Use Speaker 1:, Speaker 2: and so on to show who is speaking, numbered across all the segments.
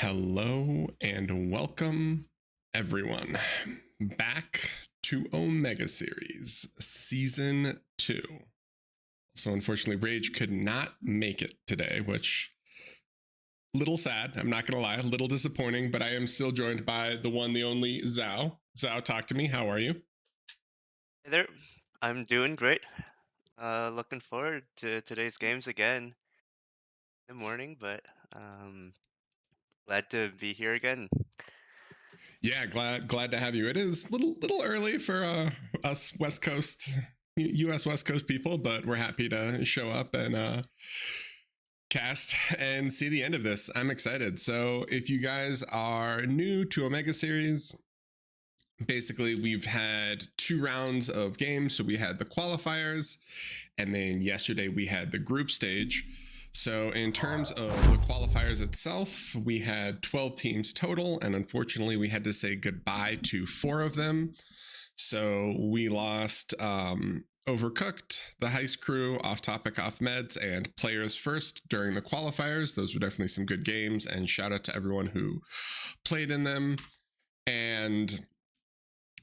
Speaker 1: Hello and welcome, everyone, back to Omega Series Season 2. So, unfortunately, Rage could not make it today, which little sad. I'm not going to lie, a little disappointing, but I am still joined by the one, the only Zhao. Zhao, talk to me. How are you?
Speaker 2: Hey there, I'm doing great. Looking forward to today's games again in the morning, but um, glad to be here again.
Speaker 1: Yeah, glad to have you. It is little early for us West Coast, U.S. West Coast people, but we're happy to show up and cast and see the end of this. I'm excited. So, if you guys are new to Omega Series, basically we've had 2 rounds of games. So we had the qualifiers, and then yesterday we had the group stage. So in terms of the qualifiers itself, we had 12 teams total, and unfortunately we had to say goodbye to 4 of them. So we lost Overcooked, the Heist Crew, Off Topic, Off Meds, and Players First during the qualifiers. Those were definitely some good games, and shout out to everyone who played in them. And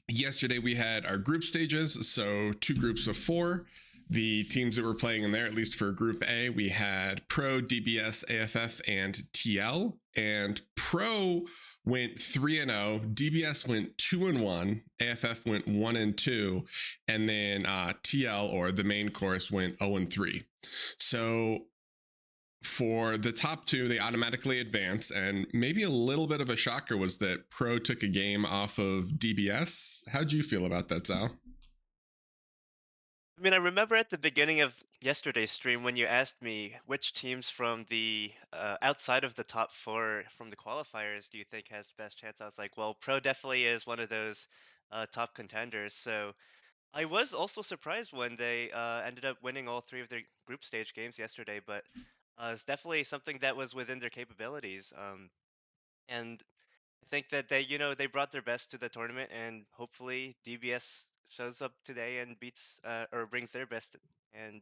Speaker 1: yesterday we had our group stages, so 2 groups of 4. The teams that were playing in there, at least for Group A, we had Pro, DBS, AFF, and TL. And Pro went 3-0, DBS went 2-1, AFF went 1-2, and then TL, or the main course, went 0-3. So for the top 2, they automatically advance, and maybe a little bit of a shocker was that Pro took a game off of DBS. How'd you feel about that, Zal?
Speaker 2: I mean, I remember at the beginning of yesterday's stream when you asked me which teams from the outside of the top 4 from the qualifiers do you think has best chance. I was like, well, Pro definitely is one of those top contenders. So I was also surprised when they ended up winning all 3 of their group stage games yesterday, but it's definitely something that was within their capabilities. And I think that they brought their best to the tournament, and hopefully DBS shows up today and beats or brings their best, and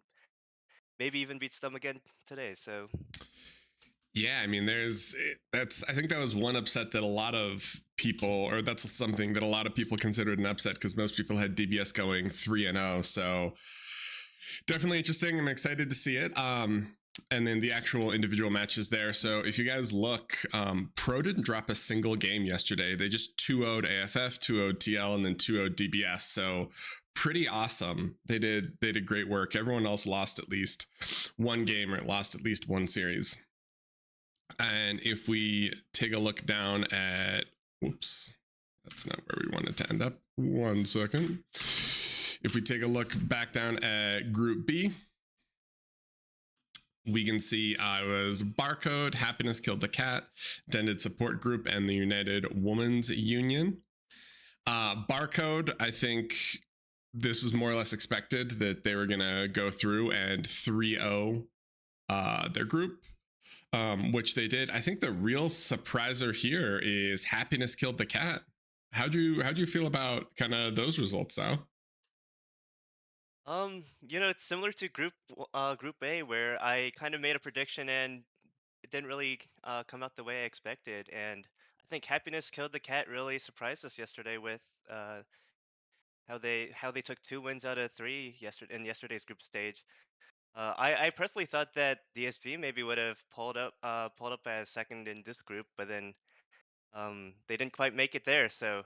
Speaker 2: maybe even beats them again today. So
Speaker 1: Yeah, I mean, I think that was one upset that a lot of people, or that's something that a lot of people considered an upset, because most people had DBS going 3-0. So definitely interesting. I'm excited to see it. And then the actual individual matches there. So if you guys look, Pro didn't drop a single game yesterday. They just 2-0'd AFF, 2-0'd TL, and then 2-0'd DBS. So pretty awesome. They did great work. Everyone else lost at least one game, or lost at least one series. And if we take a look down at, whoops, that's not where we wanted to end up. 1 second. If we take a look back down at Group B, we can see it was Barcode, Happiness Killed the Cat, Dented Support Group, and the United Women's Union. Barcode, I think this was more or less expected that they were going to go through and 3-0 their group, which they did. I think the real surpriser here is Happiness Killed the Cat. How'd you feel about kind of those results, Sal?
Speaker 2: it's similar to Group A, where I kind of made a prediction and it didn't really come out the way I expected. And I think Happiness Killed the Cat really surprised us yesterday with uh, how they took 2 wins out of 3 yesterday in yesterday's group stage. I personally thought that DSG maybe would have pulled up as second in this group, but then they didn't quite make it there. So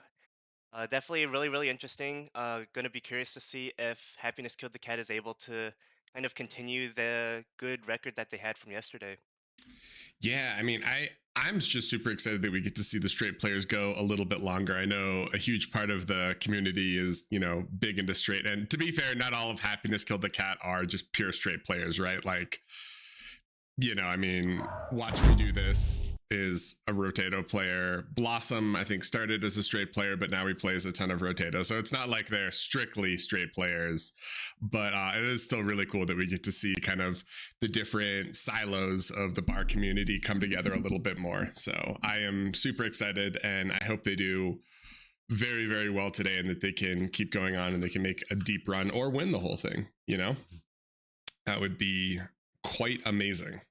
Speaker 2: definitely really really interesting. Gonna be curious to see if Happiness Killed the Cat is able to kind of continue the good record that they had from yesterday.
Speaker 1: Yeah, I mean, I'm just super excited that we get to see the straight players go a little bit longer. I know a huge part of the community is, big into straight. And to be fair, not all of Happiness Killed the Cat are just pure straight players, right? Like, I mean, Watch Me Do This is a Rotato player. Blossom, I think, started as a straight player, but now he plays a ton of Rotato. So it's not like they're strictly straight players, but it is still really cool that we get to see kind of the different silos of the bar community come together a little bit more. So I am super excited, and I hope they do very, very well today, and that they can keep going on and they can make a deep run or win the whole thing. That would be quite amazing.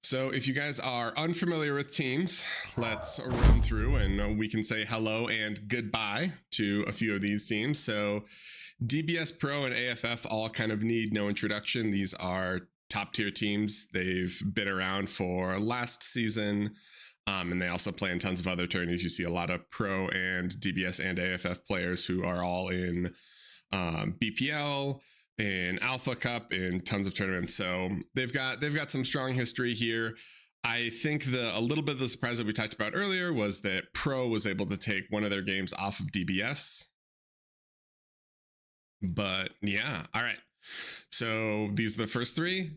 Speaker 1: So, if you guys are unfamiliar with teams, let's run through and we can say hello and goodbye to a few of these teams. So, DBS Pro and AFF all kind of need no introduction. These are top tier teams. They've been around for last season, and they also play in tons of other tourneys. You see a lot of Pro and DBS and AFF players who are all in BPL, in Alpha Cup, in tons of tournaments. So they've got some strong history here. I think a little bit of the surprise that we talked about earlier was that Pro was able to take one of their games off of DBS. But yeah, all right. So these are the first three.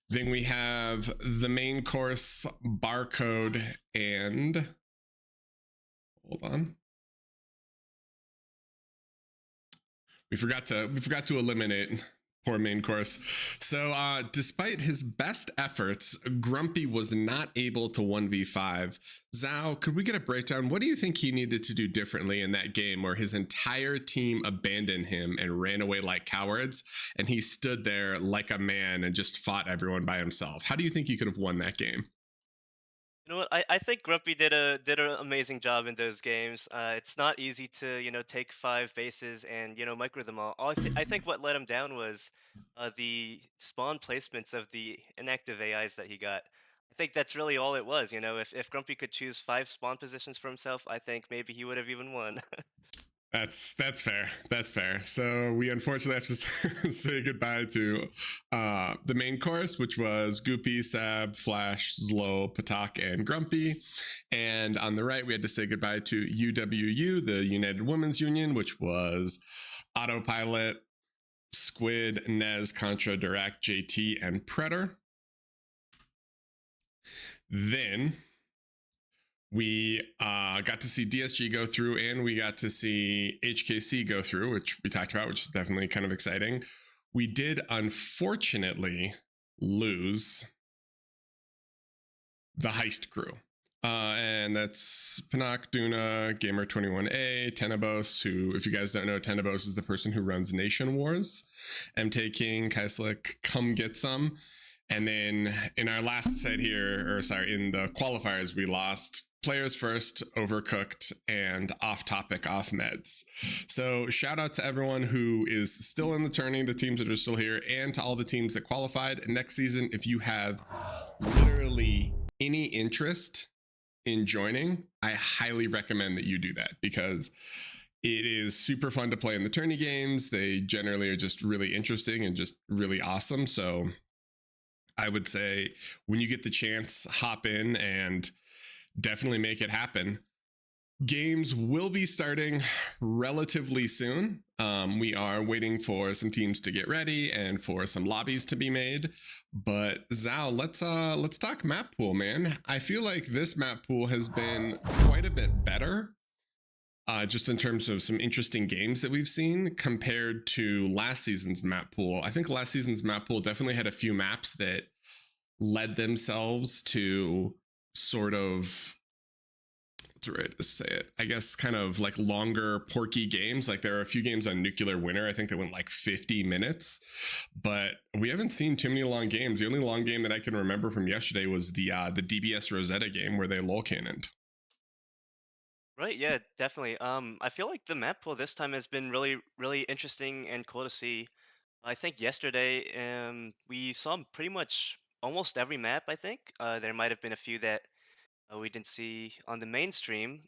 Speaker 1: Then we have the main course, barcode, and hold on. We forgot to eliminate poor main course. So despite his best efforts, Grumpy was not able to 1v5. Zhao, could we get a breakdown? What do you think he needed to do differently in that game where his entire team abandoned him and ran away like cowards, and he stood there like a man and just fought everyone by himself? How do you think he could have won that game?
Speaker 2: You know what? I think Grumpy did an amazing job in those games. It's not easy to take 5 bases and micro them all. I think what let him down was the spawn placements of the inactive AIs that he got. I think that's really all it was. If Grumpy could choose 5 spawn positions for himself, I think maybe he would have even won.
Speaker 1: That's fair. That's fair. So we unfortunately have to say goodbye to the main chorus, which was Goopy, Sab, Flash, Zlo, Patak, and Grumpy. And on the right, we had to say goodbye to UWU, the United Women's Union, which was Autopilot, Squid, Nez, Contra, Direct, JT, and Predator. Then we got to see DSG go through, and we got to see HKC go through, which we talked about, which is definitely kind of exciting. We did unfortunately lose the heist crew. And that's Panak, Duna, Gamer21A, Tenebos, who, if you guys don't know, Tenebos is the person who runs Nation Wars, MT King, Kaislik, Come Get Some. And then in our last set here, in the qualifiers, we lost Players First, Overcooked, and Off Topic, Off Meds. So shout out to everyone who is still in the tourney, the teams that are still here, and to all the teams that qualified. And next season, if you have literally any interest in joining, I highly recommend that you do that, because it is super fun to play in the tourney games. They generally are just really interesting and just really awesome. So I would say when you get the chance, hop in and definitely make it happen. Games will be starting relatively soon. We are waiting for some teams to get ready and for some lobbies to be made. But Zhao, let's talk map pool, man. I feel like this map pool has been quite a bit better, just in terms of some interesting games that we've seen compared to last season's map pool. I think last season's map pool definitely had a few maps that led themselves to sort of, what's the right to say it, I guess kind of like longer porky games. Like there are a few games on Nuclear Winter, I think that went like 50 minutes, but we haven't seen too many long games. The only long game that I can remember from yesterday was the DBS Rosetta game where they lol cannoned.
Speaker 2: Right, yeah, definitely. I feel like the map pool this time has been really, really interesting and cool to see. I think yesterday, we saw pretty much almost every map, I think. There might have been a few that we didn't see on the mainstream.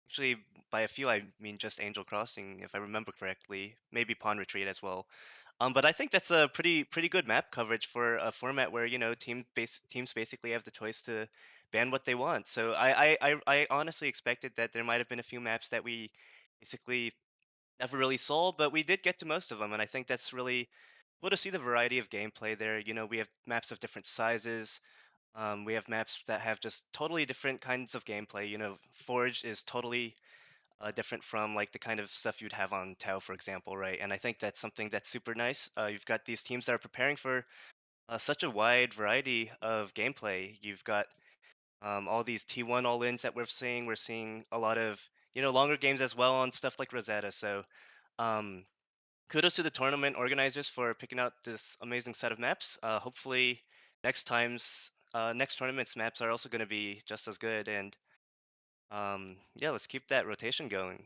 Speaker 2: Actually, by a few, I mean just Angel Crossing, if I remember correctly. Maybe Pawn Retreat as well. But I think that's a pretty good map coverage for a format where teams basically have the choice to ban what they want. So I honestly expected that there might have been a few maps that we basically never really saw, but we did get to most of them, and I think that's really cool to see the variety of gameplay there. We have maps of different sizes. We have maps that have just totally different kinds of gameplay. Forge is totally different from like the kind of stuff you'd have on Tau, for example, right? And I think that's something that's super nice. You've got these teams that are preparing for such a wide variety of gameplay. You've got all these T1 all-ins that we're seeing. We're seeing a lot of longer games as well on stuff like Rosetta. So um, kudos to the tournament organizers for picking out this amazing set of maps. Hopefully next times next tournament's maps are also going to be just as good. And yeah, let's keep that rotation going.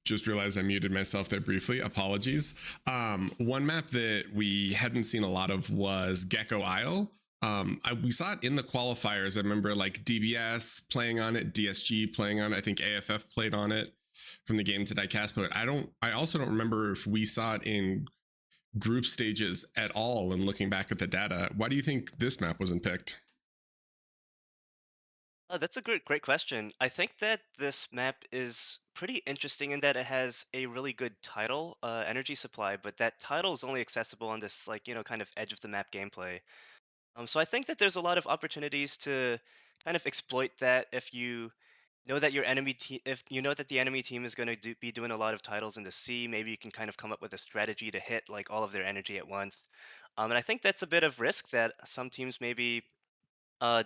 Speaker 1: Just realized I muted myself there briefly. Apologies. One map that we hadn't seen a lot of was Gecko Isle. We saw it in the qualifiers. I remember like DBS playing on it, DSG playing on it. I think AFF played on it from the games that I cast, but I also don't remember if we saw it in group stages at all. And looking back at the data, why do you think this map wasn't picked?
Speaker 2: That's a great question. I think that this map is pretty interesting in that it has a really good tidal energy supply, but that tidal is only accessible on this like kind of edge of the map gameplay. So I think that there's a lot of opportunities to kind of exploit that if you know that your enemy team, if you know that the enemy team is going to be doing a lot of titles in the sea, maybe you can kind of come up with a strategy to hit like all of their energy at once. And I think that's a bit of risk that some teams maybe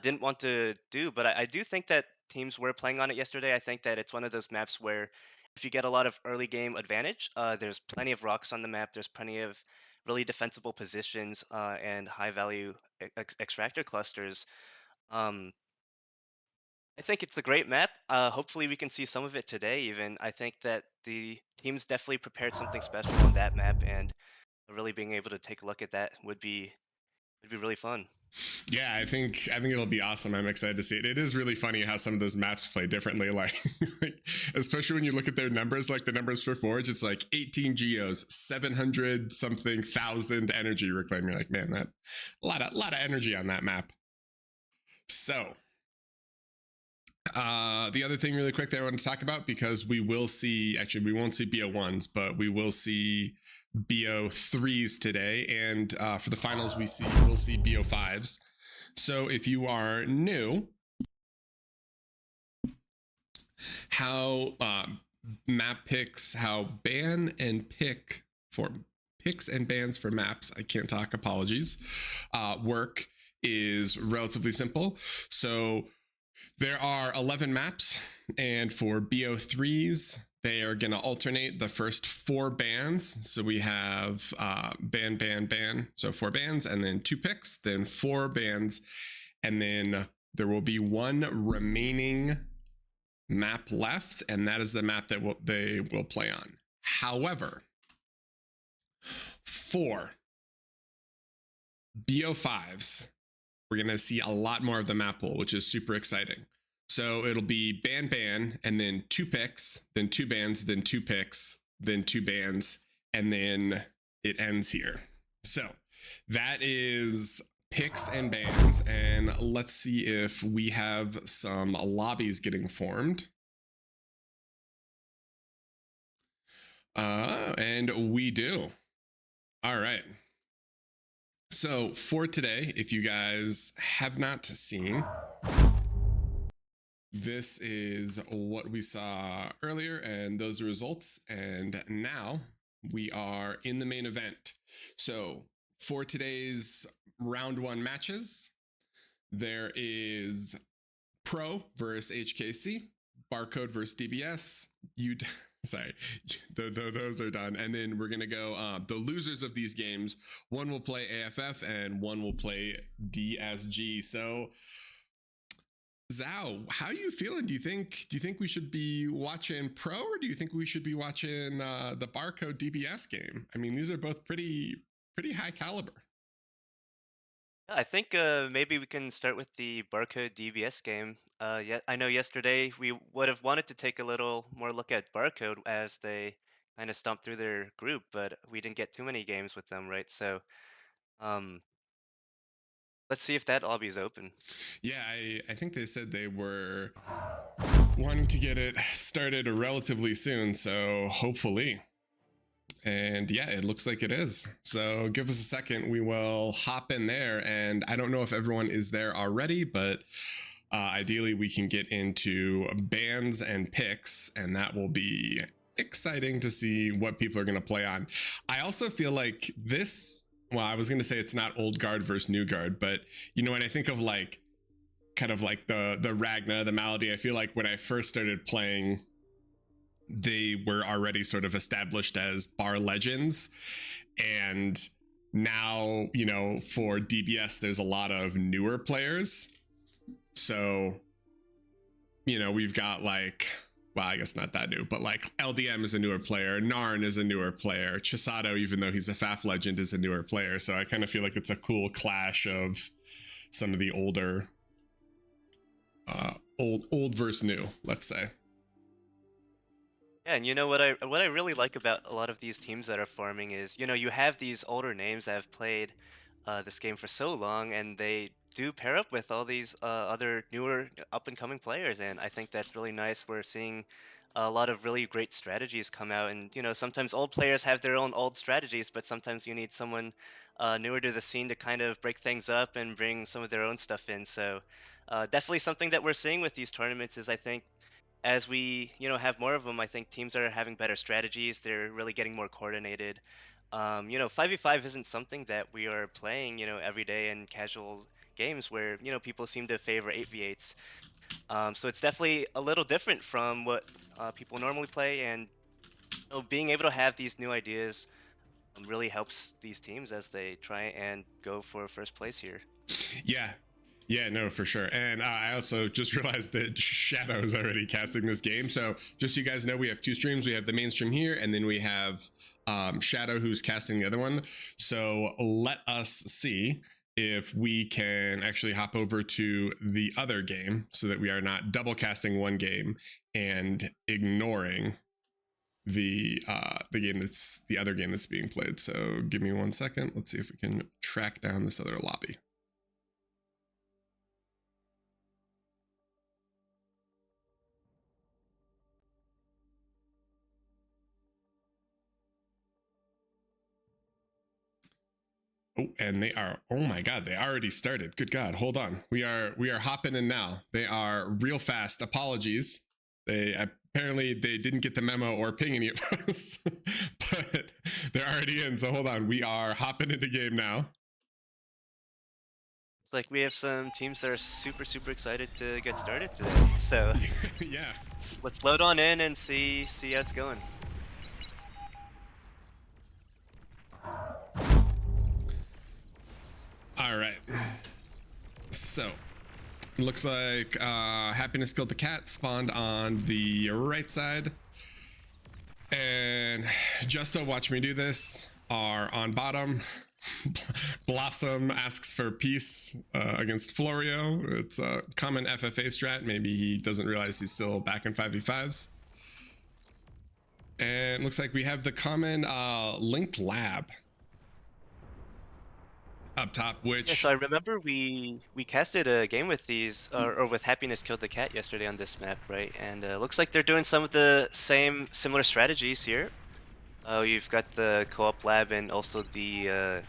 Speaker 2: didn't want to do, but I do think that teams were playing on it yesterday. I think that it's one of those maps where if you get a lot of early game advantage, there's plenty of rocks on the map. There's plenty of really defensible positions and high value extractor clusters. Um, I think it's a great map. Hopefully, we can see some of it today. Even I think that the teams definitely prepared something special on that map, and really being able to take a look at that would be really fun.
Speaker 1: Yeah, I think it'll be awesome. I'm excited to see it. It is really funny how some of those maps play differently. Like especially when you look at their numbers, like the numbers for Forge, it's like 18 geos, 700 something thousand energy reclaim. You're like, man, that a lot of energy on that map. So the other thing really quick that I want to talk about, because we will see, actually we won't see BO1s, but we will see BO3s today, and for the finals we'll see BO5s. So if you are new, how map picks, how ban and pick for picks and bans for maps, I can't talk, apologies, work is relatively simple. So there are 11 maps, and for BO3s, they are going to alternate the first 4 bans. So we have ban, ban, ban. So 4 bans, and then 2 picks, then 4 bans, and then there will be 1 remaining map left, and that is the map that they will play on. However, for BO5s, we're going to see a lot more of the map pool, which is super exciting. So it'll be ban, ban, and then 2 picks, then 2 bans, then 2 picks, then 2 bans, and then it ends here. So that is picks and bans, and let's see if we have some lobbies getting formed. And we do. All right. So for today, if you guys have not seen, this is what we saw earlier and those results. And now we are in the main event. So for today's round 1 matches, there is Pro versus HKC, Barcode versus DBS, sorry, those are done. And then we're going to go the losers of these games. One will play AFF and one will play DSG. So Zhao, how are you feeling? Do you think we should be watching Pro, or do you think we should be watching the Barcode DBS game? I mean, these are both pretty high caliber.
Speaker 2: Yeah, I think maybe we can start with the Barcode DBS game. Yeah, I know yesterday we would have wanted to take a little more look at Barcode as they kind of stomped through their group, but we didn't get too many games with them, right? So um, let's see if that lobby is open.
Speaker 1: Yeah, I think they said they were wanting to get it started relatively soon, so hopefully. And yeah, it looks like it is. So give us a second. We will hop in there. And I don't know if everyone is there already, but ideally we can get into bans and picks, and that will be exciting to see what people are going to play on. I also feel like this, well, I was going to say it's not old guard versus new guard, but you know, when I think of like kind of like the Ragna, the Malady, I feel like when I first started playing, they were already sort of established as bar legends. And now, you know, for DBS, there's a lot of newer players. So, you know, we've got like, well, I guess not that new, but like LDM is a newer player, Narn is a newer player, Chisato, even though he's a FAF legend, is a newer player. So I kind of feel like it's a cool clash of some of the older, old versus new, let's say.
Speaker 2: Yeah, and you know what I really like about a lot of these teams that are forming is, you know, you have these older names that have played this game for so long, and they do pair up with all these other newer up and coming players, and I think that's really nice. We're seeing a lot of really great strategies come out, and you know, sometimes old players have their own old strategies, but sometimes you need someone newer to the scene to kind of break things up and bring some of their own stuff in. So definitely something that we're seeing with these tournaments is, I think, as we, you know, have more of them, I think teams are having better strategies. They're really getting more coordinated. You know, 5v5 isn't something that we are playing, you know, every day in casual games where, you know, people seem to favor 8v8s. So it's definitely a little different from what people normally play, and you know, being able to have these new ideas really helps these teams as they try and go for first place here.
Speaker 1: Yeah. Yeah, no, for sure. And I also just realized that Shadow is already casting this game. So just so you guys know, we have two streams. We have the main stream here, and then we have Shadow who's casting the other one. So let us see if we can actually hop over to the other game so that we are not double casting one game and ignoring the game that's the other game that's being played. So give me 1 second. Let's see if we can track down this other lobby. Oh, and they are, oh my god, they already started. Good god, hold on. We are hopping in now. They are real fast. Apologies. They apparently they didn't get the memo or ping any of us. But they're already in. So hold on. We are hopping into game now.
Speaker 2: It's like we have some teams that are super excited to get started today. So
Speaker 1: Yeah.
Speaker 2: let's load on in and see how it's going.
Speaker 1: All right. So looks like Happiness Killed the Cat spawned on the right side. And Justo, watch me do this, are on bottom. Blossom asks for peace against Florio. It's a common FFA strat. Maybe he doesn't realize he's still back in 5v5s. And looks like we have the common linked lab up top, which...
Speaker 2: Yeah, so I remember we casted a game with these, or with Happiness Killed the Cat yesterday on this map, right? And looks like they're doing some of the similar strategies here. You've got the co-op lab and also the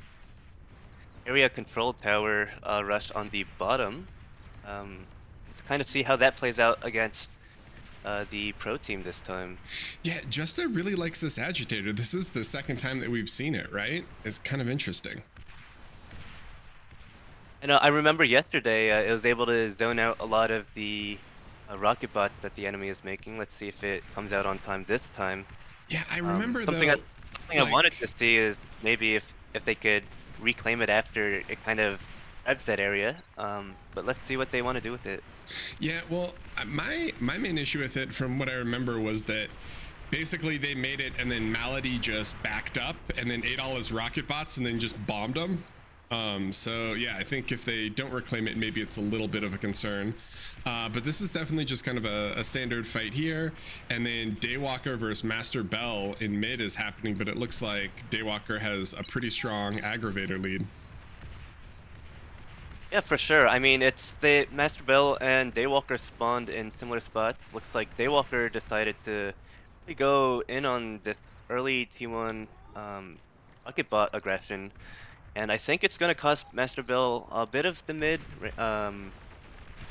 Speaker 2: area control tower rush on the bottom. Let's kind of see how that plays out against the pro team this time.
Speaker 1: Yeah, Justa really likes this agitator. This is the second time that we've seen it, right? It's kind of interesting.
Speaker 2: And I remember yesterday it was able to zone out a lot of the rocket bots that the enemy is making. Let's see if it comes out on time this time.
Speaker 1: Yeah, I remember
Speaker 2: something
Speaker 1: though.
Speaker 2: Something I wanted to see is maybe if they could reclaim it after it kind of reps that area. But let's see what they want to do with it.
Speaker 1: Yeah, well, my main issue with it, from what I remember, was that basically they made it and then Malady just backed up and then ate all his rocket bots and then just bombed them. So yeah, I think if they don't reclaim it, maybe it's a little bit of a concern. But this is definitely just kind of a standard fight here. And then Daywalker versus Master Bell in mid is happening, but it looks like Daywalker has a pretty strong aggravator lead.
Speaker 2: Yeah, for sure. I mean, it's the Master Bell and Daywalker spawned in similar spots. Looks like Daywalker decided to really go in on this early T1 bucket bot aggression, and I think it's gonna cost Master Bill a bit of the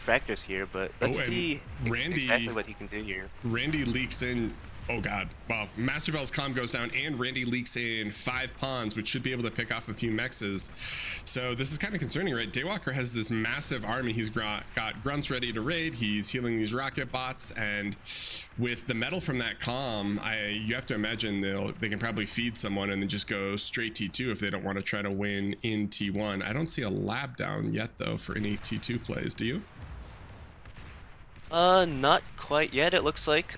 Speaker 2: fractures here, but
Speaker 1: Oh,
Speaker 2: let's
Speaker 1: and
Speaker 2: see exactly
Speaker 1: Randy
Speaker 2: what he can do here.
Speaker 1: Randy leaks in. Oh god. Well, Master Bell's comm goes down, and Randy leaks in 5 pawns, which should be able to pick off a few mexes. So this is kind of concerning, right? Daywalker has this massive army. He's got grunts ready to raid. He's healing these rocket bots, and with the metal from that comm, you have to imagine they can probably feed someone and then just go straight T2 if they don't want to try to win in T1. I don't see a lab down yet though for any T2 plays. Do you?
Speaker 2: Not quite yet, it looks like.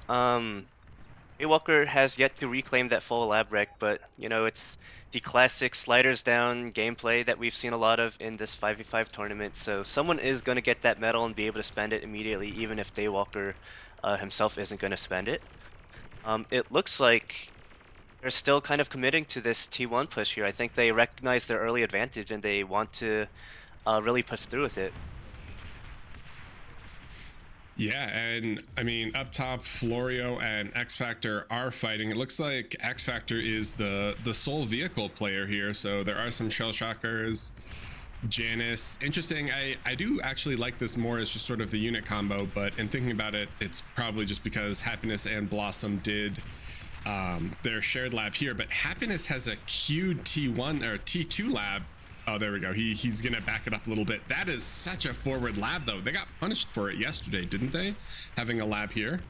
Speaker 2: Walker has yet to reclaim that full lab wreck, but it's the classic sliders down gameplay that we've seen a lot of in this 5v5 tournament. So someone is going to get that medal and be able to spend it immediately, even if Daywalker himself isn't going to spend it. It looks like they're still kind of committing to this T1 push here. I think they recognize their early advantage and they want to really push through with it.
Speaker 1: Yeah, and I mean, up top, Florio and X Factor are fighting. It looks like X Factor is the sole vehicle player here, so there are some shell shockers. Janice, interesting. I do actually like this more as just sort of the unit combo, but in thinking about it, it's probably just because Happiness and Blossom did their shared lab here, but Happiness has a queued T1 or T2 lab. Oh, there we go. He's gonna back it up a little bit. That is such a forward lab, though. They got punished for it yesterday, didn't they? Having a lab here.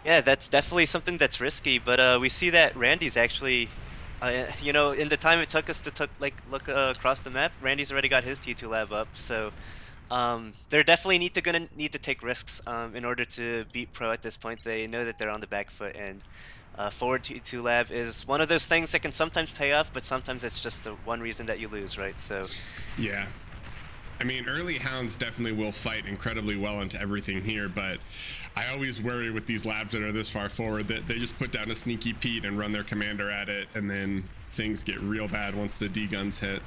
Speaker 2: Yeah, that's definitely something that's risky, but we see that Randy's actually, in the time it took us to look across the map, Randy's already got his T2 lab up. So they're definitely gonna need to take risks in order to beat Pro at this point. They know that they're on the back foot, and forward T2 lab is one of those things that can sometimes pay off, but sometimes it's just the one reason that you lose, right? So
Speaker 1: Yeah. I mean, early hounds definitely will fight incredibly well into everything here, but I always worry with these labs that are this far forward that they just put down a sneaky Pete and run their commander at it, and then things get real bad once the D guns hit.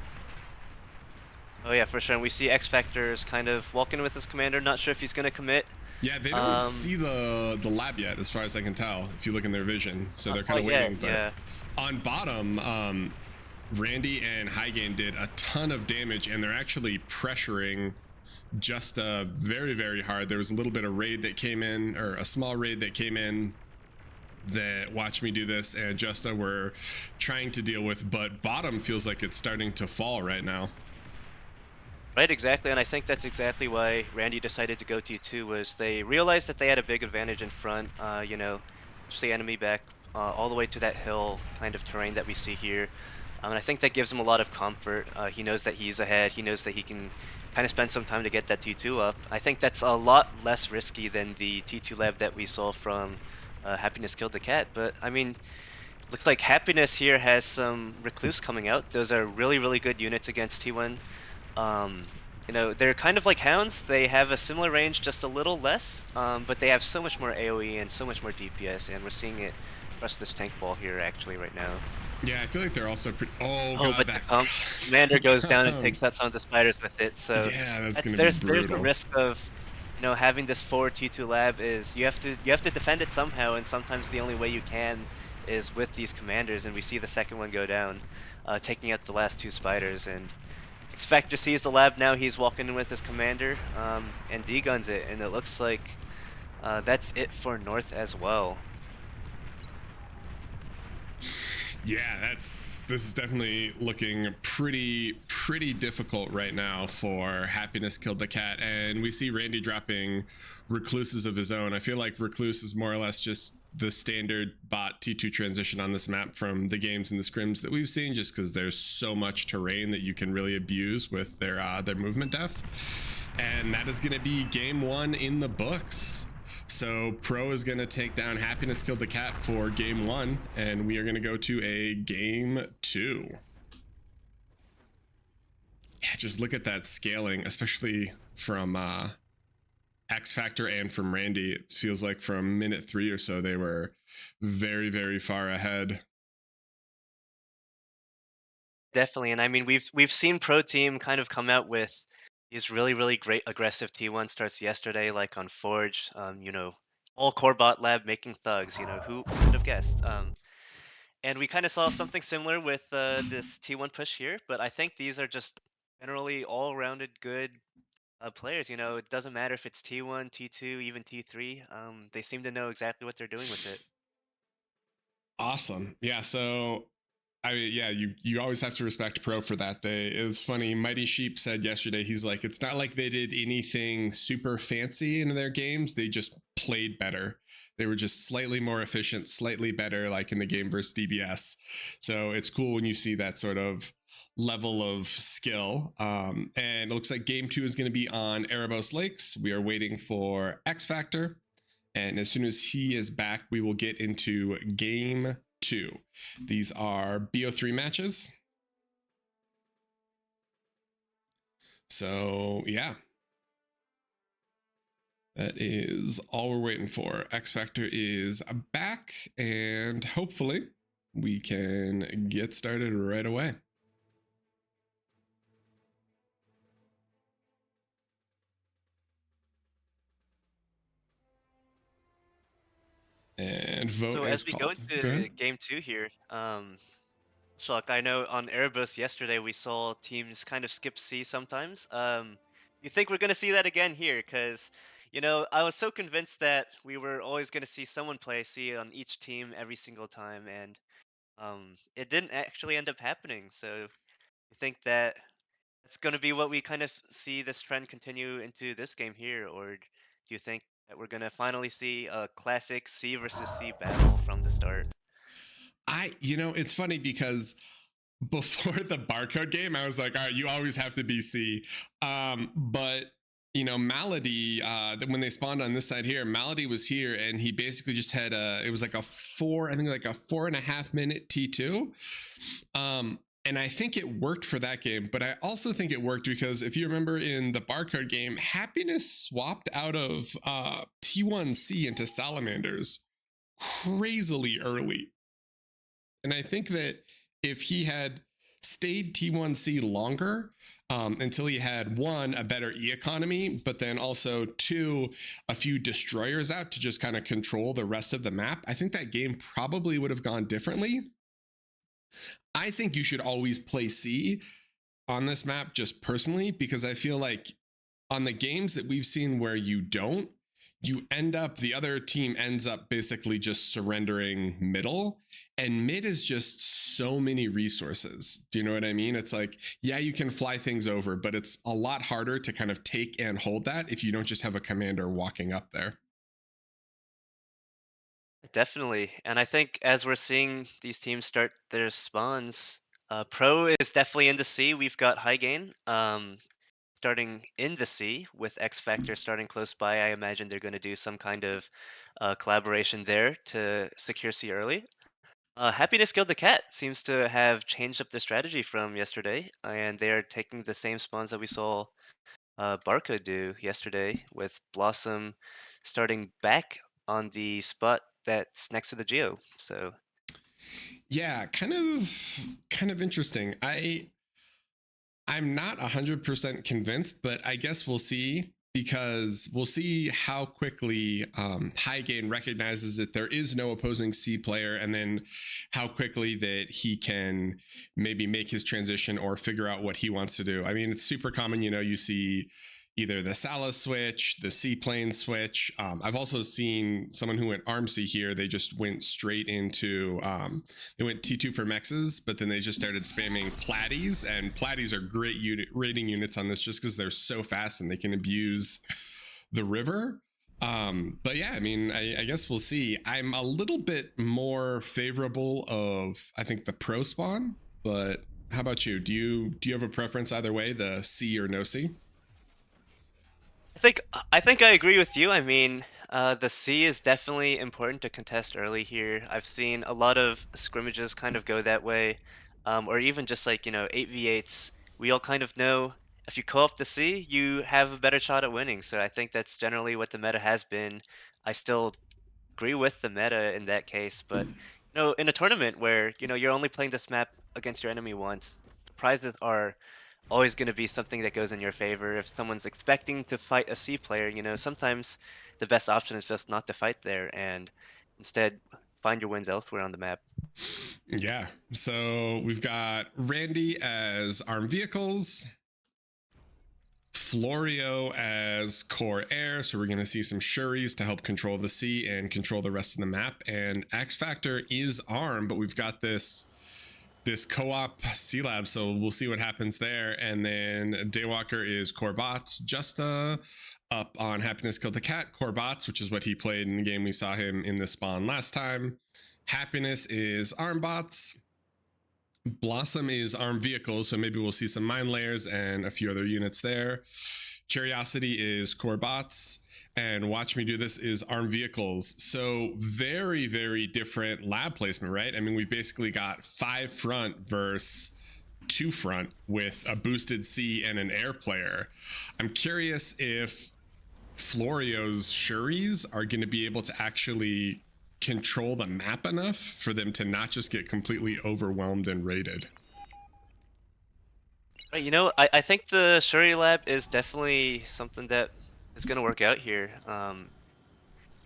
Speaker 2: oh yeah, for sure. And we see X Factor's kind of walking with his commander, not sure if he's gonna commit.
Speaker 1: Yeah, they don't see the lab yet, as far as I can tell, if you look in their vision. So they're kind of
Speaker 2: Yeah,
Speaker 1: waiting. But
Speaker 2: yeah.
Speaker 1: on bottom, Randy and Highgain did a ton of damage, and they're actually pressuring just very, very hard. There was a little bit of raid that came in, or a small raid that came in that Watch Me Do This and Justa were trying to deal with, but bottom feels like it's starting to fall right now.
Speaker 2: Right, exactly, and I think that's exactly why Randy decided to go T2 was they realized that they had a big advantage in front, push the enemy back all the way to that hill kind of terrain that we see here. And I think that gives him a lot of comfort. He knows that he's ahead. He knows that he can kind of spend some time to get that T2 up. I think that's a lot less risky than the T2 lab that we saw from Happiness Killed the Cat. But I mean, looks like Happiness here has some Recluse coming out. Those are really, really good units against T1. Um, they're kind of like hounds. They have a similar range, just a little less, but they have so much more AoE and so much more DPS, and we're seeing it across this tank ball here actually right now.
Speaker 1: Yeah, I feel like they're also pretty. Oh
Speaker 2: Oh,
Speaker 1: god,
Speaker 2: but the
Speaker 1: that
Speaker 2: commander goes down and
Speaker 1: com.
Speaker 2: takes out some of the spiders with it. So
Speaker 1: Yeah, that's gonna be
Speaker 2: there's the
Speaker 1: brutal.
Speaker 2: risk of having this forward T2 lab is you have to defend it somehow, and sometimes the only way you can is with these commanders. And we see the second one go down, taking out the last two spiders. And X Factor sees the lab now. He's walking in with his commander, and D-guns it, and it looks like that's it for North as well.
Speaker 1: Yeah, this is definitely looking pretty difficult right now for Happiness Killed the Cat, and we see Randy dropping recluses of his own. I feel like recluse is more or less just the standard bot T2 transition on this map from the games and the scrims that we've seen, just because there's so much terrain that you can really abuse with their movement def. And that is going to be game one in the books. So Pro is going to take down Happiness Killed the Cat for game one, and we are going to go to a game two. Yeah, just look at that scaling, especially from X Factor and from Randy. It feels like from minute 3 or so, they were very, very far ahead.
Speaker 2: Definitely, and I mean we've seen Pro Team kind of come out with these really really great aggressive T1 starts yesterday, like on Forge. All core bot lab making thugs. Who could have guessed? And we kind of saw something similar with this T1 push here, but I think these are just generally all-rounded good players. You know, it doesn't matter if it's T1, T2, even T3. They seem to know exactly what they're doing with it.
Speaker 1: Awesome. Yeah. So I mean, yeah, you always have to respect pro for that. It was funny. Mighty Sheep said yesterday, he's like, it's not like they did anything super fancy in their games. They just played better. They were just slightly more efficient, slightly better, like in the game versus DBS. So it's cool when you see that sort of level of skill. And it looks like game 2 is going to be on Erebos Lakes. We are waiting for X Factor. And as soon as he is back, we will get into game 2. These are BO3 matches. So, yeah. That is all we're waiting for. X Factor is back, and hopefully we can get started right away. And vote
Speaker 2: So
Speaker 1: is
Speaker 2: as we go
Speaker 1: called. Go
Speaker 2: into
Speaker 1: ahead.
Speaker 2: game 2 here, Shock, I know on Erebus yesterday we saw teams kind of skip C sometimes. You think we're gonna see that again here? Because, you know, I was so convinced that we were always gonna see someone play C on each team every single time, and it didn't actually end up happening. So you think that it's gonna be what we kind of see this trend continue into this game here, or do you think that we're gonna finally see a classic C versus C battle from the start?
Speaker 1: It's funny because before the barcode game, I was like, all right, you always have to be C. But Malady, when they spawned on this side here, Malady was here and he basically just had it was like a 4.5 minute T2. And I think it worked for that game, but I also think it worked because if you remember in the barcode game, Happiness swapped out of T1C into Salamanders crazily early. And I think that if he had stayed T1C longer, until he had one, a better E economy, but then also two, a few destroyers out to just kind of control the rest of the map, I think that game probably would have gone differently. I think you should always play C on this map just personally, because I feel like on the games that we've seen where you don't, the other team ends up basically just surrendering middle, and mid is just so many resources. Do you know what I mean? It's like, yeah, you can fly things over, but it's a lot harder to kind of take and hold that if you don't just have a commander walking up there.
Speaker 2: Definitely. And I think as we're seeing these teams start their spawns, Pro is definitely in the C. We've got High Gain starting in the C with X Factor starting close by. I imagine they're going to do some kind of collaboration there to secure C early. Happiness Killed the Cat seems to have changed up their strategy from yesterday, and they're taking the same spawns that we saw Barca do yesterday with Blossom starting back on the spot that's next to the Geo. So
Speaker 1: Yeah, kind of interesting. I'm not 100% convinced, but I guess we'll see, because we'll see how quickly High Gain recognizes that there is no opposing C player, and then how quickly that he can maybe make his transition or figure out what he wants to do. I mean, it's super common, you see either the Sala switch, the seaplane switch. I've also seen someone who went Armsy here. They just went straight into, they went T2 for mexes, but then they just started spamming Platies, and Platies are great rating units on this just because they're so fast and they can abuse the river. But yeah, I mean, I guess we'll see. I'm a little bit more favorable of, I think, the pro spawn, but how about you? Do you have a preference either way, the C or no C?
Speaker 2: I think I agree with you. I mean, the C is definitely important to contest early here. I've seen a lot of scrimmages kind of go that way, or even just like 8v8s. We all kind of know if you co-op the C, you have a better shot at winning. So I think that's generally what the meta has been. I still agree with the meta in that case, but in a tournament where you're only playing this map against your enemy once, the prizes are always going to be something that goes in your favor. If someone's expecting to fight a C player, sometimes the best option is just not to fight there and instead find your wins elsewhere on the map.
Speaker 1: Yeah. So we've got Randy as armed vehicles, Florio as core air. So we're going to see some Shuris to help control the sea and control the rest of the map. And X Factor is arm, but we've got this co-op C Lab, so we'll see what happens there. And then Daywalker is core bots. Justa up on Happiness Killed the Cat, core bots, which is what he played in the game we saw him in the spawn last time. Happiness is arm bots. Blossom is armed vehicles, so maybe we'll see some mine layers and a few other units there. Curiosity is core bots, and Watch Me Do This is armed vehicles. So very, very different lab placement, right? I mean, we've basically got 5 front versus 2 front with a boosted C and an air player. I'm curious if Florio's Shuris are going to be able to actually control the map enough for them to not just get completely overwhelmed and raided.
Speaker 2: Right, I think the Shuri Lab is definitely something that is going to work out here.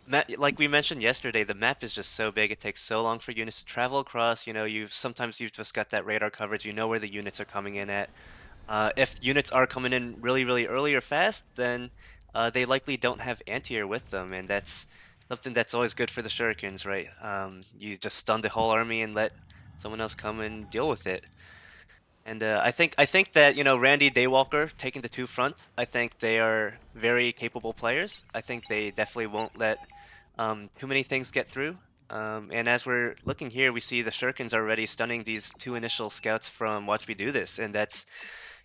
Speaker 2: Like we mentioned yesterday, the map is just so big, it takes so long for units to travel across. You've just got that radar coverage, you know where the units are coming in at. If units are coming in really, really early or fast, then they likely don't have anti-air with them, and that's something that's always good for the shurikens, right? You just stun the whole army and let someone else come and deal with it. And I think that Randy Daywalker taking the 2 front, I think they are very capable players. I think they definitely won't let too many things get through. And as we're looking here, we see the Shurikens already stunning these 2 initial scouts from Watch Me Do This, and that's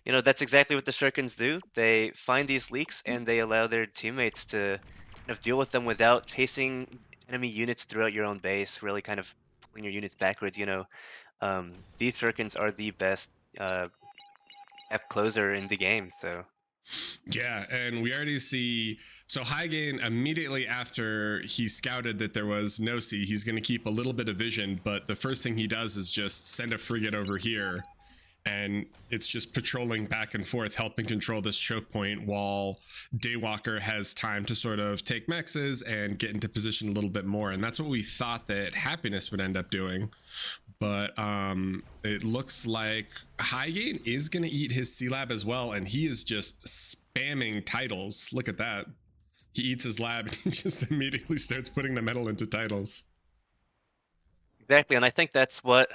Speaker 2: exactly what the Shurikens do. They find these leaks and they allow their teammates to kind of deal with them without chasing enemy units throughout your own base, really kind of pulling your units backwards. These Shurikens are the best uh, app closer in the game. So
Speaker 1: Yeah, and we already see. So Hygain, immediately after he scouted that there was no sea, he's going to keep a little bit of vision, but the first thing he does is just send a frigate over here, and it's just patrolling back and forth, helping control this choke point while Daywalker has time to sort of take mexes and get into position a little bit more. And that's what we thought that Happiness would end up doing. But it looks like Hygain is going to eat his C Lab as well, and he is just spamming titles. Look at that. He eats his lab and he just immediately starts putting the metal into titles.
Speaker 2: exactly, and I think that's what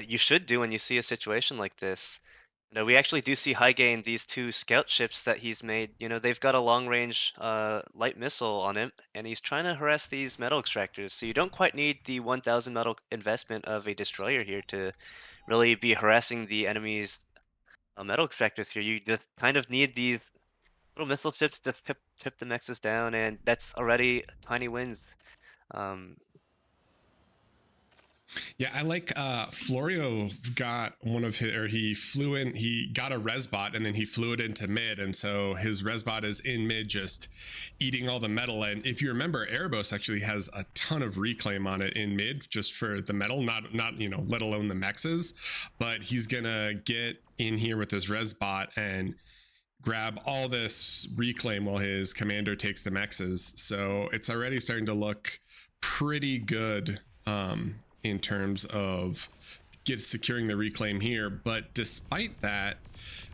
Speaker 2: you should do when you see a situation like this. We actually do see Hygain, these 2 scout ships that he's made. They've got a long-range light missile on him, and he's trying to harass these metal extractors. So you don't quite need the 1,000 metal investment of a destroyer here to really be harassing the enemy's metal extractors here. You just kind of need these little missile ships to chip the nexus down, and that's already tiny wins. Um,
Speaker 1: Yeah, I like Florio got one of his, or he flew in, he got a resbot and then he flew it into mid. And so his resbot is in mid just eating all the metal. And if you remember, Erebos actually has a ton of reclaim on it in mid just for the metal, not, let alone the mexes. But he's going to get in here with his resbot and grab all this reclaim while his commander takes the mexes. So it's already starting to look pretty good in terms of securing the reclaim here. But despite that,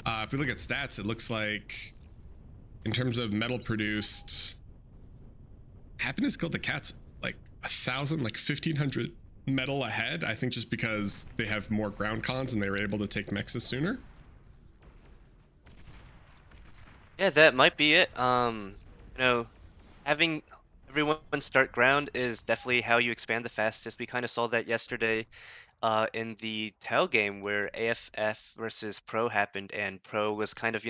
Speaker 1: if we look at stats, it looks like in terms of metal produced, Happiness Killed the Cat's like 1,000, like 1,500 metal ahead. I think just because they have more ground cons and they were able to take mexes sooner.
Speaker 2: yeah, that might be it. Having everyone start ground is definitely how you expand the fastest. We kind of saw that yesterday in the Tau game where AFF versus Pro happened, and Pro was kind of,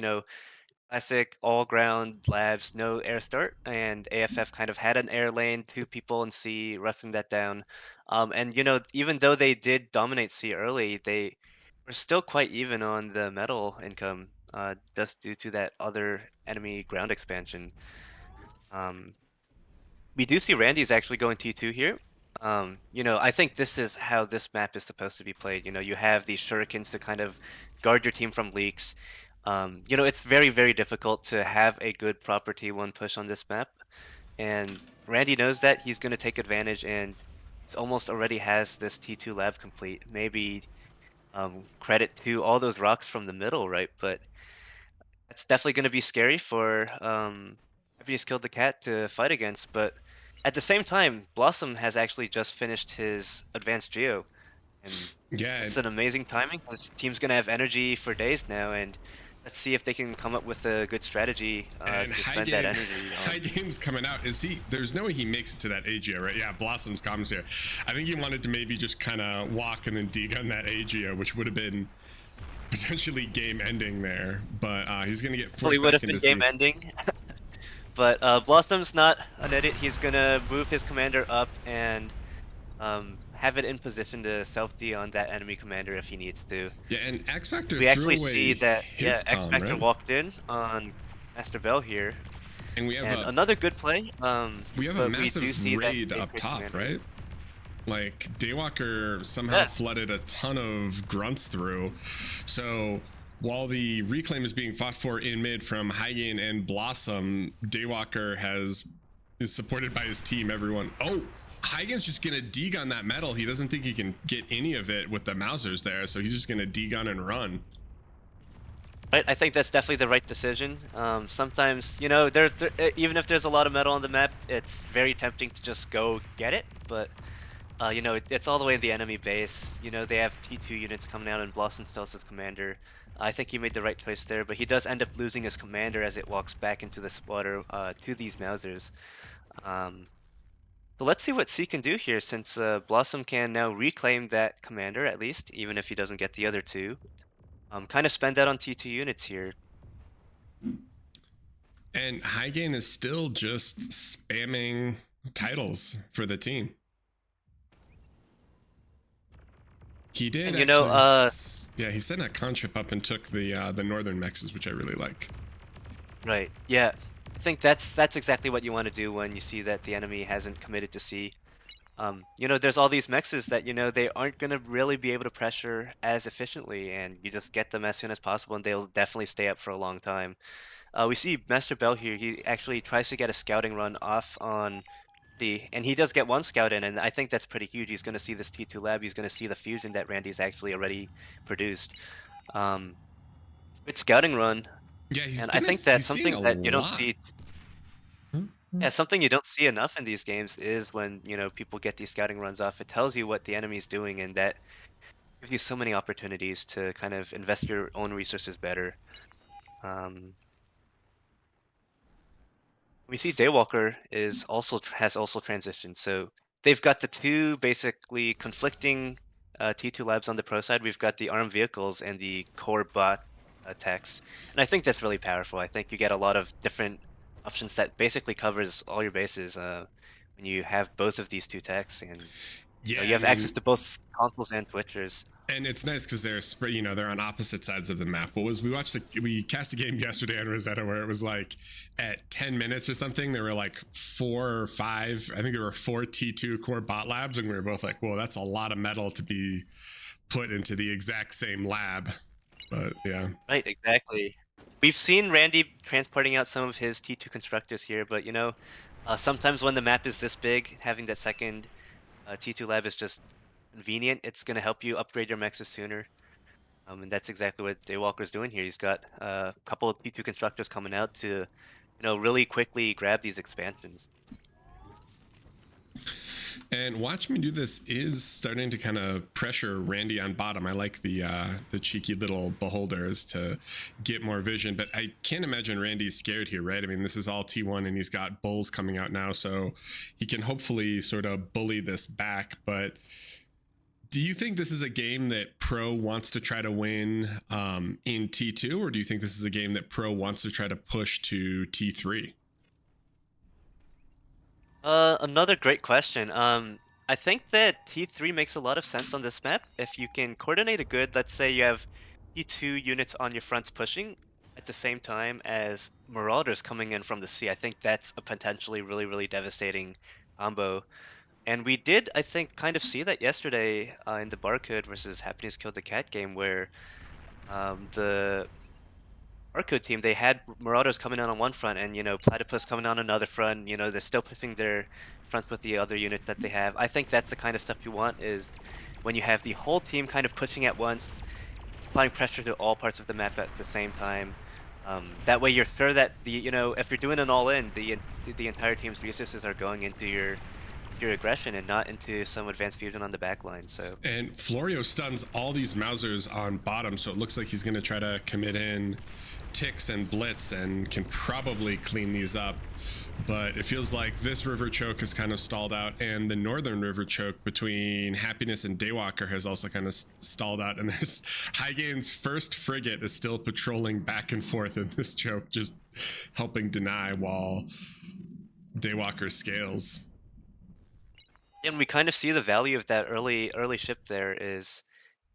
Speaker 2: classic all ground labs, no air start, and AFF kind of had an air lane, 2 people in C, rushing that down. And even though they did dominate C early, they were still quite even on the metal income, just due to that other enemy ground expansion. Um, we do see Randy's actually going T2 here. I think this is how this map is supposed to be played. You have these shurikens to kind of guard your team from leaks. It's very, very difficult to have a good proper T1 push on this map. And Randy knows that he's going to take advantage, and almost already has this T2 lab complete. Maybe credit to all those rocks from the middle, right? But that's definitely going to be scary for Japanese Killed the Cat to fight against. But at the same time, Blossom has actually just finished his Advanced Geo, and
Speaker 1: Yeah,
Speaker 2: that's an amazing timing. This team's going to have energy for days now, and let's see if they can come up with a good strategy
Speaker 1: and
Speaker 2: to spend that energy
Speaker 1: High
Speaker 2: on.
Speaker 1: gain's coming out. Is he? There's no way he makes it to that AGO, right? Yeah, Blossom's comms here. I think he wanted to maybe just kind of walk and then dig on that AGO, which would have been potentially game ending there. But he's gonna get
Speaker 2: Probably
Speaker 1: forced
Speaker 2: would
Speaker 1: back
Speaker 2: have been
Speaker 1: into
Speaker 2: game
Speaker 1: C.
Speaker 2: ending, but Blossom's not an idiot. He's gonna move his commander up and have it in position to self D on that enemy commander if he needs to.
Speaker 1: Yeah, and X Factor
Speaker 2: We
Speaker 1: threw
Speaker 2: actually see
Speaker 1: away
Speaker 2: that, yeah,
Speaker 1: his
Speaker 2: X
Speaker 1: comm,
Speaker 2: Factor
Speaker 1: right?
Speaker 2: walked in on Master Bell here,
Speaker 1: And
Speaker 2: and another good play.
Speaker 1: we have a
Speaker 2: But we do
Speaker 1: massive
Speaker 2: see that
Speaker 1: raid up
Speaker 2: Patriot
Speaker 1: top,
Speaker 2: commander.
Speaker 1: right? Like Daywalker somehow
Speaker 2: Yeah,
Speaker 1: flooded a ton of grunts through. So while the reclaim is being fought for in mid from Hygain and Blossom, Daywalker is supported by his team. Everyone. Oh, Hygain's just gonna degun that metal. He doesn't think he can get any of it with the Mausers there, so he's just gonna degun and run.
Speaker 2: right. I think that's definitely the right decision. Sometimes, you know, even if there's a lot of metal on the map, it's very tempting to just go get it. But you know, it's all the way in the enemy base. You know, they have T2 units coming out and Blossom still as commander. I think he made the right choice there, but he does end up losing his commander as it walks back into this water to these Mausers. Um, but let's see what C can do here, since Blossom can now reclaim that commander at least, even if he doesn't get the other two. Kind of spend that on T2 units here.
Speaker 1: And Hygain is still just spamming titles for the team. He did
Speaker 2: And you know,
Speaker 1: actually, yeah. He sent a contrip up and took the northern mexes, which I really like.
Speaker 2: right, yeah. I think that's exactly what you want to do when you see that the enemy hasn't committed to C. You know, there's all these mexes that, you know, they aren't going to really be able to pressure as efficiently, and you just get them as soon as possible, and they'll definitely stay up for a long time. We see Master Bell here. He actually tries to get a scouting run off on D, and he does get one scout in, and I think that's pretty huge. He's going to see this T2 lab. He's going to see the fusion that Randy's actually already produced. Um, Good scouting run,
Speaker 1: Yeah,
Speaker 2: and I think that's
Speaker 1: he's seeing
Speaker 2: something
Speaker 1: a
Speaker 2: that you don't
Speaker 1: lot.
Speaker 2: see. Yeah, something you don't see enough in these games is when, you know, people get these scouting runs off. It tells you what the enemy's doing, and that gives you so many opportunities to kind of invest your own resources better. Um, we see Daywalker has also transitioned. So they've got the two basically conflicting T2 labs on the pro side. We've got the armed vehicles and the core bot techs, and I think that's really powerful. I think you get a lot of different options that basically covers all your bases when you have both of these two techs, and you know,
Speaker 1: Yeah,
Speaker 2: you
Speaker 1: I
Speaker 2: have access
Speaker 1: mean,
Speaker 2: to both consoles and Twitchers.
Speaker 1: and it's nice because they're on opposite sides of the map. We cast a game yesterday on Rosetta where it was like at 10 minutes or something, there were like 4 or 5, I think there were 4 T2 core bot labs, and we were both like, whoa, that's a lot of metal to be put into the exact same lab. But yeah.
Speaker 2: Right, exactly. We've seen Randy transporting out some of his T2 constructors here, but you know, sometimes when the map is this big, having that second T2 lab is just convenient. It's going to help you upgrade your mexes sooner. And that's exactly what Daywalker's doing here. He's got a couple of T2 constructors coming out to, you know, really quickly grab these expansions.
Speaker 1: And Watch Me Do This is starting to kind of pressure Randy on bottom. I like the cheeky little beholders to get more vision, but I can't imagine Randy's scared here, right? I mean, this is all T1 and he's got bulls coming out now, so he can hopefully sort of bully this back. But do you think this is a game that Pro wants to try to win in T2, or do you think this is a game that Pro wants to try to push to T3?
Speaker 2: Another great question. I think that T3 makes a lot of sense on this map. If you can coordinate a good, let's say you have T2 units on your fronts pushing at the same time as Marauders coming in from the sea. I think that's a potentially really, really devastating combo. And we did, I think, kind of see that yesterday in the Barcode versus Happiness Killed the Cat game, where the Arco team, they had Marauders coming in on one front and, Platypus coming on another front. They're still pushing their fronts with the other units that they have. I think that's the kind of stuff you want is when you have the whole team kind of pushing at once, applying pressure to all parts of the map at the same time. That way you're sure that if you're doing an all-in, the entire team's resources are going into your aggression and not into some advanced fusion on the back line. So
Speaker 1: And Florio stuns all these Mausers on bottom, so it looks like he's going to try to commit in ticks and blitz and can probably clean these up. But it feels like this river choke has kind of stalled out, and the northern river choke between Happiness and Daywalker has also kind of stalled out. And there's Highgain's first frigate is still patrolling back and forth in this choke, just helping deny while Daywalker scales.
Speaker 2: and we kind of see the value of that early ship there is,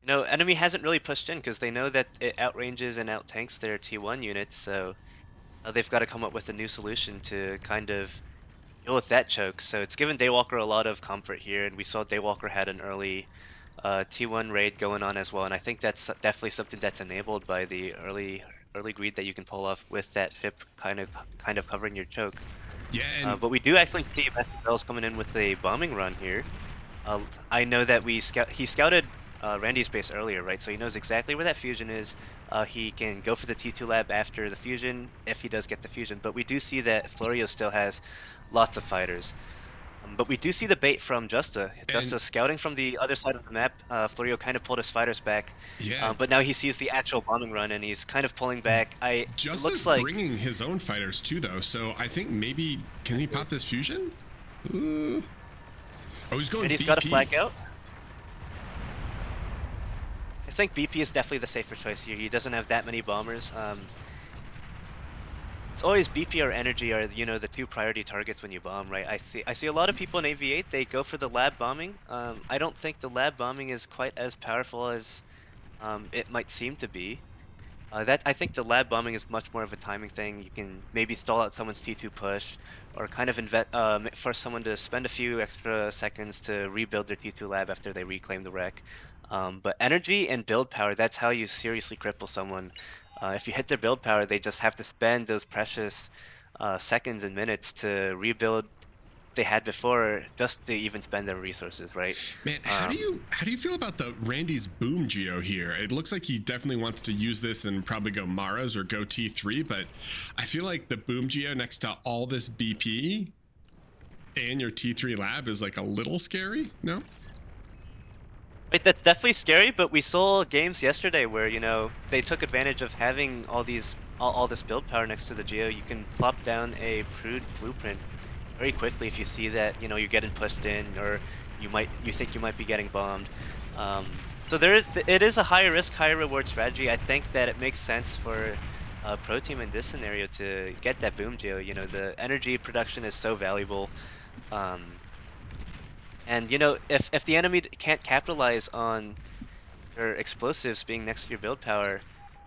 Speaker 2: enemy hasn't really pushed in because they know that it outranges and outtanks their T1 units, so they've got to come up with a new solution to kind of deal with that choke. So it's given Daywalker a lot of comfort here, and we saw Daywalker had an early T1 raid going on as well, and I think that's definitely something that's enabled by the early greed that you can pull off with that ship kind of covering your choke.
Speaker 1: Yeah, and
Speaker 2: But we do actually see Master Bells coming in with a bombing run here. I know that he scouted Randy's base earlier, right? So he knows exactly where that fusion is. He can go for the T2 lab after the fusion if he does get the fusion. But we do see that Florio still has lots of fighters. But we do see the bait from Justa. Justa scouting from the other side of the map. Florio kind of pulled his fighters back.
Speaker 1: yeah,
Speaker 2: But now he sees the actual bombing run and he's kind of pulling back. It
Speaker 1: Justice
Speaker 2: looks like
Speaker 1: bringing his own fighters too, though. So I think maybe can he pop this fusion? Oh, he's going.
Speaker 2: and he's
Speaker 1: BP.
Speaker 2: got a flag out. I think BP is definitely the safer choice here. He doesn't have that many bombers. It's always BP or energy are the two priority targets when you bomb, right? I see a lot of people in AV8 they go for the lab bombing. I don't think the lab bombing is quite as powerful as it might seem to be. That I think the lab bombing is much more of a timing thing. You can maybe stall out someone's T2 push, or kind of force someone to spend a few extra seconds to rebuild their T2 lab after they reclaim the wreck. But energy and build power, that's how you seriously cripple someone. If you hit their build power, they just have to spend those precious seconds and minutes to rebuild they had before just to even spend their resources, right?
Speaker 1: Man, how do you feel about the Randy's boom geo here? It looks like he definitely wants to use this and probably go Maras or go T3, but I feel like the boom geo next to all this BP and your T3 lab is like a little scary. No?
Speaker 2: Wait, that's definitely scary, but we saw games yesterday where, they took advantage of having all this build power next to the geo. You can plop down a prude blueprint very quickly if you see that, you're getting pushed in or you think you might be getting bombed. So it is a higher risk, higher reward strategy. I think that it makes sense for pro team in this scenario to get that boom geo. The energy production is so valuable. And if the enemy can't capitalize on your explosives being next to your build power,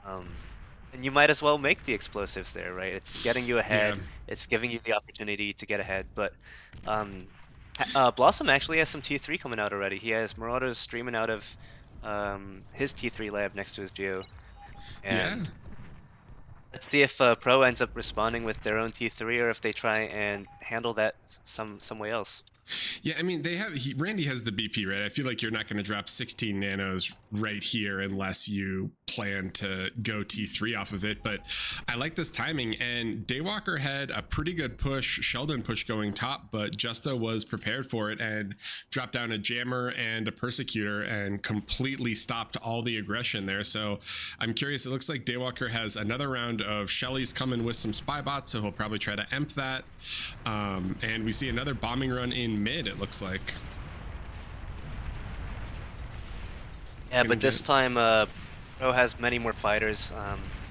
Speaker 2: then you might as well make the explosives there, right? It's getting you ahead.
Speaker 1: Yeah.
Speaker 2: It's giving you the opportunity to get ahead. But Blossom actually has some T3 coming out already. He has Marauders streaming out of his T3 lab next to his Geo. And
Speaker 1: Yeah.
Speaker 2: let's see if Pro ends up responding with their own T3 or if they try and handle that some way else.
Speaker 1: Yeah, I mean, Randy has the BP, right? I feel like you're not going to drop 16 nanos right here unless you plan to go T3 off of it. But I like this timing. And Daywalker had a pretty good push, Sheldon push going top, but Justa was prepared for it and dropped down a jammer and a persecutor and completely stopped all the aggression there. So I'm curious. It looks like Daywalker has another round of Shelly's coming with some spy bots, so he'll probably try to emp that. And we see another bombing run in mid, it looks like.
Speaker 2: Yeah, but this time Pro has many more fighters.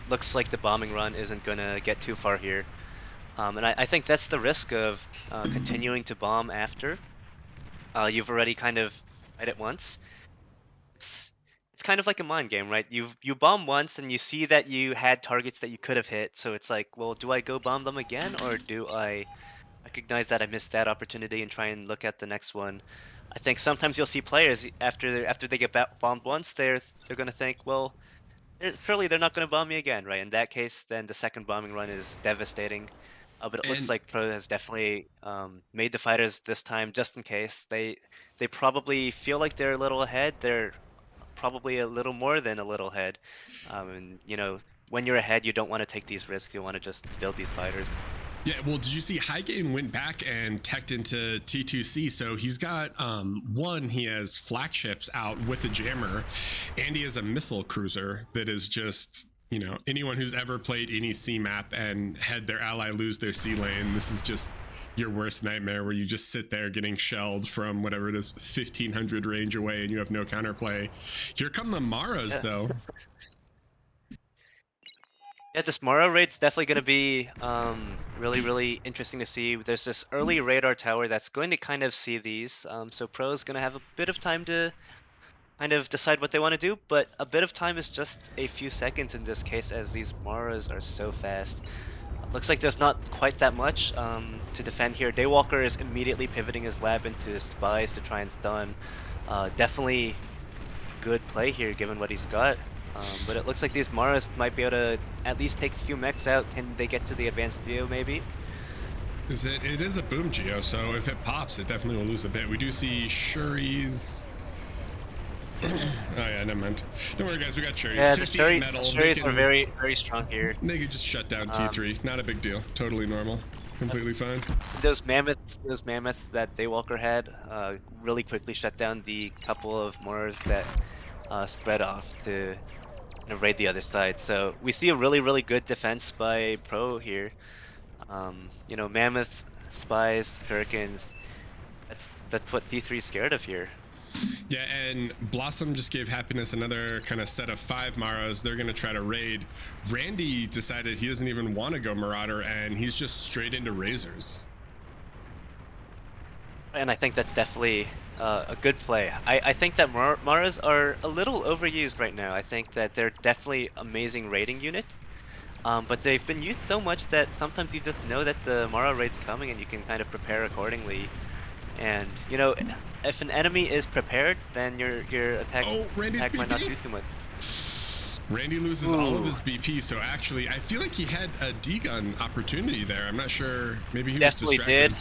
Speaker 2: Looks like the bombing run isn't gonna get too far here. And I think that's the risk of continuing to bomb after you've already kind of tried it once. It's kind of like a mind game, right? You bomb once and you see that you had targets that you could have hit, so it's like, well, do I go bomb them again, or do I recognize that I missed that opportunity and try and look at the next one? I think sometimes you'll see players after they get bombed once, they're gonna think, well, Surely they're not going to bomb me again, right? In that case, then the second bombing run is devastating. But it looks
Speaker 1: And
Speaker 2: like Pro has definitely made the fighters this time just in case. They probably feel like they're a little ahead. They're probably a little more than a little ahead. And when you're ahead, you don't want to take these risks. You want to just build these fighters.
Speaker 1: yeah, well, did you see Highgain went back and teched into T2C? So he's got one, he has flagships out with a jammer, and he has a missile cruiser that is just, anyone who's ever played any C map and had their ally lose their C lane, this is just your worst nightmare where you just sit there getting shelled from whatever it is, 1500 range away, and you have no counterplay. Here come the Maras,
Speaker 2: Yeah.
Speaker 1: though.
Speaker 2: Yeah, this Mara raid's definitely going to be really, really interesting to see. There's this early radar tower that's going to kind of see these. So Pro's going to have a bit of time to kind of decide what they want to do, but a bit of time is just a few seconds in this case, as these Maras are so fast. Looks like there's not quite that much to defend here. Daywalker is immediately pivoting his lab into spies to try and stun. Definitely good play here, given what he's got. But it looks like these Maras might be able to at least take a few mechs out. Can they get to the advanced geo, maybe?
Speaker 1: It is a boom geo, so if it pops, it definitely will lose a bit. We do see Shuri's. Oh yeah, never mind. Don't worry, guys. We got Shuri's.
Speaker 2: Yeah, the
Speaker 1: 58 metal.
Speaker 2: Sherries are very, very strong here.
Speaker 1: They could just shut down
Speaker 2: Um,
Speaker 1: T3. Not a big deal. Totally normal. Completely fine.
Speaker 2: those mammoths that Daywalker had, really quickly shut down the couple of Maras that spread off to raid the other side. So we see a really, really good defense by Pro here. Mammoths, spies, shurikens. That's what P3 is scared of here.
Speaker 1: Yeah, and Blossom just gave Happiness another kind of set of 5 Maras. They're going to try to raid. Randy decided he doesn't even want to go Marauder, and he's just straight into Razors.
Speaker 2: And I think that's definitely a good play. I think that Maras are a little overused right now. I think that they're definitely amazing raiding units. But they've been used so much that sometimes you just know that the Mara raid's coming and you can kind of prepare accordingly. And if an enemy is prepared, then your attack,
Speaker 1: Oh, Randy's
Speaker 2: attack might not do
Speaker 1: BP?
Speaker 2: too much.
Speaker 1: Randy loses all of
Speaker 2: Ooh.
Speaker 1: his BP, so actually, I feel like he had a D-gun opportunity there. I'm not sure. Maybe he
Speaker 2: Definitely
Speaker 1: was distracted.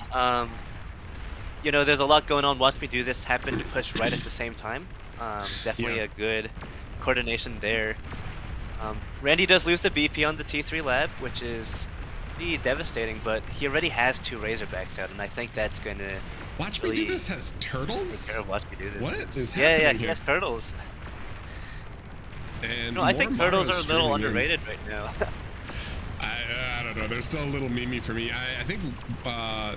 Speaker 2: did. There's a lot going on. Watch me do this happen to push right at the same time. Definitely
Speaker 1: Yeah.
Speaker 2: a good coordination there. Randy does lose the BP on the T3 lab, which is pretty devastating, but he already has 2 Razorbacks out, and I think that's going to
Speaker 1: Watch Me Do
Speaker 2: really
Speaker 1: This has
Speaker 2: take
Speaker 1: turtles?
Speaker 2: care of Watch Me Do This.
Speaker 1: What is
Speaker 2: Yeah,
Speaker 1: happening
Speaker 2: he
Speaker 1: here?
Speaker 2: has turtles.
Speaker 1: And
Speaker 2: I think
Speaker 1: more
Speaker 2: turtles
Speaker 1: Maras
Speaker 2: are a little
Speaker 1: streaming in.
Speaker 2: underrated right now.
Speaker 1: I don't know. They're still a little memey for me. I think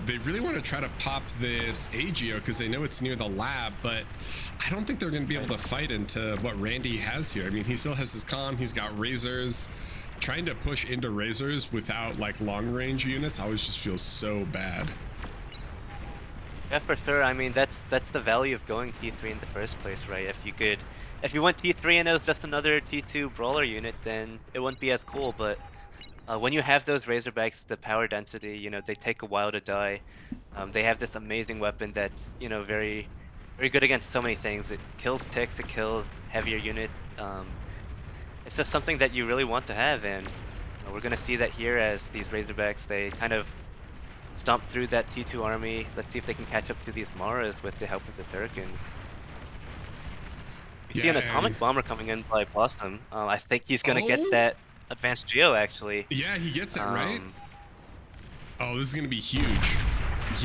Speaker 1: they really want to try to pop this AGO because they know it's near the lab, but I don't think they're going to be able to fight into what Randy has here. I mean, he still has his comm. He's got Razors. Trying to push into Razors without like long range units always just feels so bad.
Speaker 2: Yeah, for sure. I mean, that's the value of going T3 in the first place, right? If you went T3 and it was just another T2 brawler unit, then it wouldn't be as cool. But when you have those Razorbacks, the power density, they take a while to die. They have this amazing weapon that's, very, very good against so many things. It kills ticks, it kills heavier units. It's just something that you really want to have, and we're gonna see that here as these Razorbacks, they kind of stomp through that T2 army. Let's see if they can catch up to these Maras with the help of the Shurikens. We see
Speaker 1: Yeah,
Speaker 2: an atomic
Speaker 1: and
Speaker 2: bomber coming in by Blossom. I think he's gonna get
Speaker 1: oh
Speaker 2: that advanced geo actually.
Speaker 1: yeah, he gets it right.
Speaker 2: Um,
Speaker 1: Oh, this is gonna be huge.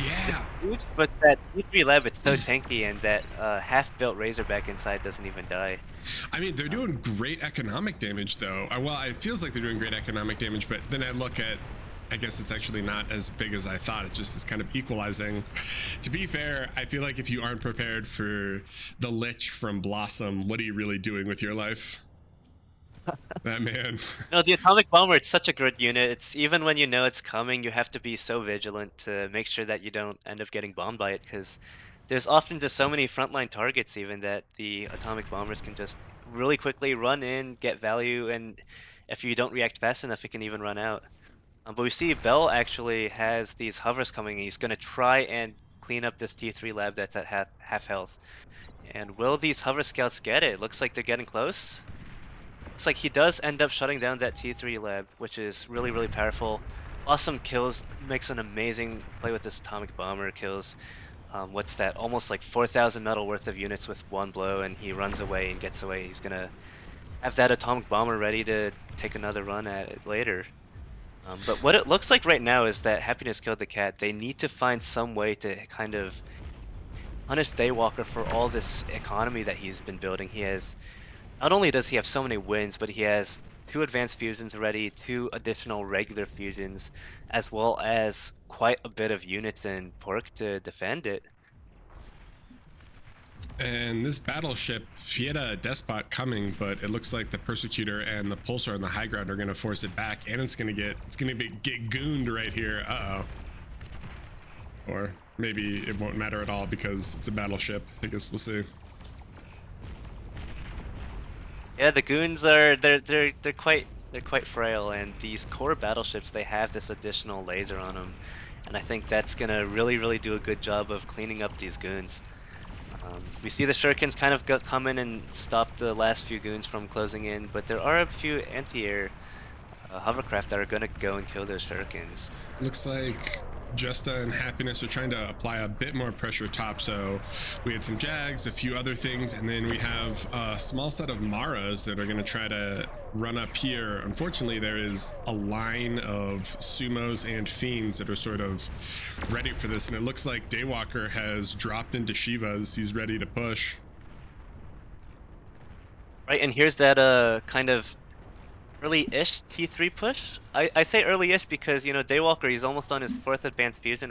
Speaker 1: Yeah.
Speaker 2: Huge, but that T3 lab, it's so tanky, and that half-built Razorback inside doesn't even die.
Speaker 1: I mean, they're doing great economic damage, though. Well, it feels like they're doing great economic damage, but then I look at, I guess it's actually not as big as I thought. It just is kind of equalizing. To be fair, I feel like if you aren't prepared for the Lich from Blossom, what are you really doing with your life? That man.
Speaker 2: No, the atomic bomber, it's such a good unit. It's even when you know it's coming, you have to be so vigilant to make sure that you don't end up getting bombed by it, because there's often just so many frontline targets even that the atomic bombers can just really quickly run in, get value, and if you don't react fast enough, it can even run out. But we see Bell actually has these hovers coming. He's going to try and clean up this T3 lab that's at half health. And will these hover scouts get it? Looks like they're getting close. looks like he does end up shutting down that T3 lab, which is really, really powerful. Awesome kills, makes an amazing play with this atomic bomber, kills what's that? Almost like 4,000 metal worth of units with one blow, and he runs away and gets away. He's gonna have that atomic bomber ready to take another run at it later. But what it looks like right now is that Happiness killed the cat. They need to find some way to kind of punish Daywalker for all this economy that he's been building. He has not only does he have so many wins, but he has 2 advanced fusions already, 2 additional regular fusions, as well as quite a bit of units and pork to defend it.
Speaker 1: And this battleship, he had a despot coming, but it looks like the Persecutor and the Pulsar on the high ground are going to force it back, and it's going to get gooned right here. Or maybe it won't matter at all because it's a battleship. I guess we'll see.
Speaker 2: Yeah, the goons are they're quite frail, and these core battleships, they have this additional laser on them, and I think that's gonna really do a good job of cleaning up these goons. We see the shurikens kind of come in and stop the last few goons from closing in, but there are a few anti-air hovercraft that are gonna go and kill those shurikens.
Speaker 1: Looks like Justa and Happiness are trying to apply a bit more pressure top, so we had some Jags, a few other things, and then we have a small set of Maras that are going to try to run up here. Unfortunately, there is a line of Sumos and Fiends that are sort of ready for this, and it looks like Daywalker has dropped into Shivas. He's ready to push.
Speaker 2: Right, and here's that kind of early-ish T3 push. I say early-ish because, you know, Daywalker, he's almost on his 4th advanced fusion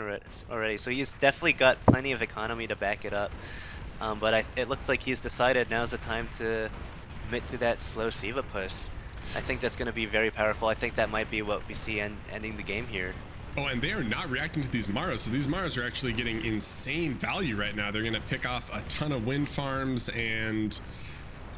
Speaker 2: already, so he's definitely got plenty of economy to back it up. But it looks like he's decided now's the time to commit to that slow Shiva push. I think that's going to be very powerful. I think that might be what we see ending the game here.
Speaker 1: Oh, and they are not reacting to these Maras, so these Maras are actually getting insane value right now. They're going to pick off a ton of wind farms, and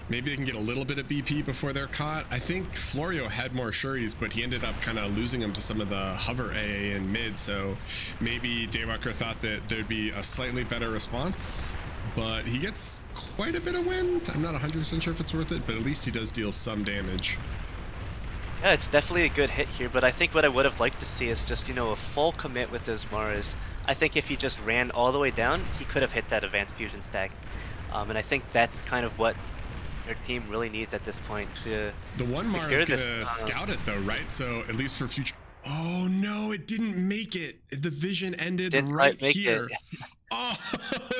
Speaker 1: maybe they can get a little bit of BP before they're caught. I think Florio had more Shuris, but he ended up kind of losing them to some of the hover AA in mid, so maybe Daywalker thought that there'd be a slightly better response, but he gets quite a bit of wind. I'm not 100% sure if it's worth it, but at least he does deal some damage.
Speaker 2: Yeah, it's definitely a good hit here, but I think what I would have liked to see is just, you know, a full commit with those Maras. I think if he just ran all the way down, he could have hit that advanced fusion stack. And I think that's kind of what their team really needs at this point to
Speaker 1: the one Mara is gonna scout it though, right? So at least for future. Oh no, it didn't make it. The vision ended right here. Oh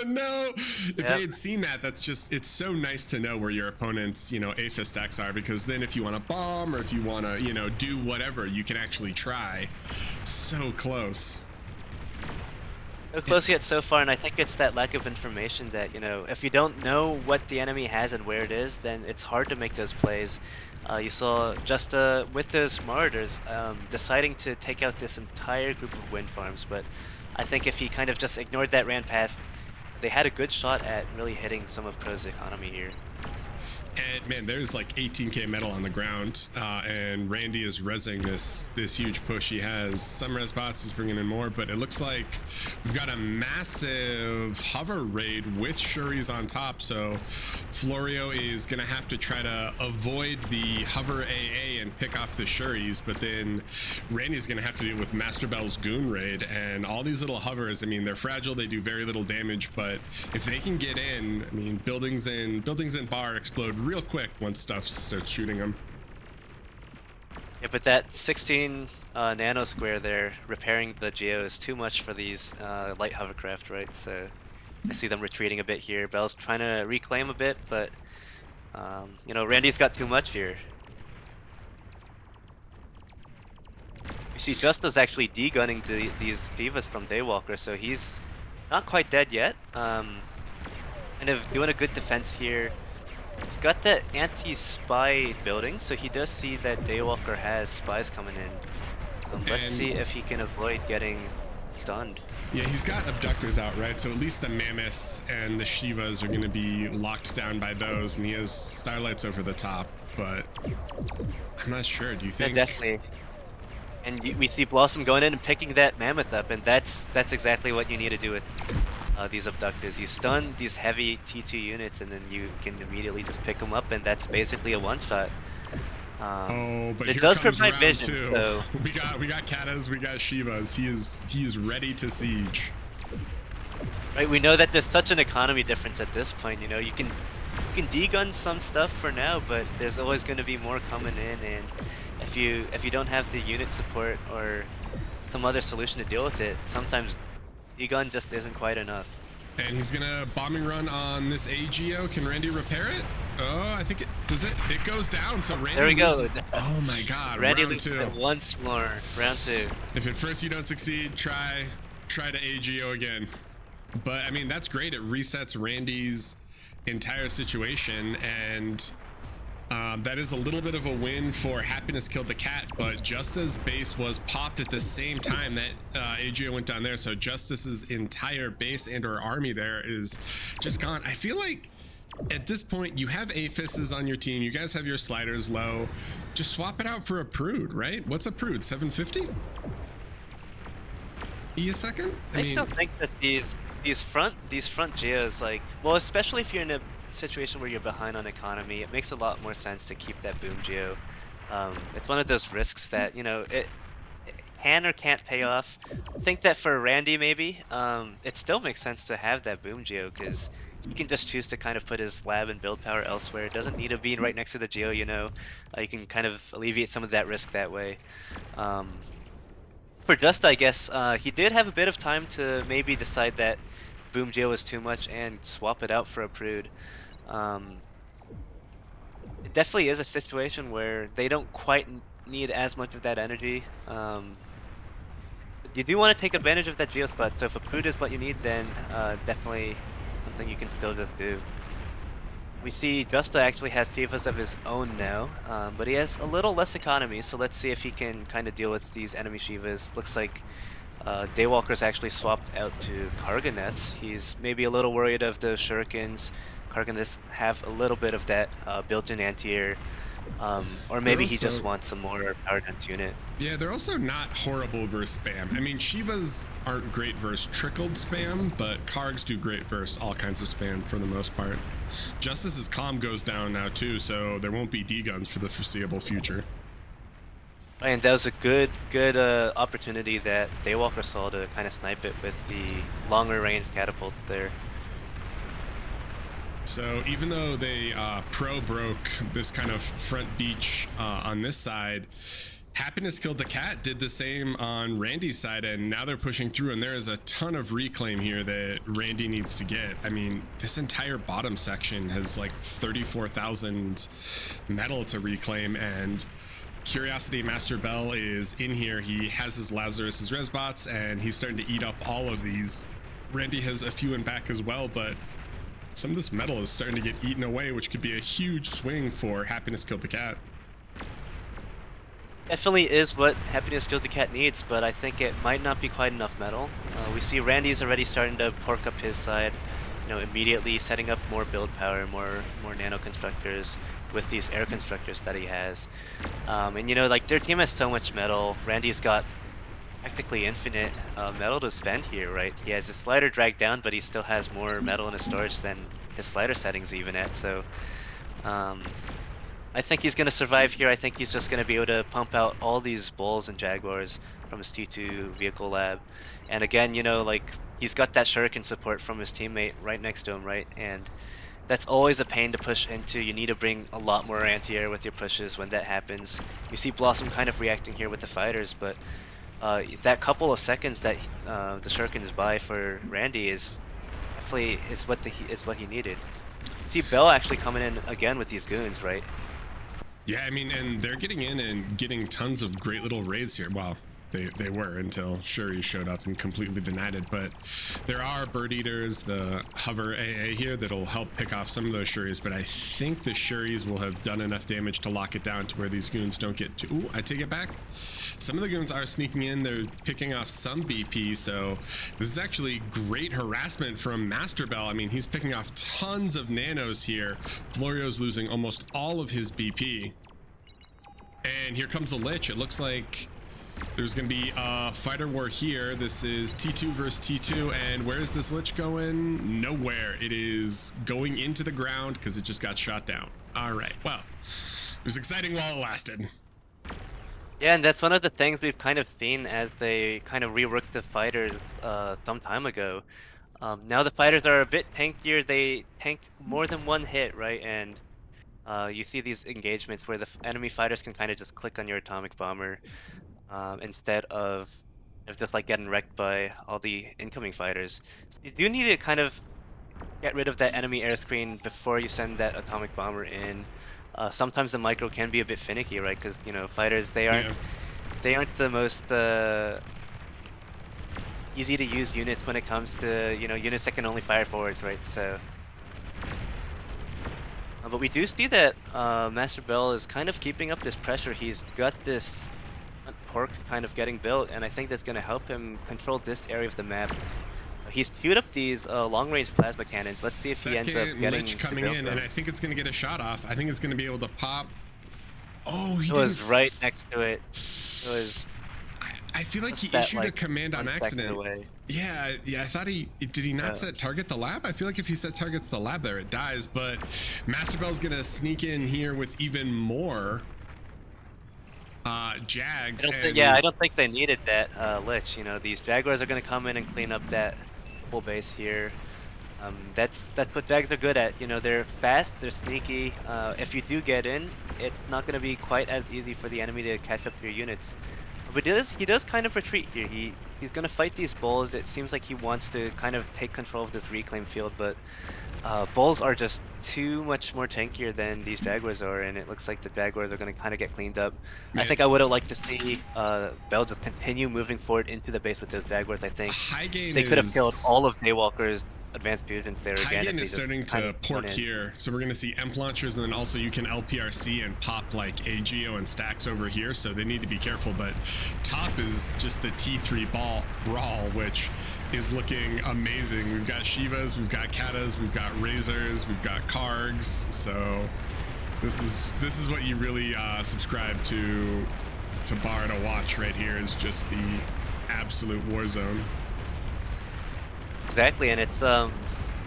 Speaker 1: no! If they had seen that, it's so nice to know where your opponent's, you know, APHIS stacks are, because then if you want to bomb or if you want to, you know, do whatever, you can actually try. So close.
Speaker 2: So close yet so far, and I think it's that lack of information that, you know, if you don't know what the enemy has and where it is, then it's hard to make those plays. You saw just with those Marauders deciding to take out this entire group of wind farms, but I think if he kind of just ignored that, ran past, they had a good shot at really hitting some of Pro's economy here.
Speaker 1: And man, there's like 18k metal on the ground, and Randy is rezzing this huge push he has. Some res bots is bringing in more, but it looks like we've got a massive hover raid with Shuris on top, so Florio is gonna have to try to avoid the hover AA and pick off the Shuris, but then Randy's gonna have to deal with Master Bell's goon raid, and all these little hovers, I mean, they're fragile, they do very little damage, but if they can get in, I mean, buildings in bar explode real quick once stuff starts shooting them.
Speaker 2: Yeah, but that 16 nano square there, repairing the Geo, is too much for these light hovercraft, right? So I see them retreating a bit here. Bell's trying to reclaim a bit, but you know, Randy's got too much here. You see Justa's actually degunning these Divas from Daywalker, so he's not quite dead yet. Kind of doing a good defense here. He's got that anti-spy building, so he does see that Daywalker has spies coming in. Let's see if he can avoid getting stunned.
Speaker 1: Yeah, he's got abductors out, right? So at least the Mammoths and the Shivas are going to be locked down by those, and he has Starlights over the top, but I'm not sure. Do you think?
Speaker 2: Yeah, definitely. And we see Blossom going in and picking that Mammoth up, and that's exactly what you need to do with these abductors. You stun these heavy T2 units, and then you can immediately just pick them up, and that's basically a one-shot.
Speaker 1: Oh, but
Speaker 2: It
Speaker 1: here
Speaker 2: does
Speaker 1: comes
Speaker 2: provide
Speaker 1: round
Speaker 2: vision,
Speaker 1: two.
Speaker 2: so
Speaker 1: We got Katas, we got Shivas. He is ready to siege.
Speaker 2: right, we know that there's such an economy difference at this point. You know, you can degun some stuff for now, but there's always going to be more coming in, and if you don't have the unit support or some other solution to deal with it, sometimes degun just isn't quite enough.
Speaker 1: And he's gonna bombing run on this AGO. Can Randy repair it? Oh, I think it does it. It goes down, so Randy
Speaker 2: There we go.
Speaker 1: loses. Oh my god,
Speaker 2: Randy
Speaker 1: round
Speaker 2: loses
Speaker 1: two.
Speaker 2: it once more. Round two.
Speaker 1: If at first you don't succeed, try to AGO again. But I mean, that's great. It resets Randy's entire situation, and that is a little bit of a win for Happiness Killed the Cat, but Justa's base was popped at the same time that AGO went down there, so Justice's entire base and or army there is just gone. I feel like at this point you have Aphises on your team, you guys have your sliders low, just swap it out for a Prude, right? What's a Prude? 750? A second?
Speaker 2: I
Speaker 1: mean,
Speaker 2: still think that these front geos, like, well, especially if you're in a situation where you're behind on economy, it makes a lot more sense to keep that boom geo. It's one of those risks that, you know, it can or can't pay off. I think that for Randy, maybe, it still makes sense to have that boom geo because he can just choose to kind of put his lab and build power elsewhere. It doesn't need to be right next to the geo, you know. You can kind of alleviate some of that risk that way. For Just, I guess, he did have a bit of time to maybe decide that Boom Geo was too much and swap it out for a Prude. Um, it definitely is a situation where they don't quite need as much of that energy. You do want to take advantage of that Geo spot, so if a Prude is what you need, then definitely something you can still just do. We see Justa actually has Shivas of his own now, but he has a little less economy, so let's see if he can kind of deal with these enemy Shivas. Looks like Daywalker's actually swapped out to Karganeths. He's maybe a little worried of the Shurikens. Karganeths have a little bit of that built-in anti-air, or maybe he just wants some more power dense unit.
Speaker 1: Yeah, they're also not horrible versus spam. I mean, Shivas aren't great versus trickled spam, but Kargs do great versus all kinds of spam for the most part. Justice's calm goes down now too, so there won't be D-guns for the foreseeable future.
Speaker 2: And that was a good opportunity that Daywalker saw to kind of snipe it with the longer range catapults there.
Speaker 1: So even though they broke this kind of front beach on this side, Happiness Killed the Cat did the same on Randy's side, and now they're pushing through, and there is a ton of reclaim here that Randy needs to get. I mean, this entire bottom section has like 34,000 metal to reclaim, and Curiosity Master Bell is in here. He has his Lazarus, his Resbots, and he's starting to eat up all of these. Randy has a few in back as well, but some of this metal is starting to get eaten away, which could be a huge swing for Happiness Killed the Cat.
Speaker 2: Definitely is what Happiness Killed the Cat needs, but I think it might not be quite enough metal. We see Randy's already starting to pork up his side, you know, immediately setting up more build power, more nano constructors with these air constructors that he has. And you know, like, their team has so much metal. Randy's got practically infinite metal to spend here, right? He has his slider dragged down, but he still has more metal in his storage than his slider settings even at, so I think he's going to survive here. I think he's just going to be able to pump out all these Bulls and Jaguars from his T2 vehicle lab. And again, you know, like, he's got that Shuriken support from his teammate right next to him, right? And that's always a pain to push into. You need to bring a lot more anti-air with your pushes when that happens. You see Blossom kind of reacting here with the fighters, but that couple of seconds that the Shurikens buy for Randy is definitely what he needed. See Bell actually coming in again with these goons, right?
Speaker 1: Yeah, I mean, and they're getting in and getting tons of great little raids here. Well, they were until Shuri showed up and completely denied it. But there are Bird Eaters, the Hover AA here that'll help pick off some of those Shuris. But I think the Shuris will have done enough damage to lock it down to where these goons don't get to. Ooh, I take it back. Some of the goons are sneaking in. They're picking off some BP. So this is actually great harassment from Master Bell. I mean, he's picking off tons of nanos here. Florio's losing almost all of his BP. And here comes a Lich. It looks like there's going to be a fighter war here. This is T2 versus T2. And where is this Lich going? Nowhere. It is going into the ground because it just got shot down. All right. Well, was exciting while it lasted.
Speaker 3: Yeah, and that's one of the things we've kind of seen as they kind of reworked the fighters some time ago. Now the fighters are a bit tankier. They tank more than one hit, right? And you see these engagements where the enemy fighters can kind of just click on your atomic bomber instead of just like getting wrecked by all the incoming fighters. You do need to kind of get rid of that enemy air screen before you send that atomic bomber in. Sometimes the micro can be a bit finicky, right? Because fighters
Speaker 1: Yeah.
Speaker 3: they aren't the most easy to use units when it comes to units that can only fire forwards, right? So, but we do see that Master Bell is kind of keeping up this pressure. He's got this pork kind of getting built, and I think that's going to help him control this area of the map. He's queued up these long-range plasma cannons. Let's see if he ends up
Speaker 1: Second
Speaker 3: getting
Speaker 1: Lich
Speaker 3: to
Speaker 1: coming
Speaker 3: build
Speaker 1: in,
Speaker 3: them.
Speaker 1: and I think it's going to get a shot off. I think it's going to be able to pop. Oh, he
Speaker 3: It
Speaker 1: didn't.
Speaker 3: was right next to it. It was
Speaker 1: I feel like
Speaker 3: just
Speaker 1: he
Speaker 3: that,
Speaker 1: issued a
Speaker 3: like,
Speaker 1: command on
Speaker 3: 1 second
Speaker 1: accident.
Speaker 3: away.
Speaker 1: Yeah, I thought did he not set target the lab? I feel like if he set targets the lab there, it dies. But Master Bell's gonna sneak in here with even more Jags.
Speaker 3: I don't think they needed that Lich. These Jaguars are gonna come in and clean up that full base here. That's what Jags are good at. They're fast, they're sneaky. If you do get in, it's not gonna be quite as easy for the enemy to catch up to your units. But he does kind of retreat here. He's gonna fight these bulls. It seems like he wants to kind of take control of this reclaim field, but bulls are just too much more tankier than these Jaguars are, and it looks like the Jaguars are gonna kind of get cleaned up. I
Speaker 1: Man,
Speaker 3: think I would have liked to see Bell just continue moving forward into the base with those Jaguars. I think
Speaker 1: Hygain
Speaker 3: they could have killed
Speaker 1: is
Speaker 3: all of Daywalker's advanced fusions there again if
Speaker 1: Hygain
Speaker 3: they
Speaker 1: is
Speaker 3: just
Speaker 1: starting
Speaker 3: kind
Speaker 1: to
Speaker 3: of
Speaker 1: pork
Speaker 3: went in.
Speaker 1: here, so we're gonna see EMP launchers, and then also you can LPRC and pop like AGO and stacks over here. So they need to be careful. But top is just the T3 brawl, which is looking amazing. We've got Shivas, we've got Katas, we've got Razors, we've got Kargs. So this is what you really subscribe to bar to watch right here, is just the absolute war zone.
Speaker 3: Exactly, and it's I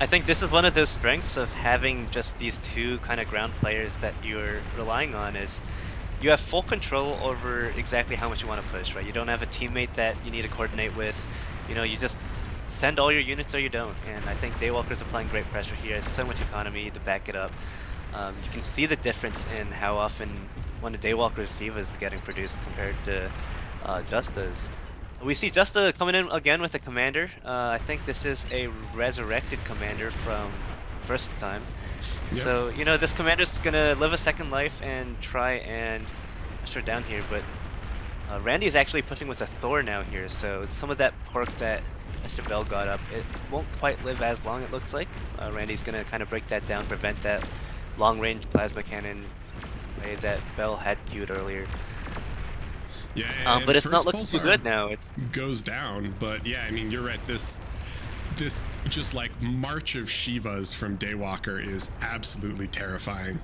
Speaker 3: think this is one of those strengths of having just these two kind of ground players that you're relying on is you have full control over exactly how much you want to push, right? You don't have a teammate that you need to coordinate with. You just send all your units or you don't. And I think Daywalkers are applying great pressure here. There's so much economy to back it up. You can see the difference in how often one of Daywalker's Divas is getting produced compared to Justa's. We see Justa coming in again with a commander. I think this is a resurrected commander from first time.
Speaker 1: Yep.
Speaker 3: So, this commander's gonna live a second life and try and push her down here, but Randy is actually pushing with a Thor now here, so some of that pork that Mr. Bell got up, it won't quite live as long, it looks like. Randy's gonna kind of break that down, prevent that long-range plasma cannon way that Bell had queued earlier.
Speaker 1: Yeah,
Speaker 3: but it's not looking
Speaker 1: pulsar
Speaker 3: too good now. It
Speaker 1: goes down, but yeah, I mean, you're right. This just like march of Shivas from Daywalker is absolutely terrifying.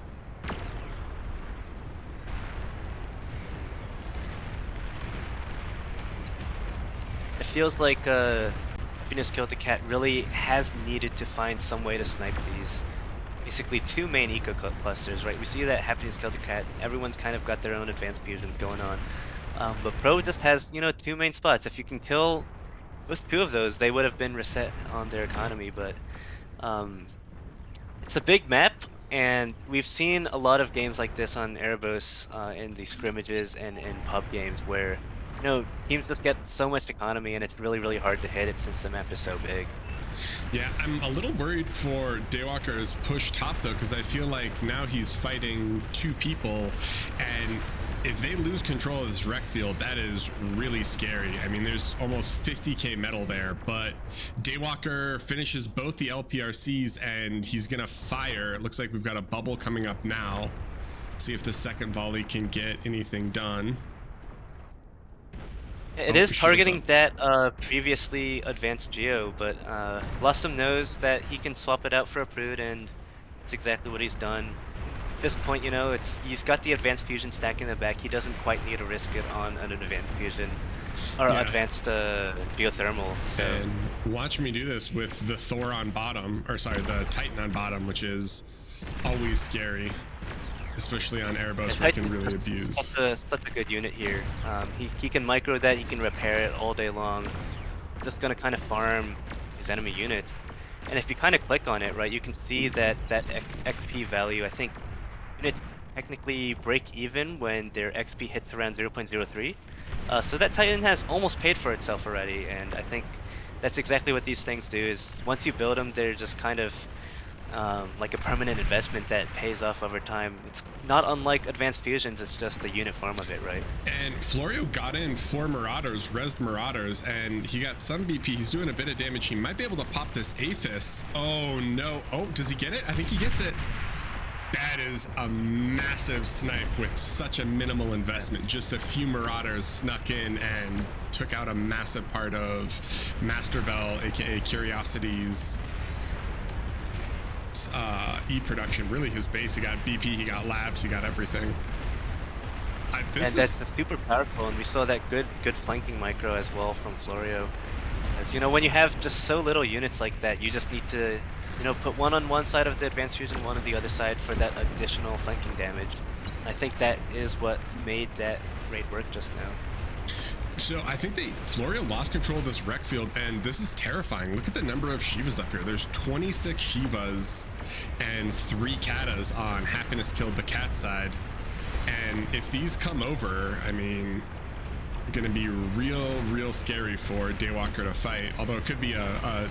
Speaker 3: feels like Happiness Killed the Cat really has needed to find some way to snipe these basically two main eco clusters, right? We see that Happiness Killed the Cat, everyone's kind of got their own advanced fusions going on. But Pro just has, two main spots. If you can kill with two of those, they would have been reset on their economy, but it's a big map, and we've seen a lot of games like this on Erebos in the scrimmages and in pub games where, teams just get so much economy and it's really, really hard to hit it since the map is so big.
Speaker 1: Yeah, I'm a little worried for Daywalker's push top though, because I feel like now he's fighting two people, and if they lose control of this rec field, that is really scary. I mean, there's almost 50k metal there, but Daywalker finishes both the LPRCs and he's gonna fire. It looks like we've got a bubble coming up now. Let's see if the second volley can get anything done.
Speaker 3: It is targeting that previously advanced Geo, but Blossom knows that he can swap it out for a Brood, and that's exactly what he's done. At this point, he's got the advanced fusion stack in the back. He doesn't quite need to risk it on an advanced fusion or advanced geothermal. So
Speaker 1: and watch me do this with the Thor on bottom, or sorry, the Titan on bottom, which is always scary. especially on Erebos,
Speaker 3: And
Speaker 1: where he can
Speaker 3: Titan's
Speaker 1: really
Speaker 3: just
Speaker 1: abuse.
Speaker 3: such a good unit here. He can micro that, he can repair it all day long. Just gonna kind of farm his enemy units. And if you kind of click on it, right, you can see that XP value, I think units technically break even when their XP hits around 0.03. So that Titan has almost paid for itself already, and I think that's exactly what these things do, is once you build them, they're just kind of like a permanent investment that pays off over time. It's not unlike Advanced Fusions, it's just the unit form of it, right?
Speaker 1: And Florio got in 4 Marauders, rezzed Marauders, and he got some BP. He's doing a bit of damage. He might be able to pop this Aphis. Oh, no. Oh, does he get it? I think he gets it. That is a massive snipe with such a minimal investment. Just a few Marauders snuck in and took out a massive part of Master Bell, aka Curiosity's E-production. Really his base. He got BP, he got labs, he got everything.
Speaker 3: That's super powerful, and we saw that good flanking micro as well from Florio. As you know, when you have just so little units like that, you just need to, you know, put one on one side of the advanced fusion, one on the other side for that additional flanking damage. I think that is what made that raid work just now.
Speaker 1: So I think Florio lost control of this wreck field, and this is terrifying. Look at the number of Shivas up here. There's 26 Shivas and 3 Katas on Happiness Killed the Cat side. And if these come over, I mean, gonna be real scary for Daywalker to fight. Although it could be a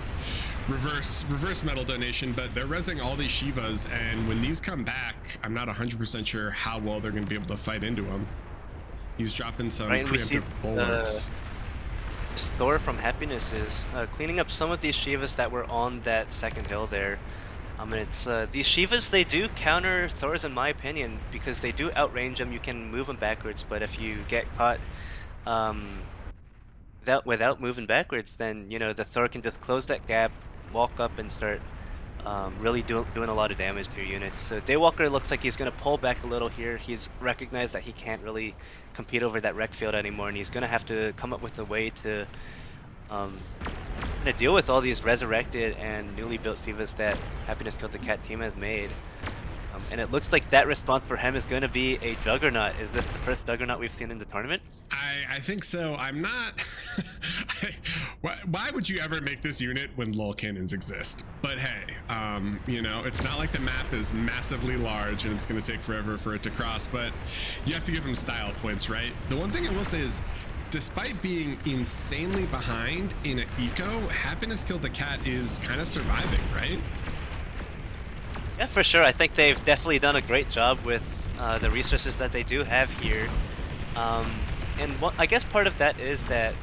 Speaker 1: reverse metal donation, but they're rezzing all these Shivas, and when these come back, I'm not 100% sure how well they're gonna be able to fight into them. He's dropping some preemptive bulwarks.
Speaker 3: Thor from Happiness is cleaning up some of these Shivas that were on that second hill there. And it's these Shivas, they do counter Thors in my opinion, because they do outrange them. You can move them backwards, but if you get caught without moving backwards, then you know the Thor can just close that gap, walk up, and start really doing a lot of damage to your units. So Daywalker looks like he's going to pull back a little here. He's recognized that he can't really compete over that wreck field anymore, and he's going to have to come up with a way to deal with all these resurrected and newly built Shivas that Happiness Killed the Cat team has made. And it looks like that response for him is going to be a Juggernaut. Is this the first Juggernaut we've seen in the tournament?
Speaker 1: I think so. I'm not. Why would you ever make this unit when lull cannons exist? But hey, you know, it's not like the map is massively large and it's going to take forever for it to cross, but you have to give him style points, right? The one thing I will say is, despite being insanely behind in an eco, Happiness Killed the Cat is kind of surviving, right?
Speaker 3: Yeah, for sure. I think they've definitely done a great job with the resources that they do have here. And I guess part of that is that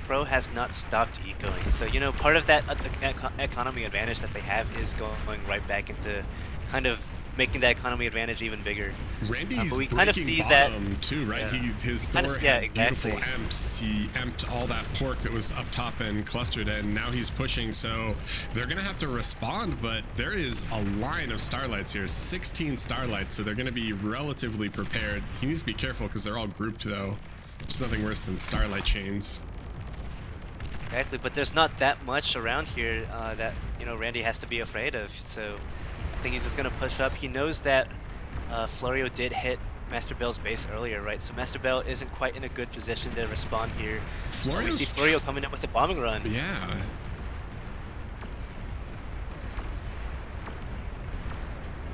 Speaker 3: Pro has not stopped ecoing. So, you know, part of that economy advantage that they have is going right back into kind of making that economy advantage even bigger.
Speaker 1: Randy's
Speaker 3: but we
Speaker 1: breaking
Speaker 3: kind of see
Speaker 1: bottom
Speaker 3: that
Speaker 1: too, right?
Speaker 3: Yeah.
Speaker 1: His
Speaker 3: Kinda,
Speaker 1: Thor
Speaker 3: yeah,
Speaker 1: had
Speaker 3: exactly.
Speaker 1: beautiful emps. He emped all that pork that was up top and clustered, and now he's pushing. So they're gonna have to respond, but there is a line of Starlights here, 16 Starlights, so they're gonna be relatively prepared. He needs to be careful because they're all grouped though. There's nothing worse than Starlight chains.
Speaker 3: Exactly, but there's not that much around here that, you know, Randy has to be afraid of. So I think he's just gonna push up. He knows that Florio did hit Master Bell's base earlier, right? So Master Bell isn't quite in a good position to respond here. We see Florio coming up with a bombing run.
Speaker 1: Yeah.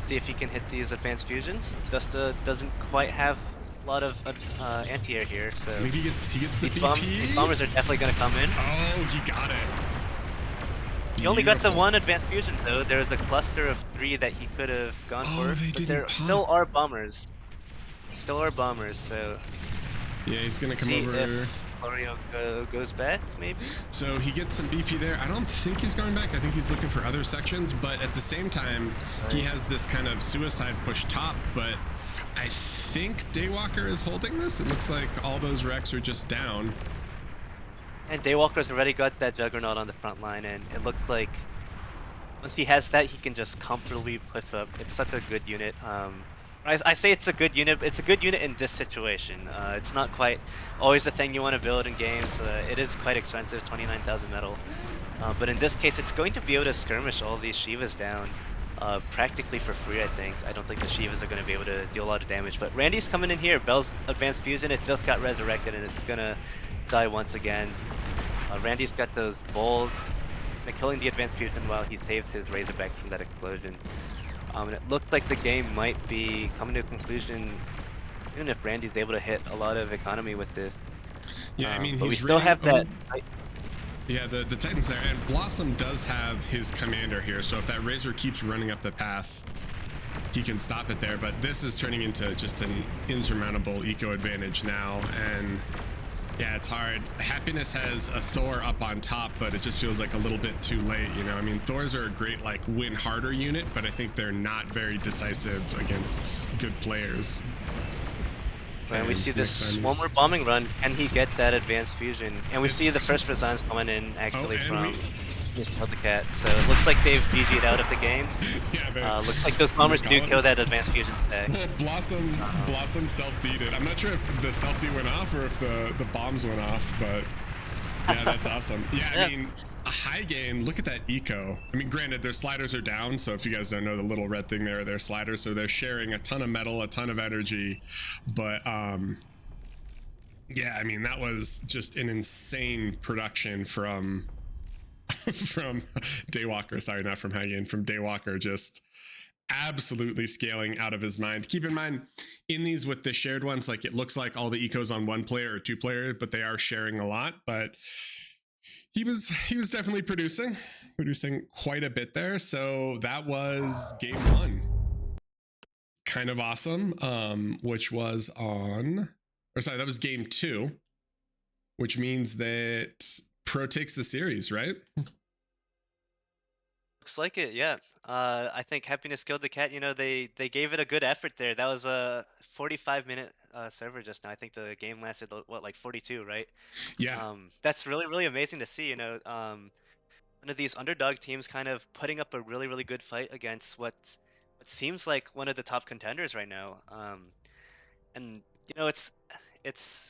Speaker 3: See if he can hit these advanced fusions. Justa doesn't quite have a lot of anti-air here, so
Speaker 1: I think he gets the BP.
Speaker 3: These bombers are definitely gonna come in.
Speaker 1: Oh, he got it.
Speaker 3: He only got the one advanced fusion though. There's a cluster of 3 that he could have gone for. But there still are bombers. Still are bombers, so
Speaker 1: yeah, he's gonna come
Speaker 3: see
Speaker 1: over.
Speaker 3: If Florio goes back, maybe.
Speaker 1: So he gets some BP there. I don't think he's going back. I think he's looking for other sections, but at the same time, he has this kind of suicide push top. But I think Daywalker is holding this. It looks like all those wrecks are just down.
Speaker 3: And Daywalker's already got that Juggernaut on the front line, and it looks like once he has that, he can just comfortably push up. It's such a good unit. I say it's a good unit. It's a good unit in this situation. It's not quite always the thing you want to build in games. It is quite expensive, 29,000 metal. But in this case, it's going to be able to skirmish all these Shivas down. practically for free, I think. I don't think the Shivas are going to be able to deal a lot of damage. But Randy's coming in here. Bell's advanced fusion. It just got resurrected and it's going to die once again. Randy's got those balls. Killing the advanced fusion while he saves his Razorback from that explosion. And it looks like the game might be coming to a conclusion, even if Randy's able to hit a lot of economy with this.
Speaker 1: Yeah, I mean,
Speaker 3: but we
Speaker 1: he's
Speaker 3: still have that.
Speaker 1: Yeah, the Titan's there, and Blossom does have his commander here, so if that Razor keeps running up the path, he can stop it there, but this is turning into just an insurmountable eco advantage now, and yeah, it's hard. Happiness has a Thor up on top, but it just feels like a little bit too late, you know? I mean, Thors are a great, like, win harder unit, but I think they're not very decisive against good players.
Speaker 3: And we see this one more bombing run. Can he get that advanced fusion? And we see the first resigns coming in actually from Miss the Cat. So it looks like they've GG'd out of the game. Yeah, looks like those bombers do kill that advanced fusion stack.
Speaker 1: Well, Blossom self-D'd. I'm not sure if the self-D went off or if the bombs went off, but yeah, that's awesome. Yeah, I mean, a high gain, look at that eco. I mean, granted, their sliders are down, so if you guys don't know, the little red thing there are their sliders, so they're sharing a ton of metal, a ton of energy, but yeah, I mean, that was just an insane production from Daywalker. Sorry, not from high gain, from Daywalker, just absolutely scaling out of his mind. Keep in mind, in these with the shared ones, like, it looks like all the ecos on one player or two player, but they are sharing a lot. But he was definitely producing quite a bit there. So that was game one. Kind of awesome. Which was that was game two, which means that Pro takes the series, right?
Speaker 3: Looks like it, yeah. I think Happiness killed the cat. You know, they gave it a good effort there. That was a 45-minute server just now. I think the game lasted what, like 42, right?
Speaker 1: Yeah.
Speaker 3: That's really amazing to see. You know, one of these underdog teams kind of putting up a really good fight against what seems like one of the top contenders right now. And you know, it's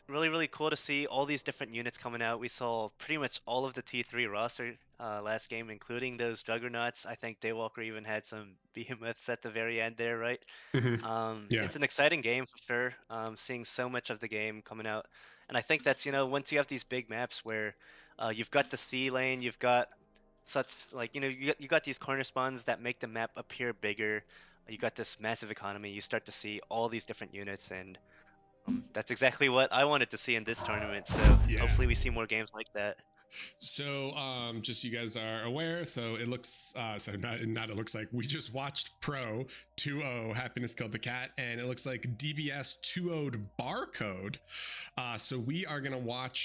Speaker 3: really cool to see all these different units coming out. We saw pretty much all of the T3 roster last game, including those Juggernauts. I think Daywalker even had some behemoths at the very end there, right?
Speaker 1: Yeah.
Speaker 3: It's an exciting game for sure. Seeing so much of the game coming out, and I think that's, you know, once you have these big maps where you've got the C lane, you've got such, like, you know, you got these corner spawns that make the map appear bigger. You got this massive economy. You start to see all these different units, and that's exactly what I wanted to see in this tournament. So
Speaker 1: yeah,
Speaker 3: hopefully we see more games like that.
Speaker 1: So just so you guys are aware, so it looks it looks like we just watched Pro 2-0 Happiness Killed the Cat, and it looks like DBS 2-0'd Barcode. So we are gonna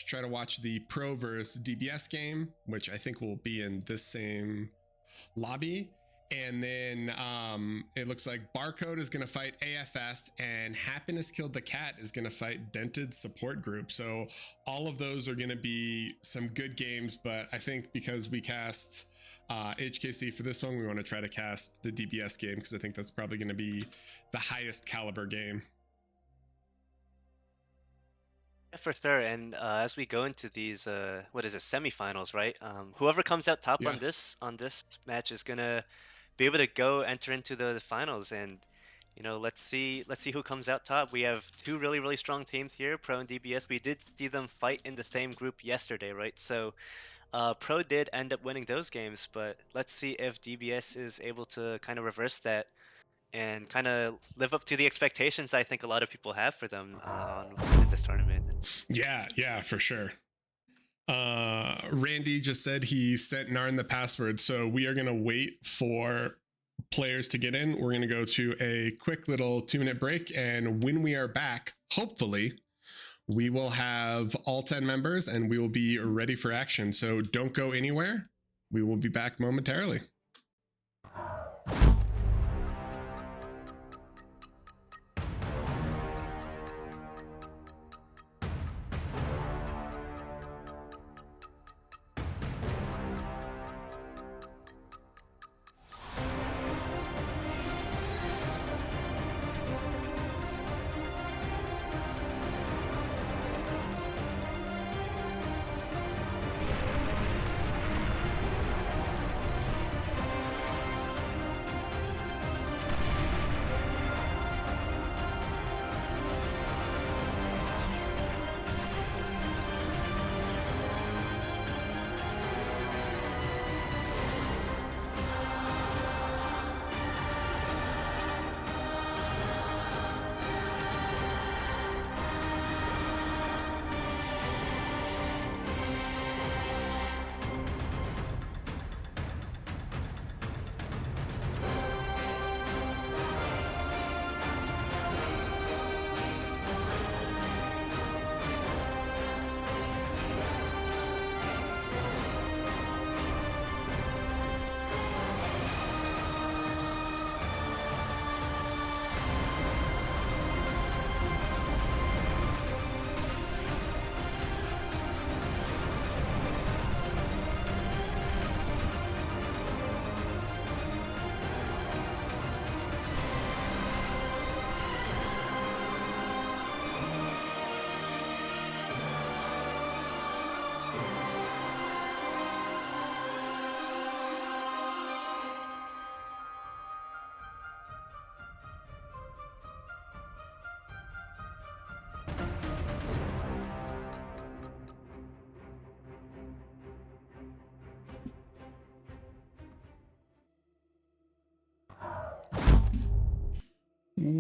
Speaker 1: try to watch the Pro versus DBS game, which I think will be in this same lobby. And then it looks like Barcode is going to fight AFF, and Happiness Killed the Cat is going to fight Dented Support Group. So all of those are going to be some good games, but I think because we cast HKC for this one, we want to try to cast the DBS game because I think that's probably going to be the highest caliber game.
Speaker 3: Yeah, for sure. And as we go into these, semifinals, right? Whoever comes out top on this match is gonna be able to go enter into the finals, and you know, let's see who comes out top. We have two really strong teams here, Pro and DBS. We did see them fight in the same group yesterday, right? So Pro did end up winning those games, but let's see if DBS is able to kind of reverse that and kind of live up to the expectations I think a lot of people have for them in this tournament.
Speaker 1: Yeah, for sure. Randy just said he sent Narn the password, so we are gonna wait for players to get in. We're gonna go to a quick little 2-minute break, and when we are back, hopefully we will have all 10 members and we will be ready for action. So don't go anywhere. We will be back momentarily.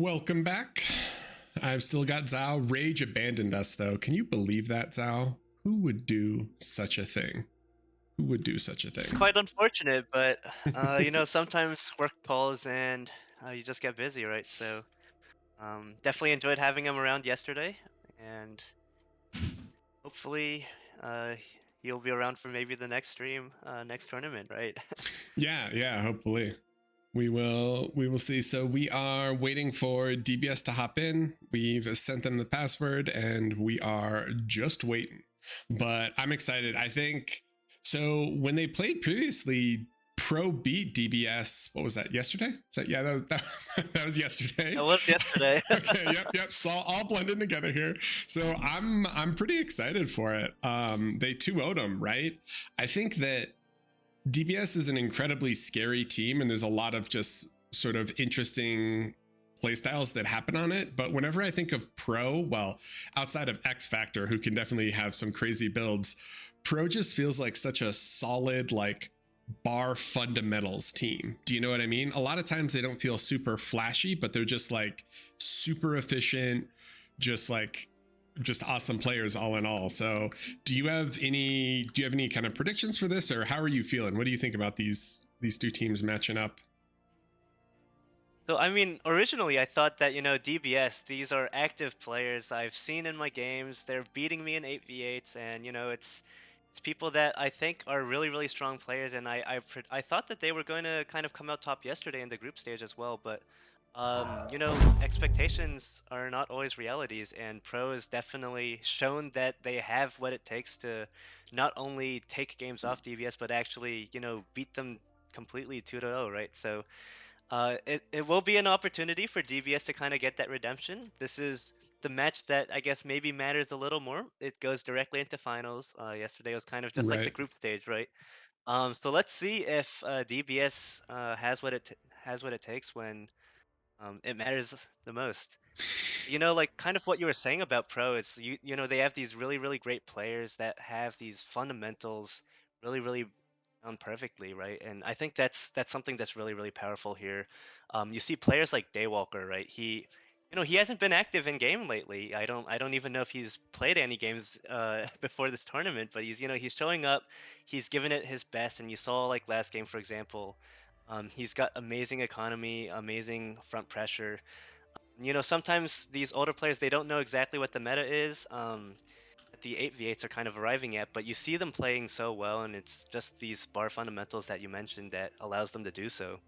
Speaker 1: Welcome back. I've still got Zhao. Rage abandoned us, though. Can you believe that, Zhao? Who would do such a thing? Who would do such a thing?
Speaker 3: It's quite unfortunate, but sometimes work calls and you just get busy, right? So definitely enjoyed having him around yesterday, and hopefully uh, he'll be around for maybe the next stream, next tournament, right?
Speaker 1: Yeah, hopefully. We will see. So we are waiting for DBS to hop in. We've sent them the password and we are just waiting. But I'm excited. I think so. When they played previously, Pro beat DBS. What was that? Yesterday? That was yesterday.
Speaker 3: That was yesterday.
Speaker 1: Okay, yep. It's all blended together here. So I'm pretty excited for it. They 2-0'd them, right? I think that DBS is an incredibly scary team, and there's a lot of just sort of interesting playstyles that happen on it. But whenever I think of Pro, well, outside of X Factor, who can definitely have some crazy builds, Pro just feels like such a solid, like, bar fundamentals team. Do you know what I mean? A lot of times they don't feel super flashy, but they're just like super efficient, just awesome players all in all. So do you have any kind of predictions for this, or how are you feeling? What do you think about these two teams matching up?
Speaker 3: So, I mean, originally I thought that, DBS, these are active players I've seen in my games. They're beating me in 8v8s, and, it's people that I think are really, really strong players, and I thought that they were going to kind of come out top yesterday in the group stage as well, but, expectations are not always realities, and Pro has definitely shown that they have what it takes to not only take games off DBS, but actually, beat them completely 2-0, right? So, it will be an opportunity for DBS to kind of get that redemption. This is the match that I guess maybe matters a little more. It goes directly into finals. Yesterday was kind of just like the
Speaker 1: Right.
Speaker 3: group stage, right? So let's see if DBS has what it takes when it matters the most. Like kind of what you were saying about Pro is they have these really, really great players that have these fundamentals really, really done perfectly, right? And I think that's something that's really, really powerful here. You see players like Daywalker, right? He hasn't been active in game lately. I don't even know if he's played any games before this tournament, but he's showing up, he's given it his best, and you saw like last game, for example, he's got amazing economy, amazing front pressure. Sometimes these older players, they don't know exactly what the meta is, that the 8v8s are kind of arriving at, but you see them playing so well, and it's just these bar fundamentals that you mentioned that allows them to do so.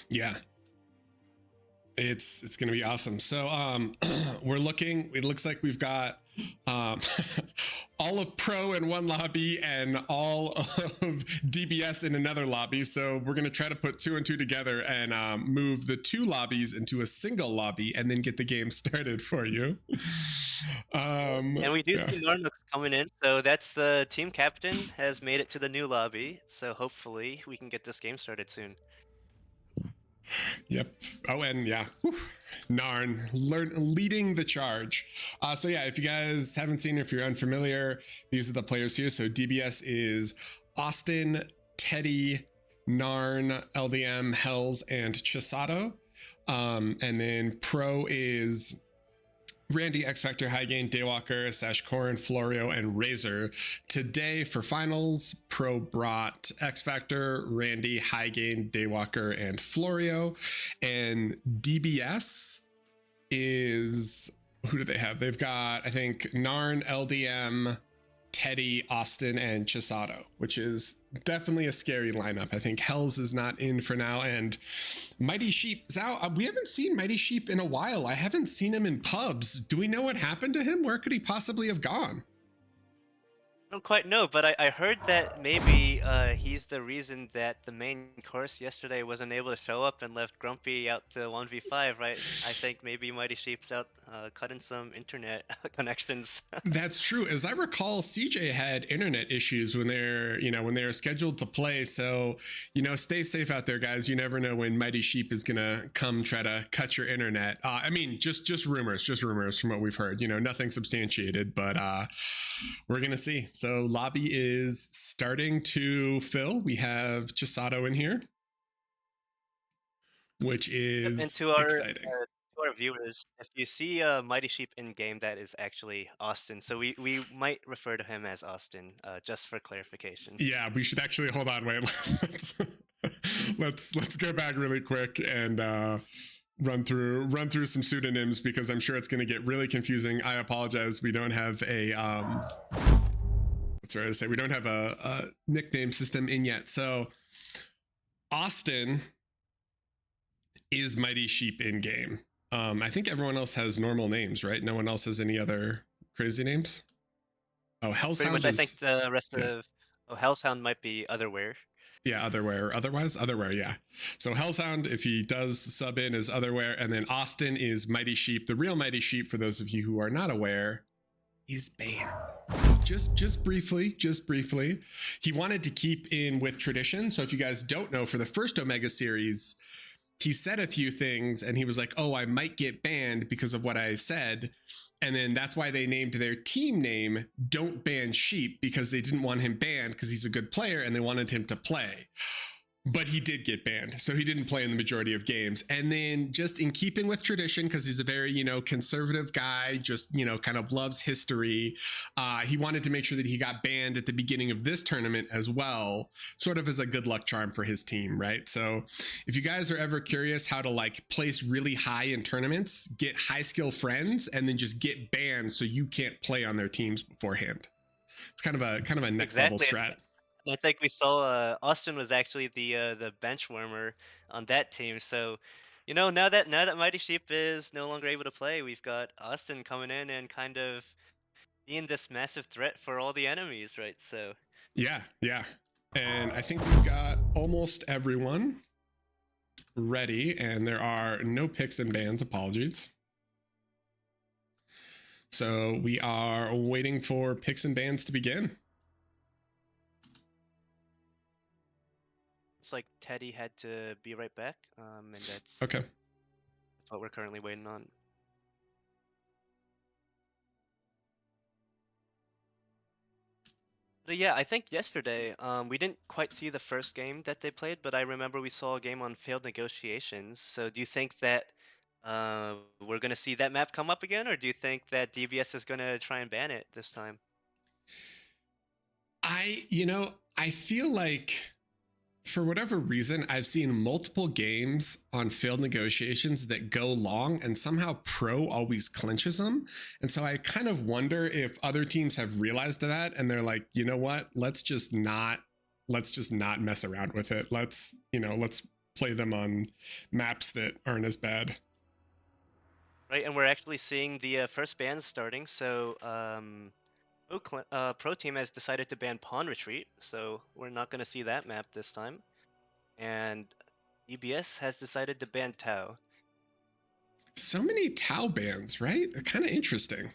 Speaker 1: Yeah. It's going to be awesome. So it looks like we've got all of Pro in one lobby and all of DBS in another lobby. So we're going to try to put 2 and 2 together and move the 2 lobbies into a single lobby and then get the game started for you.
Speaker 3: And we do see Nornox coming in, so that's the team captain has made it to the new lobby. So hopefully we can get this game started soon.
Speaker 1: Yep. Oh, and yeah, Narn leading the charge. So yeah, if you guys haven't seen, if you're unfamiliar, these are the players here. So DBS is Austin, Teddy, Narn, LDM, Hells, and Chisato. And then Pro is Randy, X Factor, High Gain, Daywalker, Sash Corrin, Florio, and Razor. Today for finals, Pro brought X Factor, Randy, High Gain, Daywalker, and Florio. And DBS is, who do they have? They've got, I think, Narn, LDM, Teddy, Austin, and Chisato, which is definitely a scary lineup. I think Hells is not in for now, and Mighty Sheep, Zhao, we haven't seen Mighty Sheep in a while. I haven't seen him in pubs. Do we know what happened to him? Where could he possibly have gone?
Speaker 3: I don't quite know, but I heard that maybe he's the reason that the main course yesterday wasn't able to show up and left Grumpy out to 1v5, right? I think maybe Mighty Sheep's out cutting some internet connections.
Speaker 1: That's true. As I recall, CJ had internet issues when they're scheduled to play. So, stay safe out there, guys. You never know when Mighty Sheep is gonna come try to cut your internet. I mean, just rumors from what we've heard. Nothing substantiated, but we're gonna see. So lobby is starting to fill. We have Chisato in here. which
Speaker 2: Yep, and
Speaker 1: is
Speaker 2: to our
Speaker 1: exciting.
Speaker 2: viewers, if you see Mighty Sheep in game, that is actually Austin. So we might refer to him as Austin, just for clarification.
Speaker 1: Yeah, we should actually hold on. Wait, let's go back really quick and run through some pseudonyms because I'm sure it's going to get really confusing. I apologize. We don't have a what's right to say? We don't have a nickname system in yet. So Austin is Mighty Sheep in game. I think everyone else has normal names, right? No one else has any other crazy names. Oh,
Speaker 2: Pretty much,
Speaker 1: Hellshound
Speaker 2: I
Speaker 1: is
Speaker 2: think the rest
Speaker 1: yeah.
Speaker 2: of Hellshound might be Otherwhere.
Speaker 1: Yeah, Otherwhere. Otherwise, Otherwhere, yeah. So Hellsound, if he does sub in, is Otherwhere, and then Austin is Mighty Sheep. The real Mighty Sheep, for those of you who are not aware, is banned. Just briefly. He wanted to keep in with tradition. So if you guys don't know, for the first Omega series, he said a few things and he was like, oh, I might get banned because of what I said. And then that's why they named their team name Don't Ban Sheep, because they didn't want him banned because he's a good player and they wanted him to play. But he did get banned, so he didn't play in the majority of games. And then just in keeping with tradition, because he's a very, conservative guy, just, kind of loves history, he wanted to make sure that he got banned at the beginning of this tournament as well, sort of as a good luck charm for his team, right? So if you guys are ever curious how to place really high in tournaments, get high skill friends, and then just get banned so you can't play on their teams beforehand. It's kind of a next level strat.
Speaker 2: I think we saw Austin was actually the bench warmer on that team. So, now that Mighty Sheep is no longer able to play, we've got Austin coming in and kind of being this massive threat for all the enemies, right? So
Speaker 1: yeah. And I think we've got almost everyone ready, and there are no picks and bans. Apologies. So we are waiting for picks and bans to begin.
Speaker 2: it's like Teddy had to be right back, and that's
Speaker 1: Okay.
Speaker 2: what we're currently waiting on. But yeah, I think yesterday we didn't quite see the first game that they played, but I remember we saw a game on failed negotiations. So do you think that we're gonna see that map come up again, or do you think that DBS is gonna try and ban it this time?
Speaker 1: I feel like for whatever reason, I've seen multiple games on failed negotiations that go long and somehow Pro always clinches them. And so I kind of wonder if other teams have realized that and they're like, you know what, let's just not mess around with it. Let's play them on maps that aren't as bad.
Speaker 2: Right, and we're actually seeing the first bans starting. So Pro Team has decided to ban Pawn Retreat, so we're not going to see that map this time. And EBS has decided to ban Tau.
Speaker 1: So many Tau bans, right? Kind of interesting.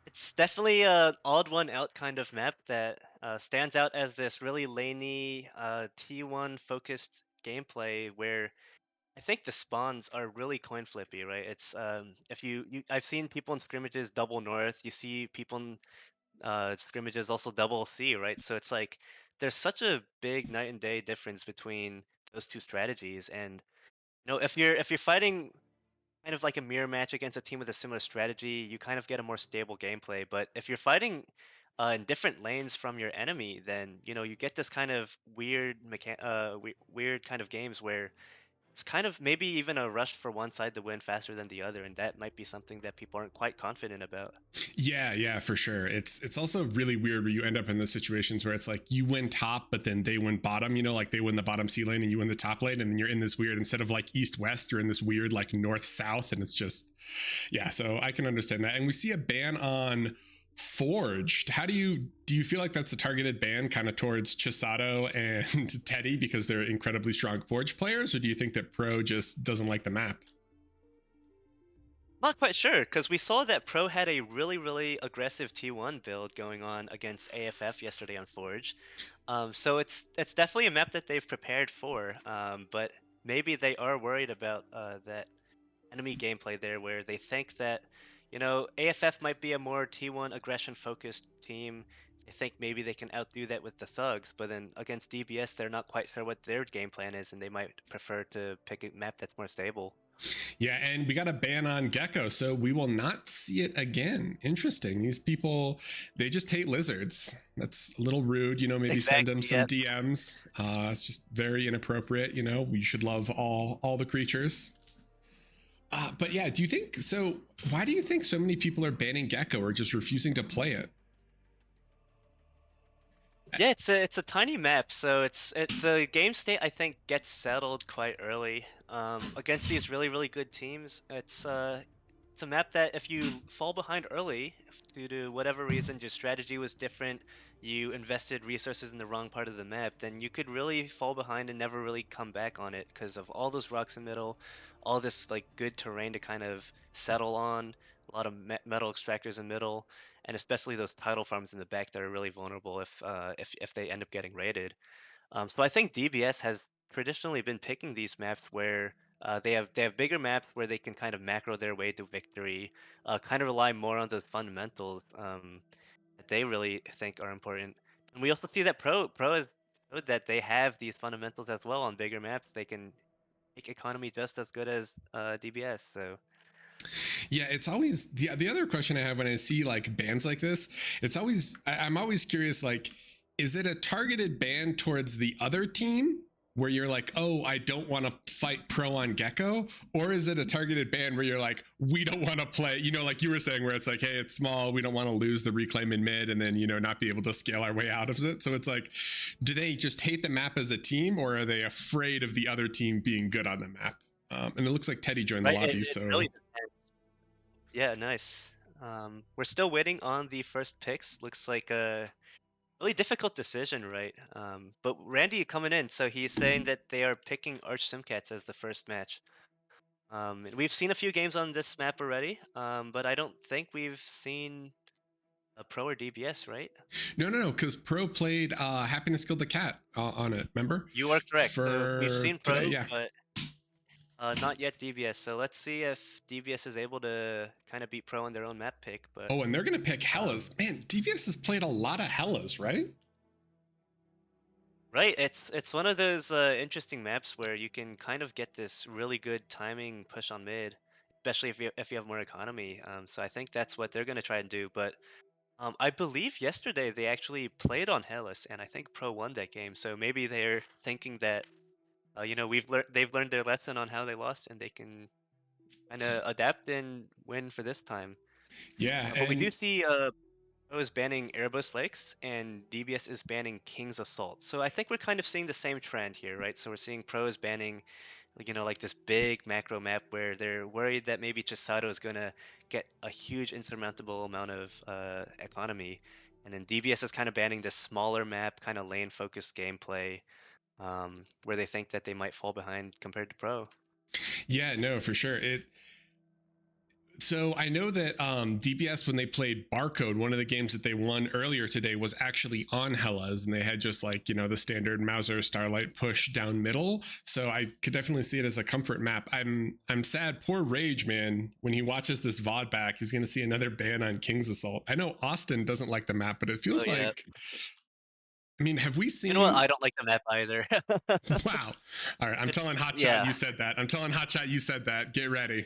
Speaker 2: It's definitely an odd one out kind of map that stands out as this really laney T1 focused gameplay where I think the spawns are really coin flippy, right? It's if I've seen people in scrimmages double north, you see people in scrimmages also double C, right? So it's like there's such a big night and day difference between those two strategies. And if you're fighting kind of like a mirror match against a team with a similar strategy, you kind of get a more stable gameplay. But if you're fighting in different lanes from your enemy, then you get this kind of weird kind of games where it's kind of maybe even a rush for one side to win faster than the other, and that might be something that people aren't quite confident about.
Speaker 1: Yeah, for sure. It's also really weird where you end up in those situations where it's like you win top, but then they win bottom, like they win the bottom C lane and you win the top lane, and then you're in this weird, instead of like east-west, you're in this weird like north-south, and it's just, yeah, so I can understand that. And we see a ban on Forged. How do you feel like that's a targeted ban kind of towards Chisato and Teddy because they're incredibly strong Forge players, or do you think that Pro just doesn't like the map?
Speaker 2: Not quite sure, because we saw that Pro had a really, really aggressive T1 build going on against AFF yesterday on Forge. So it's definitely a map that they've prepared for, but maybe they are worried about that enemy gameplay there, where they think that
Speaker 3: You know, AFF might be a more T1 aggression focused team. I think maybe they can outdo that with the thugs, but then against DBS, they're not quite sure what their game plan is, and they might prefer to pick a map that's more stable.
Speaker 1: Yeah, and we got a ban on Gecko, so we will not see it again. Interesting. These people, they just hate lizards. That's a little rude, you know, maybe send them some DMs. It's just very inappropriate, you know. We should love all the creatures. But yeah, do you think so? Why do you think so many people are banning Gecko or just refusing to play it?
Speaker 3: Yeah, it's a tiny map, so the game state I think gets settled quite early. Against these really good teams, it's a map that if you fall behind early due to whatever reason, your strategy was different, you invested resources in the wrong part of the map, then you could really fall behind and never really come back on it because of all those rocks in the middle, all this like good terrain to kind of settle on, a lot of metal extractors in the middle, and especially those tidal farms in the back that are really vulnerable if they end up getting raided. So I think DBS has traditionally been picking these maps where they have bigger maps where they can kind of macro their way to victory, kind of rely more on the fundamentals that they really think are important. And we also see that Pro has showed that they have these fundamentals as well on bigger maps. They can make economy just as good as DBS. So
Speaker 1: Yeah, it's always the other question I have when I see like bans like this. It's always I'm always curious, like, is it a targeted ban towards the other team where you're like, oh, I don't want to fight Pro on Gecko, or is it a targeted ban where you're like, we don't want to play, you know, like you were saying, where it's like, hey, it's small, we don't want to lose the reclaim in mid, and then, you know, not be able to scale our way out of it. So it's like, do they just hate the map as a team, or are they afraid of the other team being good on the map? And it looks like Teddy joined the
Speaker 3: right,
Speaker 1: lobby,
Speaker 3: it
Speaker 1: so
Speaker 3: really depends. Yeah, nice. We're still waiting on the first picks. Looks like a really difficult decision, right? But Randy coming in, so he's saying that they are picking Arch Simcats as the first match. And we've seen a few games on this map already, but I don't think we've seen a Pro or DBS, right?
Speaker 1: no, because Pro played Happiness Killed the Cat on it. Remember?
Speaker 3: You are correct. So we've
Speaker 1: For
Speaker 3: seen
Speaker 1: today,
Speaker 3: Pro,
Speaker 1: yeah.
Speaker 3: but not yet DBS. So let's see if DBS is able to kind of beat Pro on their own map pick. But
Speaker 1: Oh, and they're gonna pick Hellas. Man, DBS has played a lot of Hellas, right?
Speaker 3: right, it's one of those interesting maps where you can kind of get this really good timing push on mid, especially if you have more economy. So I think that's what they're going to try and do. But I believe yesterday they actually played on Hellas, and I think Pro won that game. So maybe they're thinking that they've learned their lesson on how they lost, and they can kind of adapt and win for this time.
Speaker 1: Yeah,
Speaker 3: But we do
Speaker 1: and
Speaker 3: see Pro is banning Erebus Lakes and DBS is banning King's Assault. So I think we're kind of seeing the same trend here, right? So we're seeing Pro is banning, like this big macro map where they're worried that maybe Chisato is going to get a huge insurmountable amount of economy. And then DBS is kind of banning this smaller map, kind of lane focused gameplay where they think that they might fall behind compared to Pro.
Speaker 1: yeah, no, for sure. So I know that DBS, when they played Barcode, one of the games that they won earlier today was actually on Hellas, and they had just like, you know, the standard Mauser Starlight push down middle. So I could definitely see it as a comfort map. I'm sad. Poor Rage, man. When he watches this VOD back, he's going to see another ban on King's Assault. I know Austin doesn't like the map, but it feels like. I mean, have we seen?
Speaker 3: You know what? I don't like the map either.
Speaker 1: Wow. All right. I'm telling Hotshot
Speaker 3: yeah.
Speaker 1: you said that. I'm telling Hotshot you said that. Get ready.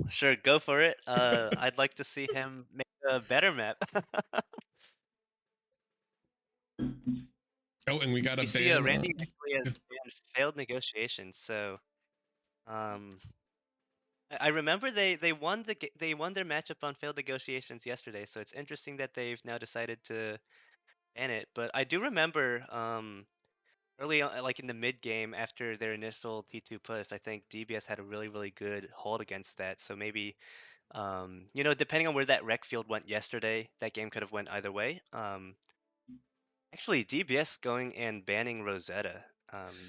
Speaker 3: Sure, go for it. I'd like to see him make a better map.
Speaker 1: Oh, and we got a
Speaker 3: We see
Speaker 1: ban.
Speaker 3: Randy actually has banned failed negotiations. So, um, I remember they won they won their matchup on failed negotiations yesterday. So it's interesting that they've now decided to ban it. But I do remember early on, like in the mid game after their initial T2 push, I think DBS had a really good hold against that. So maybe depending on where that rec field went yesterday, that game could have went either way. Actually, DBS going and banning Rosetta.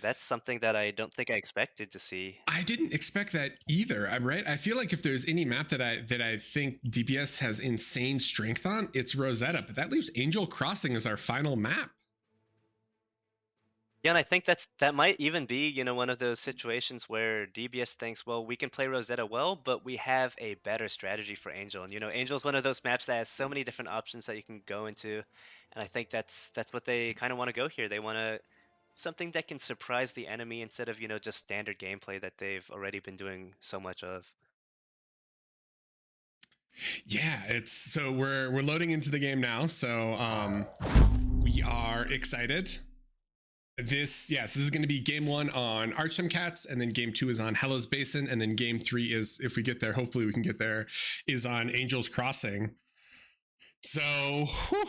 Speaker 3: That's something that I don't think I expected to see.
Speaker 1: I didn't expect that either. I'm right. I feel like if there's any map that I think DBS has insane strength on, it's Rosetta. But that leaves Angel Crossing as our final map.
Speaker 3: Yeah, and I think that might even be, one of those situations where DBS thinks, well, we can play Rosetta well, but we have a better strategy for Angel. And Angel's one of those maps that has so many different options that you can go into, and I think that's what they kind of want to go here. They want to something that can surprise the enemy instead of just standard gameplay that they've already been doing so much of.
Speaker 1: Yeah, it's so we're loading into the game now, so we are excited. This is going to be game 1 on Archsim Cats, and then game 2 is on Hella's Basin, and then game 3 is, if we get there, hopefully we can get there, is on Angel's Crossing. So whew,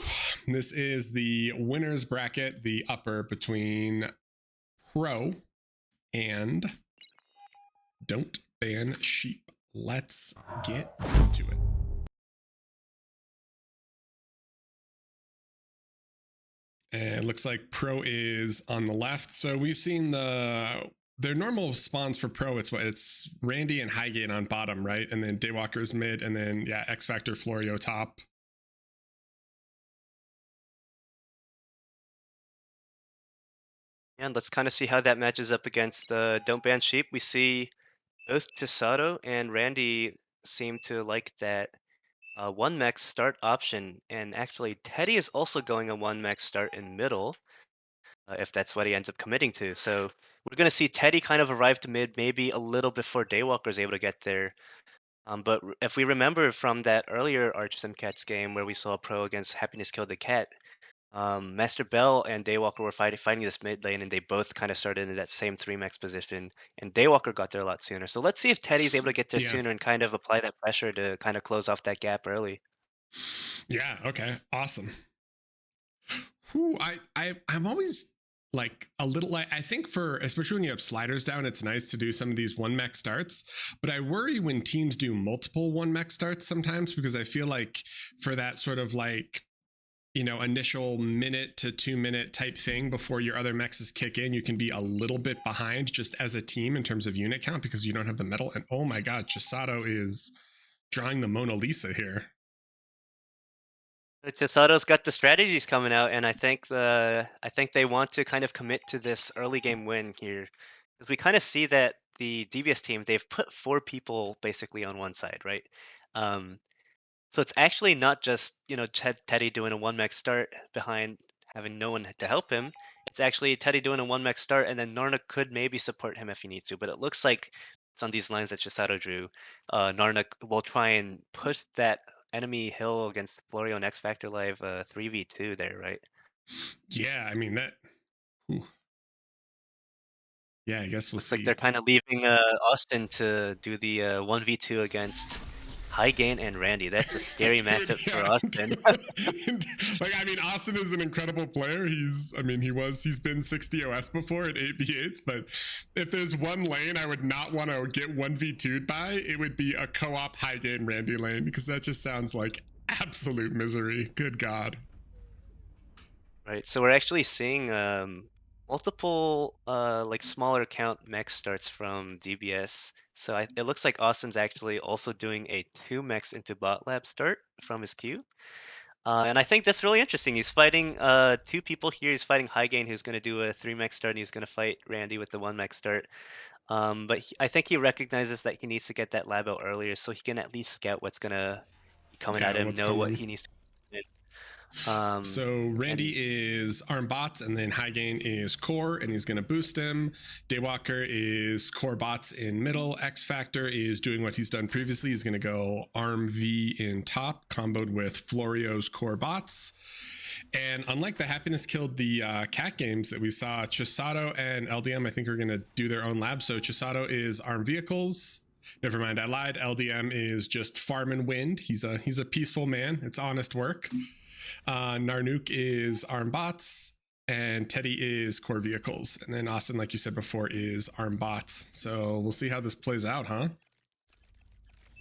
Speaker 1: this is the winners bracket, the upper between Pro and Don't Ban Sheep. Let's get to it. And it looks like Pro is on the left. So we've seen their normal spawns for Pro. It's Randy and Highgate on bottom, right? And then Daywalker's mid, and then X Factor Florio top.
Speaker 3: And let's kind of see how that matches up against Don't Ban Sheep. We see both Chisato and Randy seem to like that one max start option, and actually Teddy is also going a one max start in middle, if that's what he ends up committing to. So we're going to see Teddy kind of arrive to mid maybe a little before Daywalker is able to get there. But if we remember from that earlier Archers and Cats game where we saw Pro against Happiness Kill the Cat, Master Bell and Daywalker were fighting this mid lane, and they both kind of started in that same 3-max position, and Daywalker got there a lot sooner. So let's see if Teddy's able to get there
Speaker 1: Yeah.
Speaker 3: sooner and kind of apply that pressure to kind of close off that gap early.
Speaker 1: Yeah. Okay. Awesome. Whew, I'm always like a little like, I think for, especially when you have sliders down, it's nice to do some of these 1-mech starts, but I worry when teams do multiple 1-mech starts sometimes, because I feel like for that sort of like, initial minute to 2-minute type thing before your other mechs kick in, you can be a little bit behind just as a team in terms of unit count because you don't have the metal. And oh my God, Chisato is drawing the Mona Lisa here.
Speaker 3: Chisato's got the strategies coming out, and I think they want to kind of commit to this early game win here, because we kind of see that the DBS team, they've put 4 people basically on one side, right? Um, so it's actually not just Teddy doing a one max start behind having no one to help him. It's actually Teddy doing a one max start, and then Narna could maybe support him if he needs to. But it looks like it's on these lines that Chisato drew. Narna will try and push that enemy hill against Florio and X Factor Live 3v2 there, right?
Speaker 1: Yeah, I mean that. Whew. Yeah, I guess we'll
Speaker 3: Looks
Speaker 1: see.
Speaker 3: like they're kind of leaving Austin to do the 1v2 against Highgain and Randy. That's a scary matchup for Austin.
Speaker 1: Like, I mean, Austin is an incredible player. He's been 60 OS before at 8v8s, but if there's one lane I would not want to get 1v2'd by, it would be a co-op Highgain Randy lane, because that just sounds like absolute misery. Good God.
Speaker 3: Right, so we're actually seeing multiple like smaller count mech starts from DBS. So it looks like Austin's actually also doing a 2 mechs into bot lab start from his queue. And I think that's really interesting. He's fighting 2 people here. He's fighting Highgain, who's going to do a 3 mech start, and he's going to fight Randy with the 1 mech start. But I think he recognizes that he needs to get that lab out earlier so he can at least scout what's going to be coming at him, know what he needs to do.
Speaker 1: So Randy is arm bots, and then Highgain is core, and he's going to boost him. Daywalker is core bots in middle. X Factor is doing what he's done previously. He's going to go arm V in top, comboed with Florio's core bots. And unlike the Happiness Killed the Cat games that we saw, Chisato and LDM, I think, are going to do their own lab. So Chisato is arm vehicles. Never mind, I lied. LDM is just farm and wind. He's a peaceful man. It's honest work. Narnook is arm bots, and Teddy is core vehicles. And then Austin, like you said before, is arm bots. So we'll see how this plays out, huh?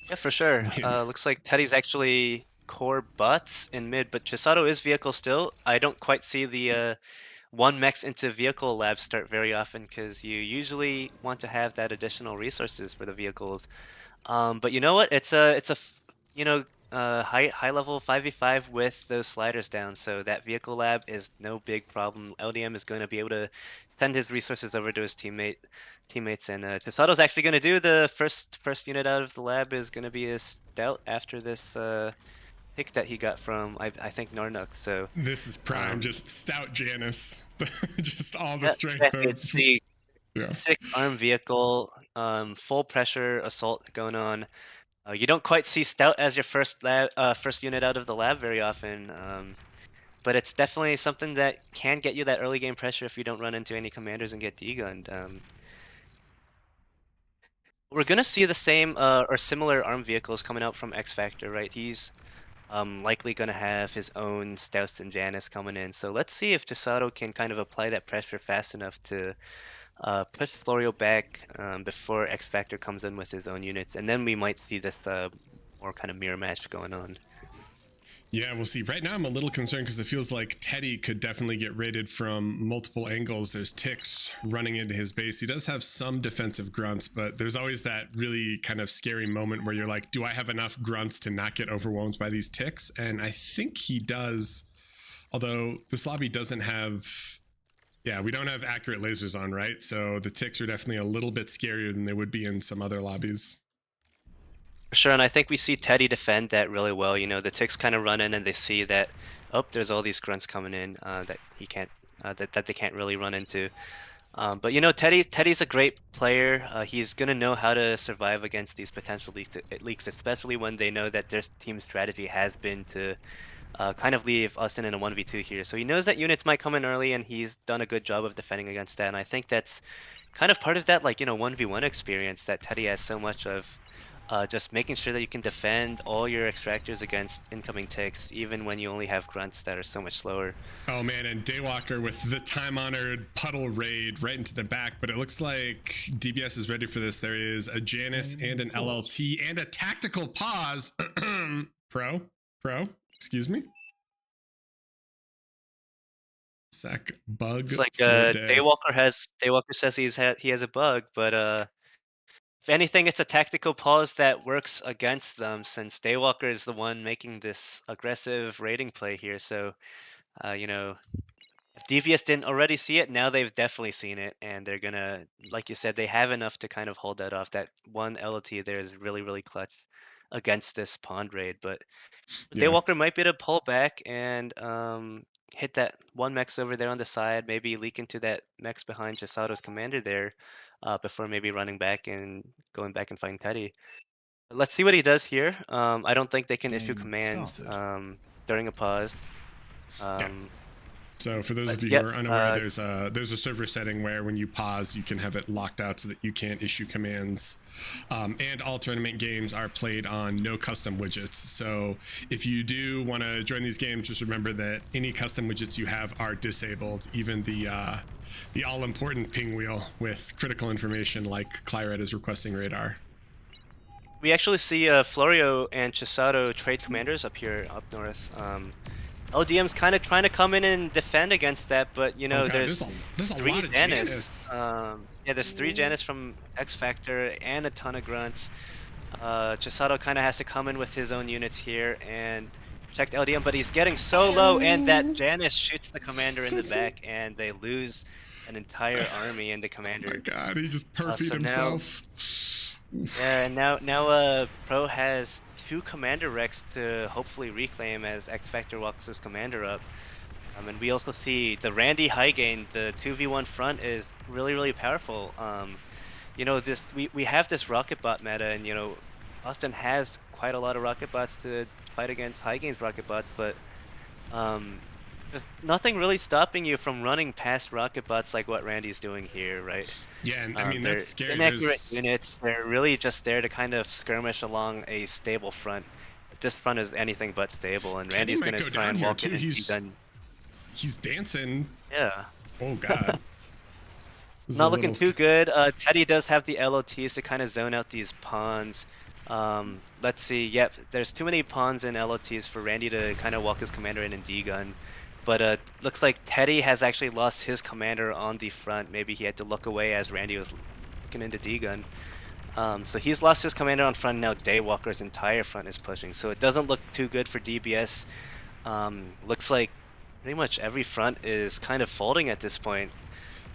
Speaker 3: Yeah, for sure. Looks like Teddy's actually core bots in mid, but Chisato is vehicle still. I don't quite see the 1 mechs into vehicle lab start very often, because you usually want to have that additional resources for the vehicles. But you know what? You know, high level 5v5 with those sliders down, so that vehicle lab is no big problem. LDM is going to be able to send his resources over to his teammates, and Chisato's actually going to do the first unit out of the lab is going to be a stout after this pick that he got from I think Narnuk. So
Speaker 1: This is prime, just stout Janus, just all the
Speaker 3: yeah,
Speaker 1: strength of.
Speaker 3: it's the
Speaker 1: Yeah.
Speaker 3: 6-arm vehicle, full pressure assault going on. You don't quite see stout as your first unit out of the lab very often, but it's definitely something that can get you that early game pressure if you don't run into any commanders and get degunned. We're gonna see the same or similar arm vehicles coming out from X Factor, right? He's likely gonna have his own Stouts and Janus coming in. So let's see if Chisato can kind of apply that pressure fast enough to push Florio back before X Factor comes in with his own units, and then we might see this more kind of mirror match going on.
Speaker 1: Yeah, we'll see. Right now, I'm a little concerned because it feels like Teddy could definitely get raided from multiple angles. There's ticks running into his base. He does have some defensive grunts, but there's always that really kind of scary moment where you're like, do I have enough grunts to not get overwhelmed by these ticks? And I think he does, although this lobby doesn't have... Yeah, we don't have accurate lasers on, right? So the ticks are definitely a little bit scarier than they would be in some other lobbies.
Speaker 3: For sure, and I think we see Teddy defend that really well. You know, the ticks kind of run in and they see that, oh, there's all these grunts coming in that he can't, that they can't really run into. But you know, Teddy's a great player. He's gonna know how to survive against these potential leaks, especially when they know that their team strategy has been to kind of leave Austin in a 1v2 here. So he knows that units might come in early, and he's done a good job of defending against that. And I think that's kind of part of that, like, you know, 1v1 experience that Teddy has so much of. Just making sure that you can defend all your extractors against incoming ticks, even when you only have grunts that are so much slower.
Speaker 1: Oh man, and Daywalker with the time-honored puddle raid right into the back, but it looks like DBS is ready for this. There is a Janus and an LLT and a tactical pause. Pro, excuse me. Sec bug.
Speaker 3: It's like Daywalker says he has a bug, but if anything, it's a tactical pause that works against them, since Daywalker is the one making this aggressive raiding play here. So, you know, if DVS didn't already see it, now they've definitely seen it, and they're gonna, like you said, they have enough to kind of hold that off. That one LT there is really, really clutch against this pond raid, but
Speaker 1: Yeah.
Speaker 3: Daywalker might be able to pull back and hit that one mech over there on the side, maybe leak into that mechs behind Chisato's commander there before maybe running back and going back and fighting Teddy. Let's see what he does here. I don't think they can issue commands during a pause.
Speaker 1: So for those of you who are unaware, there's a server setting where when you pause, you can have it locked out so that you can't issue commands. And all tournament games are played on no custom widgets. So if you do want to join these games, just remember that any custom widgets you have are disabled. Even the all-important ping wheel with critical information like Clyred is requesting radar.
Speaker 3: We actually see Florio and Chisato trade commanders up here, up north. LDM's kind of trying to come in and defend against that, but you know, there's
Speaker 1: a
Speaker 3: three
Speaker 1: lot of
Speaker 3: Janus. Yeah, there's 3 Janus from X Factor and a ton of grunts. Chisato kind of has to come in with his own units here and protect LDM, but he's getting so low, and that Janus shoots the commander in the back, and they lose an entire army and the commander.
Speaker 1: Oh my god, he just perfied himself.
Speaker 3: Yeah, and now Pro has 2 commander wrecks to hopefully reclaim as X Factor walks his commander up. And we also see the Randy high gain, the 2v1 front is really, really powerful. You know, we have this rocket bot meta, and you know, Austin has quite a lot of rocket bots to fight against high gains rocket bots, but there's nothing really stopping you from running past rocket bots like what Randy's doing here, right?
Speaker 1: Yeah, and I mean, that's scary.
Speaker 3: Inaccurate units, they're really just there to kind of skirmish along a stable front. This front is anything but stable, and Randy's going to try and walk in and be done.
Speaker 1: He's dancing.
Speaker 3: Yeah.
Speaker 1: Oh god.
Speaker 3: Not looking too good. Teddy does have the LOTs to kind of zone out these pawns. Let's see. Yep, there's too many pawns and LOTs for Randy to kind of walk his commander in and D-gun. But looks like Teddy has actually lost his commander on the front. Maybe he had to look away as Randy was looking into D-gun. So he's lost his commander on front. Now Daywalker's entire front is pushing. So it doesn't look too good for DBS. Looks like pretty much every front is kind of folding at this point.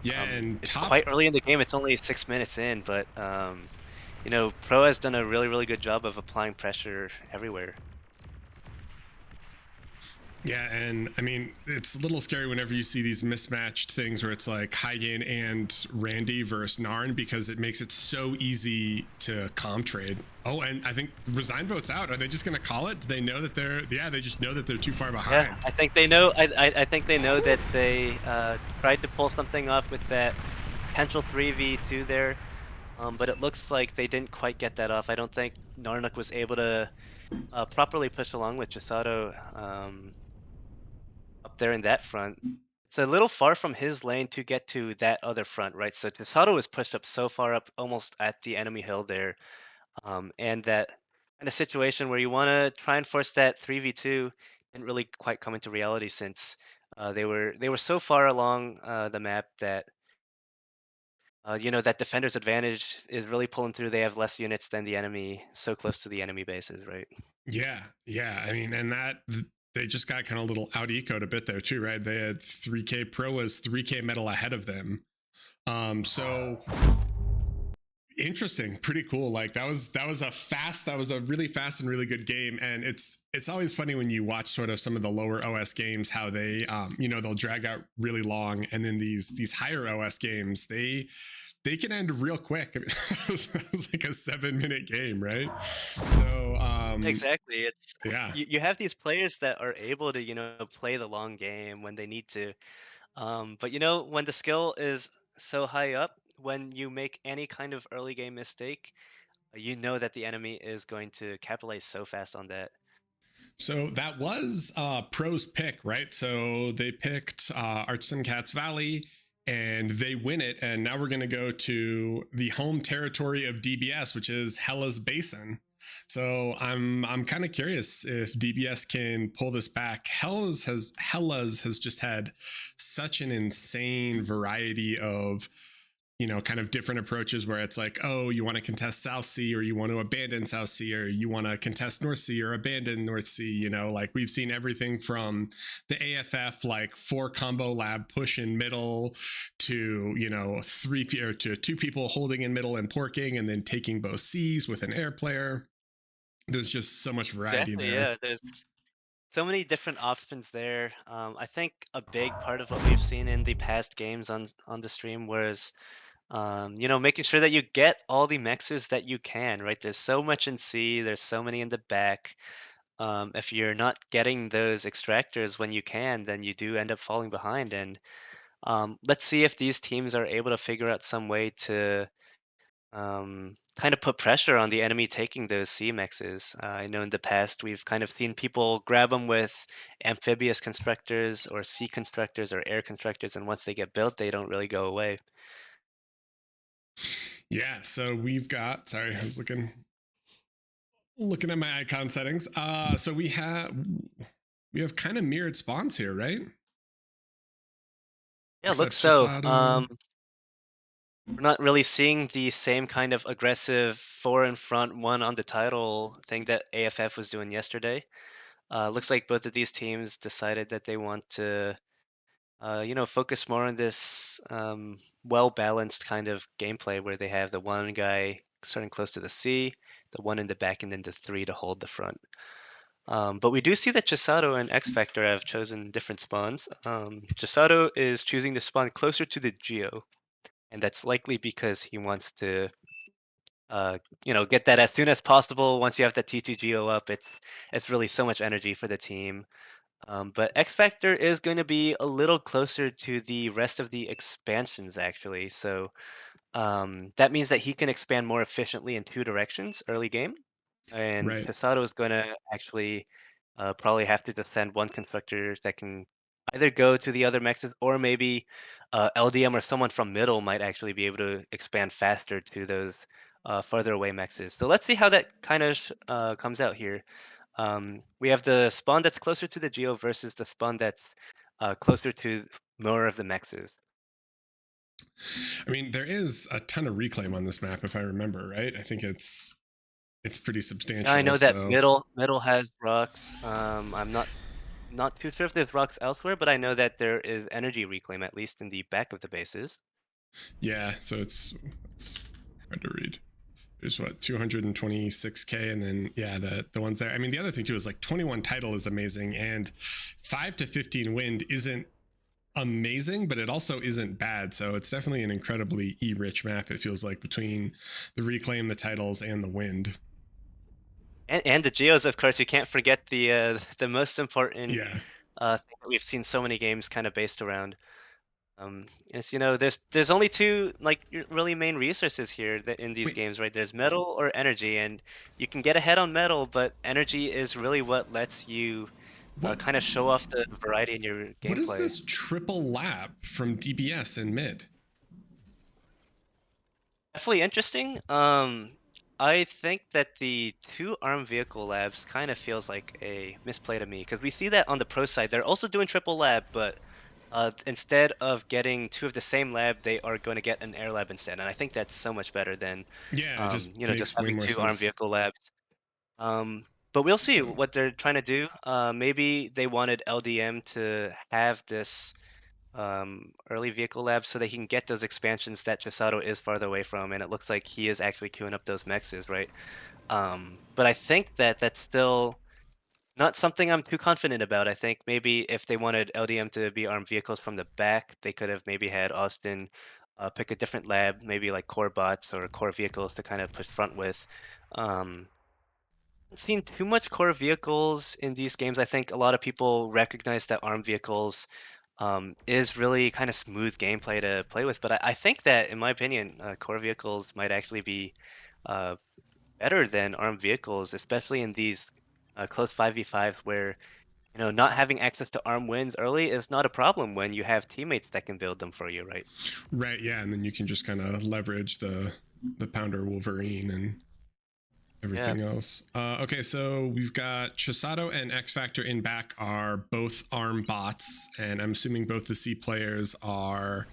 Speaker 1: Yeah, and
Speaker 3: It's
Speaker 1: top.
Speaker 3: quite early in the game. It's only 6 minutes in, but Pro has done a really, really good job of applying pressure everywhere.
Speaker 1: Yeah, and I mean, it's a little scary whenever you see these mismatched things where it's like Hygen and Randy versus Narn, because it makes it so easy to comp trade. Oh, and I think Resign votes out. Are they just going to call it? Do they know that they're? Yeah, they just know that they're too far behind.
Speaker 3: Yeah, I think they know. I think they know that they tried to pull something off with that potential 3v2 there, but it looks like they didn't quite get that off. I don't think Narnuk was able to properly push along with Chisato up there in that front. It's a little far from his lane to get to that other front, right? So Chisato was pushed up so far up, almost at the enemy hill there, and that kind of situation where you want to try and force that 3v2 didn't really quite come into reality since they were so far along the map that that defender's advantage is really pulling through. They have less units than the enemy, so close to the enemy bases, right?
Speaker 1: Yeah, yeah. I mean, and that they just got kind of a little out ecoed a bit there too, right? They had 3K Pro was 3K metal ahead of them. So interesting, pretty cool. Like that was a really fast and really good game. And it's always funny when you watch sort of some of the lower OS games how they they'll drag out really long, and then these higher OS games they can end real quick. I mean, it was like a 7-minute game, right? So
Speaker 3: Exactly. It's
Speaker 1: yeah.
Speaker 3: you have these players that are able to play the long game when they need to. But when the skill is so high up, when you make any kind of early game mistake, you know that the enemy is going to capitalize so fast on that.
Speaker 1: So that was Pro's pick, right? So they picked Archsim Cats Valley and they win it. And now we're going to go to the home territory of DBS, which is Hella's Basin. So I'm kind of curious if DBS can pull this back. Hella's has just had such an insane variety of kind of different approaches where it's like, oh, you want to contest South Sea or you want to abandon South Sea or you want to contest North Sea or abandon North Sea, like we've seen everything from the AFF, like 4 combo lab push in middle to, 2 people holding in middle and porking and then taking both Seas with an air player. There's just so much variety
Speaker 3: Exactly.
Speaker 1: there.
Speaker 3: Yeah. There's so many different options there. I think a big part of what we've seen in the past games on the stream was making sure that you get all the mexes that you can, right? There's so much in C, there's so many in the back. If you're not getting those extractors when you can, then you do end up falling behind. And let's see if these teams are able to figure out some way to kind of put pressure on the enemy taking those C mexes. I know in the past we've kind of seen people grab them with amphibious constructors or sea constructors or air constructors, and once they get built, they don't really go away.
Speaker 1: Yeah, so we've got, sorry, I was looking at my icon settings. So we have kind of mirrored spawns here, right?
Speaker 3: Yeah,
Speaker 1: Except
Speaker 3: looks so.
Speaker 1: Chisato.
Speaker 3: We're not really seeing the same kind of aggressive 4 in front, 1 on the title thing that AFF was doing yesterday. Looks like both of these teams decided that they want to, focus more on this well-balanced kind of gameplay where they have the one guy starting close to the C, the one in the back, and then the 3 to hold the front. But we do see that Chisato and X Factor have chosen different spawns. Chisato is choosing to spawn closer to the Geo, and that's likely because he wants to get that as soon as possible. Once you have that T2 Geo up, it's really so much energy for the team. But X Factor is going to be a little closer to the rest of the expansions, actually. So that means that he can expand more efficiently in 2 directions early game. And
Speaker 1: Right.
Speaker 3: Chisato is going to actually probably have to defend 1 constructor that can either go to the other mexes, or maybe LDM or someone from middle might actually be able to expand faster to those farther away mexes. So let's see how that kind of comes out here. We have the spawn that's closer to the Geo versus the spawn that's closer to more of the mexes.
Speaker 1: I mean, there is a ton of reclaim on this map, if I remember right. I think it's pretty substantial.
Speaker 3: I know that
Speaker 1: so
Speaker 3: middle has rocks. I'm not too sure if there's rocks elsewhere, but I know that there is energy reclaim at least in the back of the bases.
Speaker 1: yeah, so it's hard to read. There's what 226k, and then yeah, the ones there. I mean, the other thing too is like 21 title is amazing, and 5 to 15 wind isn't amazing, but it also isn't bad. So it's definitely an incredibly rich map. It feels like between the reclaim, the titles, and the wind.
Speaker 3: And the geos, of course, you can't forget the most important
Speaker 1: Yeah,
Speaker 3: thing that we've seen so many games kind of based around. Is there's only two like really main resources here that in these
Speaker 1: wait,
Speaker 3: games, right? There's metal or energy, and you can get ahead on metal, but energy is really what lets you
Speaker 1: what
Speaker 3: kind of show off the variety in your
Speaker 1: what is
Speaker 3: gameplay.
Speaker 1: this triple lap from DBS in mid?
Speaker 3: Definitely interesting. I think that the two arm vehicle labs kind of feels like a misplay to me because we see that on the pro side. They're also doing triple lab, but instead of getting two of the same lab, they are going to get an air lab instead. And I think that's so much better than,
Speaker 1: Yeah, it just
Speaker 3: just
Speaker 1: makes way
Speaker 3: having
Speaker 1: more
Speaker 3: two arm
Speaker 1: sense.
Speaker 3: vehicle labs. But we'll see
Speaker 1: So
Speaker 3: what they're trying to do. Maybe they wanted LDM to have this early vehicle lab so that he can get those expansions that Chisato is farther away from, and it looks like he is actually queuing up those mexes, right? But I think that that's still not something I'm too confident about. I think maybe if they wanted LDM to be armed vehicles from the back, they could have maybe had Austin pick a different lab, maybe like core bots or core vehicles to kind of push front with. Um, haven't seen too much core vehicles in these games. I think a lot of people recognize that armed vehicles is really kind of smooth gameplay to play with. But I think that, in my opinion, core vehicles might actually be uh, better than armed vehicles, especially in these close 5v5s where not having access to armed wins early is not a problem when you have teammates that can build them for you, right?
Speaker 1: right, yeah, and then you can just kind of leverage the pounder Wolverine and
Speaker 3: Yeah.
Speaker 1: everything else. Okay, so we've got Chisato and X Factor in back are both ARM bots, and I'm assuming both the C players are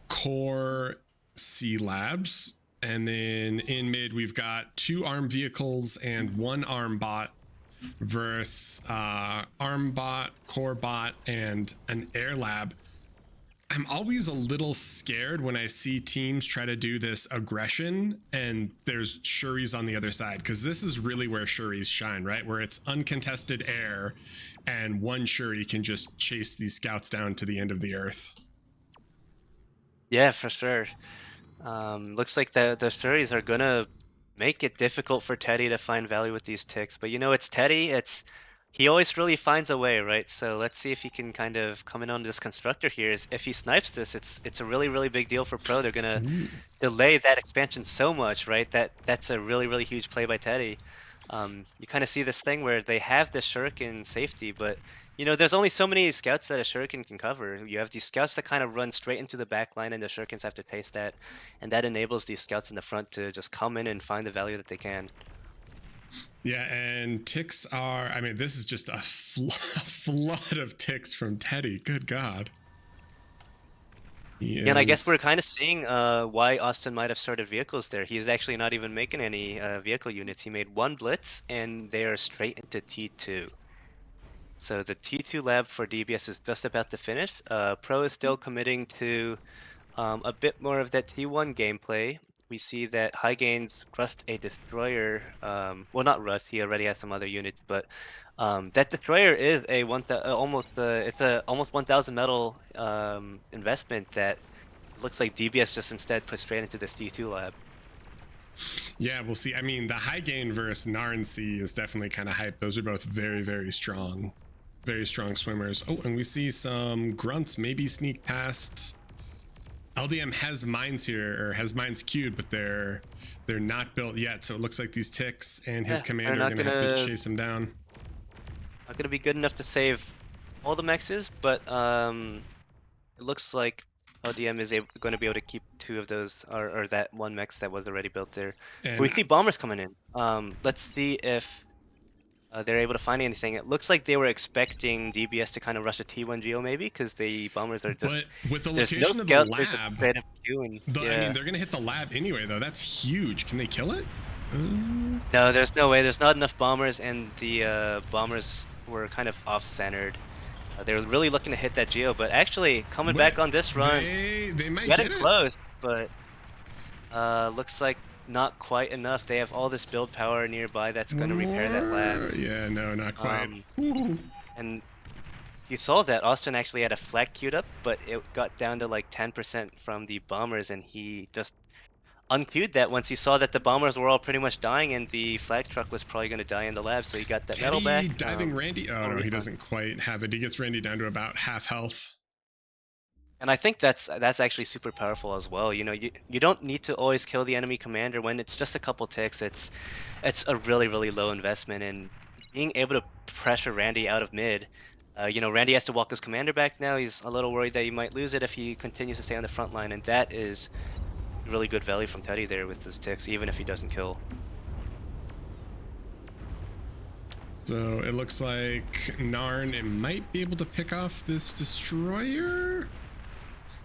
Speaker 1: core C labs. And then in mid, we've got two ARM vehicles and one ARM bot versus ARM bot, core bot, and an air lab. I'm always a little scared when I see teams try to do this aggression and there's Shuris on the other side, because this is really where Shuris shine, right? Where it's uncontested air and one Shuri can just chase these scouts down to the end of the earth.
Speaker 3: Yeah, for sure. Looks like the stories are gonna make it difficult for Teddy to find value with these ticks, but it's Teddy. He always really finds a way, right? So let's see if he can kind of come in on this constructor here. If he snipes this, it's a really really big deal for Pro. They're gonna
Speaker 1: Ooh.
Speaker 3: delay that expansion so much, right? That's a really really huge play by Teddy. You kind of see this thing where they have the shuriken safety, but there's only so many scouts that a shuriken can cover. You have these scouts that kind of run straight into the back line, and the shurikens have to taste that, and that enables these scouts in the front to just come in and find the value that they can.
Speaker 1: Yeah, and ticks are, I mean, this is just a flood of ticks from Teddy. Good God.
Speaker 3: Yeah, and I guess we're kind of seeing why Austin might have started vehicles there. He's actually not even making any vehicle units. He made one blitz, and they are straight into T2. So the T2 lab for DBS is just about to finish. Pro is still committing to a bit more of that T1 gameplay. We see that High Gains rushed a destroyer. Well, not rushed. He already has some other units, but that destroyer is a it's a almost 1,000 metal investment that looks like DBS just instead put straight into this T2 lab.
Speaker 1: Yeah, we'll see. I mean, the high gain versus Narn-C is definitely kind of hype. Those are both very, very strong swimmers. Oh, and we see some grunts maybe sneak past. LDM has mines here, or has mines queued, but they're not built yet. So it looks like these ticks and his commander are gonna have to chase him down.
Speaker 3: Not gonna be good enough to save all the mexes, but it looks like LDM is going to be able to keep two of those, or that one mex that was already built there.
Speaker 1: And
Speaker 3: We see bombers coming in. Let's see if they're able to find anything. It looks like they were expecting DBS to kind of rush a T1 Geo maybe, because the bombers are just,
Speaker 1: But with the
Speaker 3: there's no
Speaker 1: location of the
Speaker 3: scout, they're just
Speaker 1: lab,
Speaker 3: straight up queuing.
Speaker 1: I mean,
Speaker 3: Yeah.
Speaker 1: they're gonna hit the lab anyway, though. That's huge. Can they kill it?
Speaker 3: No, there's no way. There's not enough bombers, and the bombers were kind of off-centered. They were really looking to hit that Geo, but actually coming back on this run,
Speaker 1: They might
Speaker 3: getting
Speaker 1: get it.
Speaker 3: close, but looks like not quite enough. They have all this build power nearby that's going to repair that lab.
Speaker 1: Yeah, no, not quite.
Speaker 3: And you saw that Austin actually had a flag queued up, but it got down to like 10% from the bombers, and he just unqueued that once he saw that the bombers were all pretty much dying and the flag truck was probably going to die in the lab, so he got that metal back.
Speaker 1: Diving Randy. Oh no, he
Speaker 3: refund.
Speaker 1: doesn't quite have it. He gets Randy down to about half health.
Speaker 3: And I think that's actually super powerful as well. You know, you don't need to always kill the enemy commander when it's just a couple ticks. It's a really low investment, and being able to pressure Randy out of mid. You know, Randy has to walk his commander back now. He's a little worried that he might lose it if he continues to stay on the front line, and that is really good value from Teddy there with his ticks, even if he doesn't kill.
Speaker 1: So it looks like Narn might be able to pick off this destroyer.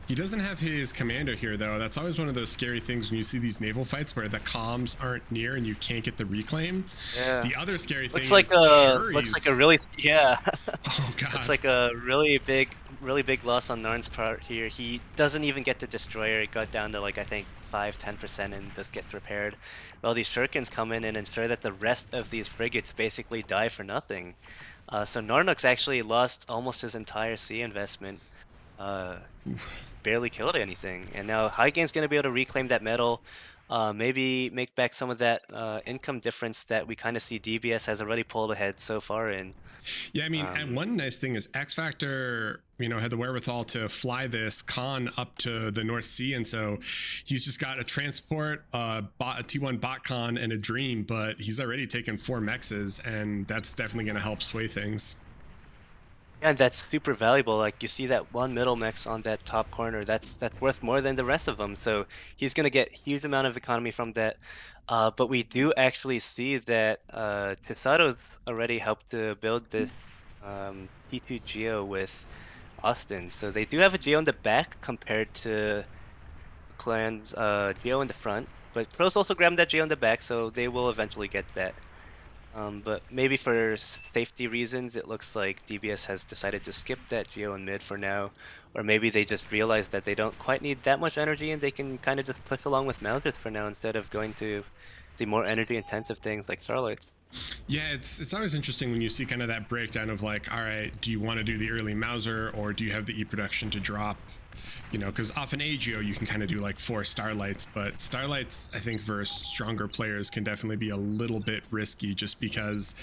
Speaker 1: He doesn't have his commander here, though. That's always one of those scary things when you see these naval fights where the comms aren't near and you can't get the reclaim.
Speaker 3: Yeah.
Speaker 1: The other scary thing
Speaker 3: looks like a really yeah.
Speaker 1: Oh god.
Speaker 3: Looks like a really big loss on Narn's part here. He doesn't even get the destroyer. It got down to like I think 5-10% and just gets repaired. Well, these shurikens come in and ensure that the rest of these frigates basically die for nothing. So Narnuk's actually lost almost his entire sea investment. Barely killed anything, and now High Gain's going to be able to reclaim that metal, maybe make back some of that income difference that we kind of see DBS has already pulled ahead so far in.
Speaker 1: Yeah, I mean, and one nice thing is X Factor, you know, had the wherewithal to fly this con up to the North Sea, and so he's just got a transport, a T1 bot con, and a dream, but he's already taken 4 mexes, and that's definitely going to help sway things.
Speaker 3: Yeah, and that's super valuable. Like you see that one middle mex on that top corner, that's worth more than the rest of them. So he's gonna get huge amount of economy from that. But we do actually see that Chisato's already helped to build this T2 Geo with Austin. So they do have a Geo in the back compared to Clan's Geo in the front. But Pros also grabbed that Geo in the back, so they will eventually get that. But maybe for safety reasons, it looks like DBS has decided to skip that Geo in mid for now, or maybe they just realized that they don't quite need that much energy and they can kind of just push along with Mausers for now instead of going to the more energy-intensive things like Starlights.
Speaker 1: Yeah, it's always interesting when you see kind of that breakdown of like, all right, do you want to do the early Mauser or do you have the E-production to drop? You know, because off an AGO you can kind of do like 4 Starlights, but Starlights I think versus stronger players can definitely be a little bit risky just because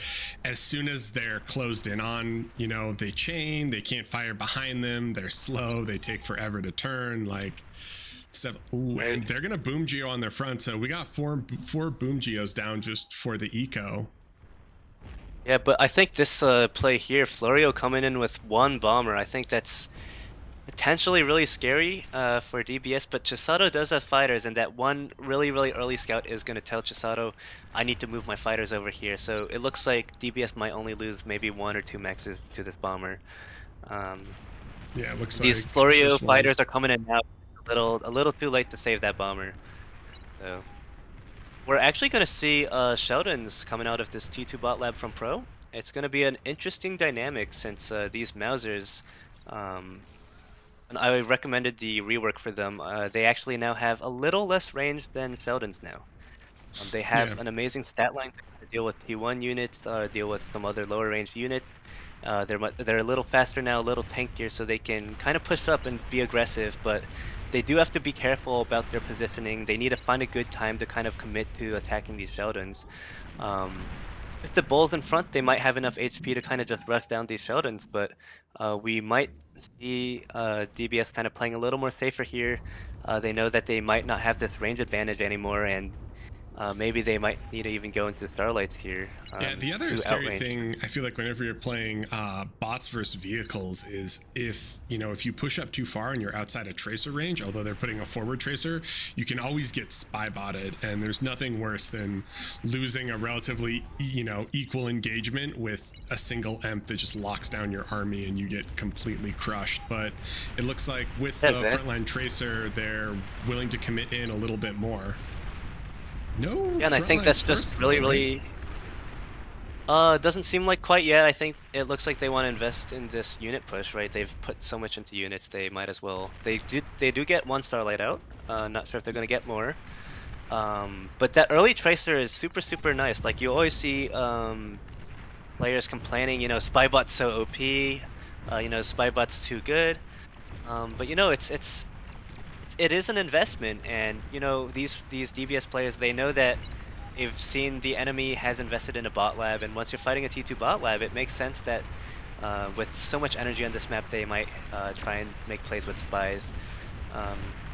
Speaker 1: as soon as they're closed in on, you know, they chain, they can't fire behind them, they're slow, they take forever to turn, like stuff. Ooh, and they're gonna boom geo on their front, so we got four boom geos down just for the eco.
Speaker 3: Yeah, but I think this play here, Florio coming in with 1 bomber, I think that's potentially really scary for DBS, but Chisato does have fighters, and that one really early scout is going to tell Chisato, I need to move my fighters over here. So it looks like DBS might only lose maybe 1 or 2 mexes to this bomber.
Speaker 1: Yeah, it looks
Speaker 3: these
Speaker 1: like
Speaker 3: Florio fighters are coming in now. A little too late to save that bomber. So we're actually going to see Sheldons coming out of this T2 bot lab from Pro. It's going to be an interesting dynamic since these Mausers. And I recommended the rework for them. They actually now have a little less range than Sheldons now. They have an amazing stat line to deal with T1 units, deal with some other lower range units. They're a little faster now, a little tankier, so they can kind of push up and be aggressive, but they do have to be careful about their positioning. They need to find a good time to kind of commit to attacking these Sheldons. With the Bulls in front, they might have enough HP to kind of just rush down these Sheldons, but we might see DBS kind of playing a little more safer here. They know that they might not have this range advantage anymore, and maybe they might need to even go into Starlights here.
Speaker 1: Yeah, the other
Speaker 3: to
Speaker 1: scary
Speaker 3: outrange.
Speaker 1: thing I feel like whenever you're playing bots versus vehicles is if you push up too far and you're outside a tracer range, although they're putting a forward tracer, you can always get spy botted, and there's nothing worse than losing a relatively equal engagement with a single emp that just locks down your army and you get completely crushed. But it looks like with the frontline tracer, they're willing to commit in a little bit more. No.
Speaker 3: Yeah, and I think that's just really doesn't seem like quite yet. I think it looks like they want to invest in this unit push, right? They've put so much into units, they might as well. They do get 1 Starlight out. Not sure if they're gonna get more. But that early tracer is super nice. Like, you always see players complaining, Spybot's so OP, Spybot's too good. But it is an investment, and these DBS players, they know that they've seen the enemy has invested in a bot lab, and once you're fighting a T2 bot lab, it makes sense that with so much energy on this map, they might try and make plays with spies.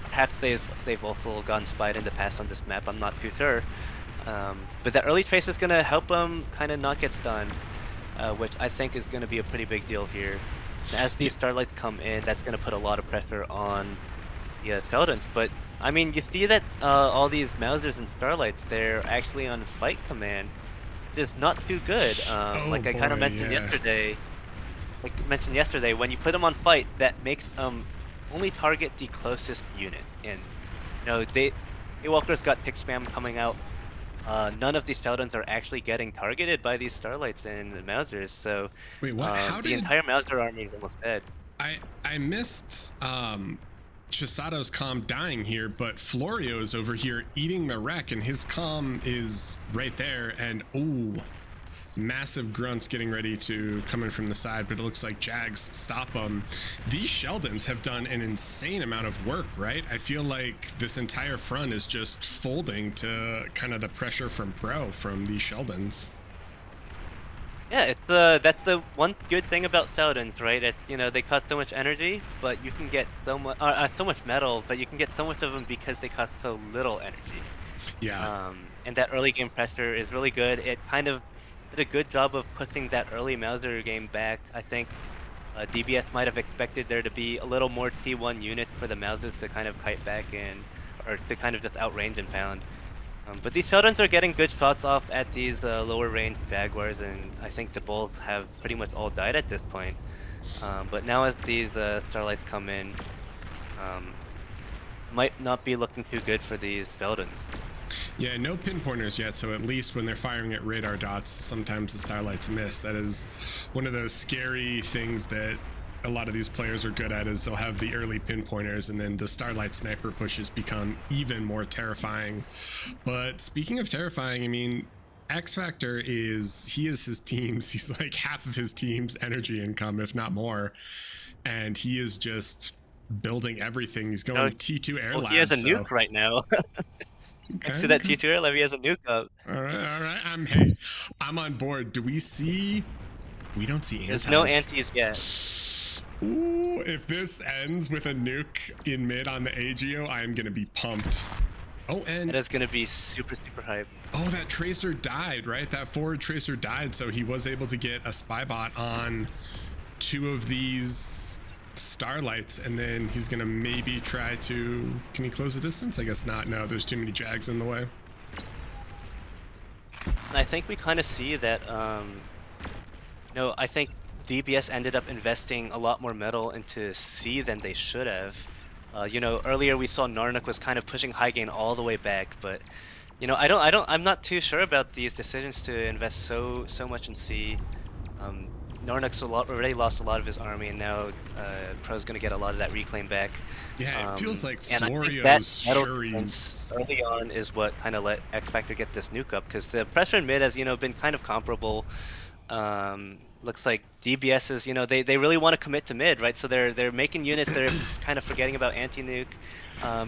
Speaker 3: Perhaps they've also gone spied in the past on this map, I'm not too sure. But that early trace is going to help them kind of not get stunned, which I think is going to be a pretty big deal here. And as these Starlights come in, that's going to put a lot of pressure on the Sheldons. But I mean, you see that all these Mausers and Starlights, they're actually on fight command. It's not too good. Like I kind of mentioned yesterday. Like I mentioned yesterday, when you put them on fight, that makes only target the closest unit. And Daywalker's got tick spam coming out. None of these Sheldons are actually getting targeted by these Starlights and the Mausers. So
Speaker 1: wait, what? How
Speaker 3: the entire Mauser army is almost dead.
Speaker 1: I missed Chisato's comm dying here, but Florio is over here eating the wreck, and his comm is right there. And massive grunts getting ready to come in from the side, but it looks like Jags stop them. These Sheldons have done an insane amount of work, right? I feel like this entire front is just folding to kind of the pressure from these Sheldons.
Speaker 3: Yeah, that's the one good thing about Sheldons, right? It's, they cost so much energy, but you can get so much metal, but you can get so much of them because they cost so little energy.
Speaker 1: Yeah.
Speaker 3: And that early game pressure is really good. It kind of did a good job of pushing that early Mauser game back. I think DBS might have expected there to be a little more T1 units for the Mausers to kind of kite back in, or to kind of just outrange and pound. But these Sheldons are getting good shots off at these lower range Jaguars, and I think the Bulls have pretty much all died at this point. But now as these Starlights come in, might not be looking too good for these Sheldons.
Speaker 1: Yeah, no pinpointers yet, so at least when they're firing at radar dots, sometimes the Starlights miss. That is one of those scary things that a lot of these players are good at, is they'll have the early pinpointers, and then the Starlight sniper pushes become even more terrifying. But speaking of terrifying, I mean, X Factor he is his team's, he's like half of his team's energy income, if not more, and he is just building everything. He's going T2 air lab.
Speaker 3: He has a nuke right now. Next to that T2 air lab, he has a nuke up.
Speaker 1: All right. I'm on board. We don't see antis.
Speaker 3: There's no antis yet.
Speaker 1: Ooh, if this ends with a nuke in mid on the AGO, I am gonna be pumped. Oh, and
Speaker 3: it is gonna be super hype.
Speaker 1: Oh, that tracer died, right? That forward tracer died, so he was able to get a spy bot on 2 of these Starlights, and then he's gonna maybe try to. Can he close the distance? I guess not. No, there's too many Jags in the way.
Speaker 3: I think we kind of see that. I think DBS ended up investing a lot more metal into C than they should have. Earlier we saw Narnuk was kind of pushing high gain all the way back, but I'm not too sure about these decisions to invest so much in C. Narnuk's already lost a lot of his army, and now Pro's going to get a lot of that reclaim back.
Speaker 1: Yeah, it feels like Florio's
Speaker 3: Shuri's early on is what kind of let X Factor get this nuke up, because the pressure in mid has been kind of comparable. Looks like DBS is they really want to commit to mid, right? So they're making units. They're kind of forgetting about anti-nuke.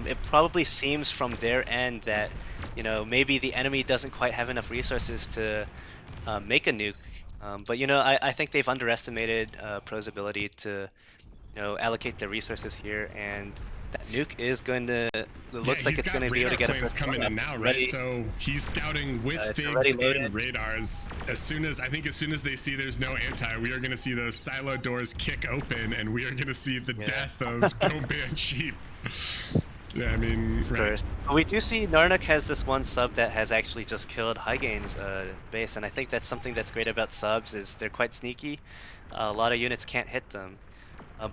Speaker 3: It probably seems from their end that maybe the enemy doesn't quite have enough resources to make a nuke. But I think they've underestimated Pro's ability to allocate their resources here, and that nuke is going to. It
Speaker 1: Yeah,
Speaker 3: looks like
Speaker 1: he's
Speaker 3: it's
Speaker 1: got
Speaker 3: going to be able to
Speaker 1: radar
Speaker 3: get a
Speaker 1: planes
Speaker 3: first
Speaker 1: coming
Speaker 3: blood
Speaker 1: in
Speaker 3: up.
Speaker 1: now,
Speaker 3: It's
Speaker 1: right?
Speaker 3: already,
Speaker 1: So he's scouting with
Speaker 3: it's
Speaker 1: figs
Speaker 3: already loaded.
Speaker 1: and radars. As soon as they see there's no anti, we are going to see those silo doors kick open, and we are going to see the death of Don't Ban Sheep. Yeah, I mean, right.
Speaker 3: First. But we do see Narnak has this one sub that has actually just killed Highgain's base, and I think that's something that's great about subs is they're quite sneaky. A lot of units can't hit them.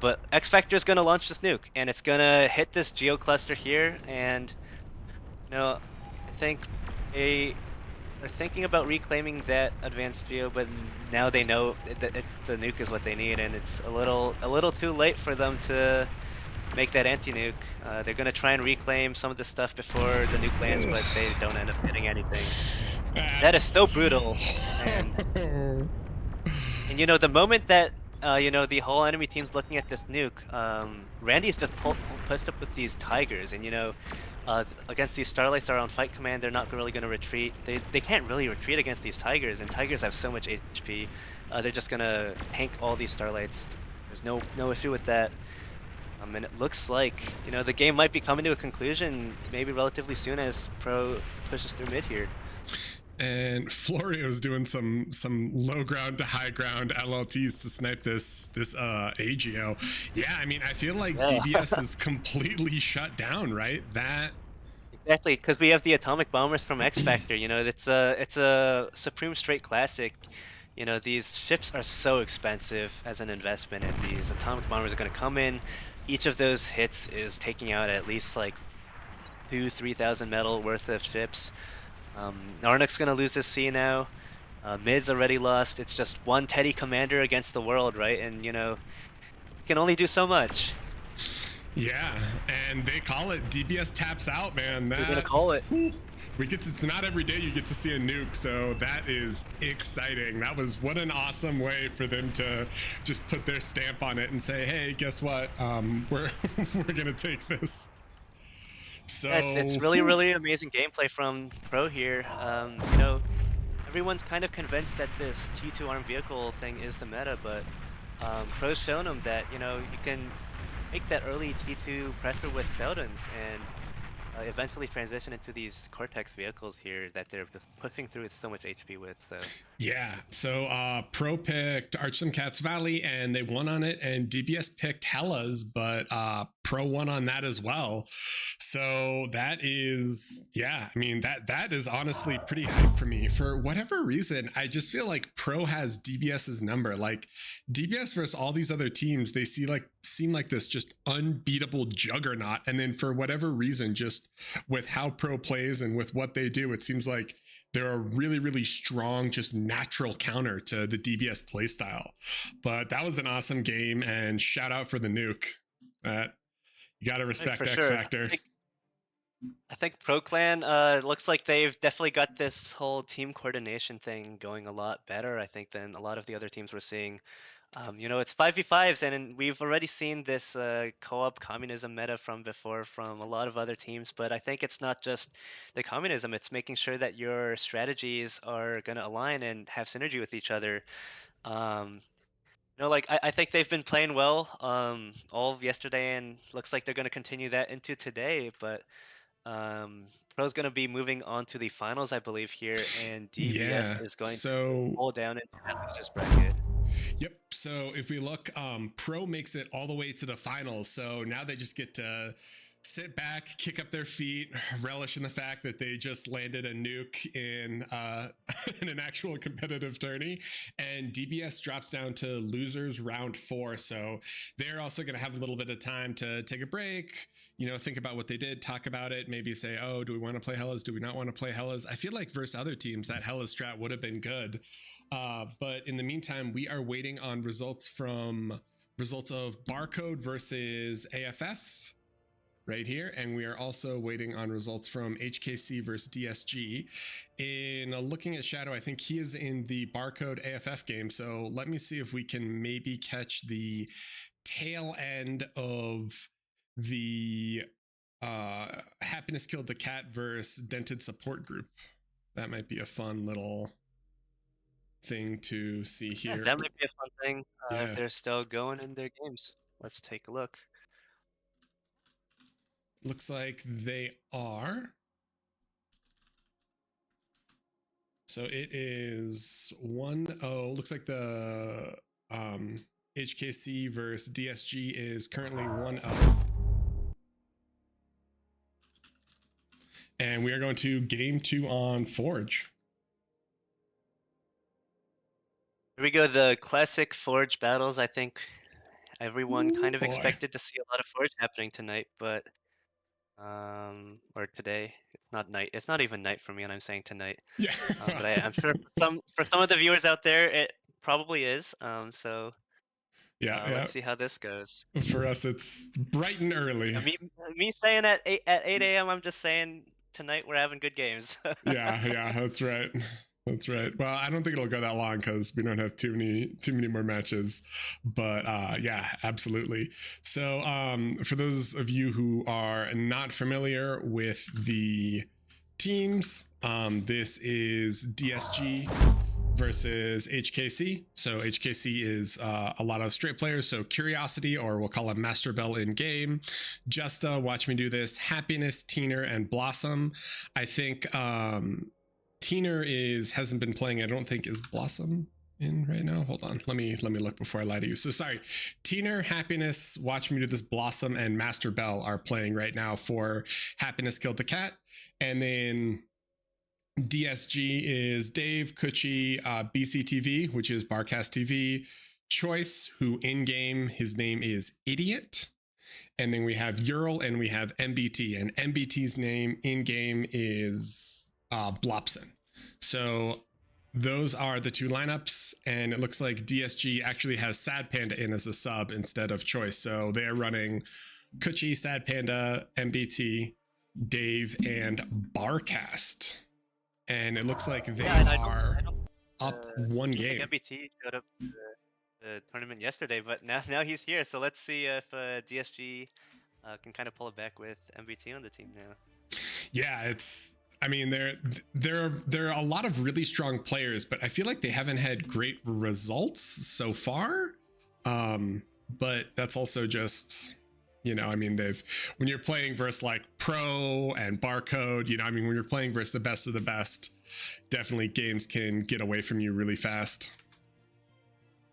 Speaker 3: But X Factor is going to launch this nuke, and it's going to hit this geo cluster here, and I think they are thinking about reclaiming that advanced geo, but now they know that the nuke is what they need, and it's a little too late for them to make that anti-nuke. They're going to try and reclaim some of the stuff before the nuke lands, but they don't end up getting anything. That is so brutal. And the moment that the whole enemy team's looking at this nuke, Randy's just pushed up with these tigers, and against these starlights are on fight command. They're not really going to retreat. They can't really retreat against these tigers, and tigers have so much HP. They're just going to tank all these starlights. There's no issue with that. And it looks like the game might be coming to a conclusion maybe relatively soon as Pro pushes through mid here.
Speaker 1: And Florio's doing some low ground to high ground LLTs to snipe this AGO. Yeah, I mean, I feel like DBS is completely shut down, right? That
Speaker 3: exactly, because we have the atomic bombers from X Factor. It's a Supreme Straight Classic. These ships are so expensive as an investment, and these atomic bombers are going to come in. Each of those hits is taking out at least like 2,000-3,000 metal worth of ships. Narnak's going to lose this C now. Mid's already lost. It's just one Teddy commander against the world, right? And you can only do so much.
Speaker 1: Yeah, and they call it DBS taps out, man.
Speaker 3: We're gonna call it.
Speaker 1: It's not every day you get to see a nuke, so that is exciting. What an awesome way for them to just put their stamp on it and say, hey, guess what? We're gonna take this. So
Speaker 3: it's really amazing gameplay from Pro here. Everyone's kind of convinced that this T2 armed vehicle thing is the meta, but Pro's shown them that you can make that early T2 pressure with Showdowns and eventually transition into these Cortex vehicles here that they're just pushing through with so much HP with.
Speaker 1: Yeah, so Pro picked Archsome Cats Valley and they won on it, and DBS picked Hellas, but Pro won on that as well. So that is, yeah, I mean, that is honestly pretty hype for me. For whatever reason, I just feel like Pro has DBS's number. Like DBS versus all these other teams, they seem like this just unbeatable juggernaut, and then for whatever reason, just with how Pro plays and with what they do, it seems like they're a really strong, just natural counter to the DBS playstyle. But that was an awesome game, and shout out for the nuke. You got to respect X Factor.
Speaker 3: I think Pro Clan looks like they've definitely got this whole team coordination thing going a lot better, I think, than a lot of the other teams we're seeing. It's 5v5s, and we've already seen this co-op communism meta from before from a lot of other teams, but I think it's not just the communism, it's making sure that your strategies are going to align and have synergy with each other. I think they've been playing well all of yesterday, and looks like they're going to continue that into today, but Pro's going to be moving on to the finals, I believe, here, and DBS is going to pull down into that losers bracket.
Speaker 1: Yep. So if we look, Pro makes it all the way to the finals. So now they just get to sit back, kick up their feet, relish in the fact that they just landed a nuke in in an actual competitive tourney. And DBS drops down to losers round 4. So they're also going to have a little bit of time to take a break, think about what they did, talk about it, maybe say, oh, do we want to play Hellas? Do we not want to play Hellas? I feel like versus other teams, that Hellas strat would have been good. But in the meantime, we are waiting on results of Barcode versus AFF right here, and we are also waiting on results from HKC versus DSG. In looking at Shadow, I think he is in the Barcode AFF game, so let me see if we can maybe catch the tail end of the Happiness Killed the Cat versus Dented Support Group. That might be a fun little thing to see here.
Speaker 3: Yeah, that might be a fun thing if they're still going in their games. Let's take a look.
Speaker 1: Looks like they are. So it is 1-0. Looks like the HKC versus DSG is currently 1-0. And we are going to game 2 on Forge.
Speaker 3: Here we go, the classic Forge battles. I think everyone kind of
Speaker 1: Boy.
Speaker 3: expected to see a lot of Forge happening tonight, but or today. It's not night. It's not even night for me, and I'm saying tonight.
Speaker 1: Yeah.
Speaker 3: But I'm sure for some of the viewers out there, it probably is. So
Speaker 1: yeah.
Speaker 3: let's see how this goes.
Speaker 1: For us, it's bright and early.
Speaker 3: Me saying at 8 a.m. I'm just saying tonight we're having good games.
Speaker 1: yeah, that's right. That's right. Well, I don't think it'll go that long because we don't have too many more matches. But yeah, absolutely. So for those of you who are not familiar with the teams, this is DSG versus HKC. So HKC is a lot of straight players. So Curiosity, or we'll call him Master Bell in game. Justa, Watch Me Do This, Happiness, Teener, and Blossom. I think Teener hasn't been playing. I don't think is Blossom in right now. Hold on. Let me look before I lie to you. So sorry. Teener, Happiness, Watch Me Do This, Blossom, and Master Bell are playing right now for Happiness Killed the Cat. And then DSG is Dave, Kuchi, BCTV, which is Barcast TV, Choice, who in game his name is Idiot. And then we have Ural and we have MBT, and MBT's name in game is Blopson. So those are the two lineups, and it looks like DSG actually has Sad Panda in as a sub instead of Choice. So they are running Kuchi, Sad Panda, MBT, Dave, and Barcast. And it looks like they are up one game.
Speaker 3: MBT showed up to the tournament yesterday, but now he's here. So let's see if DSG can kind of pull it back with MBT on the team now.
Speaker 1: Yeah, there are a lot of really strong players, but I feel like they haven't had great results so far. But that's also just, when you're playing versus like Pro and Barcode, when you're playing versus the best of the best, definitely games can get away from you really fast.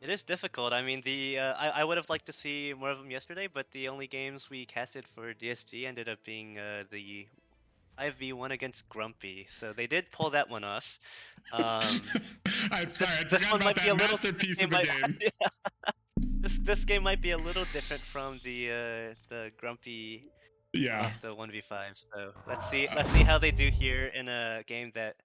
Speaker 3: It is difficult. I mean, I would have liked to see more of them yesterday, but the only games we casted for DSG ended up being the 5v1 against Grumpy, so they did pull that one off.
Speaker 1: I'm sorry, I forgot about that masterpiece of a game.
Speaker 3: Yeah. This game might be a little different from the Grumpy, the 1v5. So let's see how they do here in a game that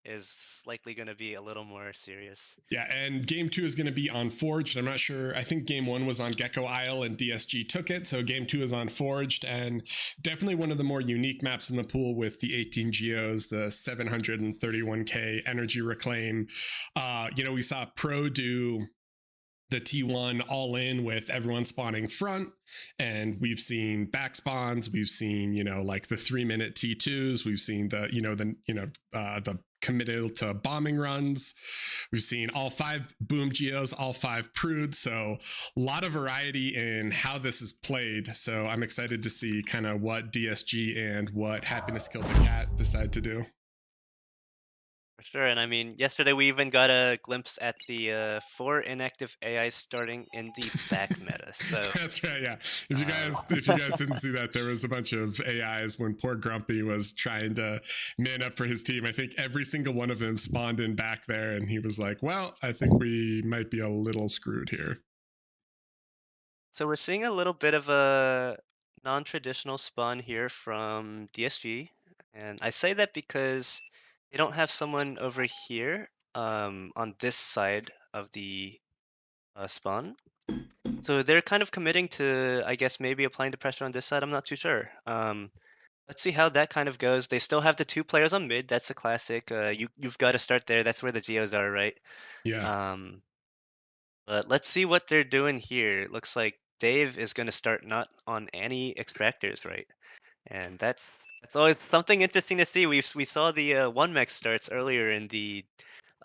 Speaker 3: is likely going to be a little more serious.
Speaker 1: Yeah, and game 2 is going to be on Forged. I'm not sure. I think game 1 was on Gecko Isle and DSG took it. So game 2 is on Forged, and definitely one of the more unique maps in the pool with the 18 geos, the 731k energy reclaim. We saw Pro do the T1 all in with everyone spawning front, and we've seen back spawns. We've seen, like the 3-minute T2s. We've seen the committed to bombing runs. We've seen all 5 boom geos, all 5 prudes. So a lot of variety in how this is played. So I'm excited to see kind of what DSG and what Happiness Killed the Cat decide to do.
Speaker 3: For sure, and I mean, yesterday we even got a glimpse at the 4 inactive AIs starting in the back meta. So
Speaker 1: that's right, yeah. If you guys didn't see that, there was a bunch of AIs when poor Grumpy was trying to man up for his team. I think every single one of them spawned in back there, and he was like, "Well, I think we might be a little screwed here."
Speaker 3: So we're seeing a little bit of a non-traditional spawn here from DSG, and I say that because they don't have someone over here on this side of the spawn. So they're kind of committing to, I guess, maybe applying the pressure on this side. I'm not too sure. Let's see how that kind of goes. They still have the 2 players on mid. That's a classic. You've got to start there. That's where the geos are, right?
Speaker 1: Yeah.
Speaker 3: But let's see what they're doing here. It looks like Dave is going to start not on any extractors, right? And that's always something interesting to see. We saw the 1 mech starts earlier in the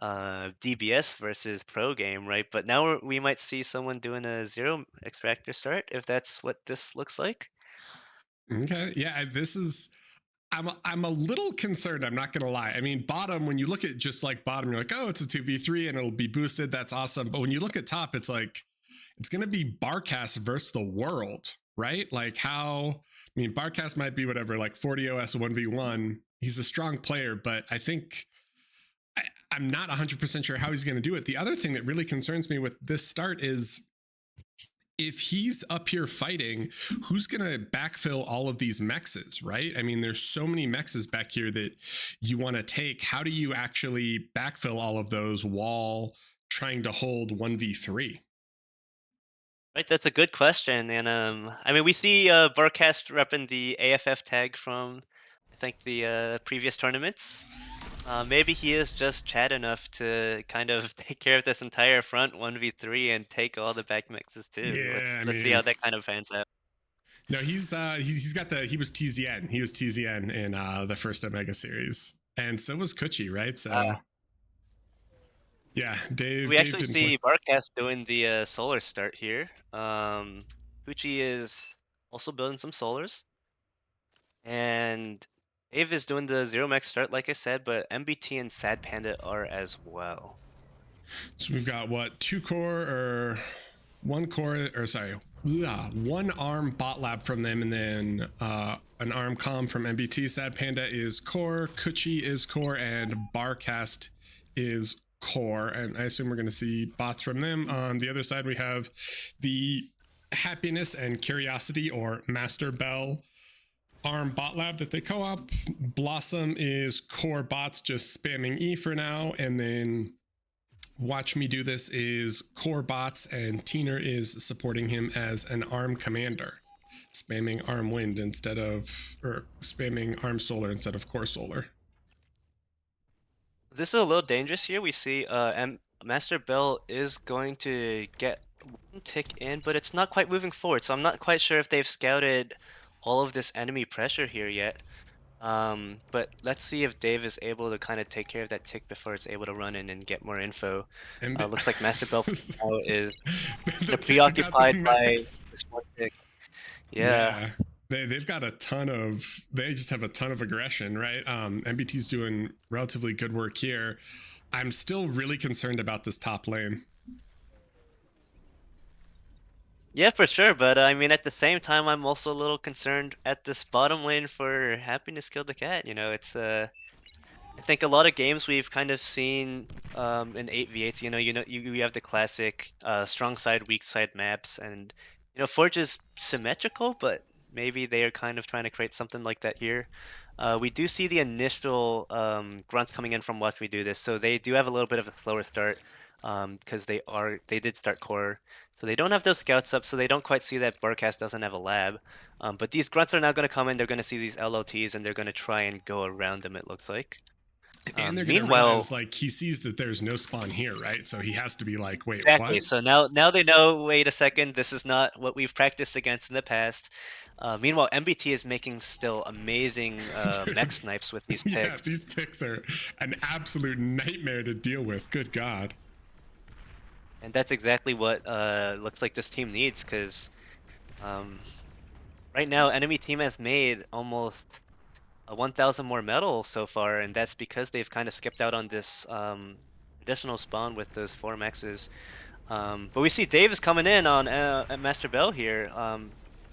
Speaker 3: DBS versus pro game, right? But now we might see someone doing a 0 extractor start if that's what this looks like.
Speaker 1: Okay, yeah, this is. I'm a little concerned. I'm not gonna lie. I mean, bottom. When you look at just like bottom, you're like, oh, it's a 2v3 and it'll be boosted. That's awesome. But when you look at top, it's like it's gonna be Barcast versus the world, right? Like how. I mean, Barcast might be whatever, like 40 OS 1v1. He's a strong player, but I think I'm not 100% sure how he's going to do it. The other thing that really concerns me with this start is if he's up here fighting, who's going to backfill all of these mexes, right? I mean, there's so many mexes back here that you want to take. How do you actually backfill all of those while trying to hold 1v3?
Speaker 3: Right, that's a good question. And I mean, we see Barcast repping the AFF tag from, I think, the previous tournaments. Maybe he is just Chad enough to kind of take care of this entire front 1v3 and take all the back mixes too.
Speaker 1: Yeah,
Speaker 3: Let's see how that kind of pans out.
Speaker 1: No, he's got he was TZN. He was TZN in the first Omega series, and so was Kuchi, right? So yeah, Dave.
Speaker 3: We
Speaker 1: Dave
Speaker 3: actually
Speaker 1: didn't
Speaker 3: see
Speaker 1: play.
Speaker 3: Barcast doing the solar start here. Kuchi is also building some solars, and Dave is doing the 0 max start, like I said, but MBT and Sad Panda are as well.
Speaker 1: So we've got what, 2 core or 1 core, or sorry, 1 arm bot lab from them, and then an arm comm from MBT. Sad Panda is core, Kuchi is core, and Barcast is core. And I assume we're going to see bots from them. On the other side, we have the Happiness and Curiosity, or Master Bell arm bot lab that they co-op. Blossom is core bots just spamming E for now, and then Watch Me Do This is core bots, and Teener is supporting him as an arm commander, spamming arm wind instead of, or spamming arm solar instead of core solar.
Speaker 3: This is a little dangerous here. We see Master Bell is going to get one tick in, but it's not quite moving forward. So I'm not quite sure if they've scouted all of this enemy pressure here yet. But let's see if Dave is able to kind of take care of that tick before it's able to run in and get more info. Looks like Master Bell now is preoccupied by this one tick. Yeah.
Speaker 1: They've got a ton of, they just have a ton of aggression, right? MBT's doing relatively good work here. I'm still really concerned about this top lane.
Speaker 3: Yeah, for sure. But I mean, at the same time, I'm also a little concerned at this bottom lane for Happiness Kill the Cat. You know, it's I think a lot of games we've kind of seen in 8v8s. You have the classic strong side, weak side maps, and Forge is symmetrical, but maybe they are kind of trying to create something like that here. We do see the initial grunts coming in from Watch Me Do This, so they do have a little bit of a slower start because they did start core. So they don't have those scouts up, so they don't quite see that Barcast doesn't have a lab. But these grunts are now going to come in, they're going to see these LOTs, and they're going to try and go around them, it looks like.
Speaker 1: And they're going to realize, like, he sees that there's no spawn here, right? So he has to be like, wait,
Speaker 3: exactly.
Speaker 1: what?
Speaker 3: So now they know, wait a second, this is not what we've practiced against in the past. Meanwhile, MBT is making still amazing mech snipes with these ticks.
Speaker 1: Yeah, these ticks are an absolute nightmare to deal with. Good God.
Speaker 3: And that's exactly what looks like this team needs, because right now, enemy team has made almost 1,000 more metal so far, and that's because they've kind of skipped out on this additional spawn with those 4 mexes. But we see Dave is coming in on Master Bell here.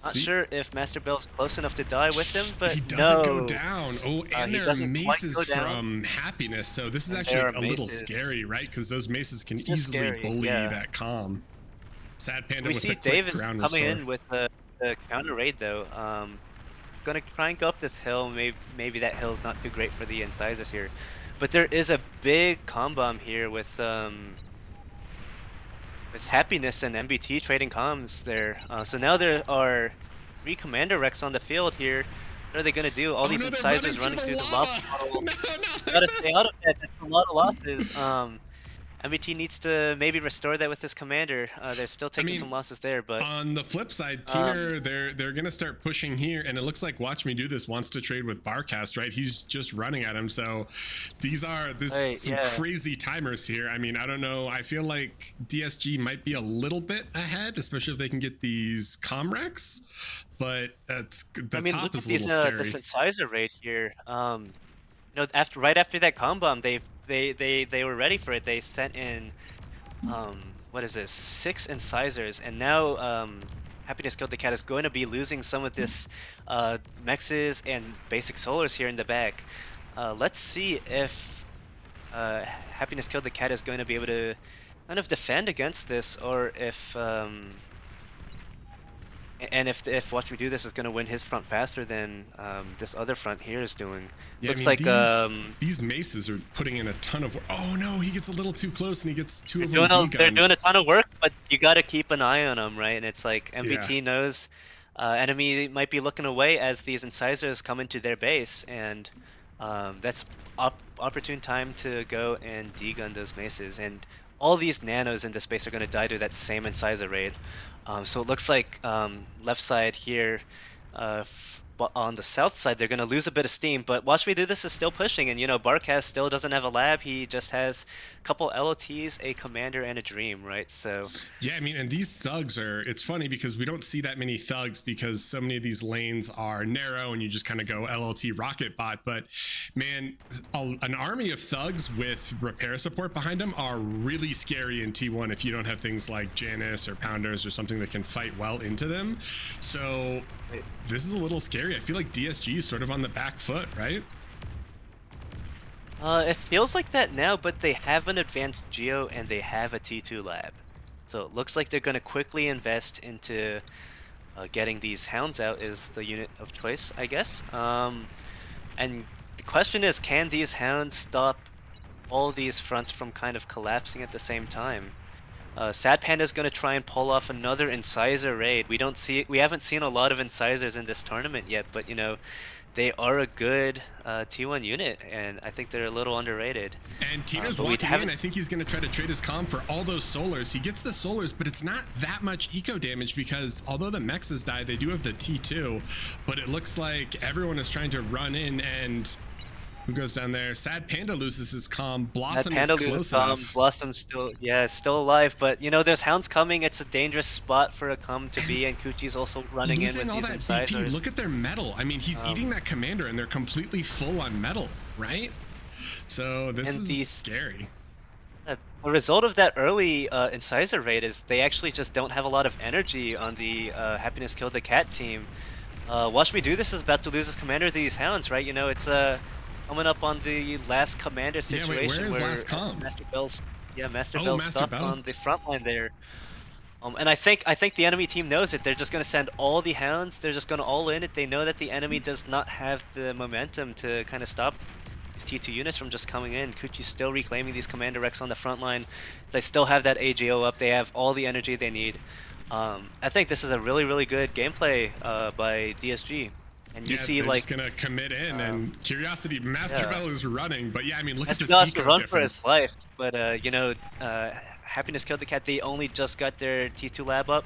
Speaker 3: Not sure if Master Bell's close enough to die with him, but
Speaker 1: he doesn't go down. Oh, and there are maces from Happiness, so this is actually a little scary, right? Because those maces can easily bully that comm. Sad Panda with the quick ground restore.
Speaker 3: We see Dave is coming in with the counter raid though. Gonna try and go up this hill. Maybe that hill's not too great for the incisors here, but there is a big combo here with Happiness and MBT trading comms there. So now there are 3 commander wrecks on the field here. What are they gonna do? All these incisors running through the lava puddle. Gotta stay out of that. That's a lot of losses. MBT needs to maybe restore that with his commander. They're still taking some losses there, but
Speaker 1: on the flip side, Teener, they're gonna start pushing here, and it looks like Watch Me Do This wants to trade with Barcast, right? He's just running at him, so there's some crazy timers here. I mean, I don't know. I feel like DSG might be a little bit ahead, especially if they can get these Comrex, but top is a little scary.
Speaker 3: This incisor raid here. You know, right after that combo, they were ready for it. They sent in what is this, 6 incisors, and now Happiness Killed the Cat is going to be losing some of this mexes and basic solars here in the back. Let's see if Happiness Killed the Cat is going to be able to kind of defend against this, or if if Watch Me Do This is going to win his front faster than this other front here is doing.
Speaker 1: Yeah,
Speaker 3: Looks
Speaker 1: I mean,
Speaker 3: like
Speaker 1: these maces are putting in a ton of work. Oh no, he gets a little too close and he gets 2 of them
Speaker 3: they're doing a ton of work, but you got to keep an eye on them, right? And it's like MBT knows enemy might be looking away as these incisors come into their base, and that's opportune time to go and degun those maces. And all these nanos in this base are going to die to that same incisor raid. So it looks like left side here, but on the south side they're going to lose a bit of steam. But Watch Me Do This is still pushing, and you know Barcast still doesn't have a lab. He just has a couple LOTs, a commander, and a dream, right? So
Speaker 1: yeah, I mean, and these thugs are. It's funny because we don't see that many thugs because so many of these lanes are narrow, and you just kind of go LLT rocket bot. But man, an army of thugs with repair support behind them are really scary in T1 if you don't have things like Janus or Pounders or something that can fight well into them. So this is a little scary. I feel like DSG is sort of on the back foot, right?
Speaker 3: It feels like that now, but they have an advanced Geo and they have a T2 lab. So it looks like they're going to quickly invest into getting these hounds out is the unit of choice, I guess. And the question is, can these hounds stop all these fronts from kind of collapsing at the same time? Sad Panda is going to try and pull off another incisor raid. We haven't seen a lot of incisors in this tournament yet, but you know, they are a good T1 unit, and I think they're a little underrated.
Speaker 1: And Tina's walking in. I think he's going to try to trade his comm for all those solars. He gets the solars, but it's not that much eco damage because although the mexes die, they do have the T2. But it looks like everyone is trying to run in, and who goes down there? Sad Panda loses his comm. Blossom is close enough.
Speaker 3: Blossom's still alive, but you know there's hounds coming. It's a dangerous spot for a comm to be, and Kuchi's also running in with these incisors.
Speaker 1: BP. Look at their metal. I mean, he's eating that commander, and they're completely full on metal, right? So this is scary.
Speaker 3: The result of that early incisor raid is they actually just don't have a lot of energy on the Happiness Killed the Cat team. Watch Me Do This is about to lose his commander to these hounds, right? You know, it's coming up on the last commander situation
Speaker 1: where last comm?
Speaker 3: Master Bell's stuck on the front line there. And I think the enemy team knows it. They're just going to send all the hounds. They're just going to all in it. They know that the enemy does not have the momentum to kind of stop these T2 units from just coming in. Kuchi's still reclaiming these commander wrecks on the front line. They still have that AGO up. They have all the energy they need. I think this is a really, really good gameplay by DSG. And you see,
Speaker 1: they're
Speaker 3: like,
Speaker 1: just gonna commit in, and Curiosity Master Bell is running, but yeah, I mean, look
Speaker 3: Master
Speaker 1: at this
Speaker 3: Bell has to
Speaker 1: eco
Speaker 3: run
Speaker 1: difference.
Speaker 3: for his life, but you know, Happiness Killed the Cat. They only just got their T2 lab up.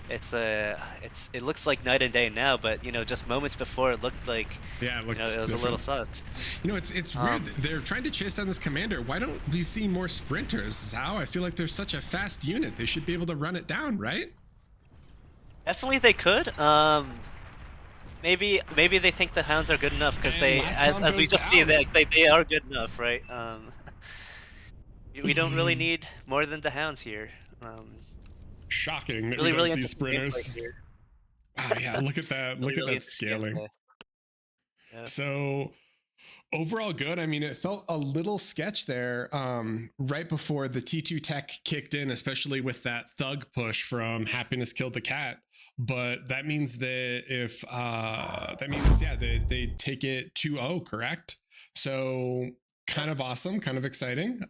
Speaker 3: It looks like night and day now, but you know, just moments before it looked like it was different. A little sus.
Speaker 1: You know, it's weird. They're trying to chase down this commander. Why don't we see more sprinters? Zhao, I feel like they're such a fast unit. They should be able to run it down, right?
Speaker 3: Definitely, they could. Maybe they think the hounds are good enough because they, as we just see, they are good enough, right? We don't really need more than the hounds here.
Speaker 1: Shocking that we don't see sprinters. Wow, yeah, look at that. Look at that scaling.
Speaker 3: Yeah.
Speaker 1: So overall good. I mean, it felt a little sketch there right before the T2 tech kicked in, especially with that thug push from Happiness Killed the Cat. But that means that if they take it 2-0, correct? So kind of awesome, kind of exciting.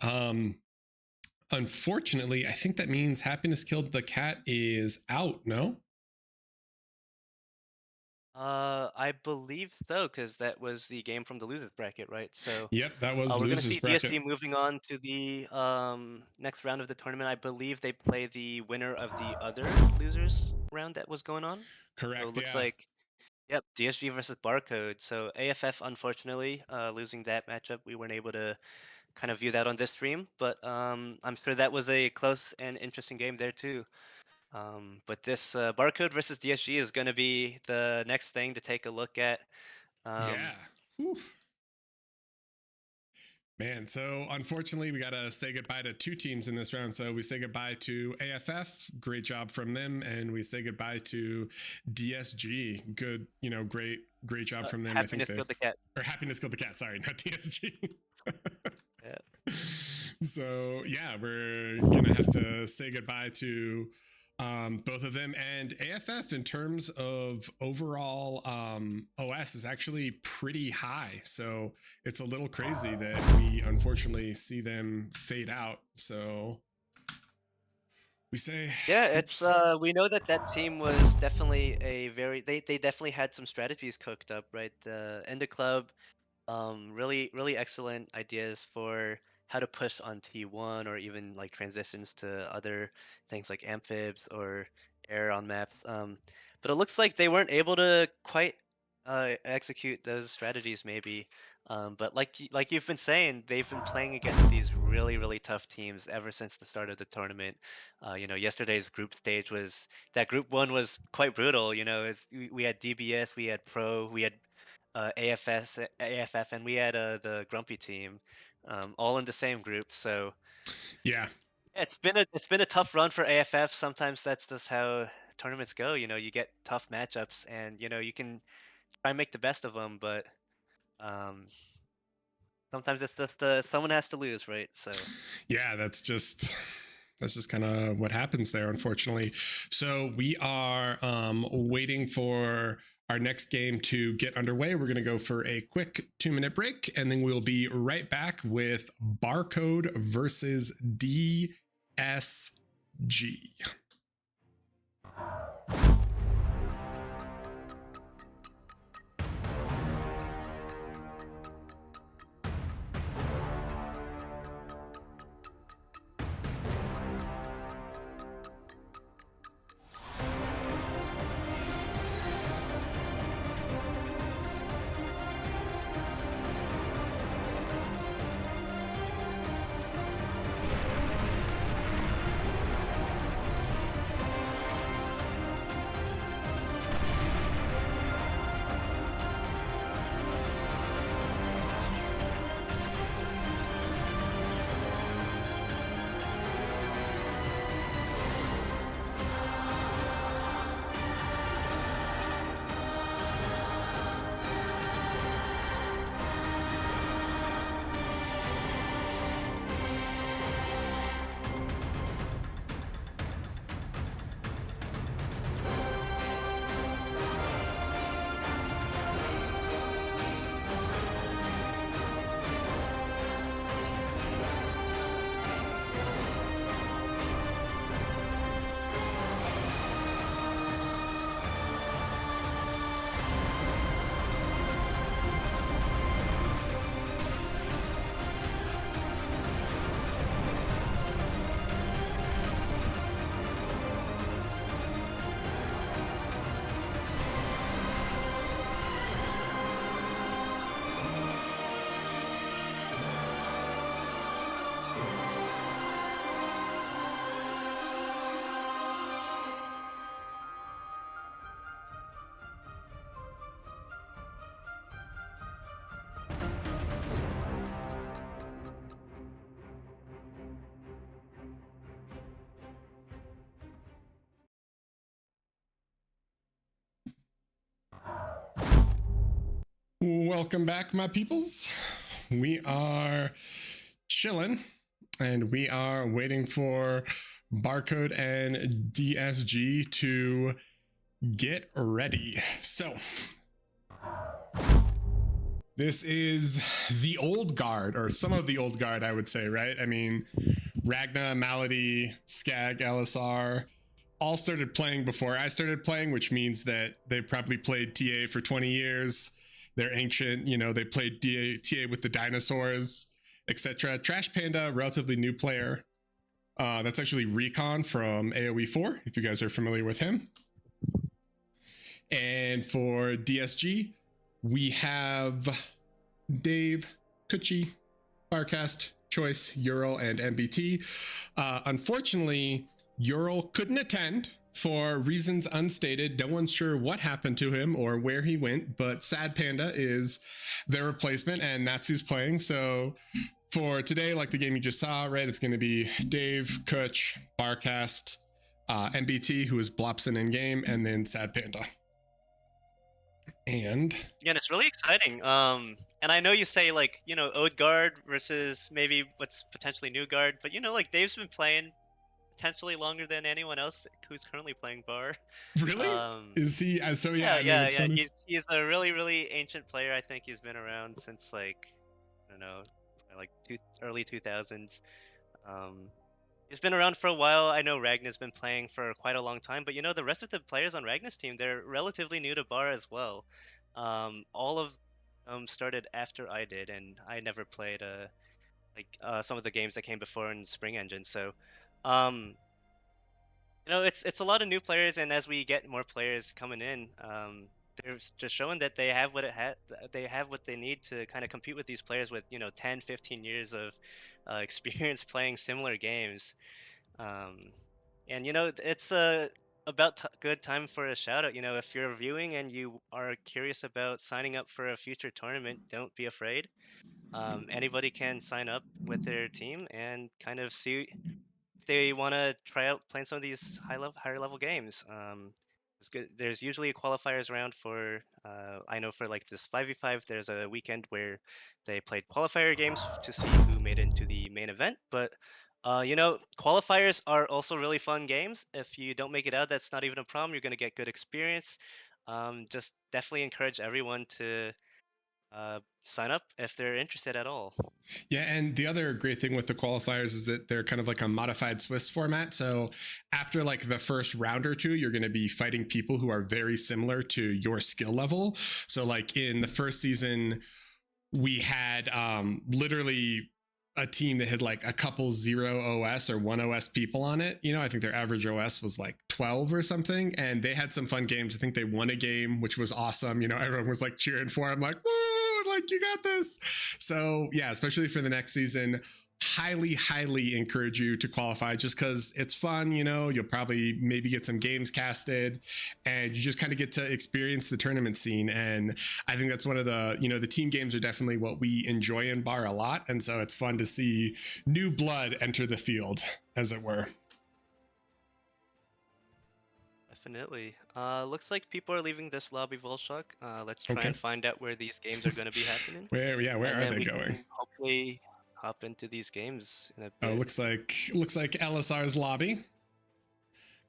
Speaker 1: Unfortunately, I think that means Happiness Killed the Cat is out, no?
Speaker 3: I believe so, because that was the game from the losers bracket, right? So
Speaker 1: Yep, that was
Speaker 3: we're gonna
Speaker 1: losers
Speaker 3: see
Speaker 1: bracket.
Speaker 3: DSG moving on to the next round of the tournament. I believe they play the winner of the other losers round that was going on. So it
Speaker 1: Correct.
Speaker 3: looks
Speaker 1: Yeah.
Speaker 3: like, yep, DSG versus Barcode. So AFF, unfortunately, losing that matchup, we weren't able to kind of view that on this stream, but I'm sure that was a close and interesting game there too. But this Barcode versus DSG is going to be the next thing to take a look at.
Speaker 1: Yeah. Whew. Man, so unfortunately, we got to say goodbye to two teams in this round. So we say goodbye to AFF, great job from them, and we say goodbye to DSG. Good, great job from them. I think
Speaker 3: Happiness killed the cat.
Speaker 1: or Happiness Killed the Cat. Sorry, not DSG.
Speaker 3: Yeah.
Speaker 1: So yeah, we're gonna have to say goodbye to both of them. And AFF, in terms of overall OS, is actually pretty high. So it's a little crazy that we unfortunately see them fade out. So we say,
Speaker 3: Yeah, it's we know that team was definitely a very they definitely had some strategies cooked up, right? The Ender Club, really excellent ideas for how to push on T1 or even like transitions to other things like amphibs or air on maps. But it looks like they weren't able to quite execute those strategies maybe. But like you've been saying, they've been playing against these really tough teams ever since the start of the tournament. Yesterday's group stage was that group one was quite brutal. We had DBS, we had Pro, we had AFF, and we had the Grumpy team, all in the same group. So
Speaker 1: yeah,
Speaker 3: yeah, it's been a tough run for AFF. Sometimes that's just how tournaments go. You get tough matchups, and you can try and make the best of them, but um, sometimes it's just someone has to lose, right? So
Speaker 1: yeah, that's just kind of what happens there, unfortunately. So we are waiting for our next game to get underway. We're going to go for a quick 2-minute break, and then we'll be right back with Barcode versus DSG. Welcome back, my peoples. We are chilling and we are waiting for Barcode and DSG to get ready. So, this is the old guard, or some of the old guard, I would say, right? I mean, Ragna, Malady, Skag, LSR, all started playing before I started playing, which means that they probably played TA for 20 years. They're ancient, they played TA with the dinosaurs, etc. Trash Panda, relatively new player. That's actually Recon from AoE 4, if you guys are familiar with him. And for DSG, we have Dave, Kuchi, Barcast, Choice, Ural, and MBT. Unfortunately, Ural couldn't attend for reasons unstated. No one's sure what happened to him or where he went, but Sad Panda is their replacement, and that's who's playing. So for today, like the game you just saw, right, it's going to be Dave, Kuch, Barcast, MBT, who is Blopson in game, and then Sad Panda. And
Speaker 3: it's really exciting. And I know you say like, old guard versus maybe what's potentially new guard, but like Dave's been playing potentially longer than anyone else who's currently playing Bar.
Speaker 1: Really? Is he? So yeah,
Speaker 3: yeah. He's a really, really ancient player. I think he's been around since like, I don't know, like early 2000s. He's been around for a while. I know Ragnar's been playing for quite a long time, but the rest of the players on Ragnar's team, they're relatively new to Bar as well. All of them started after I did, and I never played some of the games that came before in Spring Engine. So, it's a lot of new players, and as we get more players coming in, they're just showing that they have they have what they need to kind of compete with these players with 10, 15 years of experience playing similar games. And it's about good time for a shout out. If you're viewing and you are curious about signing up for a future tournament, don't be afraid. Anybody can sign up with their team and kind of see if they want to try out playing some of these higher level games. It's good. There's usually qualifiers around for I know for like this 5v5 there's a weekend where they played qualifier games to see who made it into the main event, but qualifiers are also really fun games. If you don't make it out, that's not even a problem. You're going to get good experience. Just definitely encourage everyone to sign up if they're interested at all.
Speaker 1: Yeah, and the other great thing with the qualifiers is that they're kind of like a modified Swiss format. So after like the first round or two, you're going to be fighting people who are very similar to your skill level. So like in the first season, we had literally a team that had like a couple 0 OS or 1 OS people on it. I think their average OS was like 12 or something, and they had some fun games. I think they won a game, which was awesome. Everyone was like cheering for them, like, woo, like you got this. So yeah, especially for the next season, highly encourage you to qualify just because it's fun. You'll probably maybe get some games casted and you just kind of get to experience the tournament scene. And I think that's one of the, the team games are definitely what we enjoy in Bar a lot. And so it's fun to see new blood enter the field, as it were.
Speaker 3: Definitely. Looks like people are leaving this lobby, Volshock. Let's try and find out where these games are going to be happening.
Speaker 1: Where are they going?
Speaker 3: Hopefully hop into these games in a bit.
Speaker 1: Oh, looks like LSR's lobby.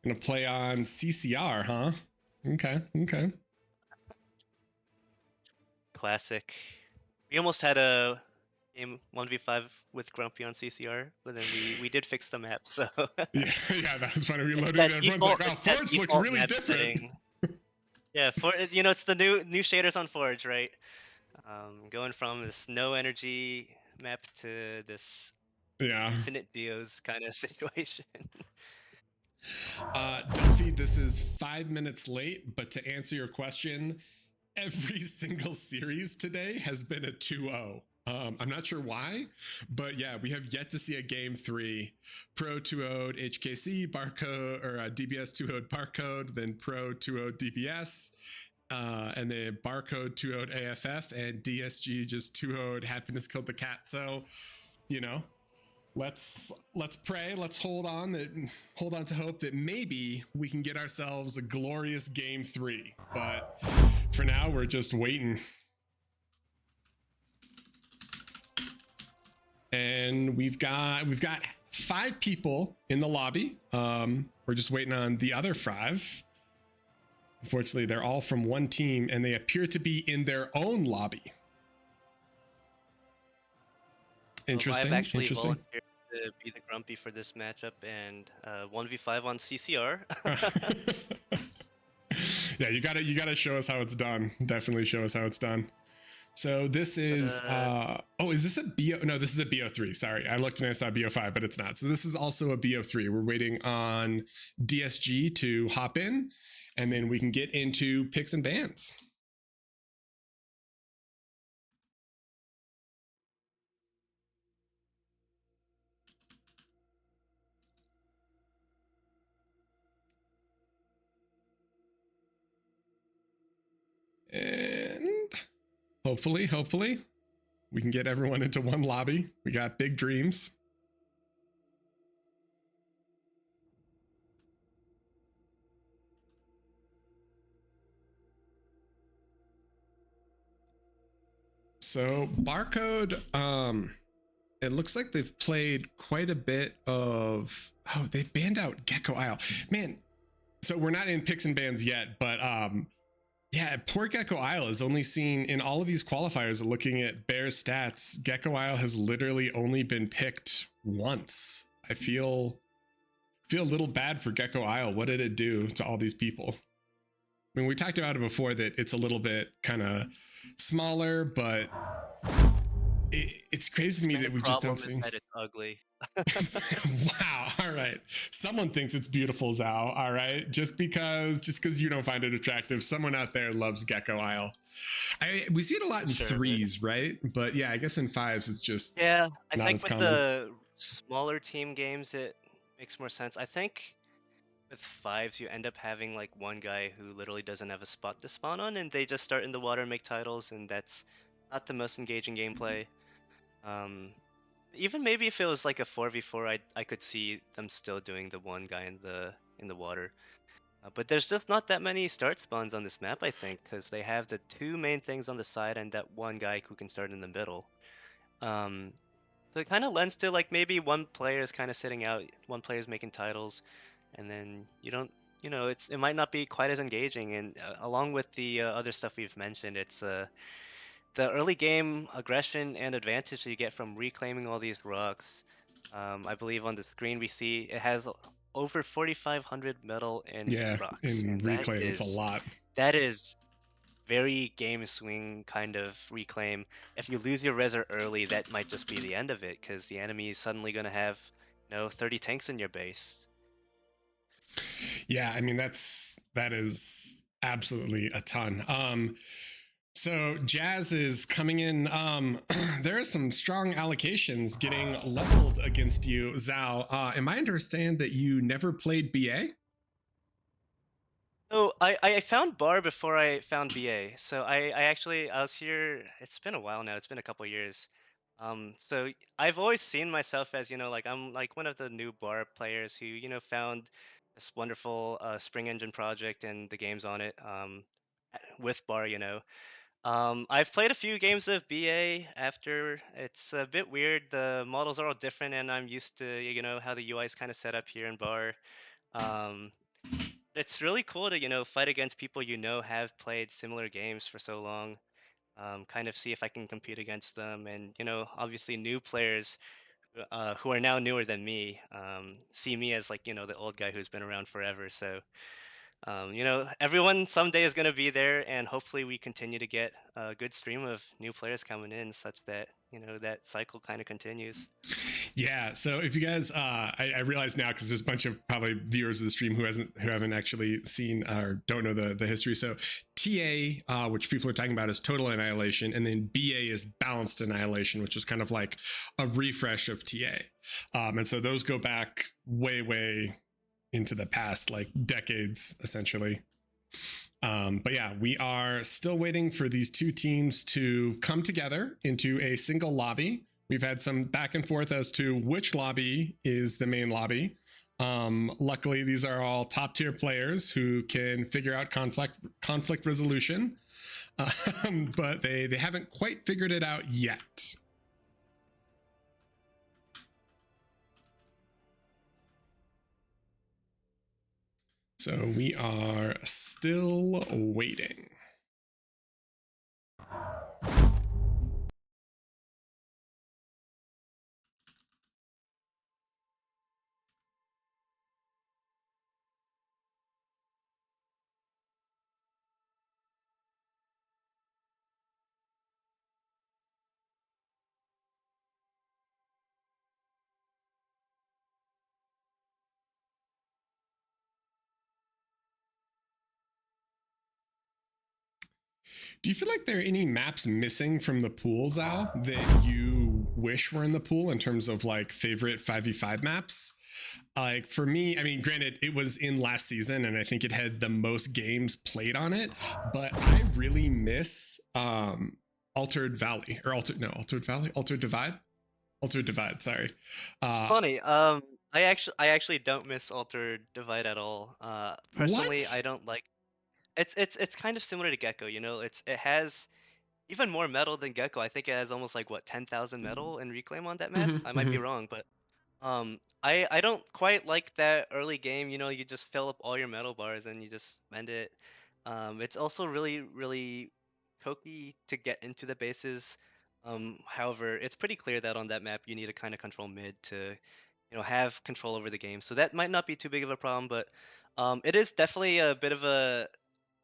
Speaker 1: Gonna play on CCR, huh? Okay.
Speaker 3: Classic. We almost had a game 1v5 with Grumpy on CCR, but then we did fix the map, so
Speaker 1: yeah, that was funny. We loaded it, everyone's like, wow, Forge looks really different.
Speaker 3: Yeah, it's the new shaders on Forge, right? Going from this no energy map to this infinite Dios kind of situation.
Speaker 1: Duffy, this is 5 minutes late, but to answer your question, every single series today has been a 2-0. I'm not sure why, but yeah, we have yet to see a game 3. Pro 2-0'd HKC, Barcode, or DBS 2-0'd Barcode, then Pro 2-0'd DBS, and then Barcode 2-0'd AFF, and DSG just 2-0'd Happiness Killed the Cat. So, let's pray, let's hold on to hope that maybe we can get ourselves a glorious game 3. But for now, we're just waiting. And we've got 5 people in the lobby. We're just waiting on the other 5. Unfortunately, they're all from one team and they appear to be in their own lobby. Interesting.
Speaker 3: I've actually volunteered to be the grumpy for this matchup and 1v5 on CCR.
Speaker 1: Yeah, you gotta show us how it's done. Definitely show us how it's done. So this is oh, is this a BO? No, this is a BO3. Sorry, I looked and I saw BO5, but it's not. So this is also a BO3. We're waiting on DSG to hop in, and then we can get into picks and bans. And hopefully, we can get everyone into one lobby. We got big dreams. So Barcode, it looks like they've played quite a bit of, oh, they banned out Gecko Isle. Man, so we're not in picks and bans yet, but yeah, poor Gecko Isle is only seen in all of these qualifiers. Looking at Bear's stats, Gecko Isle has literally only been picked once. I feel a little bad for Gecko Isle. What did it do to all these people? I mean, we talked about it before that it's a little bit kind of smaller, but it's crazy to me that we just don't see.
Speaker 3: That it's ugly.
Speaker 1: Wow. All right. Someone thinks it's beautiful, Zhao. All right. Just because you don't find it attractive, someone out there loves Gecko Isle. We see it a lot in threes, right? But yeah, I guess in fives it's just
Speaker 3: I
Speaker 1: not
Speaker 3: think
Speaker 1: as
Speaker 3: with
Speaker 1: common.
Speaker 3: the smaller team games it makes more sense. I think with fives you end up having like one guy who literally doesn't have a spot to spawn on, and they just start in the water and make titles, and that's not the most engaging gameplay. Even maybe if it was like a 4v4, I could see them still doing the one guy in the water. But there's just not that many start spawns on this map, I think, because they have the two main things on the side and that one guy who can start in the middle. So it kind of lends to like maybe one player is kind of sitting out, one player is making titles, and then you don't, it might not be quite as engaging. And along with the other stuff we've mentioned, it's the early game aggression and advantage that you get from reclaiming all these rocks. I believe on the screen we see it has over 4,500 metal in rocks,
Speaker 1: in
Speaker 3: and
Speaker 1: reclaim, it's a lot.
Speaker 3: That is very game swing kind of reclaim. If you lose your Reser early, that might just be the end of it, because the enemy is suddenly going to have 30 tanks in your base.
Speaker 1: Yeah, I mean that is absolutely a ton. So Jazz is coming in. There are some strong allocations getting leveled against you, Zhao. Am I understand that you never played BA?
Speaker 3: So I found Bar before I found BA. So I was here, it's been a while now, it's been a couple years. So I've always seen myself as, like I'm like one of the new Bar players who, found this wonderful Spring Engine project and the games on it with Bar. I've played a few games of BA after. It's a bit weird. The models are all different, and I'm used to, how the UI is kind of set up here in Bar. It's really cool to, fight against people have played similar games for so long. Kind of see if I can compete against them, and obviously new players who are now newer than me see me as like the old guy who's been around forever. So everyone someday is going to be there, and hopefully we continue to get a good stream of new players coming in, such that that cycle kind of continues.
Speaker 1: Yeah, so if you guys, I realize now because there's a bunch of probably viewers of the stream who haven't actually seen or don't know the history. So TA, which people are talking about, is Total Annihilation, and then BA is Balanced Annihilation, which is kind of like a refresh of TA. And so those go back way into the past, like decades, essentially. But yeah, we are still waiting for these two teams to come together into a single lobby. We've had some back and forth as to which lobby is the main lobby. Luckily, these are all top tier players who can figure out conflict resolution, but they haven't quite figured it out yet. So we are still waiting. Do you feel like there are any maps missing from the pools, Al, that you wish were in the pool in terms of like favorite 5v5 maps? Like for me, I mean, granted, it was in last season and I think it had the most games played on it, but I really miss Altered Valley or Altered Divide. Altered Divide, sorry.
Speaker 3: It's funny. I actually don't miss Altered Divide at all. Personally,
Speaker 1: What?
Speaker 3: I don't like. It's kind of similar to Gecko. You know, it has even more metal than Gecko. I think it has almost like what 10,000 metal and reclaim on that map. I might be wrong, but I don't quite like that early game. You know, you just fill up all your metal bars and you just spend it. It's also really pokey to get into the bases. However, it's pretty clear that on that map you need to kind of control mid to, have control over the game. So that might not be too big of a problem, but it is definitely a bit of a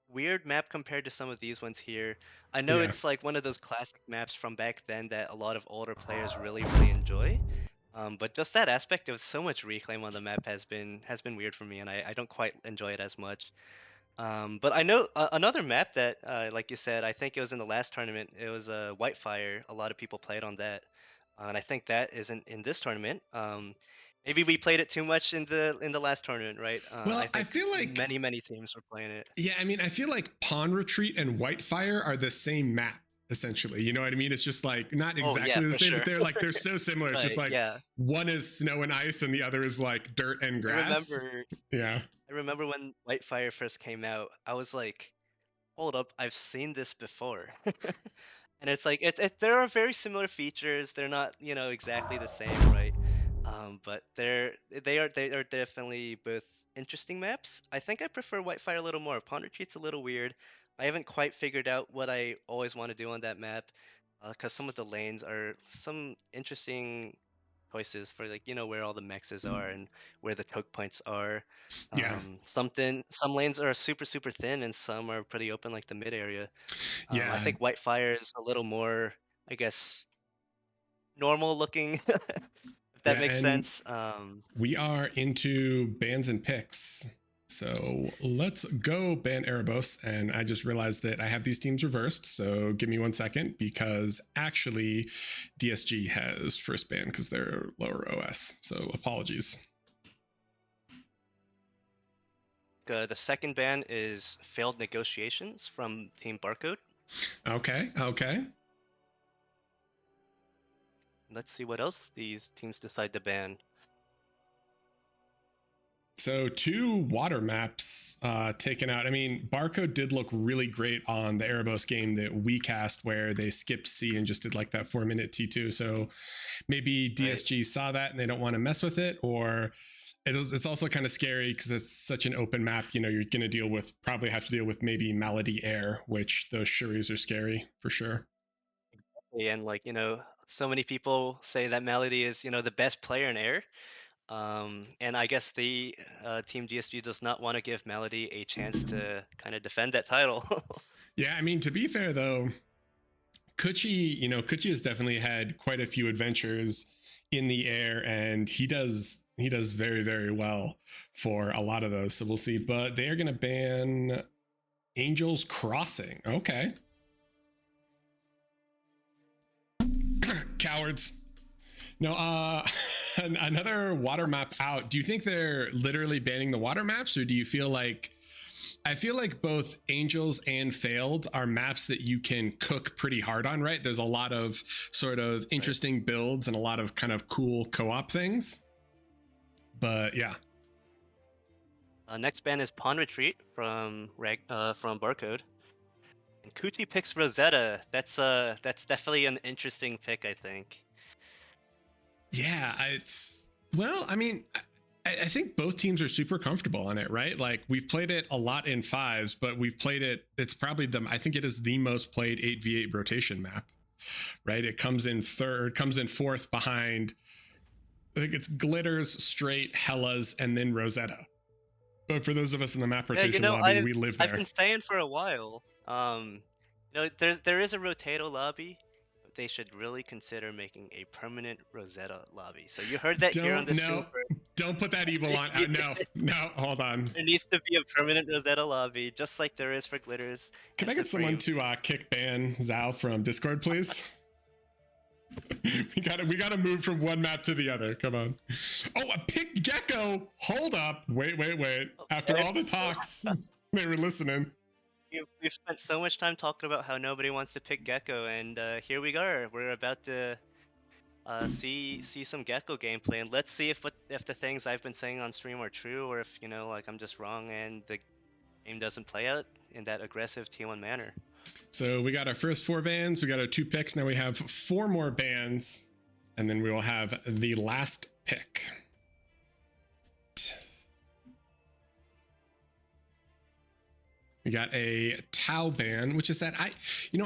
Speaker 3: weird map compared to some of these ones here. I know
Speaker 1: Yeah.
Speaker 3: it's like one of those classic maps from back then that a lot of older players really enjoy. But just that aspect of so much reclaim on the map has been weird for me, and I don't quite enjoy it as much. But I know another map that, like you said, I think it was in the last tournament. It was Whitefire. A lot of people played on that, and I think that isn't in this tournament. Maybe we played it too much in the last tournament, right? I
Speaker 1: Well, I
Speaker 3: think
Speaker 1: feel like,
Speaker 3: many teams were playing it.
Speaker 1: yeah, I mean, I feel like Pawn Retreat and Whitefire are the same map, essentially. You know what I mean? It's just like not
Speaker 3: Oh yeah,
Speaker 1: exactly the
Speaker 3: for
Speaker 1: same,
Speaker 3: sure.
Speaker 1: but they're so similar. It's just
Speaker 3: Right,
Speaker 1: like
Speaker 3: yeah.
Speaker 1: one is snow and ice and the other is like dirt and
Speaker 3: I
Speaker 1: grass.
Speaker 3: remember
Speaker 1: Yeah.
Speaker 3: I remember when Whitefire first came out, I was like, hold up, I've seen this before. And it's like there are very similar features. They're not, exactly the same, right? But they are definitely both interesting maps. I think I prefer Whitefire a little more. Pawn Retreat's a little weird. I haven't quite figured out what I always want to do on that map, because some of the lanes are some interesting choices for, like, where all the mexes are and where the choke points are.
Speaker 1: Yeah.
Speaker 3: Some lanes are super thin and some are pretty open, like the mid area. I
Speaker 1: Yeah.
Speaker 3: think Whitefire is a little more, I guess, normal looking, if that
Speaker 1: Yeah.
Speaker 3: makes
Speaker 1: And
Speaker 3: sense.
Speaker 1: we are into bans and picks. So let's go ban Erebos. And I just realized that I have these teams reversed. So give me 1 second because actually DSG has first ban because they're lower OS. So apologies.
Speaker 3: The second ban is failed negotiations from Team Barcode.
Speaker 1: Okay. Okay.
Speaker 3: Let's see what else these teams decide to ban.
Speaker 1: So 2 water maps taken out. I mean, Barcode did look really great on the Erebos game that we cast where they skipped C and just did like that 4-minute T2. So maybe DSG saw that and they don't want to mess with it, or it's also kind of scary because it's such an open map. You know, you're going to probably have to deal with maybe Malady Air, which those Shuris are scary for sure.
Speaker 3: And, like, so many people say that Malady is, the best player in Air. And I guess the Team DSG does not want to give Malady a chance to kind of defend that title.
Speaker 1: Yeah, I mean, to be fair though, Kuchi has definitely had quite a few adventures in the air, and he does very well for a lot of those. So we'll see. But they are going to ban Angels Crossing. Okay. Cowards. No, another water map out. Do you think they're literally banning the water maps, or do you feel like, I feel like both Angels and Failed are maps that you can cook pretty hard on, right? There's a lot of sort of interesting builds and a lot of kind of cool co-op things. But yeah.
Speaker 3: Next ban is Pawn Retreat from Barcode. And Kuchi picks Rosetta. That's definitely an interesting pick, I think.
Speaker 1: Yeah, I mean, I think both teams are super comfortable on it, right? Like we've played it a lot in 5s, but we've played it. It's probably I think it is the most played 8v8 rotation map, right? It comes in fourth behind, I think it's Glitters, Straight, Hellas, and then Rosetta. But for those of us in the map rotation lobby, we live there.
Speaker 3: I've been saying for a while, there is a Rotato lobby. They should really consider making a permanent Rosetta lobby. So you heard that here on the stream.
Speaker 1: Don't put that evil on. No, hold on.
Speaker 3: There needs to be a permanent Rosetta lobby, just like there is for Glitters.
Speaker 1: Can I get someone to kick ban Zhao from Discord, please? we gotta move from one map to the other. Come on. Oh, a pick Gecko. Hold up. Wait. After all the talks, they were listening.
Speaker 3: We've spent so much time talking about how nobody wants to pick Gecko, and here we are. We're about to see some Gecko gameplay, and let's see if the things I've been saying on stream are true, or if like I'm just wrong and the game doesn't play out in that aggressive T1 manner.
Speaker 1: So we got our first 4 bans, we got our 2 picks. Now we have 4 more bans, and then we will have the last pick. We got a Tau ban, which is that I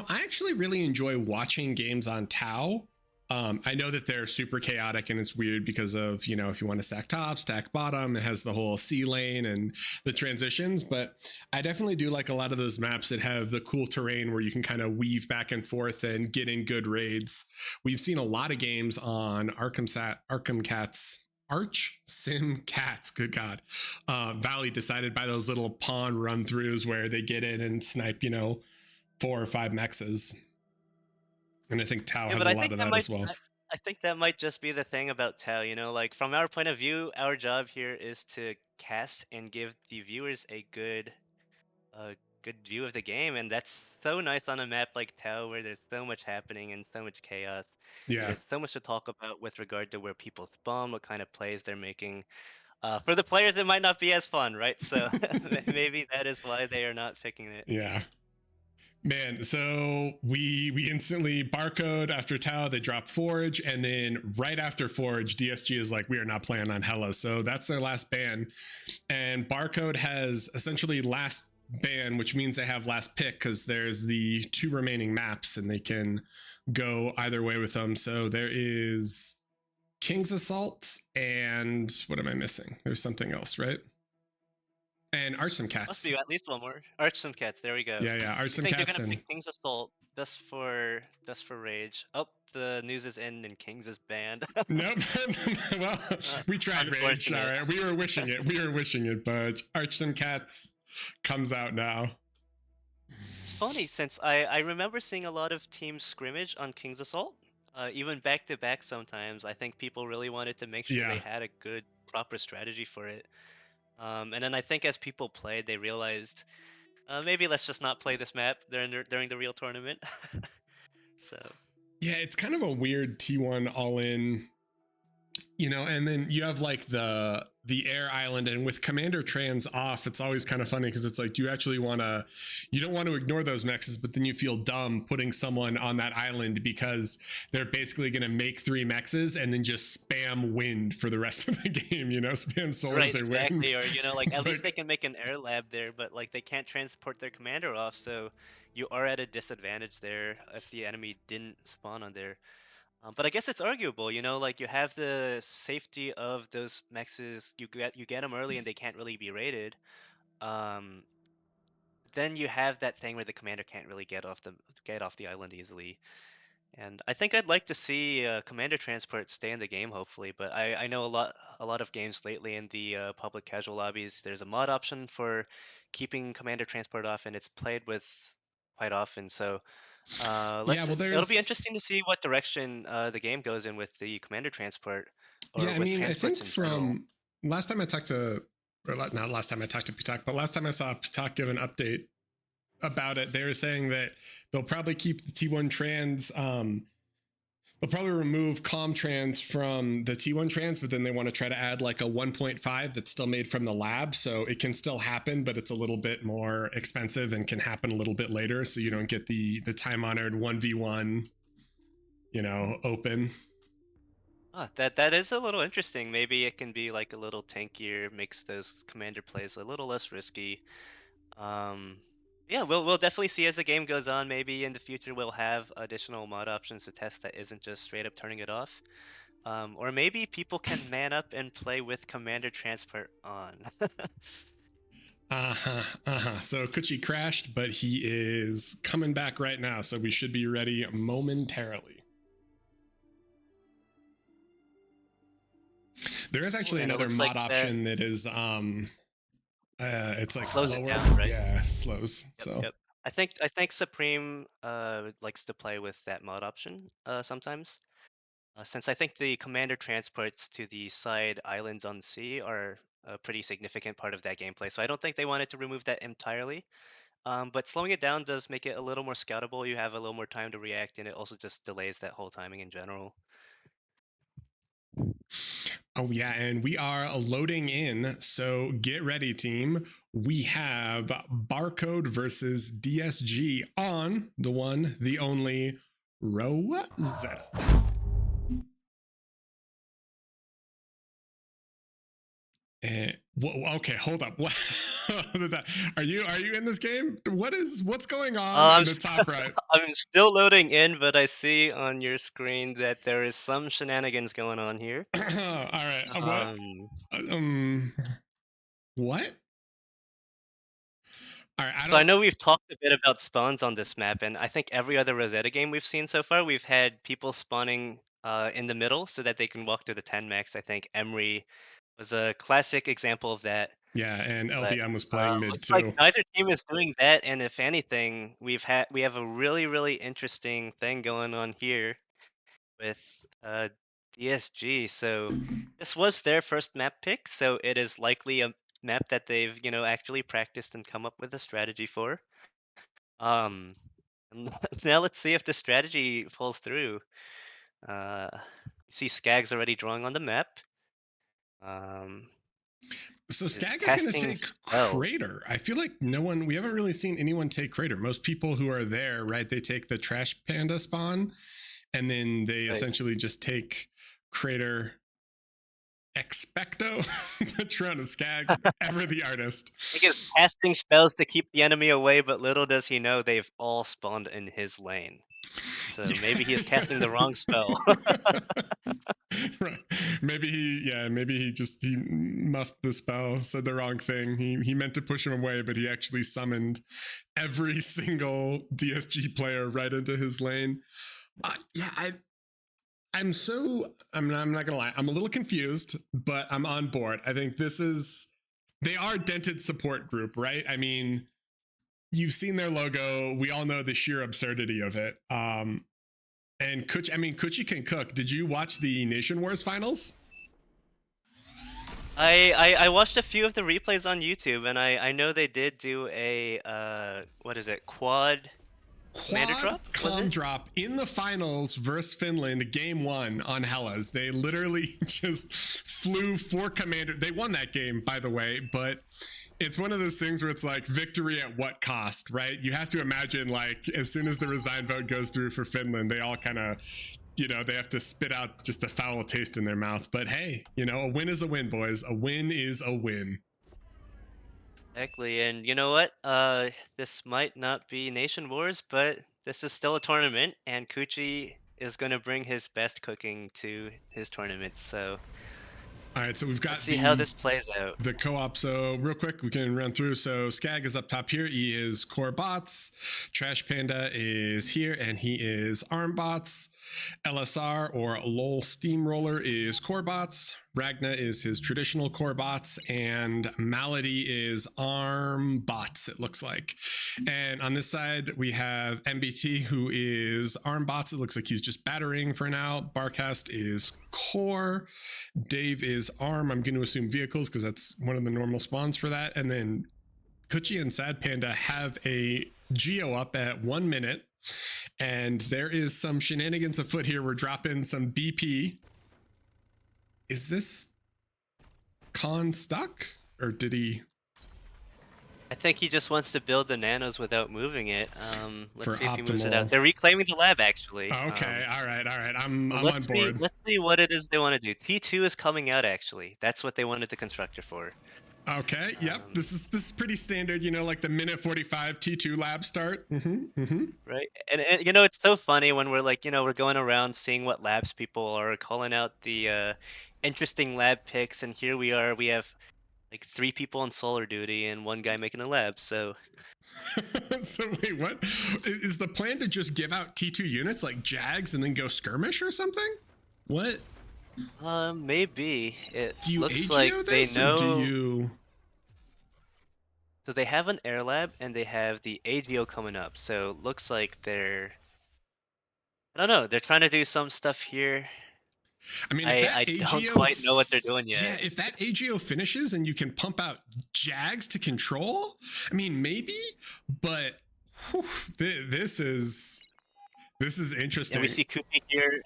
Speaker 1: actually really enjoy watching games on Tau. I know that they're super chaotic and it's weird because of, if you want to stack top, stack bottom, it has the whole C lane and the transitions, but I definitely do like a lot of those maps that have the cool terrain where you can kind of weave back and forth and get in good raids. We've seen a lot of games on Arkham Sim Cats, good God, Valley decided by those little pawn run throughs where they get in and snipe, 4 or 5 mexes. And I think Tau has a lot of that as well.
Speaker 3: I think that might just be the thing about Tau, like from our point of view, our job here is to cast and give the viewers a good view of the game, and that's so nice on a map like Tau where there's so much happening and so much chaos.
Speaker 1: Yeah.
Speaker 3: There's so much to talk about with regard to where people spawn, what kind of plays they're making. For the players, it might not be as fun, right? So maybe that is why they are not picking it.
Speaker 1: Yeah. Man, so we instantly barcode after Tau, they drop Forge, and then right after Forge, DSG is like, we are not playing on Hella. So that's their last ban. And barcode has essentially last ban, which means they have last pick because there's the 2 remaining maps and they can go either way with them. So there is King's Assault and what am I missing? There's something else, right? And Arch Some Cats.
Speaker 3: Must be at least one more. Arch Some Cats. There we go.
Speaker 1: Yeah. Arch Some
Speaker 3: Cats. You're gonna pick King's Assault just for Rage. Oh, the news is in and King's is banned.
Speaker 1: Nope. Well, we tried Rage. All right, we were wishing it, but Arch Some Cats comes out now.
Speaker 3: It's funny since I remember seeing a lot of teams scrimmage on King's Assault, even back to back. Sometimes I think people really wanted to make sure they had a good, proper strategy for it. And then I think as people played, they realized maybe let's just not play this map during the real tournament. So
Speaker 1: yeah, it's kind of a weird T1 all in, and then you have like the air island, and with Commander Trans off, it's always kind of funny because it's like, do you actually you don't want to ignore those mexes, but then you feel dumb putting someone on that island because they're basically going to make 3 mexes and then just spam wind for the rest of the game, spam solars or wind.
Speaker 3: Or at least they can make an air lab there, but like they can't transport their commander off, so you are at a disadvantage there if the enemy didn't spawn on there. But I guess it's arguable, like you have the safety of those mexes, you get them early and they can't really be raided. Then you have that thing where the commander can't really get off the island easily. And I think I'd like to see commander transport stay in the game, hopefully. But I know a lot of games lately in the public casual lobbies, there's a mod option for keeping commander transport off, and it's played with quite often. So it'll be interesting to see what direction the game goes in with the commander transport.
Speaker 1: I think from last time I talked to, or not last time I talked to Pitak, but last time I saw Pitak give an update about it, they were saying that they'll probably keep the T1 trans, they'll probably remove calm trans from the T1 trans, but then they want to try to add like a 1.5 that's still made from the lab. So it can still happen, but it's a little bit more expensive and can happen a little bit later. So you don't get the time honored 1v1, open.
Speaker 3: That is a little interesting. Maybe it can be like a little tankier, makes those commander plays a little less risky. Yeah, we'll definitely see as the game goes on. Maybe in the future we'll have additional mod options to test that isn't just straight up turning it off. Or maybe people can man up and play with commander transport on.
Speaker 1: So Kuchi crashed, but he is coming back right now, so we should be ready momentarily. There is actually
Speaker 3: and it
Speaker 1: another
Speaker 3: looks
Speaker 1: mod
Speaker 3: like
Speaker 1: option that is it's like
Speaker 3: slows it
Speaker 1: slower.
Speaker 3: down, right?
Speaker 1: Yeah, slows.
Speaker 3: Yep,
Speaker 1: So
Speaker 3: yep. I think Supreme likes to play with that mod option sometimes. Since I think the commander transports to the side islands on the sea are a pretty significant part of that gameplay, so I don't think they wanted to remove that entirely. But slowing it down does make it a little more scoutable. You have a little more time to react, and it also just delays that whole timing in general.
Speaker 1: oh yeah, and we are loading in. So get ready, team. We have Barcode versus DSG on the one, the only Rosetta. Okay, hold up. What are you in this game? What's going on in the top right?
Speaker 3: I'm still loading in, but I see on your screen that there is some shenanigans going on here.
Speaker 1: All right.
Speaker 3: Um,
Speaker 1: What? All right.
Speaker 3: so I know we've talked a bit about spawns on this map, and I think every other Rosetta game we've seen so far, we've had people spawning in the middle so that they can walk through the 10 max. I think Emery was a classic example of that.
Speaker 1: Yeah, and
Speaker 3: But
Speaker 1: LDM was playing mid
Speaker 3: looks
Speaker 1: too.
Speaker 3: like neither team is doing that, and if anything, we have a really interesting thing going on here with DSG. So this was their first map pick, so it is likely a map that they've actually practiced and come up with a strategy for. Um, now let's see if the strategy falls through. You see Skag's already drawing on the map. Um,
Speaker 1: So
Speaker 3: is
Speaker 1: Skag is going to
Speaker 3: casting
Speaker 1: take
Speaker 3: spell.
Speaker 1: Crater. I feel like we haven't really seen anyone take Crater. Most people who are there, right, they take the Trash Panda spawn, and then they
Speaker 3: Right.
Speaker 1: essentially just take Crater. Expecto Patronus Skag, ever the artist.
Speaker 3: He is casting spells to keep the enemy away, but little does he know they've all spawned in his lane. So maybe he is casting the wrong spell.
Speaker 1: Right. Maybe he muffed the spell, said the wrong thing. He meant to push him away, but he actually summoned every single DSG player right into his lane. I'm not gonna lie, I'm a little confused, but I'm on board. I think they are dented support group, right? I mean, you've seen their logo. We all know the sheer absurdity of it. And Kuchi can cook. Did you watch the Nation Wars finals?
Speaker 3: I watched a few of the replays on YouTube, and I know they did do a quad commander drop?
Speaker 1: Drop in the finals versus Finland, game 1 on Hellas. They literally just flew 4 commander. They won that game, by the way, but it's one of those things where it's like victory at what cost, right? You have to imagine, like, as soon as the resign vote goes through for Finland, they all kind of, they have to spit out just a foul taste in their mouth. But hey, a win is a win, boys. A win is a win.
Speaker 3: Exactly, and you know what? This might not be Nation Wars, but this is still a tournament, and Kuchi is going to bring his best cooking to his tournament. So,
Speaker 1: all right, so we've got
Speaker 3: let's see how this plays out.
Speaker 1: The co-op. So real quick, we can run through. So Skag is up top here. He is core bots. Trash Panda is here, and he is arm bots. LSR or LOL Steamroller is core bots. Ragna is his traditional core bots, and Malady is arm bots, it looks like. And on this side, we have MBT, who is arm bots. It looks like he's just battering for now. Barcast is core. Dave is arm. I'm going to assume vehicles because that's one of the normal spawns for that. And then Kuchi and Sad Panda have a Geo up at 1 minute. And there is some shenanigans afoot here. We're dropping some BP. Is this Khan stuck? Or did he?
Speaker 3: I think he just wants to build the nanos without moving it. Let's see if he moves it
Speaker 1: optimal.
Speaker 3: out. They're reclaiming the lab, actually.
Speaker 1: Okay, all right. I'm on
Speaker 3: let's
Speaker 1: board.
Speaker 3: Let's see what it is they want to do. T2 is coming out, actually. That's what they wanted the constructor for.
Speaker 1: Okay, yep. This is pretty standard, like the minute 45 T2 lab start.
Speaker 3: Right, and it's so funny when we're like, we're going around seeing what labs people are calling out the interesting lab picks, and here we are. We have like 3 people on solar duty and 1 guy making a lab. So,
Speaker 1: so wait, what is the plan? To just give out T2 units like Jags and then go skirmish or something? What?
Speaker 3: Maybe. It
Speaker 1: Do you
Speaker 3: looks like
Speaker 1: AGO
Speaker 3: they
Speaker 1: this, or do
Speaker 3: know.
Speaker 1: you?
Speaker 3: So they have an air lab and they have the AGO coming up. So it looks like they're. I don't know. They're trying to do some stuff here.
Speaker 1: I mean, if
Speaker 3: I
Speaker 1: that
Speaker 3: don't
Speaker 1: AGO,
Speaker 3: quite know what they're doing
Speaker 1: yeah,
Speaker 3: yet.
Speaker 1: if that AGO finishes and you can pump out Jags to control, I mean, maybe, but whew, this is interesting.
Speaker 3: And we see Kuchi here.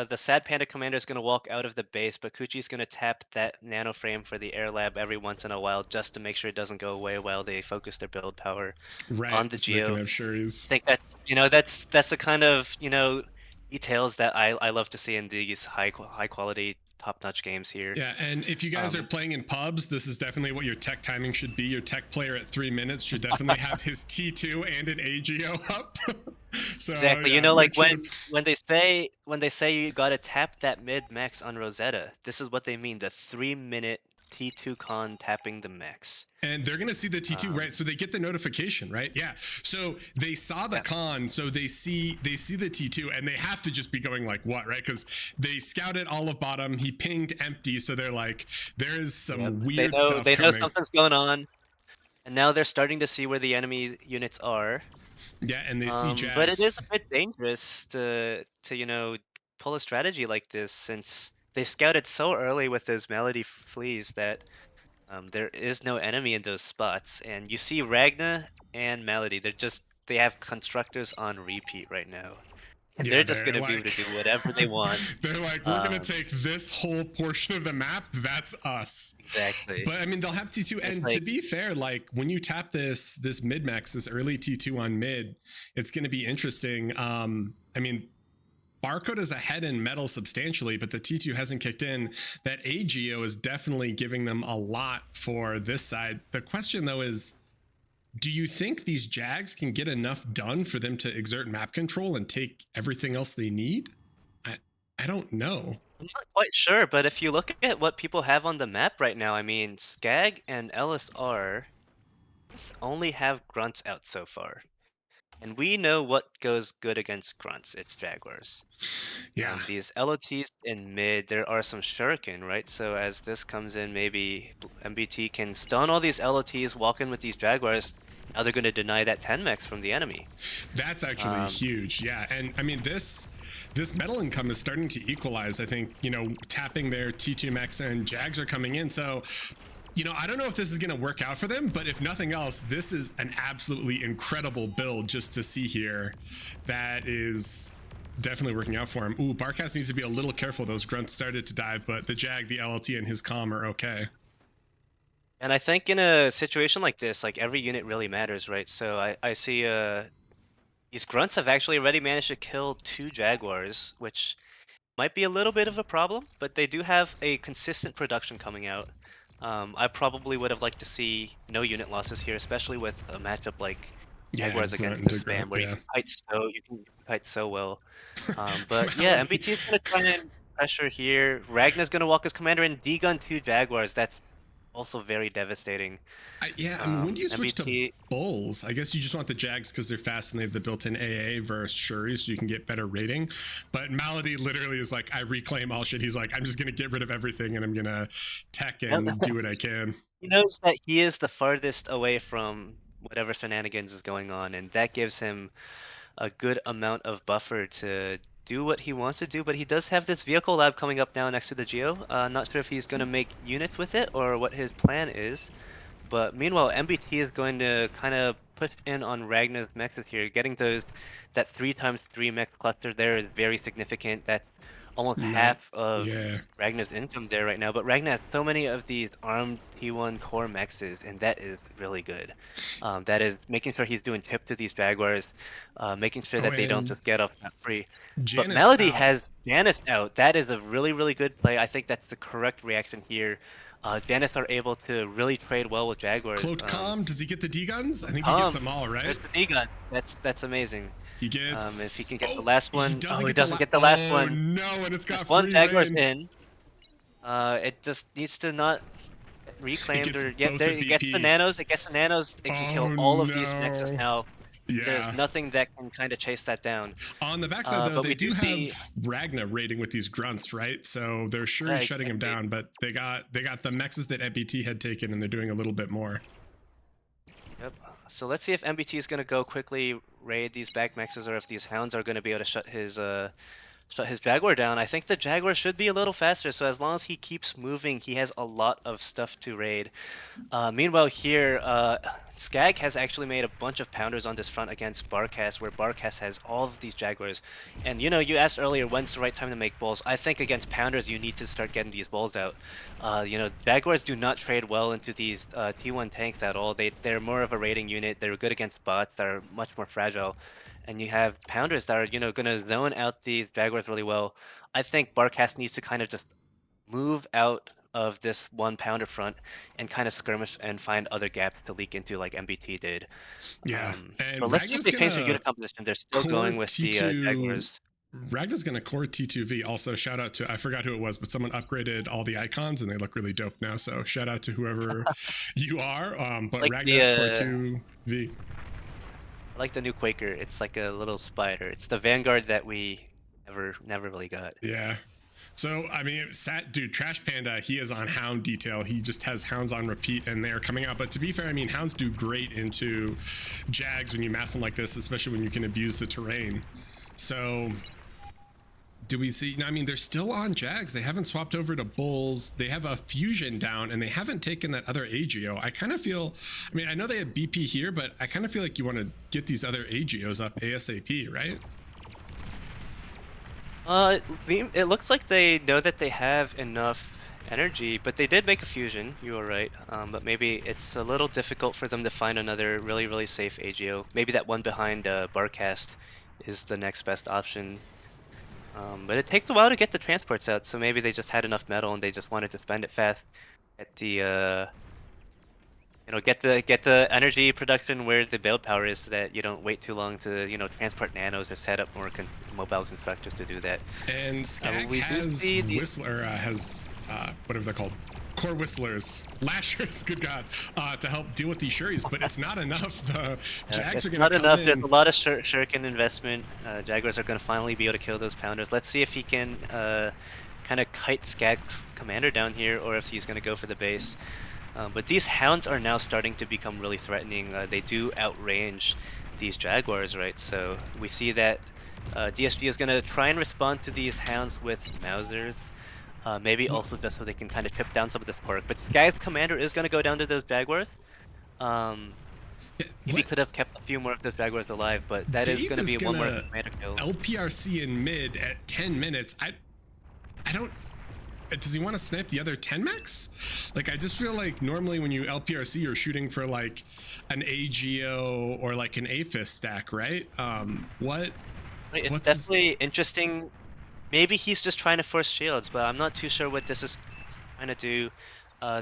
Speaker 3: The Sad Panda Commander is going to walk out of the base, but Kuchi's going to tap that nano frame for the air lab every once in a while just to make sure it doesn't go away while they focus their build power
Speaker 1: Right,
Speaker 3: on the
Speaker 1: so they can
Speaker 3: Geo.
Speaker 1: have Shuris.
Speaker 3: I think that's the kind of details that I love to see in these high quality top notch games here.
Speaker 1: Yeah, and if you guys are playing in pubs, this is definitely what your tech timing should be. Your tech player at 3 minutes should definitely have his T2 and an AGO up. So,
Speaker 3: Exactly.
Speaker 1: yeah,
Speaker 3: Like
Speaker 1: sure
Speaker 3: when they say you gotta tap that mid max on Rosetta, this is what they mean, the 3-minute T2 con tapping the max.
Speaker 1: and they're gonna see the T2, right? So they get the notification, right? Yeah. So they saw the con, so they see the T2, and they have to just be going like, what, right? Because they scouted all of bottom. He pinged empty, so they're like, there is some weird stuff
Speaker 3: They know
Speaker 1: coming.
Speaker 3: something's going on, and now they're starting to see where the enemy units are.
Speaker 1: Yeah, and they see Jags.
Speaker 3: But it is a bit dangerous to pull a strategy like this, since they scouted so early with those Melody fleas that there is no enemy in those spots. And you see Ragna and Melody, they have constructors on repeat right now. And
Speaker 1: Yeah,
Speaker 3: they're just
Speaker 1: they're
Speaker 3: gonna be able to do whatever they want.
Speaker 1: They're like, we're gonna take this whole portion of the map. That's us.
Speaker 3: Exactly.
Speaker 1: But I mean, they'll have T2,
Speaker 3: It's
Speaker 1: and to be fair, like when you tap this mid max, this early T2 on mid, it's gonna be interesting. I mean, Barcode is ahead in metal substantially, but the T2 hasn't kicked in. That AGO is definitely giving them a lot for this side. The question though is, do you think these Jags can get enough done for them to exert map control and take everything else they need? I don't know.
Speaker 3: I'm not quite sure, but if you look at what people have on the map right now, I mean, Skag and LSR only have grunts out so far. And we know what goes good against grunts. It's Jaguars.
Speaker 1: Yeah.
Speaker 3: These LOTs in mid, there are some shuriken, right? So as this comes in, maybe MBT can stun all these LOTs, walk in with these Jaguars. Now they're going to deny that 10 max from the enemy.
Speaker 1: That's actually huge. Yeah. And I mean, this metal income is starting to equalize. I think, tapping their T2 max and Jags are coming in. So, I don't know if this is going to work out for them, but if nothing else, this is an absolutely incredible build just to see here. That is definitely working out for him. Ooh, Barcast needs to be a little careful. Those grunts started to die, but the Jag, the LLT, and his comm are okay.
Speaker 3: And I think in a situation like this, like every unit really matters, right? So I see these grunts have actually already managed to kill 2 Jaguars, which might be a little bit of a problem, but they do have a consistent production coming out. I probably would have liked to see no unit losses here, especially with a matchup like Jaguars against the spam, where you can kite so well. But yeah, MBT is gonna try and pressure here. Ragna's gonna walk his commander in, D-gun 2 Jaguars. That's also very devastating.
Speaker 1: I mean, when do you switch
Speaker 3: MBT,
Speaker 1: to Bulls? I guess you just want the Jags because they're fast and they have the built-in AA versus Shuri, so you can get better rating. But Malady literally is like, I reclaim all shit. He's like, I'm just gonna get rid of everything and I'm gonna tech and do what I can.
Speaker 3: He knows that he is the farthest away from whatever shenanigans is going on, and that gives him a good amount of buffer to do what he wants to do. But he does have this vehicle lab coming up now next to the Geo. Not sure if he's going to make units with it or what his plan is. But meanwhile, MBT is going to kind of push in on Ragnar's mexes here. Getting that 3x3 mex cluster there is very significant. That's almost half of Ragnar's income there right now. But Ragnar has so many of these armed T1 core mexes, and that is really good. That is making sure he's doing tip to these Jaguars, making sure that they don't just get off that free. But Melody has Janice out. That is a really, really good play. I think that's the correct reaction here. Janice are able to really trade well with Jaguars.
Speaker 1: Cloaked Calm, does he get the D-guns? I think he gets them all, right?
Speaker 3: There's the D-gun. That's amazing.
Speaker 1: He gets...
Speaker 3: if he can get the last one.
Speaker 1: He doesn't
Speaker 3: get the last one.
Speaker 1: Oh, no, and it's got
Speaker 3: one
Speaker 1: free
Speaker 3: Jaguar's
Speaker 1: reign.
Speaker 3: in. It just needs to not reclaimed
Speaker 1: it
Speaker 3: or it gets the nanos. It can kill all of these mexes now.
Speaker 1: Yeah.
Speaker 3: There's nothing that can kind of chase that down.
Speaker 1: On the backside, though,
Speaker 3: but
Speaker 1: they
Speaker 3: we
Speaker 1: do
Speaker 3: do
Speaker 1: have
Speaker 3: see-
Speaker 1: Ragna raiding with these grunts, right? So they're sure
Speaker 3: Yeah,
Speaker 1: he's shutting him
Speaker 3: exactly.
Speaker 1: down, but they got the mexes that MBT had taken, and they're doing a little bit more.
Speaker 3: Yep. So let's see if MBT is going to go quickly raid these back mexes, or if these hounds are going to be able to shut his Jaguar down. I think the Jaguar should be a little faster, so as long as he keeps moving, he has a lot of stuff to raid. Meanwhile here, Skag has actually made a bunch of pounders on this front against Barcast, where Barcast has all of these Jaguars. And you know, you asked earlier, when's the right time to make bulls? I think against pounders, you need to start getting these bulls out. You know, Jaguars do not trade well into these T1 tanks at all. They're more of a raiding unit. They're good against bots that are much more fragile. And you have pounders that are, you know, going to zone out these Jaguars really well. I think Barcast needs to kind of just move out of this 1 pounder front and kind of skirmish and find other gaps to leak into like MBT did.
Speaker 1: Yeah, and
Speaker 3: But let's see if
Speaker 1: Ragna's
Speaker 3: they change their
Speaker 1: gonna
Speaker 3: unit composition. They're still
Speaker 1: core
Speaker 3: going with the
Speaker 1: T2.
Speaker 3: Jaguars.
Speaker 1: Ragna's gonna core T2V. Also, shout out to, I forgot who it was, but someone upgraded all the icons and they look really dope now. So shout out to whoever you are. But
Speaker 3: Like
Speaker 1: Ragna core 2V.
Speaker 3: I like the new Quaker. It's like a little spider. It's the Vanguard that we never really got.
Speaker 1: Yeah. So, I mean, dude, Trash Panda, he is on Hound detail. He just has Hounds on repeat and they're coming out. But to be fair, I mean, Hounds do great into Jags when you mass them like this, especially when you can abuse the terrain. So, do we see? I mean, they're still on Jags. They haven't swapped over to Bulls. They have a Fusion down and they haven't taken that other AGO. I kind of feel, I mean, I know they have BP here, but I kind of feel like you want to get these other AGOs up ASAP, right?
Speaker 3: It looks like they know that they have enough energy, but they did make a fusion. You were right. But maybe it's a little difficult for them to find another really safe AGO. Maybe that one behind Barcast is the next best option. But it takes a while to get the transports out, so maybe they just had enough metal and they just wanted to spend it fast at the you know, get the energy production where the build power is, so that you don't wait too long to, you know, transport nanos or set up more mobile constructors to do that.
Speaker 1: And Skag
Speaker 3: we do
Speaker 1: has
Speaker 3: see these-
Speaker 1: Whistler, has whatever they're called, core whistlers, lashers, good god, to help deal with these Shuris, but it's not enough. The Jags
Speaker 3: it's
Speaker 1: are gonna
Speaker 3: not
Speaker 1: come
Speaker 3: enough.
Speaker 1: in.
Speaker 3: There's a lot of shuriken investment. Jaguars are going to finally be able to kill those pounders. Let's see if he can kind of kite Skag's commander down here, or if he's going to go for the base. But these hounds are now starting to become really threatening. They do outrange these Jaguars, right? So we see that DSG is going to try and respond to these hounds with Mausers. Maybe also just so they can kind of chip down some of this quirk. But Skag's commander is going to go down to those Jaguars. If he could have kept a few more of those Jaguars alive, but that is going to be one more commander kill.
Speaker 1: LPRC in mid at 10 minutes. I don't. Does he want to snipe the other 10 mechs? Like, I just feel like normally when you LPRC, you're shooting for like an AGO or like an APHIS stack, right?
Speaker 3: It's definitely interesting. Maybe he's just trying to force shields, but I'm not too sure what this is trying to do.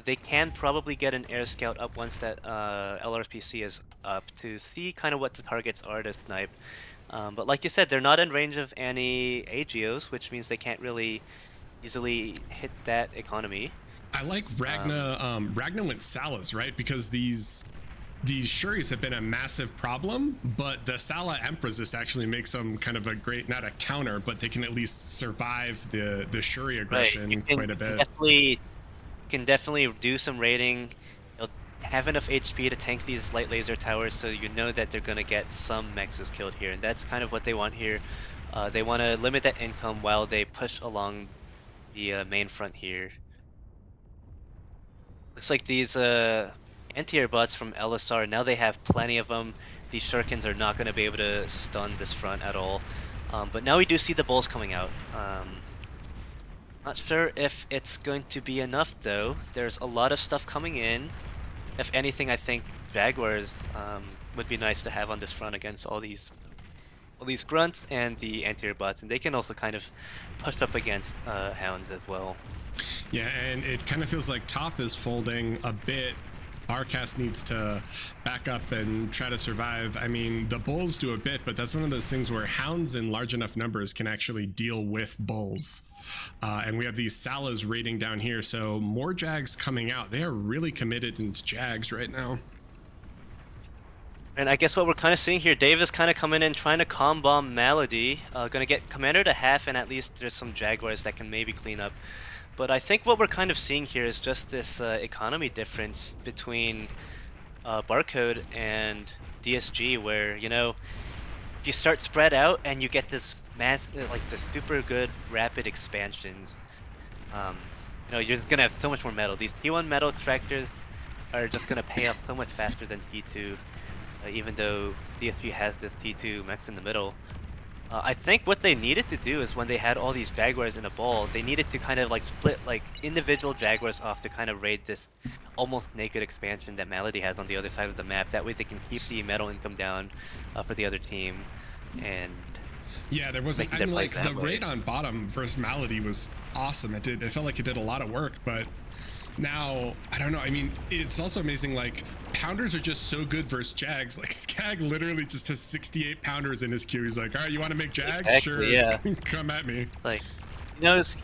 Speaker 3: They can probably get an air scout up once that LRPC is up to see kind of what the targets are to snipe. But like you said, they're not in range of any AGOs, which means they can't really easily hit that economy.
Speaker 1: I like Ragna. Ragna went Salas, right? Because these Shuris have been a massive problem, but the Sala Empress just actually makes them kind of a great, not a counter, but they can at least survive the Shuri aggression quite a bit.
Speaker 3: You can definitely do some raiding. You'll have enough HP to tank these light laser towers, so you know that they're going to get some mexes killed here, and that's kind of what they want here. They want to limit that income while they push along the main front here. Looks like these anti-air bots from LSR, now they have plenty of them. These shurikens are not going to be able to stun this front at all. But now we do see the bulls coming out. Not sure if it's going to be enough though. There's a lot of stuff coming in. If anything, I think Jaguars would be nice to have on this front against all these grunts and the anti-air bots, and they can also kind of push up against hounds as well.
Speaker 1: Yeah, and it kind of feels like top is folding a bit. Barcast needs to back up and try to survive. I mean, the bulls do a bit, but that's one of those things where hounds in large enough numbers can actually deal with bulls. And we have these Salas raiding down here, so more Jags coming out. They are really committed into Jags right now.
Speaker 3: And I guess what we're kind of seeing here, Dave is kind of coming in trying to calm bomb Malady. Going to get Commander to half, and at least there's some Jaguars that can maybe clean up. But I think what we're kind of seeing here is just this economy difference between Barcode and DSG, where, if you start spread out and you get this like the super good rapid expansions, you're just gonna have so much more metal. These T1 metal extractors are just gonna pay off so much faster than T2, even though DSG has this T2 mech in the middle. I think what they needed to do is when they had all these Jaguars in a ball, they needed to kind of like split like individual Jaguars off to kind of raid this almost naked expansion that Malady has on the other side of the map. That way they can keep the metal income down for the other team and
Speaker 1: Yeah, there wasn't.
Speaker 3: make
Speaker 1: I
Speaker 3: their
Speaker 1: mean,
Speaker 3: play
Speaker 1: like
Speaker 3: that
Speaker 1: the
Speaker 3: way.
Speaker 1: raid on bottom versus Malady was awesome. It felt like it did a lot of work, but now I don't know. I mean, it's also amazing. Like pounders are just so good versus Jags. Like Skag literally just has 68 pounders in his queue. He's like, all right, you want to make Jags? Sure,
Speaker 3: Exactly, yeah.
Speaker 1: come at me.
Speaker 3: It's like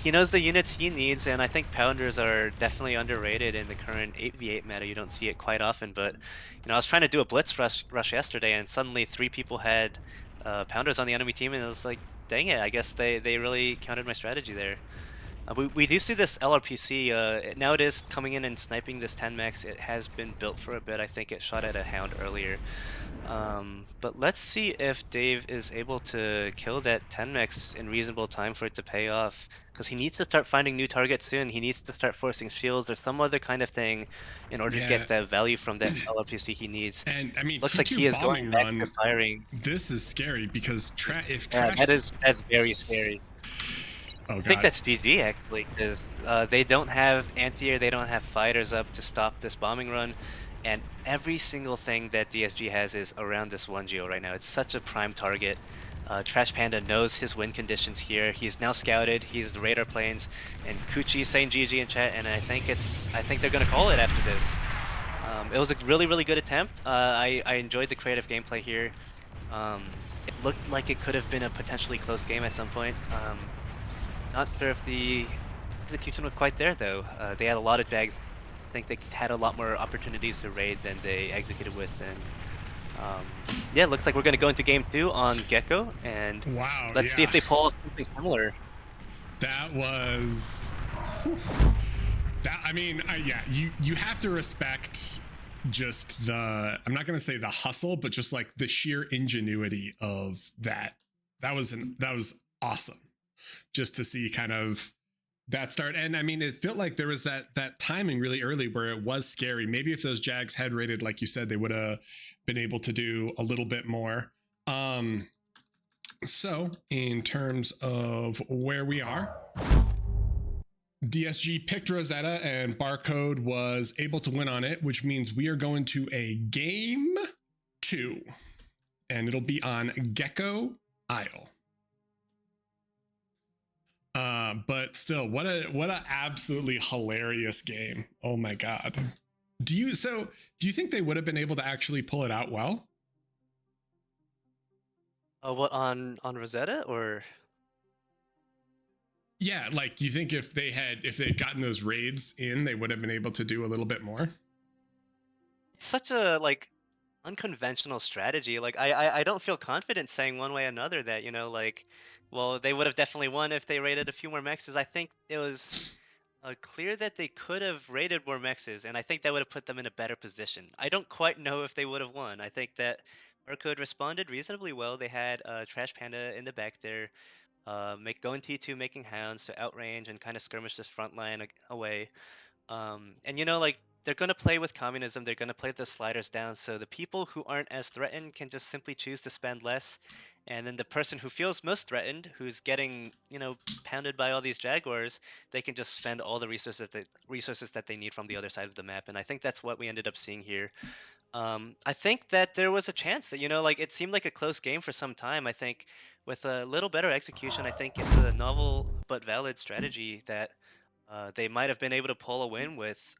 Speaker 3: he knows the units he needs, and I think pounders are definitely underrated in the current 8v8 meta. You don't see it quite often, but I was trying to do a blitz rush yesterday, and suddenly 3 people had pounders on the enemy team, and it was like, dang it! I guess they really countered my strategy there. We do see this LRPC. Now it is coming in and sniping this 10 max. It has been built for a bit. I think it shot at a hound earlier. But let's see if Dave is able to kill that 10 max in reasonable time for it to pay off. Because he needs to start finding new targets soon. He needs to start forcing shields or some other kind of thing in order to
Speaker 1: Yeah,
Speaker 3: get the value from that LRPC he needs.
Speaker 1: and I mean
Speaker 3: Looks like
Speaker 1: T2
Speaker 3: he is
Speaker 1: bombing
Speaker 3: going back to
Speaker 1: run.
Speaker 3: firing.
Speaker 1: This is scary because if
Speaker 3: Yeah,
Speaker 1: trash.
Speaker 3: that's very scary.
Speaker 1: Oh
Speaker 3: I think
Speaker 1: god.
Speaker 3: that's GG actually, because they don't have anti-air, they don't have fighters up to stop this bombing run, and every single thing that DSG has is around this 1-geo right now. It's such a prime target. Trash Panda knows his win conditions here. He's now scouted. He's the radar planes, and Kuchi is saying GG in chat, and I think they're gonna call it after this. It was a really really good attempt. I enjoyed the creative gameplay here. It looked like it could have been a potentially close game at some point. Not sure if the execution was quite there though. They had a lot of Jags. I think they had a lot more opportunities to raid than they executed with, and yeah, looks like we're gonna go into game 2 on Gecko, and
Speaker 1: Wow.
Speaker 3: let's see
Speaker 1: Yeah.
Speaker 3: if they pull something similar.
Speaker 1: That was. That I mean, yeah, you have to respect just the. I'm not gonna say the hustle, but just like the sheer ingenuity of that. That was awesome. Just to see kind of that start, and I mean, it felt like there was that timing really early where it was scary. Maybe if those Jags had rated, like you said, they would have been able to do a little bit more. So in terms of where we are, DSG picked Rosetta and Barcode was able to win on it, which means we are going to a game 2, and it'll be on Gecko Isle. But still, what a absolutely hilarious game. Oh my god. Do you think they would have been able to actually pull it out well?
Speaker 3: What on Rosetta or?
Speaker 1: Yeah, like you think if they'd gotten those raids in, they would have been able to do a little bit more?
Speaker 3: It's such a like unconventional strategy. Like I don't feel confident saying one way or another that well, they would have definitely won if they raided a few more mexes. I think it was clear that they could have raided more mexes, and I think that would have put them in a better position. I don't quite know if they would have won. I think that Barcode responded reasonably well. They had Trash Panda in the back there, going T2, making hounds to outrange and kind of skirmish this front line away. And like they're gonna play with communism. They're gonna play the sliders down, so the people who aren't as threatened can just simply choose to spend less, and then the person who feels most threatened, who's getting pounded by all these jaguars, they can just spend all the resources that they need from the other side of the map. And I think that's what we ended up seeing here. I think that there was a chance that like it seemed like a close game for some time. I think with a little better execution, I think it's a novel but valid strategy that they might have been able to pull a win with.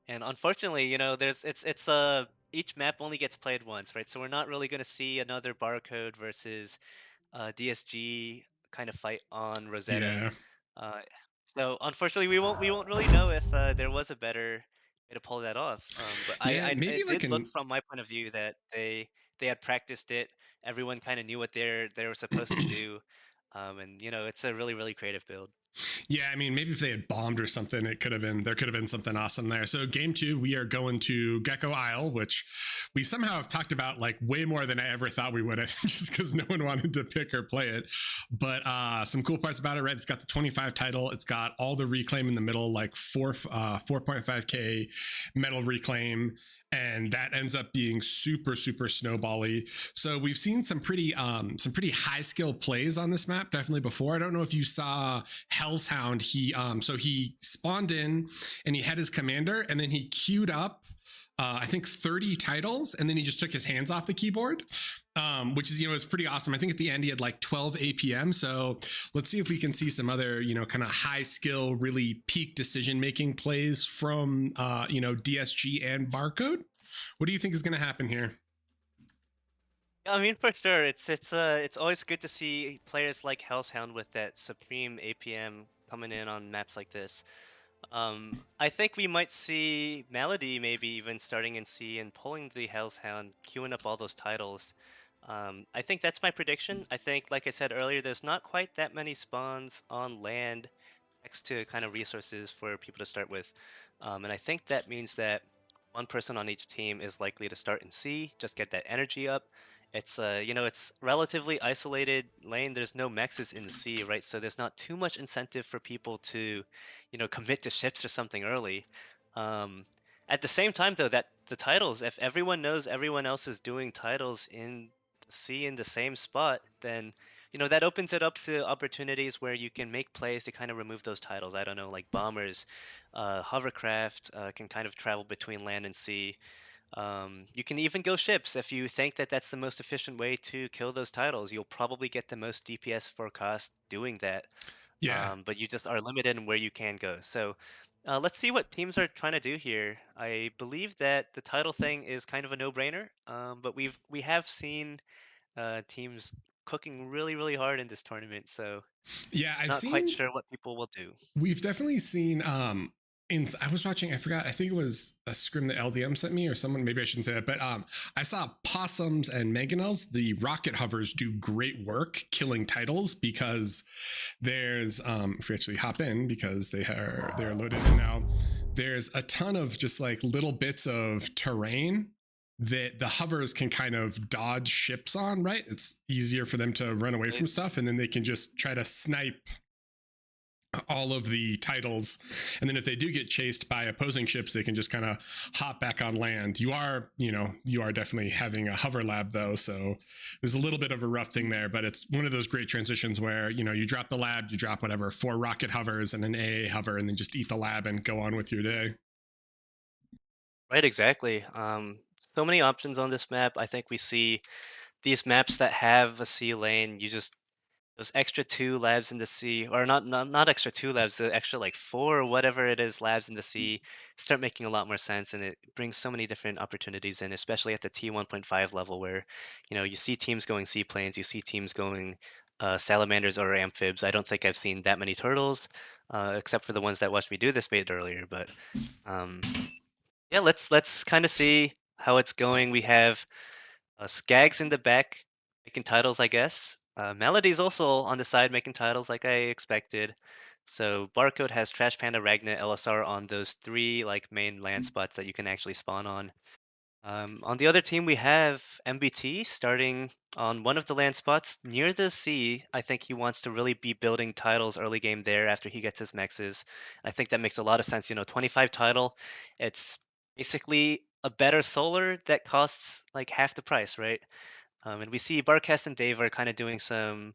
Speaker 3: And unfortunately, there's it's each map only gets played once, right? So we're not really going to see another Barcode versus DSG kind of fight on Rosetta.
Speaker 1: Yeah.
Speaker 3: Uh, so unfortunately, we won't really know if there was a better way to pull that off. But
Speaker 1: Yeah, maybe
Speaker 3: it
Speaker 1: like
Speaker 3: did look
Speaker 1: an
Speaker 3: from my point of view that they had practiced it. Everyone kind of knew what they were supposed to do, and it's a really creative build.
Speaker 1: Yeah, I mean, maybe if they had bombed or something, there could have been something awesome there. So game 2, we are going to Gecko Isle, which we somehow have talked about like way more than I ever thought we would have, just because no one wanted to pick or play it. But some cool parts about it, right? It's got the 25 title. It's got all the reclaim in the middle, like 4.5k metal reclaim. And that ends up being super snowbally. So we've seen some pretty high skill plays on this map definitely before. I don't know if you saw Hell's Hound. He spawned in and he had his commander, and then he queued up I think 30 titles, and then he just took his hands off the keyboard, which is, is pretty awesome. I think at the end he had like 12 APM. So let's see if we can see some other, kind of high skill, really peak decision making plays from, DSG and Barcode. What do you think is going to happen here?
Speaker 3: I mean, for sure, it's always good to see players like Hellshound with that supreme APM coming in on maps like this. I think we might see Melody maybe even starting in C and pulling the Hellshound, queuing up all those titles. I think that's my prediction. I think, like I said earlier, there's not quite that many spawns on land next to kind of resources for people to start with. And I think that means that one person on each team is likely to start in C, just get that energy up. It's relatively isolated lane. There's no mexes in C, right? So there's not too much incentive for people to, commit to ships or something early. Um, at the same time, though, that the titles, if everyone knows everyone else is doing titles in C in the same spot, then that opens it up to opportunities where you can make plays to kind of remove those titles. I don't know, like bombers, hovercraft can kind of travel between land and sea. You can even go ships if you think that that's the most efficient way to kill those titles. You'll probably get the most DPS for cost doing that,
Speaker 1: Yeah.
Speaker 3: but you just are limited in where you can go. So let's see what teams are trying to do here. I believe that the title thing is kind of a no-brainer, but we have seen teams cooking really hard in this tournament, so
Speaker 1: Yeah,
Speaker 3: not quite sure what people will do.
Speaker 1: we've definitely seen I was watching, I forgot, I think it was a scrim that LDM sent me or someone, maybe I shouldn't say that, but I saw Possums and Mangonels, the rocket hovers, do great work killing titles, because there's if we actually hop in, because they're loaded in now, there's a ton of just like little bits of terrain that the hovers can kind of dodge ships on, right? It's easier for them to run away from stuff, and then they can just try to snipe all of the titles, and then if they do get chased by opposing ships, they can just kind of hop back on land. You are definitely having a hover lab though, so there's a little bit of a rough thing there, but it's one of those great transitions where you drop the lab, you drop whatever 4 rocket hovers and an AA hover, and then just eat the lab and go on with your day.
Speaker 3: Right, exactly. So many options on this map. I think we see these maps that have a sea lane, you just those extra 2 labs in the sea, or not extra 2 labs, the extra like 4 or whatever it is labs in the sea start making a lot more sense, and it brings so many different opportunities in, especially at the T1.5 level where you see teams going seaplanes, you see teams going salamanders or amphibs. I don't think I've seen that many turtles, except for the ones that watched me do this bait earlier. But um, yeah, let's kind of see how it's going. We have Skaggs in the back making titles, I guess. Melody's also on the side making titles like I expected. So Barcode has Trash Panda, Ragna, LSR on those 3 like main land spots that you can actually spawn on. On the other team, we have MBT starting on one of the land spots near the sea. I think he wants to really be building titles early game there after he gets his mexes. I think that makes a lot of sense. 25 title, it's basically a better solar that costs like half the price, right? And we see Barcast and Dave are kind of doing some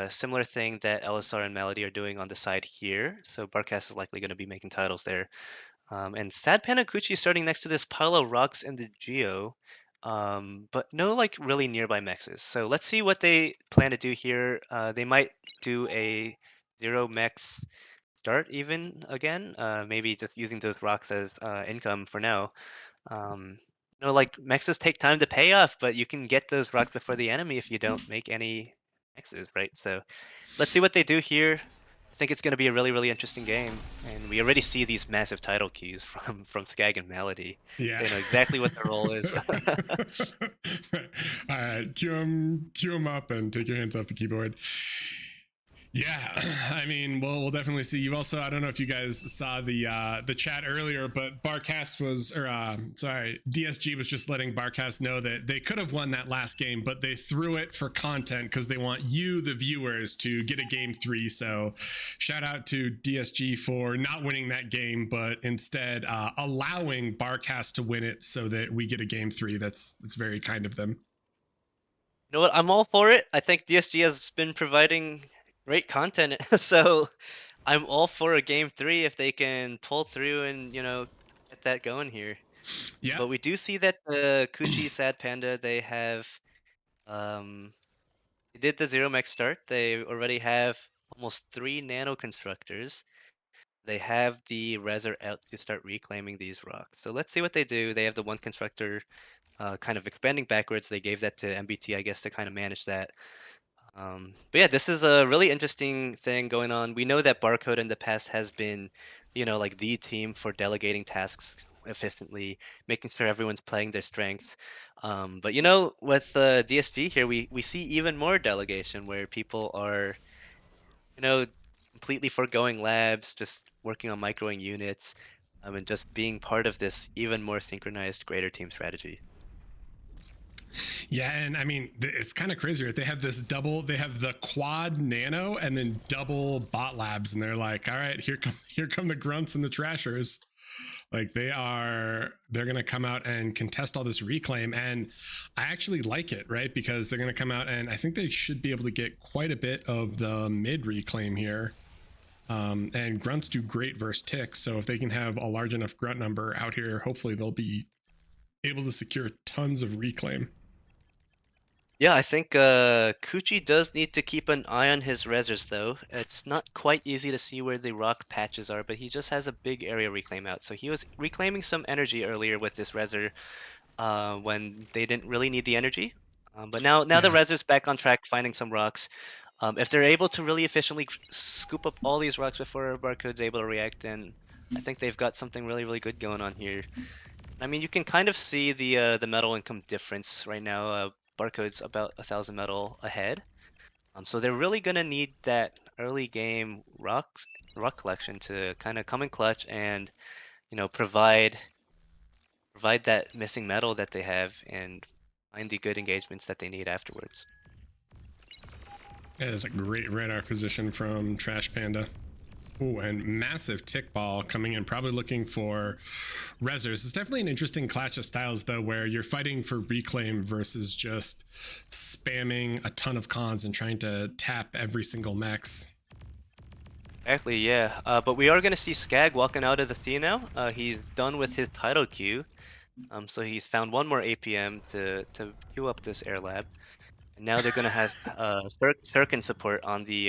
Speaker 3: similar thing that LSR and Melody are doing on the side here. So Barcast is likely going to be making titles there. And Sad Panaguchi starting next to this pile of rocks in the Geo, but no like really nearby mexes. So let's see what they plan to do here. They might do a 0 mex start even again, maybe just using those rocks as income for now. Um, like mexes take time to pay off, but you can get those rocks before the enemy if you don't make any mexes, right? So let's see what they do here. I think it's going to be a really, really interesting game, and we already see these massive title cues from Skag and Melody.
Speaker 1: Yeah.
Speaker 3: They know exactly what their role is.
Speaker 1: All right, cue them up and take your hands off the keyboard. Yeah, I mean, we'll definitely see. You also, I don't know if you guys saw the chat earlier, but Barcast was, or DSG was just letting Barcast know that they could have won that last game, but they threw it for content because they want you, the viewers, to get a game 3. So shout out to DSG for not winning that game, but instead allowing Barcast to win it so that we get a game 3. That's very kind of them.
Speaker 3: You know what? I'm all for it. I think DSG has been providing great content, so I'm all for a game 3 if they can pull through and get that going here.
Speaker 1: Yeah.
Speaker 3: But we do see that the Kuchi Sad Panda, they have they did the 0 mech start. They already have almost 3 nano constructors. They have the Reser out to start reclaiming these rocks. So let's see what they do. They have the 1 constructor kind of expanding backwards. They gave that to MBT, I guess, to kind of manage that. But yeah, this is a really interesting thing going on. We know that Barcode in the past has been, like the team for delegating tasks efficiently, making sure everyone's playing their strength. But with DSG here, we see even more delegation where people are, completely foregoing labs, just working on microing units, and just being part of this even more synchronized greater team strategy.
Speaker 1: Yeah, and I mean, it's kind of crazy, right? They have the quad nano and then double bot labs, and they're like, all right, here come the grunts and the trashers. Like they're gonna come out and contest all this reclaim, and I actually like it, right? Because they're gonna come out and I think they should be able to get quite a bit of the mid reclaim here. And grunts do great versus ticks, so if they can have a large enough grunt number out here, hopefully they'll be able to secure tons of reclaim.
Speaker 3: Yeah, I think Kuchi does need to keep an eye on his resers, though. It's not quite easy to see where the rock patches are, but he just has a big area reclaim out. So he was reclaiming some energy earlier with this reser when they didn't really need the energy. But now the reser's back on track, finding some rocks. If they're able to really efficiently scoop up all these rocks before Barcode's able to react, then I think they've got something really, really good going on here. I mean, you can kind of see the metal income difference right now. Barcode's about 1,000 metal ahead. So they're really gonna need that early game rock collection to kind of come in clutch and provide that missing metal that they have and find the good engagements that they need afterwards.
Speaker 1: That is a great radar position from Trash Panda. Oh, and massive tick ball coming in, probably looking for resers. It's definitely an interesting clash of styles, though, where you're fighting for reclaim versus just spamming a ton of cons and trying to tap every single max.
Speaker 3: Exactly, yeah. But we are going to see Skag walking out of the Thea now. He's done with his title queue. So he's found 1 more APM to queue up this air lab. And now they're going to have Shuriken support on the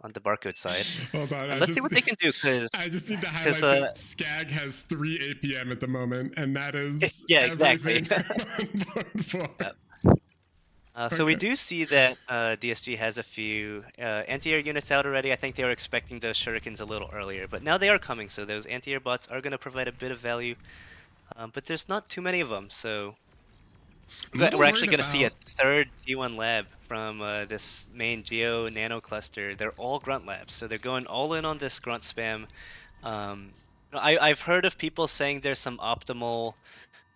Speaker 3: Barcode side.
Speaker 1: Hold on,
Speaker 3: Let's see what they can do.
Speaker 1: I just need to highlight that Skag has 3 APM at the moment, and that is
Speaker 3: exactly.
Speaker 1: Yep.
Speaker 3: So we do see that DSG has a few anti-air units out already. I think they were expecting those shurikens a little earlier, but now they are coming. So those anti-air bots are going to provide a bit of value, but there's not too many of them. So we're actually going to see a 3rd T1 lab from this main Geo Nano cluster. They're all grunt labs, so they're going all in on this grunt spam. I've heard of people saying there's some optimal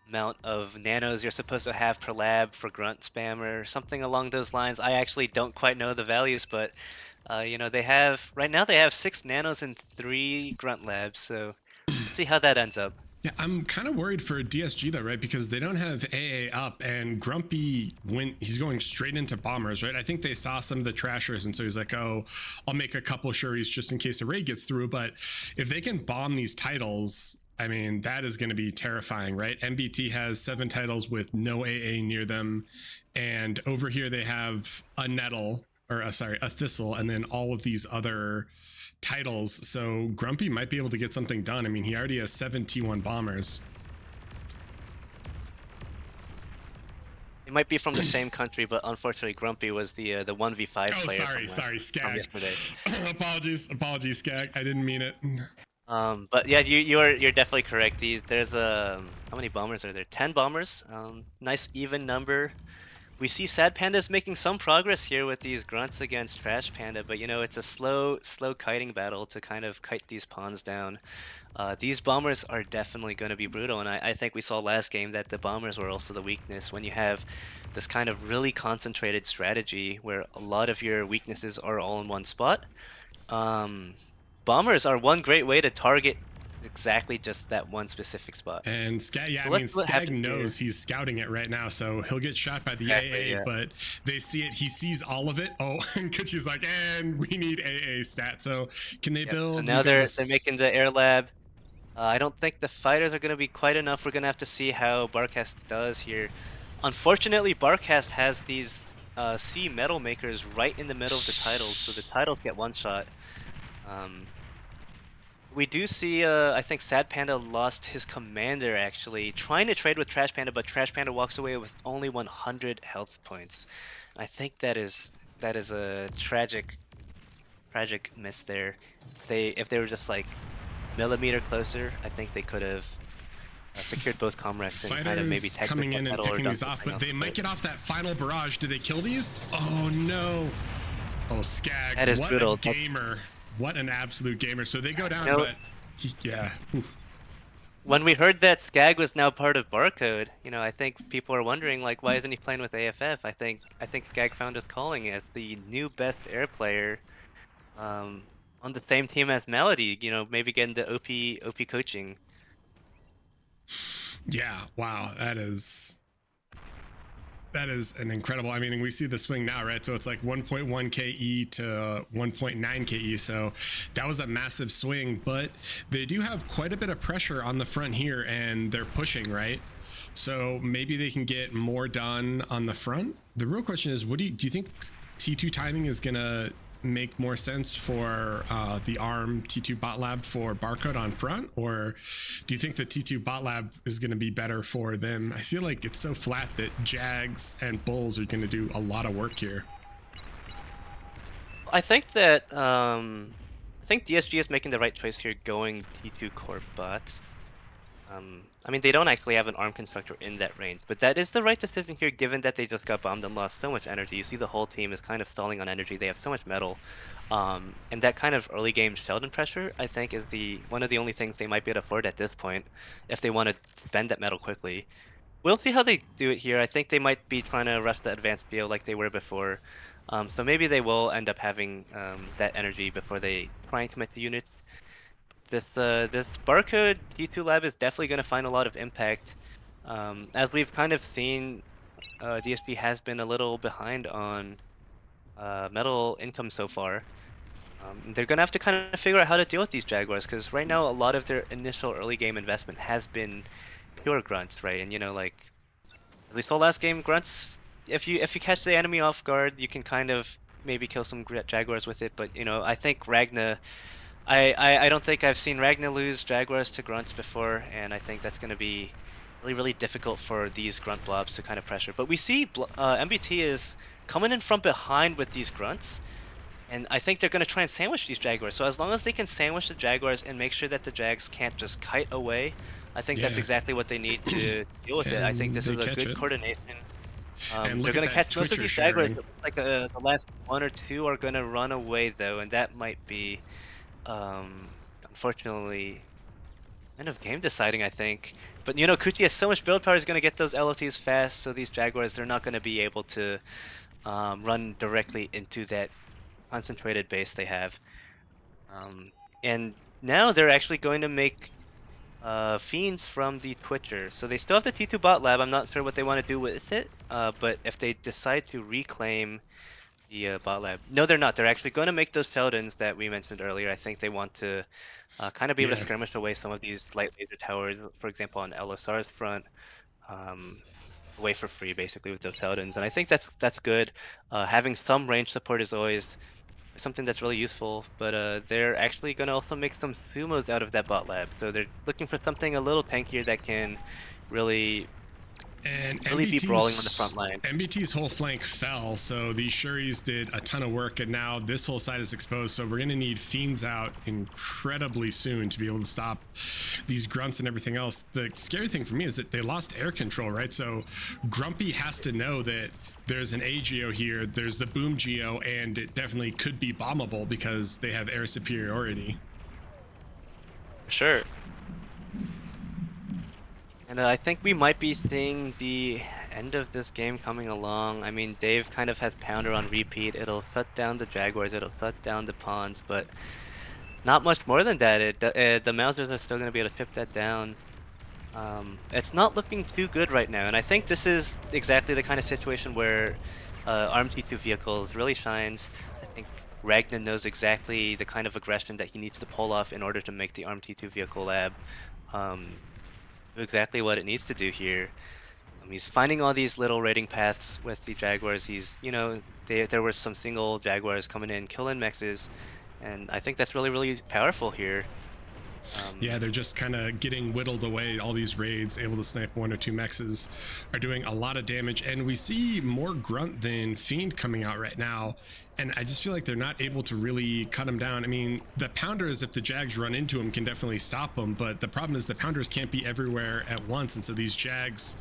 Speaker 3: amount of nanos you're supposed to have per lab for grunt spam or something along those lines. I actually don't quite know the values, but they have right now 6 nanos in 3 grunt labs. So let's see how that ends up.
Speaker 1: Yeah, I'm kind of worried for DSG though, right? Because they don't have AA up, and Grumpy he's going straight into bombers, right? I think they saw some of the trashers, and so he's like, oh, I'll make a couple shuris just in case a raid gets through. But if they can bomb these titles, I mean, that is going to be terrifying, right? MBT has 7 titles with no AA near them, and over here they have a nettle, or a thistle, and then all of these other titles. So Grumpy might be able to get something done. I mean, he already has 7 T1 bombers.
Speaker 3: They might be from the same country, but unfortunately, Grumpy was the 1v5
Speaker 1: Oh,
Speaker 3: player
Speaker 1: sorry,
Speaker 3: from
Speaker 1: Skag.
Speaker 3: yesterday.
Speaker 1: Apologies, Skag. I didn't mean it.
Speaker 3: But yeah, you're definitely correct. There's how many bombers are there? 10 bombers. Nice even number. We see Sad Panda's making some progress here with these grunts against Trash Panda, but you know, it's a slow kiting battle to kind of kite these pawns down. These bombers are definitely going to be brutal, and I think we saw last game that the bombers were also the weakness when you have this kind of really concentrated strategy where a lot of your weaknesses are all in one spot. Um, Bombers are one great way to target exactly just that one specific spot.
Speaker 1: And Skag, yeah,
Speaker 3: So
Speaker 1: I
Speaker 3: let's
Speaker 1: mean,
Speaker 3: see what
Speaker 1: Skag
Speaker 3: happens
Speaker 1: knows
Speaker 3: here.
Speaker 1: he's scouting it right now, so he'll get shot by the
Speaker 3: Exactly,
Speaker 1: AA,
Speaker 3: yeah.
Speaker 1: but they see it. He sees all of it. Oh, and Kuchi's like, and we need AA stat. So can they
Speaker 3: Yep.
Speaker 1: build?
Speaker 3: So
Speaker 1: We
Speaker 3: now
Speaker 1: go
Speaker 3: they're
Speaker 1: to
Speaker 3: making the air lab. I don't think the fighters are going to be quite enough. We're going to have to see how Barcast does here. Unfortunately, Barcast has these C metal makers right in the middle of the titles, so the titles get one shot. We do see, I think Sad Panda lost his commander actually, trying to trade with Trash Panda, but Trash Panda walks away with only 100 health points. I think that is a tragic miss there. If they were just like millimeter closer, I think they could have secured both Comrex and kind of maybe
Speaker 1: fighters
Speaker 3: tagged
Speaker 1: coming
Speaker 3: this
Speaker 1: in and
Speaker 3: metal or
Speaker 1: picking
Speaker 3: done
Speaker 1: these off,
Speaker 3: something
Speaker 1: but
Speaker 3: else
Speaker 1: they
Speaker 3: with
Speaker 1: might
Speaker 3: it.
Speaker 1: get off that final barrage. Do they kill these? Oh no! Oh, Skag,
Speaker 3: That is
Speaker 1: what
Speaker 3: brutal.
Speaker 1: a gamer! What an absolute gamer! So they go down,
Speaker 3: You know,
Speaker 1: but yeah.
Speaker 3: when we heard that Skag was now part of Barcode, you know, I think people are wondering like, why isn't he playing with AFF? I think Skag found his calling as the new best air player, on the same team as Melody. You know, maybe getting the OP coaching.
Speaker 1: Yeah, wow, that is an incredible. I mean, we see the swing now, right? So it's like 1.1 KE to 1.9 KE. So that was a massive swing, but they do have quite a bit of pressure on the front here and they're pushing, right? So maybe they can get more done on the front. The real question is, do you think T2 timing is going to make more sense for the ARM T2 bot lab for Barcode on front, or do you think the T2 bot lab is going to be better for them? I feel like it's so flat that Jags and Bulls are going to do a lot of work here.
Speaker 3: I think that I think DSG is making the right choice here, going T2 core bots. I mean, they don't actually have an ARM constructor in that range, but that is the right decision here, given that they just got bombed and lost so much energy. You see the whole team is kind of stalling on energy. They have so much metal. And that kind of early game Sheldon pressure, I think, is one of the only things they might be able to afford at this point if they want to spend that metal quickly. We'll see how they do it here. I think they might be trying to rush the advanced field like they were before. So maybe they will end up having that energy before they try and commit to units. This Barcode T2 lab is definitely going to find a lot of impact. As we've kind of seen, DSP has been a little behind on metal income so far. They're going to have to kind of figure out how to deal with these Jaguars, because right now a lot of their initial early game investment has been pure grunts, right? And you know, like as we saw last game, grunts, if you catch the enemy off guard, you can kind of maybe kill some Jaguars with it. But you know, I think Ragna, I don't think I've seen Ragna lose Jaguars to grunts before, and I think that's going to be really difficult for these grunt blobs to kind of pressure. But we see MBT is coming in from behind with these grunts, and I think they're going to try and sandwich these Jaguars. So as long as they can sandwich the Jaguars and make sure that the Jags can't just kite away, I think that's
Speaker 1: Yeah.
Speaker 3: exactly what they need to deal with it. I think
Speaker 1: And
Speaker 3: this
Speaker 1: they
Speaker 3: is a
Speaker 1: catch
Speaker 3: good
Speaker 1: it.
Speaker 3: coordination.
Speaker 1: And
Speaker 3: They're
Speaker 1: look at
Speaker 3: going to
Speaker 1: that
Speaker 3: catch most of
Speaker 1: Twitcher
Speaker 3: these Jaguars.
Speaker 1: sharing.
Speaker 3: It looks like the last one or two are going to run away, though, and that might be, unfortunately, kind of game deciding, I think. But, you know, Kuchi has so much build power, he's going to get those LOTs fast, so these Jaguars, they're not going to be able to run directly into that concentrated base they have. And now they're actually going to make fiends from the Twitcher. So they still have the T2 bot lab. I'm not sure what they want to do with it. But if they decide to reclaim the bot lab, no, they're not. They're actually going to make those Sheldons that we mentioned earlier. I think they want to kind of be able to
Speaker 1: Yeah.
Speaker 3: skirmish away some of these light laser towers, for example, on LSR's front. Um, Away for free, basically, with those Sheldons. And I think that's good. Having some range support is always something that's really useful, but they're actually going to also make some sumos out of that bot lab. So they're looking for something a little tankier that can really
Speaker 1: And
Speaker 3: Really be brawling on the front line.
Speaker 1: MBT's whole flank fell, so the Shuris did a ton of work, and now this whole side is exposed. So we're going to need Fiends out incredibly soon to be able to stop these grunts and everything else. The scary thing for me is that they lost air control, right? So Grumpy has to know that there's an A Geo here, there's the Boom Geo, and it definitely could be bombable because they have air superiority.
Speaker 3: Sure. And I think we might be seeing the end of this game coming along. I mean, Dave kind of has Pounder on repeat. It'll shut down the Jaguars, it'll shut down the Pawns, but not much more than that. The Mousers are still going to be able to chip that down. It's not looking too good right now, and I think this is exactly the kind of situation where Arm T2 vehicles really shines. I think Ragnar knows exactly the kind of aggression that he needs to pull off in order to make the Arm T2 vehicle lab do exactly what it needs to do here. He's finding all these little raiding paths with the Jaguars. There were some single Jaguars coming in, killing mexes, and I think that's really, really powerful here.
Speaker 1: Yeah, they're just kind of getting whittled away. All these raids, able to snipe 1 or 2 mexes, are doing a lot of damage. And we see more Grunt than Fiend coming out right now. And I just feel like they're not able to really cut him down. I mean, the Pounders, if the Jags run into him, can definitely stop them. But the problem is the Pounders can't be everywhere at once. And so these Jags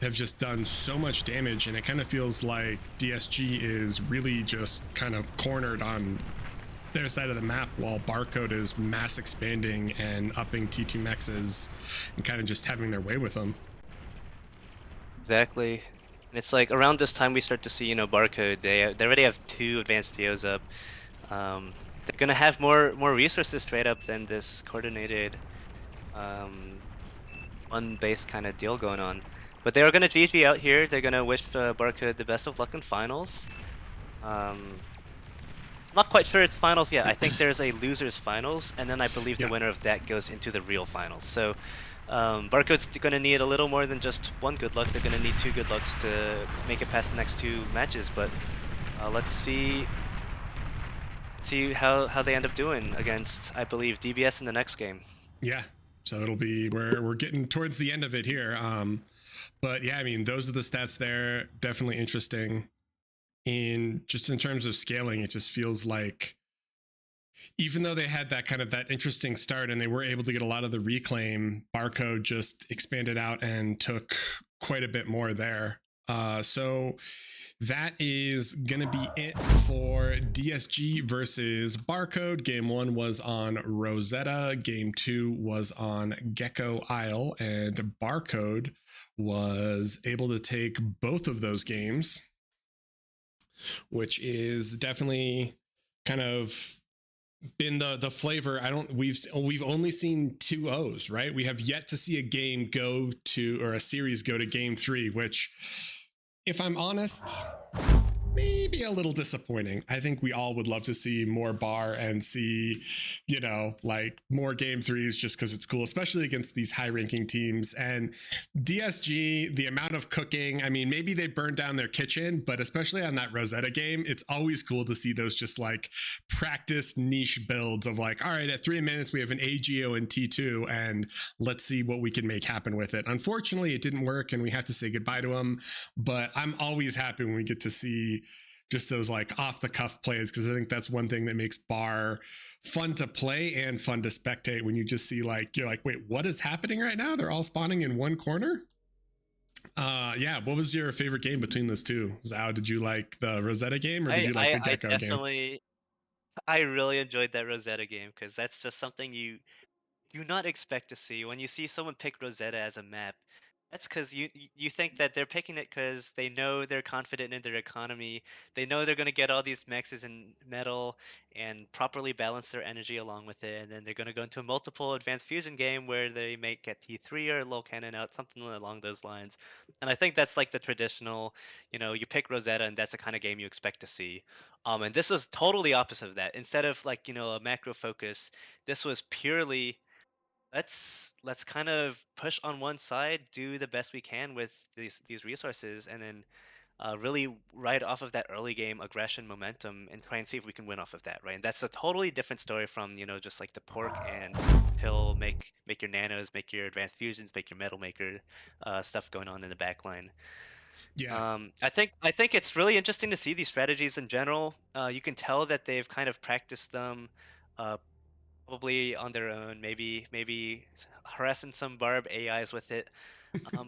Speaker 1: have just done so much damage. And it kind of feels like DSG is really just kind of cornered on their side of the map while Barcode is mass expanding and upping T2 mexes and kind of just having their way with them.
Speaker 3: Exactly. And it's like around this time we start to see, Barcode. They already have 2 advanced geos up. They're gonna have more resources straight up than this coordinated, one-based kind of deal going on. But they are gonna GG out here. They're gonna wish Barcode the best of luck in finals. Not quite sure it's finals yet. I think there's a losers finals, and then I believe the winner of that goes into the real finals. So Barcode's going to need a little more than just 1 good luck. They're going to need 2 good lucks to make it past the next 2 matches. But let's see how they end up doing against, I believe, DBS in the next game.
Speaker 1: Yeah, so it'll be we're getting towards the end of it here. But yeah, I mean, those are the stats there. Definitely interesting. In terms of scaling, it just feels like even though they had that interesting start and they were able to get a lot of the reclaim, Barcode just expanded out and took quite a bit more there. So that is gonna be it for DSG versus Barcode. Game 1 was on Rosetta, game 2 was on Gecko Isle, and Barcode was able to take both of those games, which is definitely kind of been the flavor. We've only seen 2 O's, right? We have yet to see a game go to, or a series go to game 3, which, if I'm honest, maybe a little disappointing. I think we all would love to see more bar and see, like more game 3s just because it's cool, especially against these high ranking teams. And DSG, the amount of cooking, I mean, maybe they burned down their kitchen, but especially on that Rosetta game, it's always cool to see those just like practice niche builds of like, all right, at 3 minutes, we have an AGO and T2, and let's see what we can make happen with it. Unfortunately, it didn't work and we have to say goodbye to them, but I'm always happy when we get to see just those like off the cuff plays, because I think that's one thing that makes bar fun to play and fun to spectate, when you just see like, you're like, wait, what is happening right now? They're all spawning in one corner. Yeah, what was your favorite game between those two? Zao, did you like the Rosetta game, or did you like the Gecko game?
Speaker 3: I really enjoyed that Rosetta game because that's just something you do not expect to see. When you see someone pick Rosetta as a map, that's because you think that they're picking it because they know they're confident in their economy. They know they're going to get all these mexes and metal and properly balance their energy along with it. And then they're going to go into a multiple advanced fusion game where they may get T3 or low cannon out, something along those lines. And I think that's like the traditional, you pick Rosetta and that's the kind of game you expect to see. And this was totally opposite of that. Instead of like, a macro focus, this was purely let's kind of push on one side, do the best we can with these resources, and then really ride off of that early game aggression momentum and try and see if we can win off of that, right? And that's a totally different story from, just like the pork and pill, make your nanos, make your advanced fusions, make your metal maker stuff going on in the back line.
Speaker 1: Yeah.
Speaker 3: I think it's really interesting to see these strategies in general. You can tell that they've kind of practiced them, uh, probably on their own, maybe harassing some barb AIs with it.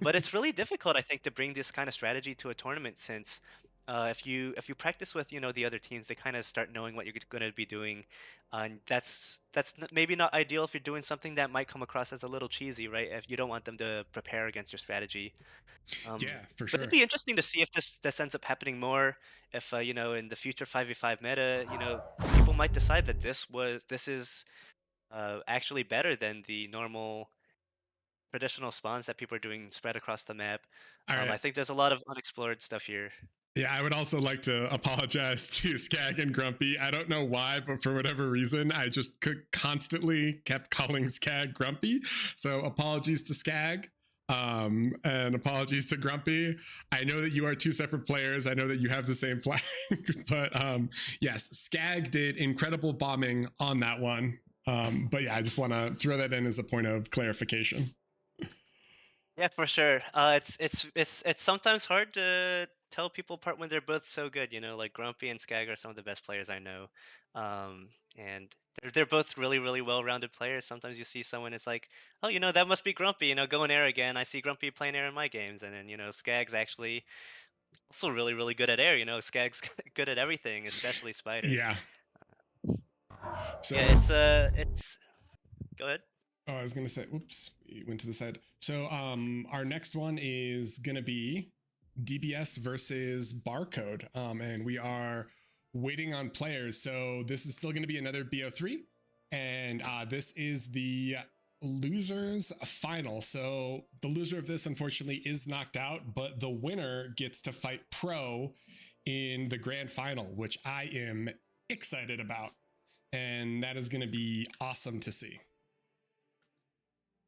Speaker 3: But it's really difficult, I think, to bring this kind of strategy to a tournament since if you practice with the other teams, they kind of start knowing what you're going to be doing, and maybe not ideal if you're doing something that might come across as a little cheesy, right? If you don't want them to prepare against your strategy.
Speaker 1: Yeah, for
Speaker 3: But it'd
Speaker 1: sure.
Speaker 3: be interesting to see if this ends up happening more. If in the future 5v5 meta, people might decide that this is actually better than the normal traditional spawns that people are doing spread across the map.
Speaker 1: All right.
Speaker 3: I think there's a lot of unexplored stuff here.
Speaker 1: Yeah, I would also like to apologize to Skag and Grumpy. I don't know why, but for whatever reason, I just constantly kept calling Skag Grumpy. So apologies to Skag, and apologies to Grumpy. I know that you are two separate players. I know that you have the same flag, but yes, Skag did incredible bombing on that one. But yeah, I just want to throw that in as a point of clarification.
Speaker 3: Yeah, for sure. It's sometimes hard to tell people apart when they're both so good. Like Grumpy and Skag are some of the best players I know, and they're both really really well-rounded players. Sometimes you see someone, it's like, oh, that must be Grumpy. Going air again. I see Grumpy playing air in my games, and then Skag's actually also really really good at air. Skag's good at everything, especially spiders.
Speaker 1: Yeah. So
Speaker 3: Yeah, it's. Go ahead.
Speaker 1: Oh, I was gonna say, whoops, we went to the side. So our next one is gonna be DBS versus Barcode. And we are waiting on players. So this is still gonna be another BO3. And this is the losers final. So the loser of this unfortunately is knocked out, but the winner gets to fight Pro in the grand final, which I am excited about. And that is gonna be awesome to see.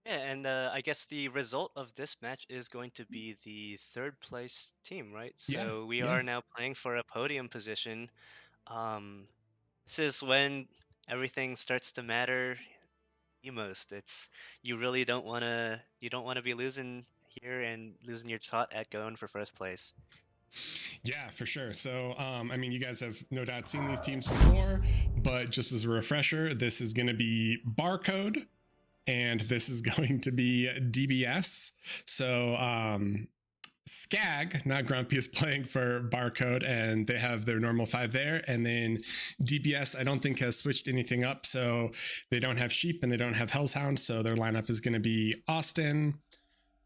Speaker 3: Yeah, and I guess the result of this match is going to be the third place team, right?
Speaker 1: Yeah,
Speaker 3: So we
Speaker 1: yeah.
Speaker 3: are now playing for a podium position. This is when everything starts to matter the most. You really don't want to be losing here and losing your shot at going for first place.
Speaker 1: Yeah, for sure. So, I mean, you guys have no doubt seen these teams before, but just as a refresher, this is going to be Barcode, and this is going to be DBS. So, Skag, not Grumpy, is playing for Barcode, and they have their normal 5 there. And then DBS, I don't think has switched anything up. So they don't have Sheep and they don't have Hellshound. So their lineup is going to be Austin,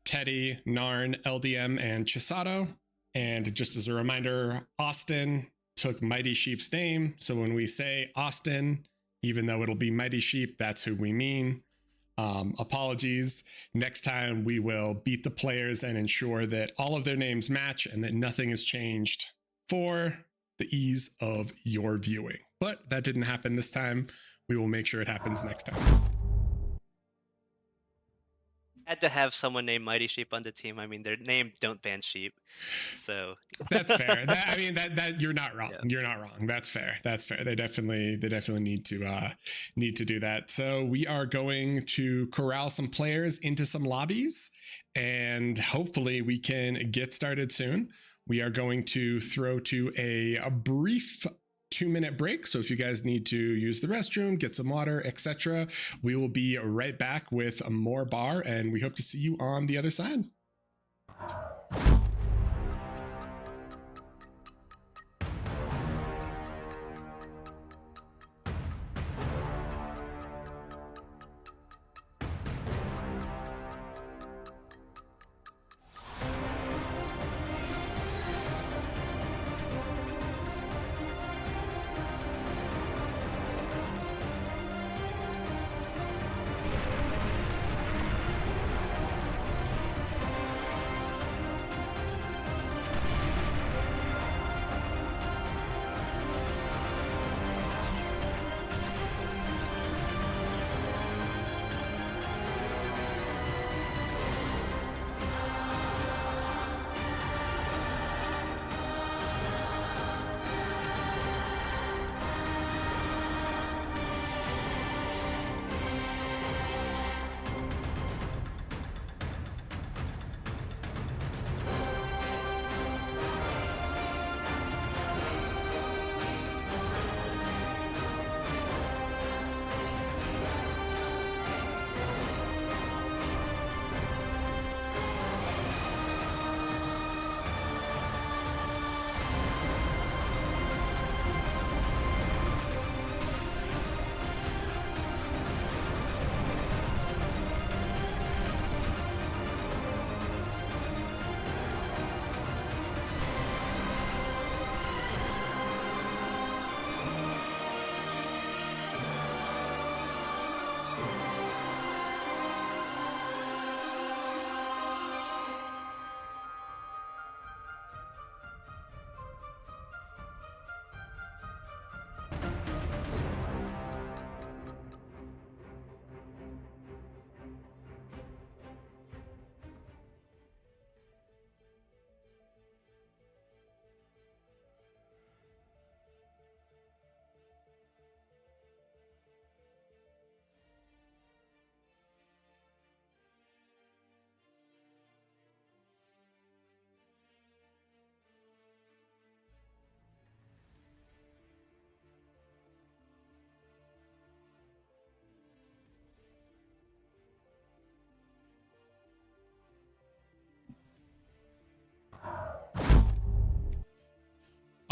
Speaker 1: Teddy, Narn, LDM, and Chisato. And just as a reminder, Austin took Mighty Sheep's name. So when we say Austin, even though it'll be Mighty Sheep, that's who we mean. Apologies. Next time we will beat the players and ensure that all of their names match and that nothing has changed for the ease of your viewing. But that didn't happen this time. We will make sure it happens next time.
Speaker 3: Had to have someone named Mighty Sheep on the team. I mean, their name don't ban sheep, so
Speaker 1: that's fair. That you're not wrong.
Speaker 3: Yeah.
Speaker 1: You're not wrong. That's fair. That's fair. They definitely need to do that. So we are going to corral some players into some lobbies, and hopefully we can get started soon. We are going to throw to a brief 2-minute break. So if you guys need to use the restroom, get some water, etc., we will be right back with more bar, and we hope to see you on the other side.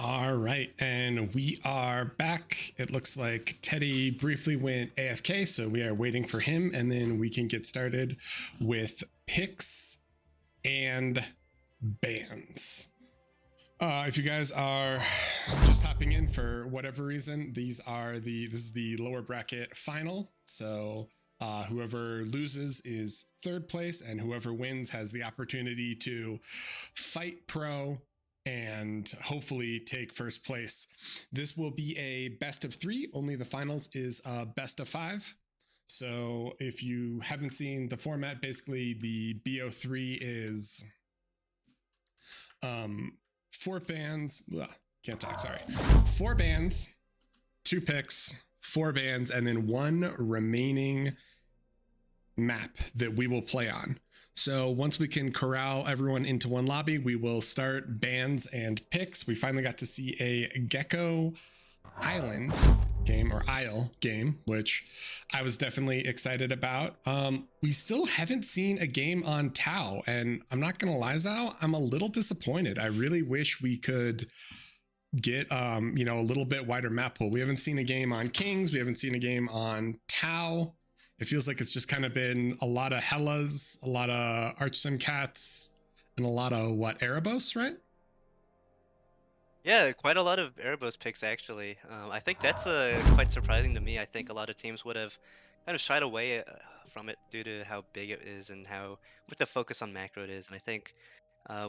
Speaker 1: All right, and we are back. It looks like Teddy briefly went AFK, so we are waiting for him, and then we can get started with picks and bans. If you guys are just hopping in for whatever reason, this is the lower bracket final. So whoever loses is third place, and whoever wins has the opportunity to fight pro and hopefully take first place. This will be a best of 3. Only the finals is a best of 5. So if you haven't seen the format, basically the BO3 is 4 bands. Can't talk, sorry. 4 bands, 2 picks, 4 bands, and then 1 remaining map that we will play on. So once we can corral everyone into one lobby, we will start bans and picks. We finally got to see a Gecko Island game, or Isle game, which I was definitely excited about. We still haven't seen a game on Tau, and I'm not gonna lie, Zao, I'm a little disappointed. I really wish we could get a little bit wider map pool. We haven't seen a game on Kings, we haven't seen a game on Tau. It feels like it's just kind of been a lot of Hellas, a lot of Archsim Cats, and a lot of Erebos, right?
Speaker 3: Yeah, quite a lot of Erebos picks actually. I think that's quite surprising to me. I think a lot of teams would have kind of shied away from it due to how big it is and how much the focus on macro it is. And I think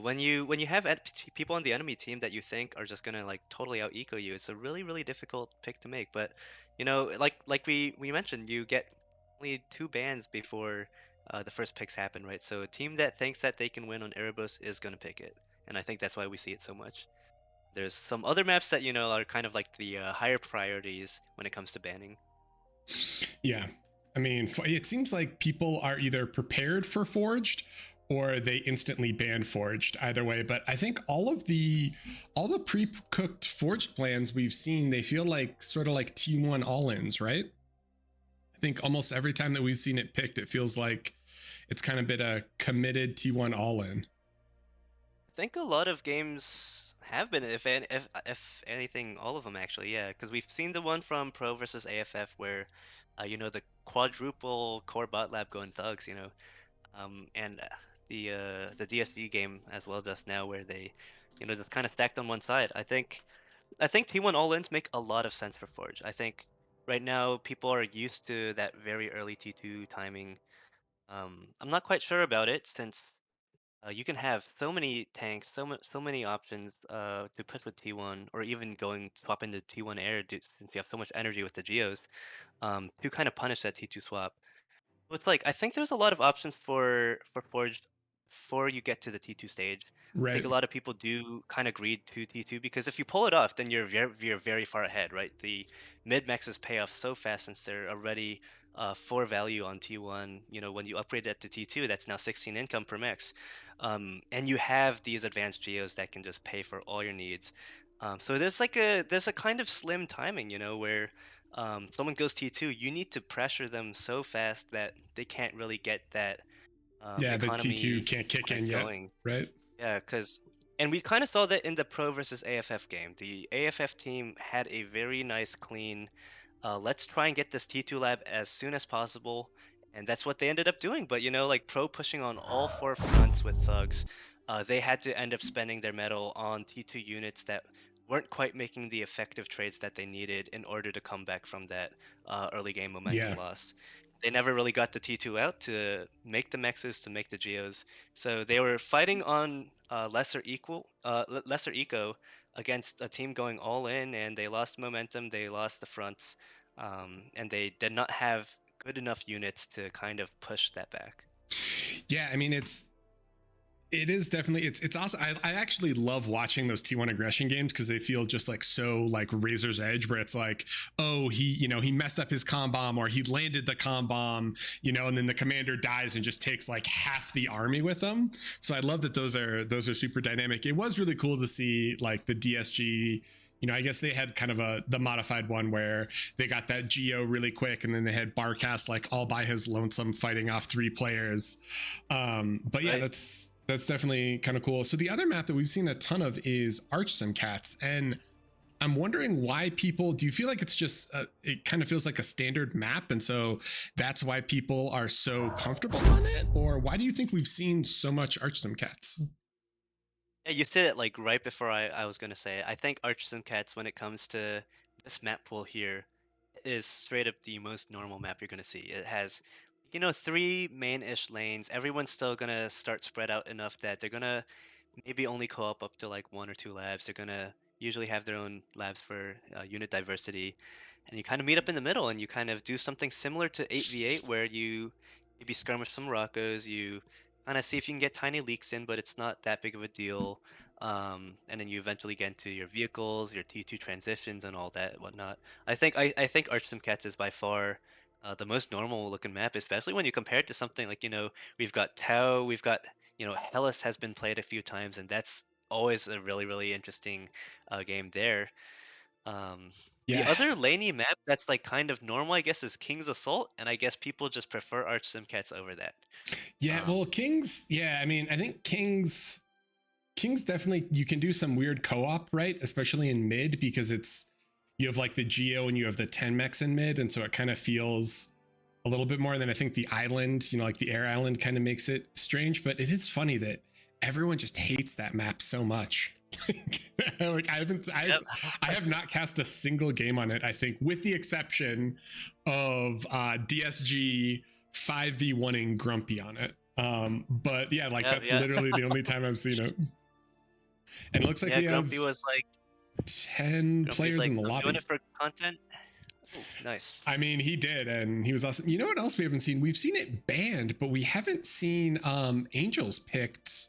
Speaker 3: when you have people on the enemy team that you think are just gonna like totally out eco you, it's a really difficult pick to make. But like we mentioned, you get only 2 bans before the first picks happen, right? So a team that thinks that they can win on Erebos is gonna pick it, and I think that's why we see it so much. There's some other maps that are kind of like the higher priorities when it comes to banning.
Speaker 1: Yeah, I mean, it seems like people are either prepared for Forged or they instantly ban Forged, either way. But I think all the pre-cooked Forged plans we've seen, they feel like sort of like T1 all-ins, right? I think almost every time that we've seen it picked, it feels like it's kind of been a committed T1 all-in.
Speaker 3: I think a lot of games have been, if anything, all of them actually, yeah. Because we've seen the one from Pro versus AFF where, the quadruple core bot lab going thugs, and the DSG game as well just now where they, just kind of stacked on one side. I think T1 all-ins make a lot of sense for Forge. I think right now people are used to that very early T2 timing. I'm not quite sure about it since you can have so many tanks, so many options to push with T1, or even going swap into T1 air since you have so much energy with the Geos to kind of punish that T2 swap. So it's like I think there's a lot of options for Forge before you get to the T2 stage. I think
Speaker 1: Right.
Speaker 3: a lot of people do kind of greed to T2 because if you pull it off, then you're very far ahead, right? The mid maxes pay off so fast since they're already 4 value on T1. When you upgrade that to T2, that's now 16 income per max, and you have these advanced geos that can just pay for all your needs. So there's a kind of slim timing, where someone goes T2, you need to pressure them so fast that they can't really get that
Speaker 1: Yeah, the T2
Speaker 3: economy
Speaker 1: can't kick in
Speaker 3: points
Speaker 1: yet,
Speaker 3: going.
Speaker 1: right?
Speaker 3: Yeah, and we kind of saw that in the Pro versus AFF game. The AFF team had a very nice, clean, let's try and get this T2 lab as soon as possible. And that's what they ended up doing. But, like Pro pushing on all 4 fronts with thugs, they had to end up spending their metal on T2 units that weren't quite making the effective trades that they needed in order to come back from that early game momentum
Speaker 1: Yeah.
Speaker 3: loss. They never really got the T2 out to make the mexes, to make the geos. So they were fighting on lesser eco against a team going all in, and they lost momentum, they lost the fronts, and they did not have good enough units to kind of push that back.
Speaker 1: Yeah, I mean, it is definitely, it's awesome. I actually love watching those T1 aggression games because they feel just like so like razor's edge, where it's like, oh, he messed up his comm bomb, or he landed the comm bomb, and then the commander dies and just takes like half the army with them. So I love that those are super dynamic. It was really cool to see like the DSG. I guess they had kind of the modified one where they got that Geo really quick, and then they had Barcast like all by his lonesome fighting off 3 players. But yeah,
Speaker 3: Right.
Speaker 1: That's definitely kind of cool. So the other map that we've seen a ton of is Arch Sim Cats, and I'm wondering why people, do you feel like it's just it kind of feels like a standard map, and so that's why people are so comfortable on it? Or why do you think we've seen so much Arch Sim Cats?
Speaker 3: Yeah, you said it like right before I was gonna say it. I think Arches and Cats, when it comes to this map pool here, is straight up the most normal map you're gonna see. It has, three main-ish lanes. Everyone's still gonna start spread out enough that they're gonna maybe only co-op up to like one or two labs. They're gonna usually have their own labs for unit diversity, and you kind of meet up in the middle and you kind of do something similar to 8v8 where you maybe skirmish some Rockos, you kind of see if you can get tiny leaks in, but it's not that big of a deal. And then you eventually get into your vehicles, your T2 transitions, and all that whatnot. I think Arch Sim Cats is by far the most normal looking map, especially when you compare it to something like we've got Tau, we've got Hellas has been played a few times, and that's always a really really interesting game there. Um, the
Speaker 1: Yeah.
Speaker 3: other laney map that's like kind of normal, I guess, is King's Assault, and I guess people just prefer Arch Simcats over that.
Speaker 1: Yeah, well,
Speaker 3: Um,
Speaker 1: Kings, yeah, I mean, I think Kings definitely, you can do some weird co-op, right? Especially in mid, because you have like the Geo and you have the 10 mechs in mid, and so it kind of feels a little bit more than I think the island, like the air island kind of makes it strange. But it is funny that everyone just hates that map so much. Like
Speaker 3: yep.
Speaker 1: I have not cast a single game on it, I think, with the exception of DSG 5v1ing Grumpy on it. But yeah, like
Speaker 3: Yeah,
Speaker 1: that's
Speaker 3: yeah.
Speaker 1: literally the only time I've seen it. And it looks like
Speaker 3: Yeah,
Speaker 1: we have 10
Speaker 3: Grumpy was
Speaker 1: players
Speaker 3: like,
Speaker 1: in the
Speaker 3: I'm doing
Speaker 1: lobby.
Speaker 3: it for content. Oh, nice.
Speaker 1: I mean, he did, and he was awesome. You know what else we haven't seen? We've seen it banned, but we haven't seen Angels picked.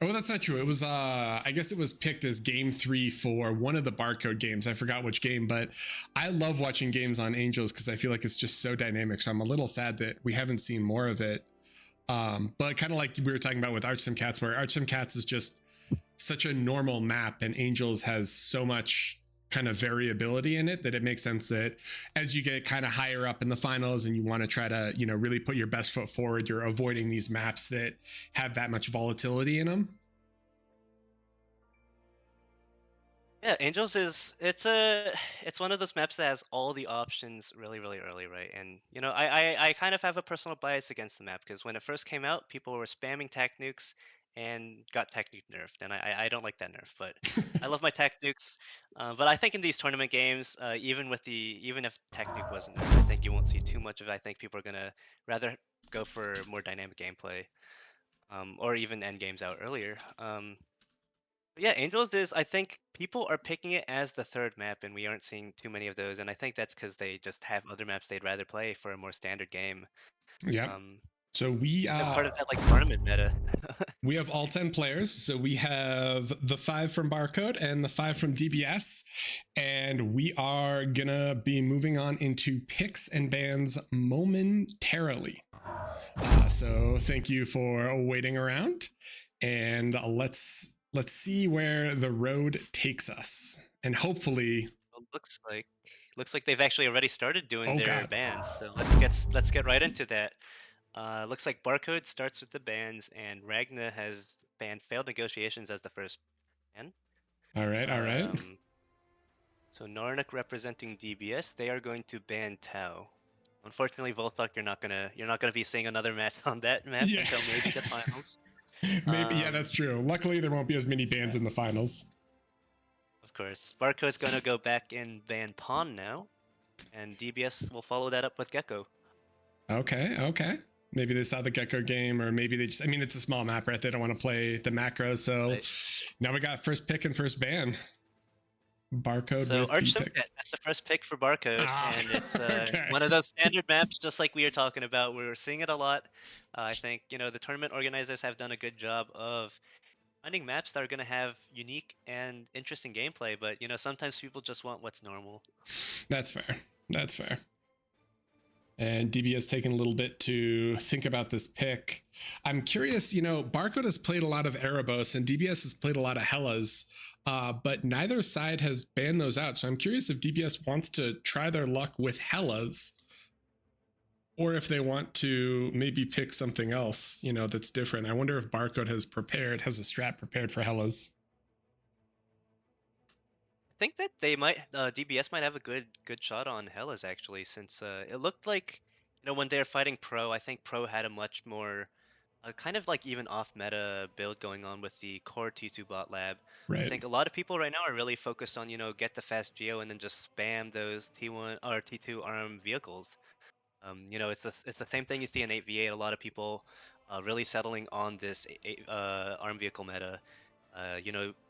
Speaker 1: Oh, that's not true. It was I guess it was picked as game 3 for one of the barcode games. I forgot which game, but I love watching games on Angels because I feel like it's just so dynamic. So I'm a little sad that we haven't seen more of it. But kind of like we were talking about with Arch Sim Cats, where Arch Sim Cats is just such a normal map, and Angels has so much kind of variability in it that it makes sense that as you get kind of higher up in the finals and you want to try to really put your best foot forward, you're avoiding these maps that have that much volatility in them.
Speaker 3: Yeah, Angels it's one of those maps that has all the options really really early, right? And I kind of have a personal bias against the map because when it first came out, people were spamming tac nukes and got tac nuke nerfed, and I don't like that nerf, but I love my tac nukes. But I think in these tournament games, even if tac nuke wasn't nerfed, I think you won't see too much of it. I think people are gonna rather go for more dynamic gameplay, or even end games out earlier. But yeah, Angels is, I think people are picking it as the third map, and we aren't seeing too many of those. And I think that's because they just have other maps they'd rather play for a more standard game.
Speaker 1: Yep.
Speaker 3: Um,
Speaker 1: So
Speaker 3: they're part of that like tournament meta.
Speaker 1: we have all 10 players. So we have the 5 from Barcode and the 5 from DBS. And we are going to be moving on into picks and bans momentarily. So thank you for waiting around. And let's see where the road takes us. And hopefully,
Speaker 3: Well, looks like they've actually already started doing
Speaker 1: oh
Speaker 3: their
Speaker 1: God.
Speaker 3: bans. So let's get right into that. Looks like Barcode starts with the bans, and Ragna has banned failed negotiations as the first ban.
Speaker 1: All right. All right.
Speaker 3: So Narnik representing DBS, they are going to ban Tau. Unfortunately, Voltok, you're not gonna be seeing another match on that map
Speaker 1: Yeah.
Speaker 3: until maybe the finals.
Speaker 1: Maybe, yeah, that's true. Luckily, there won't be as many bans in the finals.
Speaker 3: Of course, Barco's gonna go back and ban Pawn now, and DBS will follow that up with Gecko.
Speaker 1: Okay. Maybe they saw the Gecko game, or maybe they just, I mean, it's a small map, right? They don't want to play the macros. So
Speaker 3: Right.
Speaker 1: now we got first pick and first ban. Barcode
Speaker 3: So
Speaker 1: with
Speaker 3: Arch
Speaker 1: the pick.
Speaker 3: Simcat, that's the first pick for Barcode, and it's
Speaker 1: Okay.
Speaker 3: one of those standard maps, just like we were talking about. We're seeing it a lot. I think the tournament organizers have done a good job of finding maps that are going to have unique and interesting gameplay, but sometimes people just want what's normal.
Speaker 1: That's fair. And DB has taken a little bit to think about this pick. I'm curious, Barcode has played a lot of Erebos and DBS has played a lot of Hellas, but neither side has banned those out. So I'm curious if DBS wants to try their luck with Hellas, or if they want to maybe pick something else, that's different. I wonder if Barcode has a strat prepared for Hellas.
Speaker 3: I think that they might DBS might have a good shot on Hellas actually, since it looked like when they're fighting Pro, I think Pro had a much more kind of like even off meta build going on with the core T2 bot lab. I
Speaker 1: Right.
Speaker 3: think a lot of people right now are really focused on get the fast geo and then just spam those T1 or T2 arm vehicles. It's the same thing you see in 8v8. A lot of people really settling on this arm vehicle meta.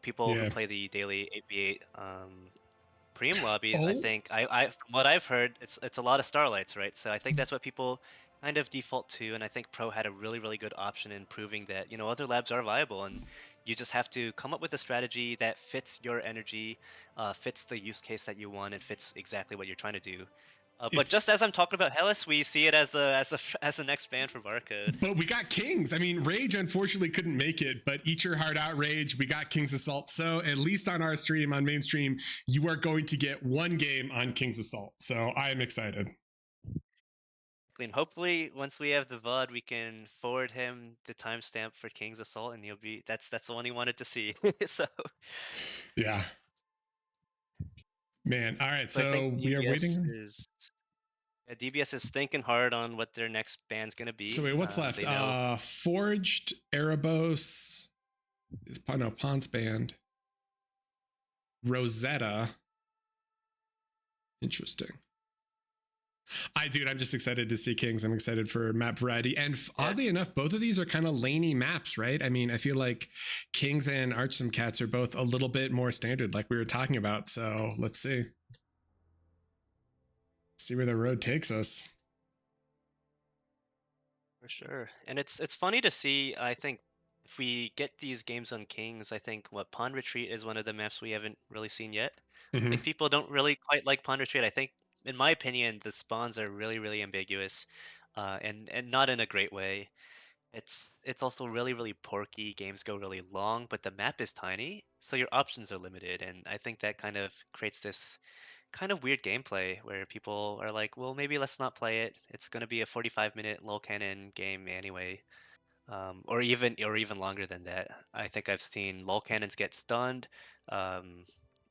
Speaker 3: People who
Speaker 1: Yeah.
Speaker 3: play the daily 8v8 Preem lobbies, I
Speaker 1: Oh,
Speaker 3: think from what I've heard, it's a lot of starlights, right? So I think that's what people kind of default to, and I think Pro had a really good option in proving that other labs are viable, and you just have to come up with a strategy that fits your energy, fits the use case that you want, and fits exactly what you're trying to do. But just
Speaker 1: it's
Speaker 3: as I'm talking about Hellas, we see it as the next ban for Barcode.
Speaker 1: but we got Kings. I mean, Rage unfortunately couldn't make it, but eat your heart out, Rage. We got King's Assault. So at least on our stream, on mainstream, you are going to get one game on King's Assault. So I am excited.
Speaker 3: And hopefully, once we have the VOD, we can forward him the timestamp for King's Assault, and he'll be that's the one he wanted to see. So,
Speaker 1: Yeah. Man. All right.
Speaker 3: so I think
Speaker 1: So we are waiting.
Speaker 3: DBS is thinking hard on what their next band's gonna
Speaker 1: So
Speaker 3: be.
Speaker 1: wait, what's left?
Speaker 3: They know
Speaker 1: Forged, Erebos, Ponce Band, Rosetta. Interesting. I'm just excited to see Kings. I'm excited for map variety. And oddly enough, both of these are kind of laney maps, right? I mean, I feel like Kings and Archsome Cats are both a little bit more standard, like we were talking about. So let's see. See where the road takes us.
Speaker 3: for sure, and it's funny to see. I think if we get these games on Kings, I think what Pond Retreat is one of the maps we haven't really seen yet. I
Speaker 1: Mm-hmm.
Speaker 3: think people don't really quite like Pond Retreat. I think, in my opinion, the spawns are really ambiguous, and not in a great way. It's also really porky. Games go really long, but the map is tiny, so your options are limited, and I think that kind of creates this kind of weird gameplay where people are like, well, maybe let's not play it. It's going to be a 45-minute low cannon game anyway, or even longer than that. I think I've seen low cannons get stunned um,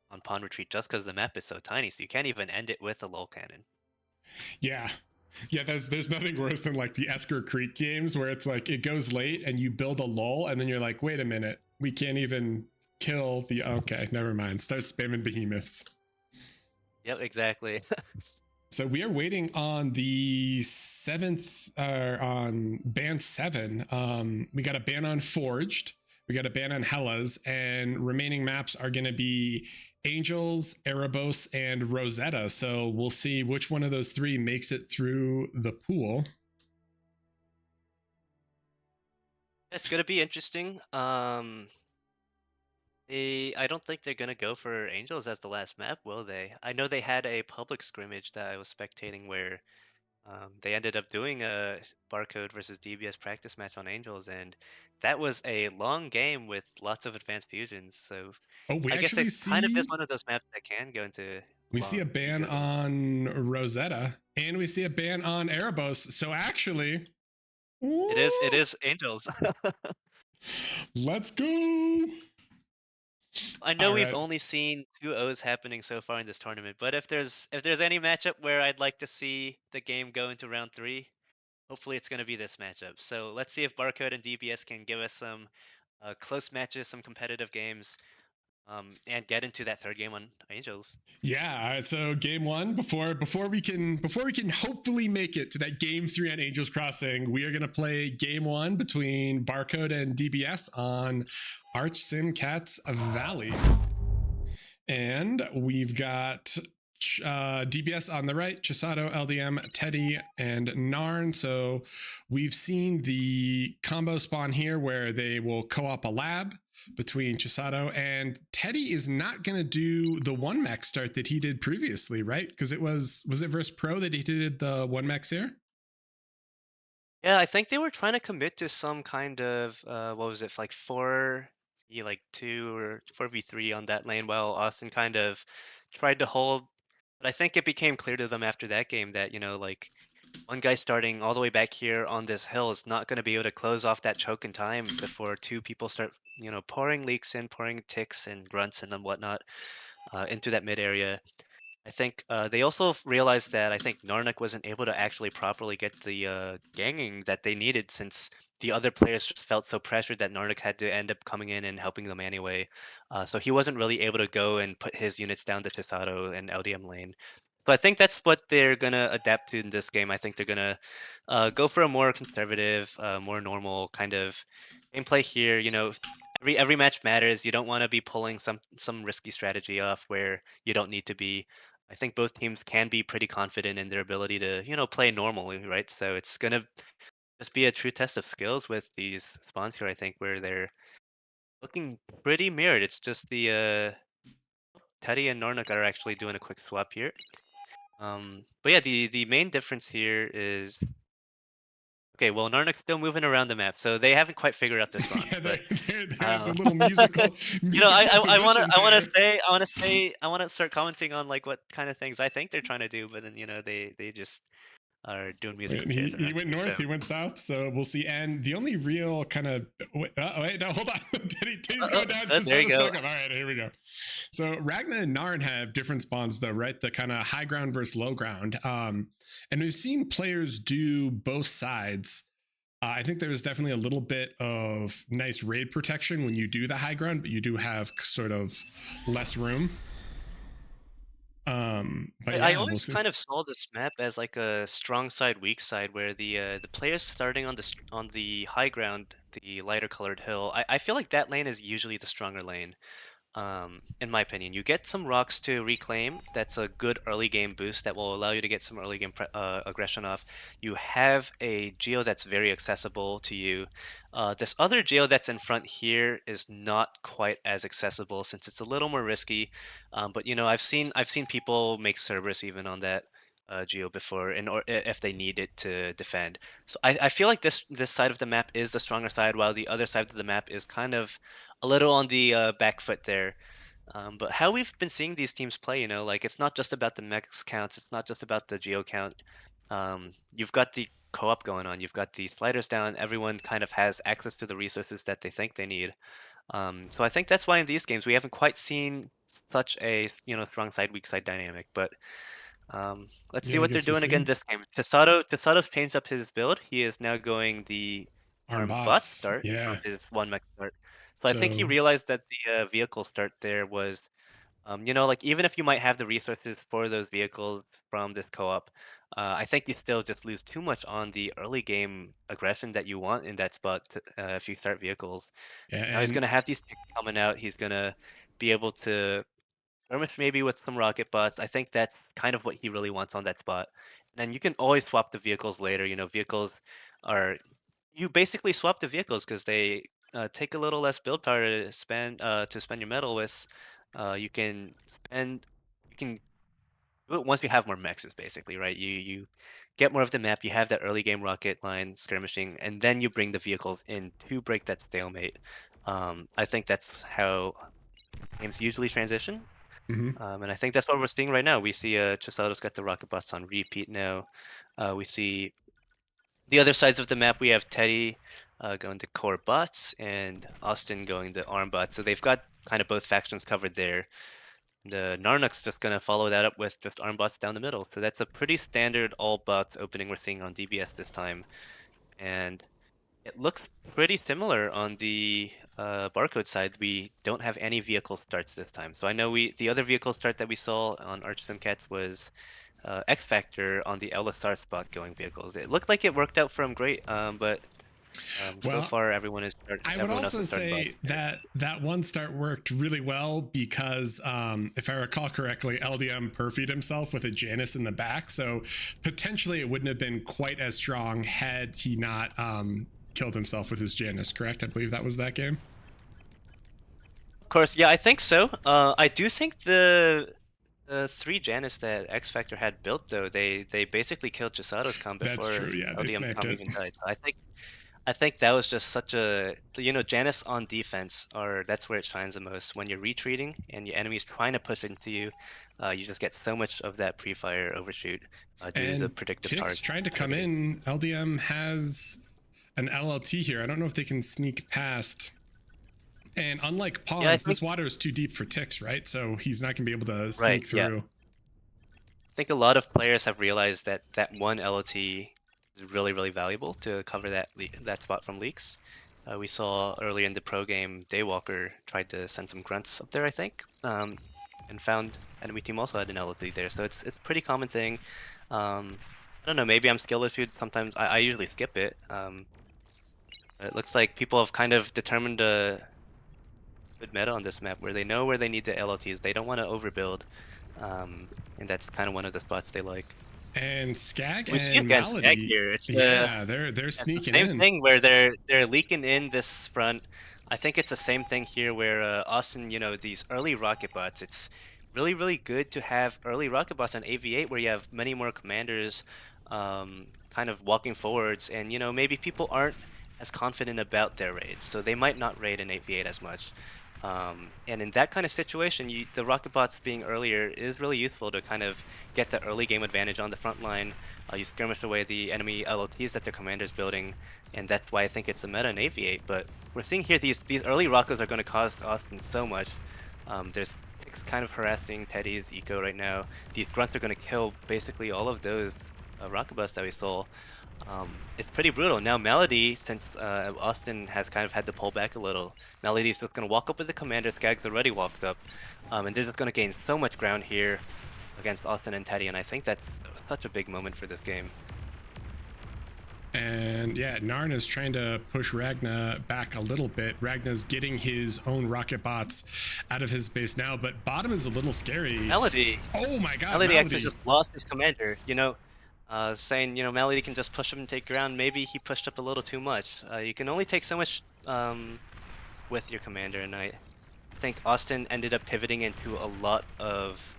Speaker 3: on Pawn Retreat just because the map is so tiny, so you can't even end it with a low cannon.
Speaker 1: Yeah. Yeah, there's nothing worse than like the Esker Creek games where it's like it goes late and you build a lull and then you're like, wait a minute, we can't even kill the okay, never mind. Start spamming behemoths.
Speaker 3: Yep, exactly.
Speaker 1: So we are waiting on the on ban 7. We got a ban on Forged, we got a ban on Hellas, and remaining maps are going to be Angels, Erebos, and Rosetta. So we'll see which one of those three makes it through the pool.
Speaker 3: It's gonna be interesting. I don't think they're gonna go for Angels as the last map, will they? I know they had a public scrimmage that I was spectating where they ended up doing a Barcode versus DBS practice match on Angels, and that was a long game with lots of advanced fusions. So
Speaker 1: Oh, we
Speaker 3: I guess
Speaker 1: actually
Speaker 3: it kind of is
Speaker 1: see
Speaker 3: one of those maps that can go into
Speaker 1: we see a
Speaker 3: be
Speaker 1: ban
Speaker 3: good long.
Speaker 1: on Rosetta, and we see a ban on Erebos. So actually,
Speaker 3: It is Angels.
Speaker 1: let's go.
Speaker 3: I know
Speaker 1: All
Speaker 3: we've
Speaker 1: right.
Speaker 3: only seen 2-0s happening so far in this tournament, but if there's any matchup where I'd like to see the game go into round 3, hopefully it's going to be this matchup. So let's see if Barcode and DBS can give us some close matches, some competitive games, and get into that third game on Angels.
Speaker 1: Yeah. All right. So game one, before we can hopefully make it to that game 3 on Angels Crossing, we are gonna play game 1 between Barcode and DBS on Arch Sim Cats Valley. And we've got DBS on the right, Chisato, LDM, Teddy, and Narn. So we've seen the combo spawn here where they will co-op a lab between Chisato, and Teddy is not going to do the one mech start that he did previously, right? Because it was it versus Pro that he did the one mechs here?
Speaker 3: Yeah, I think they were trying to commit to some kind of what was it, like 4v2 or 4v3 on that lane, while Austin kind of tried to hold. But I think it became clear to them after that game that like one guy starting all the way back here on this hill is not going to be able to close off that choke in time before two people start, pouring leaks in, pouring ticks and grunts and then whatnot into that mid area. I think they also realized that I think Narnik wasn't able to actually properly get the ganging that they needed since the other players just felt so pressured that Narnik had to end up coming in and helping them anyway. So he wasn't really able to go and put his units down the Chisato and LDM lane. So I think that's what they're gonna adapt to in this game. I think they're gonna go for a more conservative, more normal kind of gameplay here. Every match matters. You don't want to be pulling some risky strategy off where you don't need to be. I think both teams can be pretty confident in their ability to, play normally, right? So it's gonna just be a true test of skills with these spawns here, I think, where they're looking pretty mirrored. It's just the Teddy and Nornook are actually doing a quick swap here. But yeah, the main difference here is okay. Well, Narnik's still moving around the map, so they haven't quite figured out their spawns.
Speaker 1: Yeah,
Speaker 3: But
Speaker 1: they're the little musical
Speaker 3: I want to
Speaker 1: positions
Speaker 3: I want to
Speaker 1: here.
Speaker 3: say I want to say I want to start commenting on like what kind of things I think they're trying to do, but then they just are doing musical chairs
Speaker 1: He
Speaker 3: around
Speaker 1: went
Speaker 3: here.
Speaker 1: north,
Speaker 3: So
Speaker 1: he went south, so we'll see. And the only real kind of wait, no, hold on. Teddy's going down to
Speaker 3: there you go.
Speaker 1: All right, here we go. So Ragna and Narn have different spawns though, right? The kind of high ground versus low ground. And we've seen players do both sides. I think there was definitely a little bit of nice raid protection when you do the high ground, but you do have sort of less room. But yeah,
Speaker 3: I always kind of saw this map as like a strong side, weak side, where the players starting on on the high ground, the lighter colored hill. I feel like that lane is usually the stronger lane. In my opinion. You get some rocks to reclaim. That's a good early game boost that will allow you to get some early game aggression off. You have a geo that's very accessible to you. This other geo that's in front here is not quite as accessible since it's a little more risky. But I've seen people make Cerberus even on that. Geo before, or if they need it to defend, so I feel like this side of the map is the stronger side, while the other side of the map is kind of a little on the back foot there. But how we've been seeing these teams play, like it's not just about the max counts, it's not just about the geo count. You've got the co-op going on, you've got the sliders down, everyone kind of has access to the resources that they think they need. So I think that's why in these games we haven't quite seen such a strong side weak side dynamic. But let's see
Speaker 1: yeah, I
Speaker 3: what they're
Speaker 1: guess we'll
Speaker 3: doing again
Speaker 1: see.
Speaker 3: this game. Tasato's changed up his build. He is now going the
Speaker 1: Arm
Speaker 3: armed bot
Speaker 1: bots,
Speaker 3: start
Speaker 1: yeah.
Speaker 3: from his one mech start. So I think he
Speaker 1: So
Speaker 3: realized that the vehicle start there was, like even if you might have the resources for those vehicles from this co-op, I think you still just lose too much on the early game aggression that you want in that spot if you start vehicles.
Speaker 1: yeah,
Speaker 3: Now he's
Speaker 1: and
Speaker 3: gonna have these ticks coming out. He's gonna be able to skirmish maybe with some rocket bots. I think that's kind of what he really wants on that spot. And then you can always swap the vehicles later. Vehicles are you basically swap the vehicles because they take a little less build power to spend your metal with. You can do it once you have more mexes, basically, right? You get more of the map. You have that early game rocket line skirmishing, and then you bring the vehicles in to break that stalemate. I think that's how games usually transition.
Speaker 1: mhm.
Speaker 3: And I think that's what we're seeing right now. We see Chisato's got the rocket bots on repeat now. We see the other sides of the map. We have Teddy going to core bots and Austin going to arm bots. So they've got kind of both factions covered there. The Narnuk's just going to follow that up with just arm bots down the middle. So that's a pretty standard all bots opening we're seeing on DBS this time. And it looks pretty similar on the barcode side. We don't have any vehicle starts this time. So I know the other vehicle start that we saw on Archsim Cats was X Factor on the LSR spot going vehicles. It looked like it worked out for him great, but so
Speaker 1: Well,
Speaker 3: far everyone
Speaker 1: I would
Speaker 3: else
Speaker 1: also
Speaker 3: is starting
Speaker 1: say
Speaker 3: bots there.
Speaker 1: that one start worked really well because, if I recall correctly, LDM perfied himself with a Janus in the back, so potentially it wouldn't have been quite as strong had he not killed himself with his Janus. Correct? I believe that was that game.
Speaker 3: Of course, yeah, I think so. I do think the three Janus that X Factor had built though, they basically killed Chisato's com
Speaker 1: That's
Speaker 3: before
Speaker 1: true. Yeah, they
Speaker 3: LDM
Speaker 1: sniped
Speaker 3: com
Speaker 1: it.
Speaker 3: even died. So I think that was just such a Janus on defense, or that's where it shines the most when you're retreating and your enemy's trying to push into you. you just get so much of that pre-fire overshoot due to the
Speaker 1: And
Speaker 3: predictive
Speaker 1: Tix trying to come in. LDM has an LLT here. I don't know if they can sneak past. And unlike Pawns, this water is too deep for Tix, right? So he's not going to be able to sneak through.
Speaker 3: Yeah. I think a lot of players have realized that that one LLT is really, really valuable to cover that spot from leaks. We saw earlier in the pro game, Daywalker tried to send some grunts up there, I think, and found enemy team also had an LLT there. So it's a pretty common thing. I don't know, maybe I'm skill issued. Sometimes I usually skip it. It looks like people have kind of determined a good meta on this map where they know where they need the LLTs. They don't want to overbuild. And that's kind of one of the spots they like.
Speaker 1: And Skag
Speaker 3: we see
Speaker 1: and
Speaker 3: against
Speaker 1: Malady.
Speaker 3: Skag here. It's
Speaker 1: they're sneaking
Speaker 3: the
Speaker 1: in.
Speaker 3: same thing where they're leaking in this front. I think it's the same thing here where Austin, you know, these early rocket bots. It's really, really good to have early rocket bots on AV8 where you have many more commanders kind of walking forwards, and you know, maybe people aren't as confident about their raids, so they might not raid in 8v8 as much. And in that kind of situation, the rocket bots being earlier is really useful to kind of get the early game advantage on the front line. You skirmish away the enemy LLTs that their commander's building, and that's why I think it's a meta in AV8. But we're seeing here these early rockets are going to cost Austin so much. There's kind of harassing Teddy's eco right now. These grunts are going to kill basically all of those rocket bots that we saw. It's pretty brutal. Now Malady, since Austin has kind of had to pull back a little, Malady's just going to walk up with the commander. Skag's already walked up, and they're just going to gain so much ground here against Austin and Teddy, and I think that's such a big moment for this game.
Speaker 1: And yeah, Narn is trying to push Ragna back a little bit. Ragna's getting his own rocket bots out of his base now, but bottom is a little scary.
Speaker 3: Malady.
Speaker 1: Oh my god,
Speaker 3: Malady actually just lost his commander, you know. Saying, you know, Malady can just push up and take ground. Maybe he pushed up a little too much. You can only take so much with your commander, and I think Austin ended up pivoting into a lot of,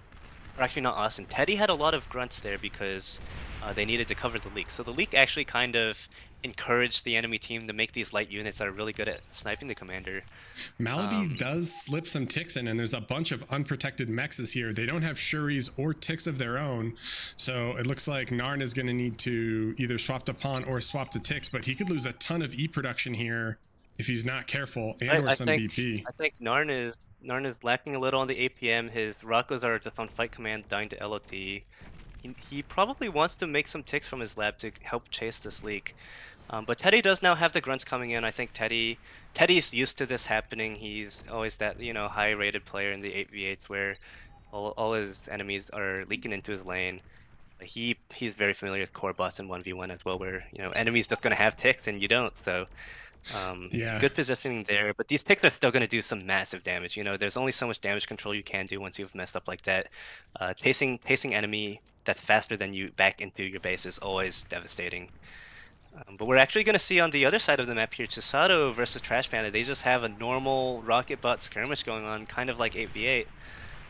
Speaker 3: or actually not Austin, Teddy had a lot of grunts there because they needed to cover the leak. So the leak actually kind of encouraged the enemy team to make these light units that are really good at sniping the commander.
Speaker 1: Malady does slip some ticks in, and there's a bunch of unprotected mexes here. They don't have Shuris or ticks of their own, so it looks like Narn is going to need to either swap to pawn or swap to ticks, but he could lose a ton of E production here if he's not careful, and or some BP.
Speaker 3: I think Narn is lacking a little on the APM. His Rockos are just on fight command, dying to LOT. He probably wants to make some ticks from his lab to help chase this leak. But Teddy does now have the grunts coming in. I think Teddy's used to this happening. He's always that, you know, high-rated player in the 8v8s where all his enemies are leaking into his lane. He's very familiar with core bots in 1v1 as well, where, you know, enemies just going to have ticks and you don't. So
Speaker 1: yeah,
Speaker 3: good positioning there. But these ticks are still going to do some massive damage. You know, there's only so much damage control you can do once you've messed up like that. Chasing enemy that's faster than you back into your base is always devastating. But we're actually going to see on the other side of the map here, Chisato versus Trash Panda. They just have a normal rocket bot skirmish going on, kind of like 8v8.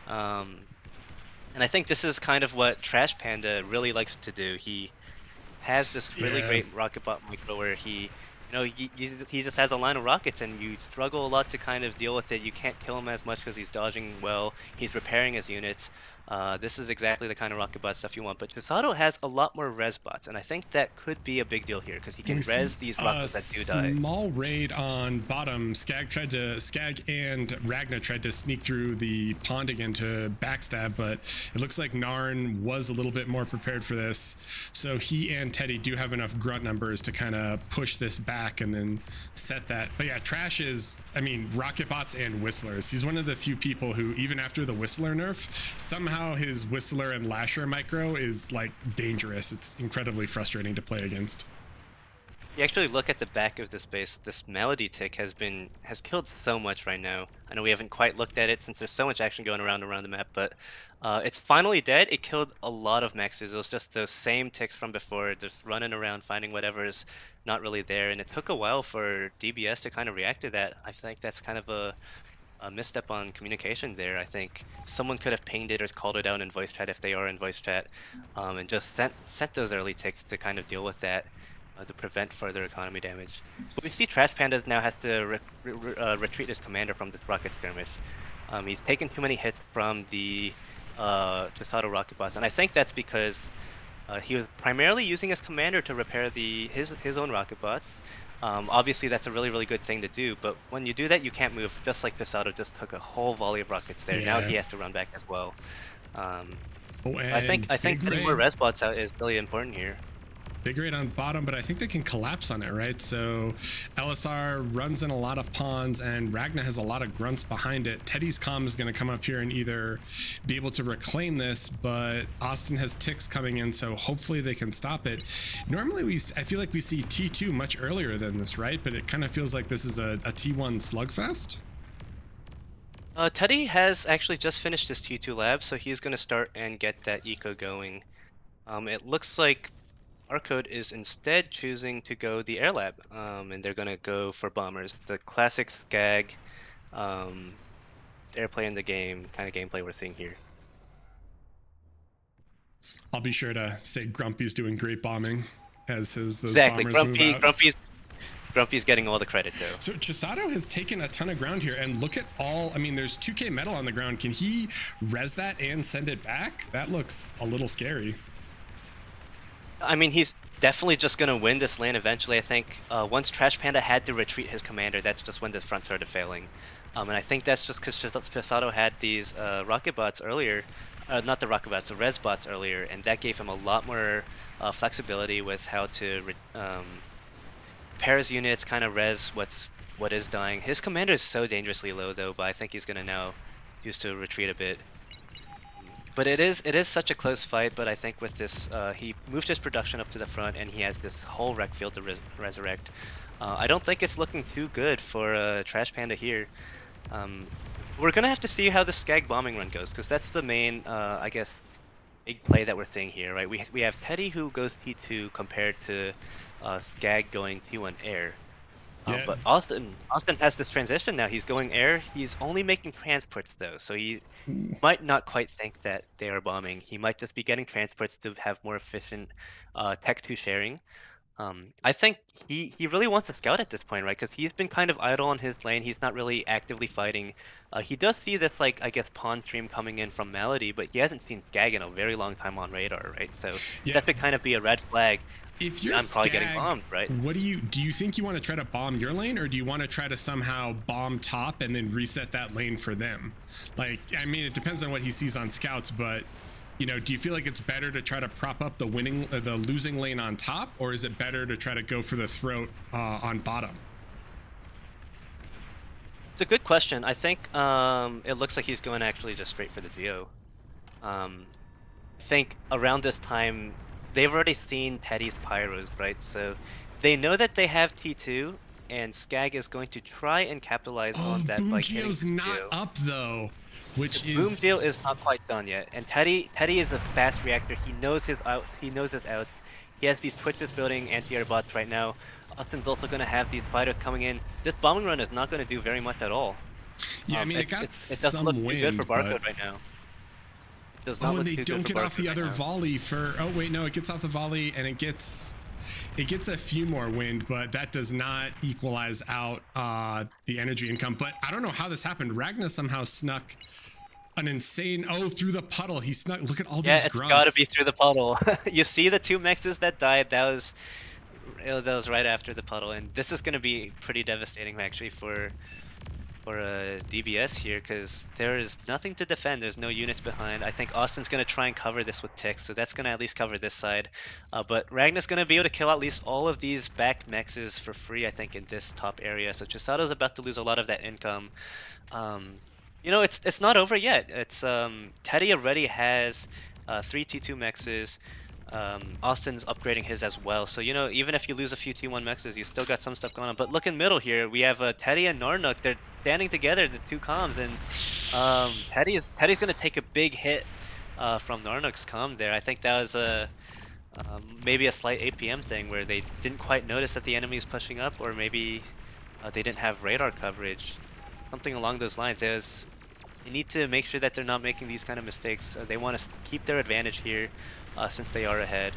Speaker 3: And I think this is kind of what Trash Panda really likes to do. He has this really great rocket bot micro where he just has a line of rockets, and you struggle a lot to kind of deal with it. You can't kill him as much because he's dodging well. He's repairing his units. This is exactly the kind of rocket bot stuff you want. But Chisato has a lot more res bots, and I think that could be a big deal here because he can res these rockets that do die.
Speaker 1: Small raid on bottom. Skag and Ragna tried to sneak through the pond again to backstab, but it looks like Narn was a little bit more prepared for this. So he and Teddy do have enough grunt numbers to kind of push this back and then set that. But yeah, Trash is, I mean, rocket bots and whistlers. He's one of the few people who, even after the whistler nerf, somehow his whistler and lasher micro is like dangerous. It's incredibly frustrating to play against.
Speaker 3: You actually look at the back of this base, this Malady tick has killed so much right now. I know we haven't quite looked at it since there's so much action going around the map, but it's finally dead. It killed a lot of maxes. It was just those same ticks from before, just running around finding whatever's not really there, and it took a while for DBS to kind of react to that. I think that's kind of a misstep on communication there. I think someone could have pinged it or called it out in voice chat if they are in voice chat, and just sent those early ticks to kind of deal with that, to prevent further economy damage. But we see Trash Pandas now has to retreat his commander from this rocket skirmish. He's taken too many hits from the just auto rocket bots, and I think that's because he was primarily using his commander to repair his own rocket bots. Obviously, that's a really good thing to do, but when you do that, you can't move. Just like Pisato just took a whole volley of rockets there. Now he
Speaker 1: Yeah.
Speaker 3: has to run back as well.
Speaker 1: Oh,
Speaker 3: I think
Speaker 1: and big
Speaker 3: getting more
Speaker 1: raid.
Speaker 3: res bots out is really important here.
Speaker 1: Big raid on bottom, but I think they can collapse on it, right? So LSR runs in a lot of pawns, and Ragna has a lot of grunts behind it. Teddy's comm is going to come up here and either be able to reclaim this, but Austin has ticks coming in, so hopefully they can stop it. Normally, I feel like we see T2 much earlier than this, right? But it kind of feels like this is a T1 slugfest.
Speaker 3: Teddy has actually just finished his T2 lab, so he's going to start and get that eco going. It looks like Arcode is instead choosing to go the air lab, and they're going to go for bombers. The classic Skag airplay in the game kind of gameplay we're seeing here.
Speaker 1: I'll be sure to say Grumpy's doing great bombing as those
Speaker 3: Exactly.
Speaker 1: bombers move out.
Speaker 3: Grumpy's getting all the credit though.
Speaker 1: So Chisato has taken a ton of ground here, and look at all, I mean, there's 2k metal on the ground. Can he res that and send it back? That looks a little scary.
Speaker 3: I mean, he's definitely just going to win this lane eventually, I think. Once Trash Panda had to retreat his commander, that's just when the front started failing. And I think that's just because Chisato had these rocket bots earlier. Not the rocket bots, the res bots earlier, and that gave him a lot more flexibility with how to pair his units, kind of res what is dying. His commander is so dangerously low though, but I think he's going to now use to retreat a bit. But it is such a close fight, but I think with this, he moved his production up to the front, and he has this whole wreck field to resurrect. I don't think it's looking too good for Trash Panda here. We're going to have to see how the Skag bombing run goes, because that's the main, I guess, big play that we're seeing here, right? We have Teddy who goes T2 compared to Skag going T1 air.
Speaker 1: Yeah.
Speaker 3: But Austin has this transition now. He's going air. He's only making transports though, so he might not quite think that they are bombing. He might just be getting transports to have more efficient tech 2 sharing. I think he really wants to scout at this point, right? Because he's been kind of idle on his lane. He's not really actively fighting. He does see this, like, I guess, pawn stream coming in from Malady, but he hasn't seen Skag in a very long time on radar, right? So
Speaker 1: Yeah.
Speaker 3: that could kind of be a red flag.
Speaker 1: If you're
Speaker 3: I'm probably getting
Speaker 1: Skag,
Speaker 3: bombed, right?
Speaker 1: what do you think you want to try to bomb your lane, or do you want to try to somehow bomb top and then reset that lane for them? Like, I mean, it depends on what he sees on scouts, but you know, do you feel like it's better to try to prop up the losing lane on top, or is it better to try to go for the throat on bottom?
Speaker 3: It's a good question. I think it looks like he's going actually just straight for the Geo. I think around this time, they've already seen Teddy's Pyros, right? So they know that they have T2, and Skag is going to try and capitalize on that by getting
Speaker 1: Geo's
Speaker 3: this
Speaker 1: not
Speaker 3: Geo.
Speaker 1: up though, which
Speaker 3: The
Speaker 1: is
Speaker 3: boom deal is not quite done yet, and Teddy is the fast reactor. He knows his out. He knows his outs. He has these twitches building anti-air bots right now. Austin's also going to have these fighters coming in. This bombing run is not going to do very much at all.
Speaker 1: Yeah, I mean, it
Speaker 3: doesn't
Speaker 1: some
Speaker 3: look
Speaker 1: wind,
Speaker 3: too good for Barcode
Speaker 1: but...
Speaker 3: right now. It does not
Speaker 1: Oh,
Speaker 3: look
Speaker 1: and they
Speaker 3: too
Speaker 1: don't
Speaker 3: good
Speaker 1: get
Speaker 3: for
Speaker 1: off the
Speaker 3: Barcode
Speaker 1: other
Speaker 3: right now.
Speaker 1: volley for... Oh, wait, no, it gets off the volley, and it gets a few more wind, but that does not equalize out the energy income. But I don't know how this happened. Ragna somehow snuck an insane... Oh, through the puddle. He snuck... Look at all these grunts.
Speaker 3: Yeah, it's gotta be through the puddle. You see the two mexes that died, that was right after the puddle, and this is gonna be pretty devastating actually for DBS here, because there is nothing to defend. There's no units behind. I think Austin's going to try and cover this with ticks, so that's going to at least cover this side. But Ragnar's going to be able to kill at least all of these back mexes for free, I think, in this top area. So Chisato's about to lose a lot of that income. You know, it's not over yet. It's Teddy already has 3 T2 mexes. Austin's upgrading his as well, so you know, even if you lose a few T1 mexes, you still got some stuff going on. But look in middle here, we have Teddy and Narnuk. They're standing together, the two comms, and Teddy's gonna take a big hit from Narnuk's comm there. I think that was maybe a slight APM thing where they didn't quite notice that the enemy is pushing up, or maybe they didn't have radar coverage, something along those lines. You need to make sure that they're not making these kind of mistakes. They want to keep their advantage here since they are ahead,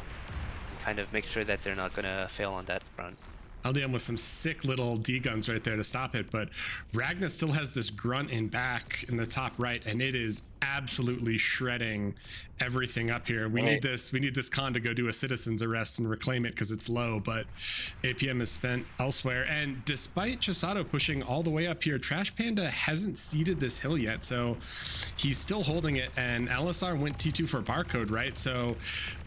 Speaker 3: and kind of make sure that they're not going to fail on that front.
Speaker 1: LDM with some sick little D-guns right there to stop it, but Ragna still has this grunt in back in the top right, and it is absolutely shredding everything up here. We need this con to go do a citizen's arrest and reclaim it because it's low, but APM is spent elsewhere. And despite Chisato pushing all the way up here, Trash Panda hasn't ceded this hill yet, so he's still holding it. And LSR went T2 for barcode, right? So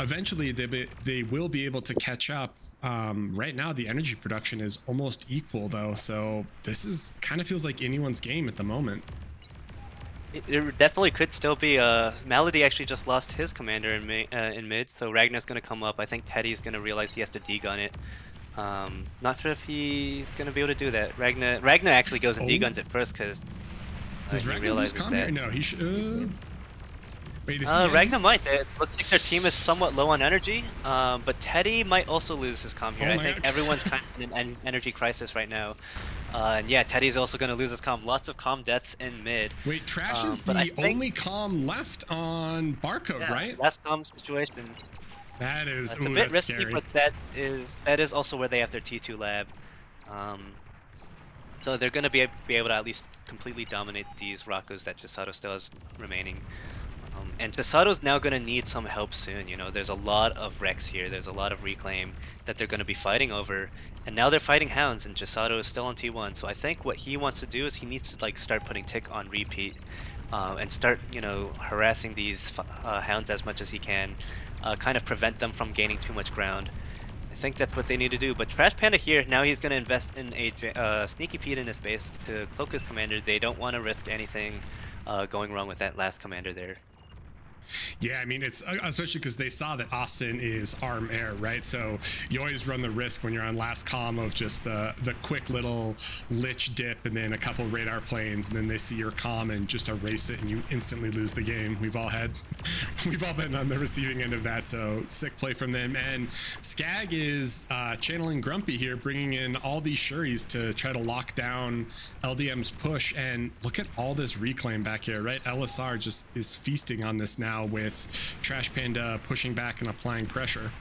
Speaker 1: eventually they will be able to catch up. Right now the energy production is almost equal though, so this is kind of feels like anyone's game at the moment.
Speaker 3: It definitely could still be. Malady actually just lost his commander in mid, so Ragnar's gonna come up. I think Teddy's gonna realize he has to degun it. Not sure if he's gonna be able to do that. Ragnar actually goes and deguns it first because
Speaker 1: does Ragnar lose commander? No, he should. Wait,
Speaker 3: Ragnar might. It looks like their team is somewhat low on energy, but Teddy might also lose his comm here. I think everyone's kind of in an energy crisis right now. And yeah, Teddy's also going to lose his comm. Lots of comm deaths in mid.
Speaker 1: Wait, Trash is the only comm left on barcode, right?
Speaker 3: Last comm situation.
Speaker 1: That is
Speaker 3: it's a bit risky, scary. But that is also where they have their T2 lab. So they're going to be able to at least completely dominate these Rakos that Chisato still has remaining. And Chisato's now going to need some help soon. You know, there's a lot of Rex here. There's a lot of reclaim that they're going to be fighting over. And now they're fighting Hounds, and Chisato is still on T1. So I think what he wants to do is he needs to like start putting Tick on repeat and start, you know, harassing these Hounds as much as he can, kind of prevent them from gaining too much ground. I think that's what they need to do. But Trash Panda here, now he's going to invest in a Sneaky Pete in his base to cloak his commander. They don't want to risk anything going wrong with that last commander there.
Speaker 1: Yeah, I mean, it's especially because they saw that Austin is arm air, right? So you always run the risk when you're on last comm of just the quick little lich dip and then a couple radar planes, and then they see your comm and just erase it and you instantly lose the game. We've all been on the receiving end of that, so sick play from them. And Skag is channeling Grumpy here, bringing in all these Shuris to try to lock down LDM's push. And look at all this reclaim back here, right? LSR just is feasting on this now, with Trash Panda pushing back and applying pressure.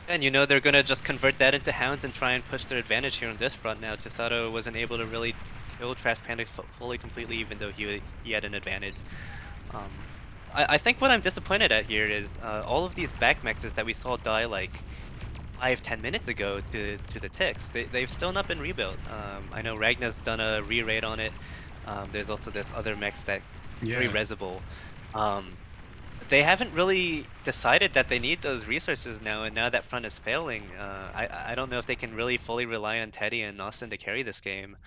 Speaker 3: And you know they're gonna just convert that into Hounds and try and push their advantage here on this front now. Chisato wasn't able to really kill Trash Panda fully completely, even though he had an advantage. I think what I'm disappointed at here is all of these back mexes that we saw die like 5-10 minutes ago to the ticks. They've still not been rebuilt. I know Ragnar's done a re-raid on it. There's also this other mech that very resable. They haven't really decided that they need those resources now, and now that front is failing. I don't know if they can really fully rely on Teddy and Austin to carry this game.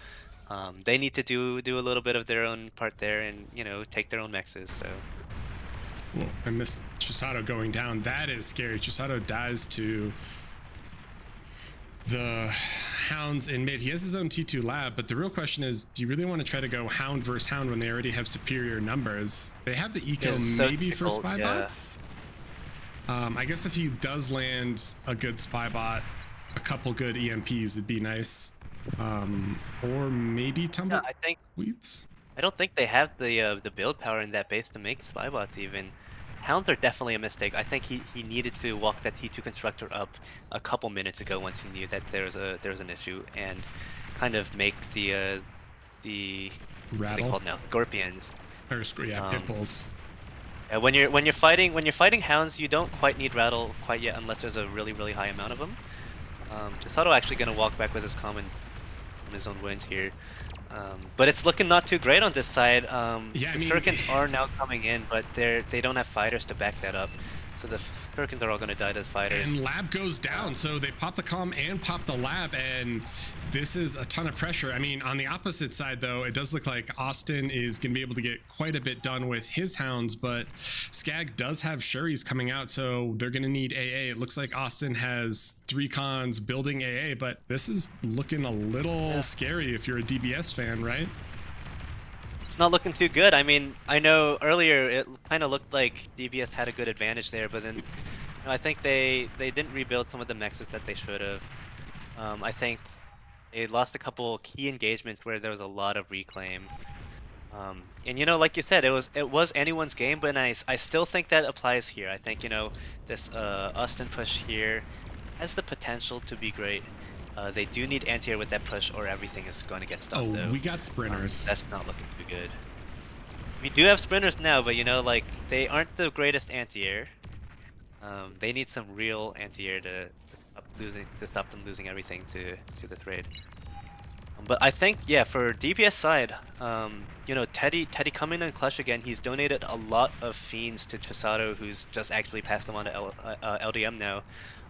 Speaker 3: They need to do a little bit of their own part there, and you know, take their own mexes. So.
Speaker 1: Well, I missed Chisato going down. That is scary. Chisato dies to the Hounds in mid. He has his own T2 lab, but the real question is, do you really want to try to go Hound versus Hound when they already have superior numbers? They have the eco maybe for spy bots. I guess if he does land a good spy bot, a couple good EMPs, it'd be nice. Or maybe tumbleweeds.
Speaker 3: I don't think they have the build power in that base to make spy bots even. Hounds are definitely a mistake. I think he needed to walk that T2 constructor up a couple minutes ago once he knew that there was an issue, and kind of make the
Speaker 1: rattle,
Speaker 3: what are they called now? Scorpions.
Speaker 1: Or pit bulls.
Speaker 3: When you're fighting Hounds, you don't quite need rattle quite yet unless there's a really high amount of them. Chisato actually gonna walk back with his common from his own wounds here. But it's looking not too great on this side. The Shurikens are now coming in, but they don't have fighters to back that up. So the Shurikens are all going to die to the fighters.
Speaker 1: And lab goes down, so they pop the comm and pop the lab, and this is a ton of pressure. I mean, on the opposite side, though, it does look like Austin is going to be able to get quite a bit done with his Hounds, but Skag does have Shuris coming out, so they're going to need AA. It looks like Austin has 3 cons building AA, but this is looking a little scary if you're a DBS fan, right?
Speaker 3: It's not looking too good. I mean, I know earlier it kind of looked like DBS had a good advantage there, but then I think they didn't rebuild some of the mexes that they should have. I think they lost a couple key engagements where there was a lot of reclaim. And you know, like you said, it was anyone's game, but I still think that applies here. I think, you know, this Austin push here has the potential to be great. They do need anti-air with that push, or everything is going to get stopped.
Speaker 1: Oh,
Speaker 3: though.
Speaker 1: We got sprinters.
Speaker 3: That's not looking too good. We do have sprinters now, but you know, like, they aren't the greatest anti-air. They need some real anti-air to stop them losing everything to this raid. But I think, yeah, for DPS side, you know, Teddy coming in clutch again. He's donated a lot of fiends to Chisato, who's just actually passed them on to LDM now.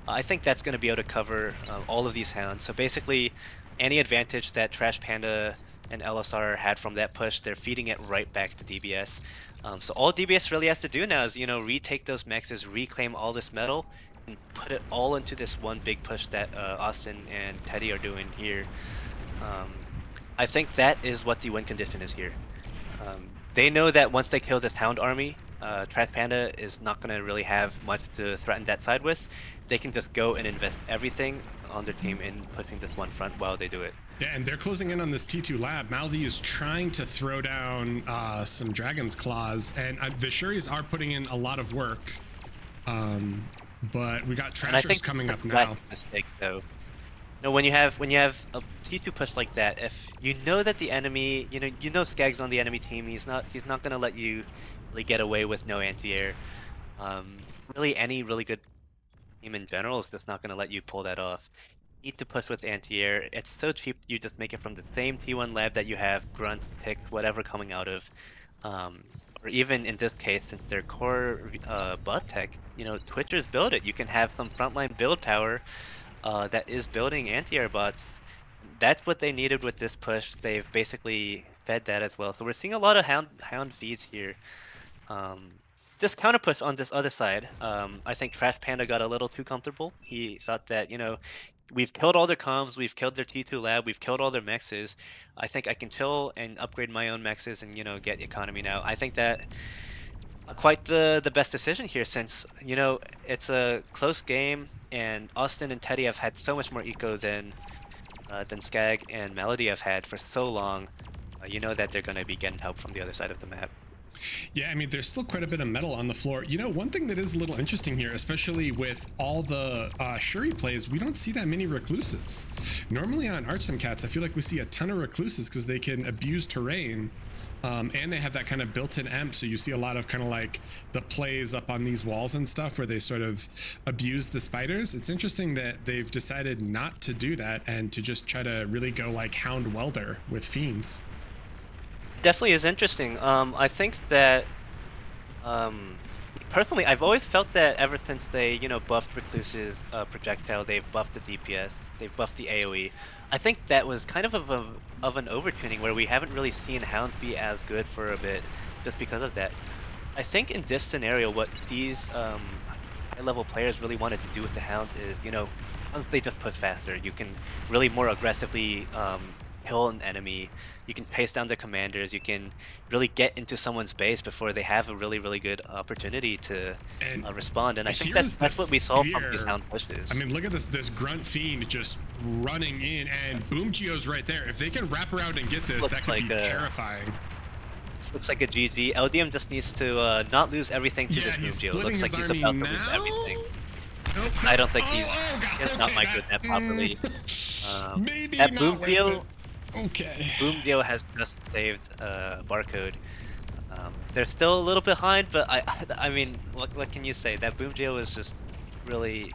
Speaker 3: I think that's going to be able to cover all of these hounds. So basically, any advantage that Trash Panda and LSR had from that push, they're feeding it right back to DBS. So all DBS really has to do now is, you know, retake those mexes, reclaim all this metal, and put it all into this one big push that Austin and Teddy are doing here. I think that is what the win condition is here. They know that once they kill this Hound army, Trash Panda is not going to really have much to threaten that side with. They can just go and invest everything on their team in pushing this one front while they do it.
Speaker 1: Yeah, and they're closing in on this T2 lab. Maldi is trying to throw down some Dragon's Claws, and the Shuris are putting in a lot of work. But we got Trashers coming up now.
Speaker 3: Mistake though. No, when you have a T2 push like that, if you know that the enemy, you know Skag's on the enemy team, he's not gonna let you really get away with no anti-air. Really, any really good team in general is just not gonna let you pull that off. You need to push with anti-air. It's so cheap. You just make it from the same T1 lab that you have grunts, ticks, whatever coming out of, or even in this case, since they're core bot tech, you know, Twitchers build it. You can have some frontline build power. That is building anti-air bots. That's what they needed with this push. They've basically fed that as well. So we're seeing a lot of hound feeds here. This counter push on this other side, I think Trash Panda got a little too comfortable. He thought that, you know, we've killed all their comms, we've killed their T2 lab, we've killed all their mexes. I think I can chill and upgrade my own mexes and, you know, get economy now. I think that quite the best decision here, since, you know, it's a close game and Austin and Teddy have had so much more eco than Skag and Melody have had for so long. You know that they're going to be getting help from the other side of the map.
Speaker 1: Yeah, I mean, there's still quite a bit of metal on the floor. You know, one thing that is a little interesting here, especially with all the Shuri plays, we don't see that many recluses. Normally on Archsimcats, I feel like we see a ton of recluses because they can abuse terrain. And they have that kind of built-in amp, so you see a lot of kind of like the plays up on these walls and stuff where they sort of abuse the spiders. It's interesting that they've decided not to do that and to just try to really go like Hound Welder with Fiends.
Speaker 3: Definitely is interesting. I think that personally, I've always felt that ever since they, you know, buffed Recluse's projectile, they've buffed the DPS, they've buffed the AoE. I think that was kind of an overtuning where we haven't really seen Hounds be as good for a bit just because of that. I think in this scenario, what these high-level players really wanted to do with the Hounds is, you know, once they just push faster, you can really more aggressively kill an enemy. You can pace down their commanders. You can really get into someone's base before they have a really good opportunity to respond. And I think that's what we saw from these Hound pushes.
Speaker 1: I mean, look at this Grunt Fiend just running in, and Boom Geo's right there. If they can wrap around and get this, that could be terrifying.
Speaker 3: This looks like a GG. LDM just needs to not lose everything to this Boom Geo. It looks like he's about to lose everything.
Speaker 1: Nope.
Speaker 3: I don't think he's not microed that properly.
Speaker 1: Maybe
Speaker 3: that
Speaker 1: not
Speaker 3: Boom Geo.
Speaker 1: Okay.
Speaker 3: Boom Geo has just saved Barcode. They're still a little behind, but I mean, what can you say? That Boom Geo is just really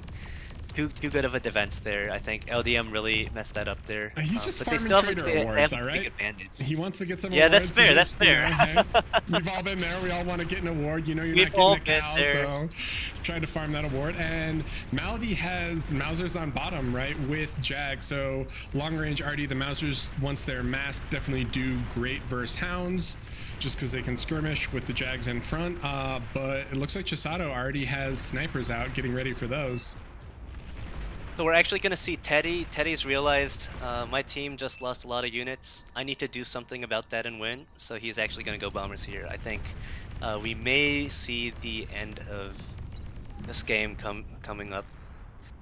Speaker 3: too good of a defense there. I think LDM really messed that up there.
Speaker 1: He's just
Speaker 3: but
Speaker 1: farming trader awards, all right? He wants to get some awards.
Speaker 3: That's fair. That's fair.
Speaker 1: You know, hey, we've all been there. We all want to get an award. You know, you're not getting a cow, so trying to farm that award. And Maldi has Mausers on bottom, right, with Jag. So long range Artie, the Mausers, once they're masked, definitely do great versus Hounds, just because they can skirmish with the Jags in front. But it looks like Chisato already has snipers out, getting ready for those.
Speaker 3: So we're actually going to see Teddy. Teddy's realized my team just lost a lot of units. I need to do something about that and win. So he's actually going to go Bombers here. I think we may see the end of this game coming up.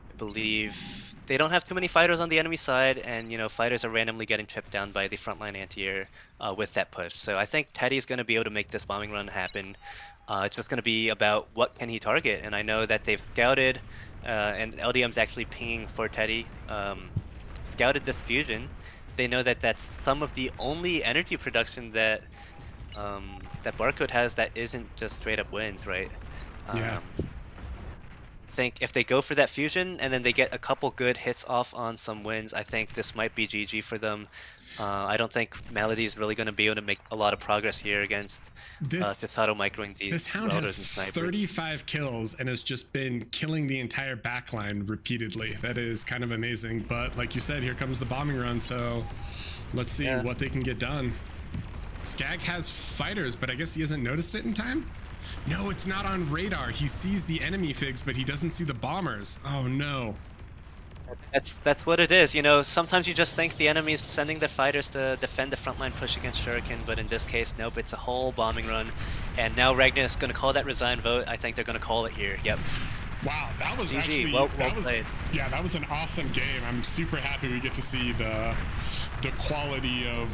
Speaker 3: I believe they don't have too many fighters on the enemy side, and you know, fighters are randomly getting chipped down by the frontline anti-air with that push. So I think Teddy's going to be able to make this bombing run happen. It's just going to be about what can he target, and I know that they've scouted. And LDM's actually pinging for Teddy. Scouted this fusion. They know that that's some of the only energy production that that Barcode has that isn't just straight up wins, right?
Speaker 1: Yeah.
Speaker 3: Um, I think if they go for that fusion and then they get a couple good hits off on some wins, I think this might be GG for them. I don't think Melody is really going to be able to make a lot of progress here against
Speaker 1: This
Speaker 3: Chisato microing these
Speaker 1: this hound has
Speaker 3: welders and snipers.
Speaker 1: 35 kills and has just been killing the entire backline repeatedly. That is kind of amazing. But like you said, here comes the bombing run. So let's see
Speaker 3: Yeah.
Speaker 1: what they can get done. Skag has fighters, but I guess he hasn't noticed it in time. No, it's not on radar. He sees the enemy figs, but he doesn't see the bombers. Oh no.
Speaker 3: That's what it is. You know, sometimes you just think the enemy's sending their fighters to defend the frontline push against Shuriken, but in this case, nope, it's a whole bombing run. And now Ragnar is going to call that resign vote. I think they're going to call it here. Yep.
Speaker 1: Wow, that was
Speaker 3: GG.
Speaker 1: actually
Speaker 3: Well
Speaker 1: that was
Speaker 3: played.
Speaker 1: yeah, that was an awesome game. I'm super happy we get to see the quality of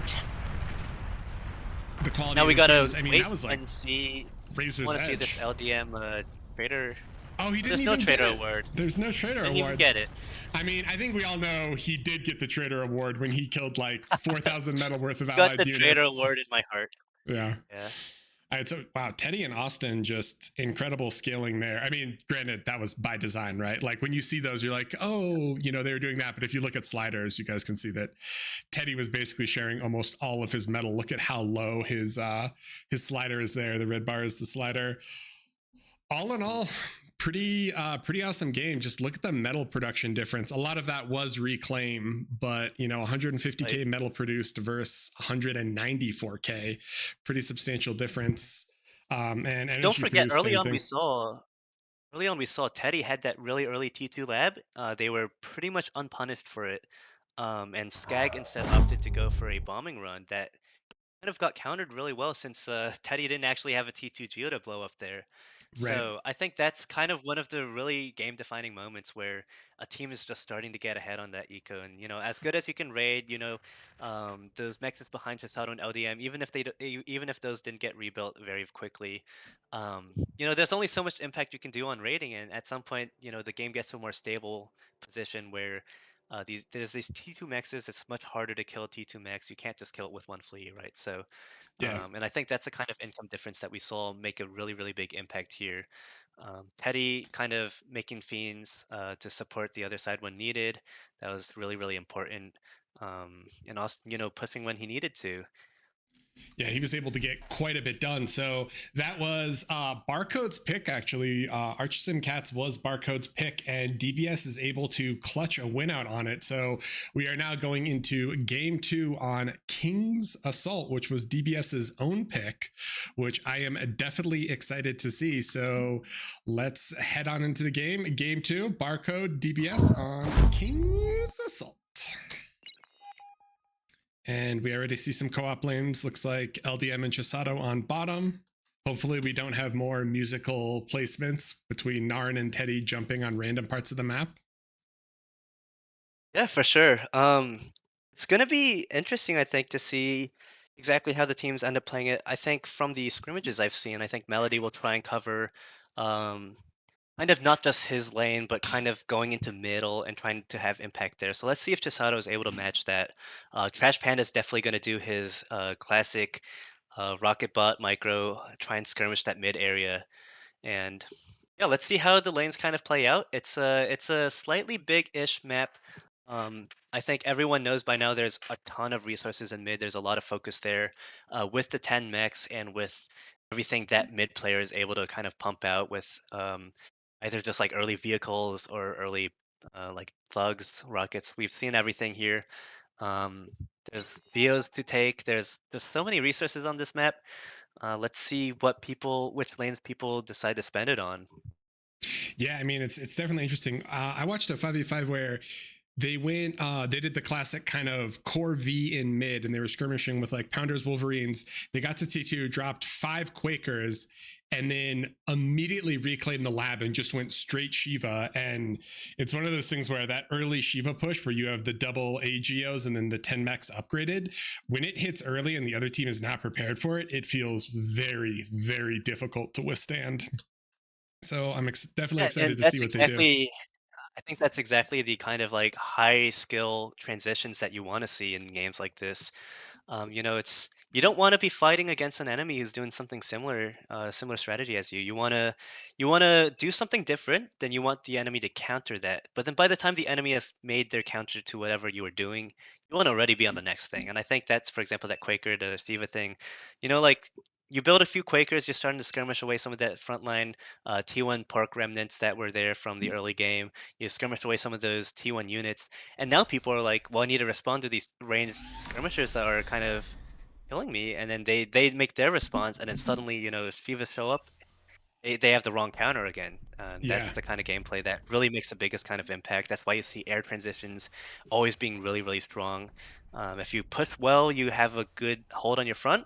Speaker 3: Now we
Speaker 1: of these
Speaker 3: gotta
Speaker 1: games. I mean,
Speaker 3: wait
Speaker 1: that was like
Speaker 3: and see.
Speaker 1: Razor's
Speaker 3: Want to see this
Speaker 1: edge.
Speaker 3: LDM trader?
Speaker 1: Oh, he didn't
Speaker 3: There's
Speaker 1: even
Speaker 3: no trader
Speaker 1: get it.
Speaker 3: award.
Speaker 1: There's no trader
Speaker 3: Didn't even
Speaker 1: award.
Speaker 3: get it.
Speaker 1: I mean, I think we all know he did get the trader award when he killed like 4,000 metal worth of
Speaker 3: Got
Speaker 1: allied
Speaker 3: the
Speaker 1: units.
Speaker 3: trader award in my heart.
Speaker 1: Yeah.
Speaker 3: Yeah.
Speaker 1: All right, so wow, Teddy and Austin just incredible scaling there. I mean, granted, that was by design, right? Like when you see those, you're like, oh, you know, they were doing that. But if you look at sliders, you guys can see that Teddy was basically sharing almost all of his metal. Look at how low his slider is there. The red bar is the slider. All in all, pretty awesome game. Just look at the metal production difference. A lot of that was reclaim, but you know, 150k
Speaker 3: Right.
Speaker 1: metal produced versus 194k, pretty substantial difference. And energy
Speaker 3: Don't forget,
Speaker 1: produced, same thing.
Speaker 3: early on we saw Teddy had that really early T2 lab. They were pretty much unpunished for it. And Skag instead opted to go for a bombing run that kind of got countered really well since Teddy didn't actually have a T2 Geo to blow up there.
Speaker 1: Right.
Speaker 3: So I think that's kind of one of the really game-defining moments where a team is just starting to get ahead on that eco. And you know, as good as you can raid, you know, those mexes behind Chisato and LDM, even if those didn't get rebuilt very quickly, you know, there's only so much impact you can do on raiding. And at some point, you know, the game gets to a more stable position where there's these T2 maxes. It's much harder to kill a T2 max. You can't just kill it with one flea, right? So,
Speaker 1: Yeah.
Speaker 3: and I think that's a kind of income difference that we saw make a really, really big impact here. Teddy kind of making fiends to support the other side when needed. That was really, really important. And also, you know, pushing when he needed to.
Speaker 1: Yeah, he was able to get quite a bit done. So that was Barcode's pick, actually. Archsim Cats was Barcode's pick, and DBS is able to clutch a win out on it. So we are now going into game 2 on King's Assault, which was DBS's own pick, which I am definitely excited to see. So let's head on into the game. Game 2, Barcode DBS on King's Assault. And we already see some co-op lanes. Looks like LDM and Chisato on bottom. Hopefully we don't have more musical placements between Narn and Teddy jumping on random parts of the map.
Speaker 2: Yeah, for sure. It's gonna be interesting, I think, to see exactly how the teams end up playing it. I think from the scrimmages I've seen, I think Melody will try and cover um, kind of not just his lane, but kind of going into middle and trying to have impact there. So let's see if Chisato is able to match that. Trash Panda is definitely going to do his classic rocket bot micro, try and skirmish that mid area. And yeah, let's see how the lanes kind of play out. It's a slightly big-ish map. I think everyone knows by now there's a ton of resources in mid. There's a lot of focus there. With the 10 mechs and with everything that mid player is able to kind of pump out with either just like early vehicles or early like thugs, rockets. We've seen everything here. Um, there's Bios to take. There's so many resources on this map. Let's see which lanes people decide to spend it on.
Speaker 1: Yeah, I mean, it's definitely interesting. I watched a 5v5 where they went they did the classic kind of core V in mid, and they were skirmishing with like Pounders, Wolverines. They got to T2, dropped 5 Quakers, and then immediately reclaimed the lab and just went straight Shiva. And it's one of those things where that early Shiva push where you have the double AGOs and then the 10 mechs upgraded, when it hits early and the other team is not prepared for it, it feels very, very difficult to withstand. So I'm definitely
Speaker 3: Yeah,
Speaker 1: excited
Speaker 3: and
Speaker 1: to see
Speaker 3: that's
Speaker 1: what they do.
Speaker 3: exactly. I think that's exactly the kind of like high skill transitions that you want to see in games like this. You know, it's you don't want to be fighting against an enemy who's doing something similar, similar strategy as you. You want to do something different. Then you want the enemy to counter that. But then by the time the enemy has made their counter to whatever you were doing, you want to already be on the next thing. And I think that's, for example, that Quaker to Shiva thing. Like you build a few Quakers, you're starting to skirmish away some of that frontline T1 Park remnants that were there from the early game. You skirmish away some of those T1 units, and now people are like, well, I need to respond to these ranged skirmishers that are kind of killing me, and then they make their response, and then suddenly, if Shivas show up, they have the wrong counter again.
Speaker 1: Yeah.
Speaker 3: That's the kind of gameplay that really makes the biggest kind of impact. That's why you see air transitions always being really, really strong. If you push well, you have a good hold on your front.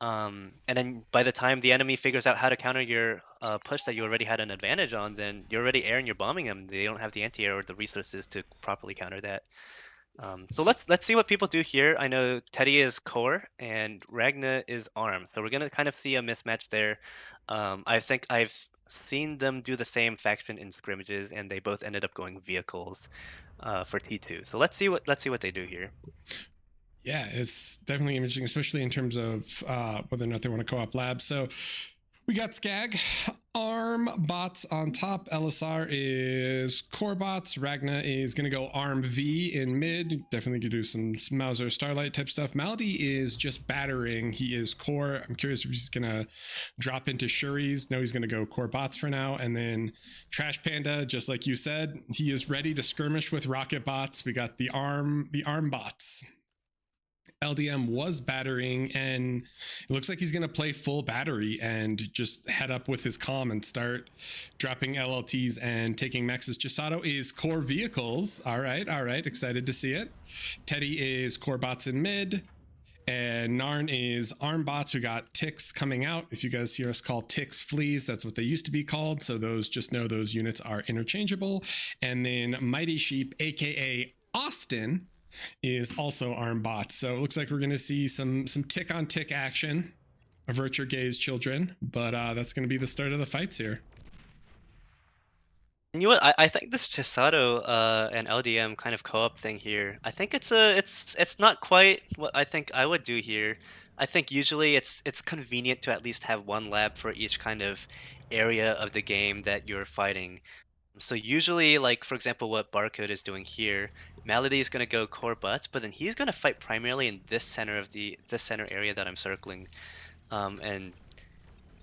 Speaker 3: And then by the time the enemy figures out how to counter your push that you already had an advantage on, then you're already air and you're bombing them. They don't have the anti-air or the resources to properly counter that. So let's see what people do here. I know Teddy is core and Ragna is arm, so we're gonna kind of see a mismatch there. I think I've seen them do the same faction in scrimmages, and they both ended up going vehicles for T2. So let's see what they do here.
Speaker 1: Yeah, it's definitely interesting, especially in terms of whether or not they want to co-op labs. So we got Skag, ARM bots on top. LSR is core bots. Ragna is going to go ARM V in mid. Definitely could do some Mauser Starlight type stuff. Maldi is just battering. He is core. I'm curious if he's going to drop into Shuri's. No, he's going to go core bots for now. And then Trash Panda, just like you said, he is ready to skirmish with rocket bots. We got the ARM bots. LDM was battering, and it looks like he's going to play full battery and just head up with his comm and start dropping LLTs and taking mexes. Chisato is core vehicles. All right. Excited to see it. Teddy is core bots in mid. And Narn is arm bots. We got ticks coming out. If you guys hear us call ticks fleas, that's what they used to be called. So just know those units are interchangeable. And then Mighty Sheep, aka Austin, is also arm bots. So it looks like we're going to see some tick on tick action. Avert your gaze, children. But that's going to be the start of the fights here.
Speaker 3: You know what? I think this Chisato and LDM kind of co-op thing here, I think it's not quite what I think I would do here. I think usually it's convenient to at least have one lab for each kind of area of the game that you're fighting. So usually, like for example, what Barcode is doing here, Malady is going to go core butts, but then he's going to fight primarily in this center area that I'm circling, and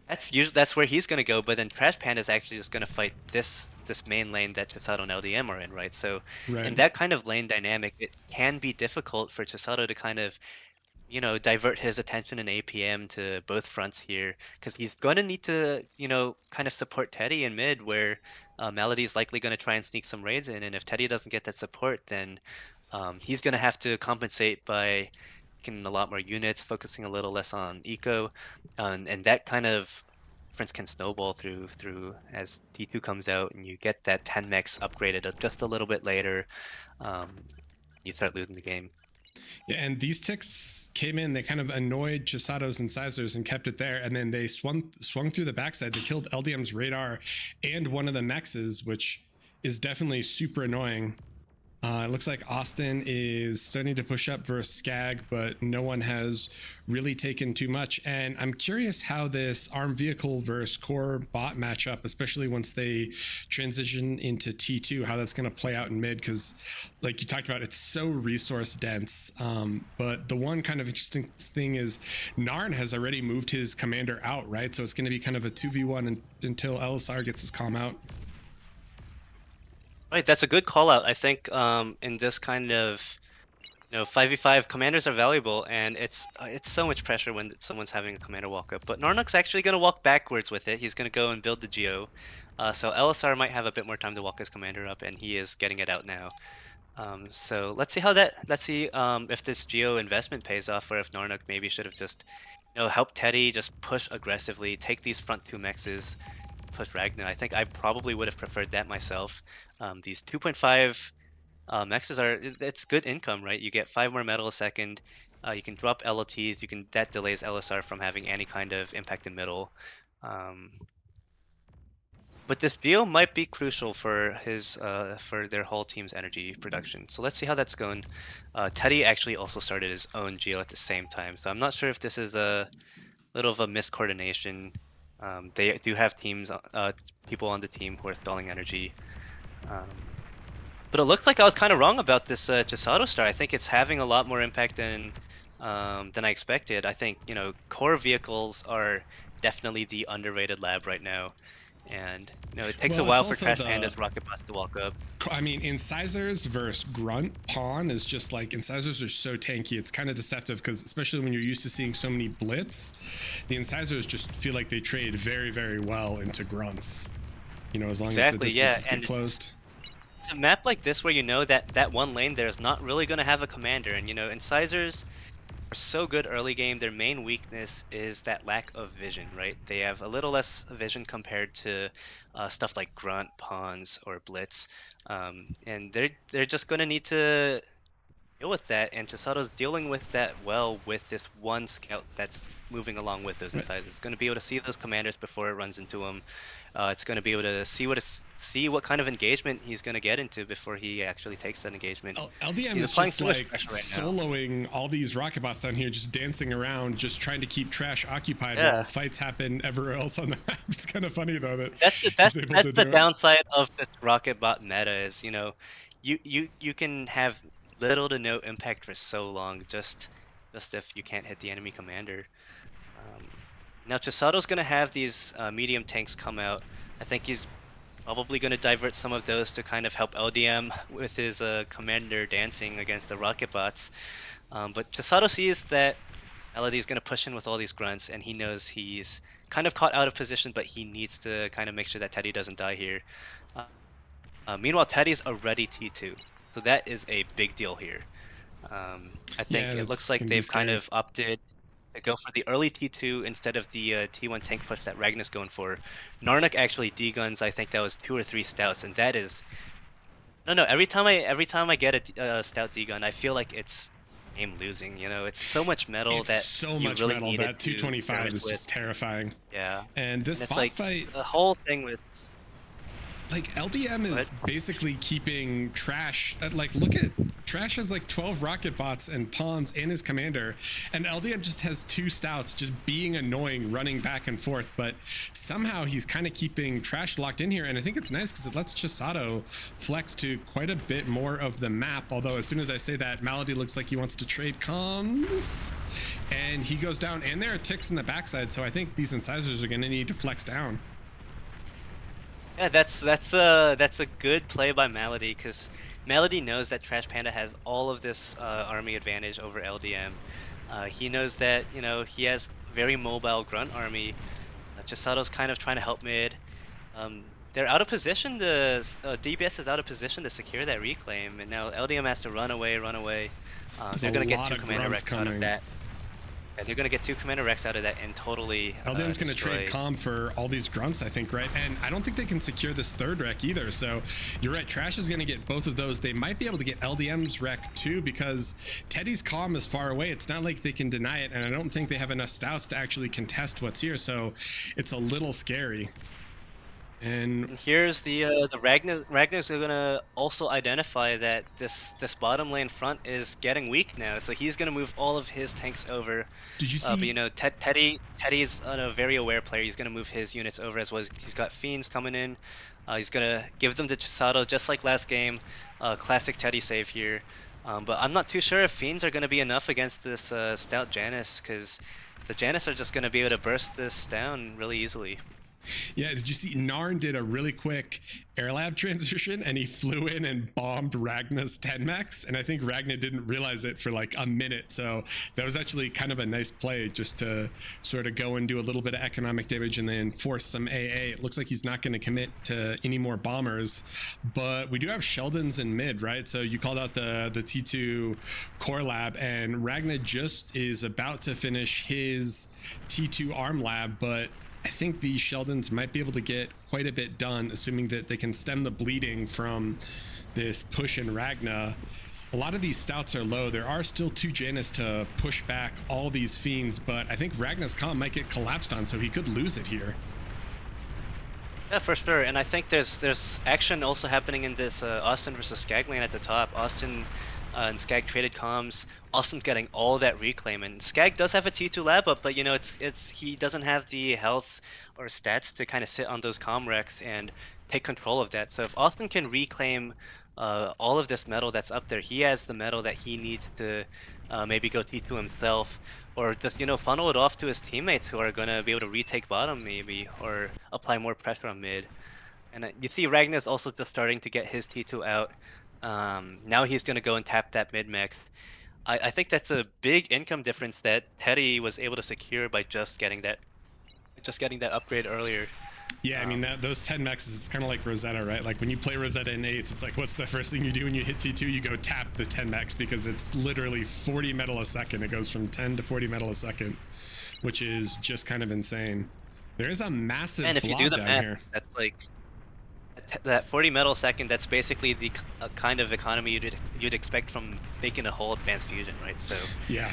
Speaker 3: that's where he's going to go. But then Trash Panda is actually just going to fight this main lane that Chisato and LDM are in, right? So in that kind of lane dynamic, it can be difficult for Chisato to kind of divert his attention in APM to both fronts here, because he's going to need to, kind of support Teddy in mid, where Melody is likely going to try and sneak some raids in, and if Teddy doesn't get that support, then he's going to have to compensate by getting a lot more units, focusing a little less on eco, and that kind of difference can snowball through as T2 comes out, and you get that 10 mex upgraded just a little bit later, you start losing the game.
Speaker 1: Yeah, and these ticks came in, they kind of annoyed Chisato's incisors and kept it there, and then they swung through the backside. They killed LDM's radar and one of the mexes, which is definitely super annoying. It looks like Austin is starting to push up versus Skag, but no one has really taken too much. And I'm curious how this arm vehicle versus core bot matchup, especially once they transition into T2, how that's going to play out in mid, because like you talked about, it's so resource dense. But the one kind of interesting thing is Narn has already moved his commander out, right? So it's going to be kind of a 2v1 until LSR gets his comm out.
Speaker 3: Right, that's a good call out. I think in this kind of 5v5, commanders are valuable, and it's so much pressure when someone's having a commander walk up. But Narnok's actually going to walk backwards with it. He's going to go and build the Geo. So LSR might have a bit more time to walk his commander up, and he is getting it out now. So let's see if this Geo investment pays off, or if Narnok maybe should have just helped Teddy just push aggressively, take these front two mexes, push Ragnar. I think I probably would have preferred that myself. These 2.5 mexes it's good income, right? You get 5 more metal a second. You can drop LLTs. That delays LSR from having any kind of impact in middle. But this Geo might be crucial for his for their whole team's energy production. So let's see how that's going. Teddy actually also started his own Geo at the same time, so I'm not sure if this is a little of a miscoordination. They do have teams, people on the team who are stalling energy. But it looked like I was kind of wrong about this Chisato star. I think it's having a lot more impact than I expected. I think, you know, core vehicles are definitely the underrated lab right now. And, you know, it takes a
Speaker 1: Well, it's
Speaker 3: while for
Speaker 1: also
Speaker 3: Trash
Speaker 1: the-
Speaker 3: Panda's rocket bots to walk up.
Speaker 1: I mean, incisors versus grunt pawn is just like, incisors are so tanky. It's kind of deceptive because especially when you're used to seeing so many blitz, the incisors just feel like they trade very, very well into grunts. You know, as long
Speaker 3: Exactly,
Speaker 1: as the
Speaker 3: yeah,
Speaker 1: distances
Speaker 3: and
Speaker 1: get closed.
Speaker 3: It's a map like this where you know that that one lane there is not really going to have a commander. And, you know, incisors are so good early game. Their main weakness is that lack of vision, right? They have a little less vision compared to stuff like grunt, pawns, or blitz, and they're just going to need to deal with that. And Chisato's dealing with that well with this one scout that's moving along with those incisors. It's going to be able to see those commanders before it runs into them. It's going to be able to see what kind of engagement he's going to get into before he actually takes that engagement.
Speaker 1: LDM
Speaker 3: He's
Speaker 1: is
Speaker 3: applying
Speaker 1: just
Speaker 3: so much
Speaker 1: like
Speaker 3: pressure right now.
Speaker 1: soloing all these rocket bots down here, just dancing around, just trying to keep trash occupied
Speaker 3: Yeah.
Speaker 1: while fights happen everywhere else on the map. It's kind of funny though that
Speaker 3: That's
Speaker 1: he's able
Speaker 3: that's
Speaker 1: to
Speaker 3: the
Speaker 1: do it.
Speaker 3: downside of this rocket bot meta is, you know, you can have little to no impact for so long just if you can't hit the enemy commander. Now Chisato's gonna have these medium tanks come out. I think he's probably gonna divert some of those to kind of help LDM with his commander dancing against the rocket bots. But Chisato sees that Melody is gonna push in with all these grunts, and he knows he's kind of caught out of position, but he needs to kind of make sure that Teddy doesn't die here. Meanwhile, Teddy's already T2, so that is a big deal here. I think
Speaker 1: Yeah,
Speaker 3: it looks
Speaker 1: that's
Speaker 3: like
Speaker 1: gonna be
Speaker 3: they've kind
Speaker 1: scary.
Speaker 3: of opted to go for the early T2 instead of the T1 tank push that Ragnar's going for. Narnik actually D-guns, I think that was 2 or 3 stouts, and that is... No, every time I get a stout D-gun, I feel like it's game losing, you know? It's so much metal
Speaker 1: It's
Speaker 3: that
Speaker 1: so
Speaker 3: you
Speaker 1: much
Speaker 3: really
Speaker 1: metal.
Speaker 3: need
Speaker 1: That
Speaker 3: it to
Speaker 1: 225
Speaker 3: experiment
Speaker 1: is just
Speaker 3: with.
Speaker 1: terrifying.
Speaker 3: Yeah.
Speaker 1: And this
Speaker 3: And it's
Speaker 1: bot
Speaker 3: like
Speaker 1: fight,
Speaker 3: the whole thing with...
Speaker 1: like LDM is
Speaker 3: What?
Speaker 1: basically keeping Trash like, look at Trash has like 12 rocket bots and pawns and his commander, and LDM just has 2 stouts just being annoying, running back and forth, but somehow he's kind of keeping Trash locked in here. And I think it's nice because it lets Chisato flex to quite a bit more of the map, although as soon as I say that, Malady looks like he wants to trade comms and he goes down, and there are ticks in the backside, so I think these incisors are going to need to flex down.
Speaker 3: Yeah, that's a good play by Malady, because Malady knows that Trash Panda has all of this army advantage over LDM. He knows that, you know, he has very mobile grunt army. Chisato's kind of trying to help mid. They're out of position to DBS is out of position to secure that reclaim, and now LDM has to run away. They're gonna get 2 Commander Rex out of that. Yeah, they're gonna get 2 Commander Rex out of that and totally
Speaker 1: LDM's going to
Speaker 3: destroy.
Speaker 1: trade calm for all these grunts, I think, right? And I don't think they can secure this 3rd wreck either. So you're right, Trash is going to get both of those. They might be able to get LDM's wreck too, because Teddy's calm is far away. It's not like they can deny it, and I don't think they have enough stouts to actually contest what's here. So it's a little scary. And
Speaker 3: Here's the Ragnar's gonna also identify that this bottom lane front is getting weak now, so he's gonna move all of his tanks over.
Speaker 1: did you see?
Speaker 3: But you know, Teddy's a very aware player. He's gonna move his units over as well. He's got fiends coming in. He's gonna give them to Chisato just like last game. Classic Teddy save here. But I'm not too sure if fiends are gonna be enough against this stout Janus, because the Janus are just gonna be able to burst this down really easily.
Speaker 1: Yeah, did you see Narn did a really quick air lab transition and he flew in and bombed Ragna's 10 max, and I think Ragna didn't realize it for like a minute, so that was actually kind of a nice play just to sort of go and do a little bit of economic damage and then force some AA. It looks like he's not going to commit to any more bombers, but we do have Sheldons in mid, right? So you called out the T2 core lab, and Ragna just is about to finish his T2 arm lab, but I think these Sheldons might be able to get quite a bit done, assuming that they can stem the bleeding from this push in Ragna. A lot of these stouts are low. There are still 2 Janus to push back all these fiends, but I think Ragna's calm might get collapsed on, so he could lose it here.
Speaker 3: Yeah, for sure. And I think there's action also happening in this Austin versus Skag lane at the top. Austin and Skag traded comms. Austin's getting all that reclaim, and Skag does have a T2 lab up, but it's he doesn't have the health or stats to kind of sit on those comm wrecks and take control of that. So if Austin can reclaim all of this metal that's up there, he has the metal that he needs to maybe go T2 himself, or just funnel it off to his teammates who are gonna be able to retake bottom maybe, or apply more pressure on mid. And you see Ragnar's also just starting to get his T2 out. Now he's gonna go and tap that mid mech. I think that's a big income difference that Teddy was able to secure by just getting that upgrade earlier.
Speaker 1: Yeah, I mean, those 10 mechs, it's kind of like Rosetta, right? Like when you play Rosetta in Ace, it's like, what's the first thing you do when you hit T2? You go tap the 10 mechs because it's literally 40 metal a second. It goes from 10 to 40 metal a second, which is just kind of insane. There is a massive
Speaker 3: And if you do the
Speaker 1: down
Speaker 3: math,
Speaker 1: here.
Speaker 3: that's like that 40 metal a second. That's basically the kind of economy you'd expect from making a whole advanced fusion, right? So
Speaker 1: yeah.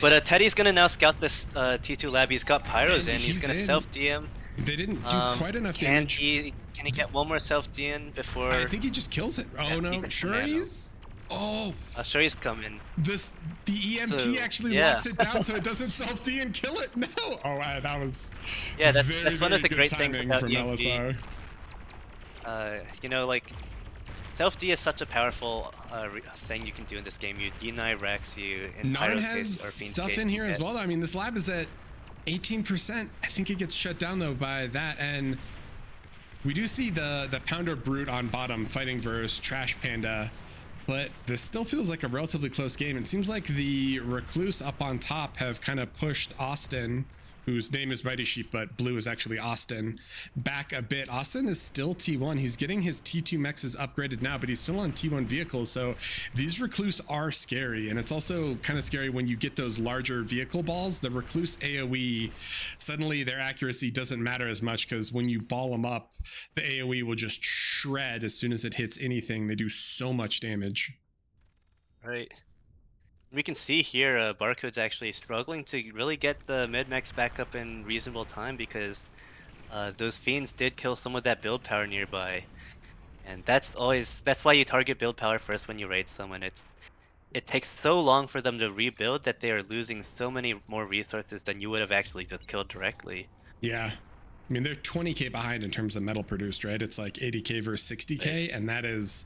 Speaker 3: But Teddy's gonna now scout this T2 lab. He's got pyros in. He's gonna self DM.
Speaker 1: They didn't do quite enough damage.
Speaker 3: Can he get one more self DM before?
Speaker 1: I think he just kills it. Oh no, Shuri's. Oh,
Speaker 3: Shuri's coming.
Speaker 1: The EMP actually locks it down so it doesn't self D and kill it. No. Oh, that was.
Speaker 3: Yeah, that's
Speaker 1: very,
Speaker 3: one of the great things
Speaker 1: timing
Speaker 3: about
Speaker 1: from
Speaker 3: EMP.
Speaker 1: LSR.
Speaker 3: Like self D is such a powerful thing you can do in this game. You deny Rex, you in
Speaker 1: Narn
Speaker 3: Pyro's
Speaker 1: has
Speaker 3: case, or Fiend's
Speaker 1: stuff
Speaker 3: case,
Speaker 1: in here as well. Though. I mean, this lab is at 18%. I think it gets shut down though by that, and we do see the Pounder Brute on bottom fighting versus Trash Panda, but this still feels like a relatively close game. It seems like the Recluse up on top have kind of pushed Austin, whose name is Mighty Sheep, but blue is actually Austin, back a bit. Austin is still T1. He's getting his T2 mexes upgraded now, but he's still on T1 vehicles. So these Recluse are scary. And it's also kind of scary when you get those larger vehicle balls. The Recluse AoE, suddenly their accuracy doesn't matter as much because when you ball them up, the AoE will just shred as soon as it hits anything. They do so much damage.
Speaker 3: Right. We can see here Barcode's actually struggling to really get the mid-mechs back up in reasonable time because those Fiends did kill some of that build power nearby. And that's why you target build power first when you raid someone. It takes so long for them to rebuild that they are losing so many more resources than you would have actually just killed directly.
Speaker 1: Yeah. I mean, they're 20k behind in terms of metal produced, right? It's like 80k versus 60k, right. And that is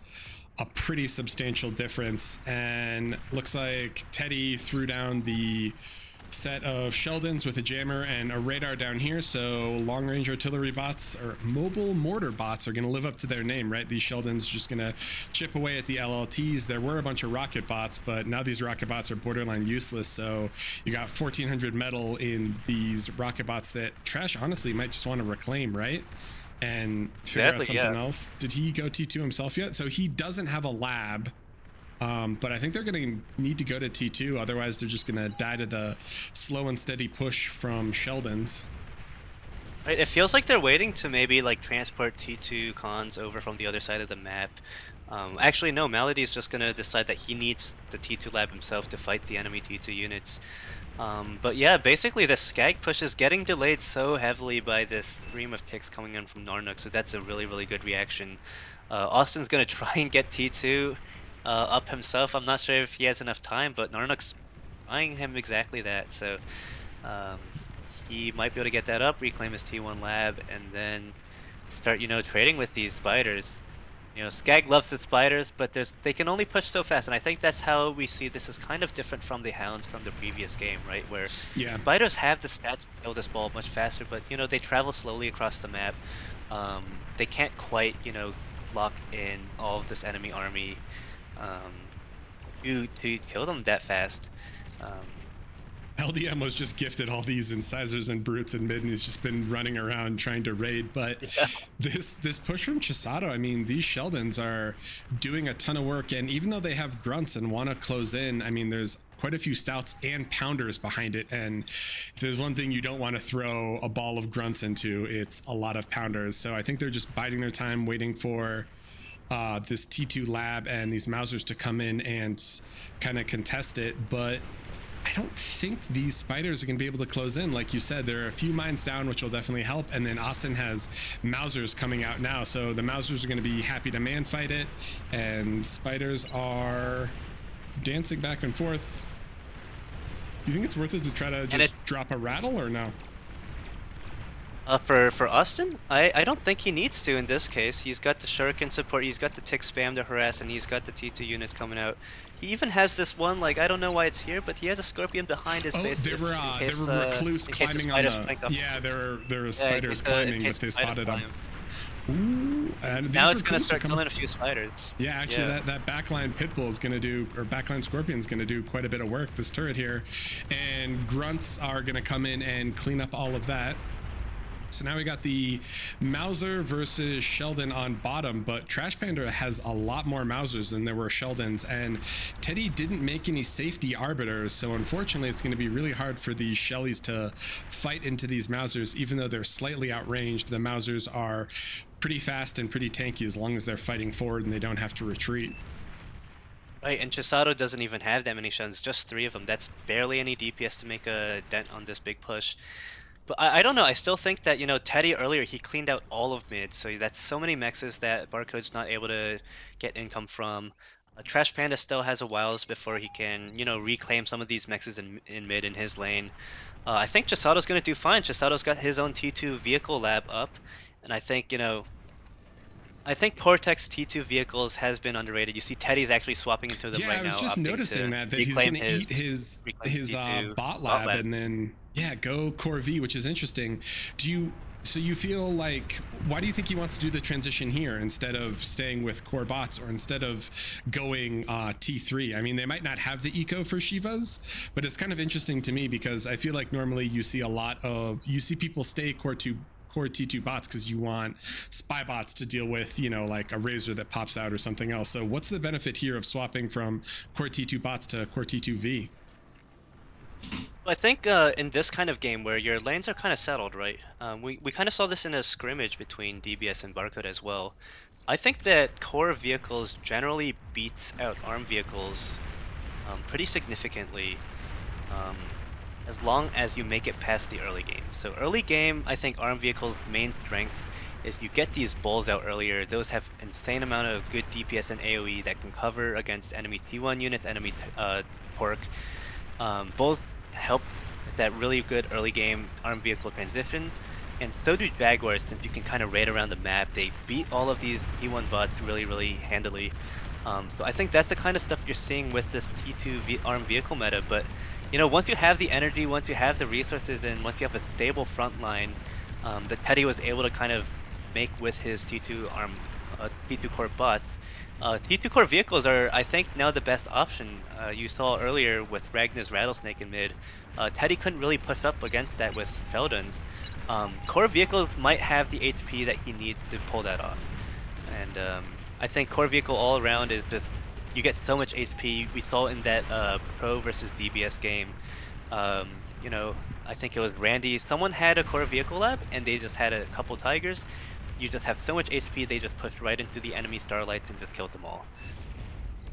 Speaker 1: a pretty substantial difference. And looks like Teddy threw down the set of Sheldons with a jammer and a radar down here, so long range artillery bots or mobile mortar bots are going to live up to their name, right? These Sheldons just going to chip away at the LLTs. There were a bunch of rocket bots, but now these rocket bots are borderline useless. So you got 1400 metal in these rocket bots that Trash honestly might just want to reclaim, right? And figure out something else. Did he go T2 himself yet? So he doesn't have a lab. But I think they're going to need to go to T2. Otherwise, they're just going to die to the slow and steady push from Sheldons.
Speaker 3: Right, it feels like they're waiting to maybe like transport T2 cons over from the other side of the map. Actually, no, Malady is just going to decide that he needs the T2 lab himself to fight the enemy T2 units. But yeah, basically the Skag push is getting delayed so heavily by this stream of ticks coming in from Narnook, so that's a really, really good reaction. Austin's going to try and get T2 up himself. I'm not sure if he has enough time, but Narnook's buying him exactly that, so he might be able to get that up, reclaim his T1 lab, and then start, trading with these spiders. Skag loves the spiders, but they can only push so fast, and I think that's how we see this is kind of different from the Hounds from the previous game, right? Where spiders have the stats to kill this ball much faster, but they travel slowly across the map. They can't quite, lock in all of this enemy army to kill them that fast.
Speaker 1: LDM was just gifted all these incisors and brutes in mid, and he's just been running around trying to raid. But this push from Chisato, I mean, these Sheldons are doing a ton of work, and even though they have grunts and want to close in, I mean, there's quite a few stouts and pounders behind it, and if there's one thing you don't want to throw a ball of grunts into, it's a lot of pounders. So I think they're just biding their time, waiting for this T2 lab and these Mausers to come in and kind of contest it. But I don't think these spiders are going to be able to close in. Like you said, there are a few mines down, which will definitely help. And then Austin has Mausers coming out now. So the Mausers are going to be happy to man fight it. And spiders are dancing back and forth. Do you think it's worth it to try to just drop a rattle or no?
Speaker 3: For Austin, I don't think he needs to in this case. He's got the Shuriken support, he's got the tick spam to harass, and he's got the T2 units coming out. He even has this one, like, I don't know why it's here, but he has a Scorpion behind his face.
Speaker 1: There were recluse climbing on the... Yeah, there were spiders climbing, but they spotted him. Ooh, and
Speaker 3: now it's gonna start killing a few spiders.
Speaker 1: Yeah, actually, that backline Pitbull is gonna do, or backline Scorpion is gonna do quite a bit of work. This turret here, and Grunts are gonna come in and clean up all of that. So now we got the Mauser versus Sheldon on bottom, but Trash Panda has a lot more Mausers than there were Sheldons, and Teddy didn't make any safety arbiters, so unfortunately it's going to be really hard for the Shellys to fight into these Mausers. Even though they're slightly outranged, the Mausers are pretty fast and pretty tanky as long as they're fighting forward and they don't have to retreat.
Speaker 3: Right, and Chisato doesn't even have that many Shuns, just 3 of them. That's barely any DPS to make a dent on this big push. But I don't know, I still think that, you know, Teddy earlier, he cleaned out all of mid, so that's so many mexes that Barcode's not able to get income from. Trash Panda still has a whiles before he can, you know, reclaim some of these mexes in mid in his lane. I think Chisato's going to do fine. Chisato's got his own T2 vehicle lab up, and I think, you know, I think Cortex T2 vehicles has been underrated. You see Teddy's actually swapping into them right now.
Speaker 1: Yeah, I was just noticing that he's going to eat his bot lab and then, yeah, go Core V, which is interesting. So you feel like, why do you think he wants to do the transition here instead of staying with core bots or instead of going T3? I mean, they might not have the eco for Shivas, but it's kind of interesting to me because I feel like normally you see people stay core T2 bots because you want spy bots to deal with, you know, like a Razor that pops out or something else. So what's the benefit here of swapping from core T2 bots to core T2V?
Speaker 3: I think in this kind of game where your lanes are kind of settled, right? We kind of saw this in a scrimmage between DBS and Barcode as well. I think that core vehicles generally beats out ARM vehicles pretty significantly as long as you make it past the early game. So early game, I think ARM vehicles' main strength is you get these bulls out earlier. Those have insane amount of good DPS and AoE that can cover against enemy T1 units, enemy Pork. Both help with that really good early game ARM vehicle transition, and so do Jaguars, since you can kind of raid around the map. They beat all of these T1 bots really handily. So I think that's the kind of stuff you're seeing with this T2 ARM vehicle meta. But you know, once you have the energy, once you have the resources, and once you have a stable front line that Teddy was able to kind of make with his T2 ARM T2 core bots, T2 core vehicles are, I think, now the best option. You saw earlier with Ragnar's Rattlesnake in mid. Teddy couldn't really push up against that with Sheldon's. Core vehicles might have the HP that he needs to pull that off. And I think core vehicle all around is just, you get so much HP. We saw in that Pro versus DBS game. You know, I think it was Randy. Someone had a core vehicle lab and they just had a couple Tigers. You just have so much HP, they just pushed right into the enemy Starlights and just killed them all.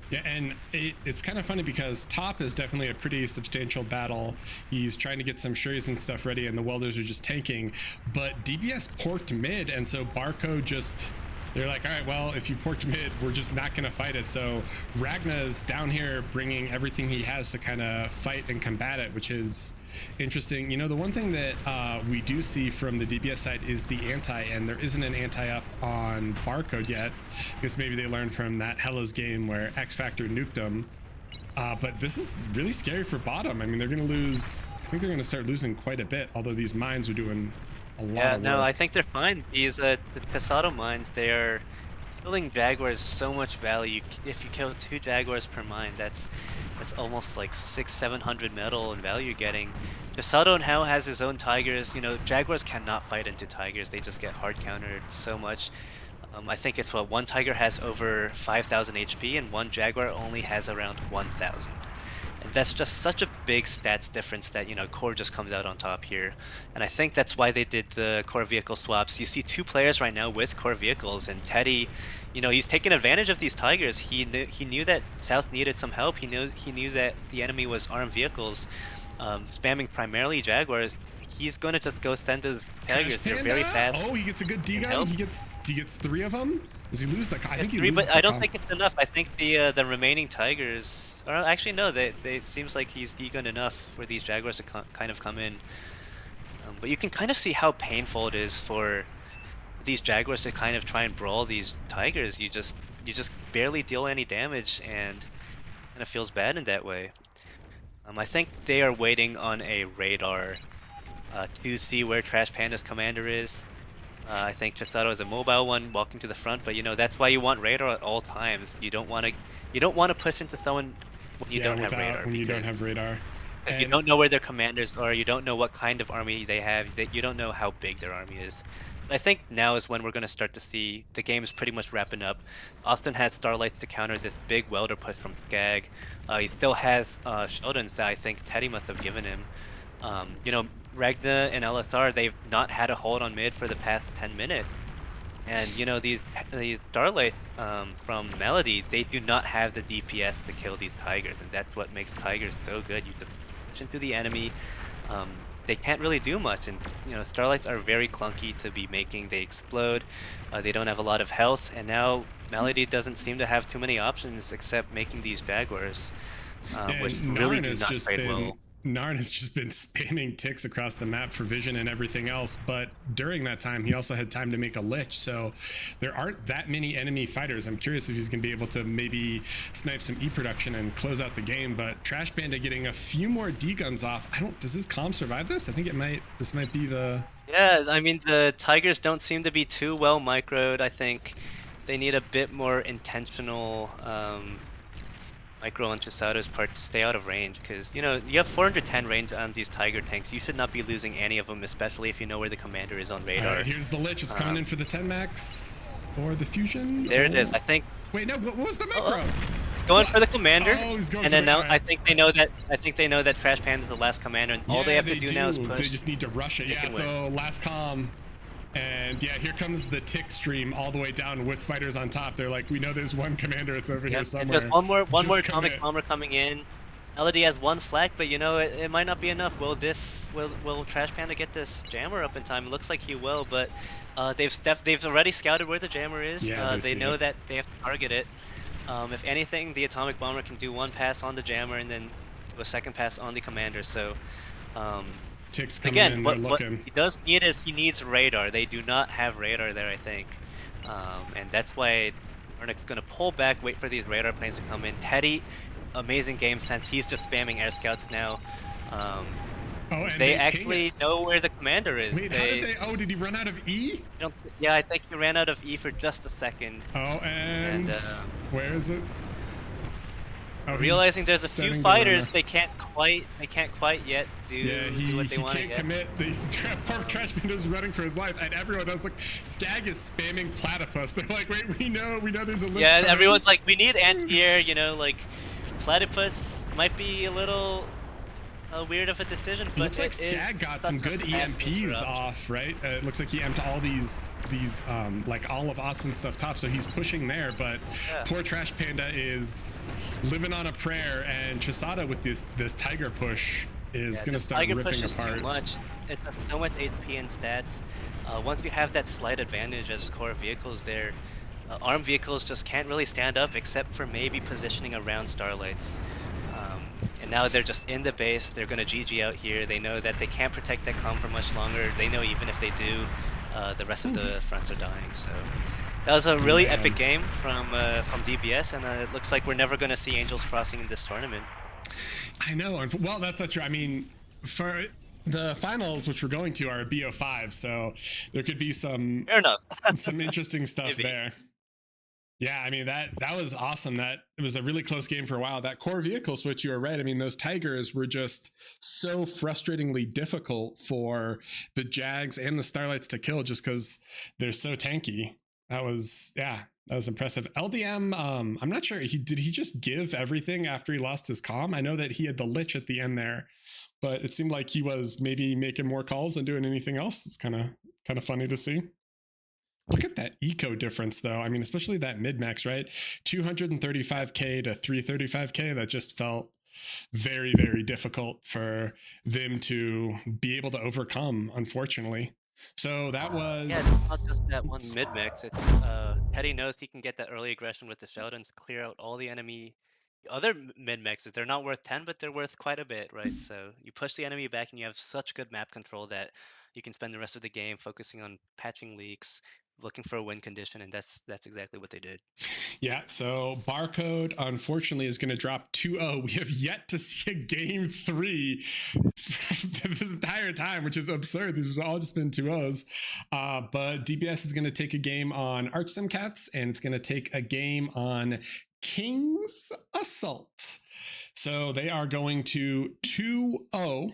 Speaker 1: Yeah, and it's kind of funny because top is definitely a pretty substantial battle. He's trying to get some Shuris and stuff ready, and the welders are just tanking. But DBS porked mid, and so Barcode just... They're like, all right, well, if you porked mid, we're just not going to fight it. So Ragna's down here bringing everything he has to kind of fight and combat it, which is interesting. You know, the one thing that we do see from the DBS side is the anti, and there isn't an anti up on Barcode yet. I guess maybe they learned from that Hellas game where X Factor nuked them. But this is really scary for bottom. I mean, they're going to lose. I think they're going to start losing quite a bit, although these mines are doing a lot of work.
Speaker 3: No, I think they're fine. These the Casato mines, they are killing Jaguars so much value. If you kill 2 Jaguars per mine, that's almost like 600-700 metal in value getting. Casato now has his own Tigers. You know, Jaguars cannot fight into Tigers. They just get hard countered so much. I think it's what, one Tiger has over 5,000 HP and one Jaguar only has around 1,000. And that's just such a big stats difference that, core just comes out on top here. And I think that's why they did the core vehicle swaps. You see two players right now with core vehicles, and Teddy, he's taking advantage of these Tigers. He knew that South needed some help. He knew that the enemy was armed vehicles, spamming primarily Jaguars. He's going to just go send the
Speaker 1: Trash
Speaker 3: Tigers. They're
Speaker 1: Panda.
Speaker 3: very fast.
Speaker 1: Oh, he gets a good D
Speaker 3: and
Speaker 1: gun.
Speaker 3: health.
Speaker 1: He gets 3 of them. Does he lose the? I think he
Speaker 3: Three,
Speaker 1: loses
Speaker 3: but I
Speaker 1: the
Speaker 3: don't
Speaker 1: comp.
Speaker 3: think it's enough. I think the remaining Tigers, or actually no, they it seems like he's D-gunned enough for these Jaguars to kind of come in. But you can kind of see how painful it is for these Jaguars to kind of try and brawl these Tigers. You just barely deal any damage, and kind of feels bad in that way. I think they are waiting on a radar to see where Trash Panda's commander is. I think Chisato is a mobile one walking to the front, but that's why you want radar at all times. You don't want to push into someone when you don't have radar,
Speaker 1: when you don't
Speaker 3: because
Speaker 1: have radar.
Speaker 3: you don't know where their commanders are, you don't know what kind of army they have, that you don't know how big their army is. But I think now is when we're going to start to see the game is pretty much wrapping up. Austin has Starlights to counter this big welder push from Skag. He still has Sheldons that I think Teddy must have given him. Ragna and LSR, they've not had a hold on mid for the past 10 minutes. And these Starlights from Melody, they do not have the DPS to kill these Tigers, and that's what makes Tigers so good. You just push into the enemy. They can't really do much, and Starlights are very clunky to be making. They explode. They don't have a lot of health, and now Melody doesn't seem to have too many options except making these Jaguars, which really do not trade well.
Speaker 1: Narn has just been spamming ticks across the map for vision and everything else, but during that time he also had time to make a lich, so there aren't that many enemy fighters. I'm curious if he's gonna be able to maybe snipe some E production and close out the game, but Trash Panda getting a few more D guns off. Does his comm survive this? I think this might be the...
Speaker 3: Yeah, I mean, the Tigers don't seem to be too well microed. I think they need a bit more intentional micro on Chisato's part to stay out of range, because you have 410 range on these Tiger tanks. You should not be losing any of them, especially if you know where the commander is on radar.
Speaker 1: All right, here's the lich. It's coming in for the 10 max or the fusion.
Speaker 3: There it is. I think.
Speaker 1: Wait, no. What was the macro?
Speaker 3: He's going for the commander.
Speaker 1: Oh, he's going
Speaker 3: and
Speaker 1: for
Speaker 3: then now
Speaker 1: right.
Speaker 3: I think they know that Trash Panda is the last commander, and all they have to do now is push.
Speaker 1: They just need to rush it. Yeah. So last comm. And yeah, here comes the tick stream all the way down with fighters on top. They're like, we know there's one commander. It's over here somewhere.
Speaker 3: Just one more atomic bomber coming in. Melody has one flag, but it might not be enough. Will Trash Panda get this jammer up in time? It looks like he will, but they've already scouted where the jammer is.
Speaker 1: Yeah,
Speaker 3: they know that they have to target it. If anything, the atomic bomber can do one pass on the jammer and then do a second pass on the commander. So.
Speaker 1: Ticks coming
Speaker 3: Again,
Speaker 1: in,
Speaker 3: what he does need is he needs radar. They do not have radar there, I think, and that's why Arnik's gonna pull back, wait for these radar planes to come in. Teddy, amazing game sense. He's just spamming air scouts now.
Speaker 1: And
Speaker 3: they actually know where the commander is.
Speaker 1: Wait, how did they? Oh, did he run out of E?
Speaker 3: Yeah, I think he ran out of E for just a second.
Speaker 1: Oh, and where is it? Oh,
Speaker 3: realizing there's a few fighters, they can't quite yet do what they want to get.
Speaker 1: He can't commit. Poor Trash Panda's running for his life, and everyone else, like, Skag is spamming Platypus. They're like, wait, we know there's a lich.
Speaker 3: Yeah, everyone's like, we need anti-air, like, Platypus might be a little weird of a decision, but
Speaker 1: looks like Skag got some good EMPs off, right? It looks like he emptied all these like all of Austin's stuff top, so he's pushing there, but poor Trash Panda is living on a prayer, and Chisato with this Tiger push is gonna start ripping apart.
Speaker 3: Tiger push is too much. It does so much HP and stats. Once you have that slight advantage as core vehicles there, armed vehicles just can't really stand up except for maybe positioning around Starlights. And now they're just in the base. They're going to GG out here. They know that they can't protect that comm for much longer. They know even if they do, the rest of the fronts are dying. So that was a really epic game from DBS, and it looks like we're never going to see Angels Crossing in this tournament.
Speaker 1: I know. Well, that's not true. I mean, for the finals, which we're going to, are a BO5, so there could be some
Speaker 3: fair enough.
Speaker 1: some interesting stuff there. Yeah, I mean, that was awesome. That it was a really close game for a while. That core vehicle switch, you were right. I mean, those Tigers were just so frustratingly difficult for the Jags and the Starlights to kill just because they're so tanky. That was impressive. LDM, I'm not sure. Did he just give everything after he lost his comm? I know that he had the lich at the end there, but it seemed like he was maybe making more calls than doing anything else. It's kind of funny to see. Look at that eco difference, though. I mean, especially that mid max, right? 235k to 335k. That just felt very, very difficult for them to be able to overcome, unfortunately. So that was...
Speaker 3: Yeah, it's not just that one mid-mix. It's Teddy knows he can get that early aggression with the Showdown to clear out all the enemy other mid-mixes. They're not worth 10, but they're worth quite a bit, right? So you push the enemy back and you have such good map control that you can spend the rest of the game focusing on patching leaks, looking for a win condition, and that's exactly what they did.
Speaker 1: Yeah, so Barcode, unfortunately, is going to drop 2-0. We have yet to see a game 3 this entire time, which is absurd. This has all just been 2-0s. But DBS is going to take a game on Archsimcats, and it's going to take a game on King's Assault. So they are going to 2-0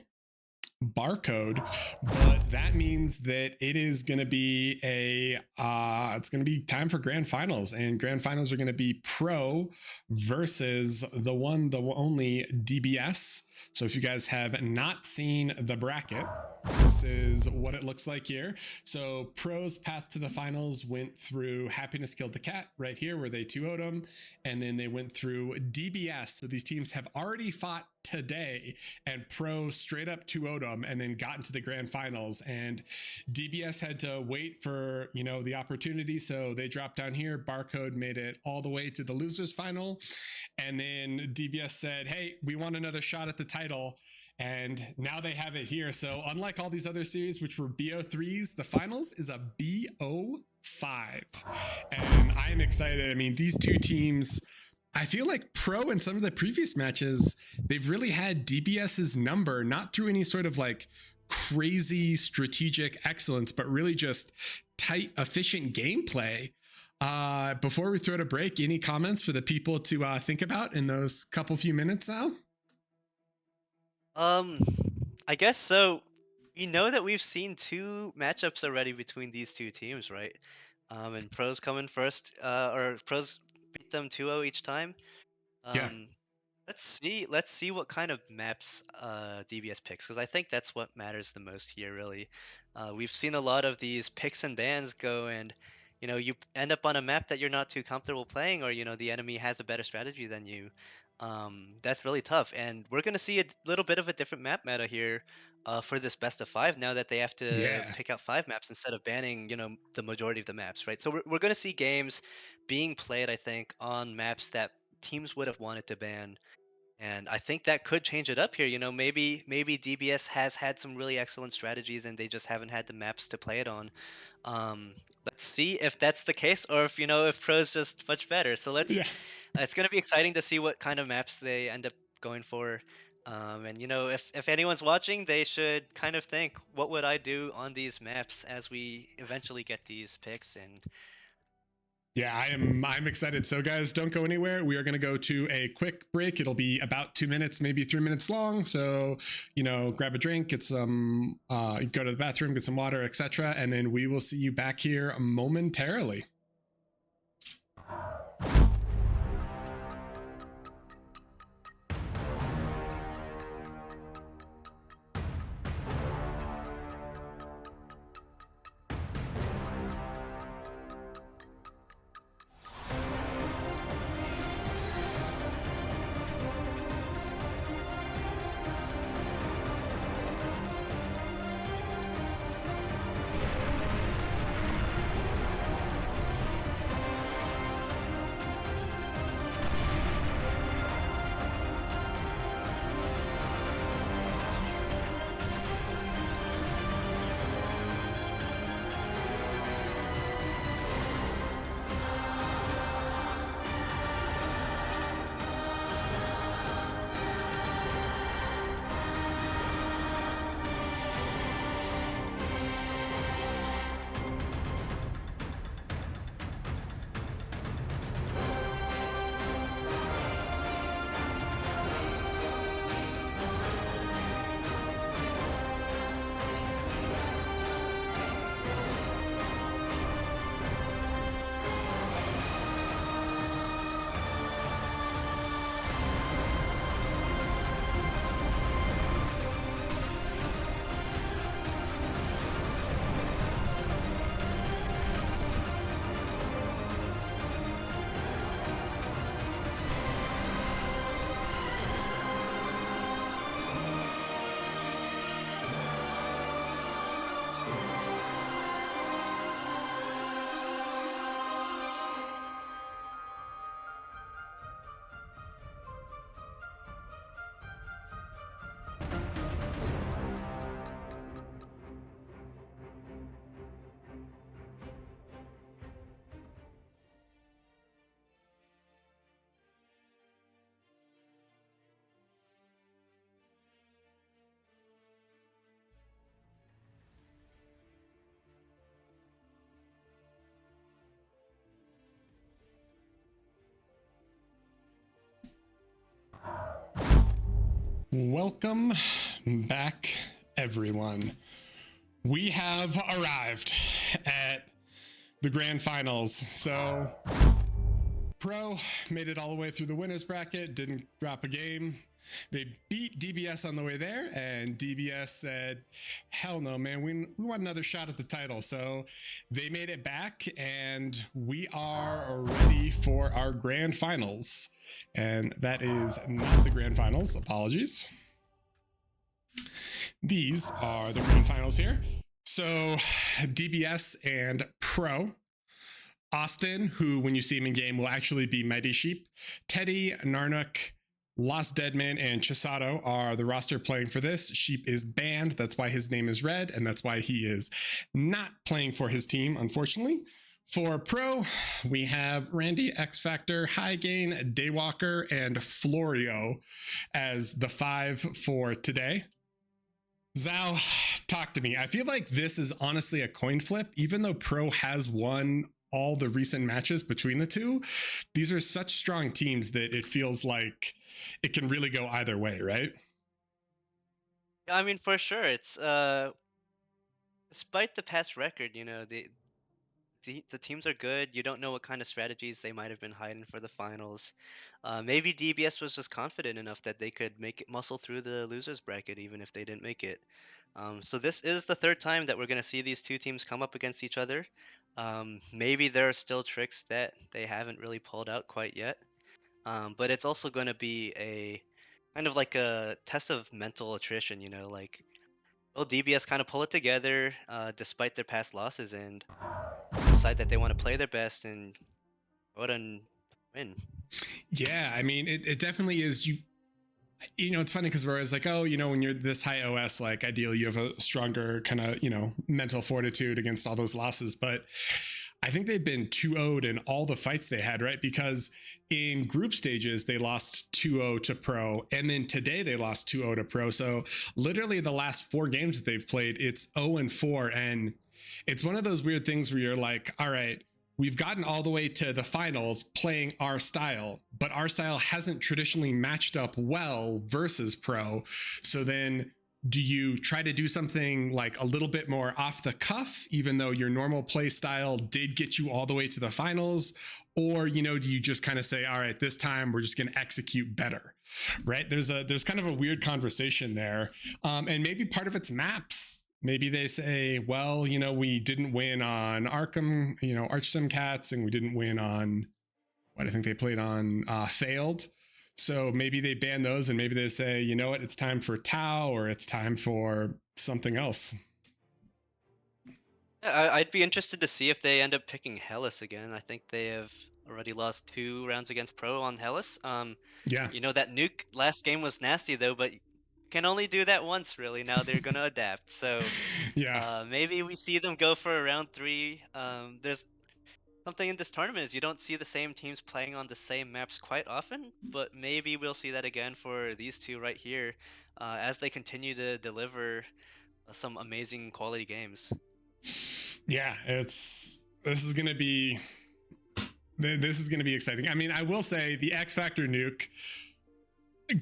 Speaker 1: Barcode, but that means that it is going to be it's going to be time for grand finals, and grand finals are going to be Pro versus the only DBS. So if you guys have not seen the bracket, this is what it looks like here. So Pro's path to the finals went through Happiness Killed the Cat right here, where they 2-0'd them, and then they went through DBS. So these teams have already fought today, and Pro straight up 2-0'd them and then got into the grand finals, and DBS had to wait for the opportunity, so they dropped down here. Barcode made it all the way to the losers final, and then DBS said, hey, we want another shot at the title, and now they have it here. So unlike all these other series, which were BO3s, the finals is a BO5, and I am excited. I mean, these two teams, I feel like Pro in some of the previous matches, they've really had DBS's number, not through any sort of like crazy strategic excellence, but really just tight, efficient gameplay. Before we throw it a break, any comments for the people to think about in those few minutes now?
Speaker 3: I guess so. You know that we've seen 2 matchups already between these two teams, right? And Pros coming first, or Pros beat them 2-0 each time.
Speaker 1: Yeah.
Speaker 3: Let's see what kind of maps DBS picks, because I think that's what matters the most here, really. We've seen a lot of these picks and bans go, and you end up on a map that you're not too comfortable playing, or the enemy has a better strategy than you. That's really tough, and we're gonna see a little bit of a different map meta here for this best of 5, now that they have to pick out 5 maps instead of banning the majority of the maps, right? So we're gonna see games being played, I think, on maps that teams would have wanted to ban. And I think that could change it up here. Maybe DBS has had some really excellent strategies and they just haven't had the maps to play it on. Let's see if that's the case, or if Pro's just much better. So it's going to be exciting to see what kind of maps they end up going for. And if anyone's watching, they should kind of think, what would I do on these maps as we eventually get these picks? And
Speaker 1: yeah, I'm excited. So guys, don't go anywhere. We are going to go to a quick break. It'll be about 2 minutes, maybe 3 minutes long. So, grab a drink, get some, go to the bathroom, get some water, etc. And then we will see you back here momentarily. Welcome back, everyone. We have arrived at the grand finals. So, Pro made it all the way through the winners bracket, didn't drop a game. They beat DBS on the way there, and DBS said, hell no, man, we want another shot at the title. So they made it back, and we are ready for our grand finals. And that is not the grand finals. Apologies. These are the grand finals here. So DBS and Pro. Austin, who when you see him in game will actually be Mighty Sheep. Teddy, Narnuk, Lost Deadman, and Chisato are the roster playing for this. Sheep is banned. That's why his name is red, and that's why he is not playing for his team, unfortunately. For Pro, we have Randy, X Factor, High Gain, Daywalker, and Florio as the 5 for today. Zhao, talk to me. I feel like this is honestly a coin flip, even though Pro has won all the recent matches between the two. These are such strong teams that it feels like it can really go either way, right?
Speaker 2: I mean, for sure. It's despite the past record, you know, the teams are good. You don't know what kind of strategies they might have been hiding for the finals. Maybe DBS was just confident enough that they could make it muscle through the losers bracket even if they didn't make it. So this is the third time that we're going to see these two teams come up against each other. Maybe there are still tricks that they haven't really pulled out quite yet. But it's also going to be a kind of like a test of mental attrition, you know, like will DBS kind of pull it together despite their past losses and decide that they want to play their best and go out and win.
Speaker 1: Yeah, I mean, it definitely is. You know, it's funny because we're always like, oh, you know, when you're this high OS, like ideally you have a stronger kind of, you know, mental fortitude against all those losses. But I think they've been 2-0'd in all the fights they had, right? Because in group stages, they lost 2-0 to Pro. And then today they lost 2-0 to Pro. So literally the last 4 games that they've played, it's 0-4. And it's one of those weird things where you're like, all right, we've gotten all the way to the finals playing our style, but our style hasn't traditionally matched up well versus Pro. So then do you try to do something like a little bit more off the cuff, even though your normal play style did get you all the way to the finals? Or, you know, do you just kind of say, all right, this time we're just going to execute better, right? There's kind of a weird conversation there. And maybe part of it's maps. Maybe they say, well, you know, we didn't win on Arkham, you know, Archsim Cats, and we didn't win on what I think they played on Failed. So maybe they ban those and maybe they say, you know what, it's time for Tau or it's time for something else.
Speaker 2: Yeah, I'd be interested to see if they end up picking Hellas again. I think they have already lost 2 rounds against Pro on Hellas.
Speaker 1: Yeah.
Speaker 2: You know, that nuke last game was nasty though, but you can only do that once really. Now they're going to adapt. So
Speaker 1: Yeah.
Speaker 2: maybe we see them go for a round 3. There's something in this tournament is you don't see the same teams playing on the same maps quite often, but maybe we'll see that again for these two right here as they continue to deliver some amazing quality games.
Speaker 1: Yeah, this is going to be exciting. I mean, I will say the X Factor nuke,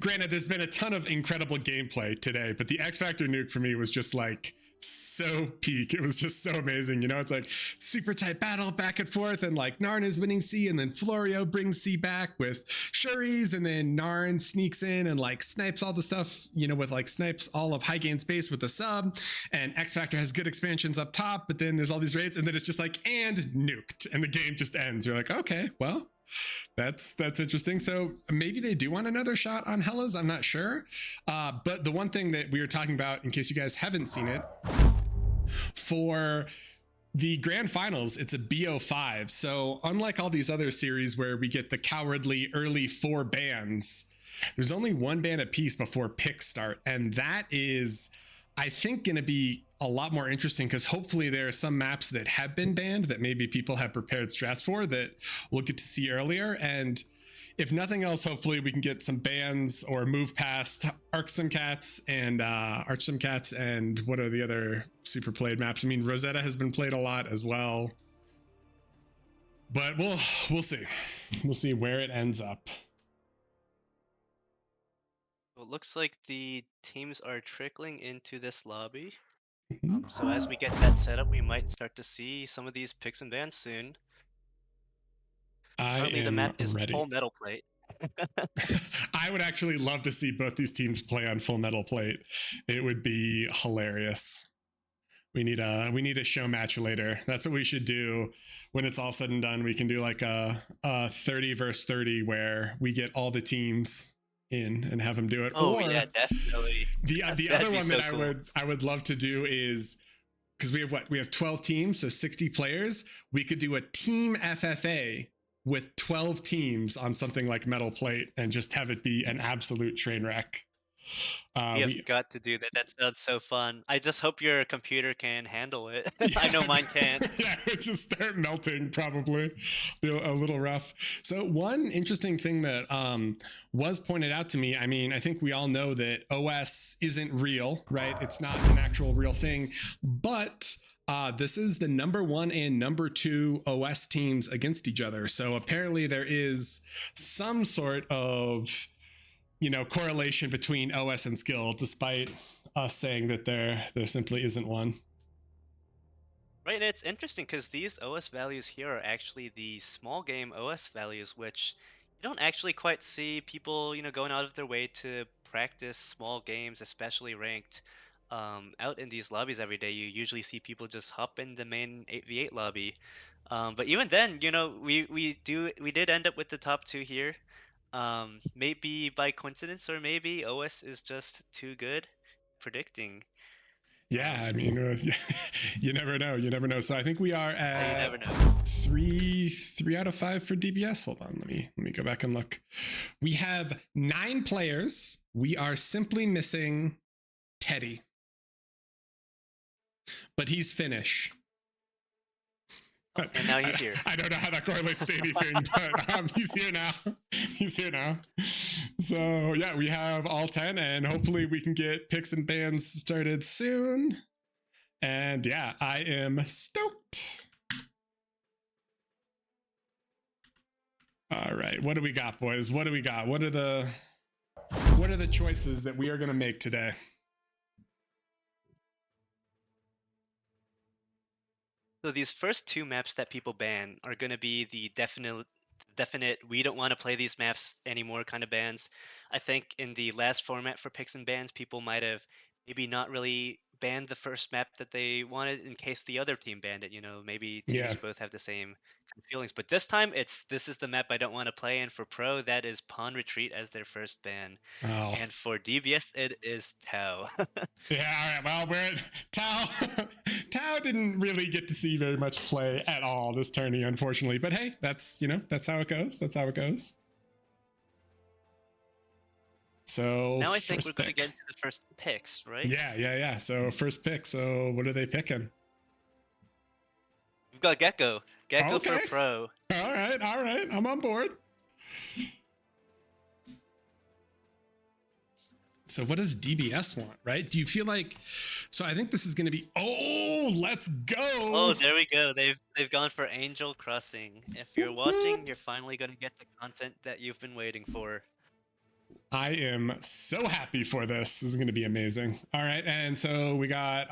Speaker 1: granted, there's been a ton of incredible gameplay today, but the X Factor nuke for me was just like so peak. It was just so amazing. You know, it's like super tight battle back and forth, and like Narn is winning C, and then Florio brings C back with Shuri's, and then Narn sneaks in and like snipes all the stuff, you know, with like snipes all of High Gain space with the sub, and X Factor has good expansions up top, but then there's all these raids, and then it's just like, and nuked, and the game just ends. You're like, okay, well, that's interesting. So maybe they do want another shot on Hellas. I'm not sure. But the one thing that we were talking about, in case you guys haven't seen it, for the grand finals, it's a BO5. So unlike all these other series where we get the cowardly early 4 bans, there's only 1 ban apiece before picks start. And that is, I think, going to be a lot more interesting because hopefully there are some maps that have been banned that maybe people have prepared strats for that we'll get to see earlier. And if nothing else, hopefully we can get some bans or move past Archsim Cats and what are the other super played maps? I mean, Rosetta has been played a lot as well, but we'll see. We'll see where it ends up.
Speaker 3: Well, it looks like the teams are trickling into this lobby.
Speaker 1: Mhm.
Speaker 3: So as we get that set up, we might start to see some of these picks and bans soon.
Speaker 1: I
Speaker 3: Currently, the
Speaker 1: am
Speaker 3: map is
Speaker 1: ready.
Speaker 3: full metal plate.
Speaker 1: I would actually love to see both these teams play on full metal plate. It would be hilarious. We need a show match later. That's what we should do when it's all said and done. We can do like a 30 versus 30 where we get all the teams in and have them do it.
Speaker 3: Oh
Speaker 1: Or
Speaker 3: yeah, definitely.
Speaker 1: the
Speaker 3: That'd
Speaker 1: other
Speaker 3: be
Speaker 1: one
Speaker 3: so
Speaker 1: that
Speaker 3: cool.
Speaker 1: I would love to do is, because we have 12 teams, so 60 players. We could do a team FFA with 12 teams on something like metal plate and just have it be an absolute train wreck.
Speaker 3: We have got to do that. That sounds so fun. I just hope your computer can handle it. I know
Speaker 1: Yeah,
Speaker 3: mine can't.
Speaker 1: yeah, it would just start melting, probably. Be a little rough. So one interesting thing that was pointed out to me, I mean, I think we all know that OS isn't real, right? It's not an actual real thing, but this is the number 1 and number 2 OS teams against each other. So apparently there is some sort of, correlation between OS and skill, despite us saying that there simply isn't one.
Speaker 3: Right, and it's interesting because these OS values here are actually the small game OS values, which you don't actually quite see people, going out of their way to practice small games, especially ranked, out in these lobbies every day. You usually see people just hop in the main 8v8 lobby. But even then, we did end up with the top 2 here. Maybe by coincidence, or maybe OS is just too good predicting.
Speaker 1: Yeah, I mean, you never know. You never know. So I think we are
Speaker 3: Yeah, you never
Speaker 1: at
Speaker 3: know.
Speaker 1: three out of 5 for DBS. Hold on, let me go back and look. We have 9 players. We are simply missing Teddy, but he's Finnish.
Speaker 3: Oh, and now he's here.
Speaker 1: I don't know how that correlates to anything, but he's here now. He's here now. So yeah, we have all 10, and hopefully we can get picks and bans started soon. And yeah, I am stoked. All right, what do we got, boys? What do we got? What are the choices that we are going to make today?
Speaker 3: So these first 2 maps that people ban are going to be the definite we don't want to play these maps anymore kind of bans. I think in the last format for picks and bans, people might have maybe not really banned the first map that they wanted in case the other team banned it. Maybe
Speaker 1: Yeah.
Speaker 3: teams both have the same kind of feelings. But this time, this is the map I don't want to play, and for Pro, that is Pawn Retreat as their first ban.
Speaker 1: Oh.
Speaker 3: And for DBS, it is Tau.
Speaker 1: Yeah, all right. Well, we're at Tau. Tau didn't really get to see very much play at all this tourney, unfortunately. But hey, that's how it goes. That's how it goes. So
Speaker 3: Now I think we're going to get into the first picks, right?
Speaker 1: Yeah. So first pick. So what are they picking?
Speaker 3: We've got Gecko. Gecko
Speaker 1: Okay.
Speaker 3: for Pro.
Speaker 1: All right. I'm on board. So what does DBS want, right? Do you feel like, so I think this is going to be, let's go.
Speaker 3: Oh, there we go. They've gone for Angel Crossing. If you're watching, you're finally going to get the content that you've been waiting for.
Speaker 1: I am so happy for this. This is going to be amazing. All right. And so we got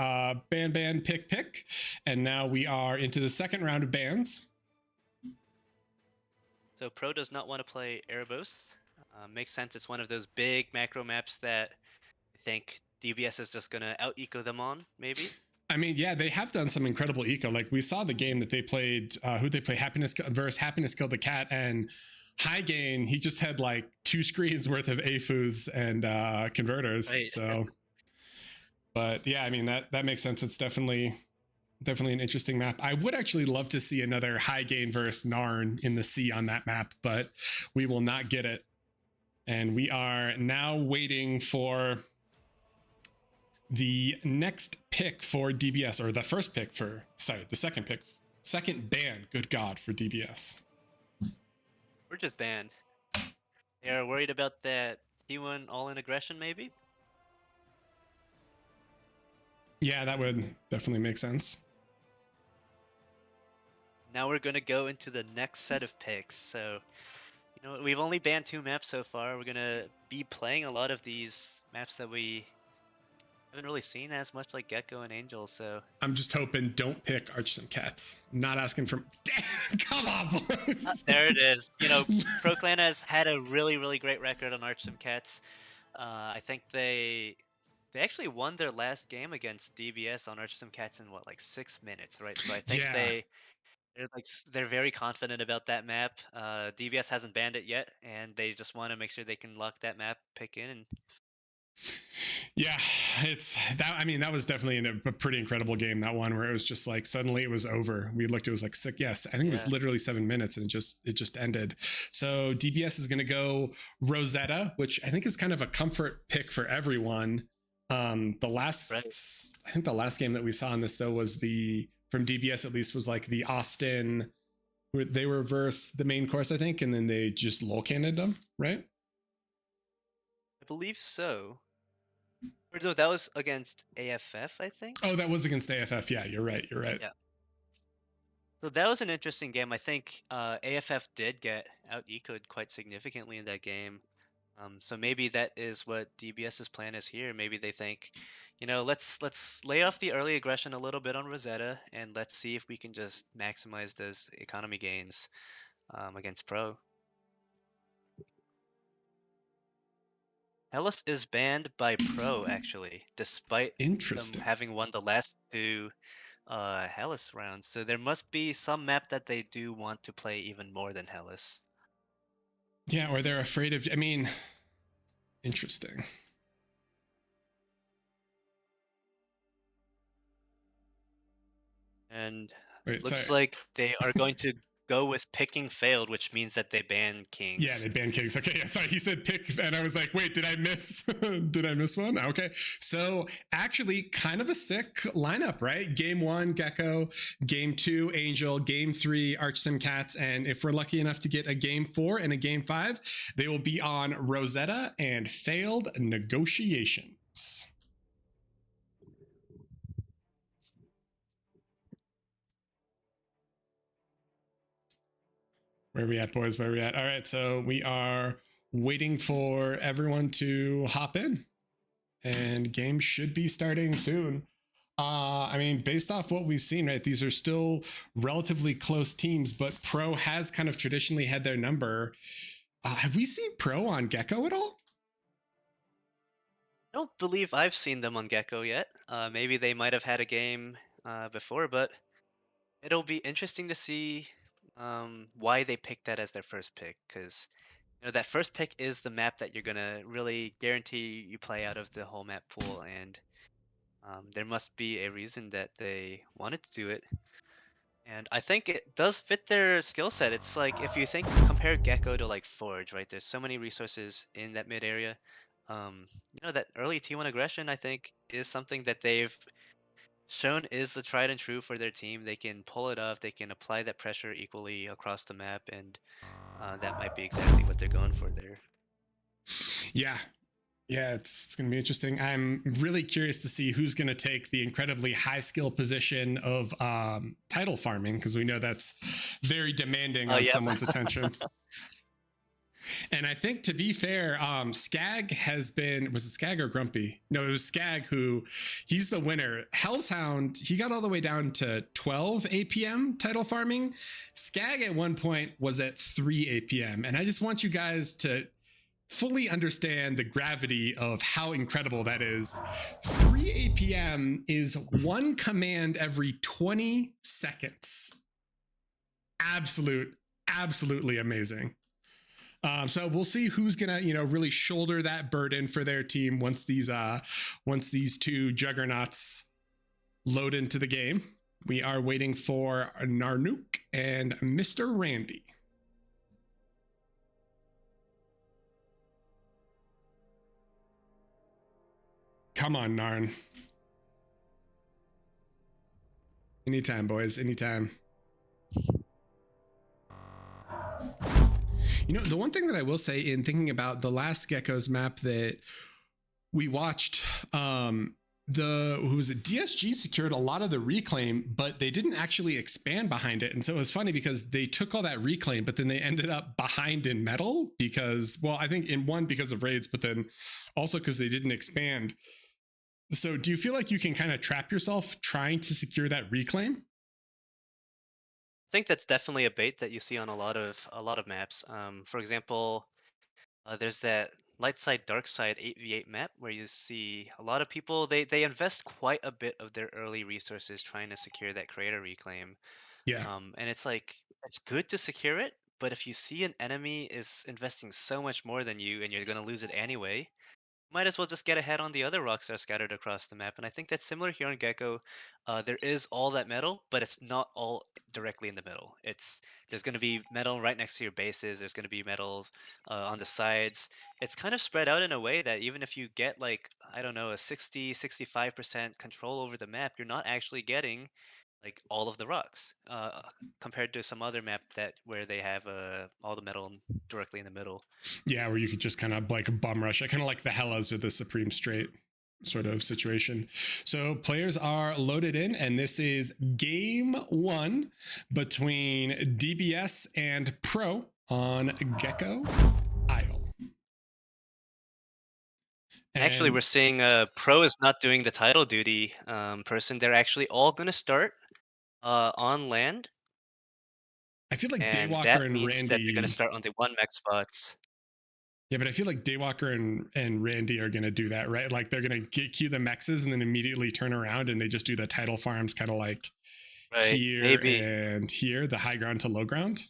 Speaker 1: ban, pick. And now we are into the second round of bans.
Speaker 3: So Pro does not want to play Erebos. Makes sense. It's one of those big macro maps that I think DBS is just going to out-eco them on, maybe.
Speaker 1: I mean, yeah, they have done some incredible eco. Like we saw the game that they played, who'd they play? Happiness versus Happiness Killed the Cat, and High Gain, he just had like 2 screens worth of AFUs and converters. Right. So, but yeah, I mean, that makes sense. It's definitely an interesting map. I would actually love to see another High Gain versus Narn in the sea on that map, but we will not get it. And we are now waiting for the next pick for DBS, or the first pick for, the second pick, second ban, good God, for DBS.
Speaker 3: We're just banned. They're worried about that T1 all-in aggression, maybe?
Speaker 1: Yeah, that would definitely make sense.
Speaker 3: Now we're going to go into the next set of picks. So You know, we've only banned 2 maps so far. We're gonna be playing a lot of these maps that we haven't really seen as much, like Gecko and Angel, so...
Speaker 1: I'm just hoping don't pick Arch Some Cats. Not asking for... Damn, come on, boys!
Speaker 3: There it is. You know, ProClan has had a really great record on Arch Some Cats. I think they actually won their last game against DBS on Arch Some Cats in, what, like 6 minutes, right? So I think
Speaker 1: Yeah.
Speaker 3: they're very confident about that map. DBS hasn't banned it yet, and they just want to make sure they can lock that map pick in. And
Speaker 1: Yeah, it's that. I mean, that was definitely a pretty incredible game. That one where it was just like suddenly it was over. We looked, it was like sick. Yes, I think it was literally 7 minutes, and it just ended. So DBS is going to go Rosetta, which I think is kind of a comfort pick for everyone. I think the last game that we saw in this though was from DBS at least was like the Austin, where they were versus the main course, I think, and then they just lol-canned them, right?
Speaker 3: I believe so. Or no, that was against AFF, I think.
Speaker 1: Oh, that was against AFF. Yeah, you're right.
Speaker 3: Yeah. So that was an interesting game. I think AFF did get out-ecoed quite significantly in that game. So maybe that is what DBS's plan is here. Maybe they think, you know, let's lay off the early aggression a little bit on Rosetta, and let's see if we can just maximize those economy gains against Pro. Hellas is banned by Pro, actually, despite them having won the last 2 Hellas rounds. So there must be some map that they do want to play even more than Hellas.
Speaker 1: Yeah, or they're afraid of... I mean, interesting.
Speaker 3: And looks like they are going to go with picking failed, which means that they ban kings.
Speaker 1: Yeah, they ban kings. Okay, yeah, sorry, he said pick, and I was like, wait, did I miss? Did I miss one? Okay, so actually, kind of a sick lineup, right? Game 1, Gecko. Game 2, Angel. Game 3, Arch Some Cats. And if we're lucky enough to get a Game 4 and a Game 5, they will be on Rosetta and Failed Negotiations. Where are we at, boys? Where are we at? All right, so we are waiting for everyone to hop in, and game should be starting soon. I mean, based off what we've seen, right, these are still relatively close teams, but Pro has kind of traditionally had their number. Have we seen Pro on Gecko at all?
Speaker 3: I don't believe I've seen them on Gecko yet. Maybe they might have had a game before, but it'll be interesting to see why they picked that as their first pick, because you know that first pick is the map that you're gonna really guarantee you play out of the whole map pool, and there must be a reason that they wanted to do it. And I think it does fit their skill set. It's like if you compare Gecko to like Forge, right? There's so many resources in that mid area. You know, that early T1 aggression, I think, is something that they've shown is the tried and true for their team. They can pull it off. They can apply that pressure equally across the map, and that might be exactly what they're going for there.
Speaker 1: Yeah, it's going to be interesting. I'm really curious to see who's going to take the incredibly high skill position of title farming, because we know that's very demanding on someone's attention. And I think, to be fair, Skag has been... Was it Skag or Grumpy? No, it was Skag he's the winner. Hellshound, he got all the way down to 12 APM title farming. Skag at one point was at 3 APM. And I just want you guys to fully understand the gravity of how incredible that is. 3 APM is 1 command every 20 seconds. Absolutely amazing. So we'll see who's gonna, really shoulder that burden for their team once these 2 juggernauts load into the game. We are waiting for Narnook and Mr. Randy. Come on, Narn. Anytime, boys. Anytime. The one thing that I will say in thinking about the last Gecko's map that we watched, who was it, DSG secured a lot of the reclaim, but they didn't actually expand behind it. And so it was funny because they took all that reclaim, but then they ended up behind in metal because, well, I think in one because of raids, but then also because they didn't expand. So do you feel like you can kind of trap yourself trying to secure that reclaim?
Speaker 3: I think that's definitely a bait that you see on a lot of maps. For example, there's that light side dark side 8v8 map where you see a lot of people they invest quite a bit of their early resources trying to secure that creator reclaim.
Speaker 1: Yeah.
Speaker 3: And it's like it's good to secure it, but if you see an enemy is investing so much more than you and you're going to lose it anyway, might as well just get ahead on the other rocks that are scattered across the map. And I think that's similar here on Gecko. There is all that metal, but it's not all directly in the middle. There's going to be metal right next to your bases. There's going to be metals on the sides. It's kind of spread out in a way that even if you get like, I don't know, a 65% control over the map, you're not actually getting like all of the rocks compared to some other map that where they have all the metal directly in the middle.
Speaker 1: Yeah, where you could just kind of like bum rush it, kind of like the Hellas or the Supreme Straight sort of situation. So players are loaded in, and this is game 1 between DBS and Pro on Gecko Isle.
Speaker 3: Actually, we're seeing Pro is not doing the title duty person. They're actually all going to start on land.
Speaker 1: I feel like
Speaker 3: and
Speaker 1: Daywalker
Speaker 3: that
Speaker 1: and
Speaker 3: means that they're going to
Speaker 1: Randy.
Speaker 3: start on the 1 mech spots.
Speaker 1: Yeah, but I feel like Daywalker and Randy are going to do that, right? Like they're going to queue the mexes and then immediately turn around and they just do the title farms kind of like here
Speaker 3: Maybe.
Speaker 1: and here, the high ground to low ground.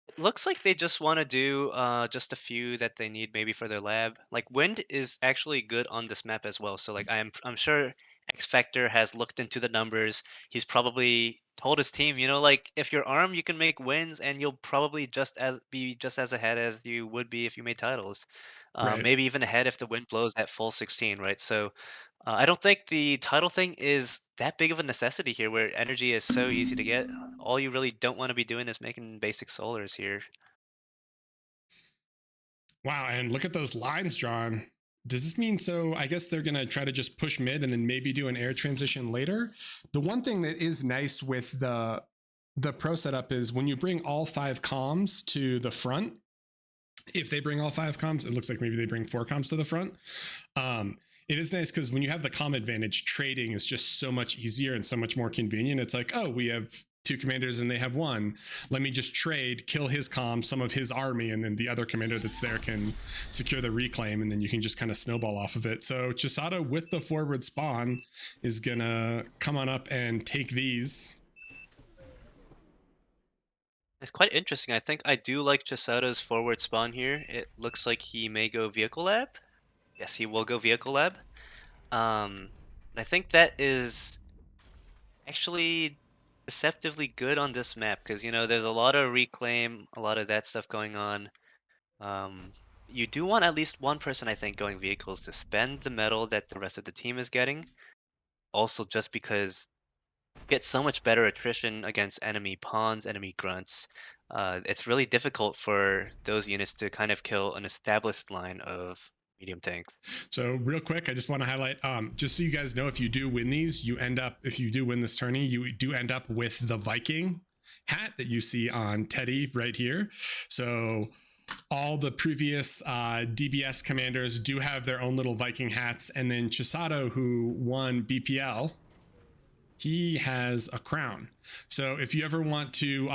Speaker 3: It looks like they just want to do just a few that they need maybe for their lab. Like wind is actually good on this map as well. So like I'm sure X Factor has looked into the numbers. He's probably told his team, like if you're armed, you can make wins, and you'll probably be just as ahead as you would be if you made titles.
Speaker 1: Right.
Speaker 3: Maybe even ahead if the wind blows at full 16, right? So I don't think the title thing is that big of a necessity here, where energy is so easy to get. All you really don't want to be doing is making basic solars here.
Speaker 1: Wow, and look at those lines drawn. Does this mean, so I guess they're going to try to just push mid and then maybe do an air transition later? The one thing that is nice with the pro setup is when you bring all 5 comms to the front, if they bring all 5 comms, it looks like maybe they bring 4 comms to the front. It is nice because when you have the comm advantage, trading is just so much easier and so much more convenient. It's like, oh, we have 2 commanders and they have 1. Let me just trade, kill his comm, some of his army, and then the other commander that's there can secure the reclaim, and then you can just kind of snowball off of it. So Chisato with the forward spawn is gonna come on up and take these.
Speaker 3: It's quite interesting. I think I do like Chisato's forward spawn here. It looks like he may go vehicle lab. Yes, he will go vehicle lab. I think that is actually deceptively good on this map because there's a lot of reclaim, a lot of that stuff going on. You do want at least one person, I think, going vehicles to spend the metal that the rest of the team is getting. Also, just because you get so much better attrition against enemy pawns, enemy grunts. It's really difficult for those units to kind of kill an established line of medium tanks.
Speaker 1: So real quick, I just want to highlight, just so you guys know, if you do win these, if you do win this tourney, you do end up with the Viking hat that you see on Teddy right here. So all the previous DBS commanders do have their own little Viking hats. And then Chisato, who won BPL, he has a crown. So if you ever want to,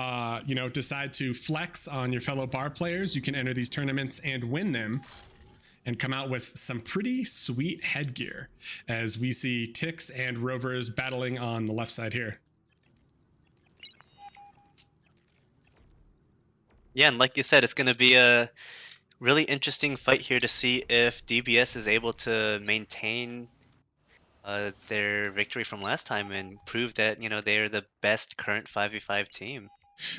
Speaker 1: decide to flex on your fellow bar players, you can enter these tournaments and win them and come out with some pretty sweet headgear, as we see Tix and Rovers battling on the left side here.
Speaker 3: Yeah, and like you said, it's going to be a really interesting fight here to see if DBS is able to maintain their victory from last time and prove that they're the best current 5v5 team.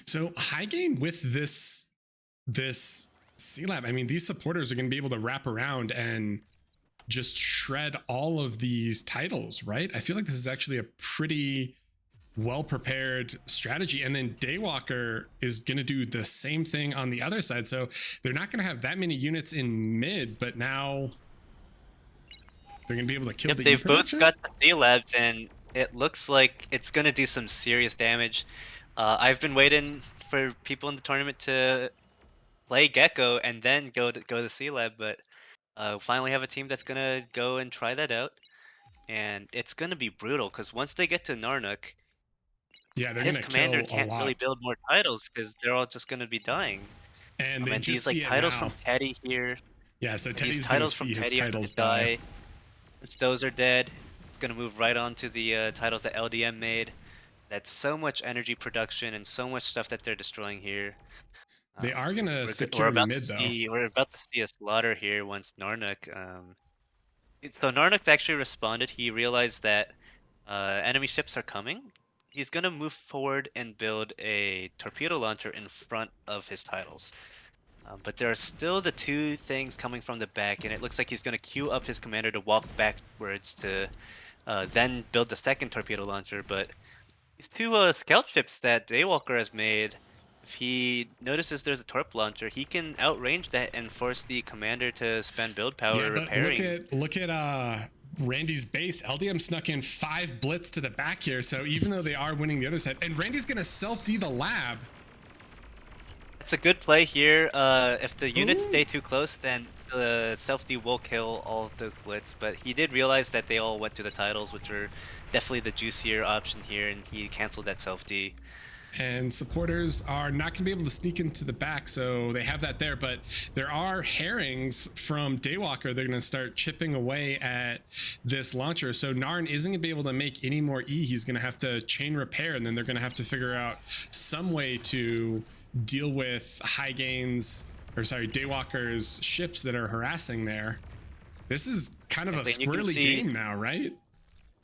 Speaker 1: So high game with this C-Lab, I mean, these supporters are going to be able to wrap around and just shred all of these titles, right? I feel like this is actually a pretty well-prepared strategy. And then Daywalker is going to do the same thing on the other side. So they're not going to have that many units in mid, but now They're gonna be able to kill
Speaker 3: Yep,
Speaker 1: the E
Speaker 3: they've both
Speaker 1: production?
Speaker 3: got the C labs, and it looks like it's gonna do some serious damage. I've been waiting for people in the tournament to play Gecko and then go to C lab, but finally have a team that's gonna go and try that out, and it's gonna be brutal because once they get to Narnuk,
Speaker 1: Yeah, they're
Speaker 3: his
Speaker 1: gonna
Speaker 3: commander
Speaker 1: kill a
Speaker 3: can't really
Speaker 1: lot.
Speaker 3: build more titles because they're all just gonna be dying.
Speaker 1: And they
Speaker 3: And
Speaker 1: just
Speaker 3: these like
Speaker 1: see it
Speaker 3: titles from
Speaker 1: now.
Speaker 3: Teddy here,
Speaker 1: Yeah, so
Speaker 3: these
Speaker 1: Teddy's gonna
Speaker 3: titles from
Speaker 1: see his
Speaker 3: Teddy are gonna
Speaker 1: titles die.
Speaker 3: die. Since those are dead, it's gonna move right on to the titles that LDM made. That's so much energy production and so much stuff that they're destroying here.
Speaker 1: They are gonna
Speaker 3: We're
Speaker 1: secure
Speaker 3: about to
Speaker 1: mid though.
Speaker 3: see a slaughter here once Narnuk. So Narnuk actually responded. He realized that enemy ships are coming. He's gonna move forward and build a torpedo launcher in front of his titles. But there are still the two things coming from the back, and it looks like he's gonna queue up his commander to walk backwards to then build the second torpedo launcher. But these two scout ships that Daywalker has made, if he notices there's a torp launcher, he can outrange that and force the commander to spend build power
Speaker 1: Yeah, but
Speaker 3: repairing.
Speaker 1: look at Randy's base. LDM snuck in 5 blitz to the back here, so even though they are winning the other side, and Randy's gonna self-D the lab.
Speaker 3: It's a good play here. If the units
Speaker 1: Ooh.
Speaker 3: stay too close, then the self-D will kill all of the blitz. But he did realize that they all went to the titles, which are definitely the juicier option here, and he canceled that self-D.
Speaker 1: And supporters are not going to be able to sneak into the back, so they have that there. But there are herrings from Daywalker. They're going to start chipping away at this launcher. So Narn isn't going to be able to make any more E. He's going to have to chain repair, and then they're going to have to figure out some way to deal with Daywalker's ships that are harassing there. This is kind of a squirrely game now, right?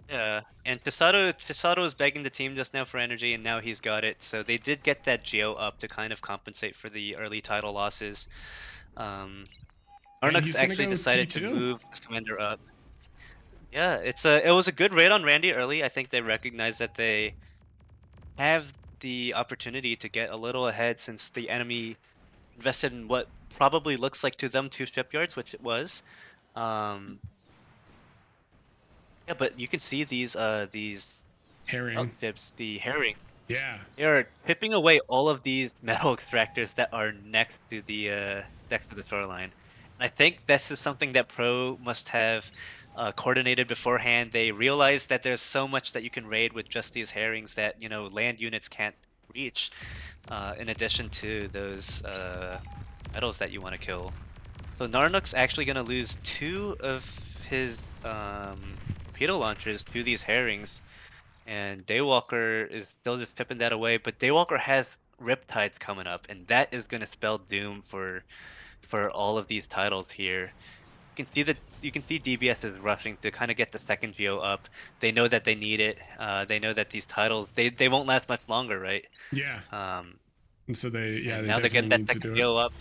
Speaker 3: Yeah, and Chisato was begging the team just now for energy, and now he's got it. So they did get that Geo up to kind of compensate for the early title losses. Arnux actually decided to move his commander up. Yeah, it was a good raid on Randy early. I think they recognized that they have the opportunity to get a little ahead since the enemy invested in what probably looks like to them 2 shipyards, which it was. Yeah, but you can see these
Speaker 1: herring
Speaker 3: ships, the herring.
Speaker 1: Yeah,
Speaker 3: They are tipping away all of these metal extractors that are next to the shoreline. And I think this is something that Pro must have coordinated beforehand. They realized that there's so much that you can raid with just these herrings that land units can't reach. In addition to those metals that you want to kill. So Narnuk's actually going to lose 2 of his torpedo launchers to these herrings, and Daywalker is still just tipping that away. But Daywalker has Riptides coming up, and that is going to spell doom for all of these titles here. You can see DBS is rushing to kind of get the second Geo up. They know that they need it. They know that these titles they won't last much longer, right?
Speaker 1: Yeah. And so they
Speaker 3: now they're getting that second Geo up.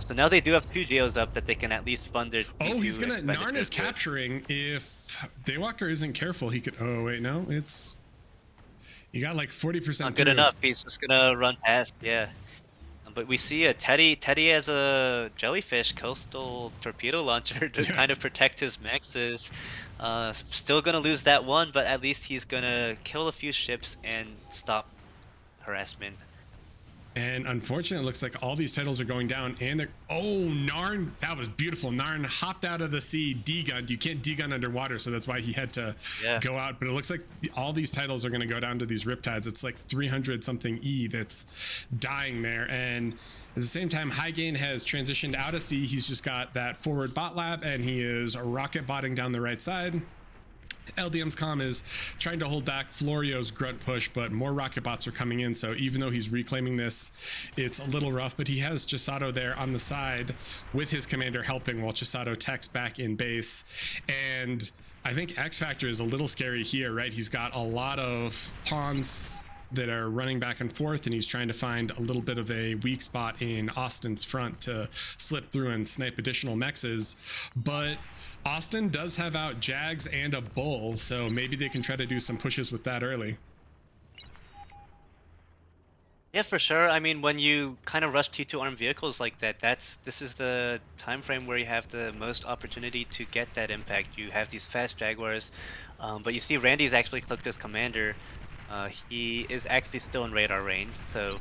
Speaker 3: So now they do have 2 Geos up that they can at least fund their.
Speaker 1: Oh, he's gonna. Narn is capturing. If Daywalker isn't careful, he could. Oh wait, no, it's. You got like 40%.
Speaker 3: Not good enough. He's just gonna run past. Yeah. But we see a Teddy as a jellyfish coastal torpedo launcher to kind of protect his mexes. Still gonna lose that one, but at least he's gonna kill a few ships and stop harassment.
Speaker 1: And unfortunately, it looks like all these titles are going down, and they're. Oh, Narn, that was beautiful. Narn hopped out of the sea, D-gunned. You can't D-gun underwater, so that's why he had to go out. But it looks like all these titles are going to go down to these Riptides. It's like 300 something E that's dying there. And at the same time, Highgain has transitioned out of sea. He's just got that forward bot lab, and he is rocket botting down the right side. LDM's comm is trying to hold back Florio's grunt push, but more rocket bots are coming in. So even though he's reclaiming this, it's a little rough, but he has Chisato there on the side with his commander helping while Chisato techs back in base. And I think X Factor is a little scary here, right? He's got a lot of pawns that are running back and forth, and he's trying to find a little bit of a weak spot in Austin's front to slip through and snipe additional mexes. But Austin does have out Jags and a Bull, so maybe they can try to do some pushes with that early.
Speaker 3: Yeah, for sure. I mean, when you kind of rush T2 armed vehicles like that, this is the time frame where you have the most opportunity to get that impact. You have these fast Jaguars, but you see Randy's actually clicked his commander. He is actually still in radar range, so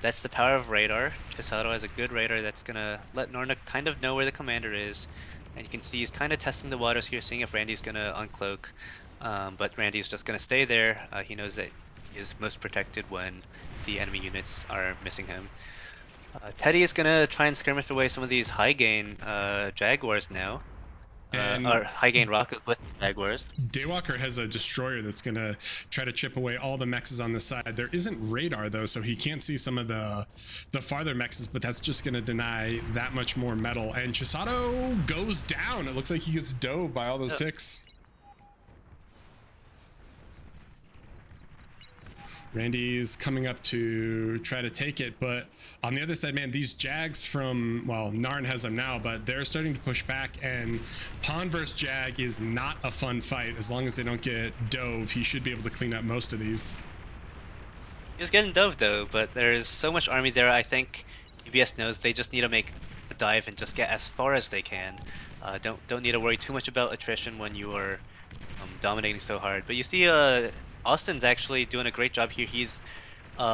Speaker 3: that's the power of radar. Chisato has a good radar that's gonna let Norna kind of know where the commander is, and you can see he's kind of testing the waters here, seeing if Randy's gonna uncloak. But Randy's just gonna stay there. He knows that he is most protected when the enemy units are missing him. Teddy is gonna try and skirmish away some of these high gain Jaguars now.
Speaker 1: And
Speaker 3: Or high gain rockets with Jaguars.
Speaker 1: Daywalker has a destroyer that's gonna try to chip away all the mexes on the side. There isn't radar though, so he can't see some of the farther mexes, but that's just gonna deny that much more metal. And Chisato goes down. It looks like he gets dove by all those ticks. Randy's coming up to try to take it, but on the other side, man, these Jags from, well, Narn has them now, but they're starting to push back, and Pawn versus Jag is not a fun fight. As long as they don't get dove, he should be able to clean up most of these.
Speaker 3: He's getting dove though, but there's so much army there. I think UBS knows they just need to make a dive and just get as far as they can. Don't need to worry too much about attrition when you are dominating so hard. But you see, Austin's actually doing a great job here. He's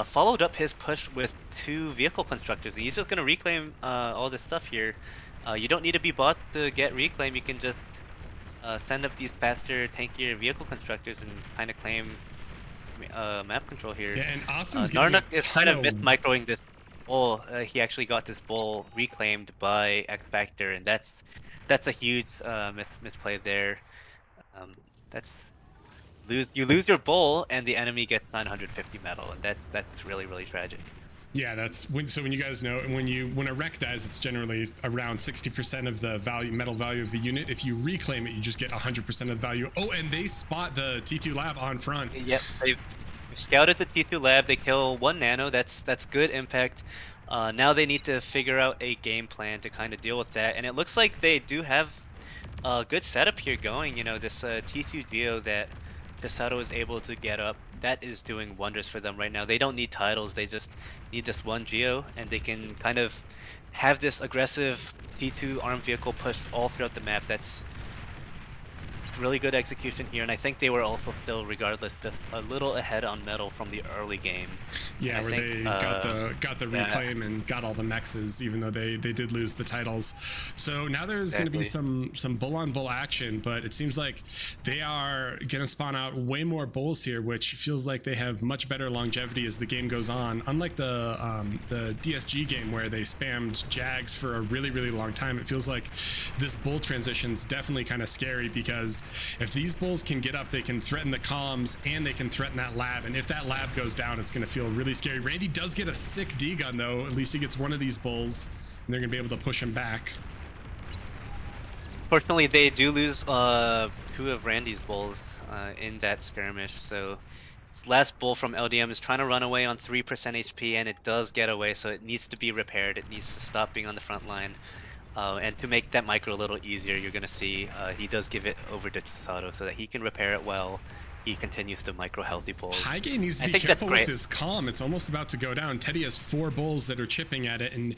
Speaker 3: followed up his push with 2 vehicle constructors. He's just gonna reclaim all this stuff here. You don't need to be bots to get reclaim. You can just send up these faster, tankier vehicle constructors and kind of claim map control here.
Speaker 1: Yeah, and Austin's
Speaker 3: Narnuk is kind of microing this bull. He actually got this bull reclaimed by X Factor, and that's a huge misplay there. You lose your bull, and the enemy gets 950 metal, and that's really tragic.
Speaker 1: Yeah, that's when. So when you guys know, when a wreck dies, it's generally around 60% of the metal value of the unit. If you reclaim it, you just get 100% of the value. Oh, and they spot the T2 lab on front.
Speaker 3: Yep, they've scouted the T2 lab. They kill 1 nano. That's good impact. Now they need to figure out a game plan to kind of deal with that, and it looks like they do have a good setup here going. You know, this T2 Geo that Chisato is able to get up, that is doing wonders for them right now. They don't need titles, they just need this 1 Geo, and they can kind of have this aggressive T2 armed vehicle push all throughout the map. That's really good execution here, and I think they were also still, regardless, just a little ahead on metal from the early game.
Speaker 1: Yeah, where they got the reclaim and got all the mexes, even though they did lose the titles. So now there's going to be some bull on bull action, but it seems like they are going to spawn out way more bulls here, which feels like they have much better longevity as the game goes on. Unlike the DSG game where they spammed Jags for a really long time, it feels like this bull transition's definitely kind of scary, because if these bulls can get up, they can threaten the comms and they can threaten that lab, and if that lab goes down, it's going to feel really scary. Randy does get a sick D gun though. At least he gets one of these bulls, and they're going to be able to push him back.
Speaker 3: Fortunately, they do lose 2 of Randy's bulls in that skirmish, so this last bull from LDM is trying to run away on 3% HP, and it does get away, so it needs to be repaired. It needs to stop being on the front line. And to make that micro a little easier, you're going to see he does give it over to Chisato so that he can repair it well. He continues to micro healthy bulls.
Speaker 1: Highgate needs to be careful with his calm. It's almost about to go down. Teddy has 4 bulls that are chipping at it, and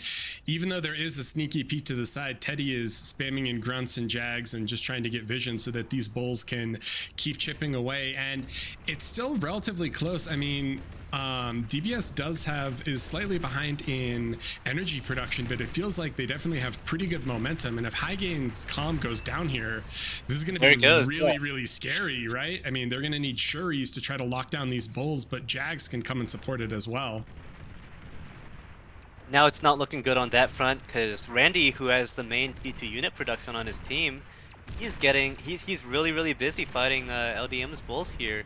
Speaker 1: even though there is a sneaky peek to the side, Teddy is spamming in grunts and jags and just trying to get vision so that these bulls can keep chipping away. And it's still relatively close. I mean, DBS is slightly behind in energy production, but it feels like they definitely have pretty good momentum. And if Highgain's calm goes down here, this is going to be really scary, right? I mean, they're going to need Shuris to try to lock down these bulls, but Jags can come and support it as well.
Speaker 3: Now it's not looking good on that front, because Randy, who has the main T2 unit production on his team, he's really busy fighting LDM's bulls here.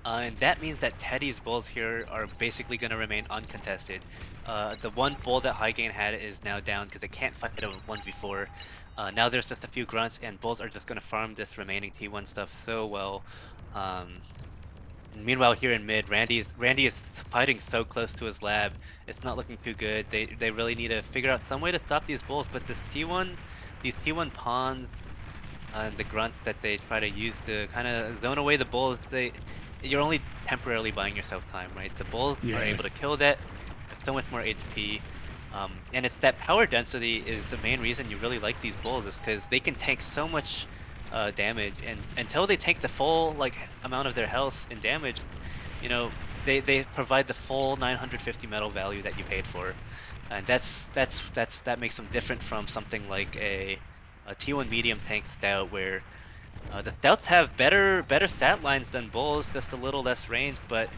Speaker 3: And that means that Teddy's bulls here are basically going to remain uncontested. The 1 bull that Highgain had is now down because they can't fight a 1v4. Now there's just a few grunts, and bulls are just going to farm this remaining T1 stuff so well. And meanwhile, here in mid, Randy is fighting so close to his lab. It's not looking too good. They really need to figure out some way to stop these bulls. But these T1 pawns and the grunts that they try to use to kind of zone away the bulls, you're only temporarily buying yourself time, right? The bulls are able to kill that so much more HP. And it's that power density is the main reason you really like these bulls, is because they can tank so much damage, and until they tank the full amount of their health and damage, they provide the full 950 metal value that you paid for, and that makes them different from something like a T1 medium tank stout, where the stouts have better stat lines than bulls, just a little less range, but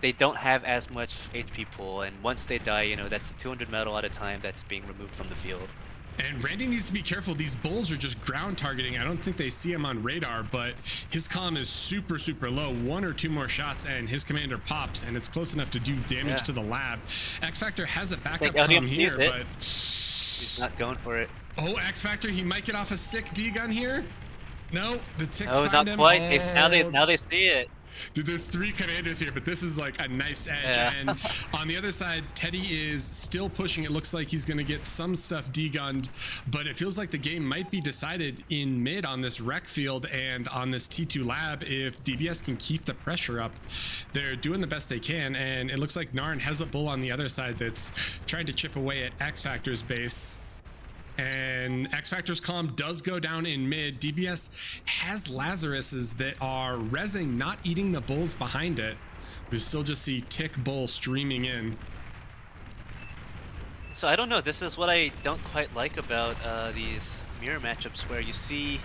Speaker 3: they don't have as much HP pool, and once they die, that's 200 metal at a time that's being removed from the field.
Speaker 1: And Randy needs to be careful. These bulls are just ground targeting. I don't think they see him on radar, but his comm is super, super low. 1 or 2 more shots, and his commander pops, and it's close enough to do damage to the lab. X Factor has a backup comm here, but
Speaker 3: he's not going for it.
Speaker 1: Oh, X Factor, he might get off a sick D gun here. No, the ticks
Speaker 3: find
Speaker 1: not
Speaker 3: him.
Speaker 1: Quite.
Speaker 3: Oh. Now they see it.
Speaker 1: Dude, there's 3 commanders here, but this is like a knife's edge.
Speaker 3: Yeah.
Speaker 1: And on the other side, Teddy is still pushing. It looks like he's going to get some stuff degunned, but it feels like the game might be decided in mid on this rec field and on this T2 lab. If DBS can keep the pressure up, they're doing the best they can. And it looks like Narn has a bull on the other side that's trying to chip away at X Factor's base. And X Factor's comm does go down in mid. DBS has Lazaruses that are rezzing, not eating the bulls behind it. We still just see Tick Bull streaming in.
Speaker 3: So I don't know. This is what I don't quite like about these mirror matchups, where you see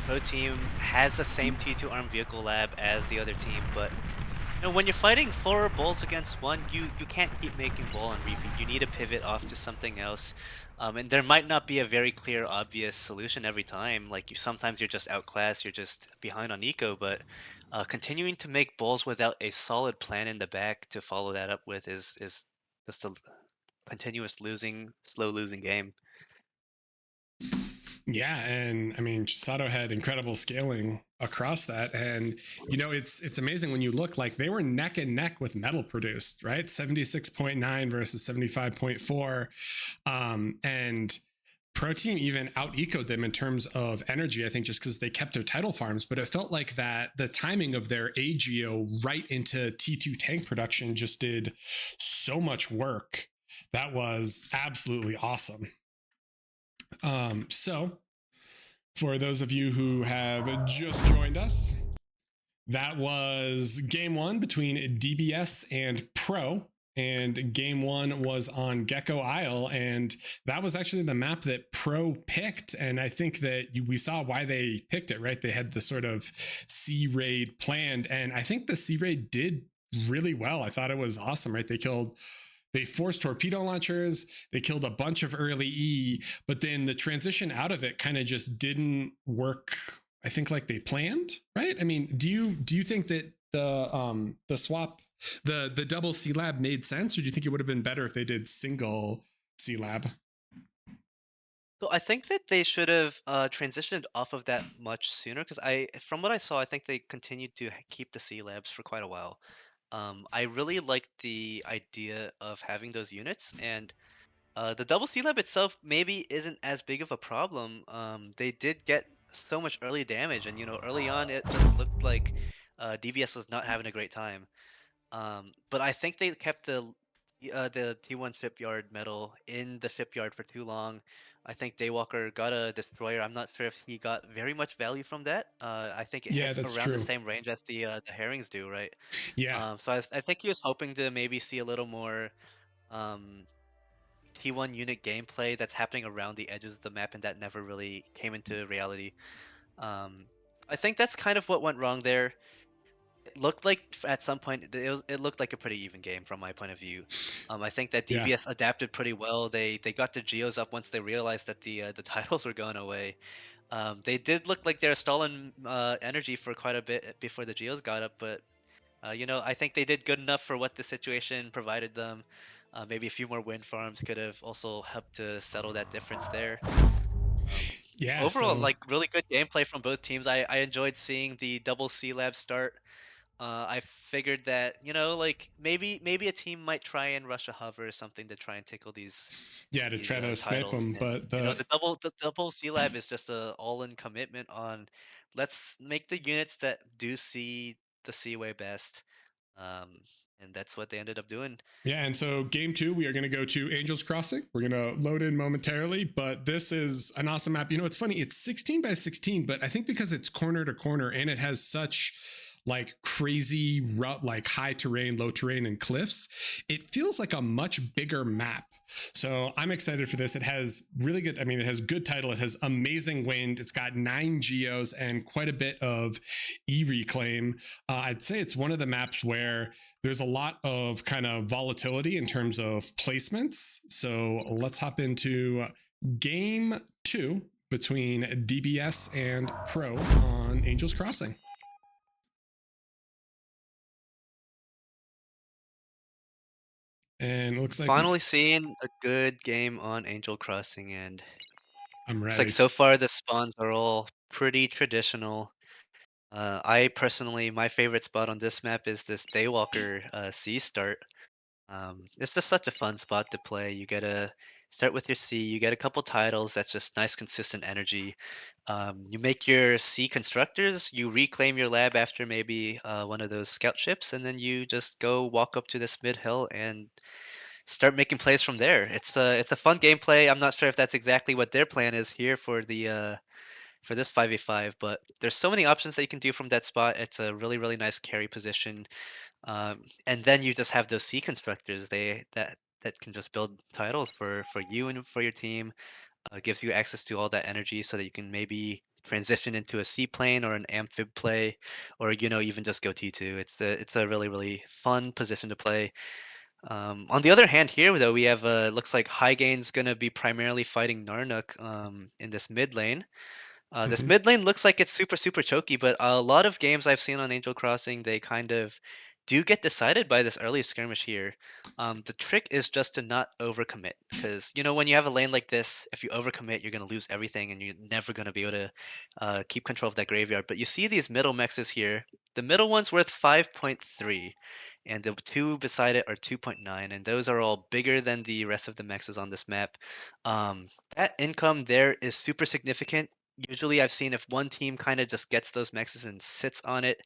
Speaker 3: Pro Team has the same T2 armed vehicle lab as the other team, but when you're fighting 4 bulls against 1, you can't keep making bull on repeat. You need to pivot off to something else, and there might not be a very clear, obvious solution every time. Like sometimes you're just outclassed, you're just behind on eco, but continuing to make bulls without a solid plan in the back to follow that up with is just a continuous slow losing game.
Speaker 1: Yeah, and I mean, Chisato had incredible scaling across that, and it's amazing when you look, like they were neck and neck with metal produced, right? 76.9 versus 75.4, and Pro Team even out ecoed them in terms of energy, I think, just because they kept their title farms. But it felt like that the timing of their AGO right into T2 tank production just did so much work. That was absolutely awesome. So for those of you who have just joined us, that was game 1 between DBS and Pro, and game 1 was on Gecko Isle, and that was actually the map that Pro picked. And I think that we saw why they picked it, right? They had the sort of C raid planned, and I think the C raid did really well. I thought it was awesome, right? They forced torpedo launchers, they killed a bunch of early E, but then the transition out of it kind of just didn't work, I think, like they planned, right? I mean, do you think that the swap, the double C lab made sense, or do you think it would have been better if they did single C lab?
Speaker 2: So I think that they should have transitioned off of that much sooner, because from what I saw, I think they continued to keep the C labs for quite a while. I really liked the idea of having those units, and the double C lab itself maybe isn't as big of a problem. They did get so much early damage, and early on it just looked like DBS was not having a great time. But I think they kept the T1 shipyard metal in the shipyard for too long. I think Daywalker got a destroyer. I'm not sure if he got very much value from that. I think it hits
Speaker 1: That's
Speaker 2: around
Speaker 1: true.
Speaker 2: the same range as the herrings do, right?
Speaker 1: Yeah.
Speaker 2: So I think he was hoping to maybe see a little more um, T1 unit gameplay that's happening around the edges of the map, and that never really came into reality. Um, I think that's kind of what went wrong there. It looked like at some point it looked like a pretty even game from my point of view. I think that
Speaker 1: Yeah.
Speaker 2: DBS adapted pretty well. They got the geos up once they realized that the titles were going away. They did look like they were stalling energy for quite a bit before the geos got up, but I think they did good enough for what the situation provided them. Maybe a few more wind farms could have also helped to settle that difference there.
Speaker 1: Yeah.
Speaker 2: Overall,
Speaker 1: So
Speaker 2: like really good gameplay from both teams. I enjoyed seeing the double C lab start. I figured that like maybe a team might try and rush a hover or something to try and tickle these
Speaker 1: to try to snipe
Speaker 2: titles.
Speaker 1: them,
Speaker 2: And
Speaker 1: but
Speaker 2: the double C lab is just a all-in commitment on let's make the units that do see the Seaway best.
Speaker 3: um, and that's what they ended up doing.
Speaker 1: Yeah, and so game 2, we are going to go to Angels Crossing. We're going to load in momentarily, but this is an awesome map. You know, it's funny, it's 16 by 16, but I think because it's corner to corner and it has such like crazy rough, like high terrain, low terrain, and cliffs, it feels like a much bigger map. So I'm excited for this. It has really good, I mean, it has good title. It has amazing wind. It's got 9 geos and quite a bit of e-reclaim. I'd say it's one of the maps where there's a lot of kind of volatility in terms of placements. So let's hop into game 2 between DBS and Pro on Angels Crossing. And it looks like
Speaker 3: Finally seeing a good game on Angel Crossing, and
Speaker 1: I'm ready.
Speaker 3: it's like so far the spawns are all pretty traditional. I personally, my favorite spot on this map is this Daywalker C start. It's just such a fun spot to play. You get to start with your C, you get a couple titles, that's just nice consistent energy. You make your C constructors, you reclaim your lab after maybe one of those scout ships, and then you just go walk up to this mid hill and start making plays from there. It's a fun gameplay. I'm not sure if that's exactly what their plan is here for this 5v5, but there's so many options that you can do from that spot. It's a really, really nice carry position. And then you just have those C constructors. That can just build titles for you and for your team. Gives you access to all that energy so that you can maybe transition into a seaplane or an amphib play, or even just go T2. It's a really, really fun position to play. On the other hand, here though we have looks like High Gain's gonna be primarily fighting Narnuk in this mid lane. This
Speaker 1: Mhm.
Speaker 3: mid lane looks like it's super, super choky, but a lot of games I've seen on Angel Crossing, they kind of do get decided by this early skirmish here. The trick is just to not overcommit, because when you have a lane like this, if you overcommit, you're gonna lose everything, and you're never gonna be able to keep control of that graveyard. But you see these middle mexes here. The middle one's worth 5.3, and the two beside it are 2.9, and those are all bigger than the rest of the mexes on this map. That income there is super significant. Usually I've seen if one team kind of just gets those mexes and sits on it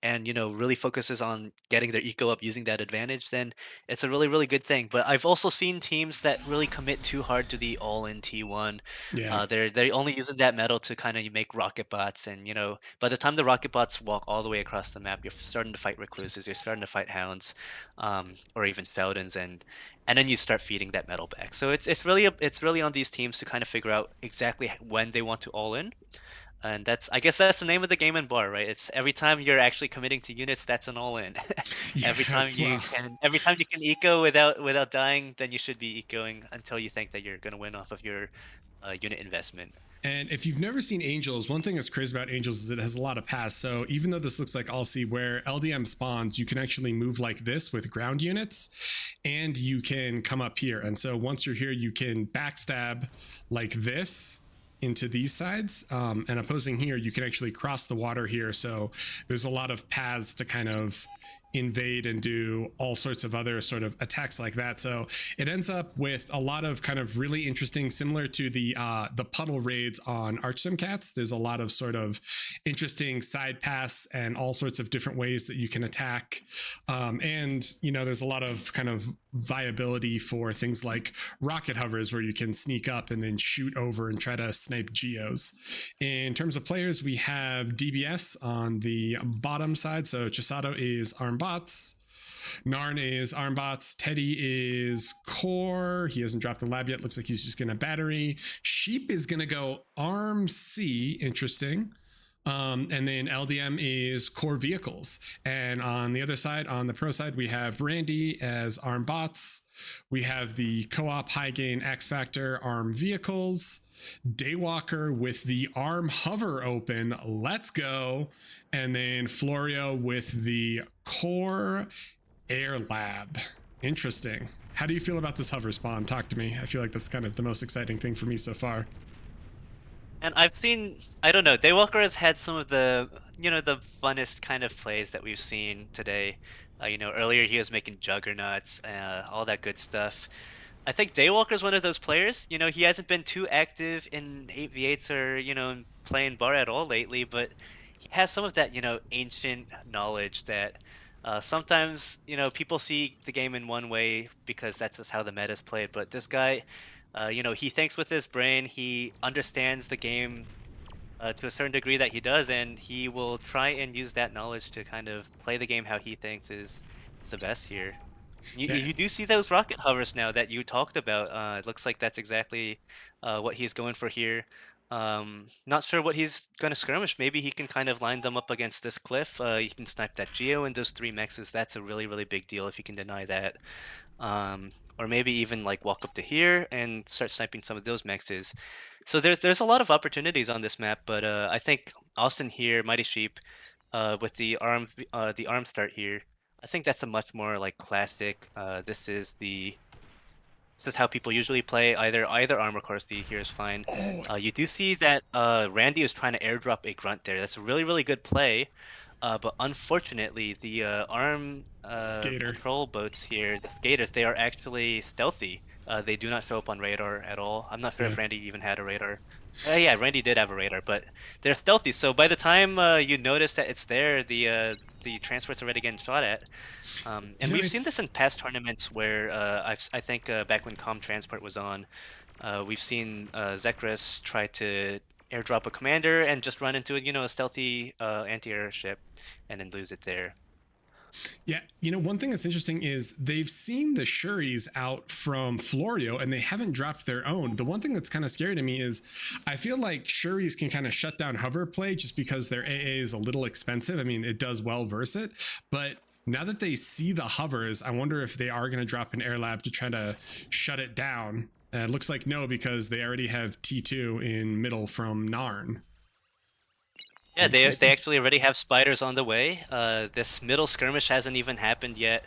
Speaker 3: and really focuses on getting their eco up using that advantage, then it's a really, really good thing. But I've also seen teams that really commit too hard to the all-in T1.
Speaker 1: Yeah.
Speaker 3: They're only using that metal to kind of make rocket bots, and by the time the rocket bots walk all the way across the map, you're starting to fight recluses, you're starting to fight hounds, or even Feldons, and then you start feeding that metal back. So it's really on these teams to kind of figure out exactly when they want to all in, and I guess that's the name of the game in bar, right? It's every time you're actually committing to units, that's an all in.
Speaker 1: Yeah, that's well.
Speaker 3: Every time you can eco without dying, then you should be ecoing until you think that you're gonna win off of your unit investment.
Speaker 1: And if you've never seen Angels, one thing that's crazy about Angels is it has a lot of paths. So even though this looks like Alcy, where LDM spawns, you can actually move like this with ground units, and you can come up here. And so once you're here, you can backstab like this into these sides. And opposing here, you can actually cross the water here. So there's a lot of paths to kind of invade and do all sorts of other sort of attacks like that. So it ends up with a lot of kind of really interesting, similar to the puddle raids on Archsimcats. There's a lot of sort of interesting side paths and all sorts of different ways that you can attack. And there's a lot of kind of viability for things like rocket hovers where you can sneak up and then shoot over and try to snipe geos. In terms of players, we have DBS on the bottom side. So Chisato is Armbots. Narn is Armbots. Teddy is Core. He hasn't dropped a lab yet. Looks like he's just going to battery. Sheep is going to go Arm C. Interesting. And then LDM is core vehicles. And on the other side, on the pro side, we have Randy as arm bots. We have the co-op high gain X Factor arm vehicles. Daywalker with the arm hover open. Let's go. And then Florio with the core air lab. Interesting. How do you feel about this hover spawn? Talk to me. I feel like that's kind of the most exciting thing for me so far.
Speaker 3: And I've seen, I don't know, Daywalker has had some of the funnest kind of plays that we've seen today. Earlier he was making juggernauts, all that good stuff. I think Daywalker is one of those players. He hasn't been too active in 8v8s or playing bar at all lately, but he has some of that ancient knowledge that Sometimes, people see the game in one way because that's just how the meta's played. But this guy, he thinks with his brain. He understands the game to a certain degree that he does, and he will try and use that knowledge to kind of play the game how he thinks is the best here. You
Speaker 1: Yeah,
Speaker 3: you do see those rocket hovers now that you talked about. It looks like that's exactly what he's going for here. Not sure what he's going to skirmish. Maybe he can kind of line them up against this cliff. You can snipe that Geo and those 3 mexes. That's a really, really big deal if you can deny that. Or maybe even like walk up to here and start sniping some of those mexes. So there's a lot of opportunities on this map, but I think Austin here, Mighty Sheep, with the arm start here, I think that's a much more like classic. This is how people usually play. Either arm or Corsi here is fine.
Speaker 1: oh,
Speaker 3: You do see that Randy is trying to airdrop a grunt there. That's a really, really good play. But unfortunately, the arm
Speaker 1: skater.
Speaker 3: patrol boats here, the skaters, they are actually stealthy. They do not show up on radar at all. I'm not sure
Speaker 1: Yeah.
Speaker 3: if Randy even had a radar. Yeah, Randy did have a radar, but they're stealthy. So by the time you notice that it's there, the transport's already getting shot at. And
Speaker 1: You know,
Speaker 3: we've seen this
Speaker 1: it's
Speaker 3: in past tournaments where I think back when Com Transport was on, we've seen Zekris try to airdrop a commander and just run into a stealthy anti-air ship and then lose it there.
Speaker 1: Yeah, one thing that's interesting is they've seen the Shuris out from Florio and they haven't dropped their own. The one thing that's kind of scary to me is I feel like Shuris can kind of shut down hover play just because their AA is a little expensive. I mean, it does well versus it, but now that they see the hovers, I wonder if they are going to drop an air lab to try to shut it down. It looks like no, because they already have T2 in middle from Narn.
Speaker 3: Yeah, they
Speaker 1: Interesting.
Speaker 3: actually already have spiders on the way. This middle skirmish hasn't even happened yet.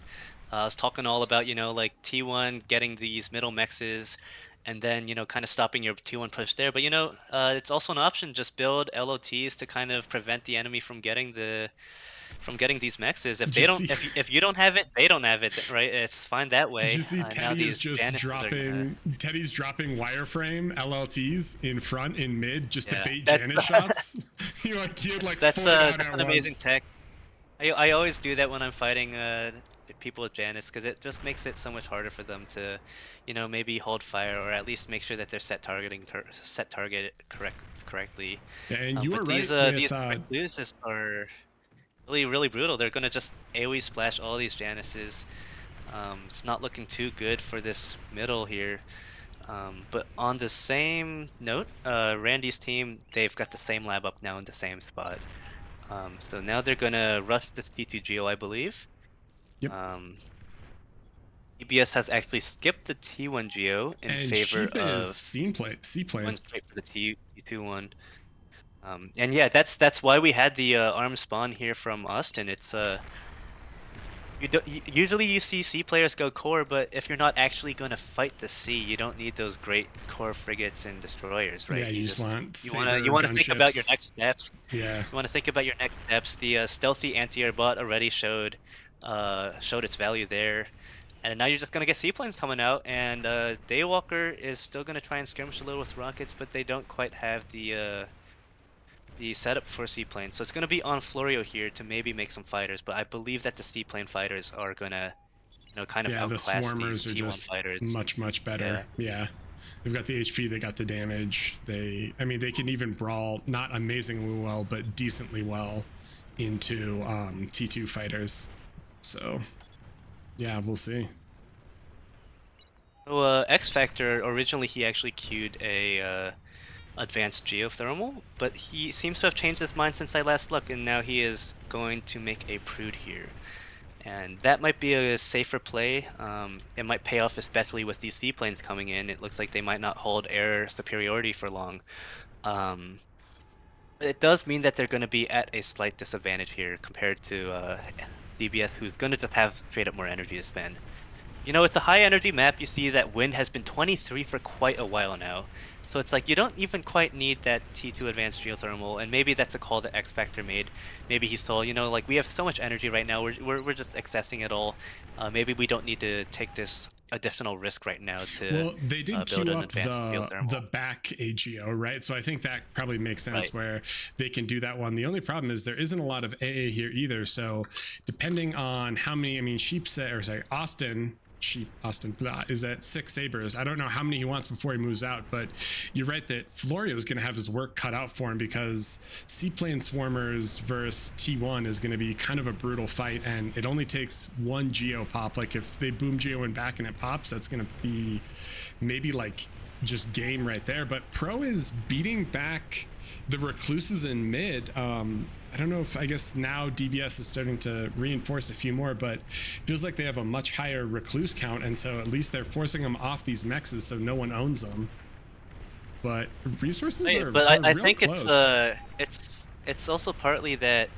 Speaker 3: I was talking all about, like T1 getting these middle mexes and then, kind of stopping your T1 push there. But, it's also an option. Just build LOTs to kind of prevent the enemy from getting these mexes. If
Speaker 1: Did
Speaker 3: they
Speaker 1: you
Speaker 3: don't,
Speaker 1: see-
Speaker 3: if you don't have it, they don't have it, right? It's fine that way.
Speaker 1: Did you see
Speaker 3: Now
Speaker 1: Teddy is
Speaker 3: these
Speaker 1: just
Speaker 3: Janices are gonna-
Speaker 1: Teddy's dropping wireframe LLTs in front in mid just to
Speaker 3: Yeah,
Speaker 1: bait
Speaker 3: that's-
Speaker 1: Janus shots? he had like
Speaker 3: that's
Speaker 1: four down
Speaker 3: that's
Speaker 1: at
Speaker 3: an amazing
Speaker 1: once.
Speaker 3: tech. I always do that when I'm fighting people with Janus because it just makes it so much harder for them to, maybe hold fire or at least make sure that they're set target correctly.
Speaker 1: Yeah, and you
Speaker 3: But
Speaker 1: were
Speaker 3: these
Speaker 1: right
Speaker 3: these
Speaker 1: with
Speaker 3: quick loses are really, really brutal. They're gonna just AoE splash all these Januses. It's not looking too good for this middle here. But on the same note, Randy's team, they've got the same lab up now in the same spot. So now they're gonna rush this T2 Geo, I believe.
Speaker 1: Yep.
Speaker 3: EBS has actually skipped the T1 Geo in
Speaker 1: and
Speaker 3: favor
Speaker 1: Sheep is
Speaker 3: of
Speaker 1: C play.
Speaker 3: one straight for the T2 one. And yeah, that's why we had the arm spawn here from Austin. It's usually you see C players go core, but if you're not actually going to fight the sea, you don't need those great core frigates and destroyers, right?
Speaker 1: Yeah, you just want
Speaker 3: you want to think about your next steps.
Speaker 1: Yeah.
Speaker 3: You want to think about your next steps. The stealthy anti-air bot already showed its value there. And now you're just going to get seaplanes coming out, and Daywalker is still going to try and skirmish a little with rockets, but they don't quite have the setup for seaplanes. So it's going to be on Florio here to maybe make some fighters, but I believe that the seaplane fighters are going to, kind of
Speaker 1: Yeah, the
Speaker 3: outclass
Speaker 1: swarmers
Speaker 3: these
Speaker 1: are
Speaker 3: T1
Speaker 1: just
Speaker 3: fighters.
Speaker 1: much better. Yeah. They've got the HP, they got the damage. They can even brawl not amazingly well, but decently well into T2 fighters. So yeah, we'll see.
Speaker 3: So X Factor, originally he actually queued a advanced geothermal, but he seems to have changed his mind since I last looked, and now he is going to make a prude here. And that might be a safer play. It might pay off, especially with these seaplanes coming in. It looks like they might not hold air superiority for long. But it does mean that they're going to be at a slight disadvantage here compared to DBS, who's going to just have straight up more energy to spend. It's a high energy map. You see that wind has been 23 for quite a while now. So it's like you don't even quite need that T2 advanced geothermal, and maybe that's a call that X Factor made. Maybe he saw, like we have so much energy right now, we're just accessing it all. Maybe we don't need to take this additional risk right now to
Speaker 1: Well, they did
Speaker 3: build
Speaker 1: queue
Speaker 3: an
Speaker 1: up
Speaker 3: advanced field
Speaker 1: the
Speaker 3: thermal.
Speaker 1: back AGO, right? So I think that probably makes sense
Speaker 3: Right.
Speaker 1: where they can do that one. The only problem is there isn't a lot of AA here either. So depending on how many, I mean, Austin blah, is at 6 sabers. I don't know how many he wants before he moves out, but you're right that Florio is going to have his work cut out for him, because Seaplane Swarmers versus T1 is going to be kind of a brutal fight, and it only takes one Geo pop. Like if they boom Geo and back and it pops, that's going to be maybe like just game right there. But Pro is beating back the Recluses in mid. I don't know if, I guess now DBS is starting to reinforce a few more, but feels like they have a much higher Recluse count, and so at least they're forcing them off these mexes so no one owns them. But resources are
Speaker 3: I
Speaker 1: real
Speaker 3: think
Speaker 1: close.
Speaker 3: it's also partly that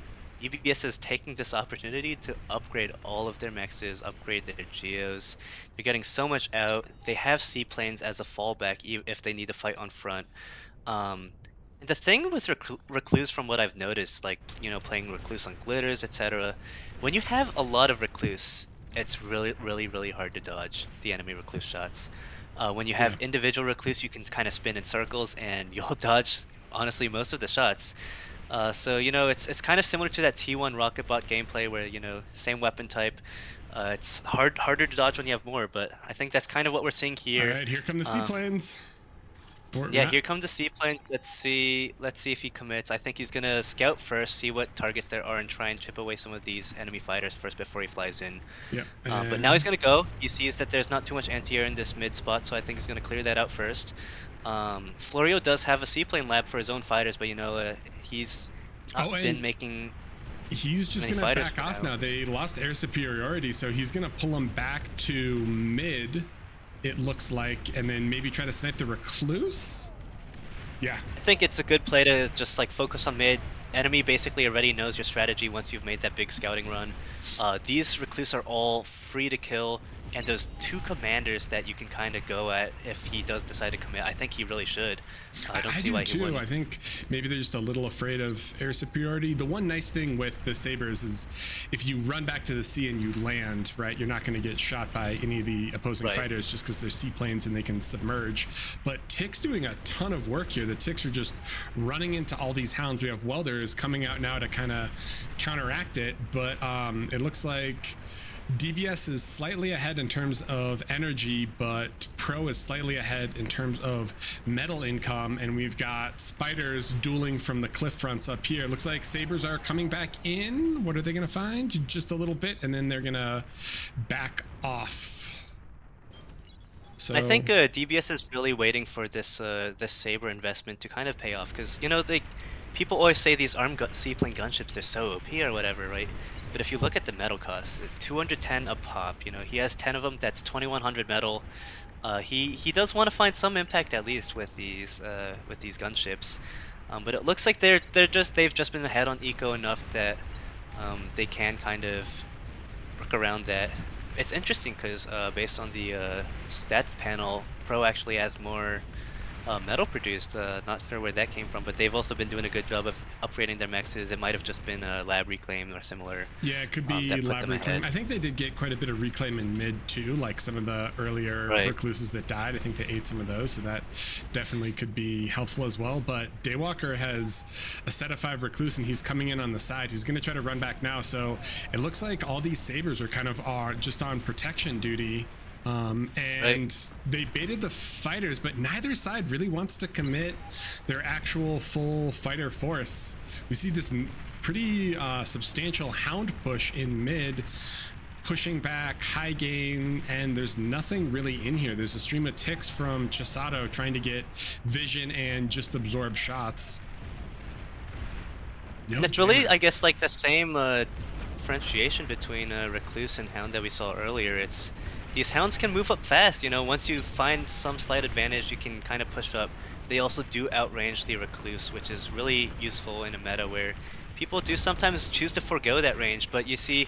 Speaker 3: UBS is taking this opportunity to upgrade all of their mexes, upgrade their geos. They're getting so much out. They have seaplanes as a fallback if they need to fight on front. And the thing with Recluse, from what I've noticed, like, playing Recluse on Glitters, etc., when you have a lot of Recluse, it's really, really, really hard to dodge the enemy Recluse shots. When you have individual Recluse, you can kind of spin in circles, and you'll dodge, honestly, most of the shots. So, it's kind of similar to that T1 Rocketbot gameplay where, same weapon type. It's harder to dodge when you have more, but I think that's kind of what we're seeing here.
Speaker 1: All right, here come the seaplanes.
Speaker 3: Yeah, here come the seaplanes. Let's see if he commits. I think he's gonna scout first, see what targets there are, and try and chip away some of these enemy fighters first before he flies in.
Speaker 1: Yeah.
Speaker 3: But now he's gonna go. He sees that there's not too much anti-air in this mid spot, so I think he's gonna clear that out first. Florio does have a seaplane lab for his own fighters, but he's not been making.
Speaker 1: He's just gonna back off now. They lost air superiority, so he's gonna pull them back to mid, it looks like, and then maybe try to snipe the Recluse. Yeah,
Speaker 3: I think it's a good play to just like focus on mid. Enemy basically already knows your strategy once you've made that big scouting run. These Recluse are all free to kill, and there's 2 commanders that you can kind of go at if he does decide to commit. I think he really should. I don't see why he wouldn't.
Speaker 1: I think maybe they're just a little afraid of air superiority. The one nice thing with the Sabers is if you run back to the sea and you land, right, you're not going to get shot by any of the opposing fighters just because they're seaplanes and they can submerge. But Tick's doing a ton of work here. The Ticks are just running into all these hounds. We have Welders coming out now to kind of counteract it, but it looks like DBS is slightly ahead in terms of energy, but Pro is slightly ahead in terms of metal income, and we've got spiders dueling from the cliff fronts up here. Looks like Sabers are coming back in. What are they going to find? Just a little bit, and then they're going to back off. So
Speaker 3: I think DBS is really waiting for this Saber investment to kind of pay off, because people always say these seaplane gunships, they're so OP or whatever, right? But if you look at the metal costs, 210 a pop, he has 10 of them, that's 2100 metal. He does want to find some impact at least with these gunships. But it looks like they've just been ahead on eco enough that they can kind of work around that. It's interesting because based on the stats panel, Pro actually has more metal produced. Not sure where that came from, but they've also been doing a good job of upgrading their mexes. It might have just been lab reclaim or similar.
Speaker 1: Yeah, it could be lab reclaim. I think they did get quite a bit of reclaim in mid too, like some of the earlier Recluses that died. I think they ate some of those, so that definitely could be helpful as well. But Daywalker has a set of 5 Recluse, and he's coming in on the side. He's going to try to run back now, so it looks like all these Sabers are kind of just on protection duty. They baited the fighters, but neither side really wants to commit their actual full fighter force. We see this pretty substantial hound push in mid, pushing back, high gain, and there's nothing really in here. There's a stream of ticks from Chisato trying to get vision and just absorb shots.
Speaker 3: It's really, I guess, like the same differentiation between Recluse and Hound that we saw earlier. It's these hounds can move up fast, once you find some slight advantage, you can kind of push up. They also do outrange the Recluse, which is really useful in a meta where people do sometimes choose to forego that range, but you see,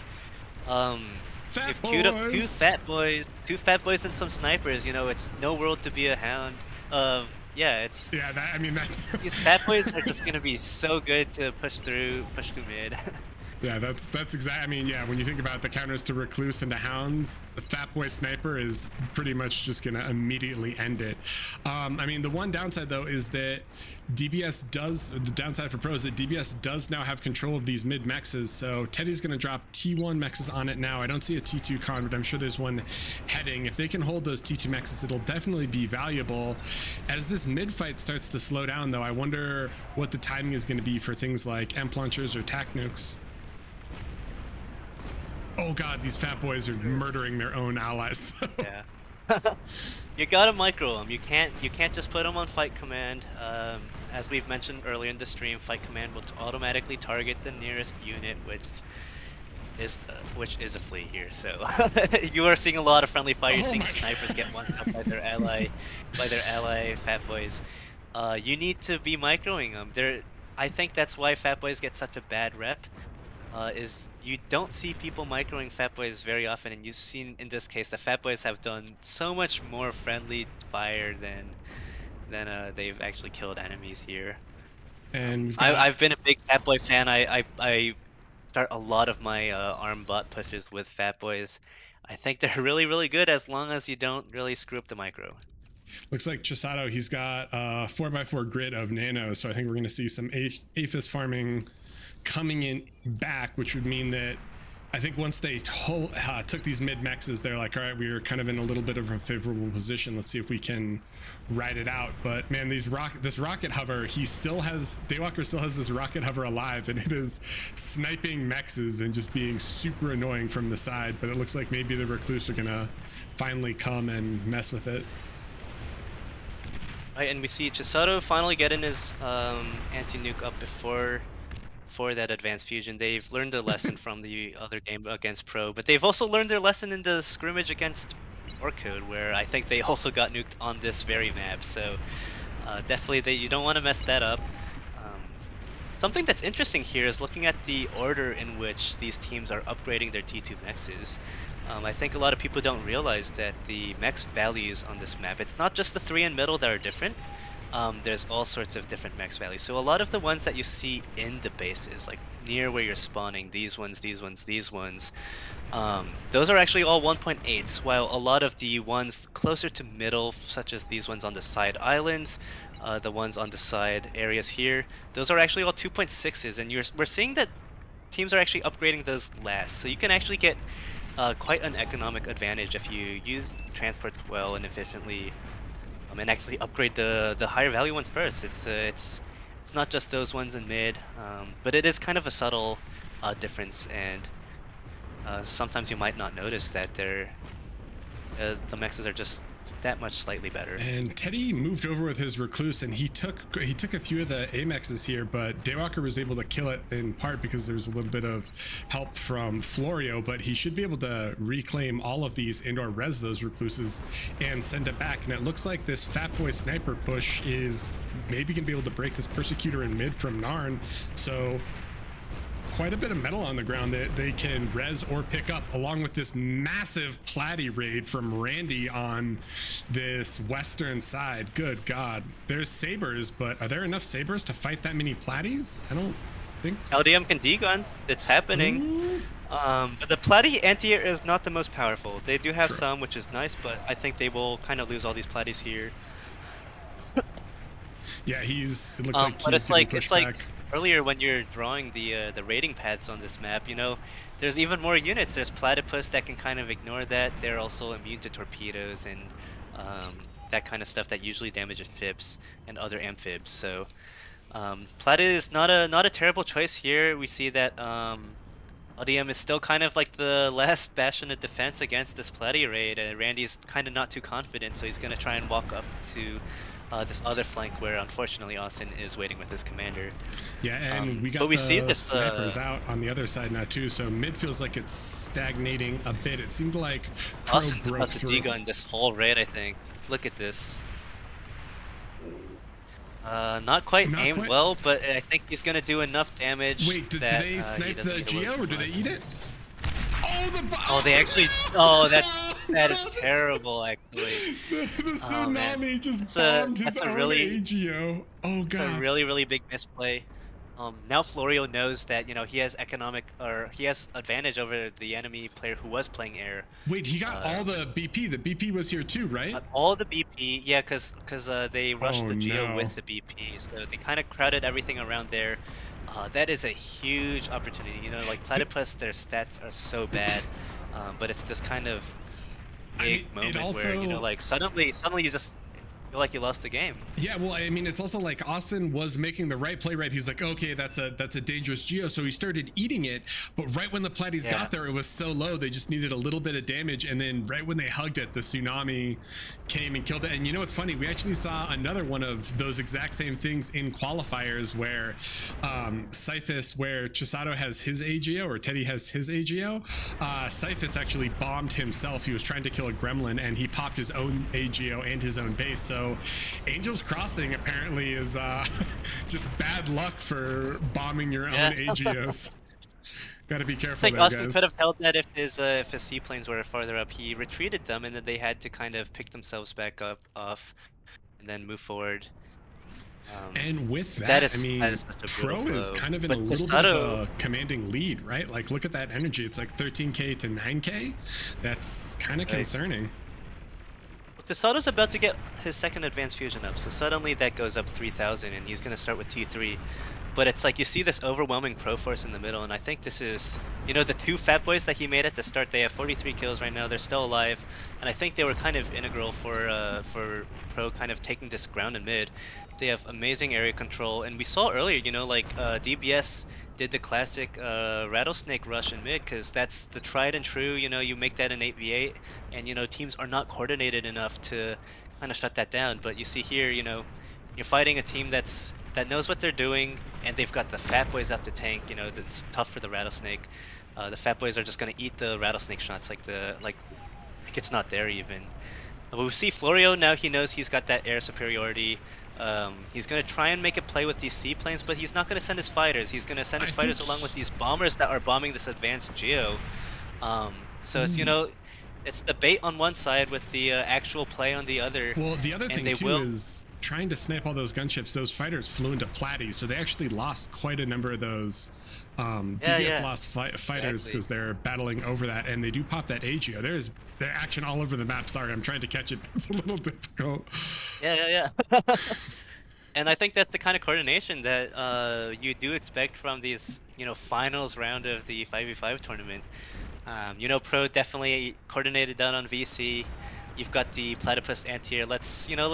Speaker 3: they've queued up 2 fat boys and some snipers, it's no world to be a hound. That's
Speaker 1: these
Speaker 3: fat boys are just gonna be so good to push through mid.
Speaker 1: Yeah, that's exactly. I mean, yeah, when you think about the counters to Recluse and to Hounds, the Fat Boy Sniper is pretty much just gonna immediately end it. I mean, the one downside though is that DBS does, the downside for Pro is that DBS does now have control of these mid mexes. So Teddy's gonna drop T1 mexes on it now. I don't see a T2 con, but I'm sure there's one heading. If they can hold those T2 mexes, it'll definitely be valuable. As this mid fight starts to slow down though, I wonder what the timing is gonna be for things like Emp launchers or tac nukes. Oh god, these fat boys are murdering their own allies.
Speaker 3: Yeah. You gotta micro them. You can't just put them on fight command. As we've mentioned earlier in the stream, fight command will automatically target the nearest unit, which is a flea here. So you are seeing a lot of friendly fire. You're seeing snipers get one shot by their ally fat boys. You need to be microing them. I think that's why fat boys get such a bad rep. Is you don't see people microing fat boys very often, and you've seen in this case the fat boys have done so much more friendly fire than they've actually killed enemies here.
Speaker 1: And
Speaker 3: I've been a big fat boy fan. I start a lot of my arm bot pushes with fat boys. I think they're really good as long as you don't really screw up the micro.
Speaker 1: Looks like Chisato, he's got a 4x4 grid of nanos, so I think we're going to see some Aphis farming coming in back, which would mean that I think once they took these mid mexes, they're like, all right, we are kind of in a little bit of a favorable position. Let's see if we can ride it out. But man, this rocket hover, Daywalker still has this rocket hover alive, and it is sniping mexes and just being super annoying from the side. But it looks like maybe the Recluse are gonna finally come and mess with it.
Speaker 3: Right, and we see Chisato finally getting his anti-nuke up before that advanced fusion. They've learned a lesson from the other game against Pro, but they've also learned their lesson in the scrimmage against Orcode, where I think they also got nuked on this very map. So definitely you don't want to mess that up. Something that's interesting here is looking at the order in which these teams are upgrading their T2 mexes. I think a lot of people don't realize that the mex values on this map, it's not just the 3 in middle that are different. There's all sorts of different mex values. So a lot of the ones that you see in the bases, like near where you're spawning, these ones, those are actually all 1.8s, while a lot of the ones closer to middle, such as these ones on the side islands, the ones on the side areas here, those are actually all 2.6s, and we're seeing that teams are actually upgrading those last. So you can actually get quite an economic advantage if you use transport well and efficiently. And actually upgrade the higher value ones first. It's not just those ones in mid, but it is kind of a subtle difference, and sometimes you might not notice that the mexes are just that much slightly better.
Speaker 1: And Teddy moved over with his Recluse, and he took a few of the Amexes here, but Daywalker was able to kill it in part because there was a little bit of help from Florio, but he should be able to reclaim all of these and or res those Recluses and send it back. And it looks like this Fat Boy Sniper push is maybe gonna be able to break this Persecutor in mid from Narn. So quite a bit of metal on the ground that they can res or pick up, along with this massive platy raid from Randy on this western side. Good God, there's sabers, but are there enough sabers to fight that many platies? I don't think so.
Speaker 3: LDM can degun, it's happening.
Speaker 1: Ooh.
Speaker 3: But the platy anti-air is not the most powerful. They do have some, which is nice, but I think they will kind of lose all these platies here.
Speaker 1: Yeah, it looks like
Speaker 3: but
Speaker 1: he's
Speaker 3: it's like
Speaker 1: back.
Speaker 3: Earlier when you're drawing the rating pads on this map, you know, there's even more units. There's Platypus that can kind of ignore that. They're also immune to torpedoes and that kind of stuff that usually damages ships and other amphibs. So Platy is not a terrible choice here. We see that LDM is still kind of like the last bastion of defense against this Platy raid, and Randy's kind of not too confident, so he's going to try and walk up to this other flank where unfortunately Austin is waiting with his commander.
Speaker 1: Yeah, and we got the snipers out on the other side now too, so mid feels like it's stagnating a bit. It seemed like Pro
Speaker 3: Austin's
Speaker 1: broke
Speaker 3: about to
Speaker 1: through.
Speaker 3: degun this whole raid, I think. Look at this. Not quite aimed well, but I think he's gonna do enough damage.
Speaker 1: Wait, did they snipe the Geo or do they eat it? Oh,
Speaker 3: they actually. Oh, that is terrible, actually.
Speaker 1: The tsunami just bombed his own AGO. Oh god.
Speaker 3: It's a really big misplay. Now Florio knows that he has he has advantage over the enemy player who was playing air.
Speaker 1: Wait, he got all the BP. The BP was here too, right?
Speaker 3: All the BP, yeah, because they rushed
Speaker 1: Oh
Speaker 3: the Geo
Speaker 1: no.
Speaker 3: with the BP, so they kind of crowded everything around there. That is a huge opportunity. Like Platypus, their stats are so bad, but it's this kind of big
Speaker 1: it
Speaker 3: moment
Speaker 1: also
Speaker 3: where like suddenly you just feel like you lost the game.
Speaker 1: Yeah, well, I mean, it's also like Austin was making the right play, right? He's like, okay, that's a dangerous geo, so he started eating it. But right when the Platies got there, it was so low, they just needed a little bit of damage. And then right when they hugged it, the tsunami came and killed it. And you know what's funny? We actually saw another one of those exact same things in qualifiers where Cyphus, where Chisato has his AGO or Teddy has his AGO, Cyphus actually bombed himself. He was trying to kill a gremlin and he popped his own AGO and his own base. So Angel's Crossing apparently is just bad luck for bombing your own AGOs. Got to be careful.
Speaker 3: I think
Speaker 1: there,
Speaker 3: Austin
Speaker 1: guys.
Speaker 3: could have held that if his seaplanes were farther up. He retreated them, and then they had to kind of pick themselves back up off, and then move forward.
Speaker 1: And with that, I mean, Pro is kind of in a little bit of a commanding lead, right? Like, look at that energy. It's like 13k to 9k. That's kind of concerning.
Speaker 3: Castato's about to get his second advanced fusion up, so suddenly that goes up 3,000, and he's going to start with T3. But it's like you see this overwhelming Pro force in the middle, and I think this is, the two Fat Boys that he made at the start, they have 43 kills right now, they're still alive, and I think they were kind of integral for Pro kind of taking this ground in mid. They have amazing area control, and we saw earlier, DBS did the classic rattlesnake rush in mid, because that's the tried and true, you make that in 8v8, and teams are not coordinated enough to kind of shut that down. But you see here, you're fighting a team that knows what they're doing, and they've got the Fat Boys out to tank, that's tough for the rattlesnake. The Fat Boys are just gonna eat the rattlesnake shots like it's not there even. But we see Florio now, he knows he's got that air superiority. He's going to try and make a play with these seaplanes, but he's not going to send his fighters. He's going to send his fighters along with these bombers that are bombing this advanced geo. So it's, it's the bait on one side with the actual play on the other.
Speaker 1: Well, the other thing too is trying to snipe all those gunships. Those fighters flew into Platy, so they actually lost quite a number of those. DBS lost fighters because they're battling over that, and they do pop that AGO. There's action all over the map. Sorry, I'm trying to catch it, but it's a little difficult.
Speaker 3: Yeah. And I think that's the kind of coordination that you do expect from these, finals round of the 5v5 tournament. Pro definitely coordinated down on VC. You've got the Platypus anti-air.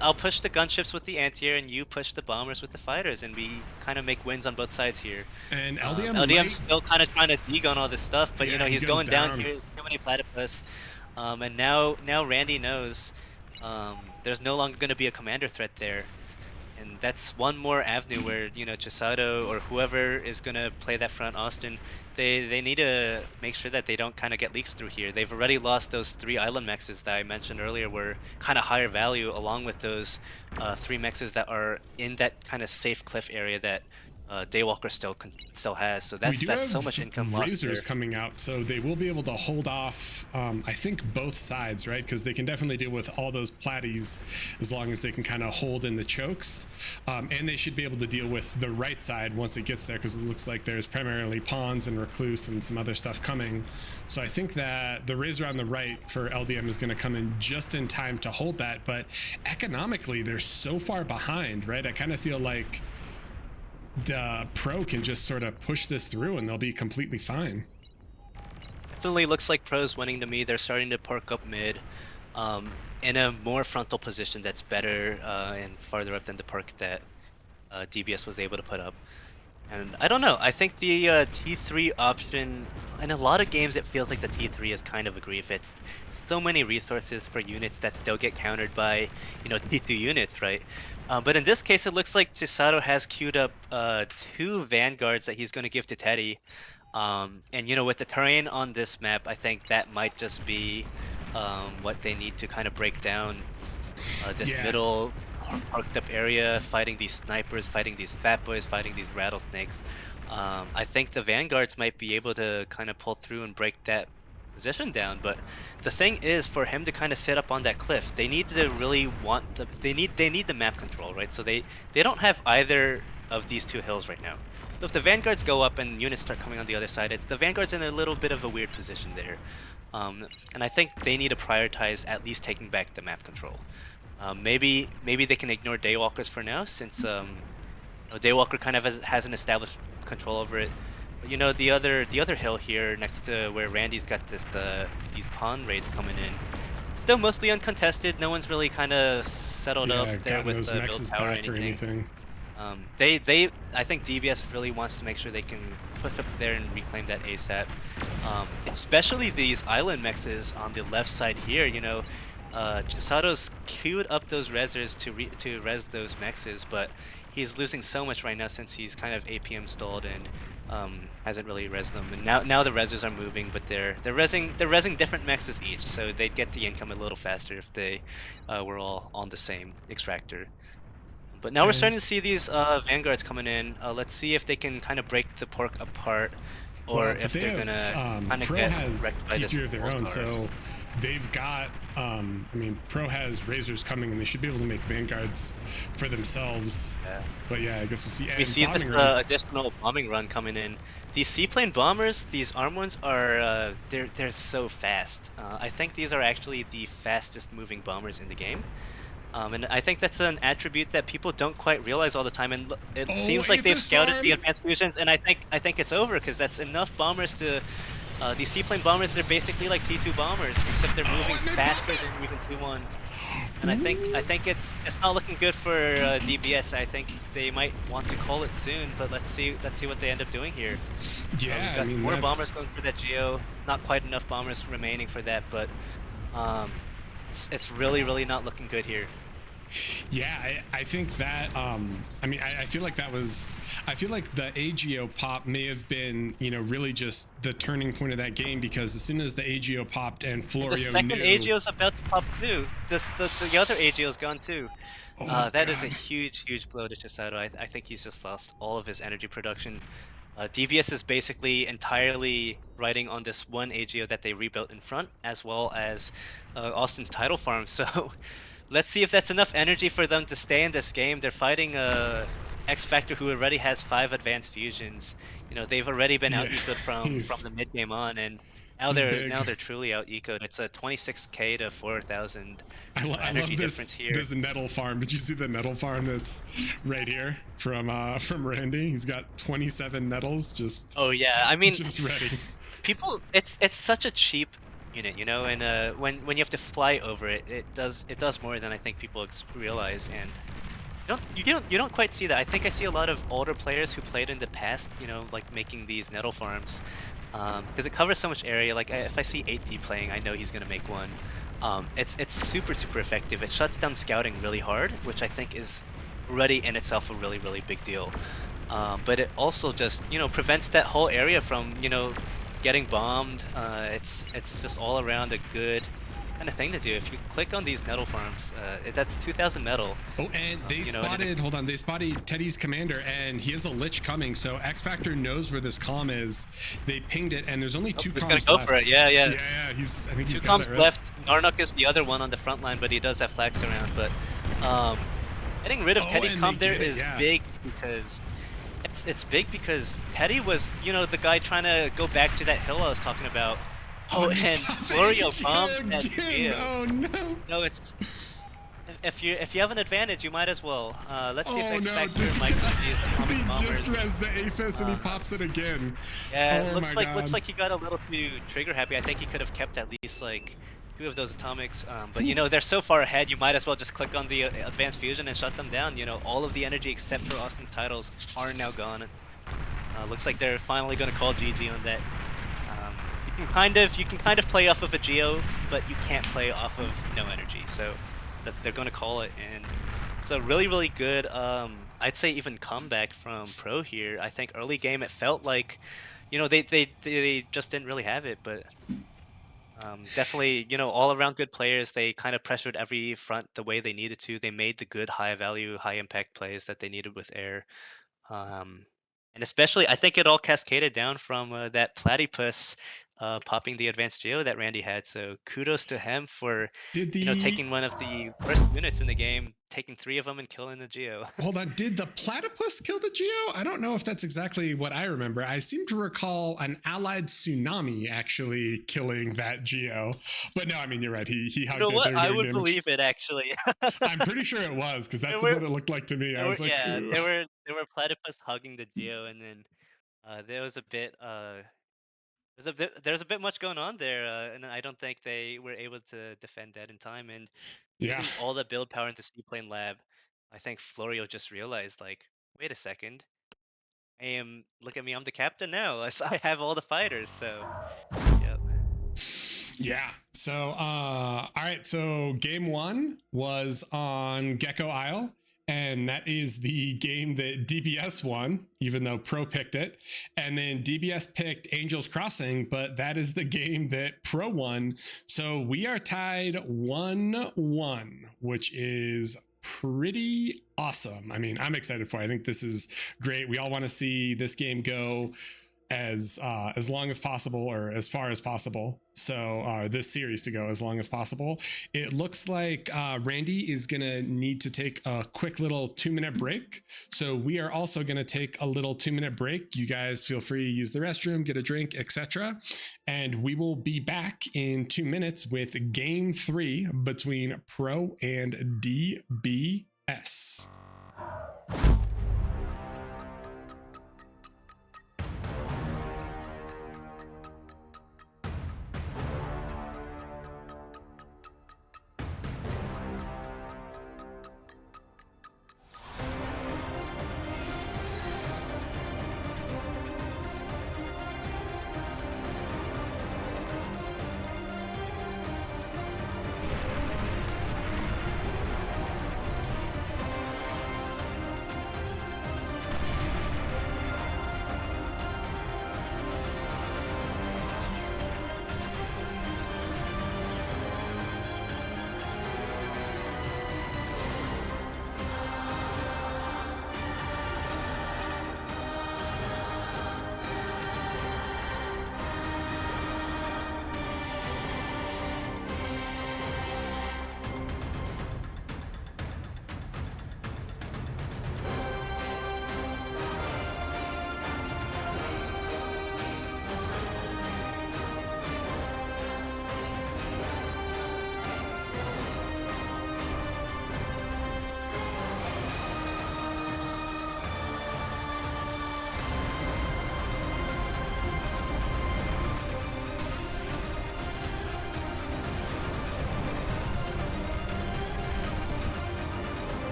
Speaker 3: I'll push the gunships with the anti-air, and you push the bombers with the fighters, and we kind of make wins on both sides here.
Speaker 1: And LDM
Speaker 3: LDM's still kind of trying to dig on all this stuff, but he's going down here. There's too many Platypus, and now Randy knows there's no longer going to be a commander threat there. And that's one more avenue where, Chisato or whoever is going to play that front, Austin, they need to make sure that they don't kind of get leaks through here. They've already lost those 3 island mexes that I mentioned earlier were kind of higher value, along with those 3 mexes that are in that kind of safe cliff area that Daywalker still has. So that's so much income lost.
Speaker 1: Razors coming out, so they will be able to hold off I think both sides, right? Because they can definitely deal with all those platies as long as they can kind of hold in the chokes, and they should be able to deal with the right side once it gets there, because it looks like there's primarily pawns and recluse and some other stuff coming. So I think that the Razor on the right for LDM is going to come in just in time to hold that, but economically they're so far behind, right? I kind of feel like the Pro can just sort of push this through and they'll be completely fine.
Speaker 3: Definitely looks like Pro's winning to me. They're starting to park up mid in a more frontal position that's better and farther up than the park that DBS was able to put up. And I don't know, I think the T3 option, in a lot of games it feels like the T3 is kind of a grief. It's so many resources for units that still get countered by, T2 units, right? But in this case, it looks like Chisato has queued up 2 Vanguards that he's going to give to Teddy. And, with the terrain on this map, I think that might just be what they need to kind of break down this middle parked up area, fighting these snipers, fighting these Fat Boys, fighting these rattlesnakes. I think the Vanguards might be able to kind of pull through and break that position down, but the thing is, for him to kind of sit up on that cliff, they need to really want they need the map control, right? So they don't have either of these two hills right now. So if the vanguards go up and units start coming on the other side, the vanguard's in a little bit of a weird position there. And I think they need to prioritize at least taking back the map control. Maybe they can ignore Daywalkers for now, since Daywalker kind of has an established control over it. But the other hill here next to where Randy's got these pawn raids coming in, still mostly uncontested. No one's really kind of settled up
Speaker 1: Yeah,
Speaker 3: there
Speaker 1: gotten
Speaker 3: with
Speaker 1: those
Speaker 3: the build
Speaker 1: mexes
Speaker 3: power or
Speaker 1: back or
Speaker 3: anything.
Speaker 1: anything.
Speaker 3: I think DBS really wants to make sure they can push up there and reclaim that ASAP. Especially these island mexes on the left side here. Chisato's queued up those resers to res those mexes, but he's losing so much right now since he's kind of APM stalled and hasn't really res them. And now the resers are moving, but they're resing different mexes each, so they'd get the income a little faster if they were all on the same extractor. But now we're
Speaker 1: And
Speaker 3: starting to see these vanguards coming in. Let's see if they can kind of break the pork apart, or
Speaker 1: well, but
Speaker 3: if
Speaker 1: they
Speaker 3: they're
Speaker 1: have
Speaker 3: gonna kind of
Speaker 1: Pro
Speaker 3: get
Speaker 1: has
Speaker 3: wrecked by this
Speaker 1: T3 of their own,
Speaker 3: All-Star.
Speaker 1: so they've got. I mean, Pro has Razors coming, and they should be able to make vanguards for themselves.
Speaker 3: Yeah.
Speaker 1: But yeah, I guess we'll see.
Speaker 3: We
Speaker 1: And
Speaker 3: see this
Speaker 1: bombing run.
Speaker 3: additional bombing run coming in. These seaplane bombers, these armed ones are they're so fast. I think these are actually the fastest moving bombers in the game. And I think that's an attribute that people don't quite realize all the time. And it
Speaker 1: Oh,
Speaker 3: seems like they've
Speaker 1: Aphis
Speaker 3: scouted the
Speaker 1: farm!
Speaker 3: advanced fusions, and I think it's over because that's enough bombers to. These seaplane bombers, they're basically like T2 bombers, except they're moving
Speaker 1: And they pop
Speaker 3: faster
Speaker 1: it!
Speaker 3: than even T1. And I think it's not looking good for DBS. I think they might want to call it soon, but let's see what they end up doing here.
Speaker 1: Yeah,
Speaker 3: We've
Speaker 1: I
Speaker 3: got
Speaker 1: mean,
Speaker 3: more bombers
Speaker 1: that's.
Speaker 3: going through that geo. Not quite enough bombers remaining for that, but um, it's really not looking good here.
Speaker 1: Yeah, I think that I mean I feel like that was I feel like the AGO pop may have been, really just the turning point of that game, because as soon as the AGO popped and
Speaker 3: And the
Speaker 1: Florio
Speaker 3: second
Speaker 1: knew.
Speaker 3: AGO's about to pop too. The other AGO's gone too.
Speaker 1: Oh
Speaker 3: That is a
Speaker 1: god.
Speaker 3: huge blow to Chisato. I think he's just lost all of his energy production. DBS is basically entirely riding on this one AGO that they rebuilt in front, as well as Austin's title farm. So let's see if that's enough energy for them to stay in this game. They're fighting X Factor, who already has 5 advanced fusions. They've already been out
Speaker 1: Yeah,
Speaker 3: ecoed from
Speaker 1: he's
Speaker 3: the mid game on, and now
Speaker 1: he's
Speaker 3: they're
Speaker 1: big.
Speaker 3: now they're truly out ecoed. It's a 26k to 4,000
Speaker 1: I
Speaker 3: energy
Speaker 1: love
Speaker 3: difference here.
Speaker 1: this nettle farm. Did you see the nettle farm that's right here from Randy? He's got 27 nettles just
Speaker 3: Oh yeah, I mean,
Speaker 1: just ready.
Speaker 3: people, it's such a cheap unit, and when you have to fly over it, it does more than I think people realize, and you don't quite see that. I think I see a lot of older players who played in the past, like making these nettle farms, because it covers so much area. Like if I see 8D playing, I know he's gonna make one. It's super effective. It shuts down scouting really hard, which I think is already in itself a really big deal. But it also just prevents that whole area from getting bombed. It's just all around a good kind of thing to do. If you click on these nettle farms, that's 2,000 metal.
Speaker 1: Oh, and they
Speaker 3: And
Speaker 1: spotted. Hold on, they spotted Teddy's commander, and he has a lich coming. So X Factor knows where this comm is. They pinged it, and there's only two
Speaker 3: he's gonna
Speaker 1: comms
Speaker 3: go
Speaker 1: left.
Speaker 3: for it. Yeah.
Speaker 1: Yeah, I think he's
Speaker 3: Two
Speaker 1: got
Speaker 3: comms
Speaker 1: it right.
Speaker 3: left. Narnok is the other one on the front line, but he does have flags around. But um, getting rid of
Speaker 1: Oh,
Speaker 3: Teddy's
Speaker 1: and they
Speaker 3: comm there
Speaker 1: did it,
Speaker 3: is
Speaker 1: yeah.
Speaker 3: big because it's big because Teddy was the guy trying to go back to that hill I was talking about. Oh,
Speaker 1: they
Speaker 3: and
Speaker 1: pop
Speaker 3: Florio
Speaker 1: it
Speaker 3: bombs that
Speaker 1: again.
Speaker 3: geo.
Speaker 1: Oh no.
Speaker 3: No, it's if you have an advantage, you might as well. Let's see if
Speaker 1: Oh
Speaker 3: X
Speaker 1: no,
Speaker 3: Factor
Speaker 1: does he
Speaker 3: might
Speaker 1: get
Speaker 3: get these
Speaker 1: that?
Speaker 3: atomic
Speaker 1: He just
Speaker 3: bombers.
Speaker 1: res the Aphis and he
Speaker 3: Uh,
Speaker 1: pops it again.
Speaker 3: yeah,
Speaker 1: Oh my god.
Speaker 3: looks like he got a little too trigger happy. I think he could have kept at least like 2 of those atomics. But they're so far ahead, you might as well just click on the advanced fusion and shut them down. All of the energy except for Austin's titles are now gone. Looks like they're finally going to call GG on that. You can kind of play off of a geo, but you can't play off of no energy. So they're going to call it, and it's a really good. I'd say even comeback from Pro here. I think early game it felt like, they just didn't really have it, but definitely all around good players. They kind of pressured every front the way they needed to. They made the good high value, high impact plays that they needed with air. Um, And especially, I think it all cascaded down from that platypus popping the advanced geo that Randy had. So kudos to him for,
Speaker 1: Did
Speaker 3: taking one of the worst units in the game, taking 3 of them and killing the geo.
Speaker 1: Hold on, did the platypus kill the geo? I don't know if that's exactly what I remember. I seem to recall an allied tsunami actually killing that geo. But no, I mean, you're right. He
Speaker 3: You
Speaker 1: hugged
Speaker 3: know
Speaker 1: it.
Speaker 3: what?
Speaker 1: They were
Speaker 3: I
Speaker 1: doing
Speaker 3: would
Speaker 1: damage.
Speaker 3: believe it actually.
Speaker 1: I'm pretty sure it was, because that's
Speaker 3: There
Speaker 1: what
Speaker 3: were,
Speaker 1: it looked like to me. I
Speaker 3: there were,
Speaker 1: was like,
Speaker 3: yeah,
Speaker 1: "Ooh."
Speaker 3: there were platypus hugging the geo, and then there was a bit there's a bit much going on there, and I don't think they were able to defend that in time. And
Speaker 1: Yeah.
Speaker 3: using all the build power in the seaplane lab, I think Florio just realized, like, wait a second, look at me, I'm the captain now. I have all the fighters, so yep.
Speaker 1: Yeah. So, all right. So, game 1 was on Gecko Isle, and that is the game that DBS won, even though Pro picked it. And then DBS picked Angels Crossing, but that is the game that Pro won. So, we are tied 1-1, which is pretty awesome. I mean, I'm excited for it. I think this is great. We all want to see this game go as long as possible, or as far as possible. So this series to go as long as possible. It looks like Randy is gonna need to take a quick little 2-minute break. So we are also gonna take a little 2-minute break. You guys feel free to use the restroom, get a drink, etc. And we will be back in 2 minutes with game 3 between Pro and DBS.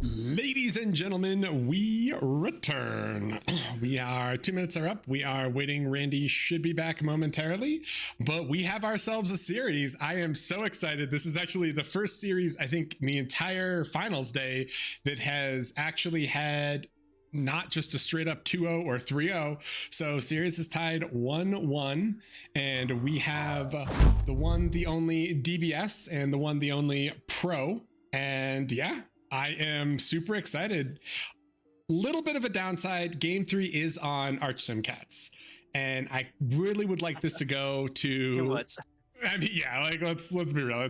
Speaker 1: Ladies and gentlemen, we return. We are 2 minutes are up. We are waiting. Randy should be back momentarily, but we have ourselves a series. I am so excited. This is actually the first series, I think, in the entire finals day that has actually had not just a straight up 2-0 or 3-0. So series is tied 1-1, and we have the one, the only DBS and the one, the only Pro. And yeah, I am super excited. Little bit of a downside, game 3 is on ArchSimCats, and I really would like this to go to
Speaker 3: Too much.
Speaker 1: I mean, yeah, like let's be real.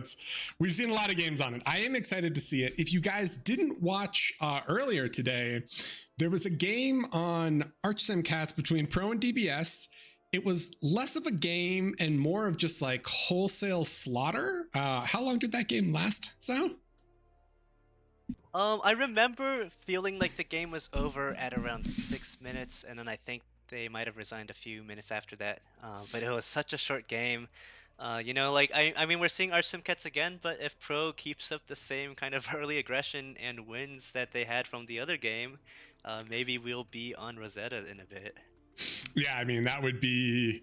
Speaker 1: We've seen a lot of games on it. I am excited to see it. If you guys didn't watch earlier today, there was a game on ArchSimCats between Pro and DBS. It was less of a game and more of just like wholesale slaughter. How long did that game last, Sal?
Speaker 3: I remember feeling like the game was over at around 6 minutes, and then I think they might have resigned a few minutes after that. But it was such a short game. Like I mean, we're seeing Arch Simcats again, but if Pro keeps up the same kind of early aggression and wins that they had from the other game, maybe we'll be on Rosetta in a bit.
Speaker 1: Yeah, I mean that would be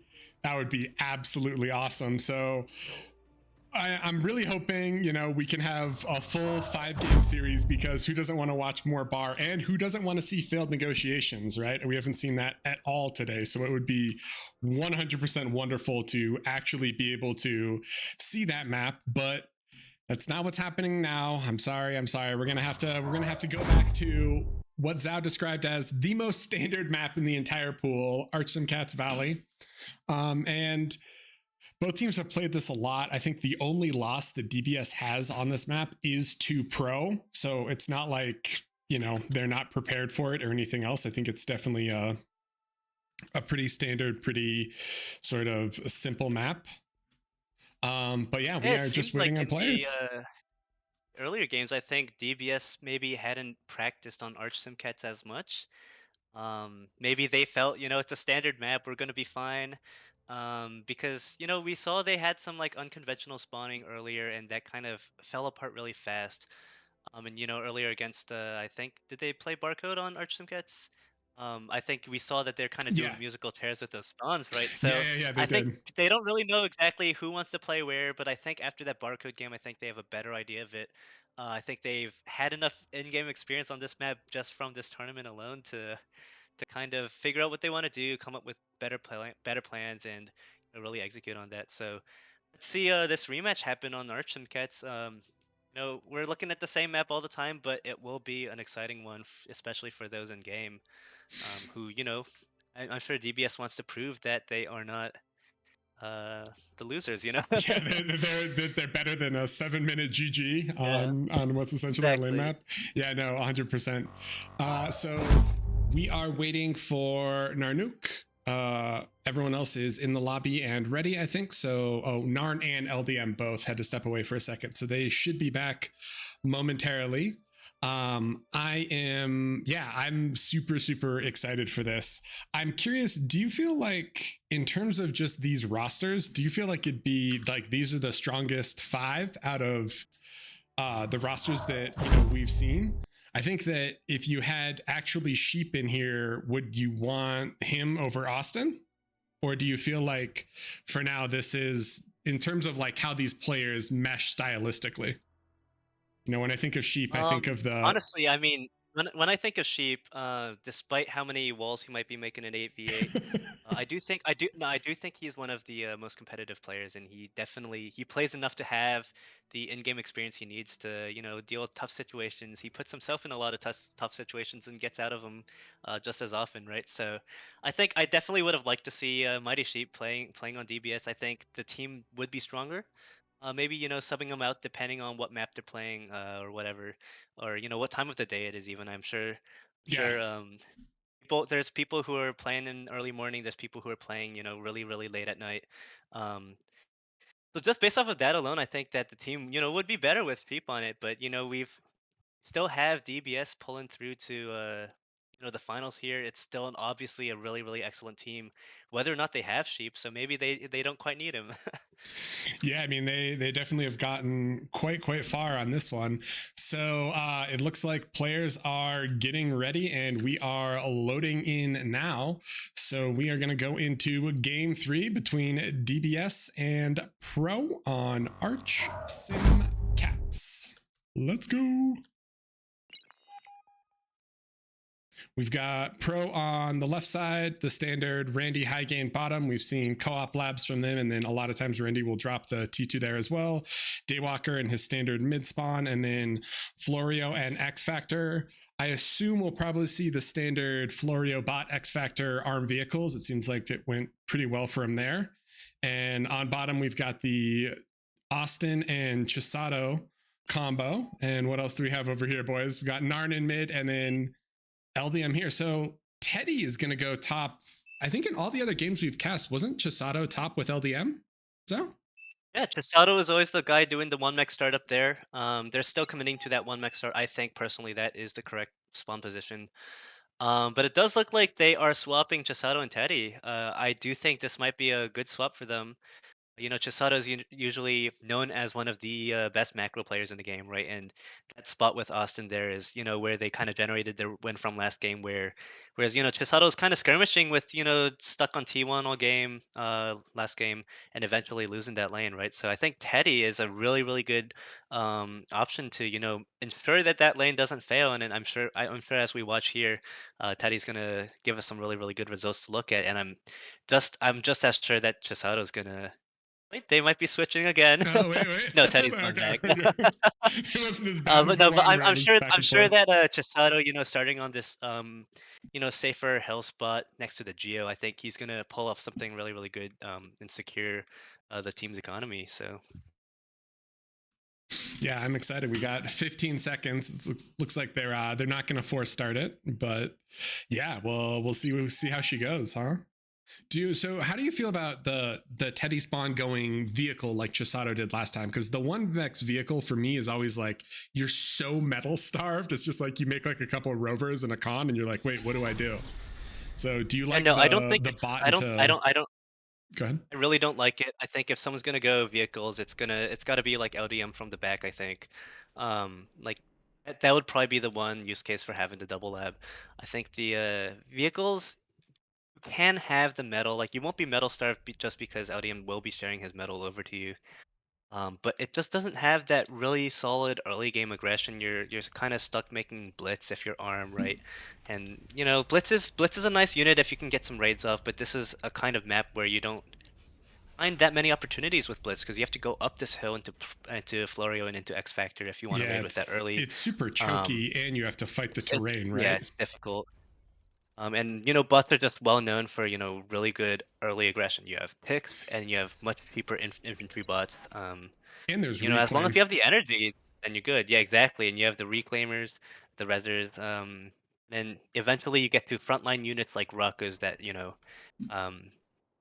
Speaker 1: absolutely awesome. So I'm really hoping, we can have a full 5-game series, because who doesn't want to watch more bar, and who doesn't want to see failed negotiations, right? We haven't seen that at all today. So it would be 100% wonderful to actually be able to see that map, but that's not what's happening now. I'm sorry. We're gonna have to go back to what Zhao described as the most standard map in the entire pool, Archsome Cats Valley. And both teams have played this a lot. I think the only loss that DBS has on this map is to Pro. So it's not like, they're not prepared for it or anything else. I think it's definitely a pretty standard, pretty sort of simple map. But yeah, we
Speaker 3: Yeah, it
Speaker 1: are just
Speaker 3: seems
Speaker 1: waiting
Speaker 3: like
Speaker 1: on
Speaker 3: in
Speaker 1: players.
Speaker 3: the earlier games, I think DBS maybe hadn't practiced on Arch Simcats as much. Maybe they felt, it's a standard map, we're gonna be fine. Because, we saw they had some like unconventional spawning earlier, and that kind of fell apart really fast. And earlier against, I think, did they play Barcode on Arch Simcats? I think we saw that they're kind of
Speaker 1: Yeah.
Speaker 3: doing musical chairs with those spawns, right?
Speaker 1: Yeah,
Speaker 3: So
Speaker 1: yeah, they
Speaker 3: I think
Speaker 1: did.
Speaker 3: they don't really know exactly who wants to play where, but I think after that Barcode game, I think they have a better idea of it. I think they've had enough in-game experience on this map just from this tournament alone to kind of figure out what they want to do, come up with better plans, and really execute on that. So let's see this rematch happen on Arch and Cats. We're looking at the same map all the time, but it will be an exciting one, especially for those in game who, I'm sure DBS wants to prove that they are not uh, the losers.
Speaker 1: Yeah, they're better than a 7-minute GG
Speaker 3: Yeah,
Speaker 1: on what's essentially our lane
Speaker 3: exactly.
Speaker 1: map. Yeah, no, 100%. So we are waiting for Narnook. Everyone else is in the lobby and ready, I think. So, Narn and LDM both had to step away for a second, so they should be back momentarily. I'm super, super excited for this. I'm curious, do you feel like, in terms of just these rosters, do you feel like it'd be like these are the strongest 5 out of the rosters that we've seen? I think that if you had actually Sheep in here, would you want him over Austin? Or do you feel like for now this is, in terms of like how these players mesh stylistically? When I think of Sheep, I think of the
Speaker 3: Honestly, I mean, when I think of Sheep, despite how many walls he might be making in 8v8, I do think he's one of the most competitive players, and he plays enough to have the in-game experience he needs to deal with tough situations. He puts himself in a lot of tough situations and gets out of them just as often, right? So I think I definitely would have liked to see Mighty Sheep playing on DBS. I think the team would be stronger. Maybe subbing them out depending on what map they're playing or whatever, or what time of the day it is. Even I'm sure,
Speaker 1: yeah.
Speaker 3: sure. There's people who are playing in early morning. There's people who are playing really really late at night. Um, so just based off of that alone, I think that the team would be better with Sheep on it. But we've still have DBS pulling through to the finals here. It's still obviously a really really excellent team, whether or not they have Sheep. So maybe they don't quite need him.
Speaker 1: Yeah, I mean they definitely have gotten quite far on this one. So it looks like players are getting ready and we are loading in now. So we are going to go into game 3 between DBS and Pro on Arch Sim Cats. Let's go. We've got Pro on the left side, the standard Randy high gain bottom. We've seen co-op labs from them, and then a lot of times Randy will drop the T2 there as well. Daywalker and his standard mid spawn, and then Florio and X Factor. I assume we'll probably see the standard Florio bot X Factor arm vehicles. It seems like it went pretty well for him there. And on bottom, we've got the Austin and Chisato combo. And what else do we have over here, boys? We got Narn in mid, and then LDM here. So Teddy is going to go top. I think in all the other games we've cast, wasn't Chisato top with LDM? So
Speaker 3: Yeah, Chisato is always the guy doing the one mech start up there. They're still committing to that one mech start. I think personally that is the correct spawn position. But it does look like they are swapping Chisato and Teddy. I do think this might be a good swap for them. Chisato's usually known as one of the best macro players in the game, right? And that spot with Austin there is, where they kind of generated their win from last game, whereas, Chisato's kind of skirmishing with, stuck on T1 all game, last game, and eventually losing that lane, right? So I think Teddy is a really, really good option to, ensure that that lane doesn't fail. And then I'm sure as we watch here, Teddy's gonna give us some really, really good results to look at. And I'm just as sure that Chisato's gonna. Wait, they might be switching again.
Speaker 1: Oh, wait.
Speaker 3: No, Teddy's gone
Speaker 1: Okay,
Speaker 3: back.
Speaker 1: okay. It wasn't as bad as
Speaker 3: But
Speaker 1: the
Speaker 3: no, but
Speaker 1: long
Speaker 3: I'm
Speaker 1: runs
Speaker 3: sure
Speaker 1: back
Speaker 3: I'm
Speaker 1: and
Speaker 3: sure
Speaker 1: forth.
Speaker 3: that Chisato, starting on this safer hill spot next to the Geo, I think he's gonna pull off something really, really good and secure the team's economy. So
Speaker 1: Yeah, I'm excited. We got 15 seconds. It looks like they're not going to force start it, but yeah, well, we'll see how she goes, huh? So how do you feel about the Teddy spawn going vehicle like Chisato did last time? Because the 1x vehicle for me is always like you're so metal starved. It's just like you make like a couple of rovers and a con, and you're like, wait, what do I do? So do you like
Speaker 3: no, I don't
Speaker 1: the
Speaker 3: think it's
Speaker 1: bot
Speaker 3: I don't
Speaker 1: into?
Speaker 3: I don't I don't
Speaker 1: Go ahead.
Speaker 3: I really don't like it. I think if someone's gonna go vehicles, it's gotta be like LDM from the back, I think. Like that would probably be the one use case for having the double lab. I think the vehicles can have the metal. Like you won't be metal starved just because LDM will be sharing his metal over to you. But it just doesn't have that really solid early game aggression. You're kind of stuck making blitz if you're arm, right? And blitz is a nice unit if you can get some raids off, but this is a kind of map where you don't find that many opportunities with blitz because you have to go up this hill into Florio and into X Factor if you want to
Speaker 1: Yeah,
Speaker 3: raid with that early.
Speaker 1: it's super
Speaker 3: Um,
Speaker 1: choky, and you have to fight the
Speaker 3: it's
Speaker 1: terrain,
Speaker 3: yeah,
Speaker 1: right?
Speaker 3: it's difficult. And bots are just well known for really good early aggression. You have picks and you have much cheaper infantry bots.
Speaker 1: And there's
Speaker 3: As long as
Speaker 1: reclaim.
Speaker 3: you have the energy, then you're good. Yeah, exactly. And you have the reclaimers, the rezzers, and eventually you get to frontline units like Ruckas that um,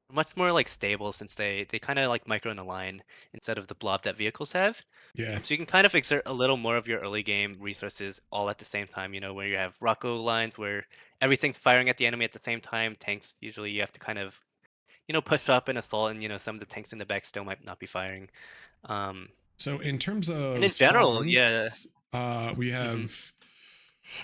Speaker 3: are much more like stable since they kind of like micro in a line instead of the blob that vehicles have.
Speaker 1: Yeah.
Speaker 3: So you can kind of exert a little more of your early game resources all at the same time. Where you have Rocco lines where everything's firing at the enemy at the same time. Tanks usually you have to kind of push up and assault, and some of the tanks in the back still might not be firing. Um,
Speaker 1: So in terms
Speaker 3: and
Speaker 1: of
Speaker 3: in general, yeah.
Speaker 1: spawns, we
Speaker 3: hmm
Speaker 1: have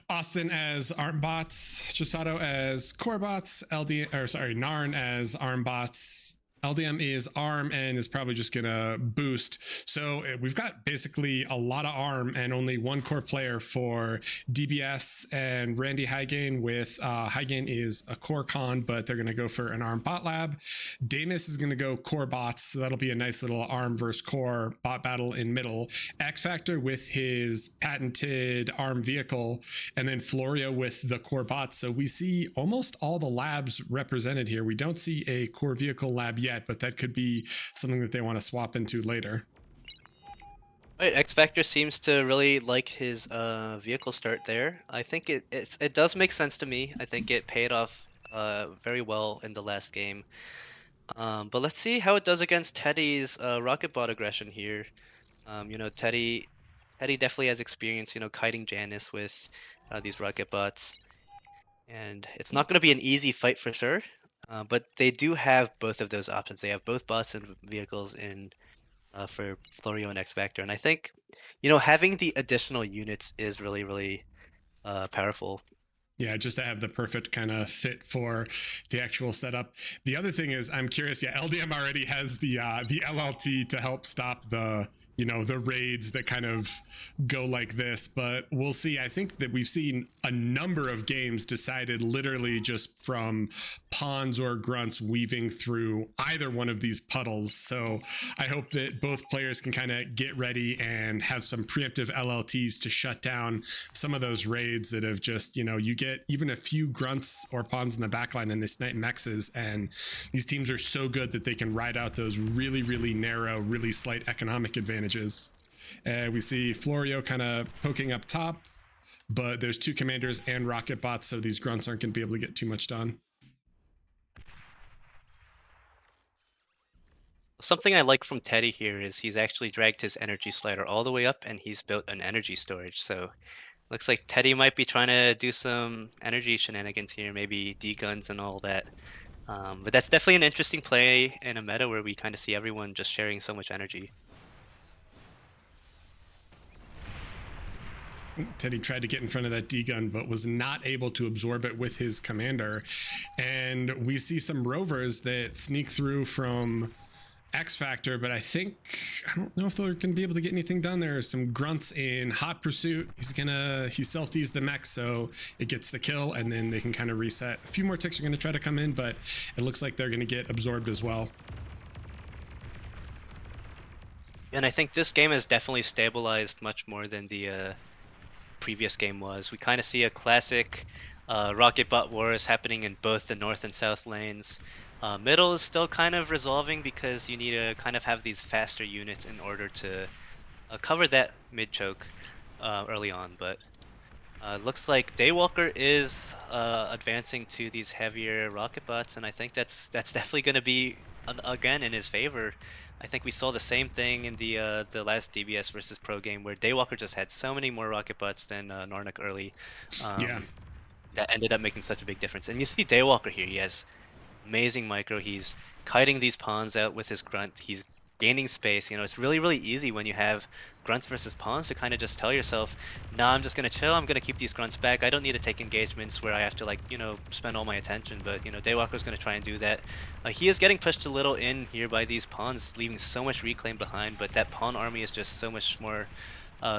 Speaker 1: Austin as arm bots, Chisato as core bots, Narn as arm bots. LDM is arm and is probably just gonna boost. So we've got basically a lot of arm and only one core player for DBS and Randy Highgain. With Highgain is a core con, but they're gonna go for an arm bot lab. Damus is gonna go core bots, so that'll be a nice little arm versus core bot battle in middle. X Factor with his patented arm vehicle, and then Florio with the core bots. So we see almost all the labs represented here. We don't see a core vehicle lab yet, but that could be something that they want to swap into later.
Speaker 3: Right, X Factor seems to really like his vehicle start there. I think it does make sense to me. I think it paid off very well in the last game. But let's see how it does against Teddy's rocket bot aggression here. Teddy definitely has experience, kiting Janice with these rocket bots, and it's not going to be an easy fight for sure. But they do have both of those options. They have both bots and vehicles in for Florio and X Factor, and I think having the additional units is really, really powerful.
Speaker 1: Yeah, just to have the perfect kind of fit for the actual setup. The other thing is, I'm curious. Yeah, LDM already has the LLT to help stop the the raids that kind of go like this, but we'll see. I think that we've seen a number of games decided literally just from pawns or grunts weaving through either one of these puddles. So I hope that both players can kind of get ready and have some preemptive LLTs to shut down some of those raids that have just, you get even a few grunts or pawns in the backline and they snipe mexes, and these teams are so good that they can ride out those really, really narrow, really slight economic advantages. We see Florio kind of poking up top, but there's two commanders and rocket bots, so these grunts aren't going to be able to get too much done.
Speaker 3: Something I like from Teddy here is he's actually dragged his energy slider all the way up and he's built an energy storage. So looks like Teddy might be trying to do some energy shenanigans here, maybe D-guns and all that. But that's definitely an interesting play in a meta where we kind of see everyone just sharing so much energy.
Speaker 1: Teddy tried to get in front of that D-gun, but was not able to absorb it with his commander. And we see some rovers that sneak through from X Factor, but I don't know if they're going to be able to get anything done. There are some grunts in hot pursuit. He self-D's the mech, so it gets the kill, and then they can kind of reset. A few more ticks are going to try to come in, but it looks like they're going to get absorbed as well.
Speaker 3: And I think this game has definitely stabilized much more than the previous game was. We kind of see a classic rocket bot wars happening in both the north and south lanes. Middle is still kind of resolving because you need to kind of have these faster units in order to cover that mid choke early on. But looks like Daywalker is advancing to these heavier rocket bots, and I think that's definitely going to be again in his favor. I think we saw the same thing in the last DBS versus Pro game where Daywalker just had so many more rocket bots than Narnik early.
Speaker 1: Yeah.
Speaker 3: That ended up making such a big difference. And you see Daywalker here, he has amazing micro. He's kiting these pawns out with his grunt. He's gaining space. You know, it's really, really easy when you have grunts versus pawns to kind of just tell yourself, nah, I'm just going to chill. I'm going to keep these grunts back. I don't need to take engagements where I have to, like, you know, spend all my attention. But, you know, Daywalker's going to try and do that. He is getting pushed a little in here by these pawns, leaving so much reclaim behind. But that pawn army is just so much more,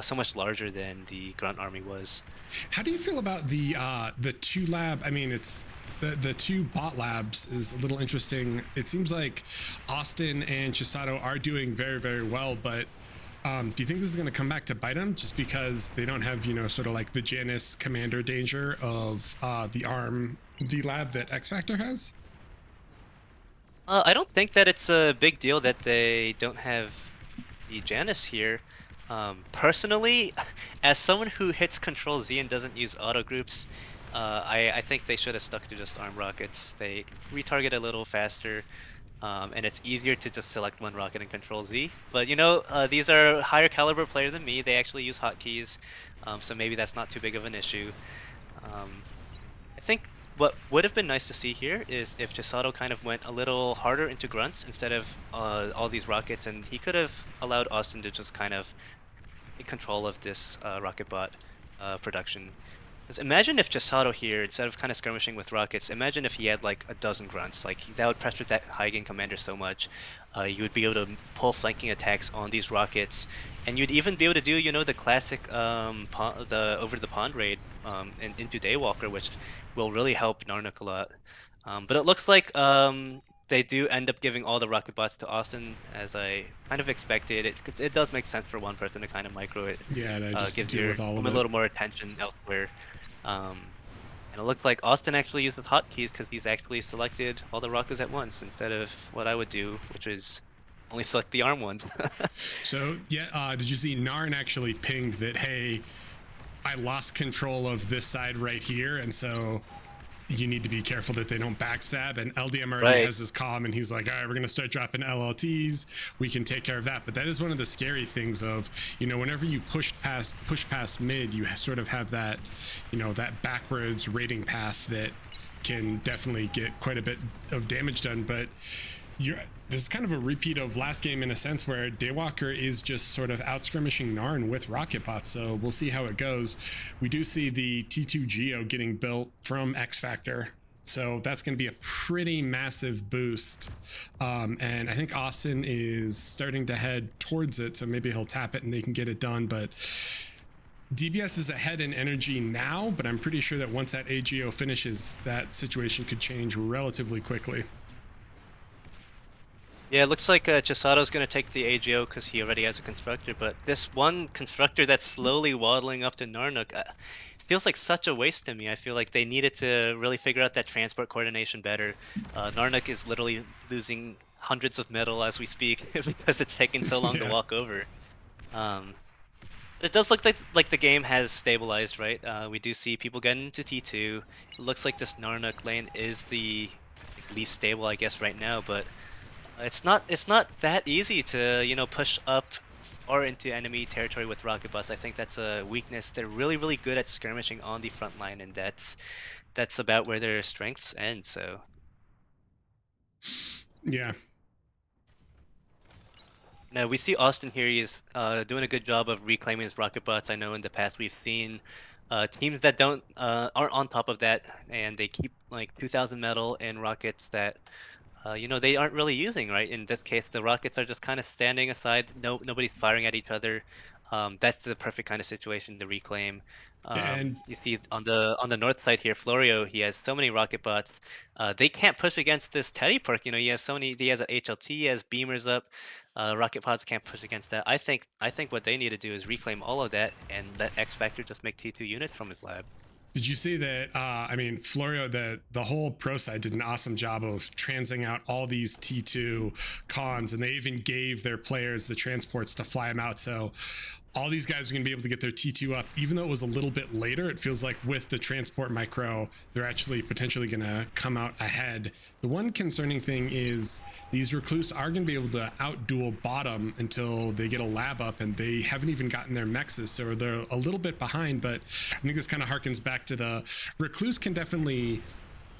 Speaker 3: so much larger than the grunt army was.
Speaker 1: How do you feel about the two lab? I mean, it's the two bot labs is a little interesting. It seems like Austin and Chisato are doing very, very well, but do you think this is going to come back to bite them just because they don't have, you know, sort of like the Janus commander danger of the ARM V lab that X Factor has?
Speaker 3: I don't think that it's a big deal that they don't have the Janus here. Personally, as someone who hits Control Z and doesn't use auto groups, I think they should have stuck to just arm rockets. They retarget a little faster, and it's easier to just select one rocket and Control Z. But you know, these are higher caliber players than me. They actually use hotkeys, so maybe that's not too big of an issue. I think what would have been nice to see here is if Chisato kind of went a little harder into grunts instead of all these rockets, and he could have allowed Austin to just kind of take control of this rocket bot production. Because imagine if Chisato here, instead of kind of skirmishing with rockets, imagine if he had like a dozen grunts. Like that would pressure that high gain commander so much. You would be able to pull flanking attacks on these rockets, and you'd even be able to do, you know, the classic the over the pond raid into Daywalker, which will really help Narnik a lot. But it looks like they do end up giving all the rocket bots to Austin, as I kind of expected. It does make sense for one person to kind of micro it.
Speaker 1: Yeah, to just
Speaker 3: Gives
Speaker 1: deal
Speaker 3: your
Speaker 1: with all of
Speaker 3: a
Speaker 1: it.
Speaker 3: little more attention elsewhere. And it looks like Austin actually uses hotkeys because he's actually selected all the rockets at once instead of what I would do, which is only select the arm ones.
Speaker 1: So yeah, did you see Narn actually pinged that, hey, I lost control of this side right here, and so you need to be careful that they don't backstab. And LDM already has his comm, and he's like, all right, we're gonna start dropping LLTs. We can take care of that. But that is one of the scary things of, you know, whenever you push past mid, you sort of have that, you know, that backwards raiding path that can definitely get quite a bit of damage done. But this is kind of a repeat of last game in a sense where Daywalker is just sort of out skirmishing Narn with rocket bots. So we'll see how it goes. We do see the T2 Geo getting built from X Factor. So that's going to be a pretty massive boost. And I think Austin is starting to head towards it. So maybe he'll tap it and they can get it done. But DBS is ahead in energy now, but I'm pretty sure that once that AGO finishes, that situation could change relatively quickly.
Speaker 3: Yeah, it looks like Chisato's going to take the AGO because he already has a constructor, but this one constructor that's slowly waddling up to Narnuk feels like such a waste to me. I feel like they needed to really figure out that transport coordination better. Narnuk is literally losing hundreds of metal as we speak because it's taking so long to walk over. It does look like the game has stabilized, right? We do see people getting into T2. It looks like this Narnuk lane is the least stable, I guess, right now, but it's not that easy to, you know, push up or into enemy territory with rocket bots. I think that's a weakness. They're really good at skirmishing on the front line, and that's about where their strengths end. So
Speaker 1: Yeah.
Speaker 3: Now we see Austin here. He's doing a good job of reclaiming his rocket bots. I know in the past we've seen teams that don't aren't on top of that, and they keep like 2,000 metal and rockets that they aren't really using, right? In this case, the rockets are just kind of standing aside. Nobody's firing at each other. That's the perfect kind of situation to reclaim.
Speaker 1: And
Speaker 3: You see on the north side here, Florio, he has so many rocket bots. They can't push against this Teddy perk. He has so many. He has a HLT, he has beamers up. Rocket pods can't push against that. I think what they need to do is reclaim all of that and let X Factor just make T2 units from his lab.
Speaker 1: did you see that? I mean, Florio, the whole pro side did an awesome job of transing out all these T2 cons, and they even gave their players the transports to fly them out. So all these guys are going to be able to get their T2 up, even though it was a little bit later. It feels like with the transport micro, they're actually potentially going to come out ahead. The one concerning thing is these recluse are going to be able to outduel bottom until they get a lab up, and they haven't even gotten their mexes, so they're a little bit behind. But I think this kind of harkens back to the recluse can definitely,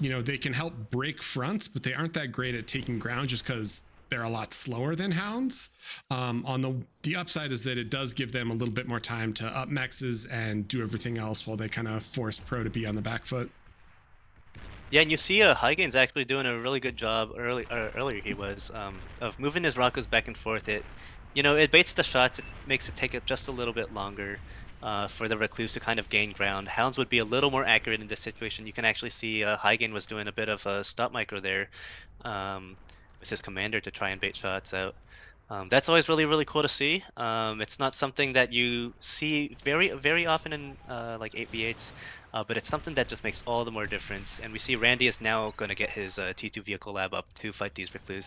Speaker 1: they can help break fronts, but they aren't that great at taking ground just because they're a lot slower than hounds. On the upside is that it does give them a little bit more time to up mexes and do everything else while they kind of force pro to be on the back foot.
Speaker 3: Yeah, and you see Hygain's actually doing a really good job earlier he was of moving his Rockos back and forth. It baits the shots, it makes it take it just a little bit longer for the Recluse to kind of gain ground. Hounds would be a little more accurate in this situation. You can actually see Hygain was doing a bit of a stop micro there with his commander to try and bait shots out. That's always really, really cool to see. It's not something that you see very, very often in like 8v8s, but it's something that just makes all the more difference. And we see Randy is now going to get his T2 vehicle lab up to fight these Recluse.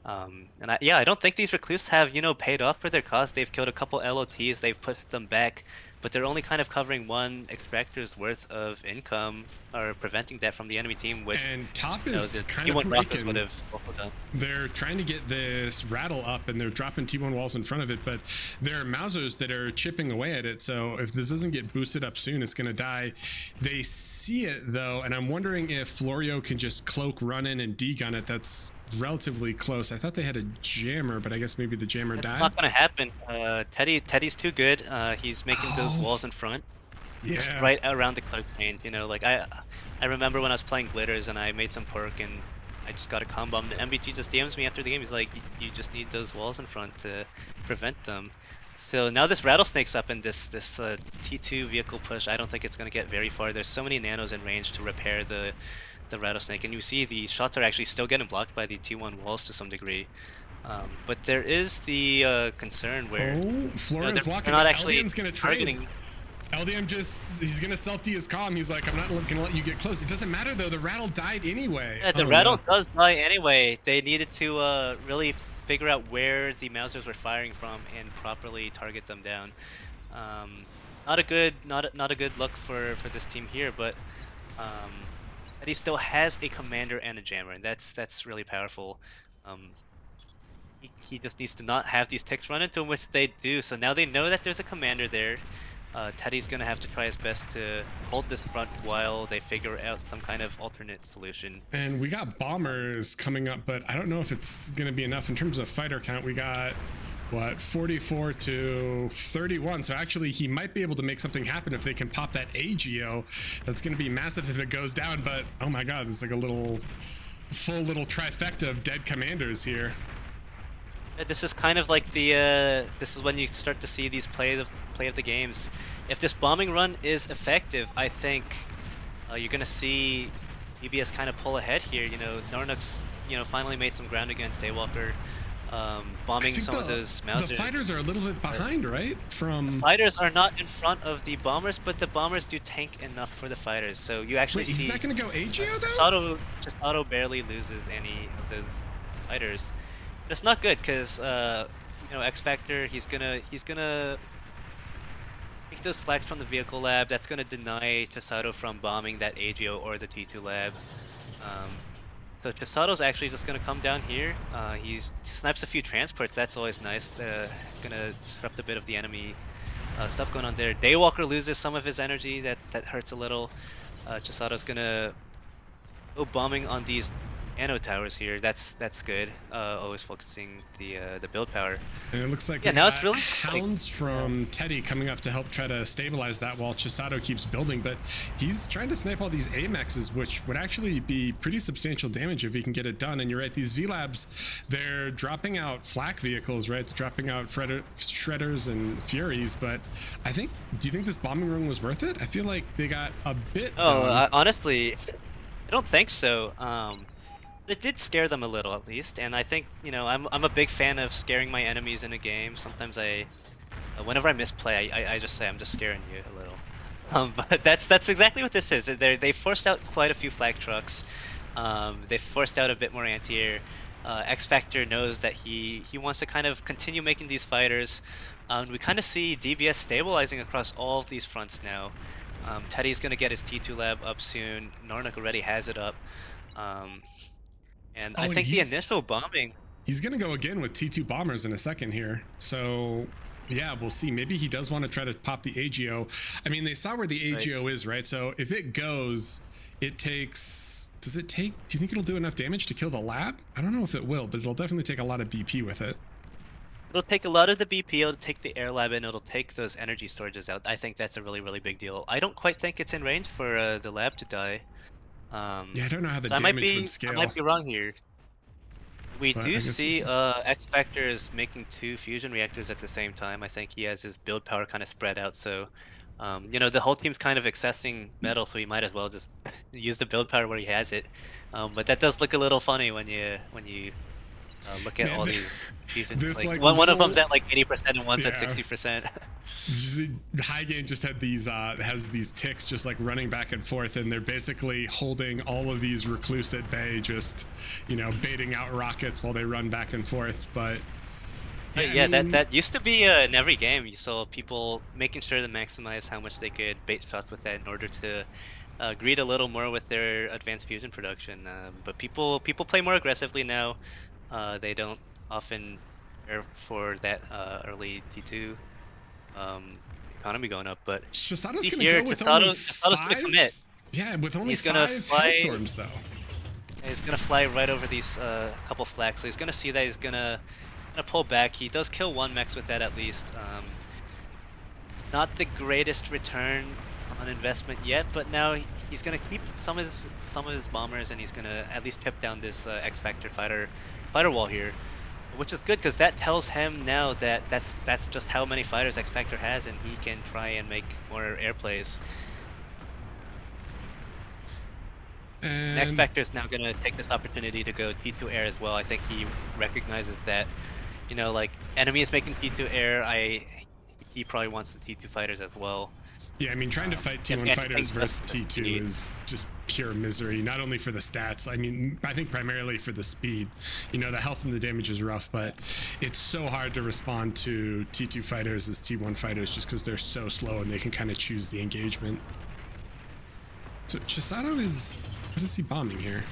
Speaker 3: I don't think these Recluse have, paid off for their cause. They've killed a couple LOTs, they've pushed them back, but they're only kind of covering one Extractor's worth of income, or preventing that from the enemy team, which
Speaker 1: and top is
Speaker 3: the
Speaker 1: kind of
Speaker 3: T1 Rockets
Speaker 1: breaking.
Speaker 3: would have also done.
Speaker 1: They're trying to get this rattle up, and they're dropping T1 walls in front of it, but there are Mausers that are chipping away at it. So if this doesn't get boosted up soon, it's going to die. They see it though, and I'm wondering if Florio can just cloak, run in, and degun it. That's relatively close. I thought they had a jammer, but I guess maybe the jammer
Speaker 3: It's
Speaker 1: died.
Speaker 3: not gonna happen. Teddy's too good. He's making those walls in front, just
Speaker 1: Yeah.
Speaker 3: right around the cloak chain. Like I remember when I was playing Glitters and I made some pork and I just got a combo. And MBG just DMs me after the game. He's like, "You just need those walls in front to prevent them." So now this Rattlesnake's up in this T2 vehicle push. I don't think it's gonna get very far. There's so many nanos in range to repair the Rattlesnake, and you see the shots are actually still getting blocked by the T1 walls to some degree. But there is the concern where
Speaker 1: Florida's
Speaker 3: they're
Speaker 1: walking.
Speaker 3: not actually
Speaker 1: LDM's gonna trade.
Speaker 3: targeting.
Speaker 1: LDM he's gonna self-D his comm. He's like, I'm not gonna let you get close. It doesn't matter though, the rattle died anyway.
Speaker 3: Yeah, the rattle does die anyway. They needed to really figure out where the Mausers were firing from and properly target them down. Not a good look for this team here, but he still has a commander and a jammer, and that's really powerful. He just needs to not have these ticks run into him, which they do. So now they know that there's a commander there. Teddy's gonna have to try his best to hold this front while they figure out some kind of alternate solution.
Speaker 1: And we got bombers coming up, but I don't know if it's gonna be enough in terms of fighter count. We got 44 to 31. So actually he might be able to make something happen if they can pop that AGO. That's gonna be massive if it goes down, but oh my god, there's like a full little trifecta of dead commanders here.
Speaker 3: This is kind of like this is when you start to see these play of the games. If this bombing run is effective, I think you're gonna see UBS kind of pull ahead here. Nornox finally made some ground against Daywalker, bombing some of those Mausers.
Speaker 1: The fighters are a little bit behind, right?
Speaker 3: The fighters are not in front of the bombers, but the bombers do tank enough for the fighters. So you actually see.
Speaker 1: Is that gonna go AGO though?
Speaker 3: Chisato barely loses any of the fighters. But it's not good because X Factor he's gonna take those flags from the vehicle lab. That's gonna deny Chisato from bombing that AGO or the T2 lab. So Chisato's actually just gonna come down here. He snipes a few transports. That's always nice. He's gonna disrupt a bit of the enemy stuff going on there. Daywalker loses some of his energy. That hurts a little. Chisato's gonna go bombing on these Nano towers here. That's good. Always focusing the build power.
Speaker 1: And it looks like
Speaker 3: Yeah,
Speaker 1: we
Speaker 3: now
Speaker 1: got
Speaker 3: it's really just like
Speaker 1: hounds from Teddy coming up to help try to stabilize that while Chisato keeps building, but he's trying to snipe all these AMXs, which would actually be pretty substantial damage if he can get it done. And you're right, these VLabs, they're dropping out flak vehicles, right? They're dropping out shredders and furies, but do you think this bombing run was worth it? I feel like they got a bit done.
Speaker 3: honestly, I don't think so. It did scare them a little at least, and I think, I'm a big fan of scaring my enemies in a game. Sometimes whenever I misplay, I just say I'm just scaring you a little. But that's exactly what this is. They forced out quite a few flag trucks. They forced out a bit more anti-air. X Factor knows that he wants to kind of continue making these fighters. We kind of see DBS stabilizing across all of these fronts now. Teddy's gonna get his T2 lab up soon. Nornook already has it up. And I think the initial bombing.
Speaker 1: He's going to go again with T2 bombers in a second here. So, yeah, we'll see. Maybe he does want to try to pop the AGO. I mean, they saw where the AGO is, right? So if it goes, it takes... do you think it'll do enough damage to kill the lab? I don't know if it will, but it'll definitely take a lot of BP with it.
Speaker 3: It'll take a lot of the BP, it'll take the air lab, and it'll take those energy storages out. I think that's a really, really big deal. I don't quite think it's in range for the lab to die.
Speaker 1: Yeah, I don't know how the damage would scale.
Speaker 3: I might be wrong here. We do see X Factor is making 2 fusion reactors at the same time. I think he has his build power kind of spread out, so the whole team's kind of accessing metal, so he might as well just use the build power where he has it. But that does look a little funny when you look at all these fusions. One of them's at like 80% and one's at 60%.
Speaker 1: High Gain just had these has these ticks just like running back and forth, and they're basically holding all of these recluse at bay, just baiting out rockets while they run back and forth. But
Speaker 3: yeah, that used to be in every game. You saw people making sure to maximize how much they could bait shots with that in order to greed a little more with their advanced fusion production. But people play more aggressively now. They don't often care for that early T2 economy going up, but
Speaker 1: Chisato's gonna go with only 5.
Speaker 3: Gonna commit.
Speaker 1: Yeah, with only
Speaker 3: he's
Speaker 1: 5
Speaker 3: gonna fly,
Speaker 1: hailstorms though.
Speaker 3: He's gonna fly right over these couple flags, so he's gonna see that he's gonna pull back. He does kill 1 mech with that at least. Not the greatest return on investment yet, but now he's gonna keep some of his bombers, and he's gonna at least chip down this X Factor fighter wall here, which is good because that tells him now that that's just how many fighters X Factor has, and he can try and make more air plays. And X Factor is now going to take this opportunity to go T2 air as well. I think he recognizes that, like enemy is making T2 air. He probably wants the T2 fighters as well.
Speaker 1: Yeah, I mean, trying to fight T1 fighters versus T2 is just pure misery, not only for the stats. I mean, I think primarily for the speed. The health and the damage is rough, but it's so hard to respond to T2 fighters as T1 fighters just because they're so slow and they can kind of choose the engagement. So Chisato what is he bombing here?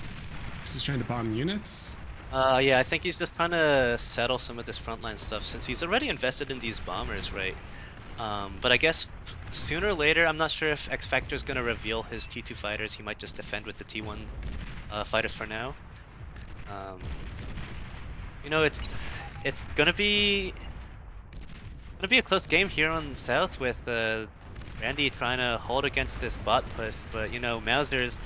Speaker 1: Is he trying to bomb units?
Speaker 3: Yeah, I think he's just trying to settle some of this frontline stuff since he's already invested in these bombers, right? But I guess sooner or later, I'm not sure if X Factor is going to reveal his T2 fighters. He might just defend with the T1 fighters for now. It's gonna be a close game here on South with Randy trying to hold against this bot push, but Mausers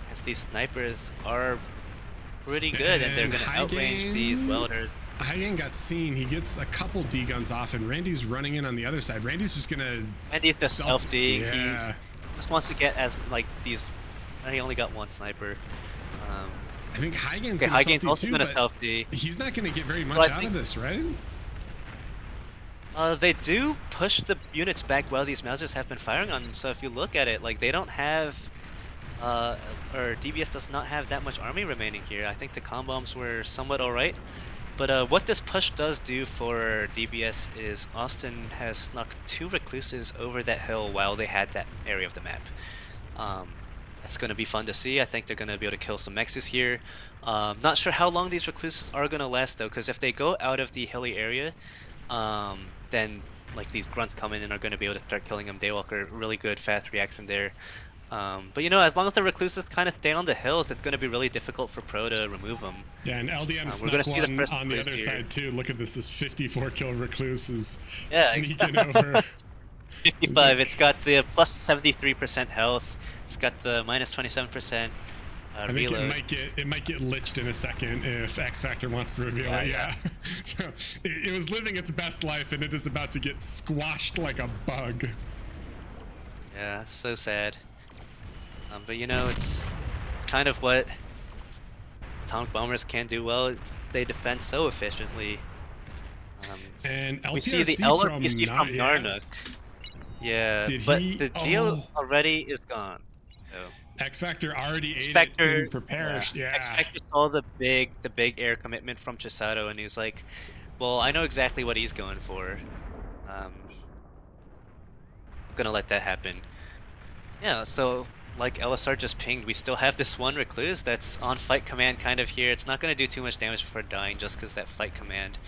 Speaker 3: against these snipers are pretty good, and they're gonna outrange these welders.
Speaker 1: High Gain got seen. He gets a couple D guns off, and Randy's running in on the other side. Randy's just
Speaker 3: self-D. Yeah. He just wants to get these. He only got 1 sniper.
Speaker 1: I think High Gain's
Speaker 3: also gonna self-D.
Speaker 1: He's not gonna get very much out of this, right?
Speaker 3: They do push the units back while these Mausers have been firing on them. So if you look at it, they don't have, or DBS does not have that much army remaining here. I think the comm bombs were somewhat alright. But what this push does do for DBS is Austin has snuck 2 recluses over that hill while they had that area of the map. That's going to be fun to see. I think they're going to be able to kill some mexes here. Not sure how long these recluses are going to last though, because if they go out of the hilly area, then these grunts come in and are going to be able to start killing them. Daywalker, really good fast reaction there. But as long as the recluses kind of stay on the hills, it's going to be really difficult for Pro to remove them.
Speaker 1: Yeah, and LDM
Speaker 3: We're
Speaker 1: snuck
Speaker 3: gonna see the
Speaker 1: one
Speaker 3: first
Speaker 1: on the
Speaker 3: recluse
Speaker 1: other
Speaker 3: here.
Speaker 1: side too. Look at this 54 kill recluse is
Speaker 3: Yeah,
Speaker 1: sneaking over.
Speaker 3: 55. It's got the plus 73% health. It's got the minus 27%
Speaker 1: I think
Speaker 3: reload.
Speaker 1: it might get liched in a second if X Factor wants to reveal it. Yeah. So it was living its best life, and it is about to get squashed like a bug.
Speaker 3: Yeah, so sad. But it's kind of what atomic bombers can do well. They defend so efficiently.
Speaker 1: And LPRC
Speaker 3: we see the LRPC from Narnuk. Yeah, but the deal already is gone. So
Speaker 1: X Factor already ate it and prepared. Yeah.
Speaker 3: X Factor saw the big air commitment from Chisato, and he's like, "Well, I know exactly what he's going for. I'm gonna let that happen." Yeah. So like LSR just pinged, we still have this one recluse that's on fight command kind of here. It's not gonna do too much damage before dying, just because that fight command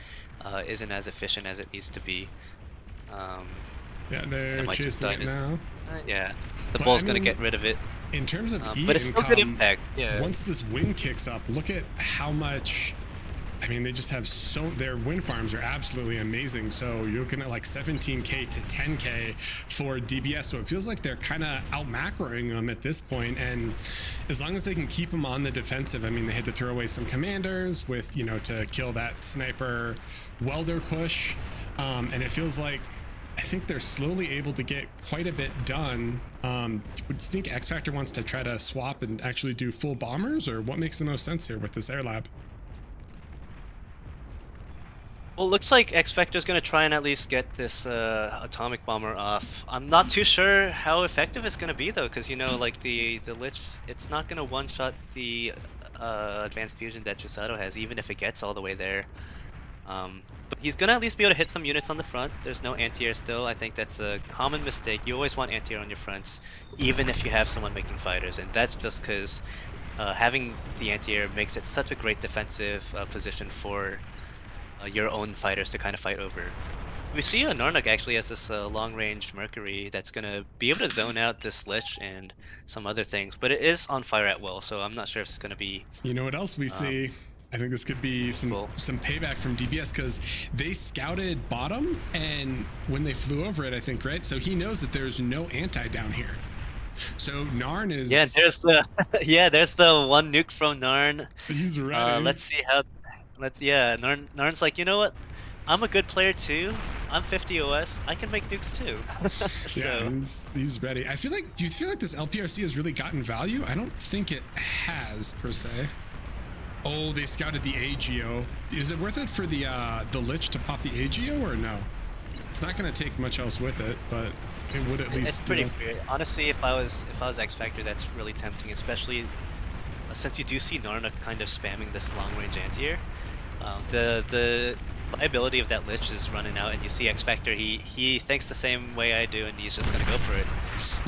Speaker 3: isn't as efficient as it needs to be.
Speaker 1: Yeah, they're chasing it now.
Speaker 3: Yeah, the bull's gonna get rid of it.
Speaker 1: In terms of E
Speaker 3: but it's still good impact. Yeah.
Speaker 1: Once this wind kicks up, look at how much. I mean, they just have their wind farms are absolutely amazing. So you're looking at like 17k to 10k for DBS. So it feels like they're kind of out macroing them at this point. And as long as they can keep them on the defensive, I mean, they had to throw away some commanders with, to kill that sniper welder push. And it feels like I think they're slowly able to get quite a bit done. Would you think X Factor wants to try to swap and actually do full bombers, or what makes the most sense here with this air lab?
Speaker 3: Well, it looks like X Factor's gonna try and at least get this atomic bomber off. I'm not too sure how effective it's gonna be though, because like the Lich, it's not gonna one-shot the advanced fusion that Chisato has, even if it gets all the way there. But he's gonna at least be able to hit some units on the front. There's no anti-air still. I think that's a common mistake. You always want anti-air on your fronts, even if you have someone making fighters, and that's just because having the anti-air makes it such a great defensive position for your own fighters to kind of fight over. We see Narnuk actually has this long-range Mercury that's gonna be able to zone out this Lich and some other things, but it is on fire at will, so I'm not sure if it's gonna be.
Speaker 1: You know what else we see? I think this could be some payback from DBS, because they scouted bottom, and when they flew over it, I think, right? So he knows that there's no anti down here. So Narn is
Speaker 3: there's the one nuke from Narn.
Speaker 1: He's ready.
Speaker 3: Let's see how. Narn's like, you know what? I'm a good player too. I'm 50 OS. I can make nukes too.
Speaker 1: Yeah, he's ready. Do you feel like this LPRC has really gotten value? I don't think it has per se. Oh, they scouted the AGO. Is it worth it for the Lich to pop the AGO or no? It's not going to take much else with it, but it would at least.
Speaker 3: It's pretty weird. Honestly, if I was X Factor, that's really tempting, especially since you do see Narnuk kind of spamming this long-range anti-air. The viability of that Lich is running out, and you see X Factor. He thinks the same way I do, and he's just gonna go for it.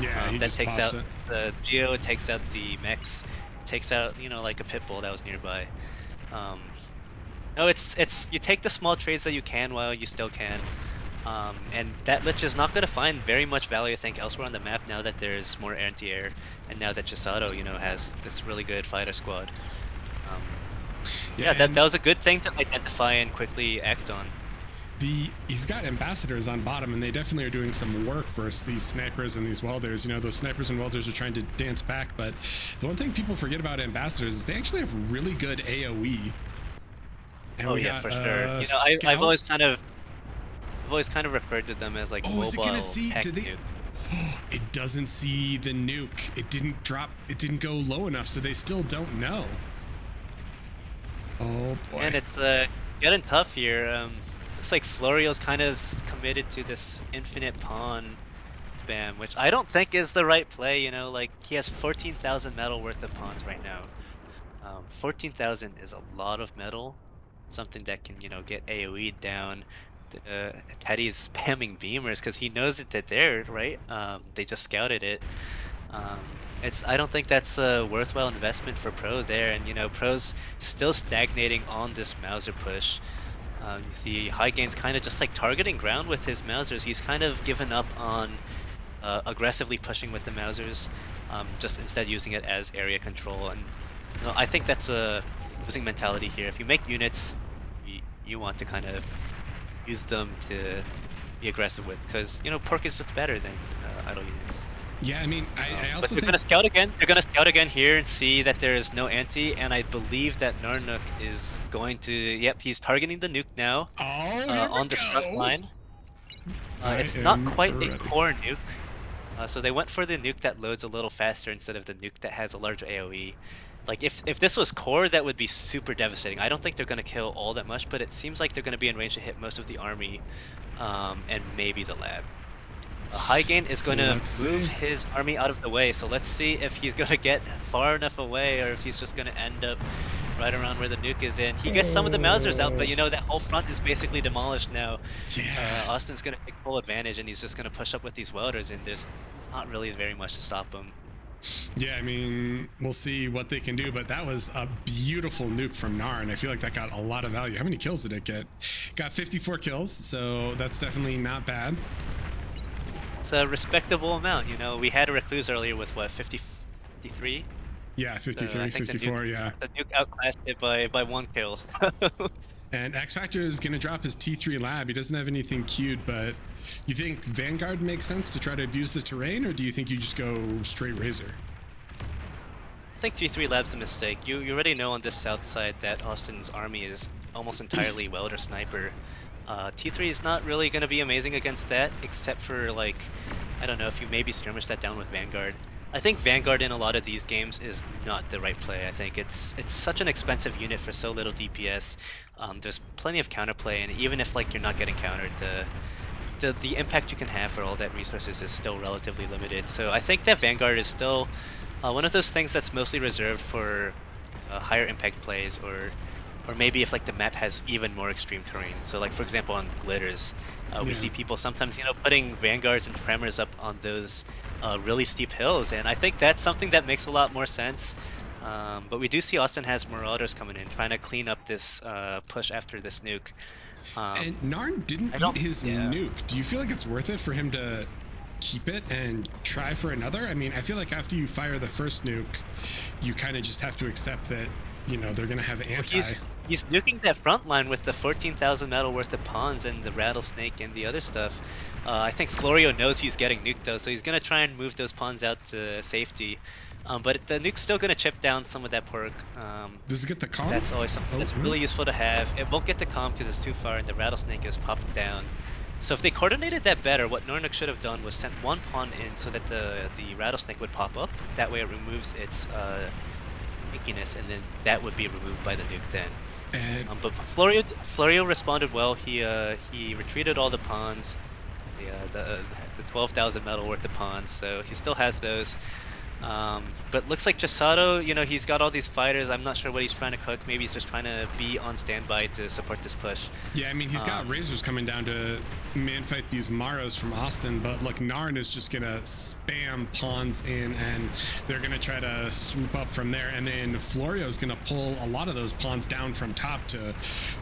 Speaker 1: Yeah, he
Speaker 3: that
Speaker 1: just
Speaker 3: takes
Speaker 1: pops
Speaker 3: out
Speaker 1: it.
Speaker 3: the Geo. It takes out the mechs. Takes out like a pit bull that was nearby. No, it's you take the small trades that you can while you still can. And that Lich is not going to find very much value, I think, elsewhere on the map now that there's more anti-air, and now that Chisato, has this really good fighter squad. That was a good thing to identify and quickly act on.
Speaker 1: He's got ambassadors on bottom, and they definitely are doing some work versus these snipers and these welders. Those snipers and welders are trying to dance back, but the one thing people forget about ambassadors is they actually have really good AoE. And
Speaker 3: for sure. I've always kind of referred to them as like mobile.
Speaker 1: Is it gonna see?
Speaker 3: Did they?
Speaker 1: It doesn't see the nuke. It didn't drop. It didn't go low enough, so they still don't know. Oh boy.
Speaker 3: And it's getting tough here. Looks like Florio's kind of committed to this infinite pawn spam, which I don't think is the right play. Like he has 14,000 metal worth of pawns right now. 14,000 is a lot of metal. Something that can get AoE down. Teddy's spamming beamers because he knows that they're there, right? They just scouted it. I don't think that's a worthwhile investment for Pro there, and Pro's still stagnating on this Mauser push. The high gain's kind of just like targeting ground with his Mausers. He's kind of given up on aggressively pushing with the Mausers, just instead using it as area control. And I think that's a losing mentality here. If you make units, you want to kind of use them to be aggressive with, because Pork is just better than idle units.
Speaker 1: Yeah, I mean, I
Speaker 3: But
Speaker 1: also
Speaker 3: they're
Speaker 1: think
Speaker 3: gonna scout again. They're gonna scout again here and see that there is no anti, and I believe that Narnuk is going to. Yep, he's targeting the nuke now
Speaker 1: here we
Speaker 3: on this front
Speaker 1: go.
Speaker 3: line.
Speaker 1: I
Speaker 3: It's not
Speaker 1: am
Speaker 3: quite a
Speaker 1: ready.
Speaker 3: core nuke, so they went for the nuke that loads a little faster instead of the nuke that has a larger AOE. Like if this was core, that would be super devastating. I don't think they're gonna kill all that much, but it seems like they're gonna be in range to hit most of the army, and maybe the lab. High Gain is going to move his army out of the way, so let's see if he's going to get far enough away or if he's just going to end up right around where the nuke is in. He gets some of the Mausers out, but that whole front is basically demolished now.
Speaker 1: Yeah.
Speaker 3: Austin's going to take full advantage, and he's just going to push up with these welders, and there's not really very much to stop him.
Speaker 1: Yeah, I mean, we'll see what they can do, but that was a beautiful nuke from Narn. I feel like that got a lot of value. How many kills did it get? Got 54 kills, so that's definitely not bad.
Speaker 3: It's a respectable amount. We had a Recluse earlier with what, 53?
Speaker 1: Yeah, 53, 54, yeah.
Speaker 3: The nuke outclassed it by 1 kill.
Speaker 1: And X Factor is going to drop his T3 lab. He doesn't have anything queued, but you think Vanguard makes sense to try to abuse the terrain, or do you think you just go straight Razor?
Speaker 3: I think T3 lab's a mistake. You already know on this south side that Austin's army is almost entirely welder sniper. T3 is not really going to be amazing against that, except for, like, I don't know, if you maybe skirmish that down with Vanguard. I think Vanguard in a lot of these games is not the right play. I think it's such an expensive unit for so little DPS. There's plenty of counterplay, and even if you're not getting countered, the impact you can have for all that resources is still relatively limited. So I think that Vanguard is still one of those things that's mostly reserved for higher impact plays, or maybe if the map has even more extreme terrain. So for example on Glitters, we see people sometimes putting Vanguards and Tremors up on those really steep hills, and I think that's something that makes a lot more sense. But we do see Austin has Marauders coming in, trying to clean up this push after this nuke.
Speaker 1: And Narn didn't eat his nuke. Do you feel like it's worth it for him to keep it and try for another? I mean, I feel like after you fire the first nuke, you kind of just have to accept that they're gonna have anti.
Speaker 3: He's nuking that front line with the 14,000 metal worth of pawns and the rattlesnake and the other stuff. I think Florio knows he's getting nuked though, so he's gonna try and move those pawns out to safety. But the nuke's still gonna chip down some of that pork.
Speaker 1: Does it get the calm?
Speaker 3: That's always something that's really useful to have. It won't get the calm because it's too far, and the rattlesnake is popping down. So if they coordinated that better, what Nornuk should have done was sent one pawn in so that the rattlesnake would pop up. That way it removes its sneakiness, and then that would be removed by the nuke then. But Florio responded well. He retreated all the pawns, the 12,000 metal worth of pawns, so he still has those. But looks like Chisato, he's got all these fighters. I'm not sure what he's trying to cook. Maybe he's just trying to be on standby to support this push.
Speaker 1: Yeah, I mean, he's got Razors coming down to man-fight these Maros from Austin, but look, Narn is just gonna spam pawns in, and they're gonna try to swoop up from there, and then Florio's gonna pull a lot of those pawns down from top to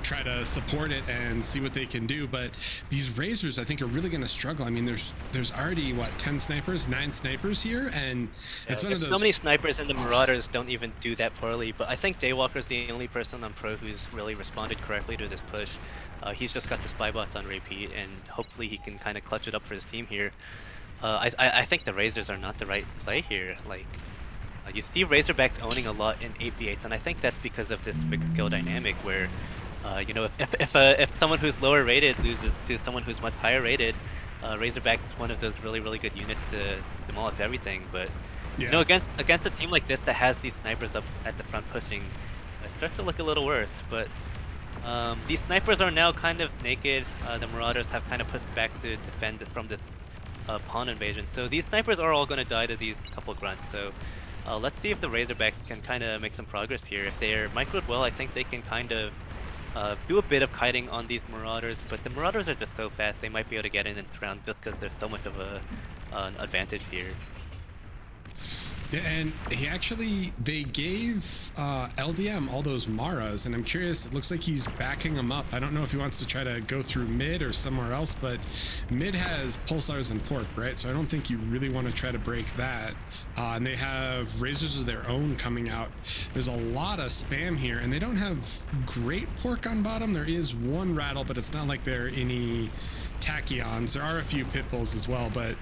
Speaker 1: try to support it and see what they can do. But these Razors, I think, are really gonna struggle. I mean, there's already, what, 10 snipers, 9 snipers here, and it's one of those...
Speaker 3: so many snipers, and the Marauders don't even do that poorly, but I think Daywalker's the only person on Pro who's really responded correctly to this push. He's just got the spy bots on repeat, and hopefully he can kind of clutch it up for his team here. I think the Razors are not the right play here. You see Razorback owning a lot in 8v8s, and I think that's because of this big skill dynamic where, if someone who's lower rated loses to someone who's much higher rated, Razorback is one of those really, really good units to demolish everything. But against a team like this that has these snipers up at the front pushing, it starts to look a little worse. But these snipers are now kind of naked. The Marauders have kind of pushed back to defend from this pawn invasion. So these snipers are all going to die to these couple grunts. So let's see if the Razorbacks can kind of make some progress here. If they're microed well, I think they can kind of do a bit of kiting on these Marauders. But the Marauders are just so fast, they might be able to get in and surround just because there's so much of an advantage here.
Speaker 1: Yeah, and they gave LDM all those Maras, and I'm curious, it looks like he's backing them up. I don't know if he wants to try to go through mid or somewhere else, but mid has Pulsars and Pork, right? So I don't think you really want to try to break that. And they have Razors of their own coming out. There's a lot of spam here, and they don't have great Pork on bottom. There is one Rattle, but it's not like there are any Tachyons. There are a few Pitbulls as well, but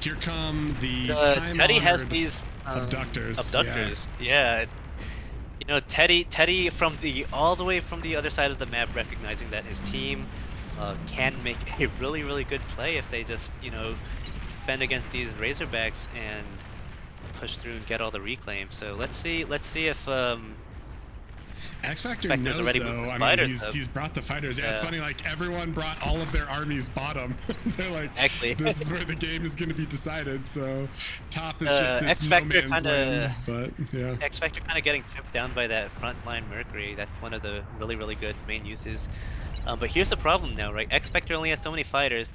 Speaker 1: here come the
Speaker 3: Teddy has
Speaker 1: time-honored
Speaker 3: these
Speaker 1: abductors.
Speaker 3: Abductors, yeah. You know, Teddy from all the way from the other side of the map, recognizing that his team can make a really, really good play if they just, you know, defend against these Razorbacks and push through and get all the reclaim. So let's see if
Speaker 1: X Factor
Speaker 3: Spectre's
Speaker 1: knows
Speaker 3: already
Speaker 1: though.
Speaker 3: moved the
Speaker 1: I mean,
Speaker 3: fighters
Speaker 1: he's brought the fighters. Yeah, it's funny. Like everyone brought all of their armies bottom. They're like,
Speaker 3: Exactly.
Speaker 1: this is where the game is going to be decided. So top is just this
Speaker 3: X
Speaker 1: no
Speaker 3: Factor
Speaker 1: man's land. But yeah,
Speaker 3: X Factor kind of getting chipped down by that frontline Mercury. That's one of the really, really good main uses. But here's the problem now, right? X Factor only has so many fighters.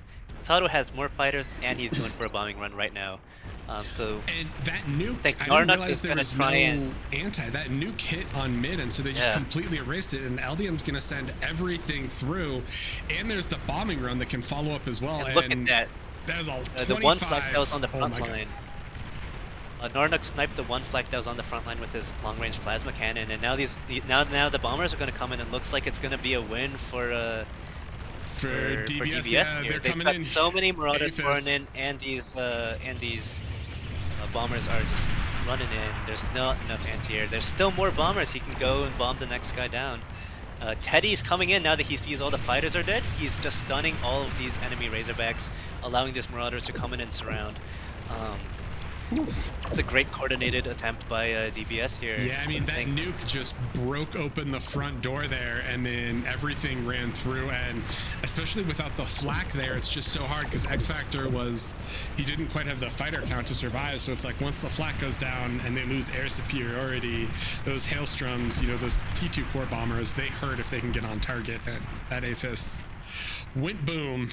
Speaker 3: Tato has more fighters, and he's going for a bombing run right now. So
Speaker 1: and that nuke,
Speaker 3: think
Speaker 1: I didn't
Speaker 3: Narnuk
Speaker 1: realize
Speaker 3: is
Speaker 1: there
Speaker 3: gonna
Speaker 1: was
Speaker 3: try
Speaker 1: no
Speaker 3: and-
Speaker 1: anti. That nuke hit on mid, and so they just
Speaker 3: Yeah.
Speaker 1: completely erased it. And LDM's going to send everything through. And there's the bombing run that can follow up as well.
Speaker 3: and look at that.
Speaker 1: That is all.
Speaker 3: The one flag that was on the
Speaker 1: Oh
Speaker 3: front
Speaker 1: my God.
Speaker 3: line. Narnuk sniped the one flag that was on the front line with his long-range plasma cannon, and now now the bombers are going to come in, and looks like it's going to be a win for
Speaker 1: DBS,
Speaker 3: DBS
Speaker 1: yeah,
Speaker 3: here.
Speaker 1: they're
Speaker 3: They've
Speaker 1: coming
Speaker 3: got
Speaker 1: in.
Speaker 3: so many Marauders
Speaker 1: Aphis.
Speaker 3: pouring in, and these bombers are just running in. There's not enough anti-air. There's still more bombers. He can go and bomb the next guy down. Teddy's coming in now that he sees all the fighters are dead. He's just stunning all of these enemy Razorbacks, allowing these Marauders to come in and surround. It's a great coordinated attempt by DBS here.
Speaker 1: Yeah, I mean, that
Speaker 3: think-
Speaker 1: nuke just broke open the front door there, and then everything ran through, and especially without the flak there, it's just so hard because X Factor he didn't quite have the fighter count to survive, so it's like once the flak goes down and they lose air superiority, those Hailstroms, you know, those T2 core bombers, they hurt if they can get on target, and that Aphis went boom.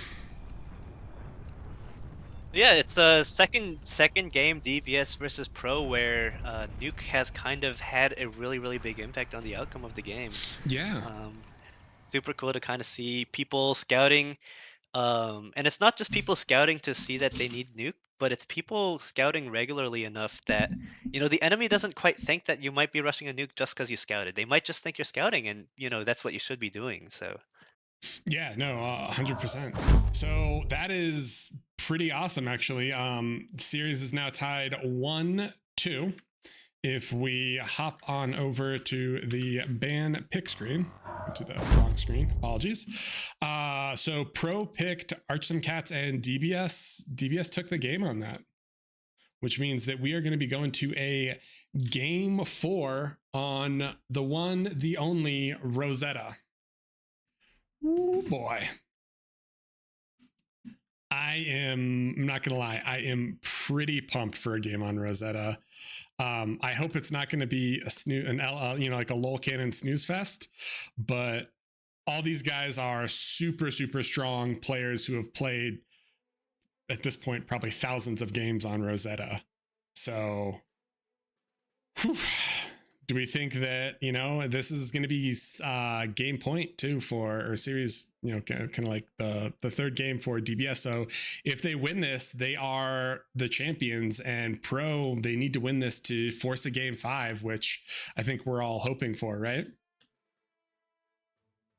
Speaker 3: Yeah, it's a second game DBS versus Pro where Nuke has kind of had a really, really big impact on the outcome of the game.
Speaker 1: Yeah.
Speaker 3: Super cool to kind of see people scouting, and it's not just people scouting to see that they need Nuke, but it's people scouting regularly enough that, you know, the enemy doesn't quite think that you might be rushing a Nuke just because you scouted. They might just think you're scouting, and, you know, that's what you should be doing, so...
Speaker 1: Yeah, no, 100%. So that is pretty awesome, actually. The series is now tied 1-2. If we hop on over to the ban pick screen, to the wrong screen, apologies. So Pro picked Arch Some Cats and DBS. DBS took the game on that, which means that we are going to be going to a game 4 on the one, the only Rosetta. Oh boy. I'm not gonna lie, I am pretty pumped for a game on Rosetta. I hope it's not gonna be like a lol cannon snooze fest, but all these guys are super, super strong players who have played at this point probably thousands of games on Rosetta. So whew. Do we think that, you know, this is going to be game point too or series, you know, kind of like the third game for DBS. So if they win this, they are the champions, and Pro, they need to win this to force a game 5, which I think we're all hoping for, right?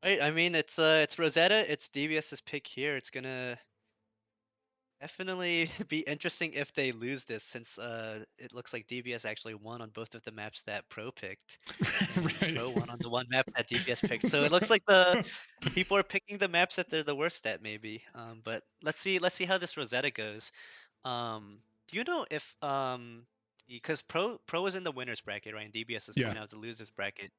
Speaker 3: Right, I mean, it's Rosetta, it's DBS's pick here. It's gonna definitely be interesting if they lose this, since it looks like DBS actually won on both of the maps that Pro picked.
Speaker 1: Right.
Speaker 3: Pro won on the one map that DBS picked. So it looks like the people are picking the maps that they're the worst at, maybe. But let's see how this Rosetta goes. Do you know if because Pro is in the winners bracket, right? And DBS is going out the losers bracket.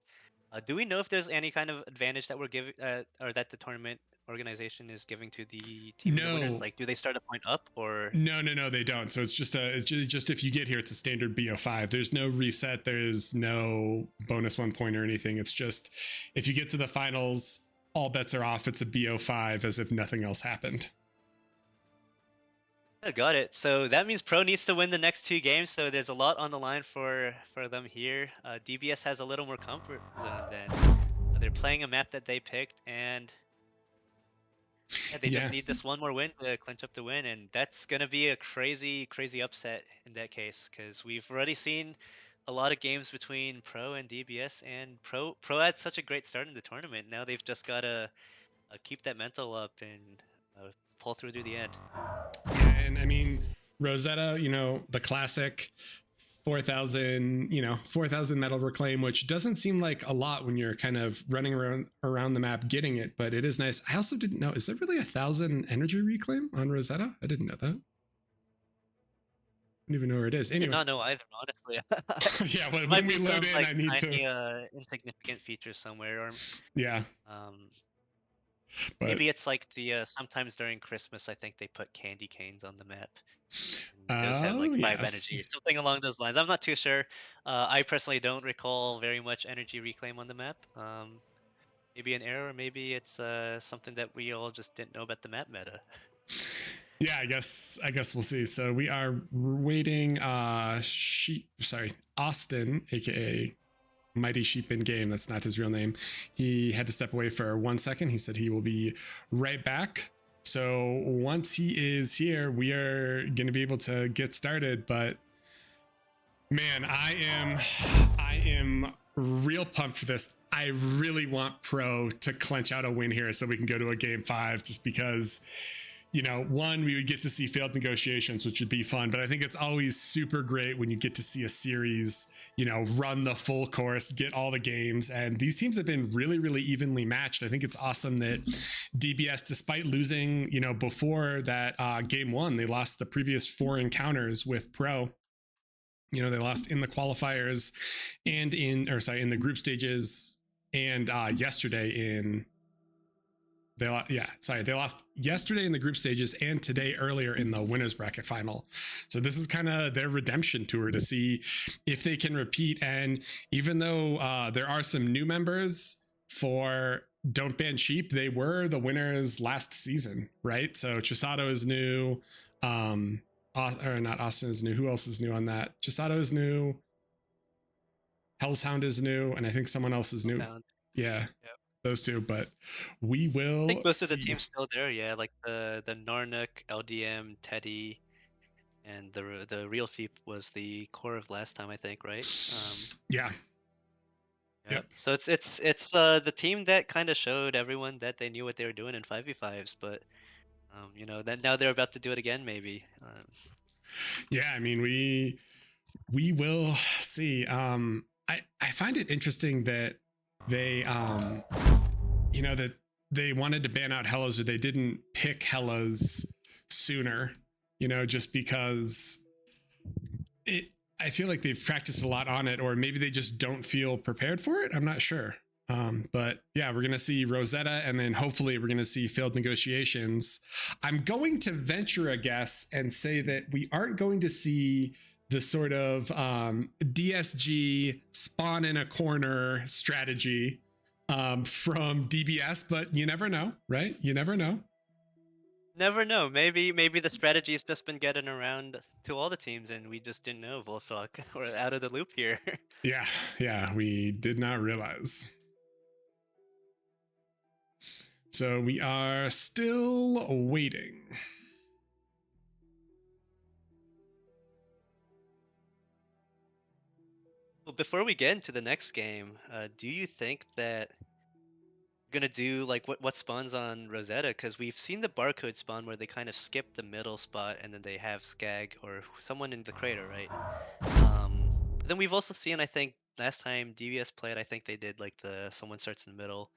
Speaker 3: Do we know if there's any kind of advantage that we're giving, or that the tournament organization is giving to the team in the winners? Like, do they start a point up, or?
Speaker 1: No, they don't. So it's just if you get here, it's a standard BO5. There's no reset. There's no bonus 1 point or anything. It's just if you get to the finals, all bets are off. It's a BO5 as if nothing else happened.
Speaker 3: I got it. So that means Pro needs to win the next 2 games. So there's a lot on the line for them here. DBS has a little more comfort zone then. They're playing a map that they picked, and yeah, they just
Speaker 1: Yeah.
Speaker 3: need this one more win to clinch up the win, and that's gonna be a crazy, crazy upset in that case, because we've already seen a lot of games between Pro and DBS, and Pro had such a great start in the tournament. Now they've just gotta keep that mental up and pull through to the end.
Speaker 1: Yeah, and I mean Rosetta, the classic 4,000, 4,000 metal reclaim, which doesn't seem like a lot when you're kind of running around the map getting it, but it is nice. I also didn't know, is there really 1,000 energy reclaim on Rosetta? I didn't know that. I don't even know where it is.
Speaker 3: I did
Speaker 1: Anyway,
Speaker 3: not know either, honestly.
Speaker 1: yeah,
Speaker 3: There
Speaker 1: when
Speaker 3: might
Speaker 1: we
Speaker 3: be
Speaker 1: load
Speaker 3: some
Speaker 1: in,
Speaker 3: like
Speaker 1: I need
Speaker 3: tiny
Speaker 1: to.
Speaker 3: insignificant features somewhere, or
Speaker 1: Yeah,
Speaker 3: um,
Speaker 1: but
Speaker 3: maybe it's like the sometimes during Christmas, I think they put candy canes on the map. And those have
Speaker 1: oh
Speaker 3: like 5
Speaker 1: yes.
Speaker 3: energy, something along those lines. I'm not too sure. I personally don't recall very much energy reclaim on the map. Maybe an error, maybe it's something that we all just didn't know about the map meta.
Speaker 1: Yeah, I guess we'll see. So we are waiting. Austin, aka Mighty Sheep in game. That's not his real name. He had to step away for 1 second. He said he will be right back. So once he is here, we are going to be able to get started. But man, I am real pumped for this. I really want Pro to clench out a win here so we can go to a game 5, just because, one, we would get to see failed negotiations, which would be fun. But I think it's always super great when you get to see a series, run the full course, get all the games. And these teams have been really, really evenly matched. I think it's awesome that DBS, despite losing, before that game 1, they lost the previous 4 encounters with Pro. They lost in the qualifiers and in the group stages, and yesterday they lost yesterday in the group stages and today earlier in the winners bracket final. So this is kind of their redemption tour to see if they can repeat. And even though there are some new members for Don't Ban Sheep, they were the winners last season, right? So Chisato is new. Or not Austin is new. Who else is new on that? Chisato is new. Hellshound is new, and I think someone else is new. Yeah,
Speaker 3: Yep.
Speaker 1: those two. But we will.
Speaker 3: I think most of the team's still there. Yeah, like the Narnuk, LDM, Teddy, and the real Feep was the core of last time, I think, right?
Speaker 1: Yeah.
Speaker 3: Yep. So it's the team that kind of showed everyone that they knew what they were doing in 5v5s, but then now they're about to do it again, maybe.
Speaker 1: Yeah, I mean we will see. I find it interesting that they that they wanted to ban out Hellas, or they didn't pick Hellas sooner, just because I feel like they've practiced a lot on it, or maybe they just don't feel prepared for it. I'm not sure. But yeah, we're going to see Rosetta, and then hopefully we're going to see failed negotiations. I'm going to venture a guess and say that we aren't going to see the sort of DSG spawn in a corner strategy from DBS, but you never know, right? You never know.
Speaker 3: Never know. Maybe the strategy's just been getting around to all the teams, and we just didn't know. Volshock, we're out of the loop here.
Speaker 1: Yeah, we did not realize. So we are still waiting.
Speaker 3: Well, before we get into the next game, do you think that we're gonna do like what spawns on Rosetta? Because we've seen the barcode spawn where they kind of skip the middle spot and then they have Skag or someone in the crater, right? Then we've also seen, I think, last time DVS played, I think they did like the someone starts in the middle.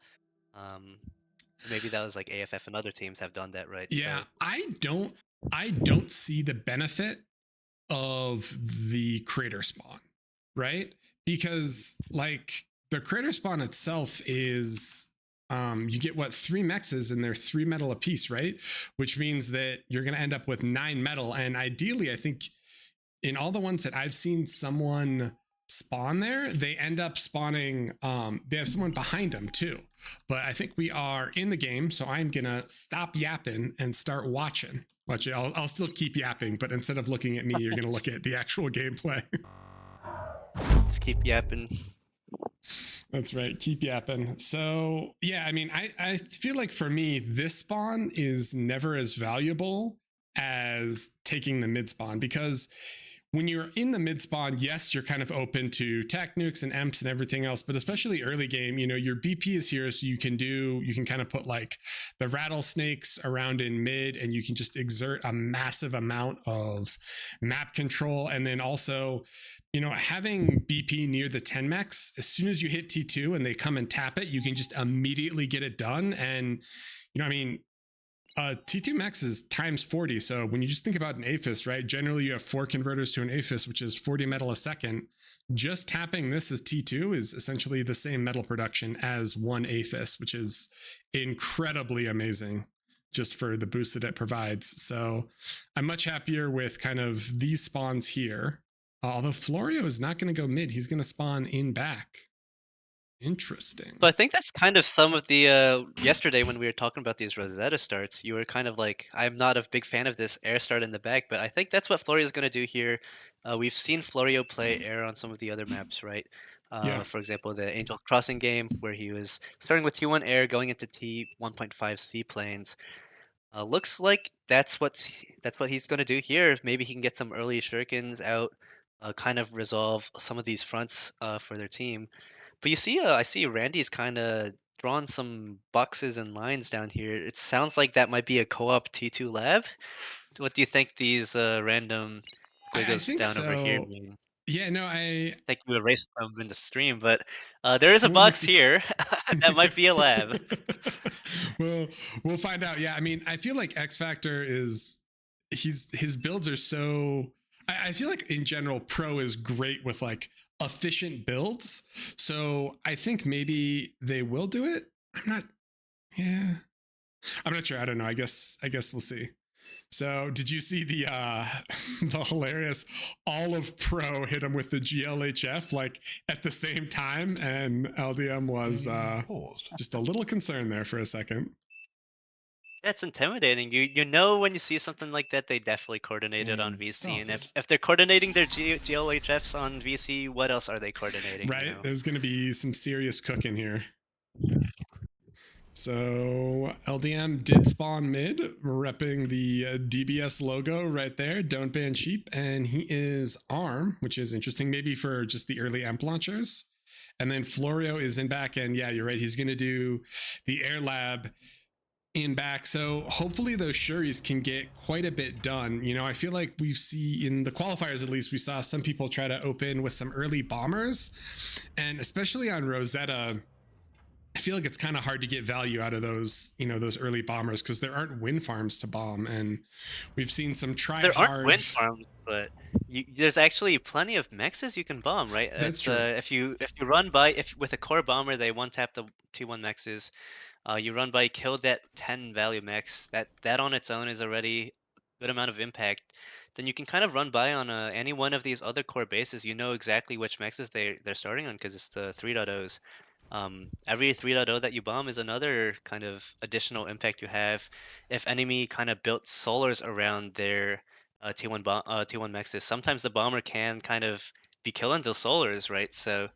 Speaker 3: Maybe that was like AFF and other teams have done that, right?
Speaker 1: Yeah,
Speaker 3: So,
Speaker 1: I don't see the benefit of the crater spawn, right? Because like the crater spawn itself is you get 3 mexes, and they're 3 metal apiece, right? Which means that you're going to end up with 9 metal. And ideally, I think in all the ones that I've seen someone spawn there, they end up spawning. They have someone behind them too. But I think we are in the game, so I'm gonna stop yapping and start watching. I'll still keep yapping, but instead of looking at me, you're gonna look at the actual gameplay.
Speaker 3: Just keep yapping.
Speaker 1: That's right. Keep yapping. So yeah, I mean, I feel like for me, this spawn is never as valuable as taking the mid spawn, because when you're in the mid spawn, yes, you're kind of open to tac nukes and emps and everything else, but especially early game, your BP is here, so you can kind of put like the rattlesnakes around in mid, and you can just exert a massive amount of map control. And then also, having BP near the 10 max, as soon as you hit T2 and they come and tap it, you can just immediately get it done. And, T2 max is times 40. So when you just think about an APHIS, right, generally you have 4 converters to an APHIS, which is 40 metal a second. Just tapping this as T2 is essentially the same metal production as one APHIS, which is incredibly amazing just for the boost that it provides. So I'm much happier with kind of these spawns here. Although Florio is not going to go mid. He's going to spawn in back. Interesting.
Speaker 3: So I think that's kind of some of the yesterday when we were talking about these Rosetta starts, you were kind of like, I'm not a big fan of this air start in the back, but I think that's what Florio is going to do here. We've seen Florio play air on some of the other maps, right?
Speaker 1: Yeah.
Speaker 3: For example, the Angels Crossing game where he was starting with T1 air, going into T1.5 seaplanes. Looks like that's what he's going to do here. Maybe he can get some early shurikens out, kind of resolve some of these fronts for their team. But you see, I see Randy's kind of drawn some boxes and lines down here. It sounds like that might be a co-op T2 lab. What do you think these random
Speaker 1: I
Speaker 3: squiggles
Speaker 1: think
Speaker 3: down over here
Speaker 1: so.
Speaker 3: mean?
Speaker 1: Yeah, no,
Speaker 3: I think you erased them in the stream, but there is a
Speaker 1: Well,
Speaker 3: box here that might be a lab.
Speaker 1: well, we'll find out. Yeah, I mean, I feel like X Factor is his builds are so. I feel like in general, Pro is great with like efficient builds. So I think maybe they will do it. I'm not sure. I don't know. I guess we'll see. So did you see the the hilarious all of Pro hit him with the GLHF like at the same time, and LDM was just a little concerned there for a second.
Speaker 3: That's intimidating. You know when you see something like that, they definitely coordinated on VC, and if they're coordinating their GLHFs on VC, what else are they coordinating?
Speaker 1: Right, there's going to be some serious cooking here. So LDM did spawn mid, repping the DBS logo right there. Don't ban cheap, and he is ARM, which is interesting, maybe for just the early amp launchers. And then Florio is in back, and yeah, you're right. He's going to do the air lab in back. So hopefully those Shuris can get quite a bit done. I feel like we've seen in the qualifiers, at least we saw some people try to open with some early bombers, and especially on Rosetta, I feel like it's kind of hard to get value out of those, those early bombers, because there aren't wind farms to bomb, and we've seen some try
Speaker 3: there
Speaker 1: hard.
Speaker 3: Aren't wind farms, but there's actually plenty of mexes you can bomb, right?
Speaker 1: That's true.
Speaker 3: If you run by with a core bomber, they one tap the T1 mexes. You run by, kill that 10 value mex. That on its own is already a good amount of impact. Then you can kind of run by on any one of these other core bases. You know exactly which mexes they're starting on because it's the 3.0s. Every 3.0 that you bomb is another kind of additional impact you have. If enemy kind of built solars around their T1 mexes, sometimes the bomber can kind of be killing those solars, right? So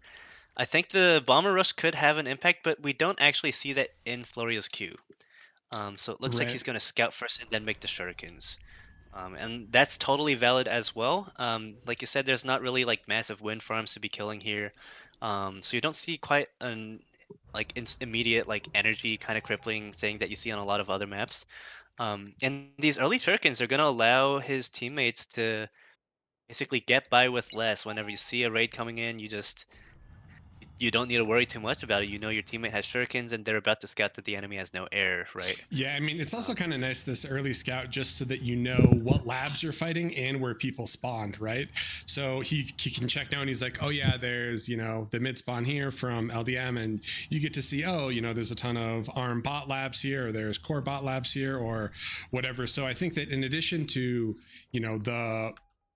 Speaker 3: I think the bomber rush could have an impact, but we don't actually see that in Florio's queue. So it looks like he's going to scout first and then make the shurikens. And that's totally valid as well. Like you said, there's not really like massive wind farms to be killing here. So you don't see quite an immediate like energy kind of crippling thing that you see on a lot of other maps. And these early shurikens are going to allow his teammates to basically get by with less. Whenever you see a raid coming in, you don't need to worry too much about it. You know your teammate has shurikens and they're about to scout that the enemy has no air, right?
Speaker 1: Yeah, I mean, it's also kind of nice, this early scout, just so that you know what labs you're fighting and where people spawned, right? So he can check now and he's like, oh yeah, there's, the mid spawn here from LDM, and you get to see, oh, there's a ton of ARM bot labs here, or there's core bot labs here, or whatever. So I think that in addition to, the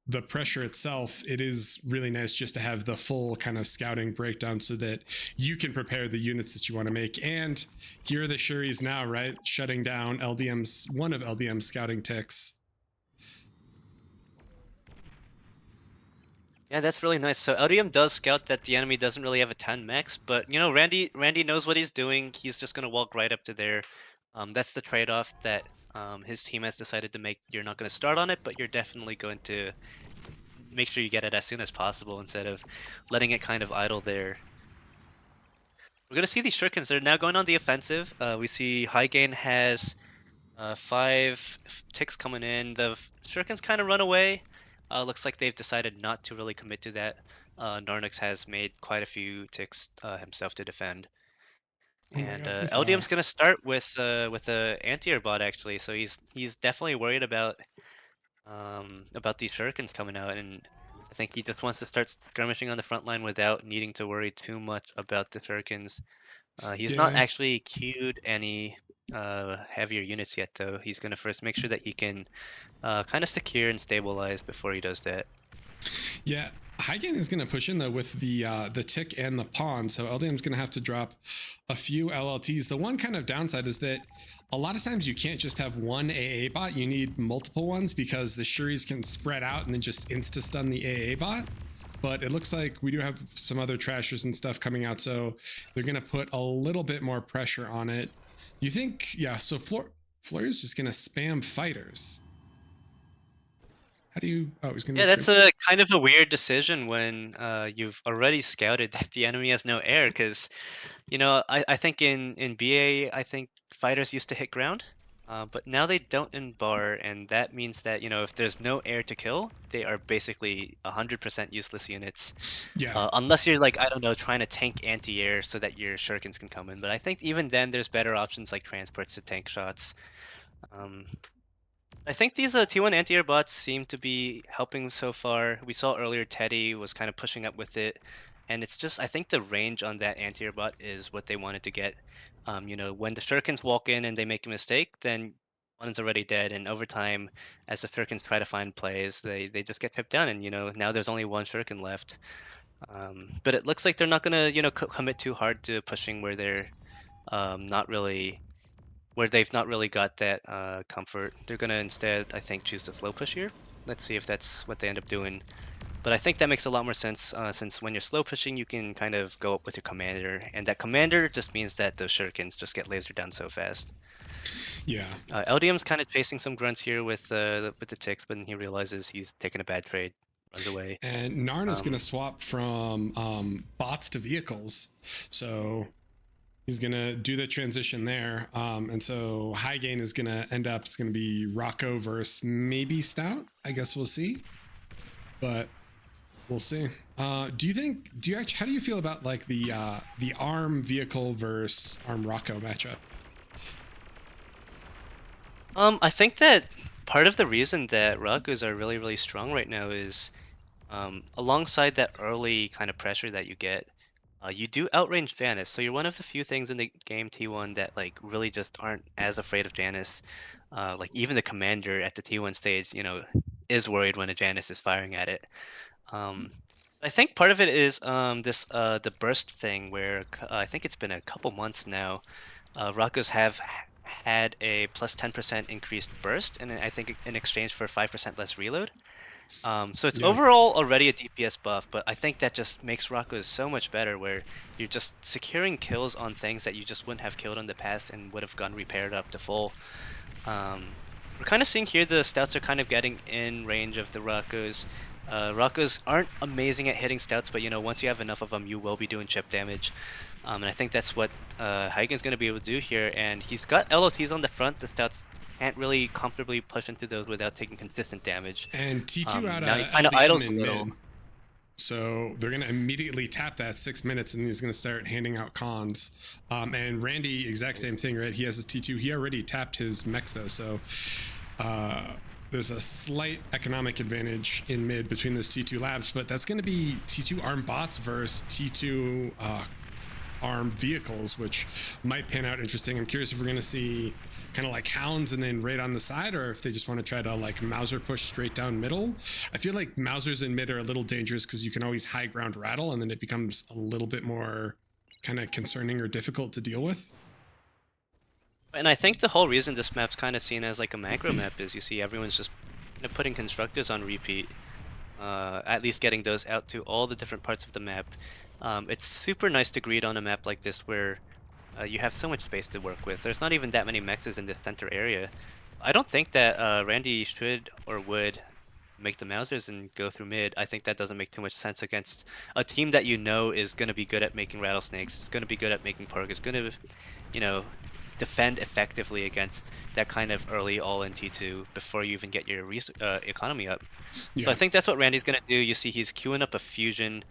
Speaker 1: the pressure itself, it is really nice just to have the full kind of scouting breakdown so that you can prepare the units that you want to make. And here are the Shuris now, right? Shutting down one of LDM's scouting ticks.
Speaker 3: Yeah, that's really nice. So LDM does scout that the enemy doesn't really have a 10 max, but you know, Randy knows what he's doing. He's just gonna walk right up to there. That's the trade-off that his team has decided to make. You're not gonna start on it, but you're definitely going to make sure you get it as soon as possible instead of letting it kind of idle there. We're gonna see these shurikens. They're now going on the offensive. We see High Gain has 5 ticks coming in. The shurikens kind of run away. Looks like they've decided not to really commit to that. Narnix has made quite a few ticks himself to defend.
Speaker 1: Oh my
Speaker 3: And
Speaker 1: God, this,
Speaker 3: LDM's gonna start with a anti-air bot actually, so he's definitely worried about these shurikens coming out, and I think he just wants to start skirmishing on the front line without needing to worry too much about the shurikens. He's not
Speaker 1: Yeah.
Speaker 3: actually queued any heavier units yet, though. He's gonna first make sure that he can kind of secure and stabilize before he does that.
Speaker 1: Yeah, High Gain is going to push in though with the tick and the pawn, so LDM's going to have to drop a few LLTs. The one kind of downside is that a lot of times you can't just have one AA bot. You need multiple ones because the Shuris can spread out and then just insta stun the AA bot. But it looks like we do have some other trashers and stuff coming out, so they're going to put a little bit more pressure on it. You think, yeah, so Florian's just going to spam fighters. How do you, oh, he's going to...
Speaker 3: Yeah, that's a kind of a weird decision when you've already scouted that the enemy has no air, because, you know, I think in BA, I think fighters used to hit ground, but now they don't in bar, and that means that, you know, if there's no air to kill, they are basically 100% useless units.
Speaker 1: Yeah.
Speaker 3: Unless you're like, I don't know, trying to tank anti-air so that your shurikens can come in. But I think even then there's better options like transports to tank shots. I think these T1 anti-air bots seem to be helping so far. We saw earlier Teddy was kind of pushing up with it, and it's just, I think the range on that anti-air bot is what they wanted to get. You know, when the shurikens walk in and they make a mistake, then one's already dead, and over time, as the shurikens try to find plays, they just get pipped down, and you know, now there's only one shuriken left. But it looks like they're not gonna, you know, commit too hard to pushing where they're not really, where they've not really got that comfort. They're gonna instead, I think, choose the slow push here. Let's see if that's what they end up doing. But I think that makes a lot more sense since when you're slow pushing, you can kind of go up with your commander, and that commander just means that those shurikens just get lasered down so fast.
Speaker 1: Yeah.
Speaker 3: LDM's kind of chasing some grunts here with the ticks, but then he realizes he's taking a bad trade, runs away.
Speaker 1: And Narn is going to swap from bots to vehicles, so he's going to do the transition there. And so High Gain is going to end up, it's going to be Rocco versus maybe Stout. I guess we'll see, but we'll see. How do you feel about like the ARM vehicle versus ARM Rocco matchup?
Speaker 3: I think that part of the reason that Rakus are really, really strong right now is alongside that early kind of pressure that you get, you do outrange Janus. So you're one of the few things in the game T1 that like really just aren't as afraid of Janus. Like even the commander at the T1 stage, you know, is worried when a Janus is firing at it. I think part of it is the burst thing where I think it's been a couple months now. Rakus have had a plus 10% increased burst, and I think in exchange for 5% less reload. So it's overall already a DPS buff, but I think that just makes Rakus so much better, where you're just securing kills on things that you just wouldn't have killed in the past and would have gone repaired up to full. We're kind of seeing here the Stouts are kind of getting in range of the Rakus. Rakus aren't amazing at hitting Stouts, but you know, once you have enough of them, you will be doing chip damage. And I think that's what Hagen's going to be able to do here. And he's got LOTs on the front. The Stouts can't really comfortably push into those without taking consistent damage.
Speaker 1: And T2 out
Speaker 3: now he
Speaker 1: of
Speaker 3: kind of idles a little.
Speaker 1: mid. So they're going to immediately tap that 6 minutes, and he's going to start handing out cons. And Randy, exact same thing, right? He has his T2. He already tapped his mechs, though. So there's a slight economic advantage in mid between those T2 labs, but that's going to be T2 ARM bots versus T2 armed vehicles, which might pan out interesting. I'm curious if we're going to see kind of like hounds and then raid on the side, or if they just want to try to like Mauser push straight down middle. I feel like Mausers in mid are a little dangerous because you can always high ground rattle, and then it becomes a little bit more kind of concerning or difficult to deal with.
Speaker 3: And I think the whole reason this map's kind of seen as like a macro map is you see everyone's just putting constructors on repeat, at least getting those out to all the different parts of the map. It's super nice to greed on a map like this where you have so much space to work with. There's not even that many mexes in the center area. I don't think that Randy should or would make the Mausers and go through mid. I think that doesn't make too much sense against a team that you know is going to be good at making rattlesnakes, is going to be good at making Porg, is going to, you know, defend effectively against that kind of early all-in T2 before you even get your economy up.
Speaker 1: Yeah.
Speaker 3: So I think that's what Randy's going to do. You see he's queuing up a fusion.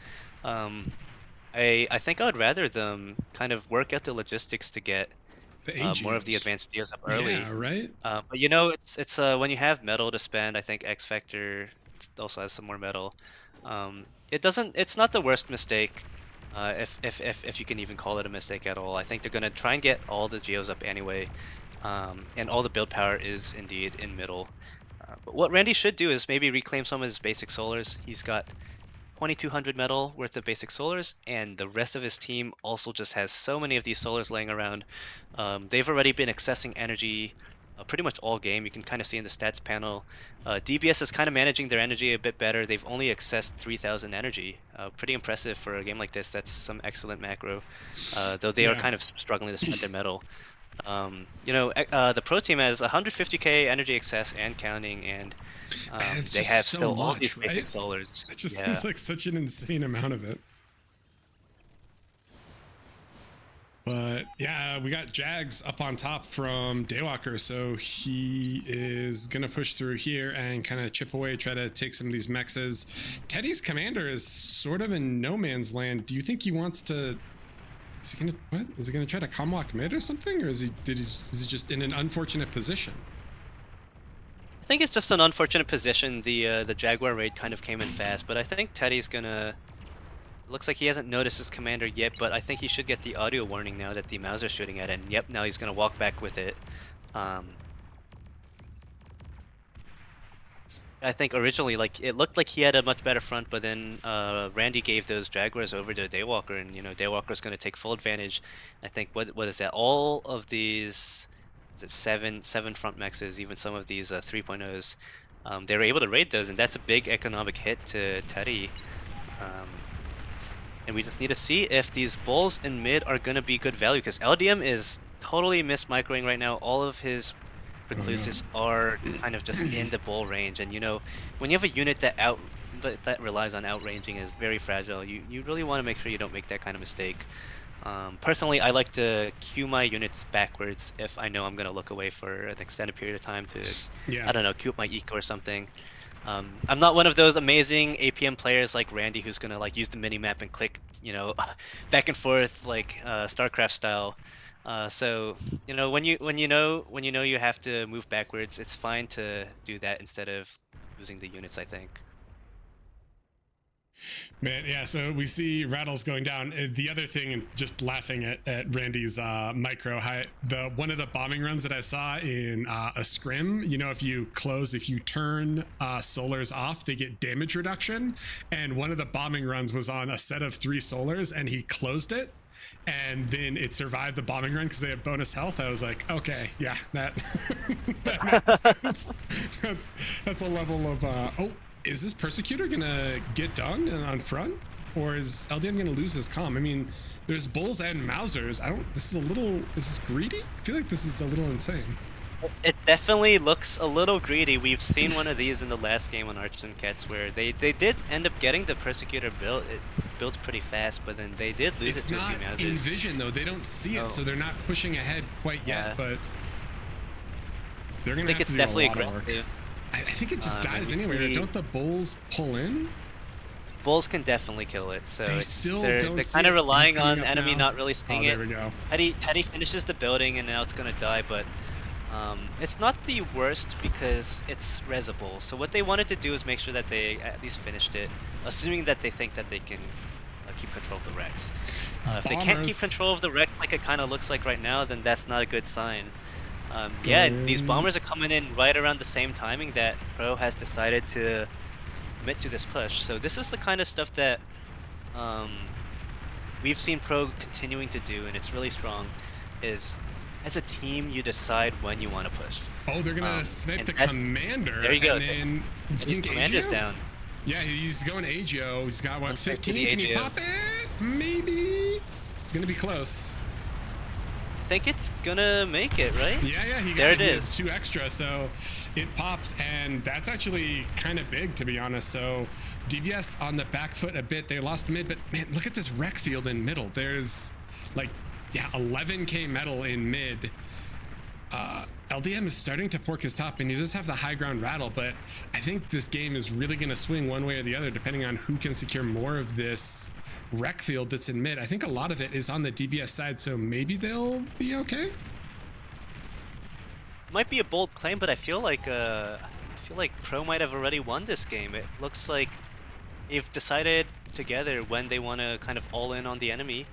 Speaker 3: I think I would rather them kind of work out the logistics to get more of the advanced videos up early.
Speaker 1: Yeah, right.
Speaker 3: But you know, it's when you have metal to spend. I think X Factor also has some more metal. It's not the worst mistake, if you can even call it a mistake at all. I think they're gonna try and get all the geos up anyway, and all the build power is indeed in middle. But what Randy should do is maybe reclaim some of his basic solars. He's got 2200 metal worth of basic solars, and the rest of his team also just has so many of these solars laying around. They've already been accessing energy pretty much all game. You can kind of see in the stats panel. DBS is kind of managing their energy a bit better. They've only accessed 3000 energy. Pretty impressive for a game like this. That's some excellent macro, though they are kind of struggling to spend their metal. You know, the pro team has 150k energy excess and counting, and they have
Speaker 1: so
Speaker 3: still all
Speaker 1: much,
Speaker 3: these basic
Speaker 1: right?
Speaker 3: solars.
Speaker 1: It just seems like such an insane amount of it. But yeah, we got Jags up on top from Daywalker, so he is gonna push through here and kind of chip away, try to take some of these mexes. Teddy's commander is sort of in no man's land. Do you think he wants to? Is he gonna what? Is he gonna try to comlock mid or something, or is he just in an unfortunate position?
Speaker 3: I think it's just an unfortunate position. The Jaguar raid kind of came in fast, but I think Teddy's gonna. Looks like he hasn't noticed his commander yet, but I think he should get the audio warning now that the Mauser's shooting at it. And yep, now he's gonna walk back with it. I think originally, like, it looked like he had a much better front, but then Randy gave those Jaguars over to Daywalker, and you know Daywalker's gonna take full advantage. I think what is that? All of these, is it seven front mexes, even some of these 3.0s, they were able to raid those, and that's a big economic hit to Teddy. And we just need to see if these bulls in mid are going to be good value, because LDM is totally mis-microing right now. All of his recluses are kind of just in the bull range, and you know, when you have a unit that relies on outranging is very fragile, you really want to make sure you don't make that kind of mistake. Personally, I like to queue my units backwards if I know I'm going to look away for an extended period of time to, I don't know, queue up my eco or something. I'm not one of those amazing APM players like Randy who's gonna like use the minimap and click, you know, back and forth like StarCraft style. So you know, when you know you have to move backwards, it's fine to do that instead of using the units, I think.
Speaker 1: Man, yeah, so we see Rattles going down. The other thing, and just laughing at Randy's micro, one of the bombing runs that I saw in a scrim, you know, if you turn solars off, they get damage reduction. And one of the bombing runs was on a set of 3 solars, and he closed it. And then it survived the bombing run because they have bonus health. I was like, okay, yeah, that makes sense. That's a level of oh. Is this Persecutor gonna get done on front, or is LDM gonna lose his comm? I mean, there's bulls and Mausers. Is this greedy? I feel like this is a little insane.
Speaker 3: It definitely looks a little greedy. We've seen one of these in the last game on Archers and Cats where they did end up getting the Persecutor built. It builds pretty fast, but then they did lose it to a few Mausers.
Speaker 1: It's not in vision though. They don't see it, so they're not pushing ahead quite yet, but they're gonna have to do a lot of work. I think it just dies anyway. Don't the bulls pull in?
Speaker 3: Bulls can definitely kill it, so
Speaker 1: they're
Speaker 3: kind of relying on enemy not really seeing it.
Speaker 1: There we go.
Speaker 3: Teddy finishes the building and now it's gonna die, but it's not the worst because it's resable. So what they wanted to do is make sure that they at least finished it, assuming that they think that they can keep control of the wrecks. If they can't keep control of the wreck like it kind of looks like right now, then that's not a good sign. Yeah, these bombers are coming in right around the same timing that Pro has decided to commit to this push. So this is the kind of stuff that we've seen Pro continuing to do, and it's really strong, is as a team you decide when you want to push.
Speaker 1: Oh, they're gonna snipe the commander.
Speaker 3: There you go.
Speaker 1: And then
Speaker 3: his commander's down.
Speaker 1: Yeah, he's going Agio. He's got what, 15? Can
Speaker 3: Agio.
Speaker 1: he pop it? Maybe. It's gonna be close.
Speaker 3: I think it's gonna make it, right?
Speaker 1: Yeah, he got
Speaker 3: there it is.
Speaker 1: 2 extra, so it pops, and that's actually kind of big, to be honest. So DVS on the back foot a bit. They lost mid, but man, look at this wreck field in middle. There's like, 11k metal in mid. LDM is starting to pork his top, and he does have the high ground rattle, but I think this game is really going to swing one way or the other depending on who can secure more of this wreck field that's in mid. I think a lot of it is on the DBS side, so maybe they'll be okay.
Speaker 3: Might be a bold claim, but I feel like Pro might have already won this game. It looks like they've decided together when they want to kind of all in on the enemy.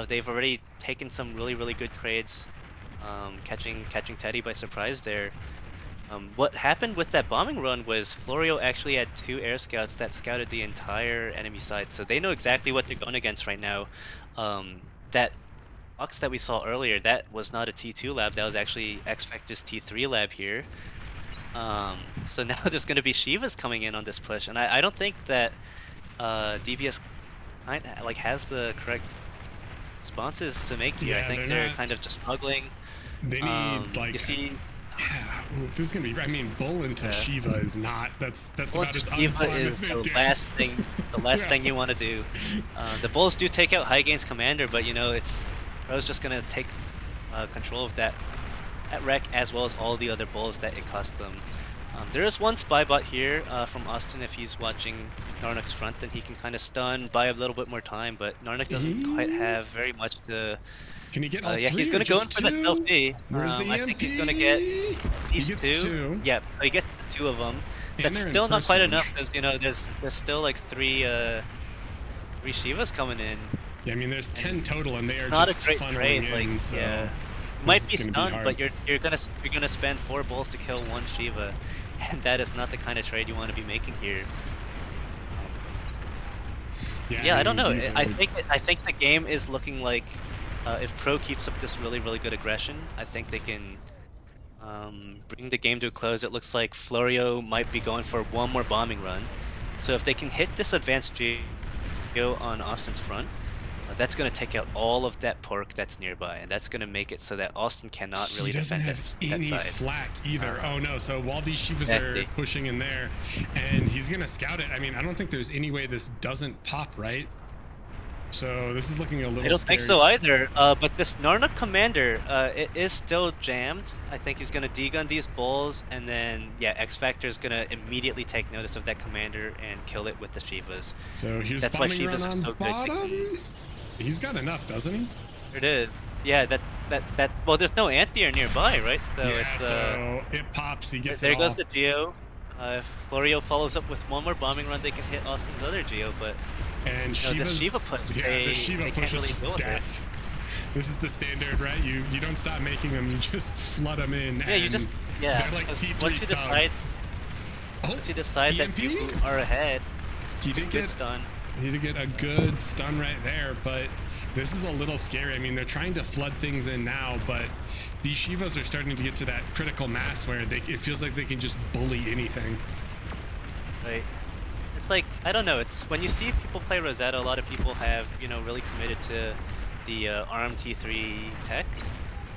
Speaker 3: They've already taken some really good trades, catching Teddy by surprise there. What happened with that bombing run was Florio actually had 2 air scouts that scouted the entire enemy side, so they know exactly what they're going against right now. That box that we saw earlier, that was not a T2 lab, that was actually X Factor's T3 lab here. So now there's going to be Shivas coming in on this push, and I don't think that DBS has the correct responses to make here. I think they're kind of just struggling.
Speaker 1: They need
Speaker 3: you see.
Speaker 1: Yeah, this is gonna be. I mean, Bull into Shiva is not. That's
Speaker 3: Bull
Speaker 1: about as
Speaker 3: Shiva
Speaker 1: unfun
Speaker 3: is
Speaker 1: as
Speaker 3: the
Speaker 1: it gets.
Speaker 3: last thing. The last thing you want to do. The Bulls do take out High Gains Commander, but it's Pro's just gonna take control of that wreck as well as all the other Bulls that it cost them. There is one spy bot here from Austin. If he's watching Narnuk's front, then he can kind of stun, buy a little bit more time. But Narnuk doesn't quite have very much to.
Speaker 1: Can he get all 3?
Speaker 3: Yeah, he's gonna go in for that selfie.
Speaker 1: Where's the EMP?
Speaker 3: I think he's gonna get these 2. Yeah, so he gets 2 of them. That's still not quite enough, because there's still like 3 Shivas coming in.
Speaker 1: Yeah, I mean there's 10 total, and they are
Speaker 3: not
Speaker 1: just
Speaker 3: a great
Speaker 1: funneling
Speaker 3: trade.
Speaker 1: in. So
Speaker 3: yeah, might be stunned, but you're gonna spend 4 bulls to kill 1 Shiva, and that is not the kind of trade you want to be making here. Yeah, I don't know. I think the game is looking like. If Pro keeps up this really good aggression, I think they can bring the game to a close. It looks like Florio might be going for one more bombing run. So if they can hit this advanced Geo on Austin's front, that's going to take out all of that pork that's nearby, and that's going to make it so that Austin cannot really defend that side.
Speaker 1: He doesn't have any flak either. Oh no, so while these Shivas are pushing in there, and he's going to scout it, I mean, I don't think there's any way this doesn't pop, right? So this is looking a little scary.
Speaker 3: I don't think so either, but this Narnuk commander, it is still jammed. I think he's going to degun these bulls, and then, yeah, X Factor is going to immediately take notice of that commander and kill it with the Shivas.
Speaker 1: So here's that's why Shivas are so good. He's got enough, doesn't he?
Speaker 3: It is. Yeah, that. Well, there's no anti-air nearby, right? So
Speaker 1: yeah, so it pops, he gets
Speaker 3: there
Speaker 1: it
Speaker 3: goes the Geo. If Florio follows up with one more bombing run, they can hit Austin's other Geo, but...
Speaker 1: And
Speaker 3: the Shiva push,
Speaker 1: the Shiva push is just death. This is the standard, right? You don't stop making them, you just flood them in.
Speaker 3: Yeah, you just they're like once you decide
Speaker 1: EMP?
Speaker 3: that you are ahead,
Speaker 1: He did get a good stun right there, but this is a little scary. I mean, they're trying to flood things in now, but these Shivas are starting to get to that critical mass where it feels like they can just bully anything.
Speaker 3: Right. It's like, I don't know, it's when you see people play Rosetta, a lot of people have, really committed to the ARM T3 tech.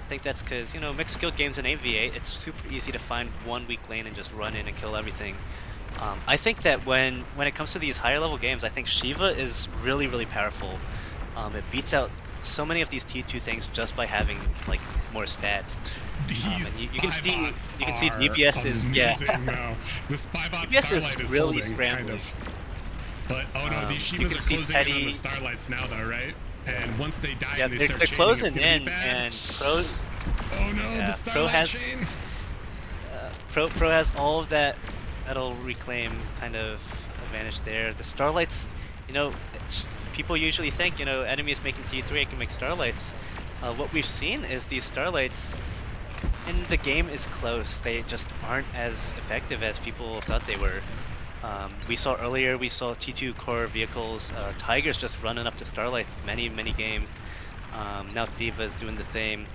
Speaker 3: I think that's because, mixed skill games in AV8, it's super easy to find one weak lane and just run in and kill everything. I think that when it comes to these higher level games, I think Shiva is really powerful. It beats out so many of these T2 things just by having like more stats.
Speaker 1: These
Speaker 3: you can see DBS is
Speaker 1: no. The Spybot Starlight is
Speaker 3: really
Speaker 1: holding,
Speaker 3: scrambling.
Speaker 1: kind of. But oh no, these Shivas are closing in on the Starlights now though, right? And once they die and they start
Speaker 3: they're
Speaker 1: chaining,
Speaker 3: closing
Speaker 1: it's gonna
Speaker 3: in,
Speaker 1: be bad.
Speaker 3: and Pro.
Speaker 1: Oh no, the Starlight chain.
Speaker 3: Pro has all of that metal reclaim kind of advantage there. The Starlights, people usually think, enemies making T3 can make Starlights. What we've seen is these Starlights, and the game is close. They just aren't as effective as people thought they were. We saw T2 core vehicles, Tigers just running up to Starlights many game. Now Diva doing the same.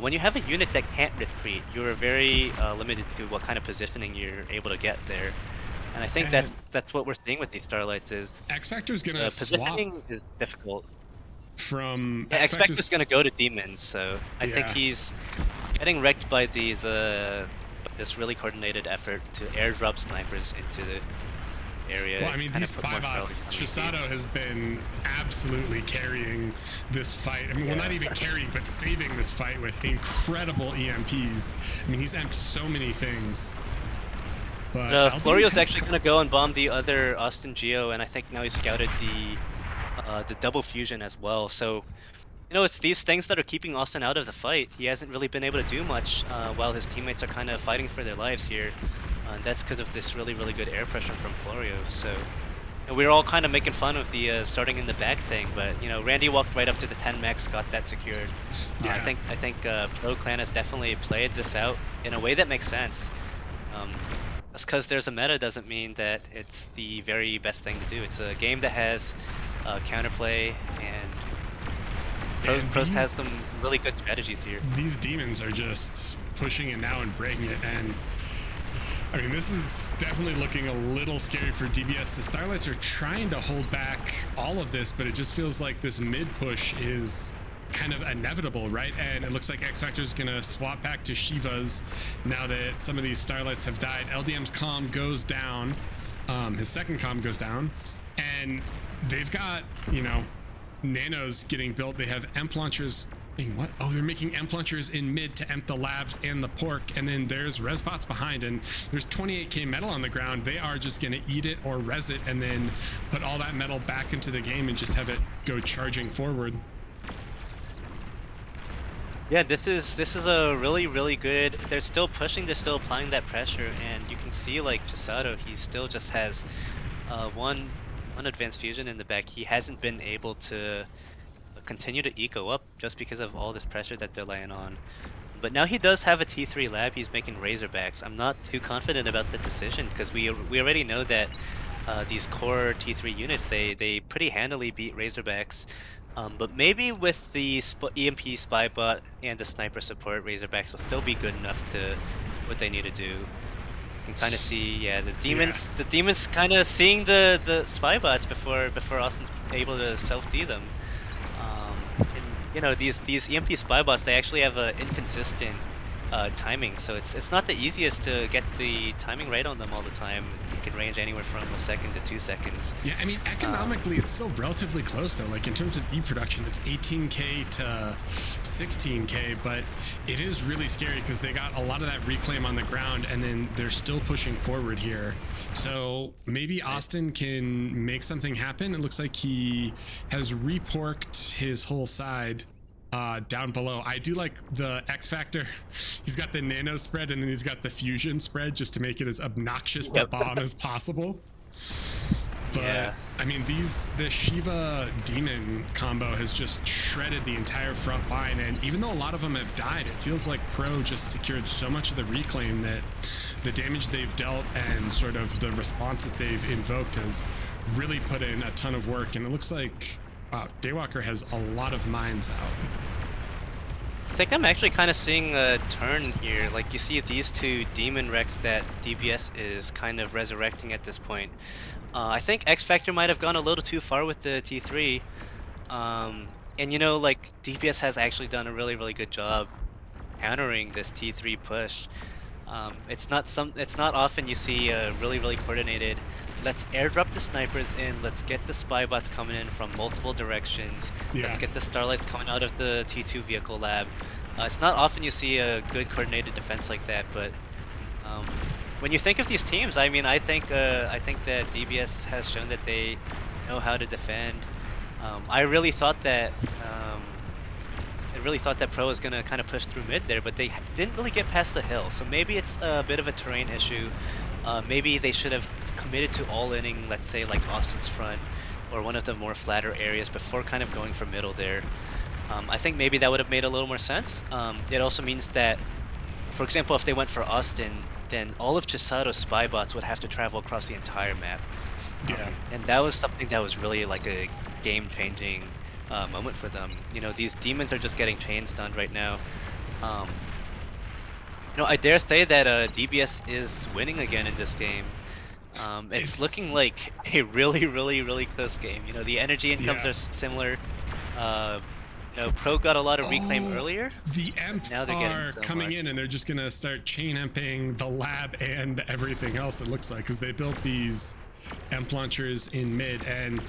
Speaker 3: When you have a unit that can't retreat, you're very limited to what kind of positioning you're able to get there. And I think that's what we're seeing with these Starlights is
Speaker 1: X Factor's gonna swap
Speaker 3: positioning is difficult.
Speaker 1: from
Speaker 3: Yeah, X Factor's gonna go to Demons, so I think
Speaker 1: Yeah.
Speaker 3: he's getting wrecked by these this really coordinated effort to airdrop snipers into the area.
Speaker 1: Well, I mean,
Speaker 3: kinda
Speaker 1: these
Speaker 3: put more
Speaker 1: spy bots,
Speaker 3: penalties on the
Speaker 1: Chisato has been absolutely carrying this fight. I mean, well,
Speaker 3: Yeah.
Speaker 1: not even carrying, but saving this fight with incredible EMPs. I mean, he's amped so many things. But LDM
Speaker 3: Florio's
Speaker 1: has
Speaker 3: actually going to go and bomb the other Austin Geo, and I think now he's scouted the double fusion as well. So, it's these things that are keeping Austin out of the fight. He hasn't really been able to do much while his teammates are kind of fighting for their lives here. And that's because of this really good air pressure from Florio. So, we were all kind of making fun of the starting in the back thing, but Randy walked right up to the 10 max, got that secured.
Speaker 1: Yeah.
Speaker 3: I think Pro Clan has definitely played this out in a way that makes sense. Just because there's a meta doesn't mean that it's the very best thing to do. It's a game that has counterplay, and Pros has some really good strategies here.
Speaker 1: These demons are just pushing it now and breaking it, and I mean, this is definitely looking a little scary for DBS. The Starlights are trying to hold back all of this, but it just feels like this mid push is kind of inevitable, right? And it looks like X Factor is gonna swap back to Shiva's now that some of these Starlights have died. LDM's comm goes down, his second comm goes down, and they've got, nanos getting built. They have EMP launchers. What? Oh, they're making EMP launchers in mid to EMP the labs and the pork, and then there's resbots behind, and there's 28k metal on the ground. They are just gonna eat it or res it and then put all that metal back into the game and just have it go charging forward.
Speaker 3: Yeah, this is a really good. They're still pushing. They're still applying that pressure, and you can see like Chisato, he still just has one advanced fusion in the back. He hasn't been able to continue to eco up just because of all this pressure that they're laying on. But now he does have a T3 lab. He's making Razorbacks. I'm not too confident about the decision because we already know that these core T3 units, they pretty handily beat Razorbacks. But maybe with the EMP spy bot and the sniper support, Razorbacks will still be good enough to what they need to do. You can kind of see, the demons kind of seeing the spy bots before Austin's able to self-D them. And these EMP spy bots, they actually have an inconsistent timing, so it's not the easiest to get the timing right on them all the time. It can range anywhere from a second to 2 seconds.
Speaker 1: Yeah, I mean, economically, it's still relatively close though. Like in terms of E-production, it's 18k to 16k, but it is really scary because they got a lot of that reclaim on the ground, and then they're still pushing forward here. So maybe Austin can make something happen. It looks like he has reporked his whole side down below. I do like the X Factor. He's got the nano spread, and then he's got the fusion spread just to make it as obnoxious to bomb as possible. But
Speaker 3: Yeah.
Speaker 1: I mean, the Shiva demon combo has just shredded the entire front line, and even though a lot of them have died, it feels like Pro just secured so much of the reclaim that the damage they've dealt and sort of the response that they've invoked has really put in a ton of work. And it looks like, wow, Daywalker has a lot of mines out.
Speaker 3: I think I'm actually kind of seeing a turn here. Like, you see these two demon wrecks that DBS is kind of resurrecting at this point. I think X Factor might have gone a little too far with the T3. And like, DBS has actually done a really good job countering this T3 push. It's not often you see a really coordinated, let's airdrop the snipers in, let's get the spy bots coming in from multiple directions, let's get the Starlights coming out of the T2 vehicle lab. It's not often you see a good coordinated defense like that, but when you think of these teams, I mean, I think that DBS has shown that they know how to defend. I really thought that Pro was going to kind of push through mid there, but they didn't really get past the hill. So maybe it's a bit of a terrain issue. maybe they should have committed to all-inning, let's say like Austin's front or one of the more flatter areas before kind of going for middle there. I think maybe that would have made a little more sense. It also means that, for example, if they went for Austin, then all of Chisato's spy bots would have to travel across the entire map.
Speaker 1: Yeah.
Speaker 3: And that was something that was really like a game-changing moment for them. You know, these demons are just getting chain stunned right now. You know, I dare say that DBS is winning again in this game. It's looking like a really close game. You know, the energy incomes
Speaker 1: Yeah.
Speaker 3: are similar. You know, Pro got a lot of reclaim earlier.
Speaker 1: The Emps
Speaker 3: Now they're getting
Speaker 1: are
Speaker 3: so
Speaker 1: coming
Speaker 3: much.
Speaker 1: in, and they're just gonna start chain emping the lab and everything else. It looks like, because they built these Emp launchers in mid, and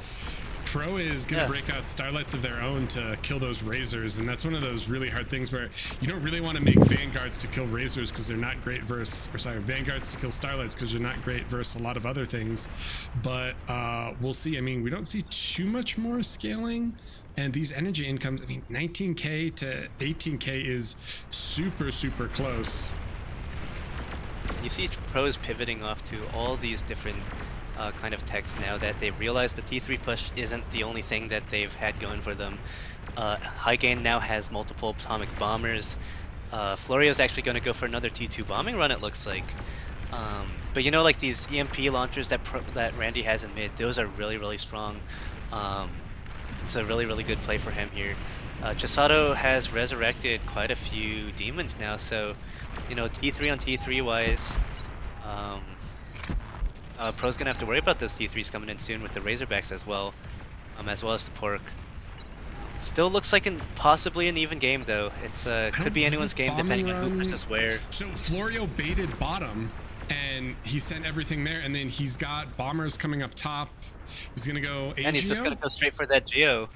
Speaker 1: Pro is gonna break out starlights of their own to kill those razors, and that's one of those really hard things where you don't really want to make vanguards to kill razors because they're not great versus, or sorry, vanguards to kill starlights because they're not great versus a lot of other things. But we'll see. I mean, we don't see too much more scaling. And these energy incomes, I mean, 19k to 18k is super close.
Speaker 3: You see Pros pivoting off to all these different kind of techs now that they realize the T3 push isn't the only thing that they've had going for them. High Gain now has multiple atomic bombers. Florio's actually going to go for another T2 bombing run, it looks like. But you know, like these EMP launchers that Randy has in mid, those are really strong. It's a really good play for him here. Chisato has resurrected quite a few demons now, so you know, T3 on T3 wise, Pro's gonna have to worry about those T3s coming in soon with the Razorbacks as well as the Pork. Still looks like possibly an even game though. It's could be anyone's game depending on who pushes where.
Speaker 1: So Florio baited bottom, and he sent everything there, and then he's got bombers coming up top. He's gonna go AGO?
Speaker 3: And he's just gonna go straight for that Geo.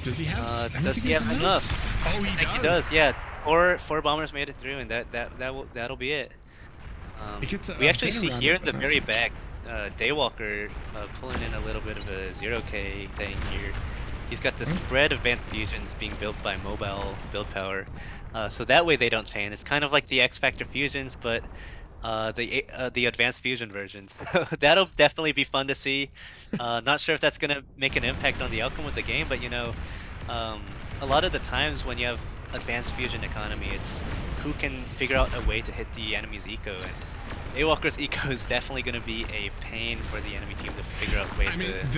Speaker 1: Does he have?
Speaker 3: Does he have enough?
Speaker 1: Oh,
Speaker 3: I think he does. Yeah, four bombers made it through, and that'll be it. We actually see here in the very back, Daywalker pulling in a little bit of a 0k thing here. He's got this spread of advanced fusions being built by mobile build power, so that way they don't chain. It's kind of like the X Factor fusions, but the advanced fusion versions. That'll definitely be fun to see. Not sure if that's gonna make an impact on the outcome of the game, but you know, a lot of the times when you have advanced fusion economy, it's who can figure out a way to hit the enemy's eco, and Daywalker's eco is definitely going to be a pain for the enemy team to figure out ways to beat.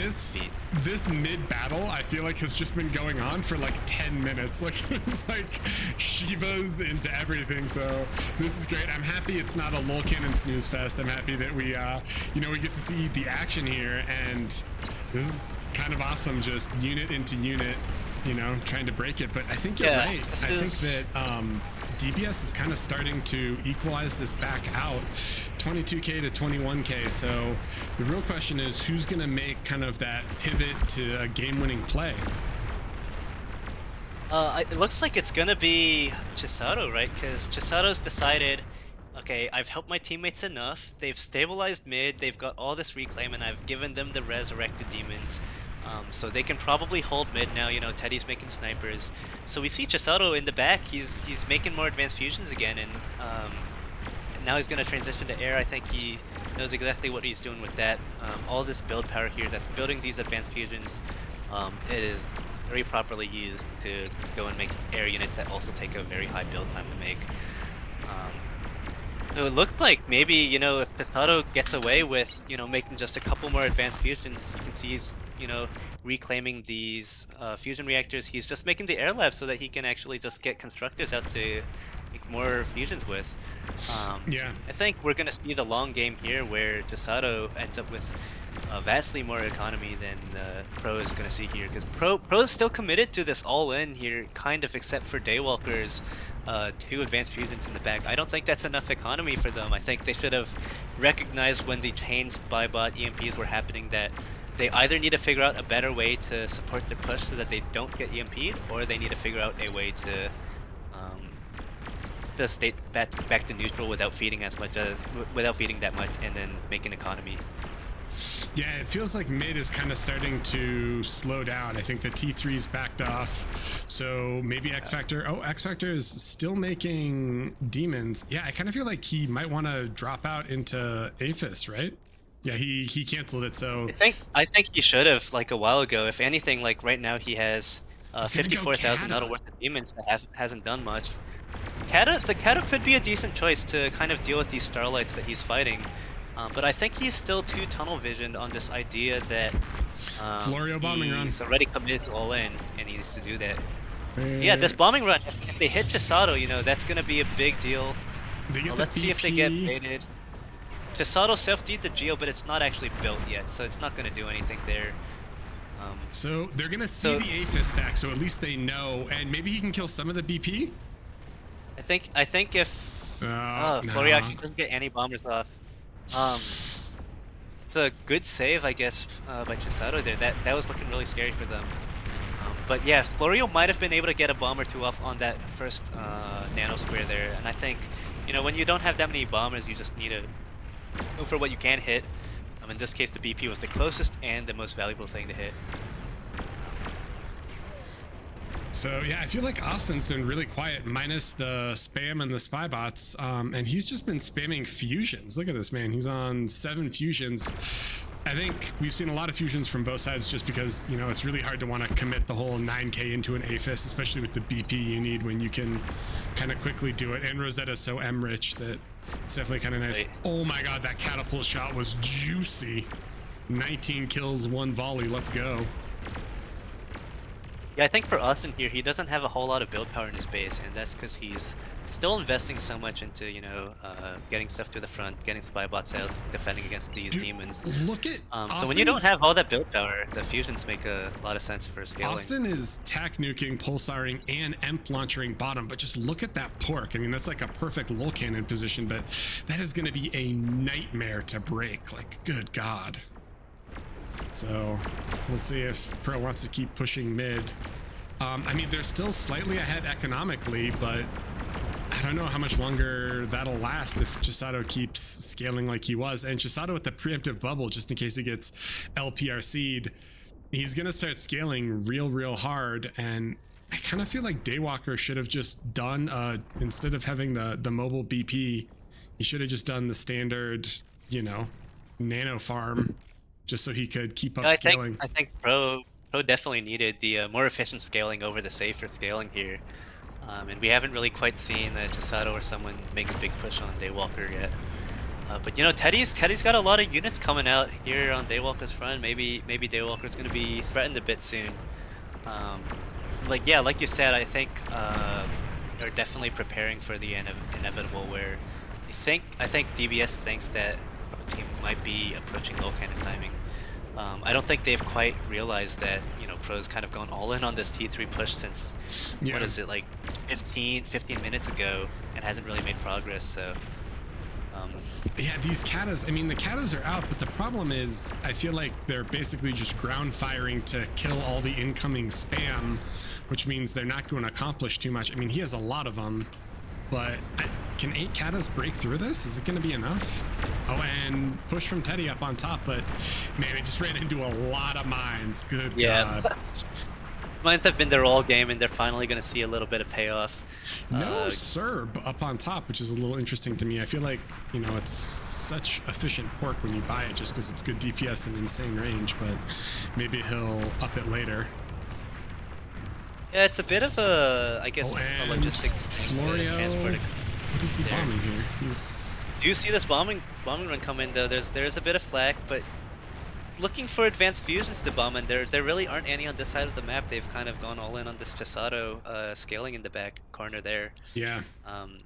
Speaker 1: This mid battle, I feel like, has just been going on for like 10 minutes. Like, it was like Shivas into everything. So this is great. I'm happy it's not a lol cannon snooze fest. I'm happy that we, you know, we get to see the action here, and this is kind of awesome. Just unit into unit, you know, trying to break it. But I think you're right. I think that DBS is kind of starting to equalize this back out, 22k to 21k. So the real question is, who's going to make kind of that pivot to a game-winning play?
Speaker 3: It looks like it's gonna be Chisato, right? Because Chisato's decided, okay, I've helped my teammates enough. They've stabilized mid. They've got all this reclaim, and I've given them the resurrected demons. So they can probably hold mid now. You know, Teddy's making snipers. So we see Chisato in the back. He's making more advanced fusions again, and now he's going to transition to air. I think he knows exactly what he's doing with that. All this build power here that's building these advanced fusions, it is very properly used to go and make air units that also take a very high build time to make. So it looked like maybe, you know, if Chisato gets away with, you know, making just a couple more advanced fusions, you can see he's, you know, reclaiming these fusion reactors. He's just making the air lab so that he can actually just get constructors out to make more fusions with.
Speaker 1: Yeah.
Speaker 3: I think we're going to see the long game here where Chisato ends up with vastly more economy than Pro is going to see here, because Pro is still committed to this all-in here, kind of, except for Daywalker's 2 advanced fusions in the back. I don't think that's enough economy for them. I think they should have recognized when the chains by bot EMPs were happening that they either need to figure out a better way to support their push so that they don't get EMP'd, or they need to figure out a way to stay back to neutral without feeding that much, and then make an economy.
Speaker 1: Yeah, it feels like mid is kind of starting to slow down. I think the T3's backed off. So maybe X Factor. Oh, X Factor is still making demons. Yeah, I kind of feel like he might want to drop out into Aphis, right? Yeah, he canceled it. So
Speaker 3: I think he should have like a while ago. If anything, like right now he has
Speaker 1: he's gonna go
Speaker 3: 54,000
Speaker 1: Kata.
Speaker 3: metal worth of demons that hasn't done much. The Kata could be a decent choice to kind of deal with these starlights that he's fighting. But I think he's still too tunnel visioned on this idea that
Speaker 1: Florio bombing run.
Speaker 3: he's already committed to all in and he needs to do that. Yeah, this bombing run, if they hit Chisato, you know, that's going to be a big deal.
Speaker 1: They get
Speaker 3: Let's
Speaker 1: the
Speaker 3: see if they get
Speaker 1: BP.
Speaker 3: baited. Chisato self-deed the Geo, but it's not actually built yet, so it's not going to do anything there.
Speaker 1: So they're gonna see the Aphis stack, so at least they know, and maybe he can kill some of the BP.
Speaker 3: I think if
Speaker 1: No.
Speaker 3: Florio actually doesn't get any bombers off, it's a good save, I guess, by Chisato there. That was looking really scary for them. But yeah, Florio might have been able to get a bomb or two off on that first nano square there, and I think, you know, when you don't have that many bombers, you just need to go for what you can hit. In this case, the BP was the closest and the most valuable thing to hit.
Speaker 1: So yeah, I feel like Austin's been really quiet, minus the spam and the spy bots, and he's just been spamming fusions. Look at this man; he's on 7 fusions. I think we've seen a lot of fusions from both sides, just because, you know, it's really hard to want to commit the whole 9k into an Aphis, especially with the BP you need when you can kind of quickly do it. And Rosetta's so M-rich that it's definitely kind of nice. Right. Oh my god, that catapult shot was juicy. 19 kills, 1 volley. Let's go.
Speaker 3: Yeah, I think for Austin here, he doesn't have a whole lot of build power in his base, and that's because he's still investing so much into, you know, getting stuff to the front, getting spy bots out, defending against these demons.
Speaker 1: Look at
Speaker 3: so when you don't have all that build power, the fusions make a lot of sense for scaling.
Speaker 1: Austin is tac nuking, pulsaring, and emp launchering bottom, but just look at that pork. I mean, that's like a perfect lull cannon position, but that is going to be a nightmare to break. Like, good god. So we'll see if Pro wants to keep pushing mid. I mean, they're still slightly ahead economically, but I don't know how much longer that'll last if Chisato keeps scaling like he was. And Chisato with the preemptive bubble, just in case he gets LPRC'd, he's gonna start scaling real hard. And I kind of feel like Daywalker should have just done, instead of having the mobile BP, he should have just done the standard, you know, nano farm, just so he could keep up scaling.
Speaker 3: I think Pro definitely needed the more efficient scaling over the safer scaling here. And we haven't really quite seen Chisato or someone make a big push on Daywalker yet. But you know, Teddy's got a lot of units coming out here on Daywalker's front. Maybe Daywalker's going to be threatened a bit soon. Like you said, I think they're definitely preparing for the inevitable. Where I think DBS thinks that our team might be approaching low cannon timing. I don't think they've quite realized that, you know, Pro's kind of gone all in on this T3 push since, what is it, like 15 minutes ago, and hasn't really made progress, so...
Speaker 1: Yeah, these katas, I mean, the katas are out, but the problem is, I feel like they're basically just ground firing to kill all the incoming spam, which means they're not going to accomplish too much. I mean, he has a lot of them, but can 8 katas break through this? Is it going to be enough? Oh, and push from Teddy up on top, but man, it just ran into a lot of mines. Good god.
Speaker 3: Mines have been there all game, and they're finally going to see a little bit of payoff.
Speaker 1: No Serb up on top, which is a little interesting to me. I feel like, you know, it's such efficient pork when you buy it just because it's good DPS and insane range, but maybe he'll up it later.
Speaker 3: Yeah, it's a bit of a, I guess, a logistics thing.
Speaker 1: Florio,
Speaker 3: what
Speaker 1: is he bombing here?
Speaker 3: Do you see this bombing run come in though? There's a bit of flak, but looking for advanced fusions to bomb, and there really aren't any on this side of the map. They've kind of gone all in on this Chisato scaling in the back corner there.
Speaker 1: Yeah.
Speaker 3: And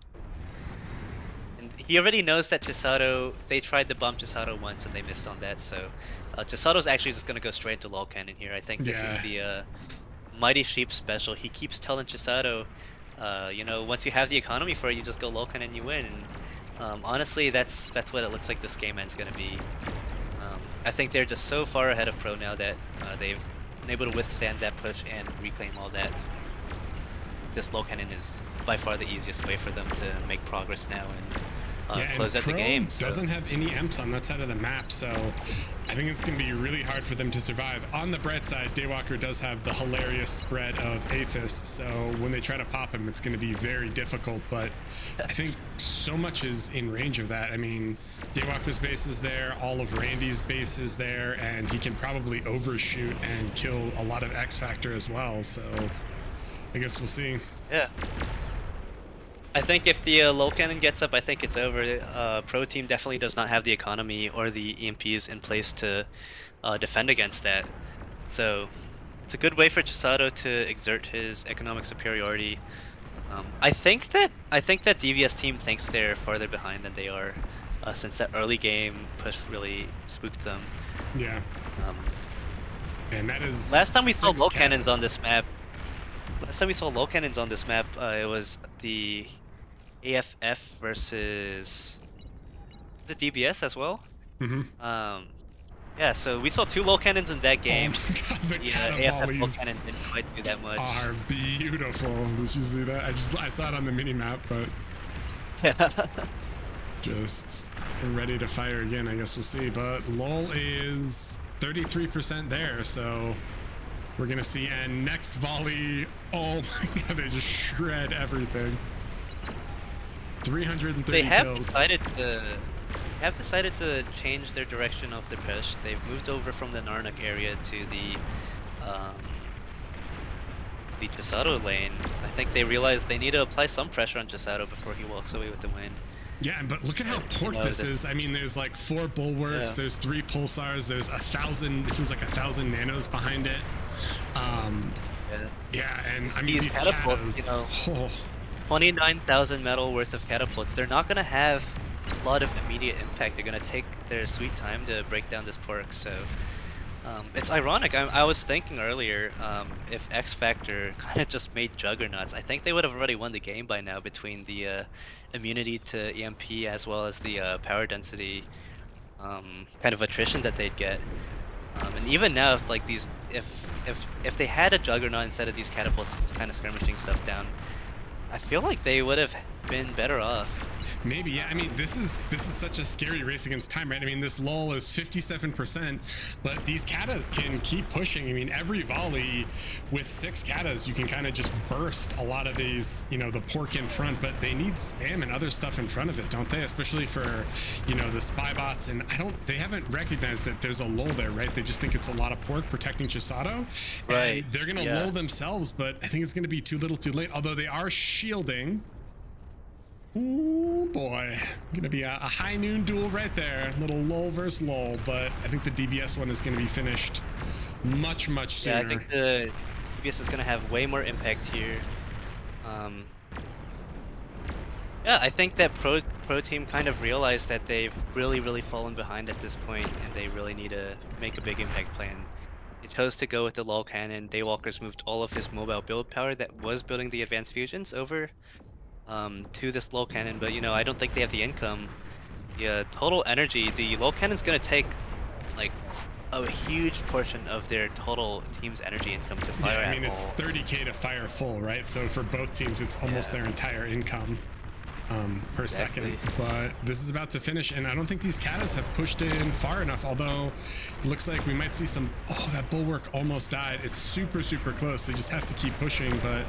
Speaker 3: he already knows that Chisato, they tried to bomb Chisato once and they missed on that, so Chisato's actually just going to go straight to lol cannon here. I think this is the Mighty Sheep special. He keeps telling Chisato, you know, once you have the economy for it, you just go lol cannon and you win. And honestly, that's what it looks like this game end's going to be. I think they're just so far ahead of Pro now that they've been able to withstand that push and reclaim all that. This low cannon is by far the easiest way for them to make progress now and close out the game. So.
Speaker 1: Doesn't have any imps on that side of the map, so I think it's going to be really hard for them to survive. On the bright side, Daywalker does have the hilarious spread of Aphis, so when they try to pop him, it's going to be very difficult, but I think so much is in range of that. I mean, Daywalker's base is there, all of Randy's base is there, and he can probably overshoot and kill a lot of X Factor as well, so I guess we'll see.
Speaker 3: Yeah. I think if the low cannon gets up, I think it's over. Pro team definitely does not have the economy or the EMPs in place to defend against that. So it's a good way for Chisato to exert his economic superiority. I think that DVS team thinks they're farther behind than they are, since that early game push really spooked them.
Speaker 1: Yeah. And that is
Speaker 3: last time we saw low
Speaker 1: cannons
Speaker 3: cannons on this map. It was the AFF versus the DBS as well.
Speaker 1: Mm-hmm.
Speaker 3: Yeah, so we saw 2 low cannons in that game.
Speaker 1: Oh my God, the cannon
Speaker 3: AFF low
Speaker 1: volleys
Speaker 3: cannon didn't quite do that much.
Speaker 1: are beautiful. Did you see that? I saw it on the mini map, but just ready to fire again. I guess we'll see. But LOL is 33% there, so we're gonna see. And next volley, oh my God, they just shred everything. 330
Speaker 3: they have
Speaker 1: kills.
Speaker 3: decided to change their direction of the push. They've moved over from the Narnak area to the Chisato lane. I think they realized they need to apply some pressure on Chisato before he walks away with the win.
Speaker 1: Yeah, but look at how pork this is. I mean, there's like 4 bulwarks, there's 3 pulsars, there's 1,000, it feels like 1,000 nanos behind it. Yeah, and I mean, these catapults,
Speaker 3: 29,000 metal worth of catapults. They're not going to have a lot of immediate impact. They're going to take their sweet time to break down this pork. So it's ironic. I was thinking earlier, if X Factor kind of just made juggernauts, I think they would have already won the game by now between the immunity to EMP as well as the power density kind of attrition that they'd get. And even now, if they had a juggernaut instead of these catapults kind of skirmishing stuff down, I feel like they would have been better off.
Speaker 1: Maybe, yeah. I mean, this is such a scary race against time, right? I mean, this lull is 57%, but these katas can keep pushing. I mean, every volley with 6 katas, you can kind of just burst a lot of these, the pork in front, but they need spam and other stuff in front of it, don't they? Especially for, the spy bots. And they haven't recognized that there's a lull there, right? They just think it's a lot of pork protecting Chisato.
Speaker 3: Right.
Speaker 1: And they're going to lull themselves, but I think it's going to be too little too late. Although they are shielding. Oh boy, gonna be a high noon duel right there. Little lull versus lull, but I think the DBS one is gonna be finished much sooner.
Speaker 3: Yeah, I think the DBS is gonna have way more impact here. Yeah, I think that pro team kind of realized that they've really fallen behind at this point, and they really need to make a big impact plan. They chose to go with the lull cannon. Daywalker's moved all of his mobile build power that was building the advanced fusions over to this low cannon, but I don't think they have the income. The total energy, the low cannon's gonna take like a huge portion of their total team's energy income to fire.
Speaker 1: Yeah, I mean it's 30k to fire full, right? So for both teams, it's almost their entire income per second. But this is about to finish, and I don't think these katas have pushed in far enough. Although it looks like we might see some. Oh, that bulwark almost died. It's super close. They just have to keep pushing, but.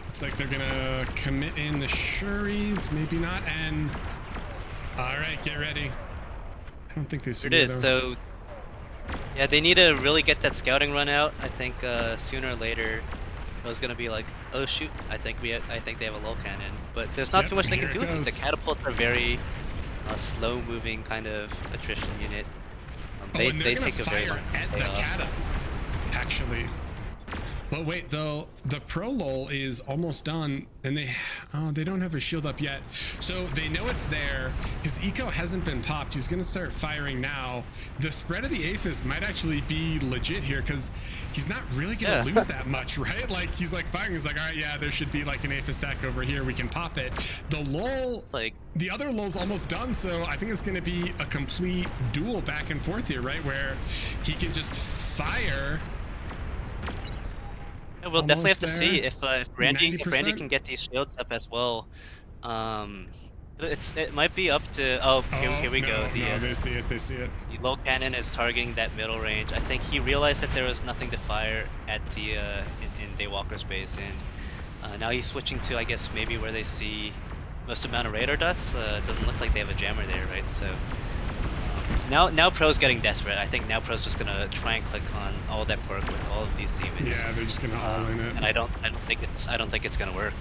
Speaker 1: Looks like they're gonna commit in the Shuris, maybe not, and all right, get ready. I don't think they see
Speaker 3: it is, so yeah, they need to really get that scouting run out. I think sooner or later it was gonna be like, oh shoot, I think they have a lull cannon, but there's not too much they can do with it. The catapults are very slow moving kind of attrition unit. They take a very long
Speaker 1: at the katas, actually. But wait, though, the pro lull is almost done, and they don't have a shield up yet. So they know it's there. His eco hasn't been popped. He's going to start firing now. The spread of the Aphis might actually be legit here, because he's not really going to lose that much, right? Like, he's like firing. He's like, all right, yeah, there should be like an Aphis stack over here. We can pop it. The lull, the other lull's almost done, so I think it's going to be a complete duel back and forth here, right? Where he can just fire.
Speaker 3: We'll definitely have to see if Randy can get these shields up as well. It might be up to. Oh, here,
Speaker 1: Oh
Speaker 3: here we go.
Speaker 1: no, they see it. They see it.
Speaker 3: The low cannon is targeting that middle range. I think he realized that there was nothing to fire at the in Daywalker's base, and now he's switching to, I guess, maybe where they see most amount of radar dots. It doesn't look like they have a jammer there, right? So now Pro's getting desperate. I think now Pro's just gonna try and click on all that perk with all of these demons.
Speaker 1: Yeah, they're just gonna all in it.
Speaker 3: And I don't think it's gonna work.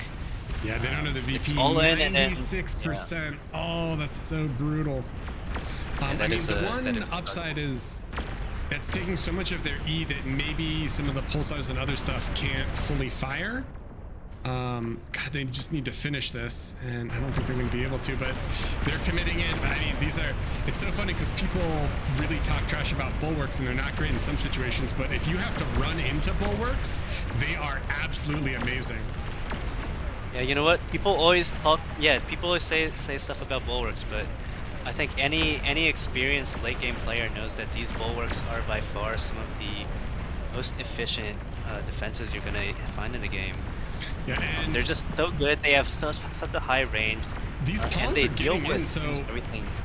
Speaker 1: Yeah, they don't have the VP.
Speaker 3: It's all in, and then
Speaker 1: 96%. Oh, that's so brutal. I mean, the one upside is it's taking so much of their E that maybe some of the pulsars and other stuff can't fully fire. God, they just need to finish this, and I don't think they're going to be able to, but they're committing in. I mean, it's so funny because people really talk trash about bulwarks, and they're not great in some situations, but if you have to run into bulwarks, they are absolutely amazing.
Speaker 3: Yeah, you know what? People always talk. Yeah, people always say stuff about bulwarks, but I think any experienced late game player knows that these bulwarks are by far some of the most efficient defenses you're gonna find in the game.
Speaker 1: Yeah, and
Speaker 3: they're just so good. They have such a high range.
Speaker 1: These pawns are getting in, so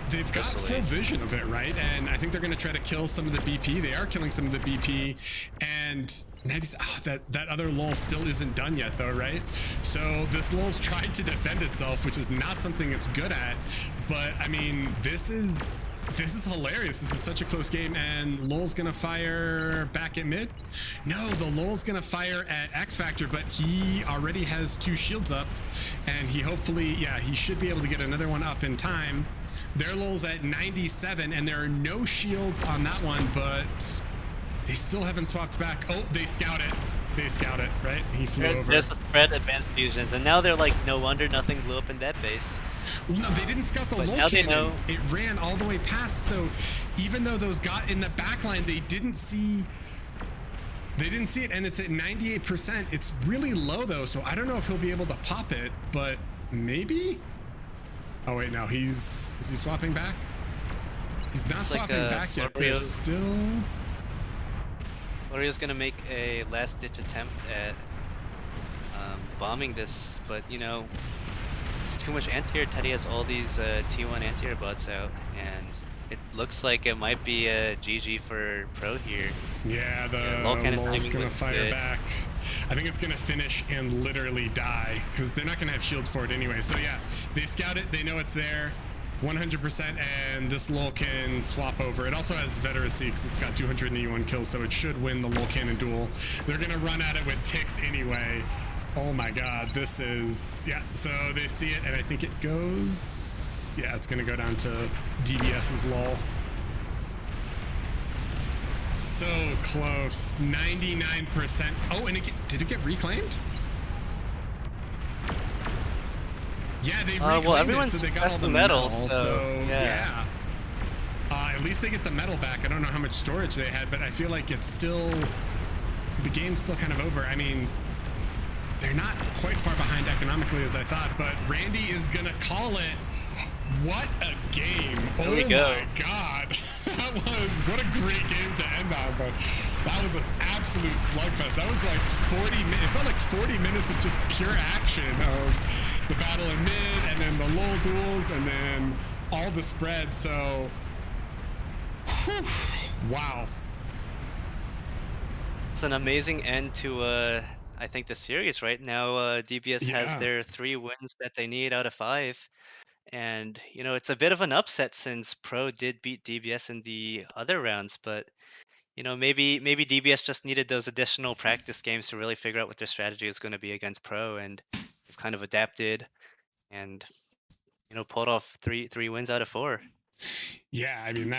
Speaker 1: they've got full vision of it, right? And I think they're going to try to kill some of the BP. They are killing some of the BP, and that other lull still isn't done yet, though, right? So this lull's tried to defend itself, which is not something it's good at. But I mean, this is hilarious. This is such a close game, and Lowell's gonna fire back at mid. No, the Lowell's gonna fire at X Factor, but he already has 2 shields up, and he hopefully, yeah, he should be able to get another one up in time. Their Lowell's at 97, and there are no shields on that one, but they still haven't swapped back. Oh, they scout it. They scout it, right? He flew over.
Speaker 3: There's a spread advanced fusions, and now they're like, no wonder nothing blew up in that base.
Speaker 1: Well, no, they didn't scout the low cannon. It ran all the way past, so even though those got in the back line, they didn't see it, and it's at 98%. It's really low, though, so I don't know if he'll be able to pop it, but maybe? Oh, wait, no, is he swapping back? He's not swapping back yet. There's still...
Speaker 3: Florio's gonna make a last-ditch attempt at bombing this, but you know, it's too much anti-air. Teddy has all these T1 anti-air bots out, and it looks like it might be a GG for Pro here.
Speaker 1: Yeah, the Lowell's gonna fire back. I think it's gonna finish and literally die, because they're not gonna have shields for it anyway. So yeah, they scout it, they know it's there. 100%, and this Lowell can swap over. It also has Veteracy because it's got 281 kills, so it should win the Lowell cannon duel. They're gonna run at it with ticks anyway. Oh my god, this is... Yeah, so they see it, and I think it goes... Yeah, it's gonna go down to DBS's Lowell. So close, 99%. Oh, and did it get reclaimed? Yeah, they reclaimed it, so they got all the metal, so yeah. At least they get the metal back. I don't know how much storage they had, but I feel like it's still... The game's still kind of over. I mean, they're not quite far behind economically as I thought, but Randy is gonna call it. What a game.
Speaker 3: There we go.
Speaker 1: My god. What a great game to end on, but that was an absolute slugfest. That was like 40 minutes. It felt like 40 minutes of just pure action of the battle in mid, and then the lull duels, and then all the spread. So, whew, wow.
Speaker 3: It's an amazing end to I think the series right now. DBS has their 3 wins that they need out of 5. And, you know, it's a bit of an upset since Pro did beat DBS in the other rounds, but, you know, maybe DBS just needed those additional practice games to really figure out what their strategy is going to be against Pro, and they've kind of adapted and, you know, pulled off three wins out of 4.
Speaker 1: Yeah, I mean,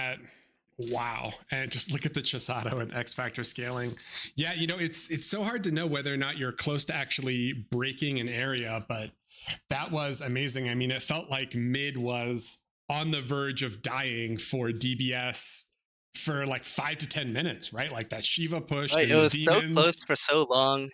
Speaker 1: wow. And just look at the Chisato and X Factor scaling. Yeah, you know, it's so hard to know whether or not you're close to actually breaking an area, but that was amazing. I mean, it felt like mid was on the verge of dying for DBS for like 5 to 10 minutes, right? Like that Shiva push.
Speaker 3: Right, it was so close for so long.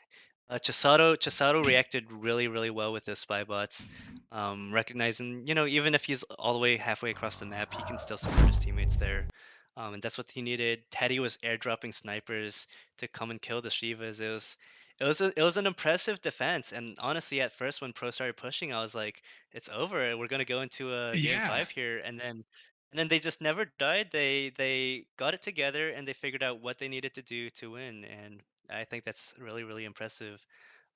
Speaker 3: Chisato reacted really, really well with his spy bots, recognizing, you know, even if he's all the way halfway across the map, he can still support his teammates there. And that's what he needed. Teddy was airdropping snipers to come and kill the Shivas. it was an impressive defense, and honestly, at first when Pro started pushing, I was like, "It's over. We're gonna go into a game
Speaker 1: Yeah.
Speaker 3: 5 here," and then they just never died. They got it together and they figured out what they needed to do to win, and I think that's really really impressive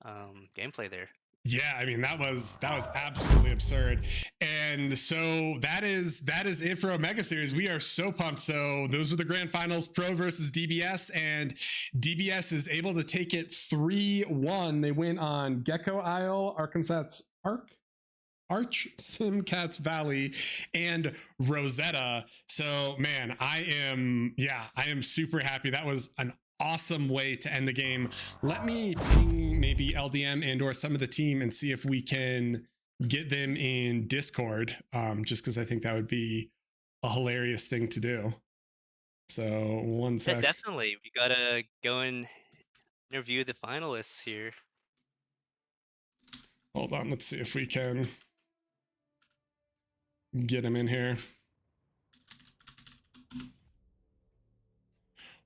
Speaker 3: gameplay there.
Speaker 1: Yeah, I mean that was absolutely absurd. And so that is it for Omega Series. We are so pumped. So those are the grand finals, Pro versus DBS, and DBS is able to take it 3-1. They win on Gecko Isle, Arkansas's Arch Simcats Valley, and Rosetta. So man, I am super happy. That was an awesome way to end the game. Let me ping maybe LDM and or some of the team and see if we can get them in Discord, just because I think that would be a hilarious thing to do. So one
Speaker 3: Yeah,
Speaker 1: sec.
Speaker 3: definitely. We gotta go and interview the finalists here.
Speaker 1: Hold on, let's see if we can get him in here.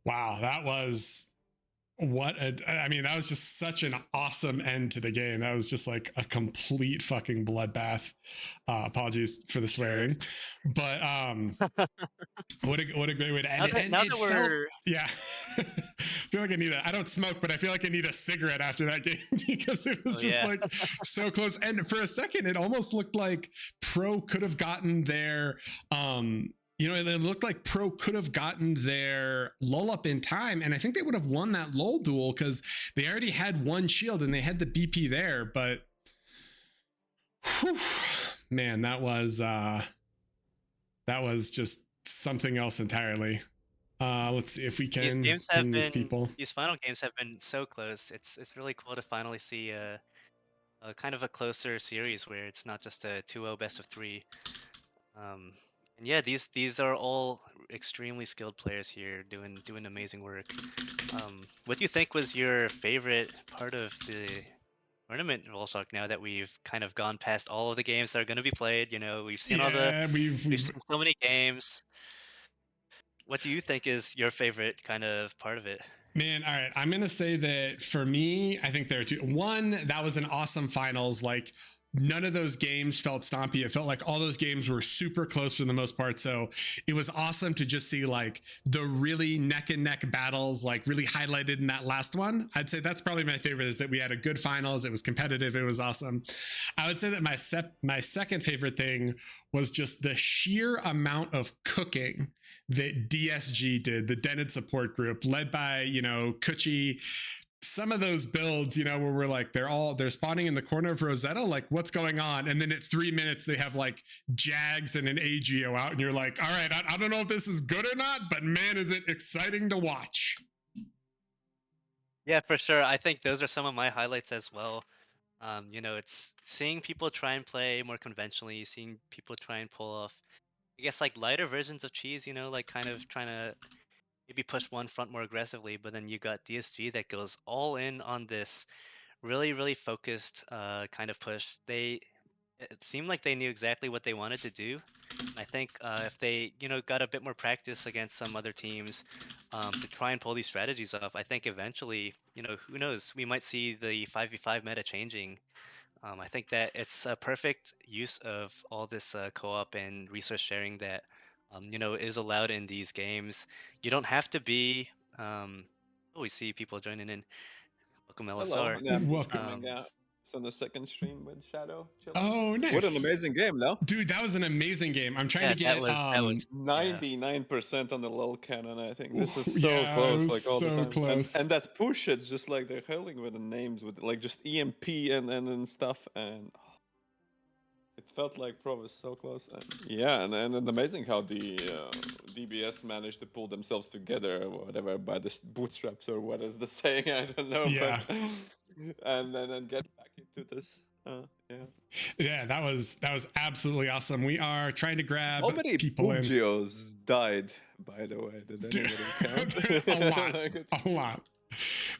Speaker 1: Wow, that was that was just such an awesome end to the game. That was just like a complete fucking bloodbath. Apologies for the swearing, but what a great way to end it.
Speaker 3: Now that we're
Speaker 1: I feel like I don't smoke, but I feel like I need a cigarette after that game because it was just like so close. And for a second, it almost looked like Pro could have gotten their it looked like Pro could have gotten their lull up in time, and I think they would have won that lull duel because they already had one shield and they had the BP there. But whew, man, that was just something else entirely. Let's see if we can ping these people.
Speaker 3: These final games have been so close. It's really cool to finally see a kind of a closer series where it's not just a 2-0 best of 3. And yeah, these are all extremely skilled players here doing amazing work. What do you think was your favorite part of the tournament, Volshock, now that we've kind of gone past all of the games that are going to be played? We've seen we've seen so many games. What do you think is your favorite kind of part of it?
Speaker 1: Man, all right. I'm going to say that for me, I think there are two. One, that was an awesome finals. Like, none of those games felt stompy. It felt like all those games were super close for the most part. So it was awesome to just see like the really neck and neck battles, like really highlighted in that last one. I'd say that's probably my favorite, is that we had a good finals. It was competitive. It was awesome. I would say that my second favorite thing was just the sheer amount of cooking that DSG did, the dented support group led by, Kuchi. Some of those builds, where we're like, they're spawning in the corner of Rosetta, like what's going on? And then at 3 minutes, they have like Jags and an AGO out, and you're like, all right, I don't know if this is good or not, but man, is it exciting to watch.
Speaker 3: Yeah, for sure. I think those are some of my highlights as well. It's seeing people try and play more conventionally, seeing people try and pull off, I guess, like lighter versions of cheese, like kind of trying to maybe push one front more aggressively, but then you got DSG that goes all in on this really, really focused kind of push. It seemed like they knew exactly what they wanted to do. And I think if they, got a bit more practice against some other teams to try and pull these strategies off, I think eventually, who knows, we might see the 5v5 meta changing. I think that it's a perfect use of all this co-op and resource sharing that, is allowed in these games. You don't have to be. We see people joining in. Welcome, LSR.
Speaker 4: Hello. Yeah, I'm just
Speaker 1: Welcome.
Speaker 4: coming out. It's on the second stream with Shadow. Chilling.
Speaker 1: Oh, nice.
Speaker 4: What an amazing game, no?
Speaker 1: Dude, that was an amazing game. I'm trying to get
Speaker 3: that was
Speaker 4: 99% on the lol cannon. I think this is so
Speaker 1: yeah,
Speaker 4: close, like all
Speaker 1: so
Speaker 4: the time.
Speaker 1: close.
Speaker 4: And that push, it's just like they're hurling with the names, with like just EMP and stuff, and it felt like Pro was so close. And amazing how the DBS managed to pull themselves together, or whatever, by the bootstraps, or what is the saying? I don't know.
Speaker 1: Yeah.
Speaker 4: But, and then get back into this.
Speaker 1: Yeah, that was absolutely awesome. We are trying to grab
Speaker 4: How many
Speaker 1: people in.
Speaker 4: Bugios died, by the way? Did anybody count?
Speaker 1: A lot.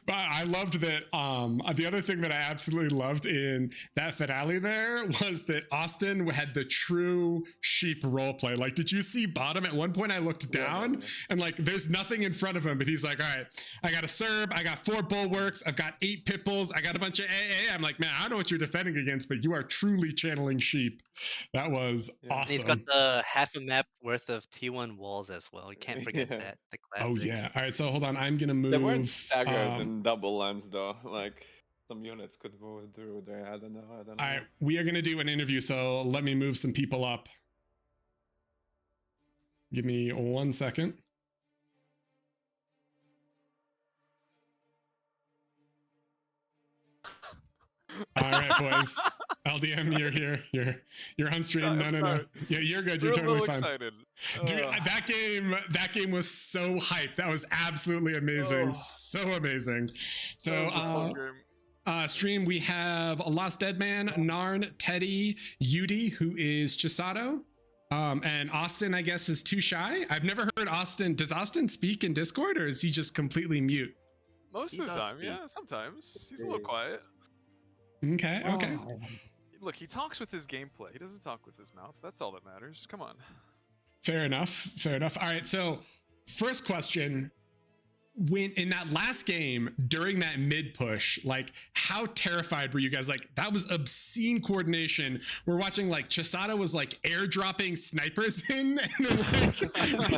Speaker 1: But I loved that. The other thing that I absolutely loved in that finale there was that Austin had the true sheep role play. Like, did you see bottom? At one point, I looked down and like, there's nothing in front of him, but he's like, all right, I got a Serb, I got 4 bulwarks, I've got 8 pit bulls, I got a bunch of AA. I'm like, man, I don't know what you're defending against, but you are truly channeling sheep. That was awesome.
Speaker 3: And he's got the half a map worth of T1 walls as well. You can't forget that. The classic.
Speaker 1: Oh yeah. All right. So hold on. I'm gonna move.
Speaker 4: They weren't staggered in double lines though. Like some units could move through there. I don't know.
Speaker 1: All right. We are gonna do an interview. So let me move some people up. Give me 1 second. All right, boys. LDM, you're here. You're on stream. No. Yeah, you're good. You're totally fine.
Speaker 5: Excited.
Speaker 1: Dude, that game was so hyped. That was absolutely amazing. So amazing. So stream, we have a Lost Dead Man, Narn, Teddy, Yudi, who is Chisato. And Austin, I guess, is too shy. I've never heard Austin. Does Austin speak in Discord, or is he just completely mute?
Speaker 5: Most of the time, yeah. Sometimes he's a little quiet.
Speaker 1: Okay.
Speaker 5: Look, he talks with his gameplay. He doesn't talk with his mouth. That's all that matters. Come on.
Speaker 1: Fair enough. All right. So, first question: when in that last game during that mid push, like, how terrified were you guys? Like, that was obscene coordination. We're watching like Chisato was like airdropping snipers in, and then like we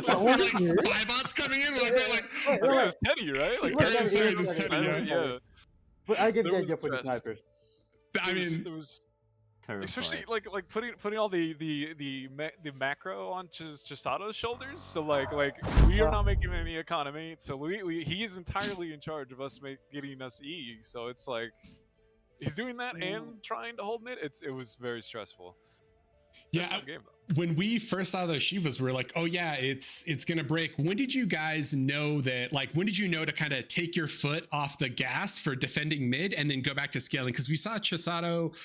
Speaker 1: just see like spy bots coming in. Like, we're like,
Speaker 5: it was Teddy, right? Like,
Speaker 1: sorry, just Teddy. Yeah.
Speaker 6: But I get the idea for the snipers.
Speaker 1: I mean,
Speaker 5: there was
Speaker 7: terrifying.
Speaker 5: especially like putting all the macro on Chisato's shoulders. So like we are not making any economy. So he is entirely in charge of us getting us E. So it's like he's doing that and trying to hold mid. It was very stressful.
Speaker 1: Yeah. When we first saw those Shivas, we were like, oh yeah, it's gonna break. When did you guys know that? Like, when did you know to kind of take your foot off the gas for defending mid and then go back to scaling? Because we saw Chisato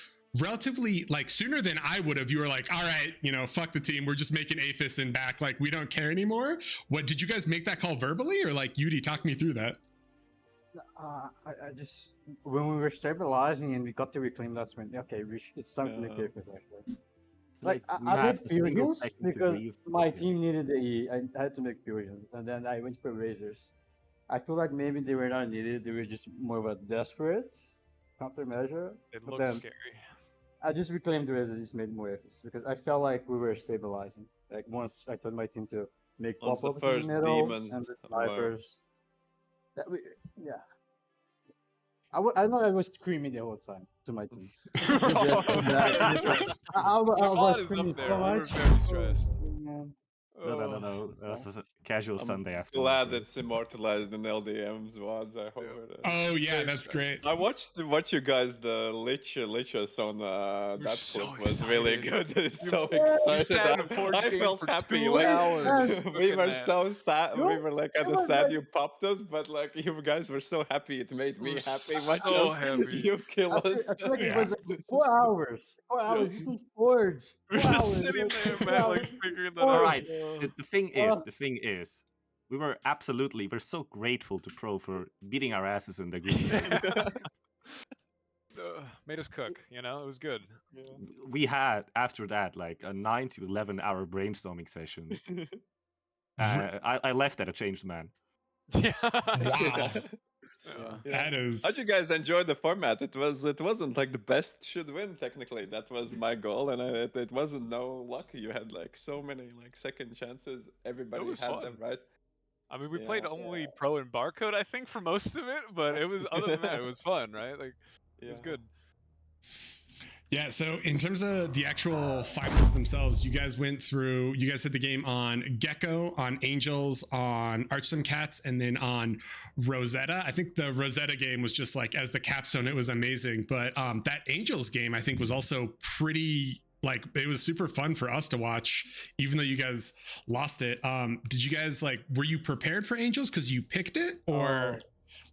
Speaker 1: relatively like sooner than I would have. You were like, all right, fuck the team. We're just making Aphis and back. Like, we don't care anymore. What did you guys make that call verbally, or like Yudi, talk me through that?
Speaker 6: I just, when we were stabilizing and we got to reclaim, that's when it's time to make Aphis actually. Like I made fusions because my team needed the E. I had to make fusions, and then I went for razors. I feel like maybe they were not needed. They were just more of a desperate countermeasure.
Speaker 5: It looked scary.
Speaker 6: I just reclaimed the razors, just made more Aphis because I felt like we were stabilizing. Like once I told my team to make pop-ups in the middle and the snipers. I know I was screaming the whole time to my team. I was screaming so much.
Speaker 5: Very stressed.
Speaker 7: No. That was a casual Sunday afternoon.
Speaker 4: Glad it's immortalized in LDM's VODs. I hope it is.
Speaker 1: Oh yeah, that's great.
Speaker 4: I watched you guys, the Lichas on that clip was really good. So excited. I felt happy. We were so sad. We were like kind of sad you popped us, but like you guys were so happy. It made me happy.
Speaker 5: So happy.
Speaker 4: You kill us.
Speaker 6: I feel like it was like 4 hours. 4 hours. This is Forge.
Speaker 5: We're just sitting there, man, like figuring that out.
Speaker 7: All right. The thing is, we're so grateful to Pro for beating our asses in the group stage.
Speaker 5: Made us cook, it was good.
Speaker 4: Yeah.
Speaker 7: We had, after that, like a 9 to 11 hour brainstorming session. I left at a changed man.
Speaker 5: Yeah.
Speaker 1: Wow.
Speaker 5: Yeah.
Speaker 1: That is.
Speaker 4: How'd you guys enjoy the format? It wasn't like the best should win technically. That was my goal, and it wasn't no luck. You had like so many like second chances. Everybody had
Speaker 5: fun.
Speaker 4: them, right?
Speaker 5: I mean, we played only Pro and Barcode, I think, for most of it, but it was other than that, it was fun, right? Like it was good.
Speaker 1: Yeah, so in terms of the actual finals themselves, you guys had the game on Gecko, on Angels, on Archsome Cats, and then on Rosetta. I think the Rosetta game was just like, as the capstone, it was amazing. But that Angels game, I think, was also pretty, like, it was super fun for us to watch, even though you guys lost it. Did you guys, like, were you prepared for Angels because you picked it? Or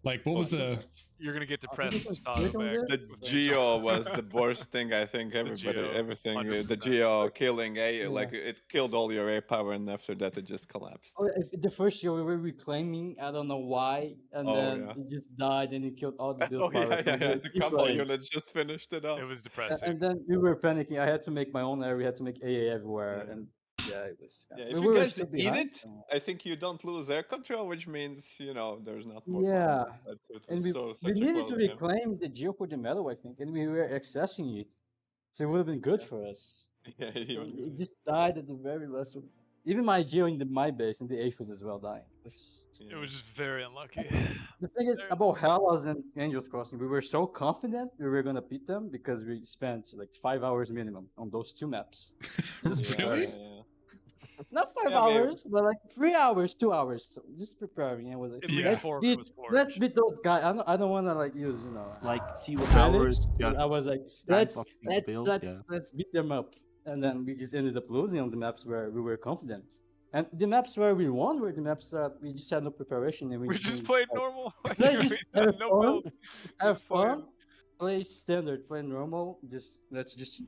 Speaker 1: Like, what was the?
Speaker 5: You're gonna get
Speaker 6: I think
Speaker 5: depressed.
Speaker 6: it was
Speaker 5: Start
Speaker 6: quick on
Speaker 5: back
Speaker 6: there.
Speaker 4: The
Speaker 5: with
Speaker 4: Geo was the worst thing. I think
Speaker 5: Geo,
Speaker 4: everything. The
Speaker 5: 100%.
Speaker 4: Geo killing A,
Speaker 6: Yeah.
Speaker 4: like it killed all your A power, and after that it just collapsed.
Speaker 6: Oh, the first year we were reclaiming, I don't know why, and
Speaker 4: Oh,
Speaker 6: then
Speaker 4: yeah.
Speaker 6: it just died and it killed all the build
Speaker 4: Oh
Speaker 6: power.
Speaker 4: yeah,
Speaker 6: We
Speaker 4: yeah, yeah.
Speaker 6: were
Speaker 4: The
Speaker 6: keep
Speaker 4: couple
Speaker 6: playing.
Speaker 4: units just finished it off.
Speaker 5: It was
Speaker 6: And
Speaker 5: depressing.
Speaker 6: then we were panicking. I had to make my own area. We had to make AA everywhere,
Speaker 4: Yeah.
Speaker 6: and yeah, it was.
Speaker 4: Yeah,
Speaker 6: we
Speaker 4: if you
Speaker 6: were
Speaker 4: guys
Speaker 6: still
Speaker 4: eat
Speaker 6: behind.
Speaker 4: it, I think you don't lose air control, which means there's not more
Speaker 6: Yeah,
Speaker 4: power. But it
Speaker 6: and
Speaker 4: was
Speaker 6: we
Speaker 4: such a
Speaker 6: needed to
Speaker 4: close game.
Speaker 6: reclaim the geo for the metal, I think, and we were accessing it, so it would have been good for us.
Speaker 4: Yeah, even
Speaker 6: It just died at the very last. Even my geo in my base and the Aphis as well died.
Speaker 5: It was just very unlucky.
Speaker 6: The thing is
Speaker 5: Very-
Speaker 6: about Hellas and Angels Crossing, we were so confident we were gonna beat them because we spent like 5 hours minimum on those two maps. Just
Speaker 4: Yeah,
Speaker 1: Really?
Speaker 4: yeah.
Speaker 6: Not 5 hours,
Speaker 4: Yeah,
Speaker 6: but like 3 hours, 2 hours. So just preparing. It was like,
Speaker 5: At
Speaker 1: Yeah.
Speaker 5: least 4
Speaker 6: beat,
Speaker 5: was
Speaker 6: let's
Speaker 5: forged.
Speaker 6: beat those guys. I don't want to like use
Speaker 7: Like 2
Speaker 6: advantage,
Speaker 7: hours
Speaker 6: but
Speaker 7: just
Speaker 6: I was like, let's
Speaker 7: sandboxing the
Speaker 6: let's
Speaker 7: build.
Speaker 6: let's
Speaker 7: Yeah.
Speaker 6: let's beat them up, and then we just ended up losing on the maps where we were confident. And the maps where we won were the maps that we just had no preparation and
Speaker 5: We just
Speaker 6: changed,
Speaker 5: played
Speaker 6: like,
Speaker 5: normal.
Speaker 6: let's
Speaker 5: We
Speaker 6: just
Speaker 5: had
Speaker 6: have
Speaker 5: no
Speaker 6: fun,
Speaker 5: build.
Speaker 6: have
Speaker 5: Just played.
Speaker 6: fun, play standard, play normal. Let's just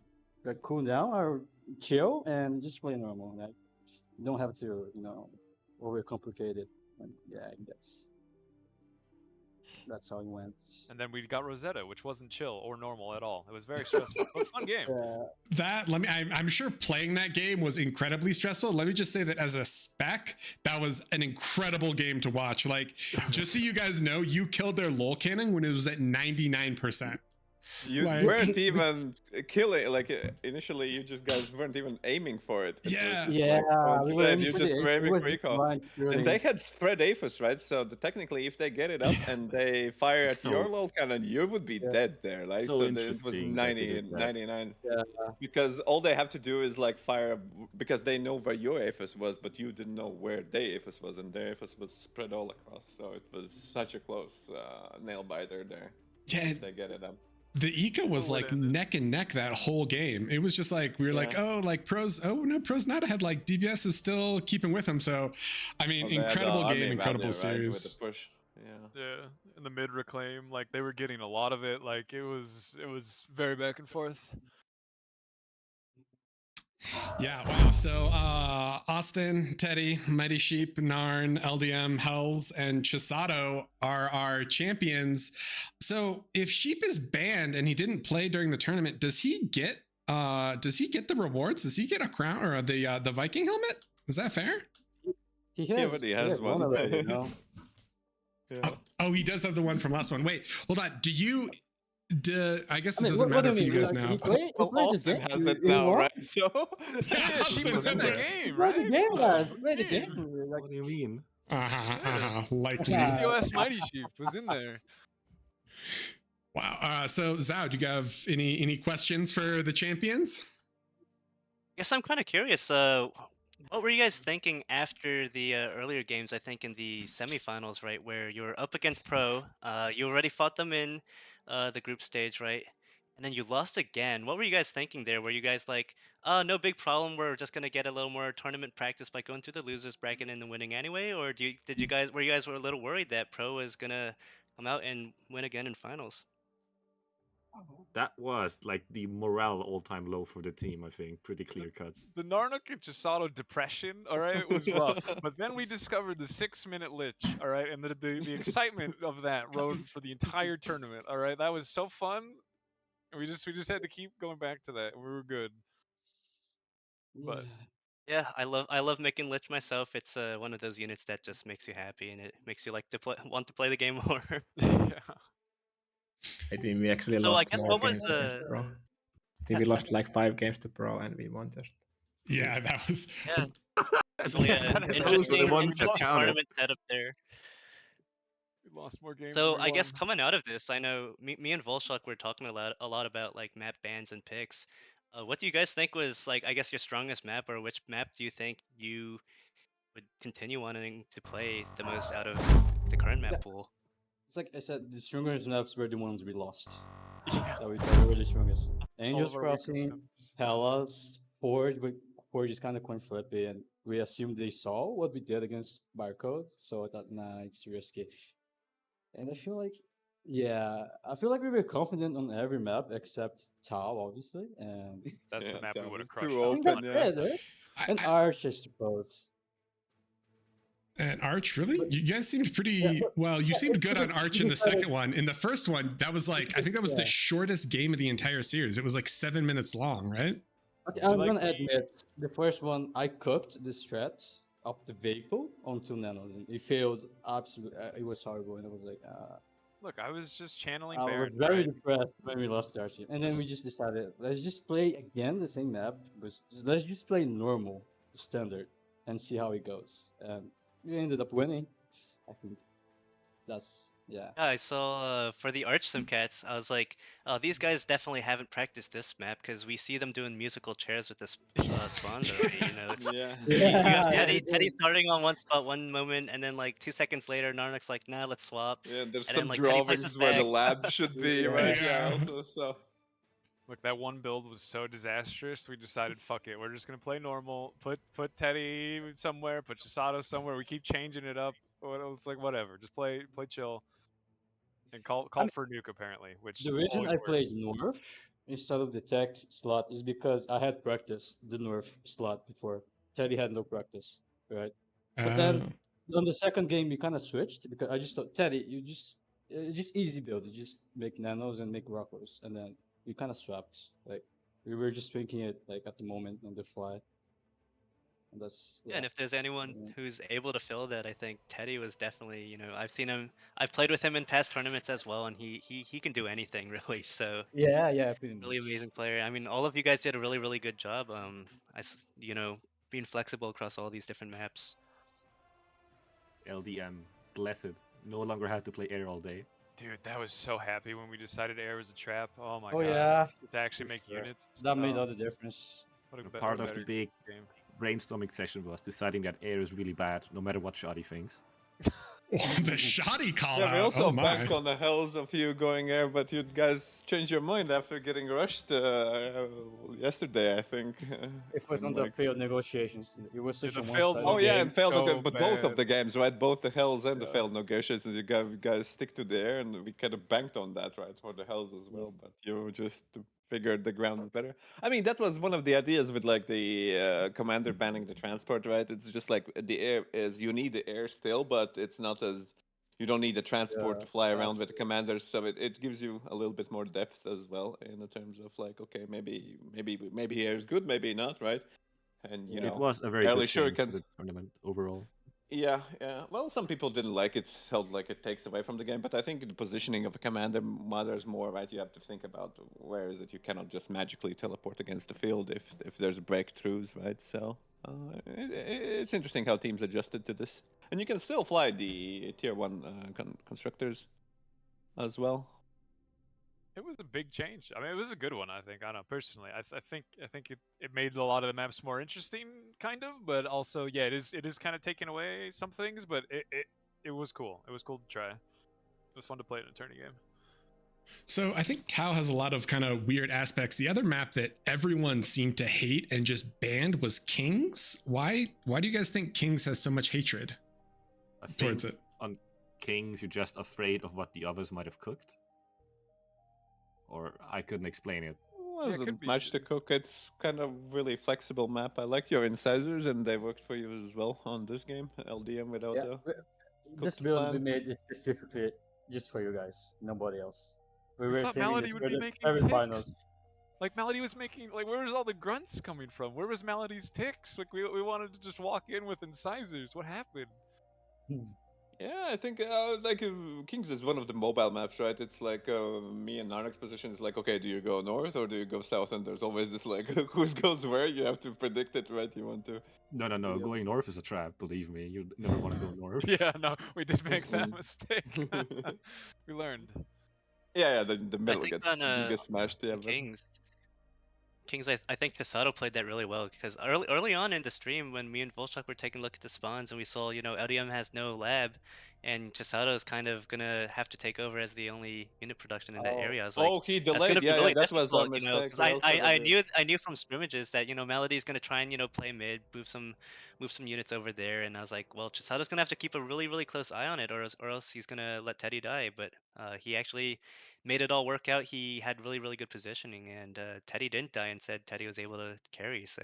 Speaker 6: like cool down or chill and just play normal. Like, you don't have to overcomplicate it. And yeah, I guess that's how it went.
Speaker 5: And then we got Rosetta, which wasn't chill or normal at all. It was very stressful, but fun game.
Speaker 1: That I'm sure playing that game was incredibly stressful. Let me just say that as a spec, that was an incredible game to watch. Like, just so you guys know, you killed their lol cannon when it was at 99%.
Speaker 4: You
Speaker 1: Like-
Speaker 4: weren't even killing. Like initially, you just guys weren't even aiming for it. It
Speaker 1: Yeah.
Speaker 4: was,
Speaker 6: Yeah,
Speaker 4: like, so
Speaker 6: we were
Speaker 4: insane.
Speaker 6: aiming
Speaker 4: You
Speaker 6: for
Speaker 4: just
Speaker 6: the
Speaker 4: were
Speaker 6: eight. It
Speaker 4: aiming
Speaker 6: was
Speaker 4: for
Speaker 6: just
Speaker 4: eco.
Speaker 6: blind shooting.
Speaker 4: And they had spread Aphis, right? So technically, if they get it up and they fire at
Speaker 7: So-
Speaker 4: your lol cannon, you would be
Speaker 6: Yeah.
Speaker 4: dead there. Like
Speaker 7: So
Speaker 4: so, it was
Speaker 7: interesting that they
Speaker 4: 90,
Speaker 7: did that.
Speaker 4: 99.
Speaker 6: Yeah.
Speaker 4: Because all they have to do is like fire because they know where your Aphis was, but you didn't know where their Aphis was, and their Aphis was spread all across. So it was such a close nail biter there.
Speaker 1: Yeah,
Speaker 4: They get it up.
Speaker 1: the eco was
Speaker 5: Oh,
Speaker 1: like
Speaker 5: it ended.
Speaker 1: neck and neck that whole game. It was just like we were like,
Speaker 4: Yeah.
Speaker 1: oh, like pros. Oh no, pros not ahead. Like DBS is still keeping with them. So, I mean,
Speaker 4: Well, they had the
Speaker 1: incredible
Speaker 4: army
Speaker 1: game,
Speaker 4: around
Speaker 1: incredible
Speaker 4: it, right, with
Speaker 1: series.
Speaker 4: the push. Yeah.
Speaker 5: Yeah, in the mid reclaim, like they were getting a lot of it. Like it was very back and forth.
Speaker 1: Yeah, wow. So Austin, Teddy, Mighty Sheep, Narn, LDM, Hells, and Chisato are our champions. So if Sheep is banned and he didn't play during the tournament, does he get the rewards? Does he get a crown or the Viking helmet? Is that fair?
Speaker 6: He
Speaker 4: He already has one.
Speaker 6: already, you know?
Speaker 4: Yeah.
Speaker 1: Oh, he does have the one from last one. Wait, hold on. I guess it
Speaker 6: I mean,
Speaker 1: doesn't
Speaker 6: what
Speaker 1: matter
Speaker 6: do
Speaker 1: for
Speaker 6: you
Speaker 1: you
Speaker 6: mean?
Speaker 1: guys
Speaker 6: Like,
Speaker 1: now.
Speaker 6: he played
Speaker 4: Well,
Speaker 6: this
Speaker 4: Austin
Speaker 6: game.
Speaker 4: has it
Speaker 6: He
Speaker 4: now,
Speaker 6: won?
Speaker 4: right? So
Speaker 5: Yeah, she
Speaker 1: Austin
Speaker 5: was in
Speaker 1: has
Speaker 5: the
Speaker 1: it.
Speaker 6: He
Speaker 5: game,
Speaker 6: played the
Speaker 5: right?
Speaker 6: game, guys. He
Speaker 5: What
Speaker 6: played the
Speaker 5: game?
Speaker 6: game. Like,
Speaker 7: What do you mean?
Speaker 1: Likely.
Speaker 6: Yeah.
Speaker 5: COS Mighty Sheep was in there.
Speaker 1: Wow. So Zao, do you have any questions for the champions?
Speaker 3: Guess I'm kind of curious. What were you guys thinking after the earlier games? I think in the semifinals, right, where you were up against Pro. You already fought them in the group stage, right? And then you lost again. What were you guys thinking there? Were you guys like, no big problem. We're just gonna get a little more tournament practice by going through the losers bracket and then winning anyway? Or were you guys a little worried that Pro is gonna come out and win again in finals?
Speaker 7: That was like the morale all-time low for the team, I think. Pretty clear cut.
Speaker 5: The Narnook and Chisato depression, all right, was rough. But then we discovered the 6-minute lich, all right, and the excitement of that rode for the entire tournament, all right. That was so fun. And we just had to keep going back to that. We were good. But
Speaker 3: Yeah, I love making Lich myself. It's one of those units that just makes you happy and it makes you like to want to play the game more.
Speaker 5: yeah.
Speaker 8: I think we actually
Speaker 3: So I
Speaker 8: lost
Speaker 3: guess
Speaker 8: more
Speaker 3: what was
Speaker 8: games against Pro. I think we lost like 5 games to Pro and we won just.
Speaker 1: Yeah, that was.
Speaker 3: Yeah. Definitely an
Speaker 5: That is
Speaker 3: interesting,
Speaker 7: the ones that counted.
Speaker 3: tournament setup there.
Speaker 5: We lost more games.
Speaker 3: So
Speaker 5: than we
Speaker 3: I guess
Speaker 5: won.
Speaker 3: coming out of this, I know me and Volshok were talking a lot about like map bans and picks. What do you guys think was like I guess your strongest map, or which map do you think you would continue wanting to play the most out of the current map
Speaker 6: Yeah.
Speaker 3: pool?
Speaker 6: it's like I said, the strongest maps were the ones we lost.
Speaker 5: Yeah.
Speaker 6: So we thought we were the strongest.
Speaker 5: All
Speaker 6: Angels
Speaker 5: of our weaker
Speaker 6: Crossing,
Speaker 5: maps.
Speaker 6: Hellas, Forge is kind of coin flippy, and we assumed they saw what we did against Barcode, so I thought, nah, it's risky. And I feel like, yeah, I feel like we were confident on every map except Tau, obviously. And
Speaker 5: That's the
Speaker 4: Yeah,
Speaker 5: map we
Speaker 4: that
Speaker 5: would have
Speaker 4: was
Speaker 5: crushed
Speaker 4: too
Speaker 5: them.
Speaker 6: I think
Speaker 4: open,
Speaker 6: that's
Speaker 4: yeah.
Speaker 6: it, right?
Speaker 1: I,
Speaker 6: And
Speaker 1: I,
Speaker 6: Arch, I suppose.
Speaker 1: and Arch, really?
Speaker 6: But,
Speaker 1: You guys seemed
Speaker 6: yeah,
Speaker 1: pretty
Speaker 6: but,
Speaker 1: well. You
Speaker 6: yeah,
Speaker 1: seemed good
Speaker 6: because
Speaker 1: on Arch
Speaker 6: we
Speaker 1: in the
Speaker 6: decided,
Speaker 1: second one. In the first one, that was like I think that was the
Speaker 6: yeah.
Speaker 1: shortest game of the entire series. It was like 7 minutes long, right?
Speaker 6: Okay,
Speaker 5: Would you
Speaker 6: I'm
Speaker 5: like
Speaker 6: gonna
Speaker 5: me?
Speaker 6: admit, the first one, I cooked the strat up the vehicle onto Nano. And it failed absolutely. It was horrible. And I was like,
Speaker 5: Look, I was just channeling
Speaker 6: I was
Speaker 5: Baron,
Speaker 6: very
Speaker 5: right?
Speaker 6: depressed when we lost Archie. And then we just decided, let's just play again the same map. Let's just play normal, standard, and see how it goes. And we ended up winning. I think that's, yeah.
Speaker 3: Yeah, I saw for the Arch Simcats, I was like, oh, these guys definitely haven't practiced this map because we see them doing musical chairs with this spawns already. You know, it's
Speaker 4: Yeah.
Speaker 3: you have
Speaker 6: Yeah,
Speaker 3: Teddy
Speaker 6: they
Speaker 3: Teddy
Speaker 6: did.
Speaker 3: starting on one spot one moment, and then like 2 seconds later, Narnak's like, nah, let's swap,
Speaker 4: Yeah, there's
Speaker 3: and then
Speaker 4: some
Speaker 3: like Teddy places
Speaker 4: drawings where the
Speaker 3: back.
Speaker 4: lab should be,
Speaker 6: Yeah.
Speaker 4: right? Yeah,
Speaker 1: Yeah.
Speaker 4: also so.
Speaker 5: Look, that one build was so disastrous. We decided, fuck it, we're just gonna play normal. Put Teddy somewhere, put Chisato somewhere. We keep changing it up. It's like whatever. Just play chill, and call
Speaker 6: I mean,
Speaker 5: for nuke apparently, which
Speaker 6: the reason
Speaker 5: always
Speaker 6: I played
Speaker 5: works.
Speaker 6: North instead of the tech slot is because I had practiced the North slot before. Teddy had no practice, right? But then on the second game, we kind of switched because I just thought, Teddy, it's just easy build. You just make nanos and make rockers, and then we kind of swapped. Like we were just thinking it like at the moment on the fly. And that's,
Speaker 3: Yeah, and
Speaker 6: yeah.
Speaker 3: if there's anyone
Speaker 6: Yeah,
Speaker 3: who's able to fill that, I think Teddy was definitely, I've seen him, I've played with him in past tournaments as well, and he can do anything really. So
Speaker 6: yeah, pretty
Speaker 3: really
Speaker 6: much.
Speaker 3: amazing player. I mean, all of you guys did a really, really good job. Being flexible across all these different maps.
Speaker 7: LDM, blessed. No longer have to play air all day.
Speaker 5: Dude, that was so happy when we decided air was a trap. Oh my
Speaker 6: Oh
Speaker 5: god.
Speaker 6: yeah,
Speaker 5: To actually
Speaker 6: for
Speaker 5: make
Speaker 6: sure.
Speaker 5: units.
Speaker 6: That made
Speaker 5: Oh,
Speaker 6: all the difference.
Speaker 5: what a,
Speaker 7: Part
Speaker 5: what a
Speaker 7: of the
Speaker 5: better
Speaker 7: big
Speaker 5: game.
Speaker 7: brainstorming session was deciding that air is really bad, no matter what Shoddy thinks.
Speaker 1: The shoddy call
Speaker 4: Yeah, we
Speaker 1: out.
Speaker 4: also
Speaker 1: Oh my.
Speaker 4: banked on the hells of you going air, but you guys changed your mind after getting rushed yesterday, I think.
Speaker 6: It was
Speaker 4: And,
Speaker 6: on the
Speaker 4: like,
Speaker 6: failed negotiations. It was such
Speaker 5: The
Speaker 6: a
Speaker 5: failed
Speaker 6: one-sided
Speaker 4: oh yeah,
Speaker 6: game.
Speaker 4: and failed,
Speaker 5: so
Speaker 4: but both of
Speaker 5: bad.
Speaker 4: the games, right? Both the hells and the
Speaker 5: Yeah.
Speaker 4: failed negotiations. You guys stick to the air, and we kind of banked on that, right, for the hells as well. But you just figured the ground better. I mean, that was one of the ideas with like the commander banning the transport, right? It's just like the air is you need the air still, but it's not as you don't need the transport to fly around with the commanders, so it gives you a little bit more depth as well in the terms of like, okay, maybe air is good, maybe not, right? And you
Speaker 6: Yeah.
Speaker 7: It
Speaker 4: know,
Speaker 7: was a very
Speaker 4: fairly
Speaker 7: good
Speaker 4: sure it
Speaker 7: change
Speaker 4: can.
Speaker 7: for the tournament overall.
Speaker 4: Yeah, yeah. Well, some people didn't like it, felt like it takes away from the game, but I think the positioning of a commander matters more, right? You have to think about where is it. You cannot just magically teleport against the field if there's breakthroughs, right? So it's interesting how teams adjusted to this, and you can still fly the tier one constructors as well.
Speaker 5: It was a big change. I mean, it was a good one. I think. I don't know personally. I think it made a lot of the maps more interesting, kind of. But also, yeah, it is kind of taking away some things. But it was cool. It was cool to try. It was fun to play in a tourney game.
Speaker 1: So I think Tau has a lot of kind of weird aspects. The other map that everyone seemed to hate and just banned was Kings. Why do you guys think Kings has so much hatred
Speaker 7: I think
Speaker 1: towards it?
Speaker 7: on Kings, you're just afraid of what the others might have cooked. Or I couldn't explain it.
Speaker 4: Wasn't much to cook. It's kind of really flexible map. I like your incisors, and they worked for you as well on this game. LDM without
Speaker 6: Yeah, this
Speaker 4: cooked
Speaker 6: build we
Speaker 4: plan.
Speaker 6: made is specifically just for you guys, nobody else. We
Speaker 5: We
Speaker 6: were
Speaker 5: thought
Speaker 6: saving
Speaker 5: Malady
Speaker 6: this
Speaker 5: would
Speaker 6: for
Speaker 5: be
Speaker 6: the
Speaker 5: making
Speaker 6: semifinals.
Speaker 5: ticks. Like Malady was making, like, where was all the grunts coming from? Where was Malady's ticks? Like we wanted to just walk in with incisors. What happened?
Speaker 4: Yeah, I think Kings is one of the mobile maps, right? It's like me and Narnak's position is like, okay, do you go north or do you go south? And there's always this like, who goes where? You have to predict it, right? You want to.
Speaker 7: No,
Speaker 4: Yeah.
Speaker 7: going north is a trap, believe me. You never want to go north.
Speaker 5: Yeah, no, we did make that mistake. We learned.
Speaker 4: Yeah, the
Speaker 3: I
Speaker 4: middle
Speaker 3: think
Speaker 4: gets you get smashed. Yeah,
Speaker 3: on
Speaker 4: but
Speaker 3: Kings, I think Casato played that really well because early on in the stream when me and Volchuk were taking a look at the spawns and we saw, LDM has no lab, and Chisato is kind of gonna have to take over as the only unit production in that area. I was like,
Speaker 4: Oh, he
Speaker 3: that's gonna
Speaker 4: delayed.
Speaker 3: be
Speaker 4: Yeah,
Speaker 3: really
Speaker 4: that was our
Speaker 3: difficult, you know,
Speaker 4: mistake.
Speaker 3: because
Speaker 4: We also did.
Speaker 3: I knew from scrimmages that Melody's gonna try and play mid, move some units over there, and I was like, well, Chisato's gonna have to keep a really close eye on it, or else he's gonna let Teddy die. But he actually made it all work out. He had really good positioning, and Teddy didn't die, and said Teddy was able to carry. So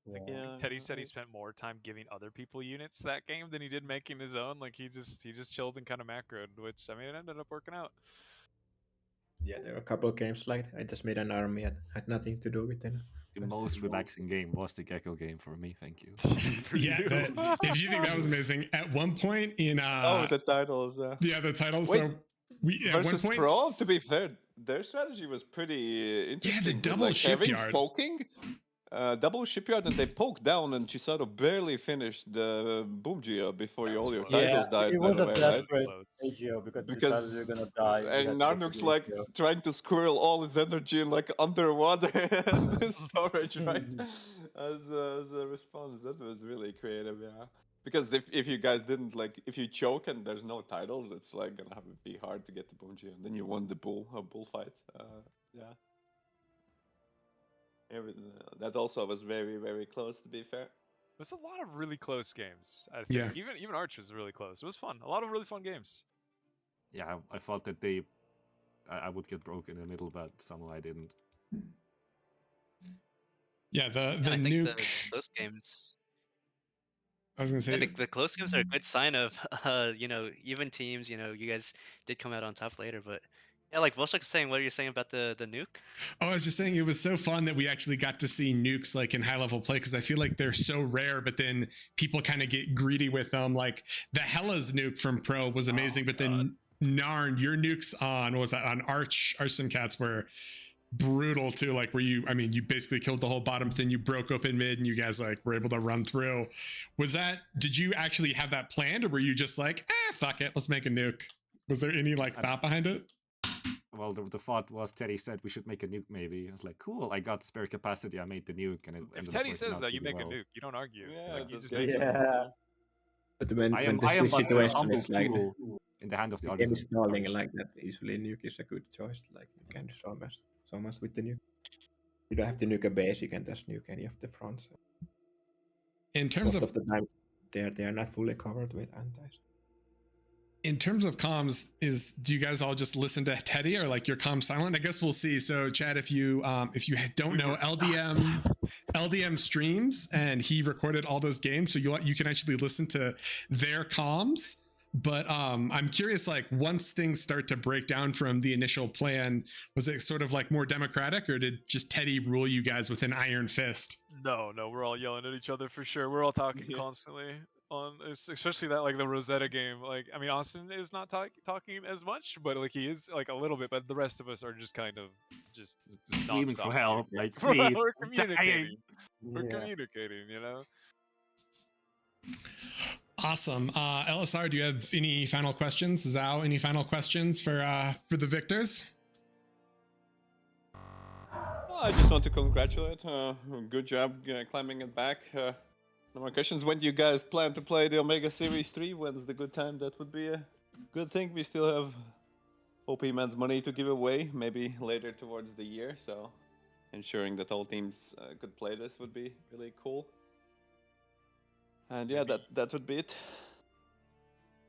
Speaker 4: Yeah,
Speaker 5: Teddy said he spent more time giving other people units that game than he did making his own. Like he just chilled and kind of macroed, which I mean it ended up working out.
Speaker 8: Yeah, there were a couple of games like that. I just made an army. Had nothing to do with it.
Speaker 7: The most relaxing game was the Gecko game for me. Thank you.
Speaker 1: Yeah, if you think that was amazing, at one point in
Speaker 4: the titles.
Speaker 1: yeah, the titles.
Speaker 4: Wait,
Speaker 1: so we at one
Speaker 4: versus
Speaker 1: point
Speaker 4: Pro, to be fair, their strategy was pretty interesting.
Speaker 1: the
Speaker 4: with,
Speaker 1: double
Speaker 4: like, having
Speaker 1: shipyard.
Speaker 4: poking, double shipyard, and they poked down, and Chisato barely finished the boom geo before all your titles died.
Speaker 6: it
Speaker 4: by
Speaker 6: was
Speaker 4: the
Speaker 6: a
Speaker 4: way,
Speaker 6: desperate
Speaker 4: right?
Speaker 6: AGO because the
Speaker 4: Because
Speaker 6: titles were gonna die. We had
Speaker 4: and
Speaker 6: to go for
Speaker 4: Narnuk's
Speaker 6: the
Speaker 4: like
Speaker 6: AGO.
Speaker 4: trying to squirrel all his energy in like underwater storage, right? As a response, that was really creative, yeah. Because if you guys didn't if you choke and there's no titles, it's like gonna have to be hard to get the Bungie, and then you won the bullfight. Yeah. That also was very close, to be fair.
Speaker 5: It was a lot of really close games. I think.
Speaker 1: Yeah.
Speaker 5: Even Arch was really close. It was fun. A lot of really fun games.
Speaker 7: Yeah, I thought that I would get broken in the middle, but somehow I didn't.
Speaker 1: Yeah, the
Speaker 3: I think
Speaker 1: nuke.
Speaker 3: the close games.
Speaker 1: I was gonna say
Speaker 3: The close games are a good sign of even teams. You guys did come out on top later, but yeah, like Volshak was saying, what are you saying about the nuke?
Speaker 1: Oh, I was just saying it was so fun that we actually got to see nukes like in high level play, because I feel like they're so rare, but then people kind of get greedy with them. Like the Hellas nuke from Pro was amazing, but then Narn, your nukes on Arch Cats were brutal too. Like where you basically killed the whole bottom, but then you broke open mid and you guys like were able to run through. Did you actually have that planned, or were you just like, fuck it, let's make a nuke? Was there any thought behind it?
Speaker 7: Well, the thought was Teddy said we should make a nuke. Maybe I was like, cool. I got spare capacity. I made the nuke, and
Speaker 5: if Teddy says that, you make a nuke. You don't argue.
Speaker 4: Yeah,
Speaker 5: you just make it.
Speaker 6: Yeah.
Speaker 8: But when
Speaker 7: I am
Speaker 8: this
Speaker 7: but a
Speaker 8: situation
Speaker 7: humble
Speaker 8: is like
Speaker 7: tool in the hand of the
Speaker 8: the
Speaker 7: other.
Speaker 8: game is stalling like that, usually nuke is a good choice. Like you can do so much with the nuke. You don't have to nuke a base. You can just nuke any of the fronts.
Speaker 1: In terms
Speaker 8: Most of the time, they are not fully covered with antis.
Speaker 1: In terms of comms, do you guys all just listen to Teddy, or like your comms silent? I guess we'll see. So Chad, if you don't know, LDM streams, and he recorded all those games, so you can actually listen to their comms. But I'm curious, like once things start to break down from the initial plan, was it sort of like more democratic, or did just Teddy rule you guys with an iron fist?
Speaker 5: No, we're all yelling at each other for sure. We're all talking constantly on, especially that the Rosetta game. Like, I mean, Austin is not talking as much, but like he is like a little bit. But the rest of us are just kind of just
Speaker 7: screaming for help. Like,
Speaker 5: please,
Speaker 7: we're
Speaker 5: communicating. We're communicating. You know.
Speaker 1: Awesome. LSR, do you have any final questions? Zhao, any final questions for the victors?
Speaker 4: I just want to congratulate. Good job climbing it back. No more questions. When do you guys plan to play the Omega Series 3? When's the good time? That would be a good thing. We still have OP Man's money to give away, maybe later towards the year. So ensuring that all teams could play this would be really cool. And yeah, that would be it.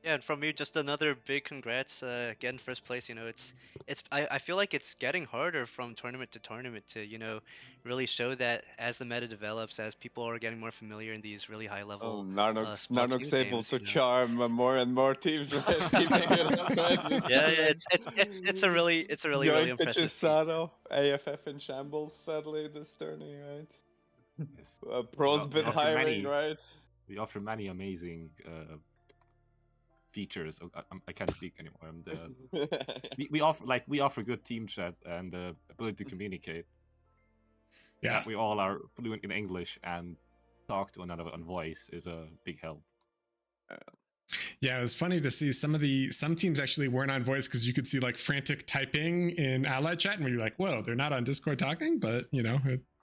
Speaker 3: Yeah, and from me, just another big congrats. Again, first place. I feel like it's getting harder from tournament to tournament to really show that as the meta develops, as people are getting more familiar in these really high level.
Speaker 4: Narnuk's able to charm more and more teams, right?
Speaker 3: Yeah, it's a really impressive.
Speaker 4: Chisato, AFF in shambles. Sadly, this tourney, right?
Speaker 7: Yes.
Speaker 4: Pro's been hiring, right?
Speaker 7: We offer many amazing features. I can't speak anymore. We offer good team chat and the ability to communicate.
Speaker 1: Yeah,
Speaker 7: we all are fluent in English, and talk to another on voice is a big help.
Speaker 1: Yeah, it was funny to see some teams actually weren't on voice, because you could see like frantic typing in Allied chat, and you're like, whoa, they're not on Discord talking, but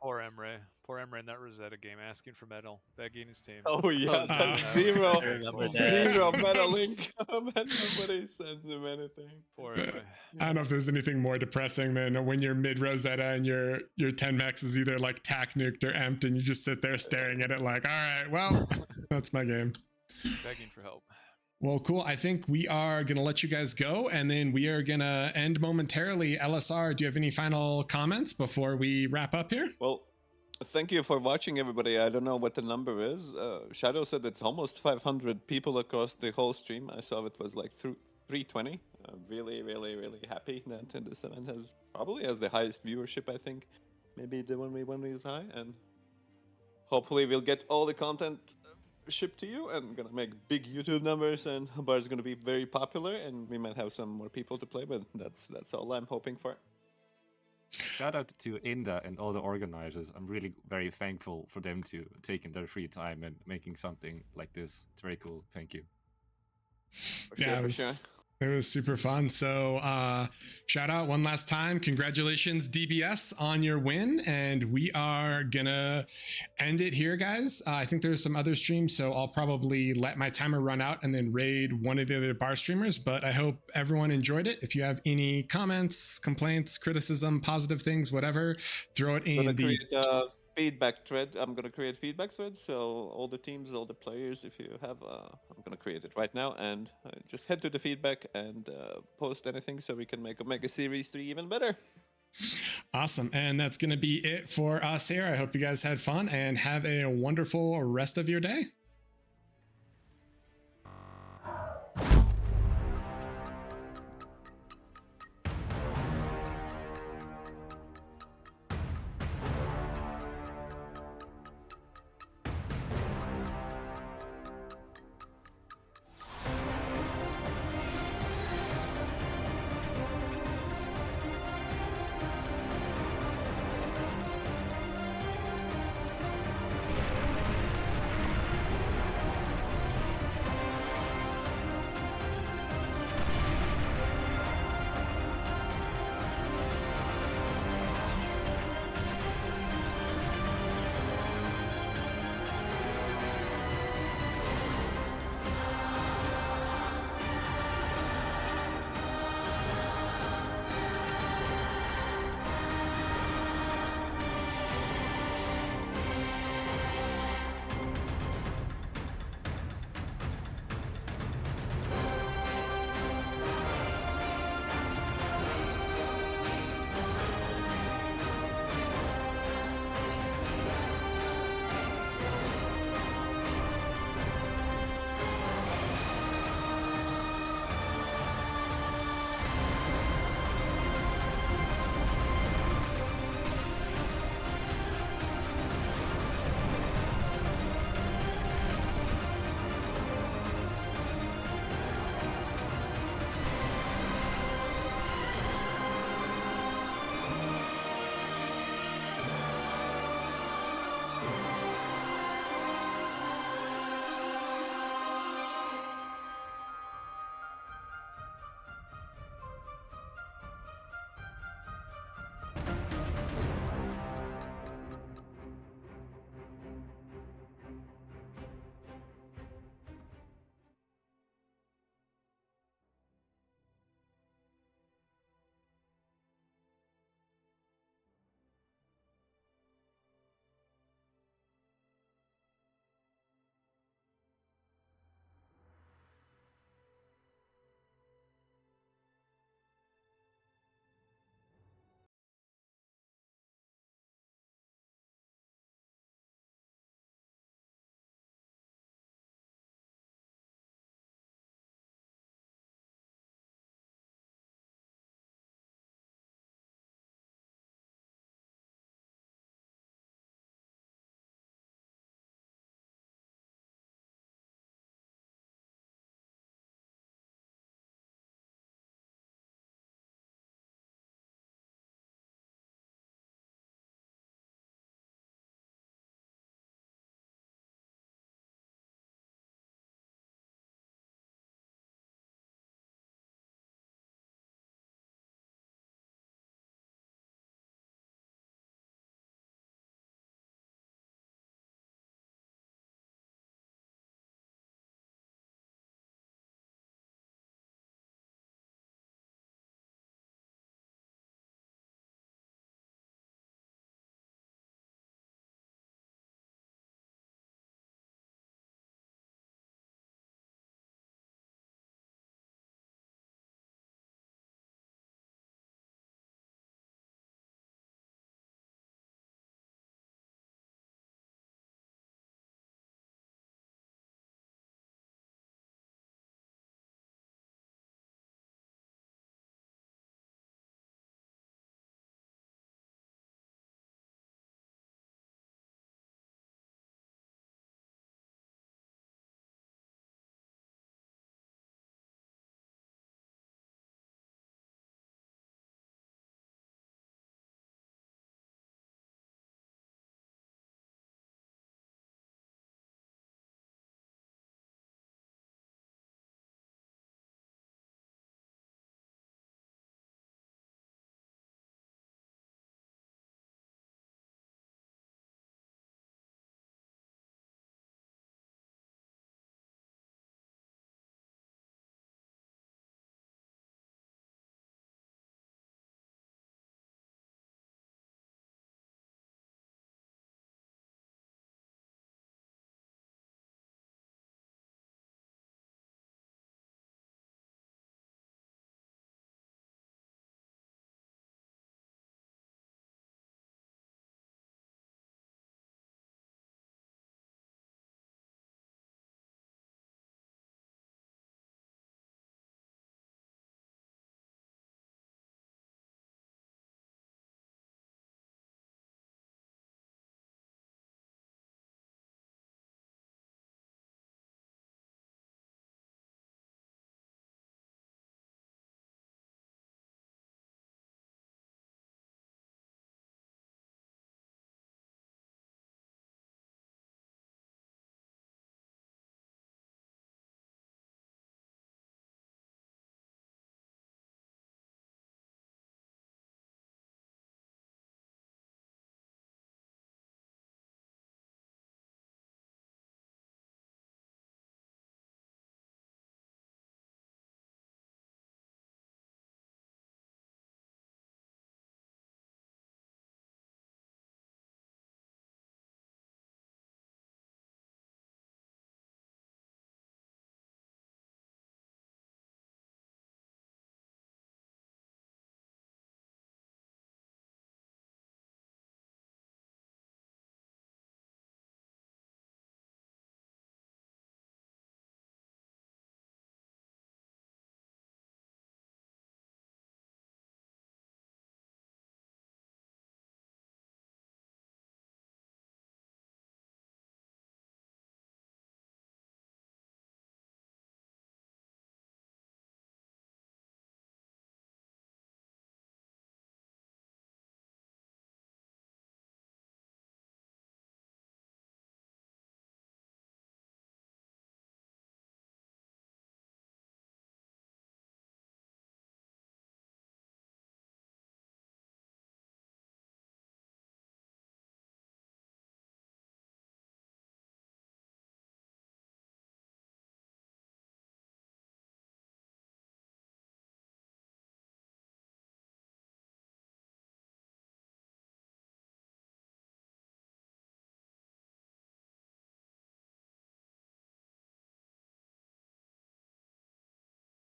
Speaker 5: Poor Emre. Poor Emma in that Rosetta game, asking for medal, begging his team.
Speaker 4: Oh yeah,
Speaker 2: no.
Speaker 4: that's
Speaker 1: I
Speaker 2: remember that.
Speaker 4: zero medaling. Nobody sends him anything.
Speaker 5: Poor Emma.
Speaker 1: I don't know if there's anything more depressing than when you're mid Rosetta and your 10 max is either like tac nuked or empty, and you just sit there staring at it like, all right, well, that's my game.
Speaker 5: Begging for help.
Speaker 1: Well, cool. I think we are going to let you guys go, and then we are going to end momentarily. LSR, do you have any final comments before we wrap up here?
Speaker 4: Well, thank you for watching, everybody. I don't know what the number is. Shadow said it's almost 500 people across the whole stream. I saw it was like 320. Really, really, really happy that this event has the highest viewership, I think. Maybe the 1v1 is high, and hopefully we'll get all the content shipped to you and gonna make big YouTube numbers, and bar is gonna be very popular, and we might have some more people to play with. That's all I'm hoping for.
Speaker 7: Shout out to Inda and all the organizers. I'm really very thankful for them to taking their free time and making something like this. It's very cool. Thank you.
Speaker 1: Yeah, it was super fun. So shout out one last time. Congratulations, DBS, on your win. And we are gonna end it here, guys. I think there's some other streams, so I'll probably let my timer run out and then raid one of the other bar streamers. But I hope everyone enjoyed it. If you have any comments, complaints, criticism, positive things, whatever, throw it in the
Speaker 4: feedback thread. I'm gonna create feedback thread, so all the teams, all the players, if you have, I'm gonna create it right now, and just head to the feedback and post anything so we can make Omega Series 3 even better.
Speaker 1: Awesome. And that's going to be it for us here. I hope you guys had fun and have a wonderful rest of your day.